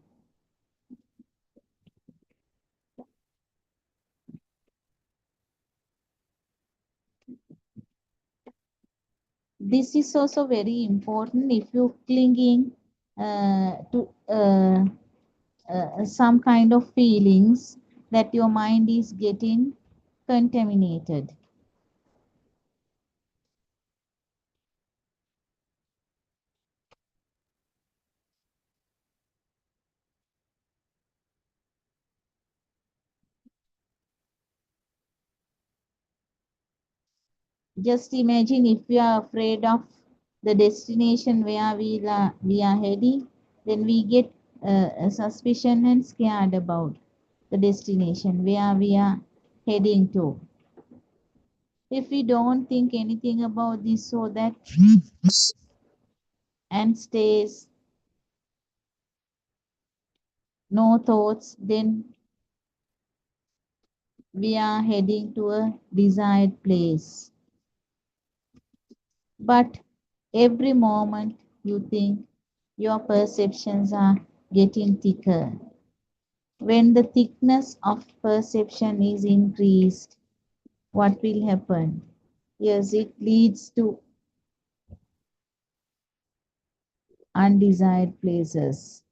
This is also very important if you're clinging to some kind of feelings that your mind is getting contaminated. Just imagine if we are afraid of the destination where we are heading, then we get a suspicion and scared about the destination where we are heading to. If we don't think anything about this or that and stays no thoughts, then we are heading to a desired place. But every moment you think, your perceptions are getting thicker. When the thickness of perception is increased, what will happen? Yes, it leads to undesired places.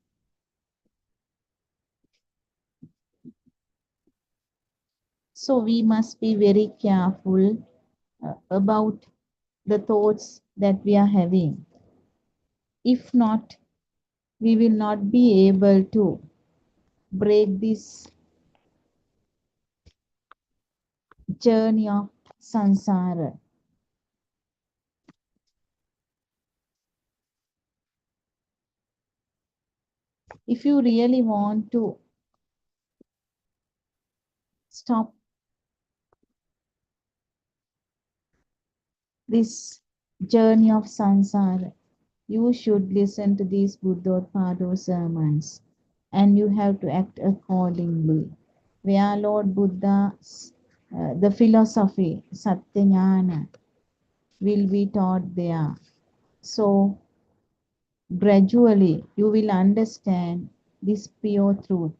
So we must be very careful about the thoughts that we are having. If not, we will not be able to break this journey of samsara. If you really want to stop this journey of samsara, you should listen to these Buddothpado sermons and you have to act accordingly. Where Lord Buddha's the philosophy, Satyajnana, will be taught there. So gradually you will understand this pure truth.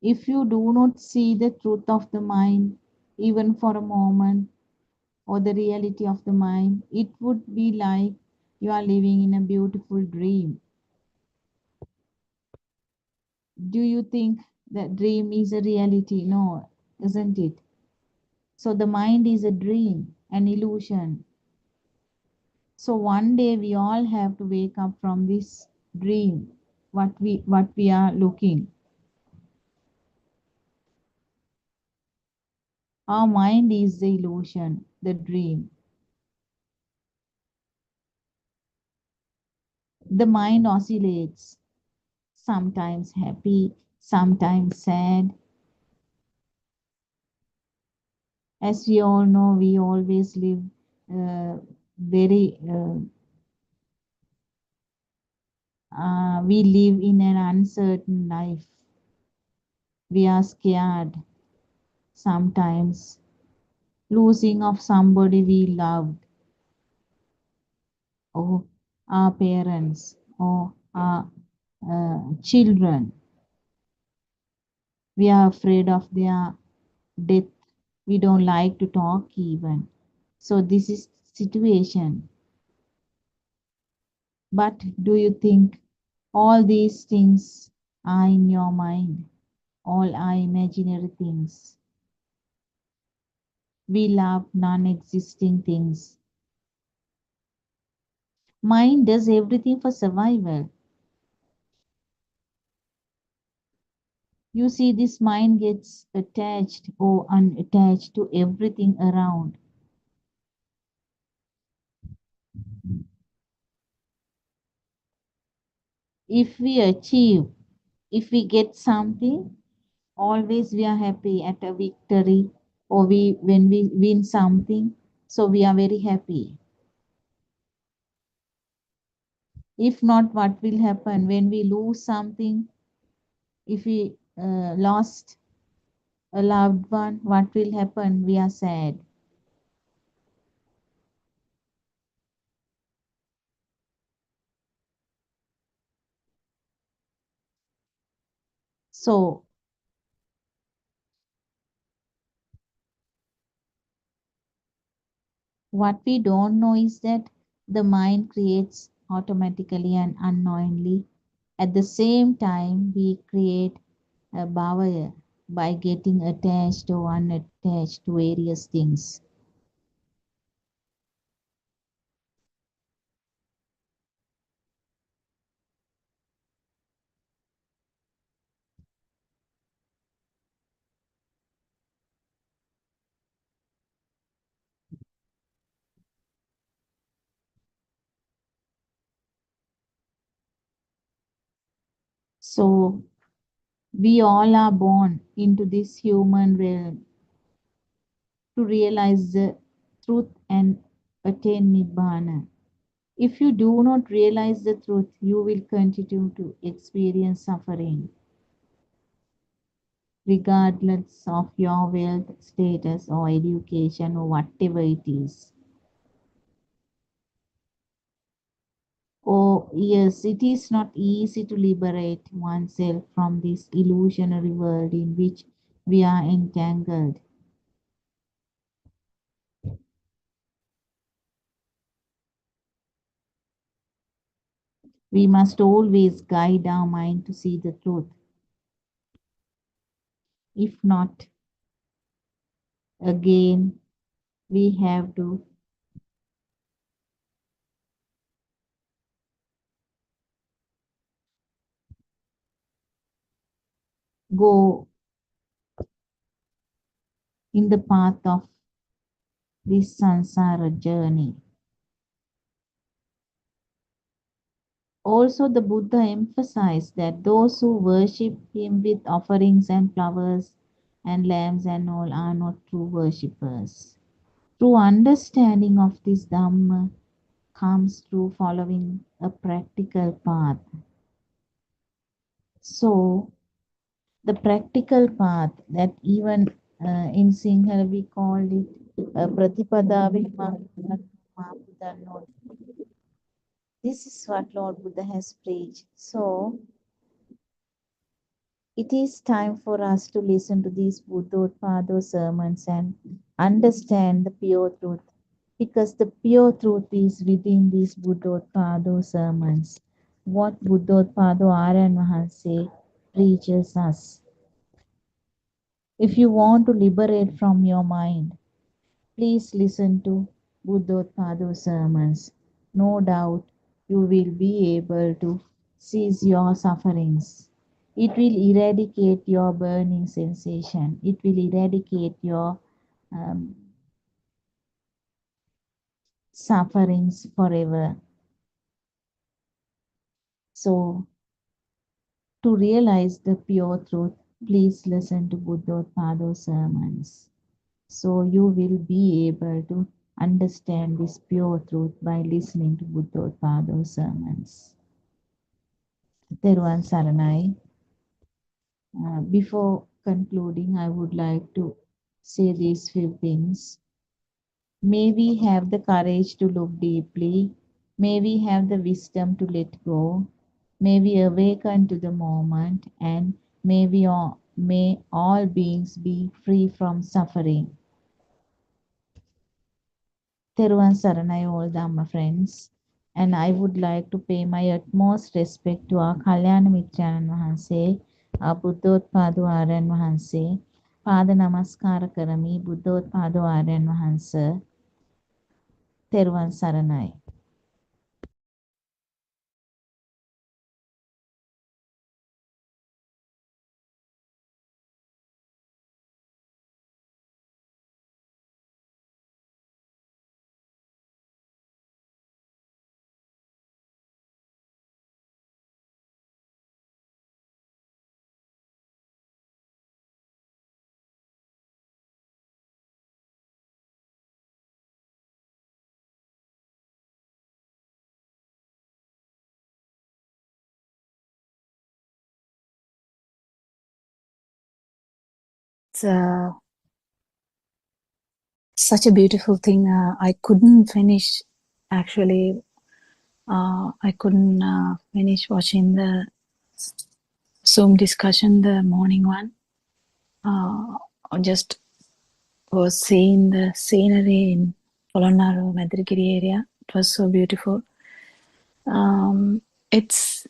If you do not see the truth of the mind, even for a moment, or the reality of the mind, it would be like you are living in a beautiful dream. Do you think that dream is a reality? No, isn't it? So the mind is a dream, an illusion. So one day we all have to wake up from this dream, what we are looking. Our mind is the illusion, the dream. The mind oscillates, sometimes happy, sometimes sad. As we all know, we always live very we live in an uncertain life. We are scared sometimes, losing of somebody we loved, or our parents, or our children. We are afraid of their death. We don't like to talk even. So this is situation. But do you think all these things are in your mind? All are imaginary things. We love non-existing things. Mind does everything for survival. You see, this mind gets attached or unattached to everything around. If we achieve, if we get something, always we are happy at a victory, or when we win something, so we are very happy. If not, what will happen when we lose something? If we lost a loved one, what will happen? We are sad. So what we don't know is that the mind creates automatically and unknowingly. At the same time, we create a bhava by getting attached or unattached to various things. So We all are born into this human realm to realize the truth and attain Nibbana. If you do not realize the truth, you will continue to experience suffering, regardless of your wealth, status, or education, or whatever it is. Oh, yes, it is not easy to liberate oneself from this illusionary world in which we are entangled. We must always guide our mind to see the truth. If not, again, we have to go in the path of this samsara journey. Also, the Buddha emphasized that those who worship him with offerings and flowers and lamps and all are not true worshippers. True understanding of this Dhamma comes through following a practical path. So, the practical path that even in Sinhala we called it Pratipada Mahapudanno. This is what Lord Buddha has preached. So, it is time for us to listen to these Buddothpado sermons and understand the pure truth, because the pure truth is within these Buddothpado sermons. What Buddothpado Aryan Mahanse preaches us. If you want to liberate from your mind, please listen to Buddothpado sermons. No doubt you will be able to cease your sufferings. It will eradicate your burning sensation. It will eradicate your sufferings forever. So, to realize the pure truth, please listen to Buddothpado sermons. So you will be able to understand this pure truth by listening to Buddothpado sermons. Theruvan Saranai. Before concluding, I would like to say these few things. May we have the courage to look deeply. May we have the wisdom to let go. May we awaken to the moment, and may all beings be free from suffering. Theruvan Saranai, all Dhamma friends, and I would like to pay my utmost respect to our Kalyana Mitranan Wahanse, our Buddothpado Aryan Wahanse, Pada Namaskara Karami, Buddothpado Aryan Wahanse, Theruvan Saranai. It's such a beautiful thing. I couldn't finish, actually. I couldn't finish watching the Zoom discussion, the morning one. I just was seeing the scenery in Polonnaru, Madirgiri area. It was so beautiful. It's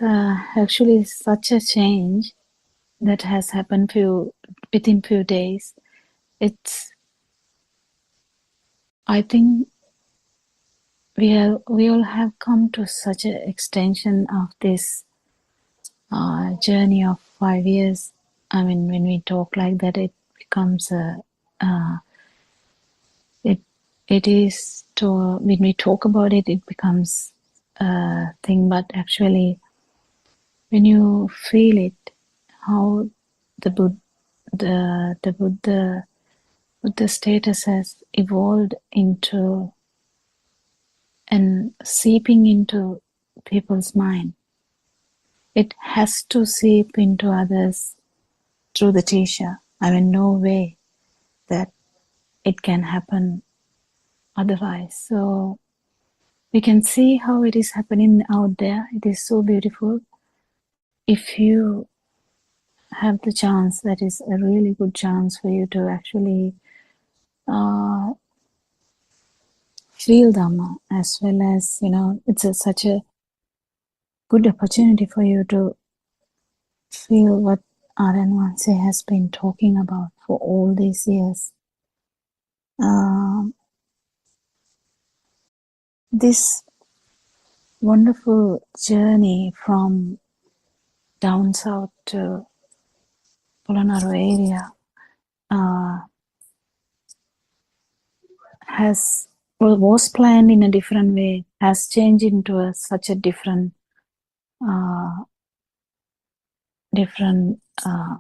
actually such a change that has happened within few days. I think we all have come to such an extension of this journey of 5 years. I mean, when we talk like that, it becomes when we talk about it, it becomes a thing. But actually, when you feel it, how the Buddha status has evolved into and seeping into people's mind. It has to seep into others through the teacher. I mean, no way that it can happen otherwise. So we can see how it is happening out there. It is so beautiful. If you have the chance, that is a really good chance for you to actually feel Dhamma, as well as, it's such a good opportunity for you to feel what Aranwanse has been talking about for all these years. This wonderful journey from down south to Polonnaruwa area was planned in a different way, has changed into such a different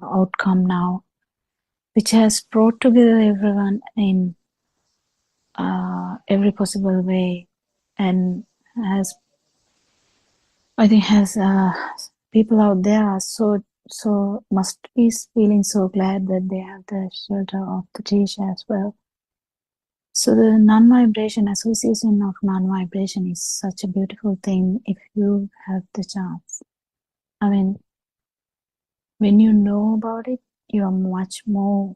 outcome now, which has brought together everyone in every possible way, and has people out there are so must be feeling so glad that they have the shelter of the teacher as well. So the non-vibration, association of non-vibration is such a beautiful thing if you have the chance. I mean, when you know about it, you are much more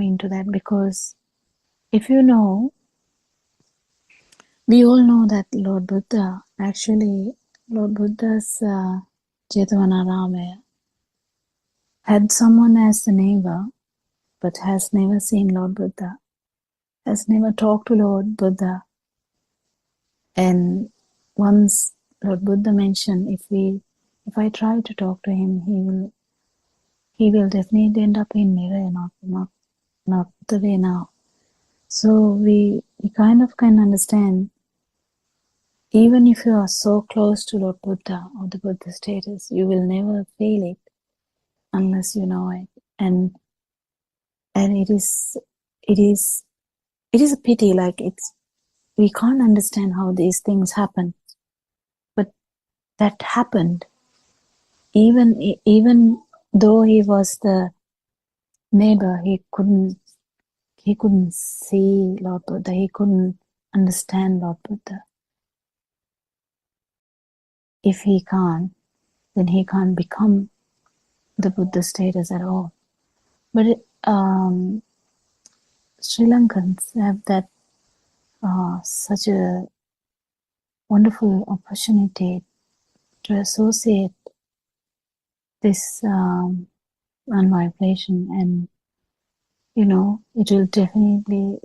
into that, because if you know, we all know that Lord Buddha's Jetavana had someone as the neighbor, but has never seen Lord Buddha, has never talked to Lord Buddha. And once Lord Buddha mentioned, if I try to talk to him, he will definitely end up in mirror, not the way now. So we kind of can understand, even if you are so close to Lord Buddha or the Buddha status, you will never feel it unless you know it. And it is a pity, like we can't understand how these things happen, but that happened. Even though he was the neighbor, he couldn't see Lord Buddha, he couldn't understand Lord Buddha. If he can't, then he can't become the Buddha status at all. But Sri Lankans have that such a wonderful opportunity to associate this non-vibration, and it will definitely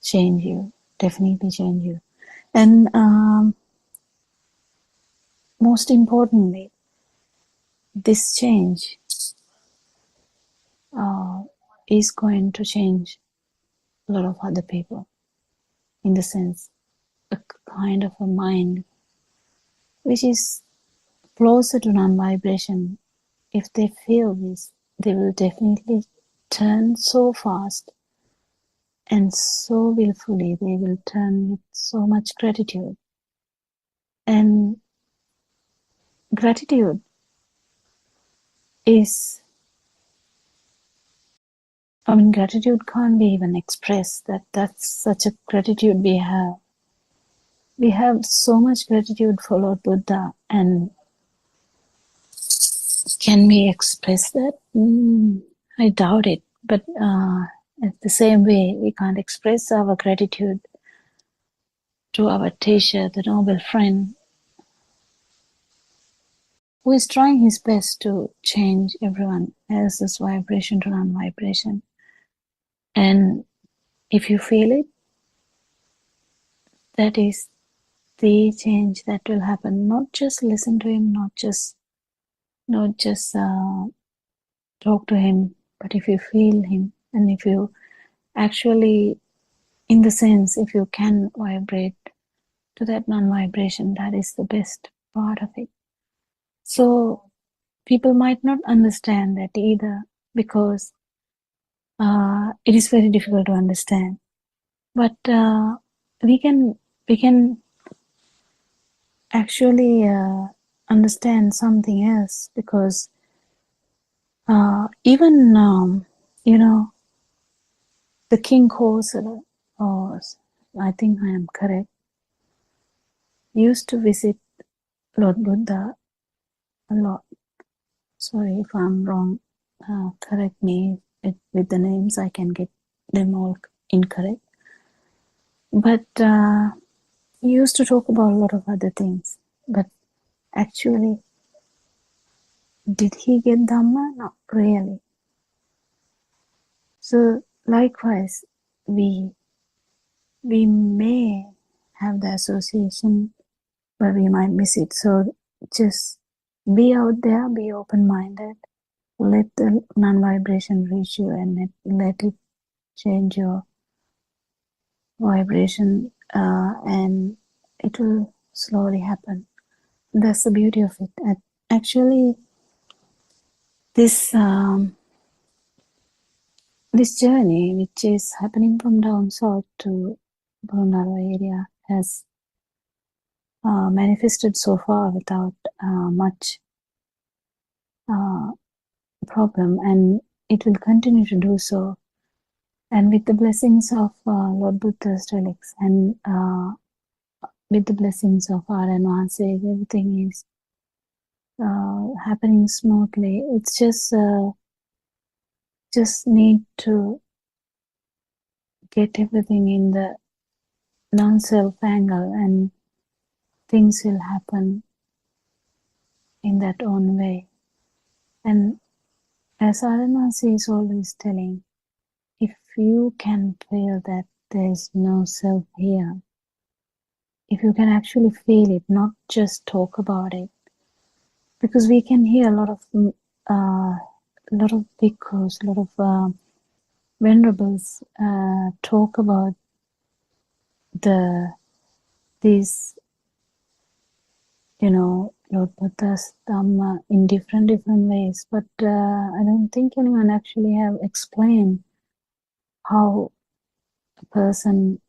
change you, and most importantly, this change is going to change a lot of other people, in the sense, a kind of a mind which is closer to non-vibration. If they feel this, they will definitely turn so fast and so willfully. They will turn with so much gratitude. And gratitude gratitude can't be even expressed. That's such a gratitude we have. We have so much gratitude for Lord Buddha, and can we express that? I doubt it. But at the same way, we can't express our gratitude to our teacher, the noble friend, who is trying his best to change everyone else's vibration to non-vibration. And if you feel it, that is the change that will happen. Not just listen to him, not just talk to him, but if you feel him, and if you actually, in the sense, if you can vibrate to that non-vibration. That is the best part of it. So people might not understand that either, because it is very difficult to understand. But we can actually understand something else, because even the King Kosala, or I think I am correct, used to visit Lord Buddha a lot. Sorry if I'm wrong. Correct me with the names. I can get them all incorrect. But he used to talk about a lot of other things. But actually, did he get Dhamma? Not really. So likewise, we may have the association, but we might miss it. So just be out there, be open-minded, let the non-vibration reach you, and let it change your vibration, and it will slowly happen. That's the beauty of it. Actually, this journey, which is happening from down south to Buddothpado area, has manifested so far without much problem, and it will continue to do so. And with the blessings of Lord Buddha's relics, and with the blessings of our advances, everything is happening smoothly. It's just need to get everything in the non-self angle, and things will happen in that own way. And as Aranasi is always telling, if you can feel that there's no self here, if you can actually feel it, not just talk about it, because we can hear a lot of bhikkhus, a lot of venerables talk about these Lord Buddha's Dhamma in different ways, but I don't think anyone actually have explained how a person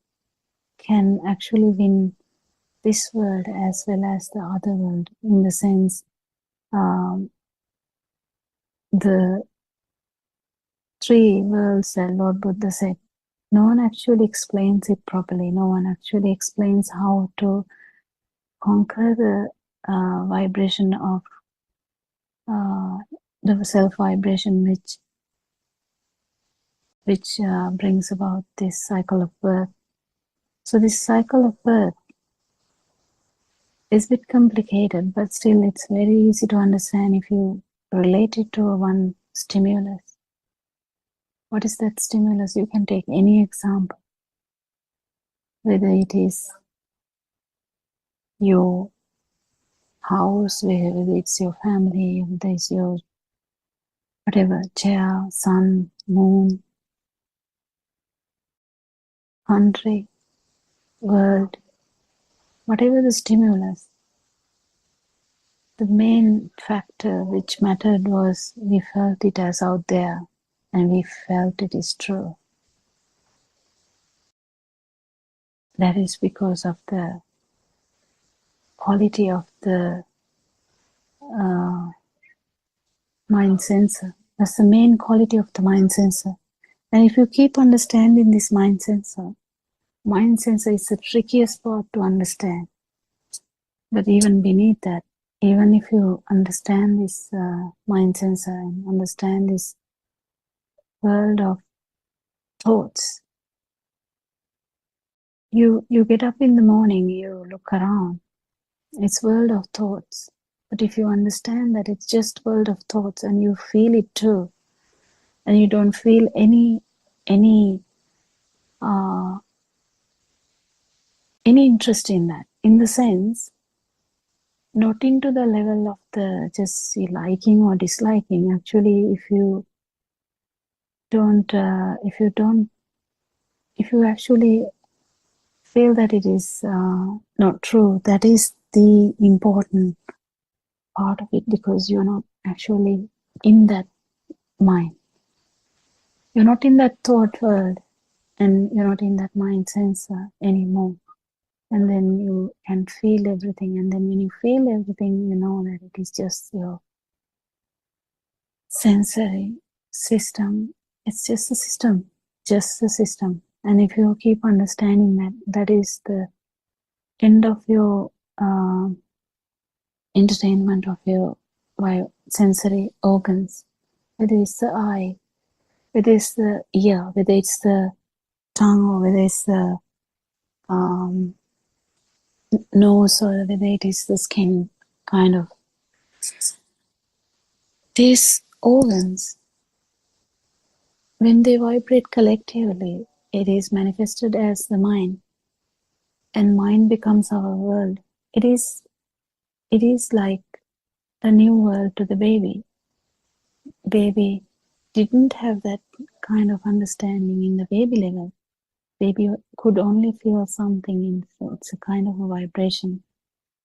can actually win this world as well as the other world, in the sense the three worlds that Lord Buddha said. No one actually explains it properly. No one actually explains how to conquer the vibration of the self vibration, which brings about this cycle of birth. So this cycle of birth is a bit complicated, but still it's very easy to understand if you relate it to one stimulus. What is that stimulus? You can take any example, whether it is your house, whether it's your family, whether it's your whatever, chair, sun, moon, country, world, whatever the stimulus. The main factor which mattered was we felt it as out there, and we felt it is true. That is because of the quality of the mind sensor. That's the main quality of the mind sensor. And if you keep understanding this mind sensor is the trickiest part to understand. But even beneath that, even if you understand this mind sensor and understand this world of thoughts, you get up in the morning, you look around, it's world of thoughts. But if you understand that it's just world of thoughts, and you feel it too, and you don't feel any interest in that, in the sense, not into the level of the just liking or disliking. Actually, if you actually feel that it is not true. That is the important part of it, because you're not actually in that mind. You're not in that thought world, and you're not in that mind sensor anymore. And then you can feel everything. And then when you feel everything, you know that it is just your sensory system. It's just a system, just a system. And if you keep understanding that, that is the end of your entertainment of your sensory organs. Whether it's the eye, whether it's the ear, whether it's the tongue, or whether it's the nose, or whether it is the skin, kind of. These organs, when they vibrate collectively, it is manifested as the mind, and mind becomes our world. It is like a new world to the baby. Baby didn't have that kind of understanding in the baby level. Baby could only feel something, it's a kind of a vibration.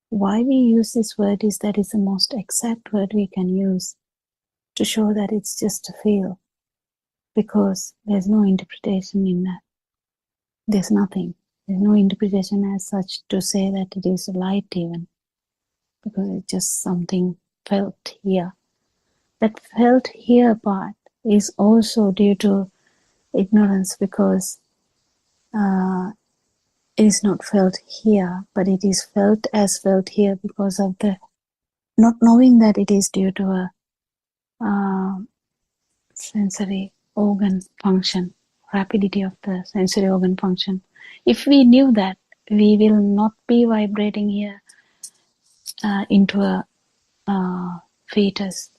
Why we use this word is that it's the most exact word we can use to show that it's just a feel, because there's no interpretation in that. There's nothing. There's no interpretation as such to say that it is light even, because it's just something felt here. That felt here part is also due to ignorance, because it is not felt here, but it is felt as felt here because of the not knowing that it is due to a sensory organ function, rapidity of the sensory organ function. If we knew that, we will not be vibrating here into a fetus.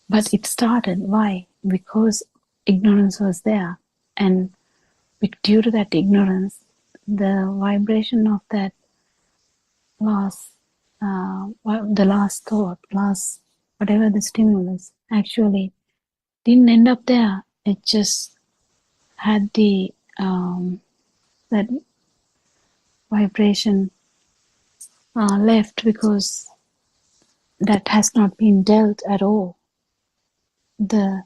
But it started. Why? Because ignorance was there, and due to that ignorance, the vibration of that last thought, whatever the stimulus, actually didn't end up there. It just had the that vibration left, because that has not been dealt at all. The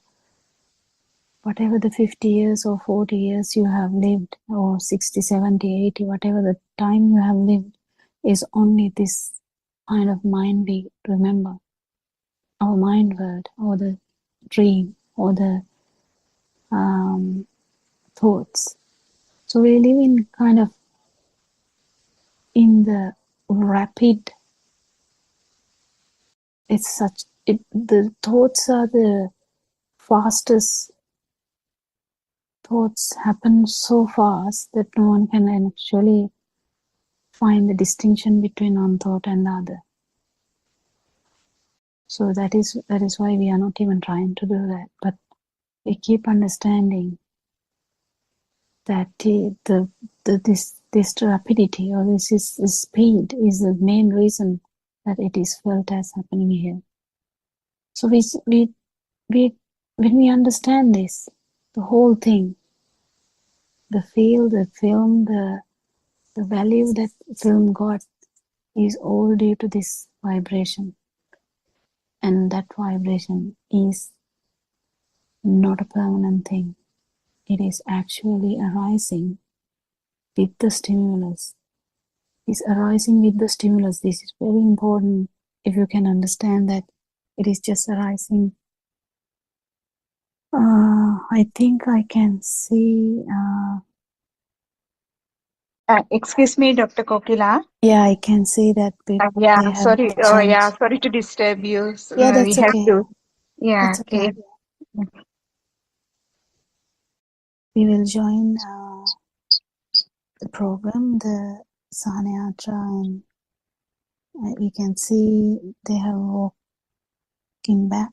whatever the 50 years or 40 years you have lived, or 60, 70, 80, whatever the time you have lived, is only this kind of mind we remember. Our mind world, or the dream, or the thoughts. So we live in kind of in the rapid, the thoughts are the fastest. Thoughts happen so fast that no one can actually find the distinction between one thought and the other. So that is why we are not even trying to do that. But we keep understanding that this rapidity, or this speed, is the main reason that it is felt as happening here. So we when we understand this, the whole thing, the feel, the film, the value that film got, is all due to this vibration. And that vibration is not a permanent thing. It is actually arising with the stimulus. It's arising with the stimulus. This is very important. If you can understand that it is just arising. I think I can see. Excuse me, Dr. Kokila. Yeah, I can see that people. Yeah, sorry. Oh, yeah, sorry to disturb you. Yeah, that's we have okay. to. Yeah, That's okay. We will join the program, the Sahanayatra, and we can see they have walking back.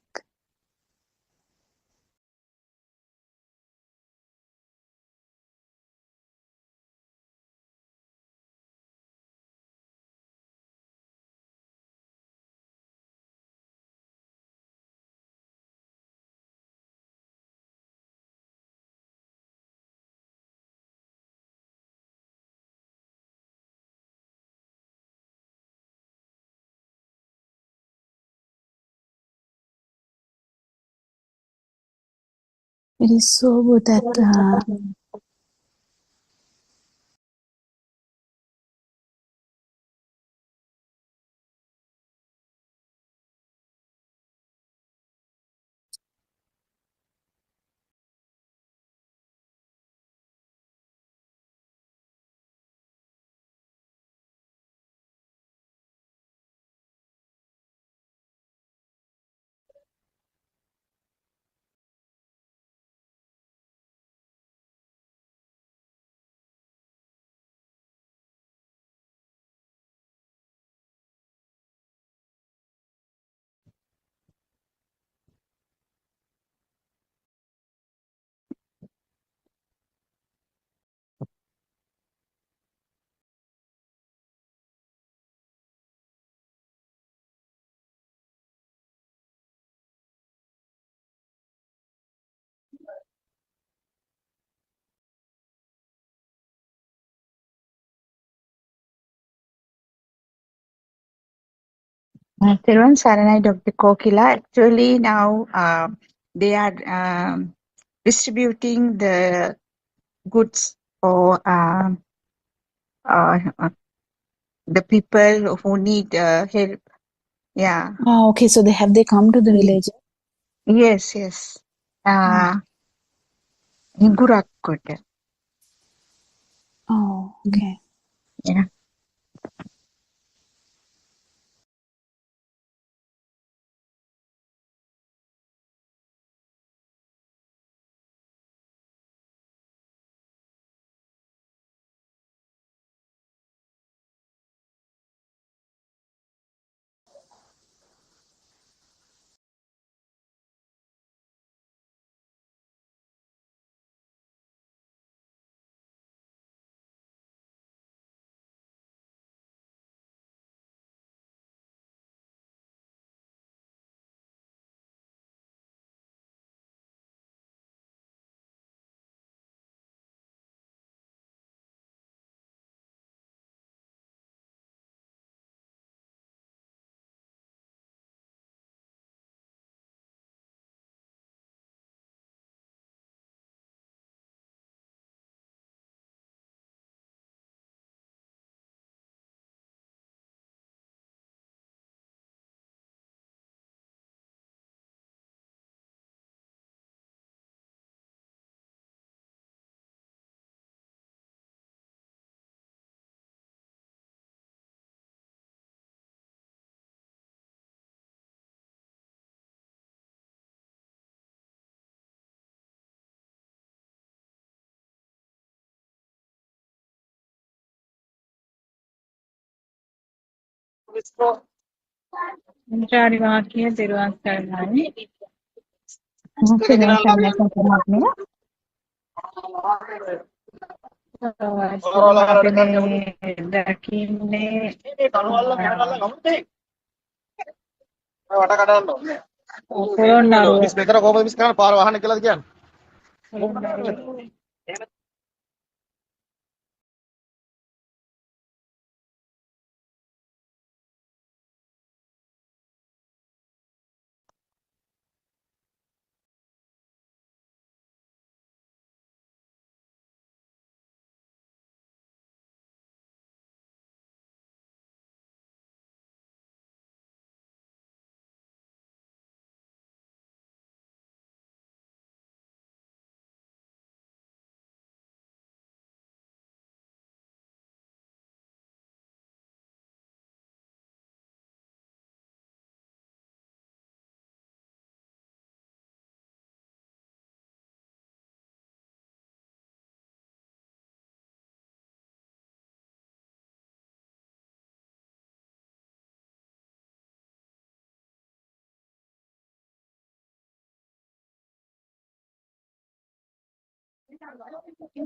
It is so good that Thiruvan Saranai, Dr. Kokila. Actually, now they are distributing the goods for the people who need help. Yeah. oh, okay, so they come to the village. Yes, yes. Hingurakkota. Oh, okay. Yeah. Mencari wakil Thiruvan Saranai. Thiruvan Saranai Saranai. දකින්නේ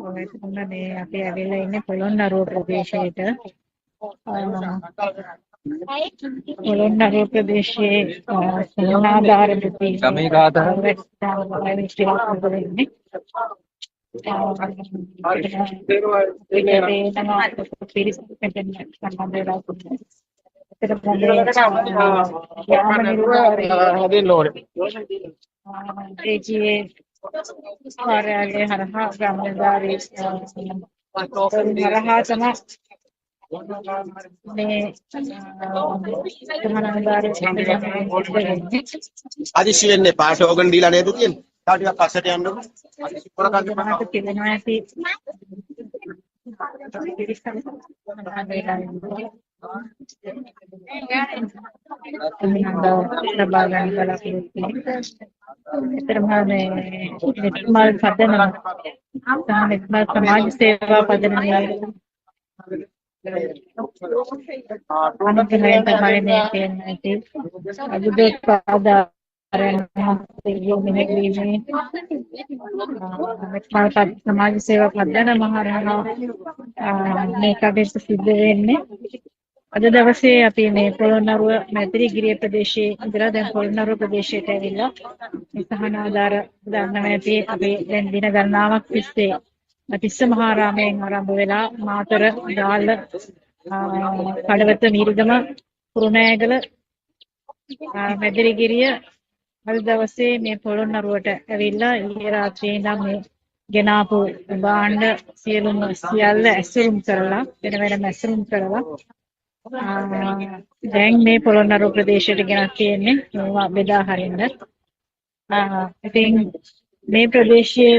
ඔයතුමනේ අපි ඇවිල්ලා ඉන්නේ පොළොන්නරුව ප්‍රදේශයට. පොළොන්නරුව ප්‍රදේශයේ සේනාධාර කාර්යාලය හරහා ග්‍රාමනිලධාරී හරහා තමයි මේ ග්‍රාමනිලධාරී අදිශි වෙන්නේ පාට ඕගන් දීලා නේද තියෙන්නේ. තව ටිකක් පස්සට යන්නකො. අදිශි පොරකට තිබෙනවා ඇති ලබා ගන්න බලාපොරොත්තු වෙනවා. එතරම් මේ නිර්මාල් පදනම නිර්මාල් සමාජ සේවා පදනම අනුගමනය තමයි මේ කියන්නේ. බුද්ධෝත්පාද සමාජ සේවා පදනම හරහා මේ කටයුතු සිද්ධ වෙන්නේ. අද දවසේ අපි මේ පොළොන්නරුව මැදිරිගිරිය ප්‍රදේශයේ ඉඳලා දැන් පොළොන්නරුව ප්‍රදේශයට ඇවිල්ලා මේ සහනාධාර දන්නම ඇති අපි දැන් දින ගණනාවක් තිස්සේ තිස්ස මහාරාමයෙන් ආරම්භ වෙලා මාතර දාල කඩවත මීරිගම කුරුණෑගල මැදිරිගිරිය අද දවසේ මේ පොළොන්නරුවට ඇවිල්ලා ඊයේ රාත්‍රියේ ඉඳන් මේ ගෙනාපු භාණ්ඩ සියල්ල ඇසුරුම් කරලා වෙන ඇසුරුම් කරලා දැන් මේ පොළොන්නරුව ප්‍රදේශයට ගෙනත් තියෙන්නේ මේවා බෙදා හරින්න. ඉතින් මේ ප්‍රදේශයේ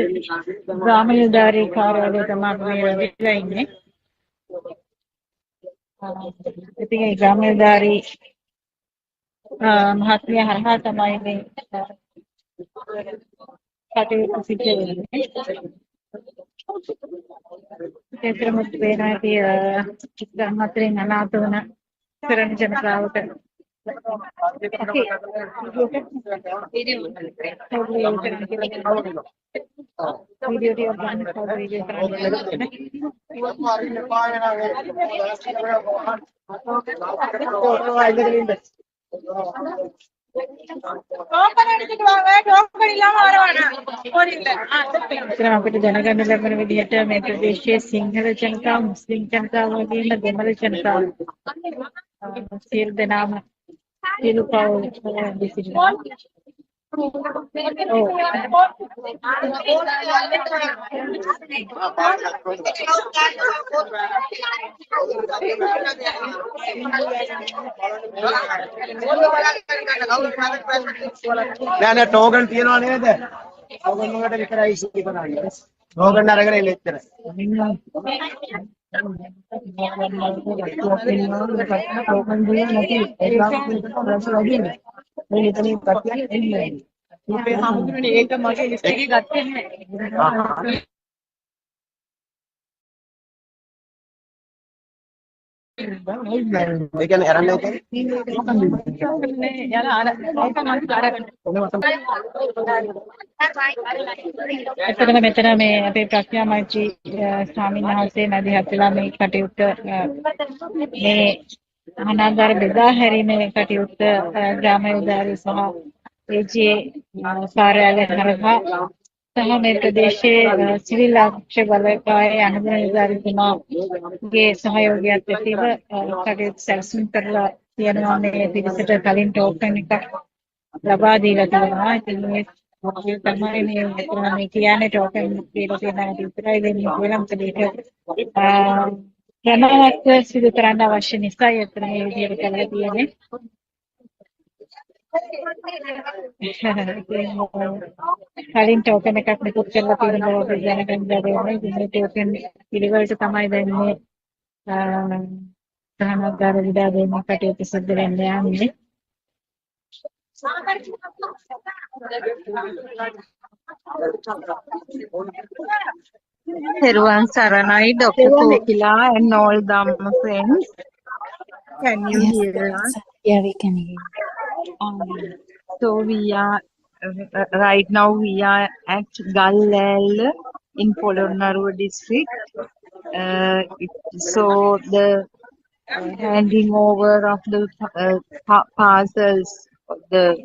ග්‍රාම නිලධාරී කාර්යාලය තමයි මේ වැඩිලා ඉන්නේ. ඉතින් ඒ ග්‍රාම නිලධාරී මහත්මිය හරහා තමයි මේ කටයුතු සිද්ධ වෙන්නේ. ඒතරම වෙනවා කිය ගම්මතරින් අනාථ වන කරන ජනතාවට අපිට දැනගන්න ලැබෙන විදිහට මේ ප්‍රදේශයේ සිංහල ජනතාව, මුස්ලිම් ජනතාව වගේම දෙමළ ජනතාව සියලු දෙනාම සියලු පවුල් විසිනවා. නෑ ටෝකන් තියනවා නේද? ටෝකන් වලට විතරයි ඉස්සෙල්ලා කරන්නේ. ටෝකන් අරගෙන ඉන්න එච්චරයි. අපේ හමුදුනේ ඒක මගේ ලිස්ට් එකේ ගත්තේ නැහැ. ඒ කියන්නේ අරන් එතන මෙතන මේ අපේ ප්‍රඥා මෛත්‍රී ස්වාමීන් වහන්සේ මැදිහත් වෙලා මේ කටයුත්ත මේ අනාගාර බෙදා හැරීමේ කටයුත්ත ග්‍රාම නිලධාරී සහ ඒජේ කාර්යාලය හරහා සහ මේ ප්‍රදේශයේ සිවිල් ආරක්ෂක බලකායේ අනුගමන නිලධාරීතුමාගේ සහයෝගයත් එක්කව කටයුතු සැලසුම් කරලා තියෙනවා. මේ පිළිසෙට කලින් ටෝකන් එකක් ලබා දීලා තියෙනවා. ඉතින් මේ තමයි මේ කියන්නේ ටෝකන් දීලා තියෙනවා විතරයි වෙන්නේ කියලා. මොකද ඒක ප්‍රමාණවත් සිදු කරන්න අවශ්‍ය නිසා ඒතර මේ විදිහට කරලා තියෙන්නේ. කලින් ටෝකන් එකක් නිකුත් කරලා තියෙනවා අපි දැනගන්න බැරි ඉතින් මේ ටෝකන් පිළිවෙලට තමයි දැන් මේ සහනාධාර විඩා දෙන්න කටයුතු සිද්ධ වෙන්න යන්නේ. Everyone Saranai, Dr. Kokila and all Dhamma friends. Can you hear us? Yeah, we can hear. So we are right now we are at Gallel in Polonnaruwa district. So the handing over of the parcels, the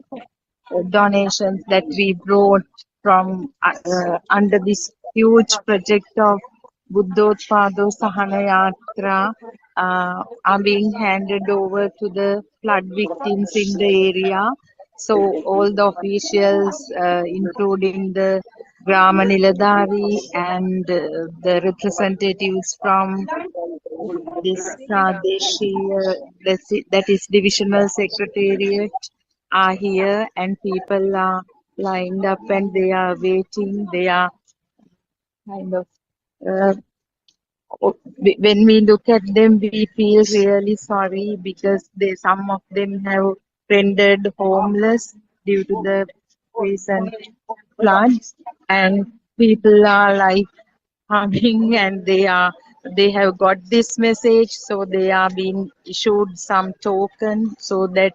donations that we brought from under this huge project of Buddothpado Sahana Yatra are being handed over to the flood victims in the area. So all the officials, including the Grama Niladhari and the representatives from this Pradeshi, that is Divisional Secretariat, are here, and people are lined up and they are waiting. They are kind of, uh, when we look at them, we feel really sorry because some of them have rendered homeless due to the recent floods, and people are like hugging, and they have got this message, so they are being issued some token so that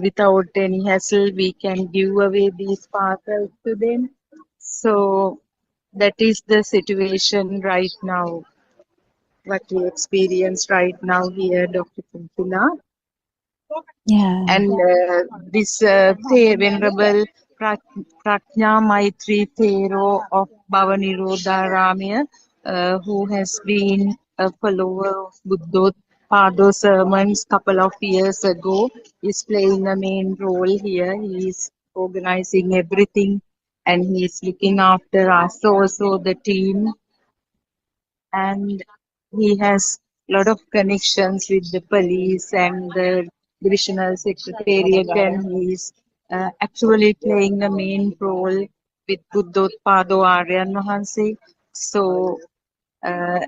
without any hassle we can give away these parcels to them. So that is the situation right now, what we experience right now here, Dr. Kumpila. Yeah. And this Venerable Prajna Maitri Thero of Bhavanirodharamya, who has been a follower of Buddothpado sermons couple of years ago, is playing a main role here. He is organizing everything and he is looking after us also, the team, and he has a lot of connections with the police and the divisional secretariat, and he is actually playing a main role with Buddothpado Aryan Mahansi. So uh,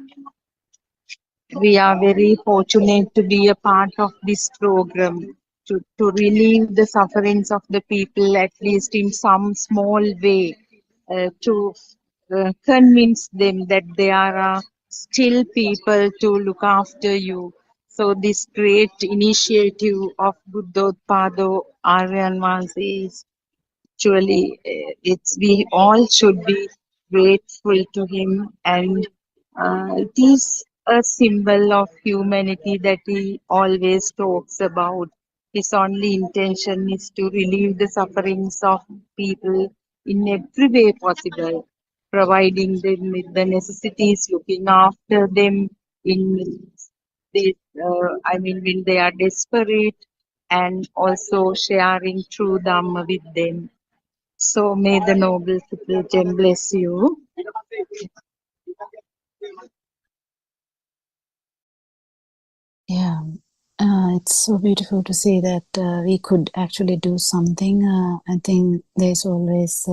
we are very fortunate to be a part of this program to relieve the sufferings of the people, at least in some small way, to convince them that there are still people to look after you. So this great initiative of Buddothpado Aryan Mahansi is actually, we all should be grateful to him, and it is a symbol of humanity that he always talks about. His only intention is to relieve the sufferings of people in every way possible, providing them with the necessities, looking after them in this, when they are desperate, and also sharing true Dhamma with them. So may the Noble Triple Gem bless you. Yeah, it's so beautiful to see that we could actually do something. I think there's always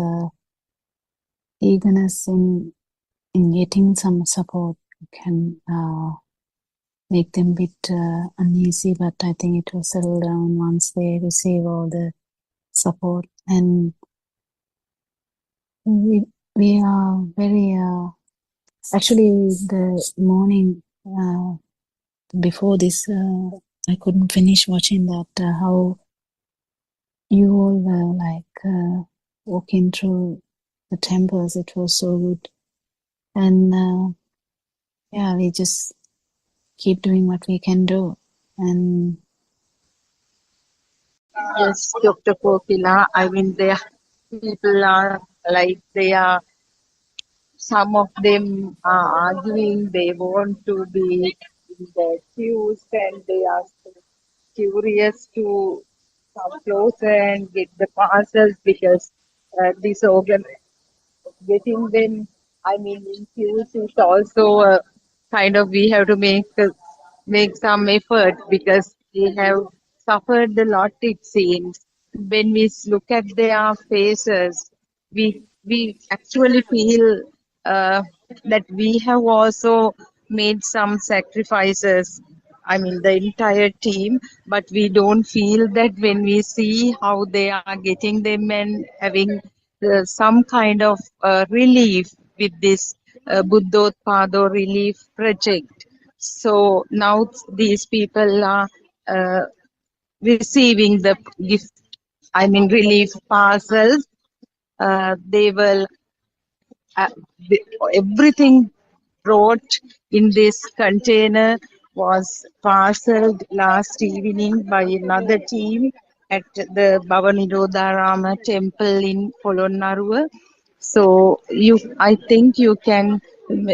eagerness in getting some support can make them a bit uneasy, but I think it will settle down once they receive all the support. And we are very actually the morning before this I couldn't finish watching that how you all were like walking through the temples. It was so good, and yeah, we just keep doing what we can do. And Yes, Dr. Kokila, there people are like, some of them are arguing, they want to be in the queues, and they are so curious to come closer and get the parcels, because this organ getting them, in queues is also kind of, we have to make some effort because they have suffered a lot, it seems. When we look at their faces, we actually feel that we have also made some sacrifices. The entire team, but we don't feel that when we see how they are getting them and having some kind of relief with this Buddothpado relief project. So now these people are receiving the gift, relief parcels. They will, uh, everything brought in this container was parceled last evening by another team at the Bhavanirodharama temple in Polonnaruwa. So I think you can,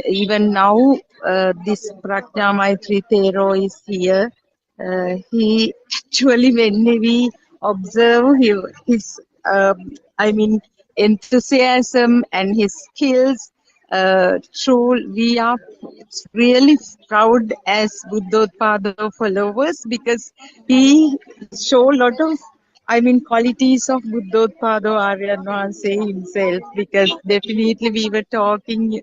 even now, this Prajna Maitri Thero is here. He actually, when we observe his, enthusiasm and his skills. We are really proud as Buddothpado followers because he show a lot of, qualities of Buddothpado Aryanwanse himself. Because definitely we were talking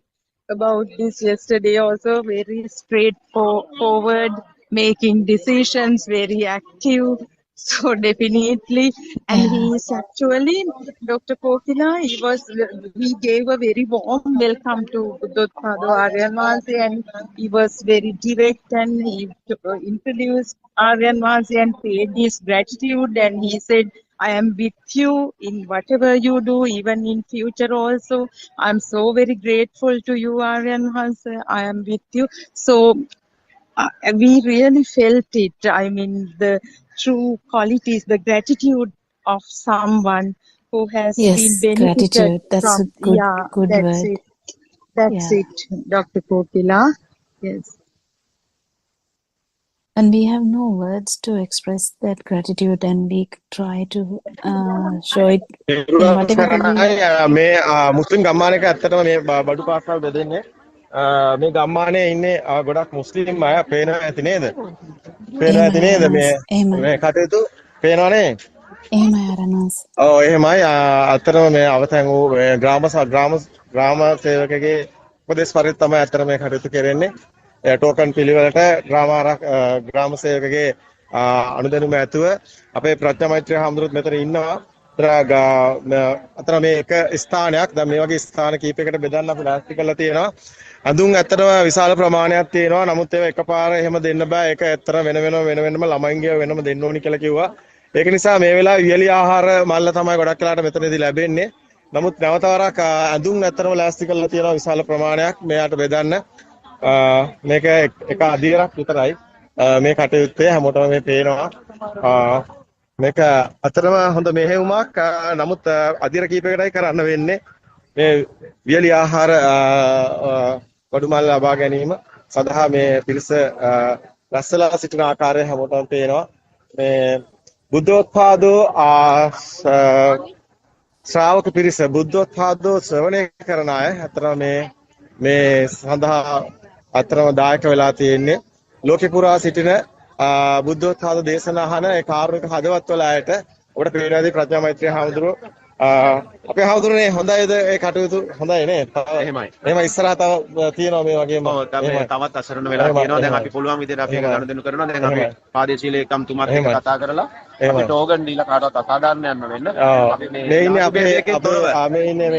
about this yesterday also, very straightforward, making decisions, very active. So definitely, and he is actually, Dr. Kokila, he gave a very warm welcome to Buddothpado Aryanwanse, and he was very direct, and he introduced Aryanwanse and paid his gratitude, and he said, I am with you in whatever you do, even in future also. I'm so very grateful to you, Aryanwanse. I am with you. So we really felt it. The true qualities, the gratitude of someone who has been Yes, benefited gratitude. That's a from. good Yeah, good that's word. it. That's Yeah. it, Dr. Kokila. Yes. And we have no words to express that gratitude, and we try to show it in whatever the way. මේ මුස්ලිම් ගම්මානයක ඇත්තටම මේ බඩු පාසල් බෙදෙන්නේ මේ ගම්මානයේ ඉන්නේ ගොඩක් මුස්ලිම් අය පේනවා ඇති නේද? පේනවා ඇති නේද මේ කටයුතු පේනවනේ? එහෙමයි ආරණස්. ඔව් එහෙමයි. අතරම මේ අවතැන් වූ ග්‍රාම සේවකගේ උපදේශ පරිදි තමයි අතර මේ කටයුතු කෙරෙන්නේ. ටෝකන් පිළිවෙලට ග්‍රාම සේවකගේ අනුදැනුම ඇතුව අපේ ප්‍රඥා මෛත්‍රී හාමුදුරුවෝ මෙතන ඉන්නවා. අතර මේ එක ස්ථානයක් දැන් මේ වගේ ස්ථාන කීපයකට බෙදන්න අපි ලෑස්ති කරලා තියෙනවා. අඳුන් ඇත්තටම විශාල ප්‍රමාණයක් තියෙනවා. නමුත් ඒවා එකපාර එහෙම දෙන්න බෑ. ඒක ඇත්තට වෙනම ළමයින්ගේ වෙනම දෙන්න ඕනි කියලා කිව්වා. ඒක නිසා මේ වෙලාවේ වියලි ආහාර මල්ල තමයි ගොඩක් වෙලාට මෙතනදී ලැබෙන්නේ. නමුත් නැවත වරක් අඳුන් ඇත්තටම ලෑස්ති කරලා තියෙනවා විශාල ප්‍රමාණයක් මෙයාට බෙදන්න. මේක එක අදියරක් විතරයි. මේ කටයුත්තේ හැමෝටම මේ පේනවා. මේක අතරම හොඳ මෙහෙයුමක්. නමුත් අදියර කීපයකටයි කරන්න වෙන්නේ. මේ වියලි ආහාර වඩුමල් ලබා ගැනීම සඳහා මේ පිරිස රැස්වලා සිටින ආකාරය හැමෝටම පේනවා. මේ බුද්ධෝත්පාදෝ ශ්‍රාවක පිරිස බුද්ධෝත්පාදෝ ශ්‍රවණය කරන අය අතරම මේ සඳහා අතරම දායක වෙලා තියෙන්නේ. ලෝකේ පුරා සිටින බුද්ධෝත්පාද දේශනා අහන ඒ කාර්මික හදවත්වල අයට ඔබට පේනවාදී ප්‍රඥා මෛත්‍රී හාමුදුරුවෝ අපේ හාමුදුරනේ හොඳයිද ඒ කටයුතු හොඳයි නේ? එහෙමයි. එහෙම ඉස්සරහ තව තියෙනවා මේ වගේම. තවත් අසරණ වෙලා තියෙනවා. දැන් අපි පුළුවන් විදිහට අපි ගනුදෙනු කරනවා. දැන් අපි පාදේශීල ඒකම්තුමාත් එක්ක කතා කරලා අපිට ඕගන් දීලා කාටවත් අසාධාරණයක් නොවෙන්න. අපි මේ ඉන්නේ මේ ඉන්නේ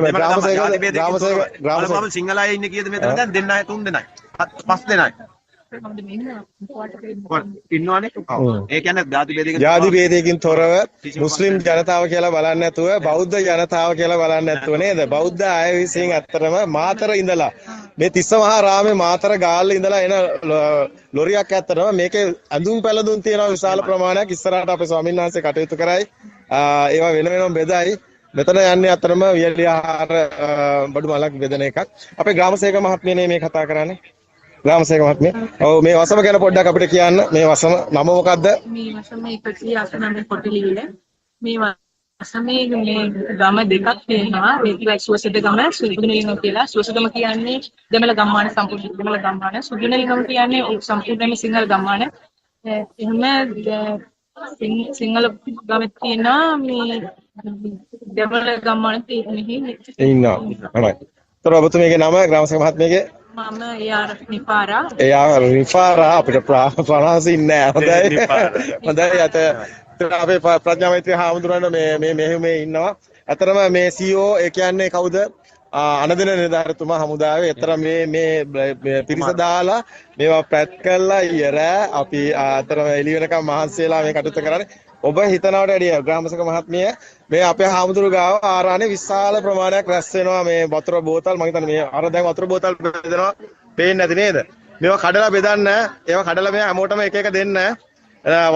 මේ ග්‍රාම සිංහල අය ඉන්නේ කීයද මෙතන? දැන් දෙන්න අය 3 දෙනයි. 5 දෙනයි. ඉන්නවනේ. ඒ කියන්නේ ජාති භේදයකින් තොරව මුස්ලිම් ජනතාව කියලා බලන්නේ නැතුව බෞද්ධ ජනතාව කියලා බලන්නේ නැතුව නේද? බෞද්ධ අය විසින් ඇත්තටම මාතර ඉඳලා මේ තිස්ස මහා රාමේ මාතර ගාල්ල ඉඳලා එන ලොරියක් ඇත්තටම මේකේ ඇඳුම් පැළඳුම් තියෙනවා විශාල ප්‍රමාණයක්. ඉස්සරහට අපේ ස්වාමීන් වහන්සේ කටයුතු කරයි. ඒවා වෙනම බෙදයි. මෙතන යන්නේ අතරම වියලි ආහාර බඩු මලක් බෙදෙන එකක්. අපේ ග්‍රාමසේවක මහත්මියනේ මේ කතා කරන්නේ. ග්‍රාමසේවක මහත්මිය. ඔව් මේ වසම ගැන පොඩ්ඩක් අපිට කියන්න. මේ වසම නම මොකද්ද? මේ වසම 189 කොටිලිවිල. මේ වසමේ මේ ගම දෙකක් තියෙනවා. මේකයි සුවසද ගම, සුදුනලිගම කියලා. සුවසදම කියන්නේ දෙමළ ගම්මාන සම්පූර්ණ දෙමළ ගම්මාන. සුදුනලිගම කියන්නේ සම්පූර්ණයෙන්ම සිංහල ගම්මාන. එහෙම සිංහල ගමේ තියෙනවා මේ දෙමළ ගම්මාන තියෙන්නේ. ඉන්නවා. හරි. තොර ඔබතුමීගේ නම ග්‍රාමසේවක මහත්මියගේ? මම රිෆාරා. රිෆාරා අපිට ප්‍රාණාසින් නෑ. හොඳයි. හොඳයි. අපේ ප්‍රඥා මෛත්‍රී හාමුදුරන් මේ මෙහෙමේ ඉන්නවා. අතරම මේ CEO ඒ කියන්නේ කවුද? අනදෙන නිලධාරිතුමා හමුදාවේ. අතර මේ පිරිස දාලා මේවා පැත් කරලා ඉර අපි අතරම එළි වෙනකම් මහන්සි වෙලා මේ කටයුතු කරන්නේ. ඔබ හිතනවට වැඩිය ග්‍රාමසේවක මහත්මිය මේ අපේ හාමුදුරු ගාව ආරානේ විශාල ප්‍රමාණයක් රැස් වෙනවා. මේ වතුර බෝතල් මම හිතන්නේ මේ අර දැන් වතුර බෝතල් බෙදනවා පේන්නේ නැති නේද? මේවා කඩලා බෙදන්න. ඒවා කඩලා මේ හැමෝටම එක එක දෙන්න.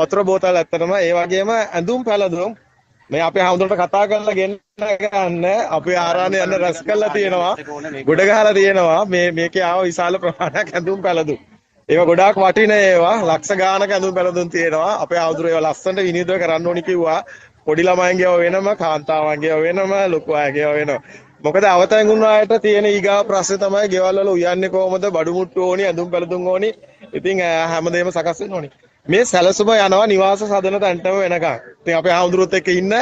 වතුර බෝතල් ඇත්තටම ඒ වගේම ඇඳුම් පැළඳුම් මේ අපේ හාමුදුරන්ට කතා කරලා ගෙන්න ගන්න අපේ ආරානේ යන්න රැස් කරලා තියෙනවා. ගොඩ ගහලා තියෙනවා. මේකේ ආව විශාල ප්‍රමාණයක් ඇඳුම් පැළඳුම්. ඒවා ගොඩාක් වටින ඒවා ලක්ෂ ගානක ඇඳුම් පැළඳුම් තියෙනවා. අපේ ආවුදුර ඒවා ලස්සනට විනිවිද කරන්න ඕනි කිව්වා. පොඩි ළමයින්ගේ වෙනම, කාන්තාවන්ගේ වෙනම, ලොකු අයගේ වෙනම. මොකද අවතැන් අයට තියෙන ඊගා ප්‍රශ්නේ තමයි ගෙවල් වල උයන්නේ කොහොමද? බඩු මුට්ටු ඕනි, ඇඳුම් පැළඳුම් ඕනි. ඉතින් හැමදේම සකස් වෙන්න ඕනි. මේ සැලසුම යනවා නිවාස සදන තැනටම වෙනකන්. ඉතින් අපේ ආහුදුරුවොත් එක්ක ඉන්න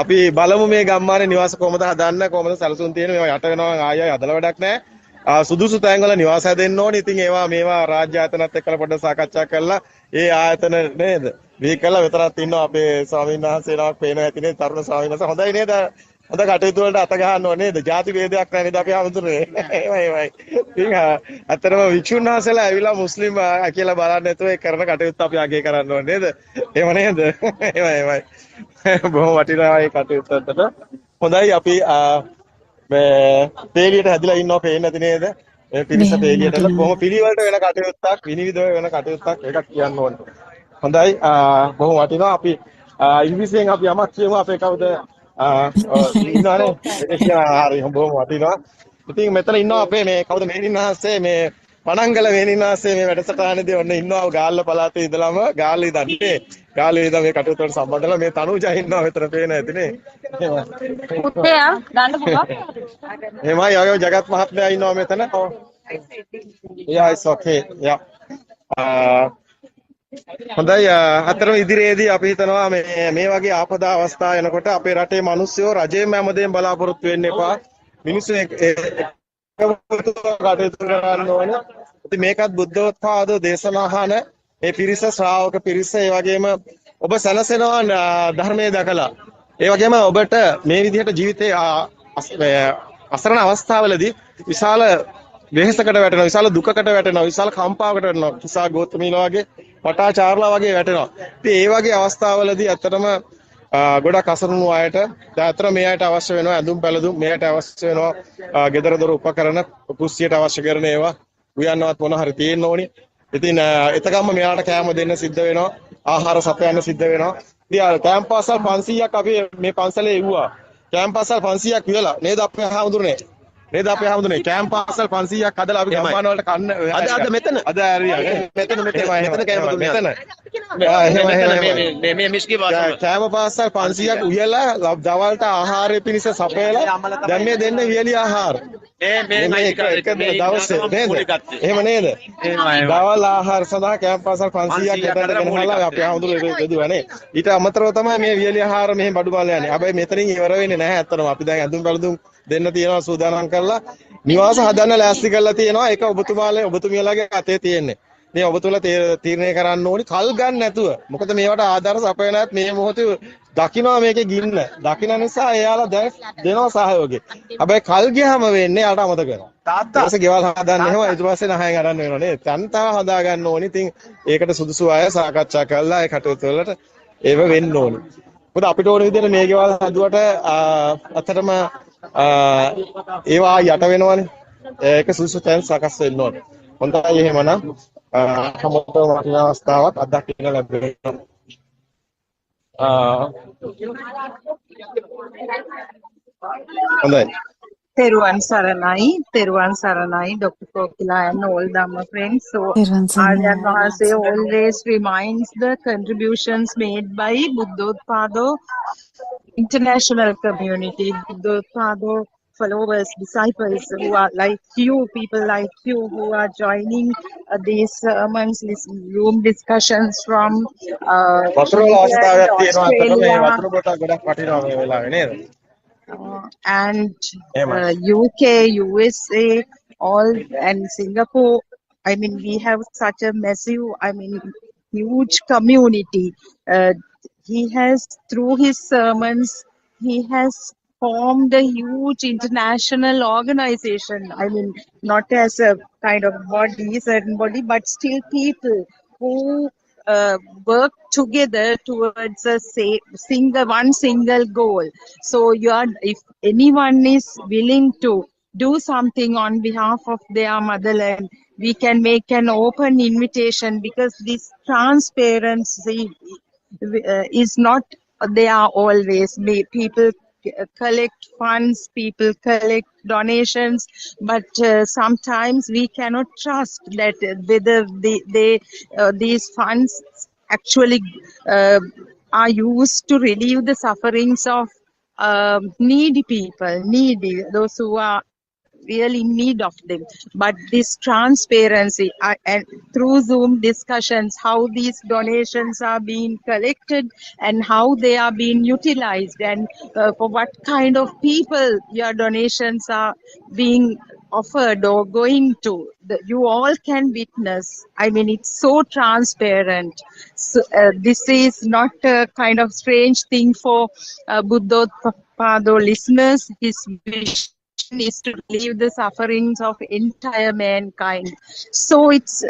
අපි බලමු මේ ගම්මානේ නිවාස කොහොමද හදන්න, කොහොමද සැලසුම් තියෙන්නේ. මේවා යට වෙනවා ආයෙ හදලා වැඩක් නැහැ. සුදුසු තැන්වල නිවාස හැදෙන්න ඕනි. ඉතින් මේවා රාජ්‍ය ආයතනත් එක්කලා පොඩ්ඩක් සාකච්ඡා කරලා ඒ ආයතන නේද? මේ කළා විතරක් ඉන්නවා අපේ ස්වාමීන් වහන්සේලාක් පේනවා ඇතිනේ තරුණ ස්වාමීන් වහන්සේ. හොඳයි නේද? හොඳ කටයුතු වලට අත ගහන්න ඕනේ නේද? ಜಾති ભેදයක් නැහැ නේද අපි ආමුදුනේ. එහෙමයි. ඉතින් අතරම වික්ෂුන් වහන්සේලා ඇවිල්ලා මුස්ලිම් කියලා බලන්නේ නැතුව ඒ කරන කටයුත්ත අපි අගය කරන්න ඕනේ නේද? එහෙම නේද? එහෙමයි. බොහොම වටිනවා මේ කටයුත්තට. හොඳයි අපි මේ පේලියට හැදිලා ඉන්නවා පේන්නේ නැති නේද? මේ පිරිස පේලියට බොහොම පිළිවෙලට වෙන කටයුත්තක්, විනිවිදව වෙන කටයුත්තක් එකක් කියන්න ඕනේ. හොඳයි බොහොම වටිනවා අපි ඉංග්‍රීසියෙන් අපි යමක් කියමු අපේ කවුද ඉන්නවනේ හරි බොහොම වටිනවා. ඉතින් මෙතන ඉන්නවා අපේ මේ කවුද මේනින්හන්සේ මේ පණංගල මේනින්හන්සේ මේ වැඩසටහනේදී ඔන්න ඉන්නවා ගාල්ල පළාතේ ඉඳලම ගාල්ල ඉඳන්නේ ගාල්ලේ ඉඳන් මේ කටයුතු වලට සම්බන්ධලා මේ තනුජා ඉන්නවා මෙතන පේන ඇතිනේ. පුතේ ගන්න පුළුවන්. එහෙමයි ඔය ජගත් මහත්මයා ඉන්නවා මෙතන. Yeah it's okay. Yeah. හොඳයි අතරම ඉදිරියේදී අපි හිතනවා මේ වගේ ආපදා අවස්ථා එනකොට අපේ රටේ මිනිස්සුયો රජයෙන් හැමදේම බලාපොරොත්තු වෙන්න එපා. මිනිස්සු කටයුතු කරන්න ඕනේ. ඉතින් මේකත් බුද්ධෝත්පාද දේශනා අහන මේ පිරිස ශ්‍රාවක පිරිස ඒ වගේම ඔබ සැනසෙනවා ධර්මයේ දැකලා. ඒ වගේම ඔබට මේ විදිහට ජීවිතේ අසරණ අවස්ථාවලදී විශාල වෙහෙසකට වැටෙනවා, විශාල දුකකට වැටෙනවා, විශාල කම්පාවකට වැටෙනවා. කිසා ගෝතමීලා වගේ පටාචාරලා වගේ වැටෙනවා. ඉතින් ඒ වගේ අවස්ථාවලදී ඇත්තටම ගොඩක් අසරණු අයට දැන් මේ අයට අවශ්‍ය වෙනවා ඇඳුම් පැළඳුම්, මේ අයට අවශ්‍ය වෙනවා ගෙදර දොර උපකරණ, කුස්සියට අවශ්‍ය කරන ඒවා, උයන්නවත් මොන හරි තියෙන්න ඕනි. ඉතින් එතකම්ම මෙයාට කෑම දෙන්න සිද්ධ වෙනවා, ආහාර සපයන්න සිද්ධ වෙනවා. ඉතින් කැම්ප් පාසල් 500ක් අපි මේ පන්සලේ ඉවුවා. කැම්ප් පාසල් 500ක් වියලා නේද අපේ හාමුදුරනේ? නේද අපේ හැමෝටම කැම්ප් පාසල් 500ක් හදලා අපි ගම්මාන වලට කන්න අද මෙතන අද මෙතන මෙතන මේ මිස්කි පාසල් කැම්ප් පාසල් 500ක් උයලා දවල්ට ආහාරය පිණිස සපයලා දැන් මේ දෙන්න වියලි ආහාර මේ එක දවසේ නේද එහෙම නේද දවල් ආහාර සඳහා කැම්ප් පාසල් 500ක් යටට ගෙනහලා අපි හැමෝටම බෙදුවානේ ඊට අමතරව තමයි මේ වියලි ආහාර මෙහෙම බඩුමාල යන්නේ හැබැයි මෙතනින් ඉවර වෙන්නේ නැහැ අත්තනම අපි දැන් ඇඳුම් පැළඳුම් දෙන්න තියෙනවා සූදානම් කරලා නිවාස හදන්න ලෑස්ති කරලා තියෙනවා ඒක ඔබතුමියලාගේ අතේ තියෙන්නේ මේ ඔබතුලා තීරණය කරන්න ඕනි කල් ගන්න නැතුව මොකද මේවට ආධාර සපයනත් මේ මොහොතේ දකින්නවා මේකේ ගින්න දකින්න නිසා එයාලා දැන් දෙනවා සහයෝගය හැබැයි කල් ගියාම වෙන්නේ යාට අමතක වෙනවා තාත්තා ඊට ගෙවල් හදන්න එහෙම ඊට පස්සේ නහයෙන් අරන් වෙනවා නේද තන්තාව හදා ගන්න ඕනි ඉතින් ඒකට සුදුසු අය සාකච්ඡා කරලා ඒ කටයුතු වලට ඒව වෙන්න ඕනි මොකද අපිට ඕන විදිහට මේ ගෙවල් හදුවට අතරම ඒවා යට වෙනවනේ ඒක සුසු තැන් සකස් වෙන්න ඕනේ හොඳයි එහෙමනම් හැමෝටම වටිනා අවස්ථාවක් අත්දකින්න ලැබෙනවා හොඳයි Teruvan Saranai, Dr. Kokila and all Dhamma friends. So, Aryan Mahase always reminds the contributions made by Buddothpado international community, Buddothpado followers, disciples who are like you, people like you who are joining these sermons, room discussions from Australia. And UK, USA, all and Singapore. I mean, we have such a massive, huge community. He has, through his sermons, he has formed a huge international organization. I mean, not as a kind of body, certain body, but still people who work together towards a one single goal. So if anyone is willing to do something on behalf of their motherland, we can make an open invitation because this transparency is not there always. People collect funds, people collect donations, but sometimes we cannot trust that whether these funds actually are used to relieve the sufferings of needy people, those who are really in need of them. But this transparency and through Zoom discussions, how these donations are being collected and how they are being utilized, and for what kind of people your donations are being offered or going to, you all can witness. I mean, it's so transparent. So this is not a kind of strange thing for Buddothpado listeners. His vision is to relieve the sufferings of entire mankind. So it's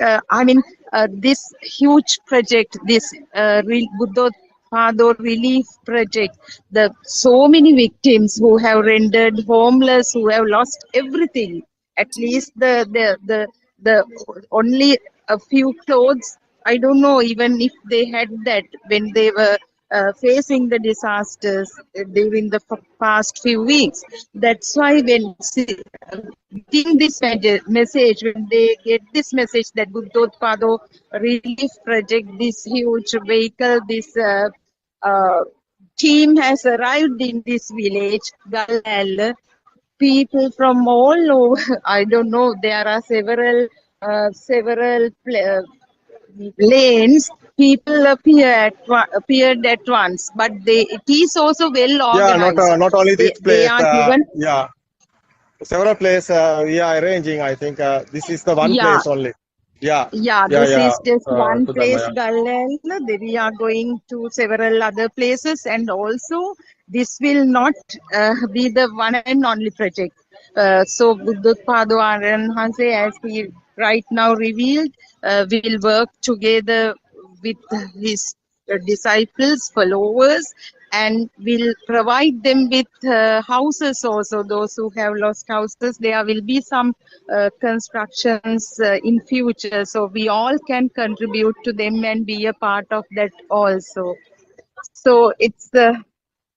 this huge project, this Buddothpado relief project, the so many victims who have rendered homeless, who have lost everything, at least the only a few clothes. I don't know even if they had that when they were facing the disasters during the past few weeks. That's why when getting this message, when they get this message that Buddothpado relief project, this huge vehicle, this team has arrived in this village, Galal, people from all over, I don't know, there are several lanes, people appeared at once, but it is also well organized. Yeah, not only this They place. are given. Yeah, several places we are arranging. I think this is the one place only. Yeah, This is just one Sudharma, place, Galal. We are going to several other places, and also this will not be the one and only project. So Buddothpado Aranhase, as he right now revealed, will work together with his disciples, followers, and will provide them with houses also. Those who have lost houses, there will be some constructions in future, so we all can contribute to them and be a part of that also. So it's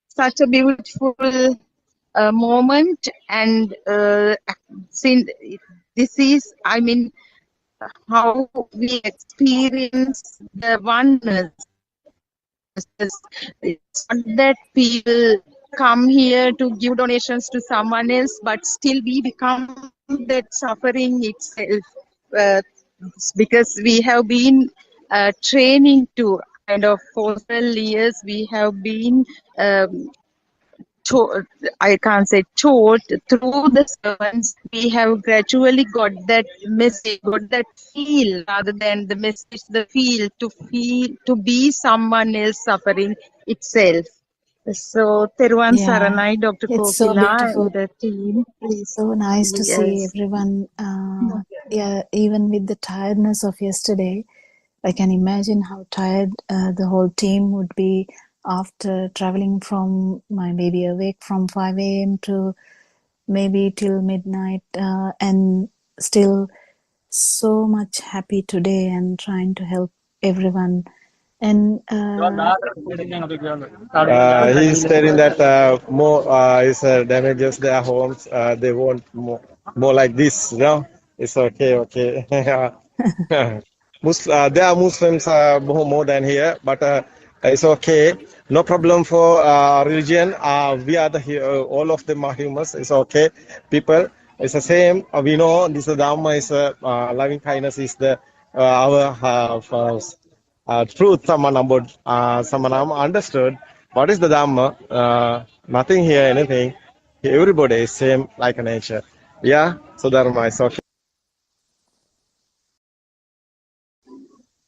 such a beautiful moment, and since this is, I mean, how we experience the oneness. It's not that people come here to give donations to someone else, but still we become that suffering itself, because we have been training to kind of for several years. We have been I can't say taught through the sermons. We have gradually got that message, got that feel, rather than the message, the feel to be someone else suffering itself. So Teruvan Saranai, Dr. It's so Kokila beautiful. and the team, please. So nice to see Yes. everyone. Even with the tiredness of yesterday, I can imagine how tired the whole team would be after traveling from maybe awake from 5 a.m. to maybe till midnight, and still so much happy today and trying to help everyone. And he's stating that more is damages their homes. They want more like this. It's okay. There are Muslims more than here, but it's okay. No problem for religion. We are all of them are humans. It's okay. People, it's the same. We know this Dharma is loving kindness is the our truth. Someone understood what is the Dhamma. Nothing here, anything. Everybody is same like nature. Yeah. So Dharma is okay.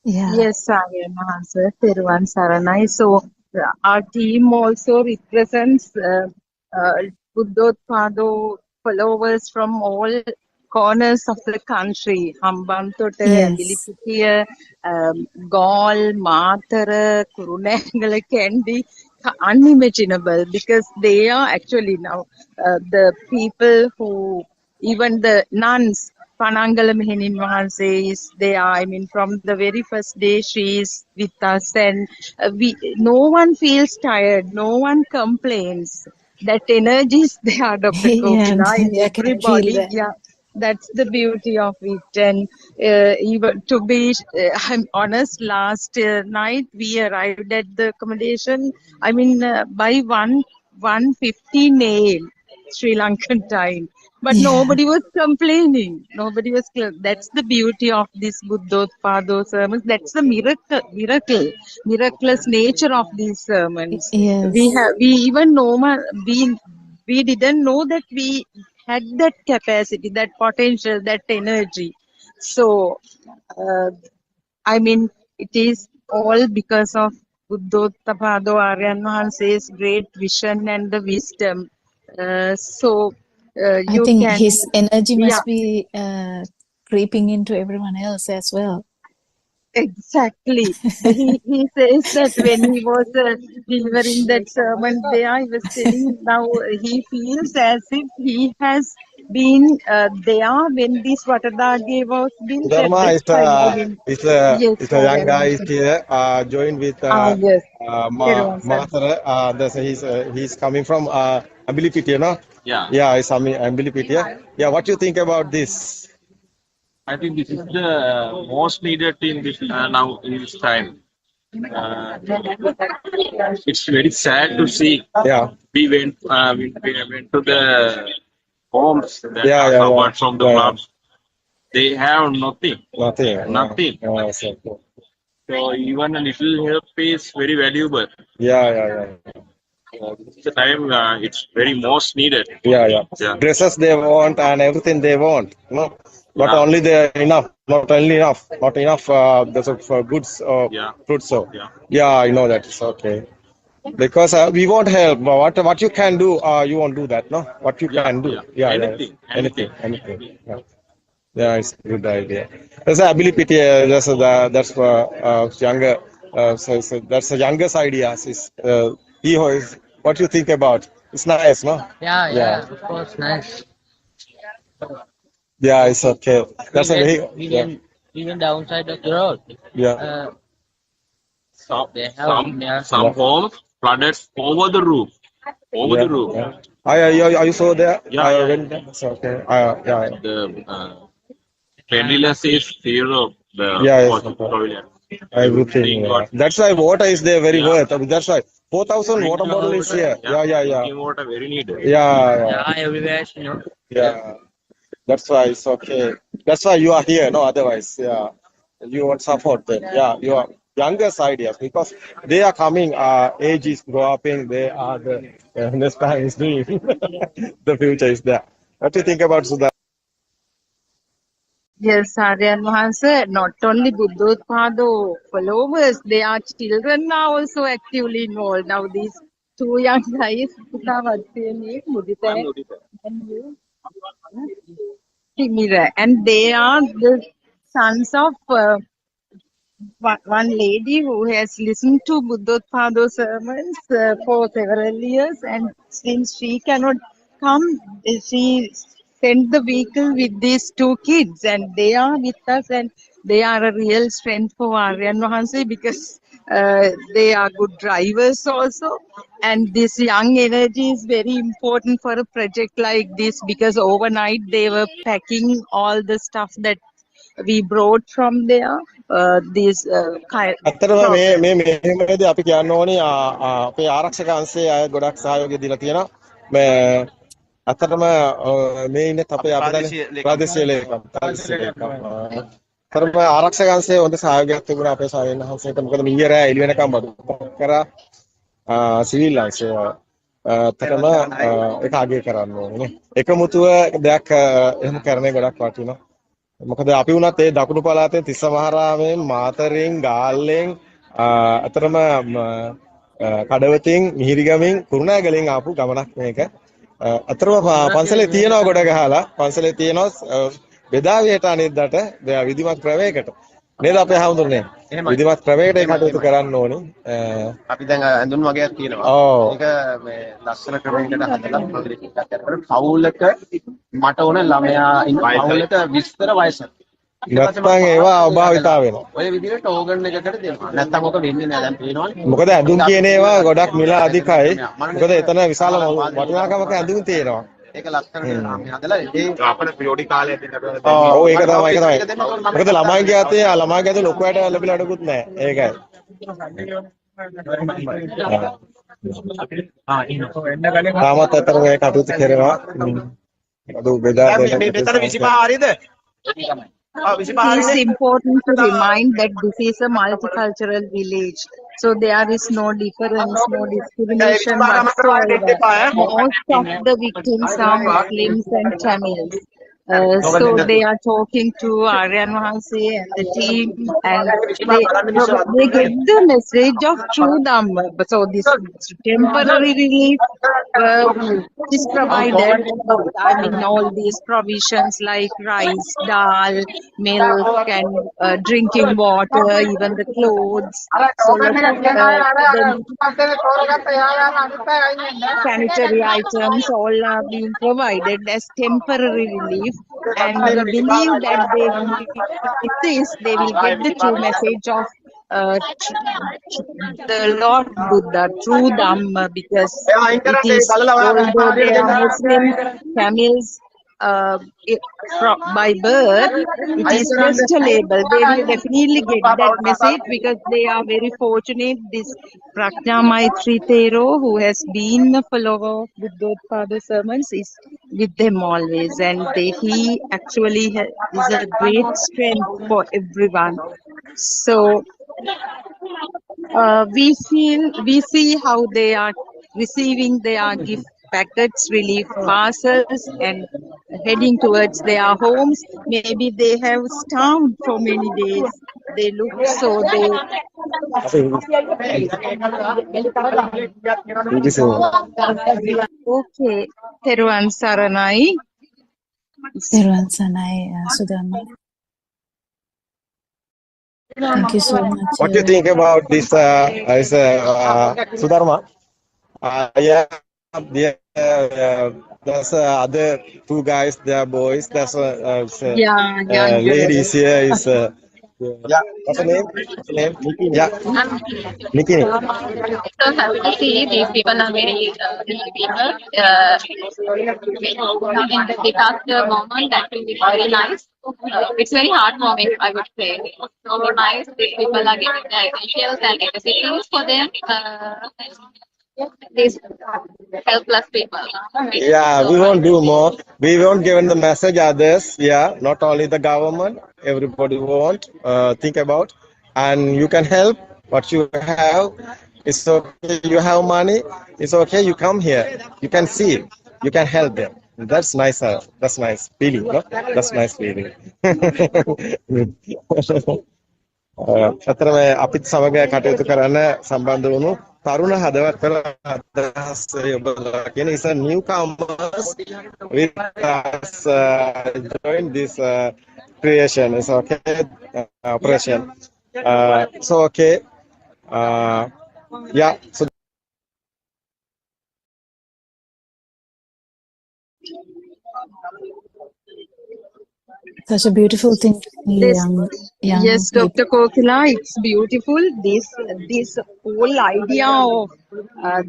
Yes, I am answer Teruvan Saranai. So our team also represents Buddothpado followers from all corners of the country. Hambantota, Viliputiya, Gaul, Matara, Kurunegala, Kendi, unimaginable, because they are actually now the people who, even the nuns, Panangala Mehinin Mahanse is there. I mean, from the very first day she is with us, and no one feels tired, no one complains. That energy is there, Dr. Kokila, in I can feel everybody. that. Yeah, That's the beauty of it. And even to be, I'm honest, last night we arrived at the accommodation. I mean, by 1:15 a.m. Sri Lankan time. But Yeah. nobody was complaining. Nobody was. That's the beauty of this Buddothpado sermons. That's the miraculous nature of these sermons. Yes. We even we didn't know that we had that capacity, that potential, that energy. So, I mean, it is all because of Buddothpado Aryan Mahanse's great vision and the wisdom. I You think can, his energy yeah, must be creeping into everyone else as well. exactly. He says that when he was delivering that sermon there, he was telling now he feels as if he has been there when this Watadage was built at Dharma that is time. I mean, yes, a young Aryan guy is Mahanse. here, joined with Yes, Peruvan sir. Master. He's coming from Abilipit, you know? Yeah. Yeah, it's Abilipit, yeah. Yeah, what do you think about this? I think this is the most needed in this now in this time. It's very sad to see. Yeah. We went to the homes that Yeah, are yeah, covered yeah. from the Yeah. floods. They have nothing. Nothing. Nothing. Yeah, so cool. So even a little help is very valuable. Yeah. This is the time it's very most needed. Yeah. Yeah. Dresses they want and everything they want. No, not Yeah. only they enough, not only enough, not enough. There's goods or Yeah. fruits. So Yeah. yeah, I know that. It's okay. Because we won't help. What you can do, you won't do that. No, what you can do. Yeah. Anything. Yeah, it's a good idea. There's an ability. That's for younger. So that's the youngest ideas. Is what you think about? It's nice, no? Yeah, of course, nice. Yeah, it's okay. That's a very. We went downside of the road. Yeah. Some homes flooded over the roof. Over the roof. Yeah. Are you saw there? Yeah. It's okay. Yeah. The cleanliness is zero. The Yes. toilet. Everything. Yeah. That's why water is there very worth. I mean, that's why 4,000 water bottle is here. Yeah. Drinking water very needed. Yeah. Everywhere, Yeah. That's why it's okay. That's why you are here. No, otherwise, yeah. You won't support them. Yeah. Your youngest ideas because they are coming. Age is growing. They are the next time is doing. The future is there. What do you think about Sudha? Yes, Aryan Mahanse, not only Buddothpado followers, their children are also actively involved. Now these two young guys, Mudita and you, Timira, and they are the sons of one lady who has listened to Buddothpado sermons for several years, and since she cannot come, she sent the vehicle with these two kids, and they are with us, and they are a real strength for Aryan Mahanse because they are good drivers also. And this young energy is very important for a project like this because overnight they were packing all the stuff that we brought from there. ඇත්තටම මේ මෙහෙමදී අපි කියන්න ඕනේ අපේ ආරක්ෂක අංශයේ අය ගොඩක් සහයෝගය දීලා තියෙනවා. මේ ඇත්තටම මේ ඉන්නේ අපේ අපේ ප්‍රාදේශීය ලේකම්. ඇත්තටම ආරක්ෂක අංශයේ හොඳ සහයෝගයක් තිබුණා අපේ සායන අංශයට. මොකද මීය රෑ එළි වෙනකම් බඩු කරා සිවිල් අංශය. ඇත්තටම ඒක අගය කරන්න ඕනේ. එකමුතුව දෙයක් එහෙම කරන්නේ ගොඩක් වටිනවා. මොකද අපි වුණත් ඒ දකුණු පළාතේ තිස්ස මහරාමයෙන් මාතරින් ගාල්ලෙන් අතරම කඩවතින් මිහිරිගමින් කුරුණෑගලින් ආපු ගමනක් මේක. අතරම පන්සලේ තියෙනවා ගොඩ ගහලා පන්සලේ තියෙනවා බෙදාවියට අනිද්දාට විධිමත් ප්‍රවේගයකට. නේද අපේ හැමෝටම විධිමත් ප්‍රවේගයකට ඒ කටයුතු කරන්න ඕනේ. අපි දැන් ඇඳුම් වගේක් තියෙනවා. ඒක මේ ලස්සන ක්‍රමයකට හදලා පවුලක මට ඕන ළමයා ඉන්න පවුලක විස්තර වයස. නැත්නම් ඒවා අභාවිතා වෙනවා. ඔය විදිහට ටෝගන් එකකට දෙනවා. නැත්නම් ඔක වෙන්නේ නැහැ දැන් පේනවනේ. මොකද ඇඳුම් කියන ඒවා ගොඩක් මිල අධිකයි. මොකද එතන විශාල වටිනාකමක ඇඳුම් තියෙනවා. ඒක ලස්සනට මේ හදලා ඒ අපේ පොඩි කාලේ දෙන්න බෑ. ඔව් ඒක තමයි. මොකද ළමයින්ගේ අතේ ලොකුවට ලැබිලා අඩකුත් නැහැ. ඒකයි. තාමත් අතර මේ කටයුතු කරනවා. අද බෙදා දෙන්න. මෙතන 25 හරියද? It is important to remind that this is a multicultural village. So there is no difference, no discrimination whatsoever. Most of the victims are Muslims and Tamils. So they are talking to Aryan Wahanse and the team, and they get the message of true Dhamma. So this temporary relief is provided. I mean, all these provisions like rice, dal, milk, and drinking water, even the clothes. So sanitary items all are being provided as temporary relief. And we believe that they will get the true message of the Lord Buddha, true Dhamma, because it is, although they are Muslims, Tamils, by birth, it is just a label. They will definitely get that message because they are very fortunate. This Prajna Maitri Thero, who has been a follower of Buddothpado sermons, is with them always, and he actually is a great strength for everyone. So we see how they are receiving their gift packets, relief parcels, and heading towards their homes. Maybe they have starved for many days. They look so Okay, Teruvan Saranai. Teruvan Saranai, Sudharma. Thank you so much. What do you think about this, Sudharma? Yeah, there's other two guys. They are boys. There's ladies here. Is yeah. What's the name? Yeah. Nikki. So happy to see these people are very people. In the disaster moment, that will be very nice. It's very heartwarming, I would say. So nice. These people are giving the essentials and necessities for them. These helpless people. Yeah, we won't do more. We won't give the message others. Yeah, not only the government. Everybody won't think about, and you can help what you have. It's okay. You have money. It's okay. You come here. You can see. You can help them. That's nice. That's nice feeling. No? That's nice feeling. අතරම අපිත් සමග කටයුතු කරන්න සම්බන්ධ වුණු තරුණ හදවත් පෙර අදහස් යොදලා කියන is a newcomers with us join this creation. It's okay operation. So okay. Yeah. So such a beautiful thing to see young yes, people. Dr. Kokila, it's beautiful. This whole idea of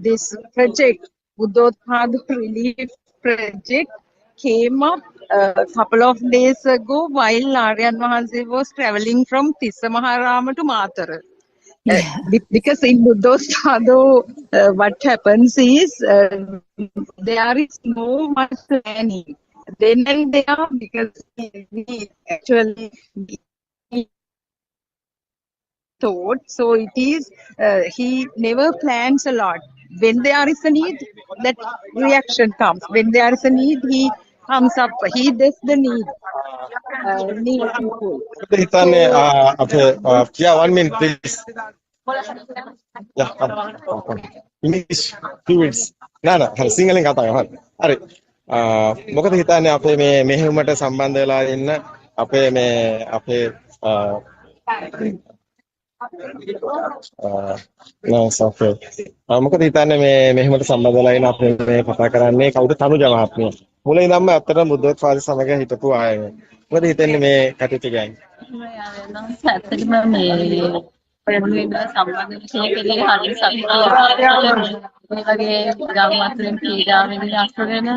this project, Buddothpado Relief Project, came up a couple of days ago while Aryan Wahanse was traveling from Tissamaharama to Matara. Because in Buddothpado, what happens is there is no much planning. Then and there, because we actually thought, so it is, he never plans a lot. When there is a need, that reaction comes. When there is a need, he comes up, he does the need people. Yeah, 1 minute, please. Yeah, English, 2 minutes. No, Singaling kata ya. Hari. මොකද හිතන්නේ අපේ මේ මෙහෙයුමට සම්බන්ධ වෙලා ඉන්න අපේ මේ අපේ මොකද හිතන්නේ මේ මෙහෙයුමට සම්බන්ධ වෙලා ඉන්න අපේ මේ කතා කරන්නේ කවුද තනුජ මහත්මිය. මුලින් ඉඳන්ම අත්තර බුද්ධෝත්පාද සමග හිටපු අය. මොකද හිතන්නේ මේ කටයුතු ගැන? ඇත්තටම මේ සම්බන්ධ විශේෂ කෙරෙහි හරිය සත්‍යය මේ වගේ ගම් අතරින් පීඩා වෙන අසරණ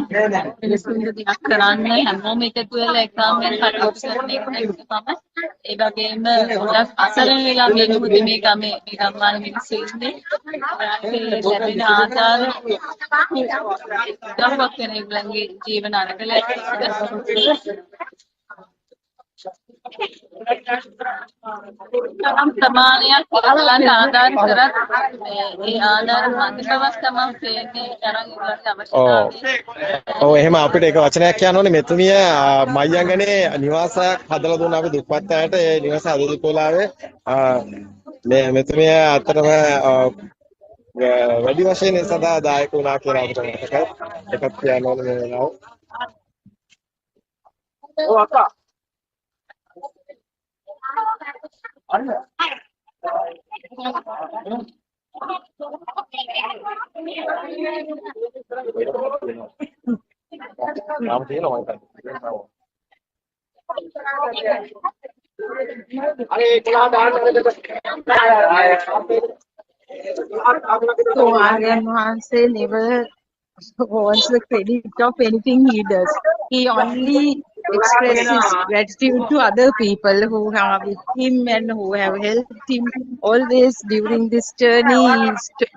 මිනිස්සුන්ට දෙයක් කරන්න හැමෝම එකතු වෙලා එකම කටයුතු කරන එක තමයි. ඒ වගේම ගොඩක් අසරණ වෙලා මේ මොහොතේ මේ ගම්මාන මිනිස්සු ඉන්නේ. ඒ ලැබෙන ආධාර ගම්වක් වෙන ඒගොල්ලන්ගේ ජීවන අරගලයක් ප්‍රමාණයක් ඒගොල්ලන්ට ආධාර කරත් ඒ ආධාර මන්ද බවක් තමයි තේන්නේ තරම් ඒගොල්ලන්ට අවශ්‍යතාවය. ඔව් එහෙම අපිට එක වචනයක් කියන්න ඕනේ මෙතුමිය මයංගනේ නිවාසයක් හදලා දුන්න අපි දුප්පත් අයට ඒ නිවාස අදදුකෝලාවේ මේ මෙතුමිය අතරම වැඩි වශයෙන් සදා දායක වුණා කියලා අපිට මතකයි. එකක් කියන්න ඕනේ මේ වෙලාව. ඔව් අක්කා. අන්න. नाम තියෙනවා මම අනේ 11 දාන්න So Aryan Mahanse never wants the credit of anything he does. He only expresses gratitude to other people who are with him and who have helped him always during this journey.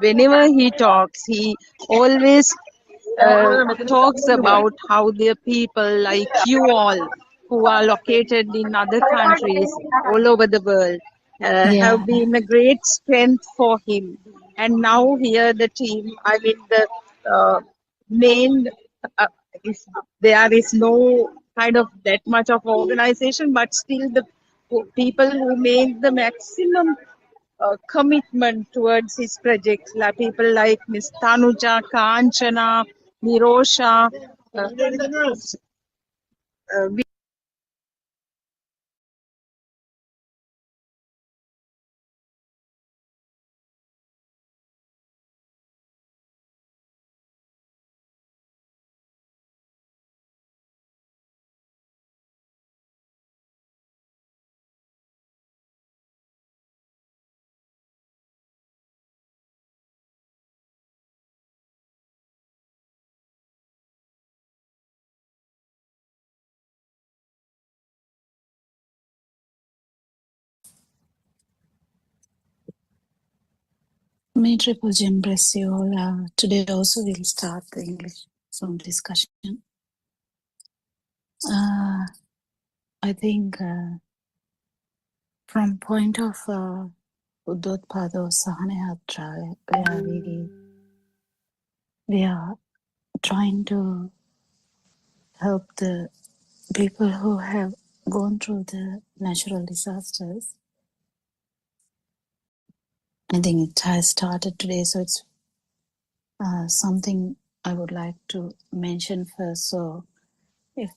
Whenever he talks, he always talks about how the people like you all who are located in other countries all over the world have been a great strength for him. And now here the team, I mean the main, there is no kind of that much of organization, but still the people who made the maximum commitment towards his project, like people like Ms. Tanuja, Kanchana, Nirosha, May Triple Gem bless you all. Today also we'll start the English song discussion. I think from point of Buddothpado Sahanayatra, where we are trying to help the people who have gone through the natural disasters. I think it has started today, so it's something I would like to mention first. So if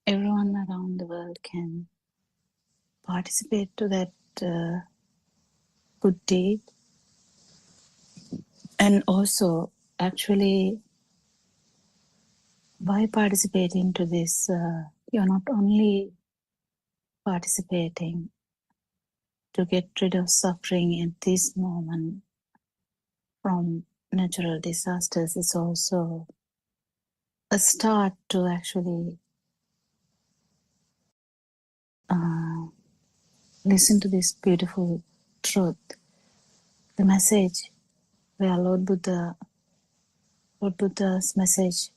everyone around the world can participate to that good deed, and also actually by participating to this, you're not only participating to get rid of suffering at this moment from natural disasters, it's also a start to actually listen to this beautiful truth, the message where Lord Buddha's message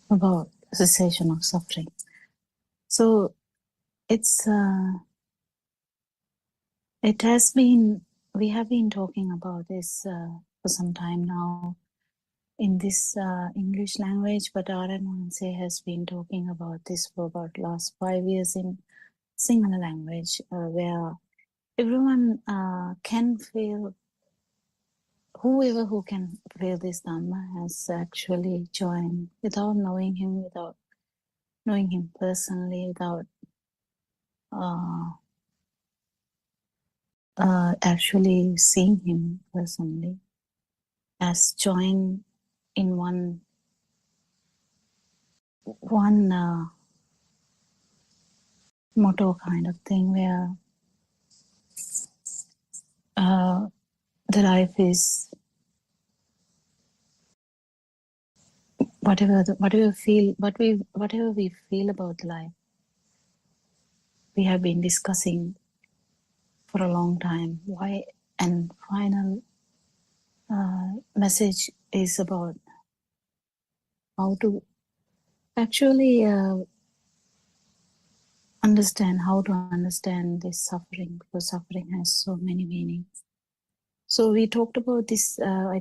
about cessation of suffering. So we have been talking about this for some time now in this English language, but Aryan Mahanse has been talking about this for about last 5 years in Sinhala language, where everyone can feel, whoever who can feel this Dhamma has actually joined without knowing him, without knowing him personally, without actually seeing him personally, has joined in one motto kind of thing where the life is whatever we feel about life. We have been discussing for a long time why, and final message is about how to actually understand how to understand this suffering, because suffering has so many meanings. So we talked about this. I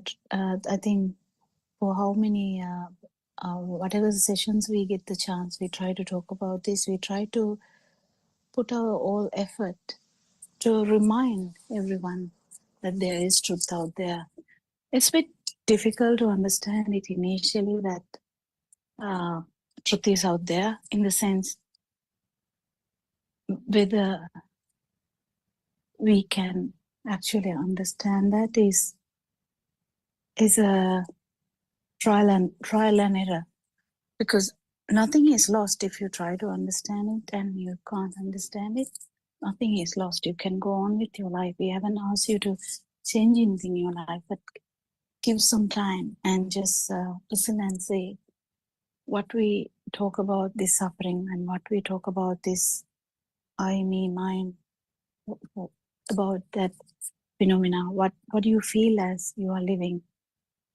think for how many whatever sessions we get the chance, we try to talk about this. We try to put our all effort to remind everyone that there is truth out there. It's a bit difficult to understand it initially that truth is out there, in the sense whether we can actually understand that is a trial and error, because nothing is lost if you try to understand it and you can't understand it. Nothing is lost. You can go on with your life. We haven't asked you to change anything in your life, but give some time and just listen and say what we talk about this suffering and what we talk about this I, me, mine, about that phenomena. What do you feel as you are living?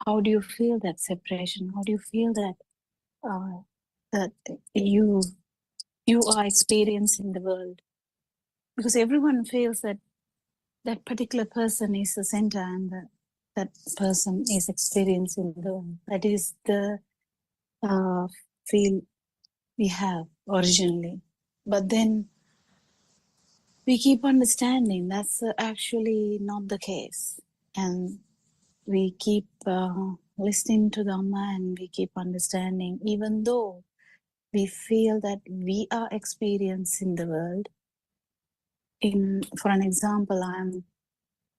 How do you feel that separation? How do you feel that that you are experiencing the world? Because everyone feels that that particular person is the center and that person is experiencing the world. That is the feel we have originally. But then we keep understanding that's actually not the case. And we keep listening to Dhamma and we keep understanding, even though we feel that we are experiencing the world. For an example,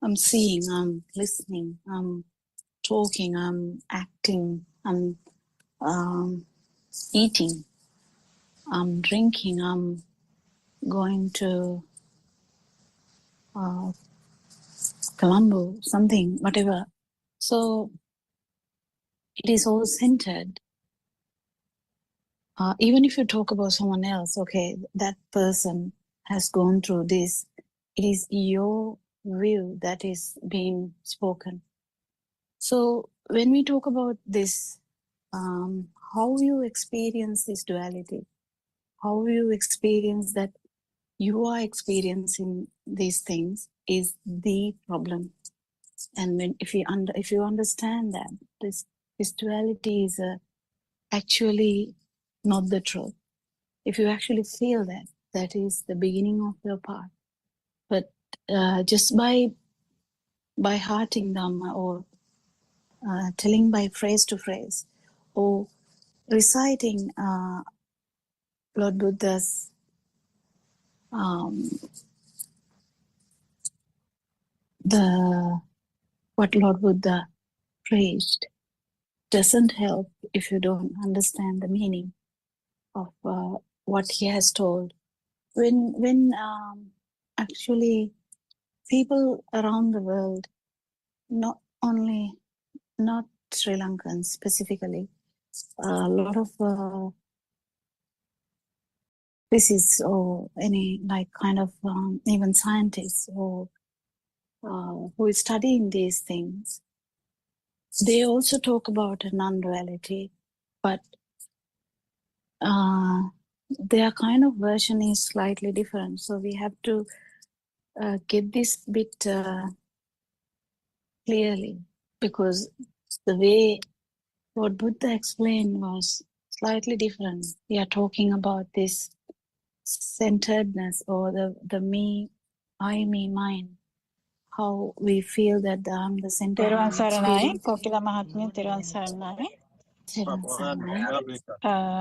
I'm seeing, I'm listening, I'm talking, I'm acting, I'm eating, I'm drinking, I'm going to Colombo, something, whatever. So it is all centered. Even if you talk about someone else, okay, that person has gone through this, it is your view that is being spoken. So when we talk about this, how you experience this duality, how you experience that you are experiencing these things is the problem. And if you understand that this duality is actually not the truth, if you actually feel that, that is the beginning of your path. But just by hearting Dhamma or telling by phrase to phrase or reciting Lord Buddha's what Lord Buddha preached doesn't help if you don't understand the meaning of what he has told. When actually people around the world, not Sri Lankans specifically, a lot of physicists or any like kind of even scientists or who is studying these things, they also talk about a non-duality, but their kind of version is slightly different. So we have to get this bit clearly, because the way what Buddha explained was slightly different. We are talking about this centeredness or the me, I, me, mine. How we feel that I'm the center. තෙරුවන් සරණයි කොකිලා මහත්මිය තෙරුවන් සරණයි.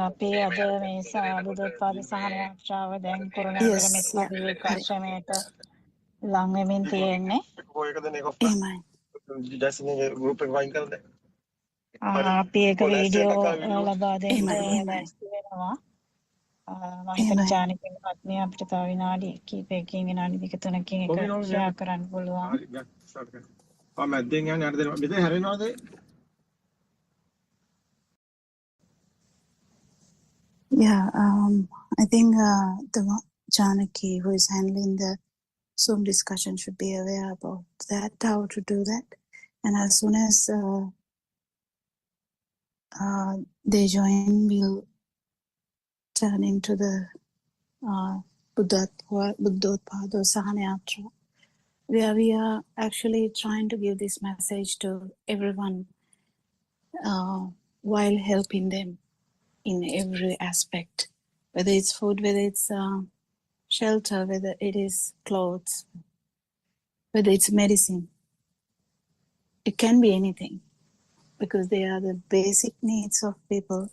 අපි අද මේ බුද්ධෝත්පාද සහනයාත්‍රාව දැන් කරුණාකර මෙත්තා විවේකාශ්‍රමයට ලං වෙමින් තියෙන්නේ. අපි ඒක වීඩියෝ ලබා දෙන්න ලෑස්ති වෙනවා. මම හිතන්නේ ජානකි මහත්මිය අපිට තව විනාඩි කිහිපයකින් විනාඩි දෙක තුනකින් එක ෂෙයා කරන්න පුළුවන්. Yeah, I think Janaki, who is handling the Zoom discussion, should be aware about that, how to do that. And as soon as they join, we'll turn into the Buddothpado Sahanayatra, where we are actually trying to give this message to everyone while helping them in every aspect, whether it's food, whether it's shelter, whether it is clothes, whether it's medicine. It can be anything, because they are the basic needs of people.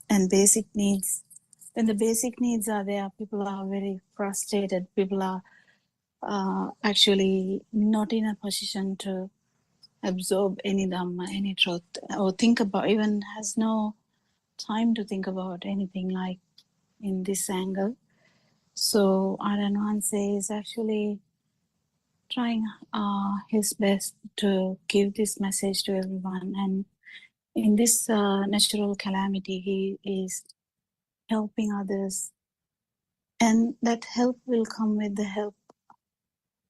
And basic needs, when the basic needs are there, people are very frustrated. People are actually not in a position to absorb any dhamma, any truth, or think about, even has no time to think about anything like in this angle. So Aranwanse is actually trying his best to give this message to everyone. And in this natural calamity, he is helping others. And that help will come with the help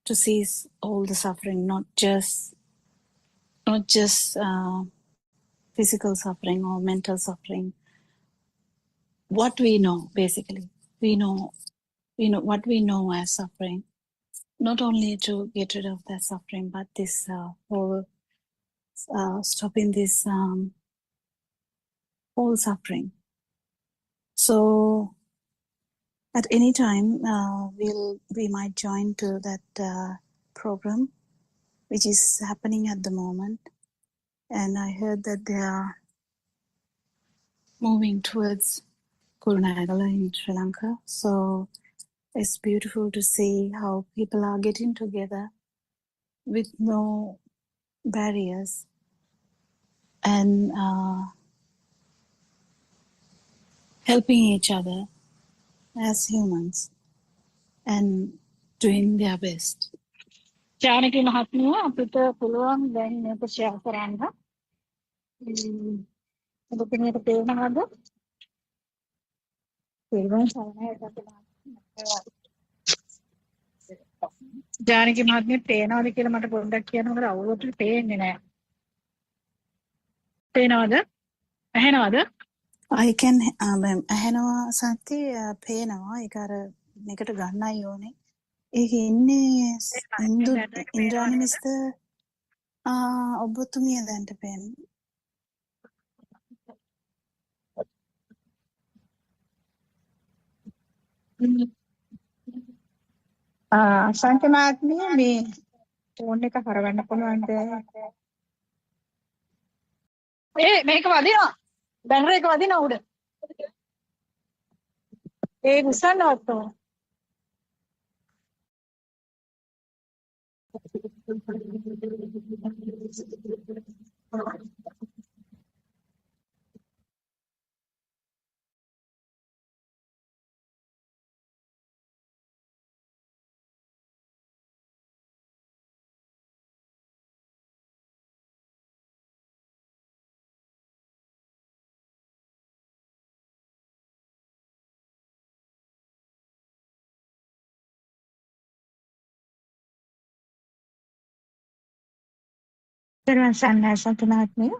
to cease all the suffering, not just physical suffering or mental suffering. What we know, basically, we know what we know as suffering, not only to get rid of that suffering, but this whole stopping this whole suffering. So at any time, we might join to that program, which is happening at the moment. And I heard that they are moving towards Kurunegala in Sri Lanka. So it's beautiful to see how people are getting together with no barriers and helping each other as humans and doing their best. ජානකි මහත්මිය අපිට පුළුවන් දැන් මේක share කරන්න. ඔබට තේරෙනවද? ජානකි මහත්මිය පේනවද කියලා මට පොඩ්ඩක් කියන්න. මොකද අවුලට පේන්නේ නැහැ. පේනවද? ඇහෙනවද? I can ඇහෙනවා සත්‍ය පේනවා. ඒක අර මේකට ගන්නයි ඕනේ. ඒක ඉන්නේ ඉන්ද්‍රාණි මිස්ටර් ඔබතුමිය දැන්ට පේන්නේ. සංඛ්‍ය මහත්මිය මේ ෆෝන් එක හරවන්න පුළුවන්ද? මේක වදිනවා. බැනර් එක වදිනවා උඩ. ඒ උස්සන්නවත් ඕන. තෙරුවන් සරණයි සංඛ්‍ය මහත්මිය.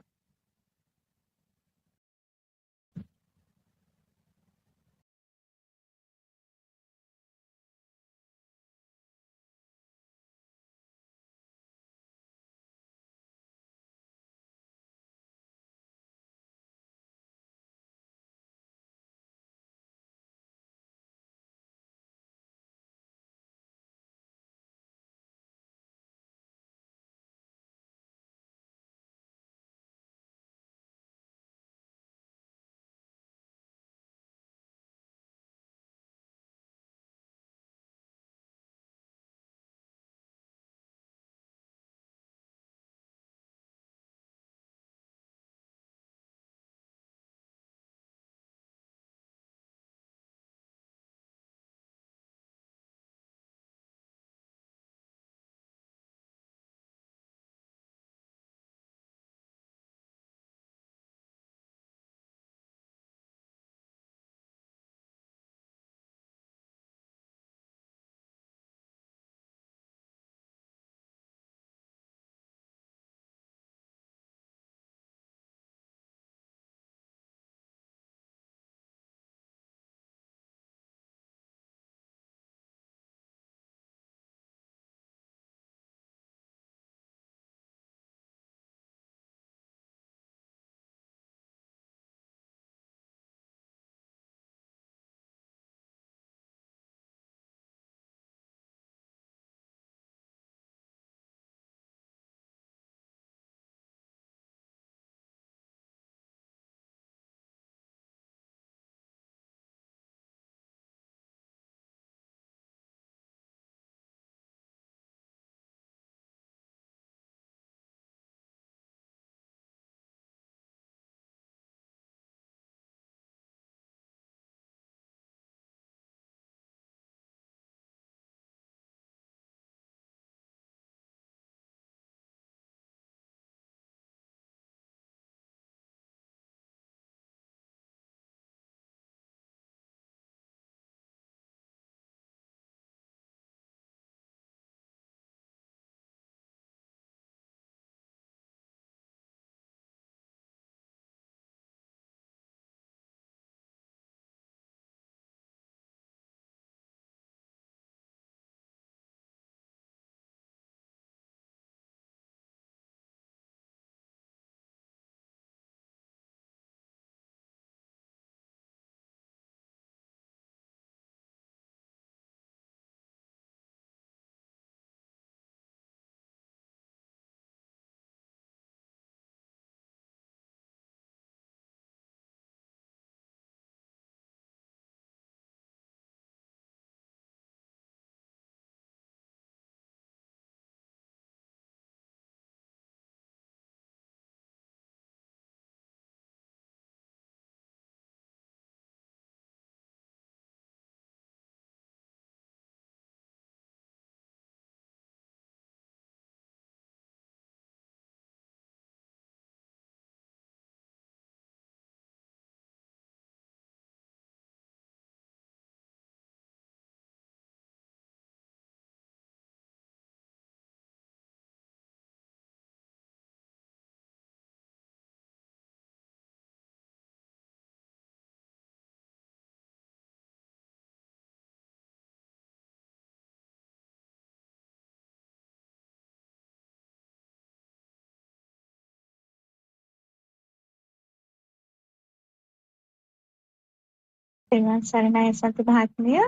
තෙරුවන් සරණයි සතු මහත්මිය.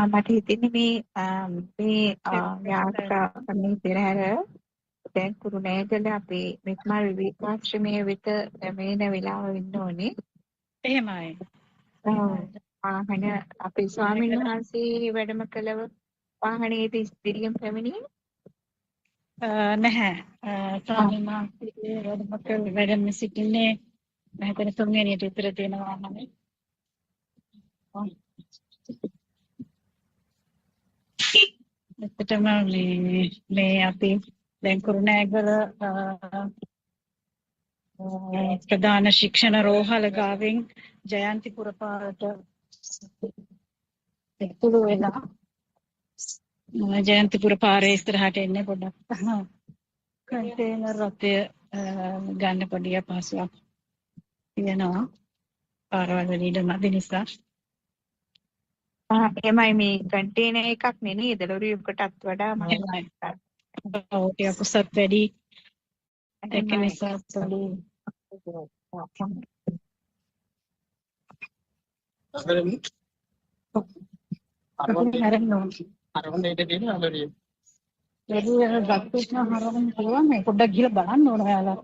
මට හිතෙන්නේ මේ යාත්‍රා පෙරහැර දැන් කුරුණෑගල අපේ මෙත්මා විවේකාශ්‍රමයේ වෙත මේන වෙලාව වෙන්න ඕනේ. එහෙමයි. වාහන අපේ ස්වාමීන් වහන්සේ වැඩම කළ වාහනයේදී ඉස්තිරියම් පැමිණියේ නැහැ. ස්වාමීන් වහන්සේ වැඩම සිටින්නේ නැතන තුන්වෙනියට විතර තියෙන වාහනේ. එතටම මේ අපි දැන් කුරුණෑගල ප්‍රධාන ශික්ෂණ රෝහල ගාවෙන් ජයන්තිපුර පාරට එක්තුළු වෙලා ජයන්තිපුර පාරේ ඉස්සරහට එන්නේ පොඩ්ඩක් කන්ටේනර් රථය ගන්න පොඩි අපහසුයක් තියෙනවා පාරවල් වල ඉඩ මදි නිසා. එහෙමයි මේ කන්ටේනර් එකක් නෙනේද ලොරි එකකටත් වඩා ටිකක් උසත් වැඩි ඒක නිසා පොඩි පොඩ්ඩක් ගිහලා බලන්න ඕන ඔයාලා.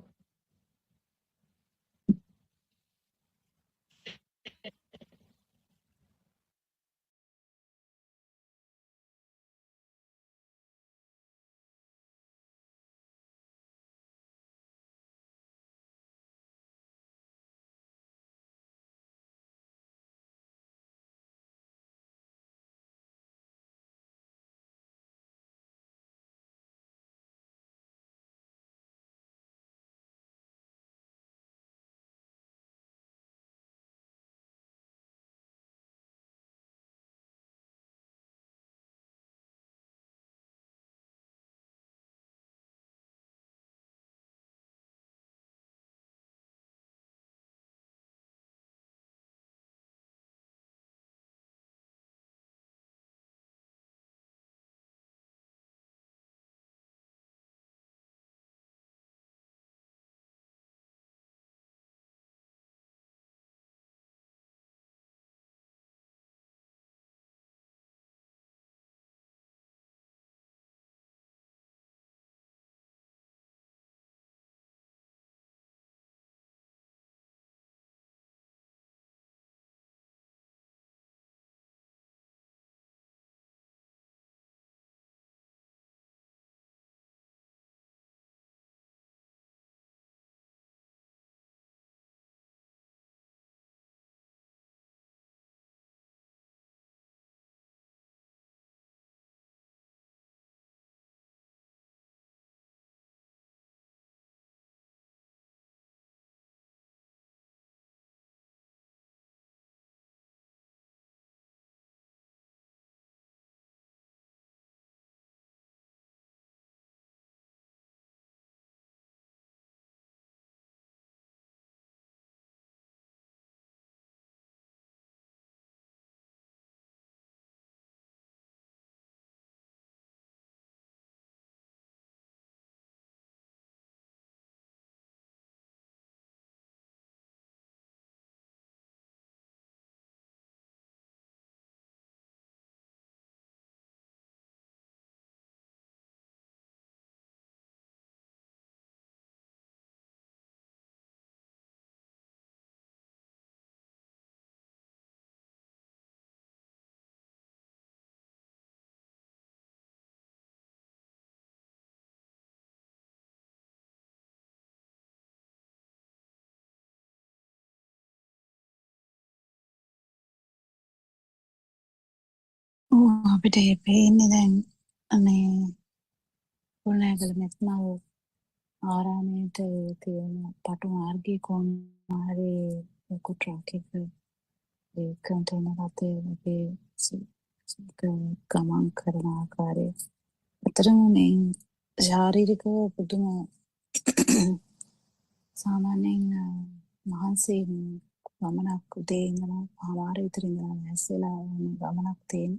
අපිට පේන්නේ දැන් මේ කුරුණෑගල මෙත්මල් ආරාමයට තියෙන පටු මාර්ගයේ කොහොමහරි ලොකු ට්‍රක් එක ඒ කන්ටේනර් රථයේ ගමන් කරන ආකාරය අතරම මේ ශාරීරිකව පුදුම සාමාන්‍යයෙන් මහන්සි ගමනක් උදේ ඉඳලා පහමාර විතර ඉඳලා ඇස්සලා යන ගමනක් තියෙන.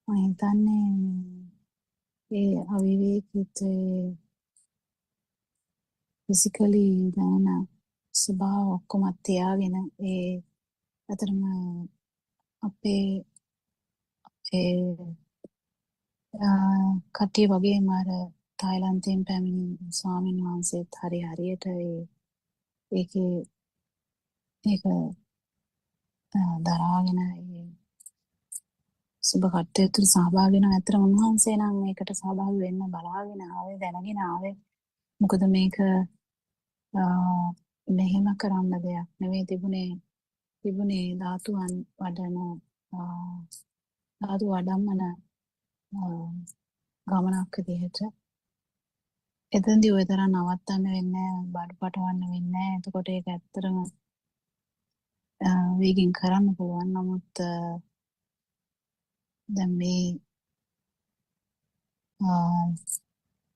මම හිතන්නේ ඒ අවිවේකිත ෆිසිකලි දැනෙන ස්වභාව ඔක්කොම තියාගෙන ඒ අතරම අපේ කට්ටිය වගේම අර තායිලන්තයෙන් පැමිණි ස්වාමීන් වහන්සේත් හරියට ඒකේ ඒක දරාගෙන සුබ කටයුතු සහභාගී වෙනවා. ඇත්තටම උන්වහන්සේ නම් මේකට සහභාගී වෙන්න බලාගෙන ආවේ දැනගෙන ආවේ. මොකද මේක මෙහෙම කරන්න දෙයක් නෙවෙයි තිබුණේ ධාතුන් වඩන ධාතු වඩම්මන ගමනක් විදිහට. එතෙන්දී ඔය තරම් නවත්තන්න වෙන්නේ නැහැ, බඩු පටවන්න වෙන්නේ නැහැ. එතකොට ඒක ඇත්තටම වේගෙන් කරන්න පුළුවන්. නමුත් දැන් මේ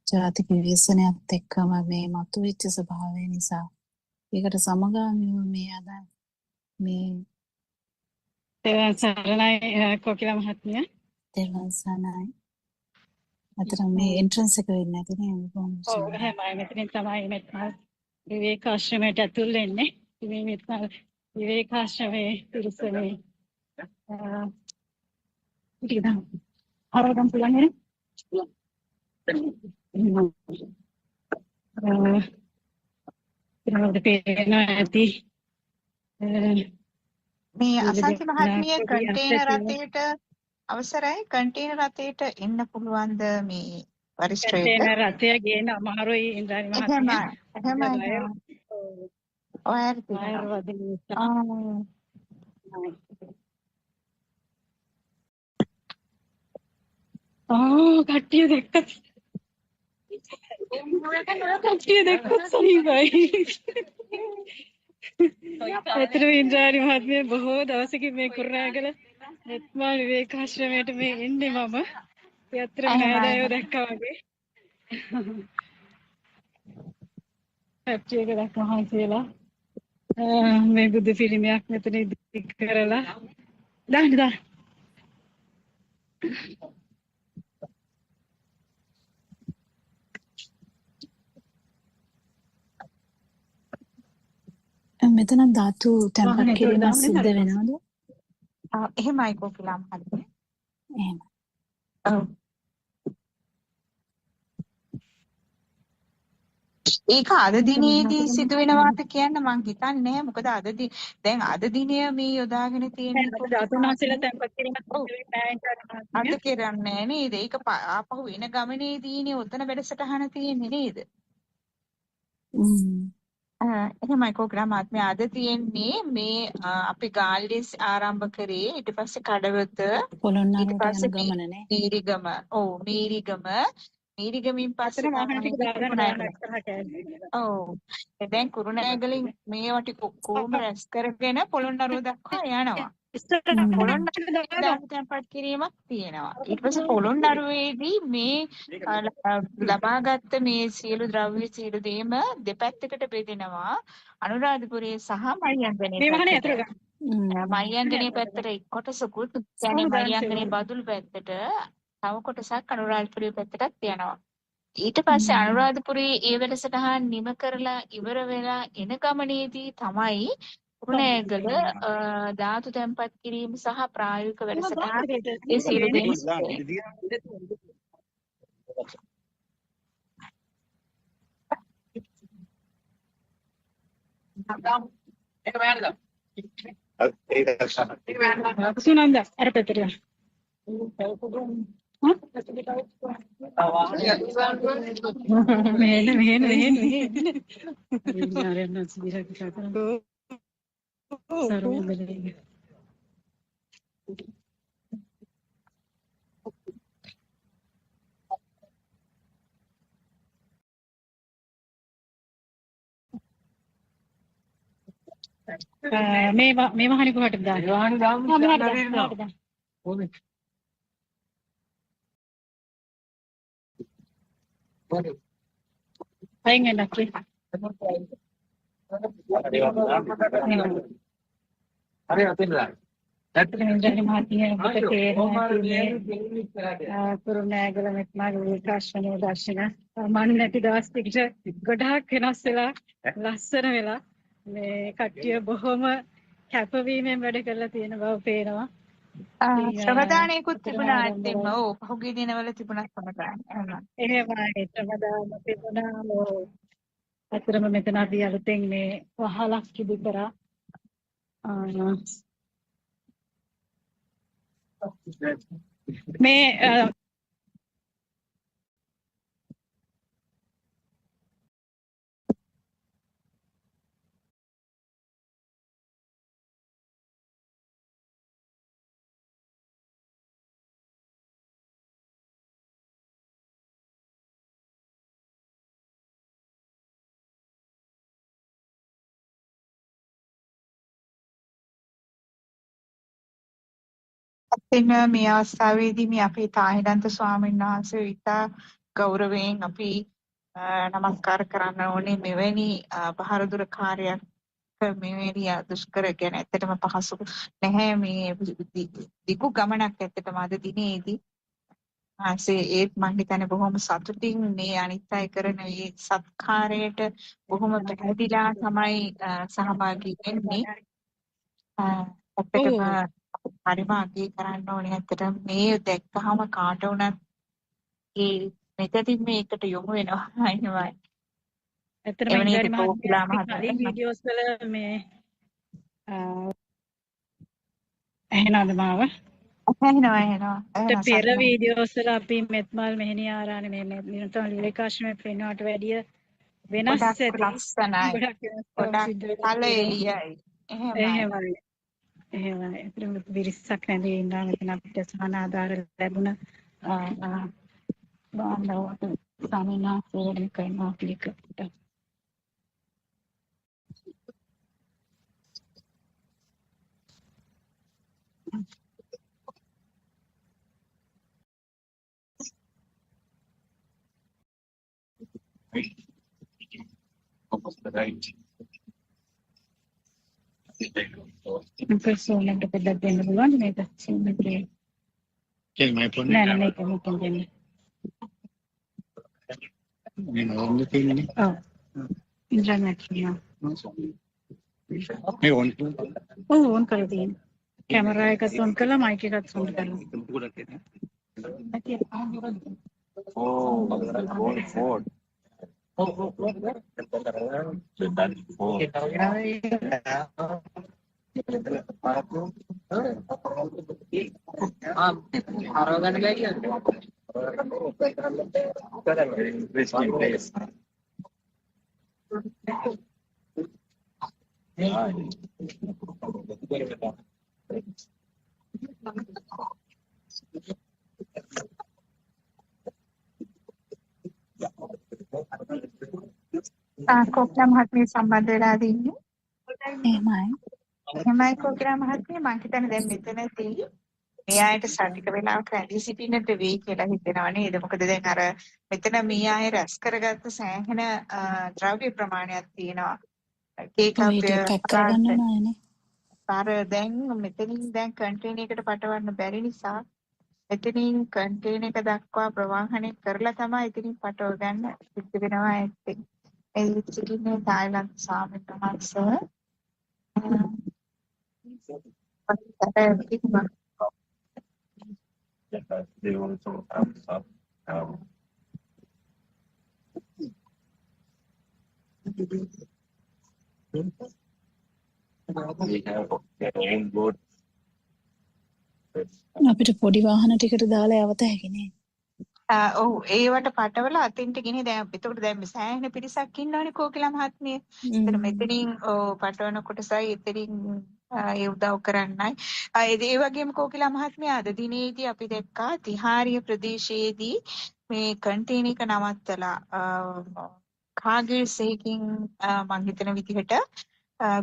ජාතික විශ්වනයත් එක්කම මේ මතුවෙච්ච ස්වභාවය නිසා ඒකට සමගාමීව මේ අද මේ තෙරුවන් සරණයි කොකිලා මහත්මිය. තෙරුවන් සරණයි. අතන මේ එන්ට්‍රන්ස් එක වෙන්නේ නැති නේ කොහොමද? ඔව් එහෙමයි. මෙතනින් තමයි මෙතන විවේකාශ්‍රමයට ඇතුල් වෙන්නේ. මේ මෙතන විවේකාශ්‍රමයේ පිරිසනේ ඉතින් හරවගම් පුළුවන් නේ? මේ අසංඛ්‍ය මහත්මිය කන්ටේනර් රථයට අවසරයි කන්ටේනර් රථයට එන්න පුළුවන්ද මේ වරිෂ්ඨයට? කන්ටේනර් රථය ගේන අමාරුයි ඉන්ද්‍රාණි මහත්මිය. එහෙමයි. ඔයර් කට්ටිය දැක්කත් සනීපයි. ඇත්තටම ඉන්ද්‍රාණි මහත්මිය බොහෝ දවසකින් මේ කුරුණෑගල මෙත්මා විවේකාශ්‍රමයට මේ එන්නේ මම. ඇත්තටම නෑදෑයෝ දැක්කා වගේ. කට්ටියක දැක්ක මහන්සියලා මේ බුදු පිළිමයක් මෙතන ඉදි කරලා දාන්න. මෙතන ධාතු තැන්පත් කිරීම සිද්ධ වෙනවද? එහෙමයි කොකිලා මහත්මිය. එහෙම. ඔව්. ඒක අද දිනේදී සිදු වෙනවාට කියන්න මං හිතන්නේ නැහැ. මොකද දැන් අද දිනය මේ යොදාගෙන තියෙන ධාතුනාසල තැන්පත් කිරීම අද කරන්නේ නේද? ඒක ආපහු එන ගමනේදීනේ උතන වැඩසටහන තියෙන්නේ නේද? එහෙමයි කොකිලා මහත්මිය. අද තියෙන්නේ මේ අපි ගාල්ලෙස් ආරම්භ කරේ ඊට පස්සේ කඩවත ඊට පස්සේ මීරිගම. ඔව් මීරිගමින් පස්සේ ඔව් දැන් කුරුණෑගලින් මේවා ටික කොහොම රැස් කරගෙන පොළොන්නරුව දක්වා යනවා. පොළොන්නරුව තැන්පත් කිරීමක් තියෙනවා. ඊට පස්සේ පොළොන්නරුවේදී මේ ලබාගත් මේ සියලු ද්‍රව්‍ය සියලු දේම දෙපැත්තකට බෙදෙනවා. අනුරාධපුරයේ සහ මහියංගනේ පැත්තට එක් කොටසකුත් කියන්නේ මහියංගනේ බදුළු පැත්තට තව කොටසක් අනුරාධපුරයේ පැත්තටත් යනවා. ඊට පස්සේ අනුරාධපුරයේ ඒ වැඩසටහන් නිම කරලා ඉවර වෙලා එන ගමනේදී තමයි කුරුණෑගල ධාතු තැන්පත් කිරීම සහ ප්‍රායෝගික වැඩසටහන් ඒ සියලු දේ සුනන්ද අර පැත්තට මේ වහනේ කොහටද දාන්නේ? Pengen lagi. Hari atin lah. Dari matinya Kurunegala මෙත්මා විවේකාශ්‍රමයේ දර්ශන මන් නැති දවස් ටිකට ගොඩාක් වෙනස් වෙලා ලස්සන වෙලා මේ කට්ටිය බොහොම කැපවීමෙන් වැඩ කරලා තියෙන බව පේනවා. ශ්‍රමදානයකුත් අපිට තිබුණා ඇත්තෙම. ආඩම්බරයි. ඔව් පහුගිය දිනවල තිබුණා ශ්‍රමදාන. එහෙමයි ශ්‍රමදාන තිබුණා. අතරම මෙතන අපි අලුතෙන් මේ වහලක් ඉදි කරා. මේ ඇත්තෙන්ම මේ අවස්ථාවේදී මේ අපේ තාහිලන්ත ස්වාමීන් වහන්සේ ඉතා ගෞරවයෙන් අපි නමස්කාර කරන්න ඕනේ මෙවැනි බහරදුර කාර්යයක් මෙවැනි දුෂ්කර ගැන ඇත්තටම පහසු නැහැ මේ දිගු ගමනක් ඇත්තටම අද දිනේදී ඒත් මම හිතන්නේ බොහොම සතුටින් මේ අනිත් අය කරන මේ සත්කාරයට බොහොම පැහැදිලා තමයි සහභාගී වෙන්නේ. ඇත්තටම හරිම අගය කරන්න ඕනේ. ඇත්තටම මේ දැක්කහම කාට වුණත් ඒ මෙතනින් මේකට යොමු වෙනවා. අයිනවයි. ඇත්තටම ඉන්ද්‍රාණි මහත්මිය කලින් වීඩියෝස් වල මේ එහෙනවද මාව? එහෙනවා. පෙර වීඩියෝස් වල අපි මෙත්මල් මෙහෙණිය ආරානේ මේ නිරන්තර ලීලකාශ්‍රමයේ පෙන්වන්නට වැඩිය වෙනස් ඇති. ලස්සනයි. ගොඩක් කල එළියයි. එහෙමයි. ඒතරම් විරිසක් නැදී ඉන්නා මෙතන අපිට සහන ආධාර ලැබුණ බාන්දවට සමිනා සේවන කරනවා පිළිකට. Personalmente per deන්න පුළුවන් මේක සිම්මේ. Okay, my phone. නෑ මේක දෙන්න. මේ ඕන් දෙන්නේ. ඔව්. ඉන්ටර්නෙට් එක. මේ ඕන්. ඕන් කරලා තියෙනවා. කැමරා එකත් ඔන් කරලා මයික් එකත් ඔන් කරලා. කොක්ලා මහත්මිය සම්බන්ධ වෙලා ඉන්නේ. එහෙමයි. කොක්ලා මහත්මිය මම හිතන්නේ දැන් මෙතනදී මේ ආයත සාධික වෙලාවක රැඳී සිටින්නට වෙයි කියලා හිතෙනවා නේද? මොකද දැන් අර මෙතන මේ ආය රැස් කරගත්ත සෑහෙන ද්‍රව්‍ය ප්‍රමාණයක් තියෙනවා. කේක් අර දැන් මෙතනින් දැන් කන්ටේනර් එකට පටවන්න බැරි නිසා එතනින් කන්ටේනර් එක දක්වා ප්‍රවාහනය කරලා තමයි එතනින් පටව ගන්න සිද්ධ වෙනවා ඇත්තේ. ඒ සිටින්නේ තායිලන්ත ස්වාමීන් වහන්සේ. They also have we have their own boat. අපිට පොඩි වාහන ටිකට දාලා යවත හැකිනේ. ඔව් ඒවට පටවලා අතින්ට ගෙනේ දැන් එතකොට දැන් සෑහෙන පිරිසක් ඉන්නවනේ කෝකිලා මහත්මිය. එතන මෙතනින් පටවන කොටසයි එතනින් ඒ උදව් කරන්නයි. ඒ වගේම කෝකිලා මහත්මිය අද දිනේදී අපි දැක්කා තිහාරිය ප්‍රදේශයේදී මේ කන්ටේනර් එක නවත්තලා කාගිල් සේකින් මං හිතන විදිහට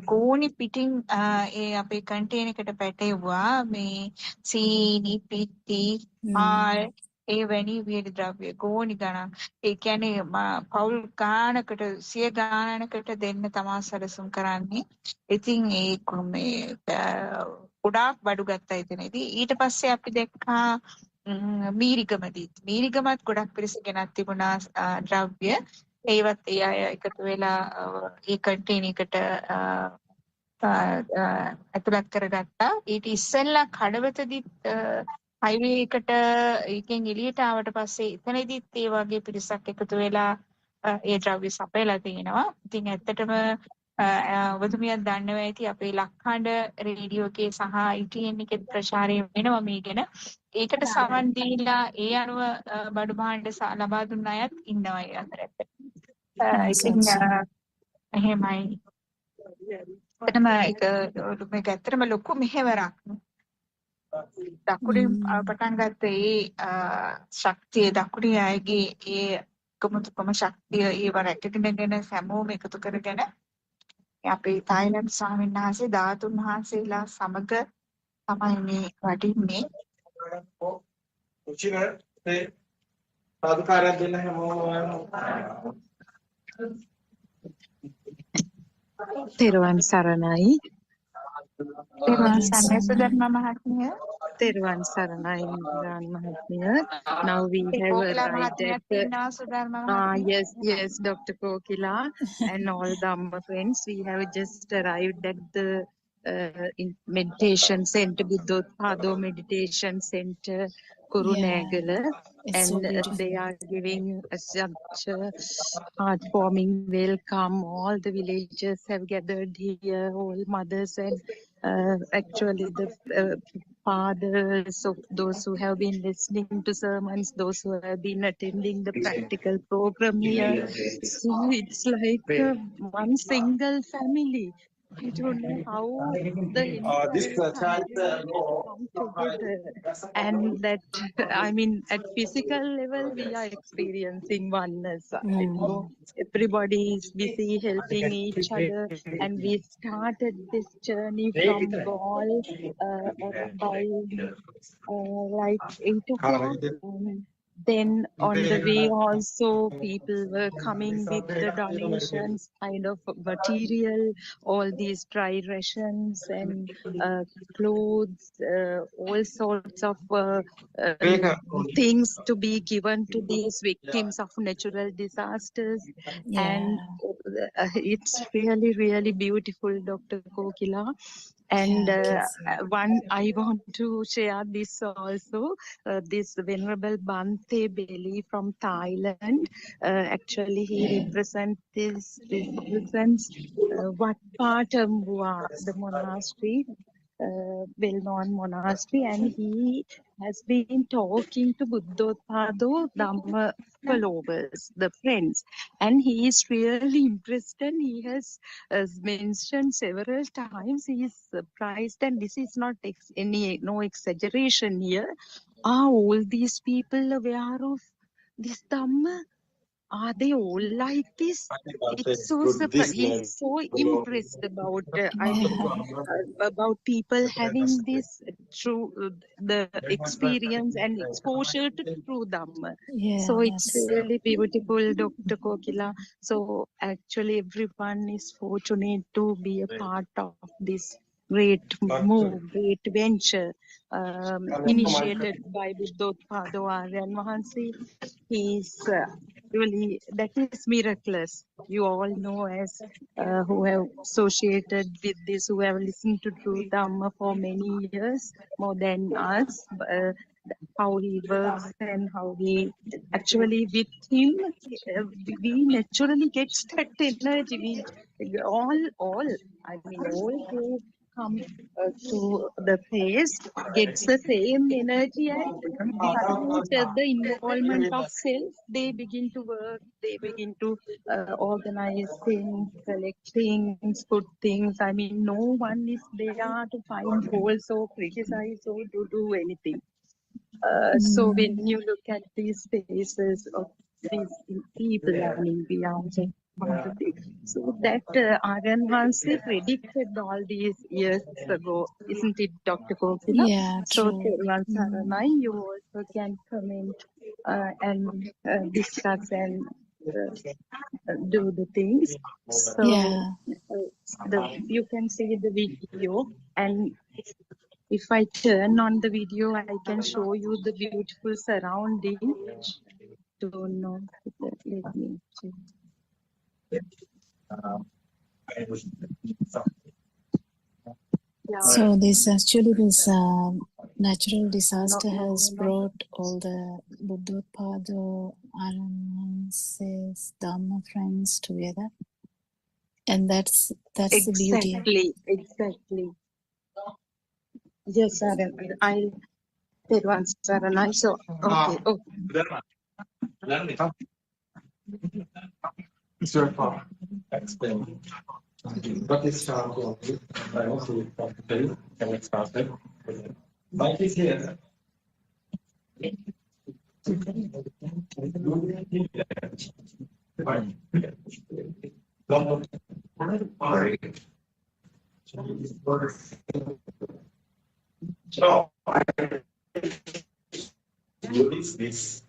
ගෝනි පිටින් ඒ අපේ කන්ටේනර් එකට පැටවුවා මේ සීනි පිටි පාල් ඒ වැනි වියලි ද්‍රව්‍ය ගෝනි ගණන්. ඒ කියන්නේ පවුල් ගානකට 100 ගානකට දෙන්න තමා සැලසුම් කරන්නේ. ඉතින් ඒ මේ ගොඩාක් බඩු ගත්තා එතනදී. ඊට පස්සේ අපි දැක්කා මීරිගමත් ගොඩක් පිරිස ගෙනත් තිබුණා ද්‍රව්‍ය. ඒවත් ඒ අය එකතු වෙලා ඒ කන්ටේනර් එකට ඇතුළත් කරගත්තා. ඊට ඉස්සෙල්ලා කඩවතදිත් හයිවේ එකට එකෙන් එළියට ආවට පස්සේ එතනදිත් ඒ වගේ පිරිසක් එකතු වෙලා ඒ ද්‍රව්‍ය සපයලා තියෙනවා. ඉතින් ඇත්තටම ඔබතුමියක් දන්නවා ඇති අපේ ලක්හඬ රේඩියෝ එකේ සහ ITN එකේ ප්‍රචාරය වෙනවා මේ ගැන. ඒකට සමන් දීලා ඒ අනුව බඩු භාණ්ඩ ලබා දුන්න අයත් ඉන්නවා ඒ අතරට. ඉතින් එහෙමයි. ඇත්තටම මේක ඇත්තටම ලොකු මෙහෙවරක්. දකුණින් පටන් ගත්ත ඒ ශක්තිය දකුණේ අයගේ ඒ කමුතුකම ශක්තිය ඒව රැකගෙනගෙන හැමෝම එකතු කරගෙන අපේ තායිලන්ත ස්වාමීන් වහන්සේ ධාතුන් වහන්සේලා සමග තමයි මේ වඩින්නේ. සාදුකාරයක් දෙන්න හැමෝම තෙරුවන් සරණයි. තෙරුවන් සරණයි සුදර්ම මහත්මිය. තෙරුවන් සරණයි නිරාන් මහත්මිය. Now we have arrived at yes, Dr. Kokila and all the Amma friends. We have just arrived at the meditation center, Buddothpado meditation center, Kurunegala, and so they are giving such a heartwarming welcome. All the villagers have gathered here, all mothers and actually the fathers of those who have been listening to sermons, those who have been attending the practical program here. So it's like one single family. I don't know how the come together, and that I mean at physical level we are experiencing oneness. You know, everybody is busy helping each other, and we started this journey from Gaul by like 8 o'clock. Then on the way also people were coming with the donations, kind of material, all these dry rations and clothes, all sorts of things to be given to these victims of natural disasters. And it's really, really beautiful, Dr. Kokila. And one, I want to share this also. This Venerable Bante Beli from Thailand. Actually, he represents Wat Patambua, the monastery, well-known monastery, and he has been talking to Buddothpado Dhamma followers, the friends, and he is really impressed, and he has mentioned several times he is surprised, and this is not no exaggeration here. Are all these people aware of this Dhamma? Are they all like this? It's so surprised. He's so impressed about about people having this true the experience and exposure to true Dhamma. So it's really beautiful, Dr. Kokila. So actually everyone is fortunate to be a part of this great move, great venture initiated by Buddothpado Aryan Mahansi. He's really, that is miraculous. You all know as who have associated with this, who have listened to True Dhamma for many years, more than us, how he works and how he actually with him, we naturally get that energy. We all, I mean, all who come to the place gets the same energy, and without the involvement of self, they begin to work, they begin to organize things, collect things, put things. I mean, no one is there to find faults or criticize or to do anything. So when you look at these faces of these people, I mean, we are so that Aryan Hansi predicted all these years ago, isn't it, Dr. Kokila? Yeah, so true. Saranai, you also can comment and discuss and do the things. So you can see the video, and if I turn on the video, I can show you the beautiful surrounding. Don't know. Let me check. So this natural disaster has brought all the Buddothpado, Aranmanses, Dhamma friends together, and that's the beauty. Exactly. Yes, Saran. I did one, Saran. So, okay. Oh. Explain. What is Sharp? I also can explain. Mike is here. So, what is this?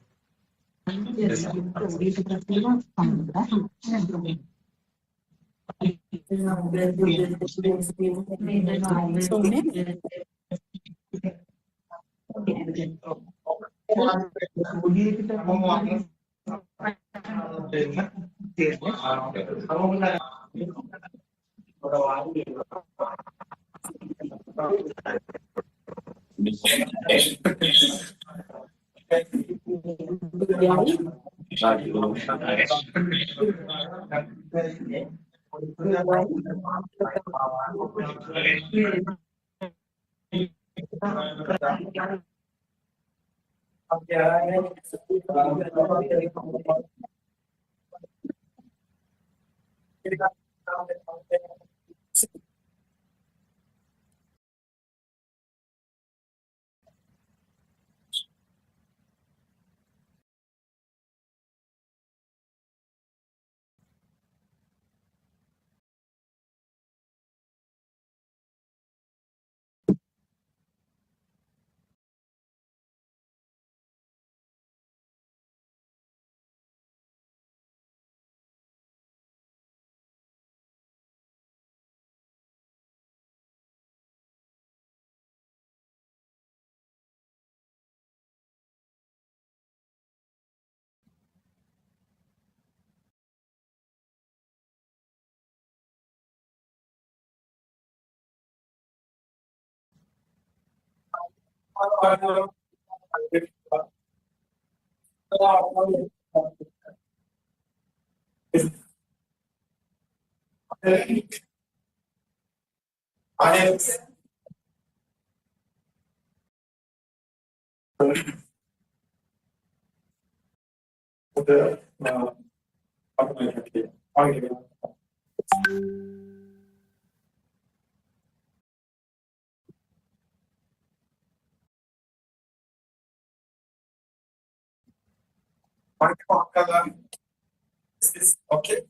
Is this okay?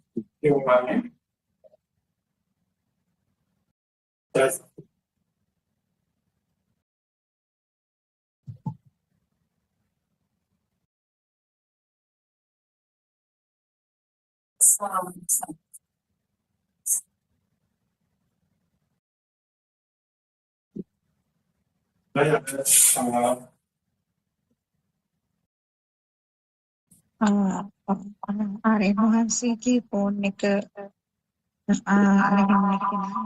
You want Yes. ආරේ වහන්සේගේ phone එක අරගෙන ඉන්නවා.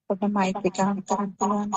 පොඩ mic එක අන් කරන්න පුළුවන්ද?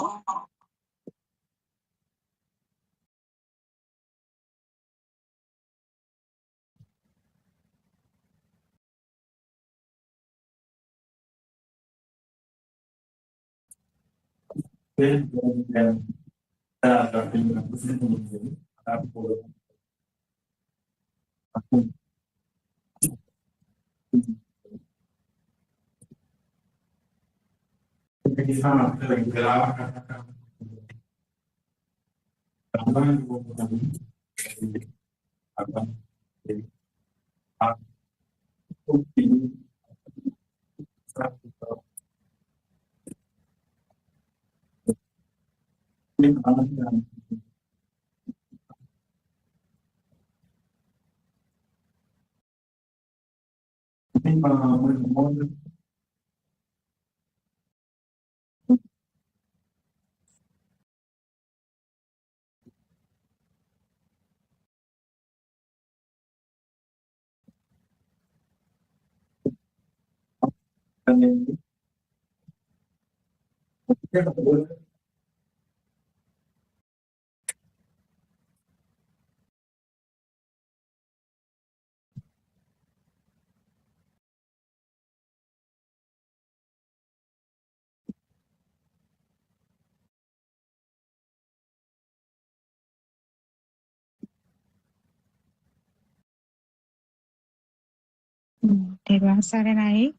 තෙරුවන් සරණයි.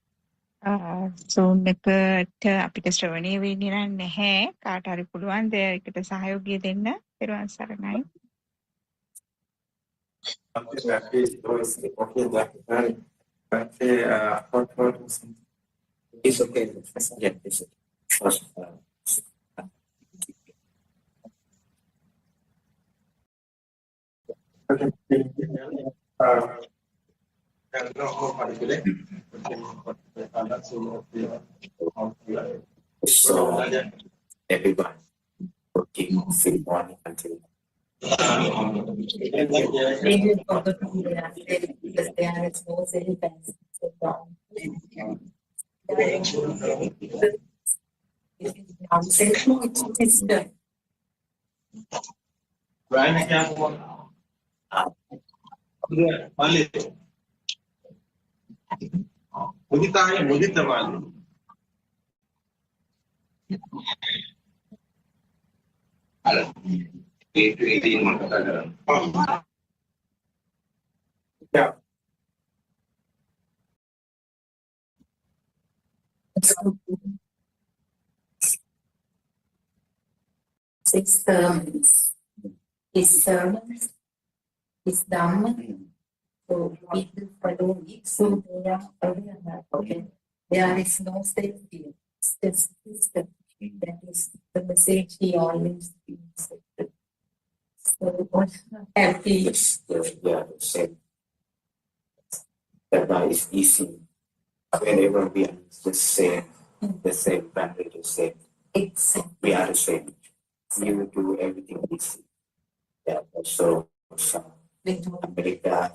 Zoom එකට අපිට ශ්‍රවණය වෙන්නේ නැහැ. කාට හරි පුළුවන් ද ඒකට සහයෝගය දෙන්න. තෙරුවන් සරණයි. It's okay. Yeah, it's okay. So everybody working from morning until Maybe because there is no cell fence. Yeah. Six sermons. His sermons, his Dhamma. So people follow it. So they are aware that okay, there is no safety. It's just system. That is the message he always gives. So happy. Yeah, same. That is easy. Whenever we are the same family, the same. We are the same. You do everything easy. Yeah, so America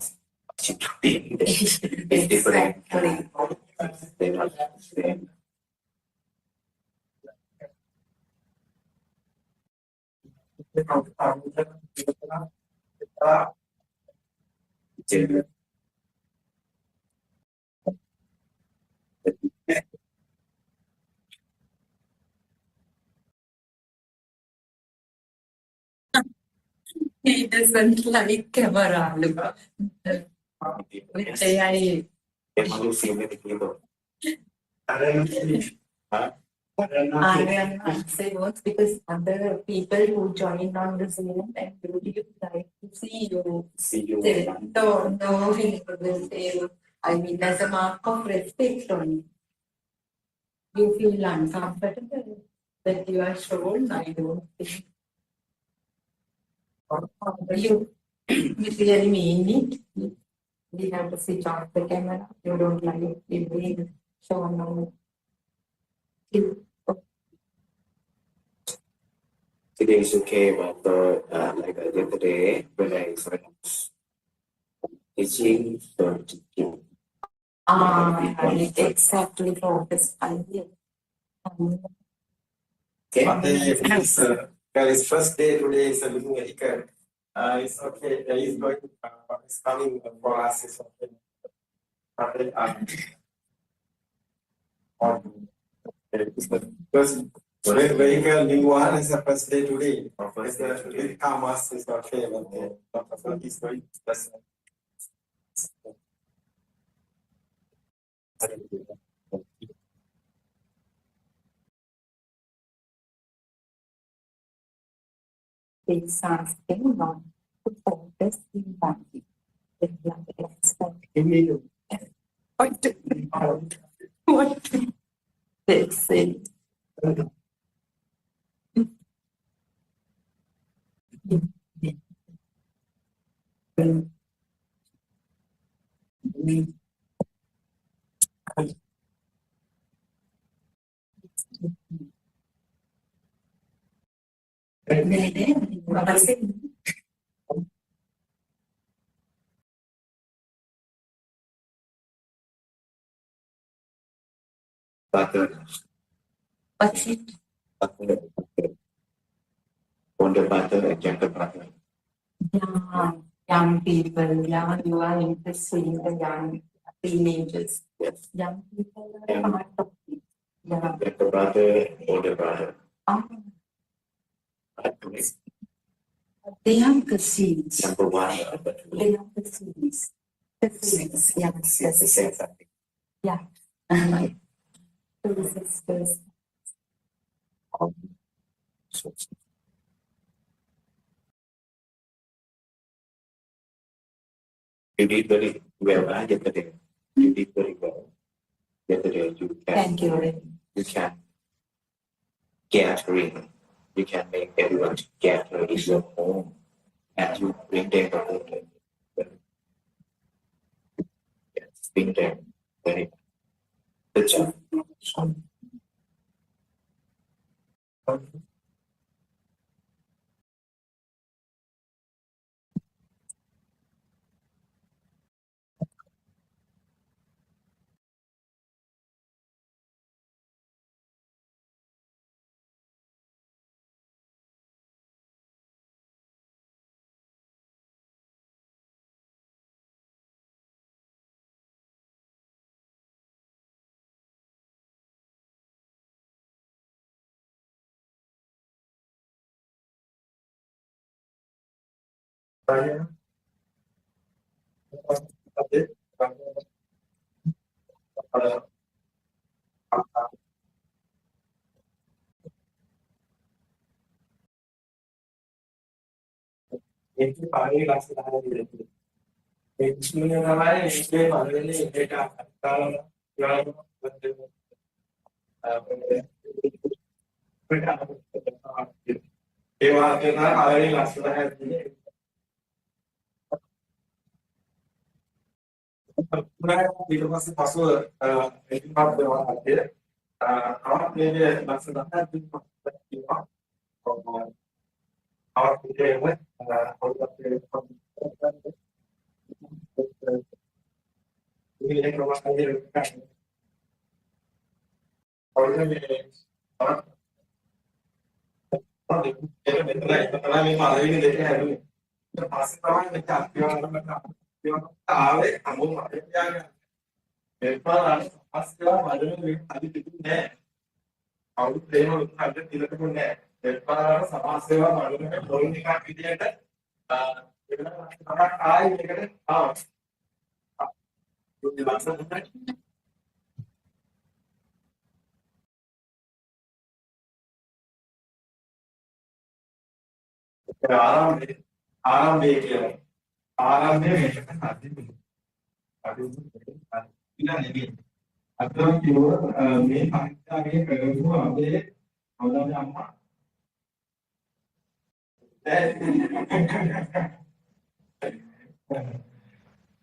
is different. They're not the same. He doesn't like camera. Which I say what because other people who join on the Zoom and you like to see you. No, he will say, I mean, as a mark of respect only. You feel uncomfortable that you are shown. I don't think. You really mean it. We have to switch off the camera. You don't like it. You will show no. Today is okay, but like the other day when I was teaching, Exactly focus. Okay, his first day today is looking at Iker. It's okay. He's going. It's coming for us. It's okay. Because vehicle new one is the first day today. It's the come us is okay, but he's going. It's asking not to focus in one thing. What? That's it. What's it? On the butter and gentle butter. Young people, you are interested in the young teenagers. Yes. Young people are part of it. Yeah. The brother, older brother. They have the seeds. Number one. They have the seeds. The seeds, yes. Yeah. The sisters. You did very well yesterday. You did very well yesterday. You can. Thank you. You can gathering. You can make everyone gather in your home, and you bring them home. Yes, bring them very good job.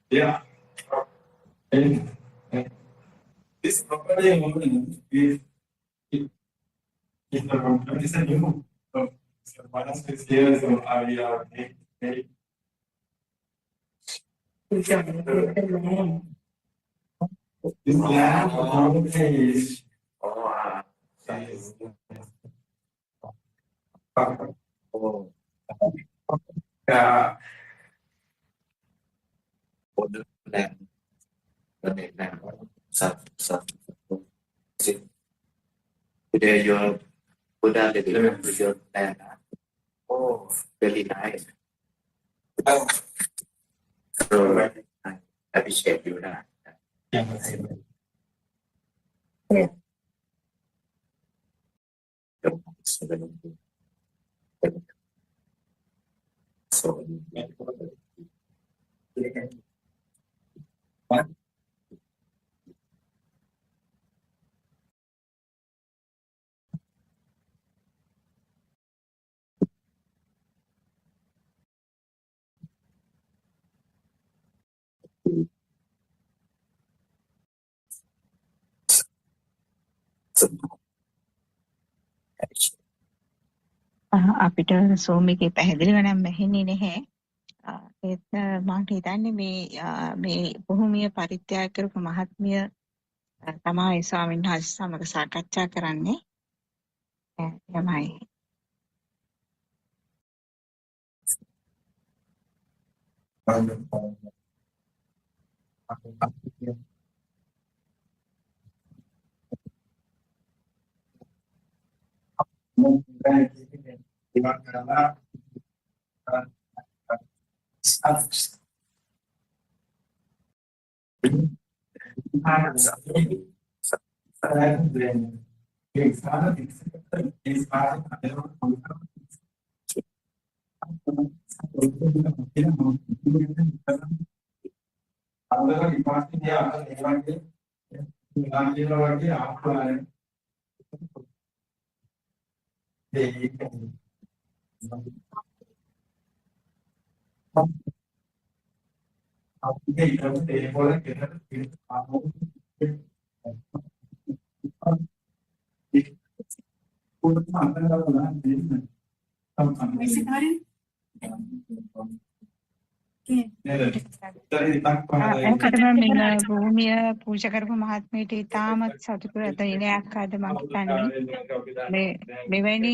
Yeah. This property is the company is a new. So balance is here, so we are very. This land is. Yeah. For the land. Today your Buddha delivered to your land. Oh, very nice. So I appreciate you now. Yeah. So what? අපිට සෝම් එකේ පැහැදිලිව නම් ඇහෙන්නේ නැහැ. ඒත් මම හිතන්නේ මේ බොහොමිය පරිත්‍යාග කරපු මහත්මිය තමයි ස්වාමීන් වහන්සේ සමග සාකච්ඡා කරන්නේ. ළමයි. ඇත්තටම මෙන්න භූමිය පූජා කරපු මහත්මියට ඉතාමත් සතුටු ඇත ඉනයක් ආද මං හිතන්නේ මෙවැනි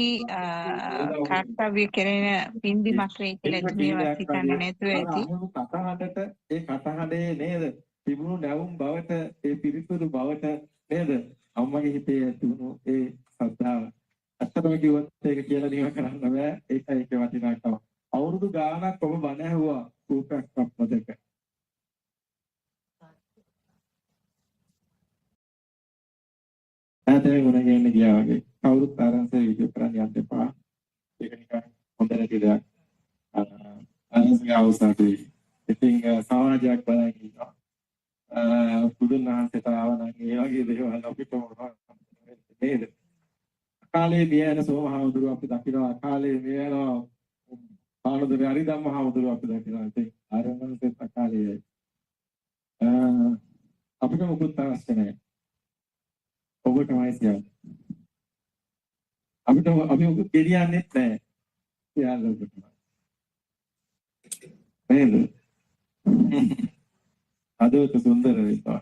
කර්තව්‍ය කෙරෙන පින්බිමක් වෙයි කියලා එතුමියවත් හිතන්නේ නැතුව ඇති. කටහඬට ඒ කටහඬේ නේද තිබුණු නැවුම් බවට ඒ පිරිසුදු බවට නේද අම්මගේ හිතේ තිබුණු ඒ ශ්‍රද්ධාව. ඇත්තටම කිව්වොත් ඒක කියලා නිව කරන්න බෑ. ඒකයි ඒක වටිනාකම. අවුරුදු ගාණක් ඔබ බණ ඇහුවා කූපයක් පොතක. ඇතේ ගුණ ගේන්න ගියා වගේ. කවුරුත් ආරංශය වීඩියෝ කරන්න යන්න එපා. ඒක නිකන් හොඳ නැති දෙයක්. ආරංශය අවසානයේ ඉතින් සමාජයක් බලන් ඉන්නවා. බුදුන් වහන්සේට ආවනම් ඒ වගේ දේවල් අපිට මොනවද නේද? කාලේ මියන සෝමහාමුදුරුව අපි දකිනවා. කාලේ මියන පානදුරේ හරිදම්මහාමුදුරුව අපි දකිනවා. ඉතින් ආරංශයත් කාලේ අපිට මොකුත් අවශ්‍ය නැහැ. ඔබට වයිසියක්. අපිට අපි ඔබ ගෙඩියන්නේ නැහැ. කියලා ඔබට. නේද? අදෝත සුන්දර වේවා.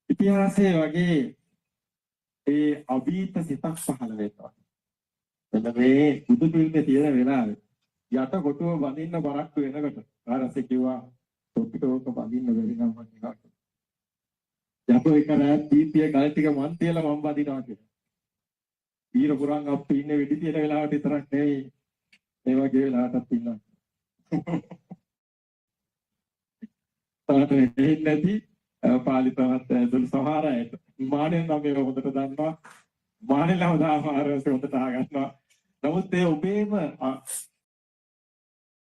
ඉතිහාසයේ වගේ ඒ අභීත සිතක් පහළ වෙනවා. එතන මේ බුදු පිළිමේ තියෙන වෙලාවේ යට කොටුව බඳින්න බරක් වෙනකොට ආරසේ කිව්වා ඔපිට ඕක බඳින්න බැරි නම් මම නිකන් යපෝ එක රාත් දීපිය ගල් ටික මන් තියලා මම බඳිනවා කියලා. ඊර පුරන් අප්පු ඉන්නේ වෙඩි තියෙන වෙලාවට විතරක් නෙවෙයි මේ වගේ වෙලාවටත් ඉන්නවා. තාට වෙන්නේ නැති පාලිතවත් දුල් සමහර අයට මානෙන් නම් මේක හොඳට දන්නවා. මානෙන් නම් දාමාරස හොඳට අහගන්නවා. නමුත් ඒ ඔබේම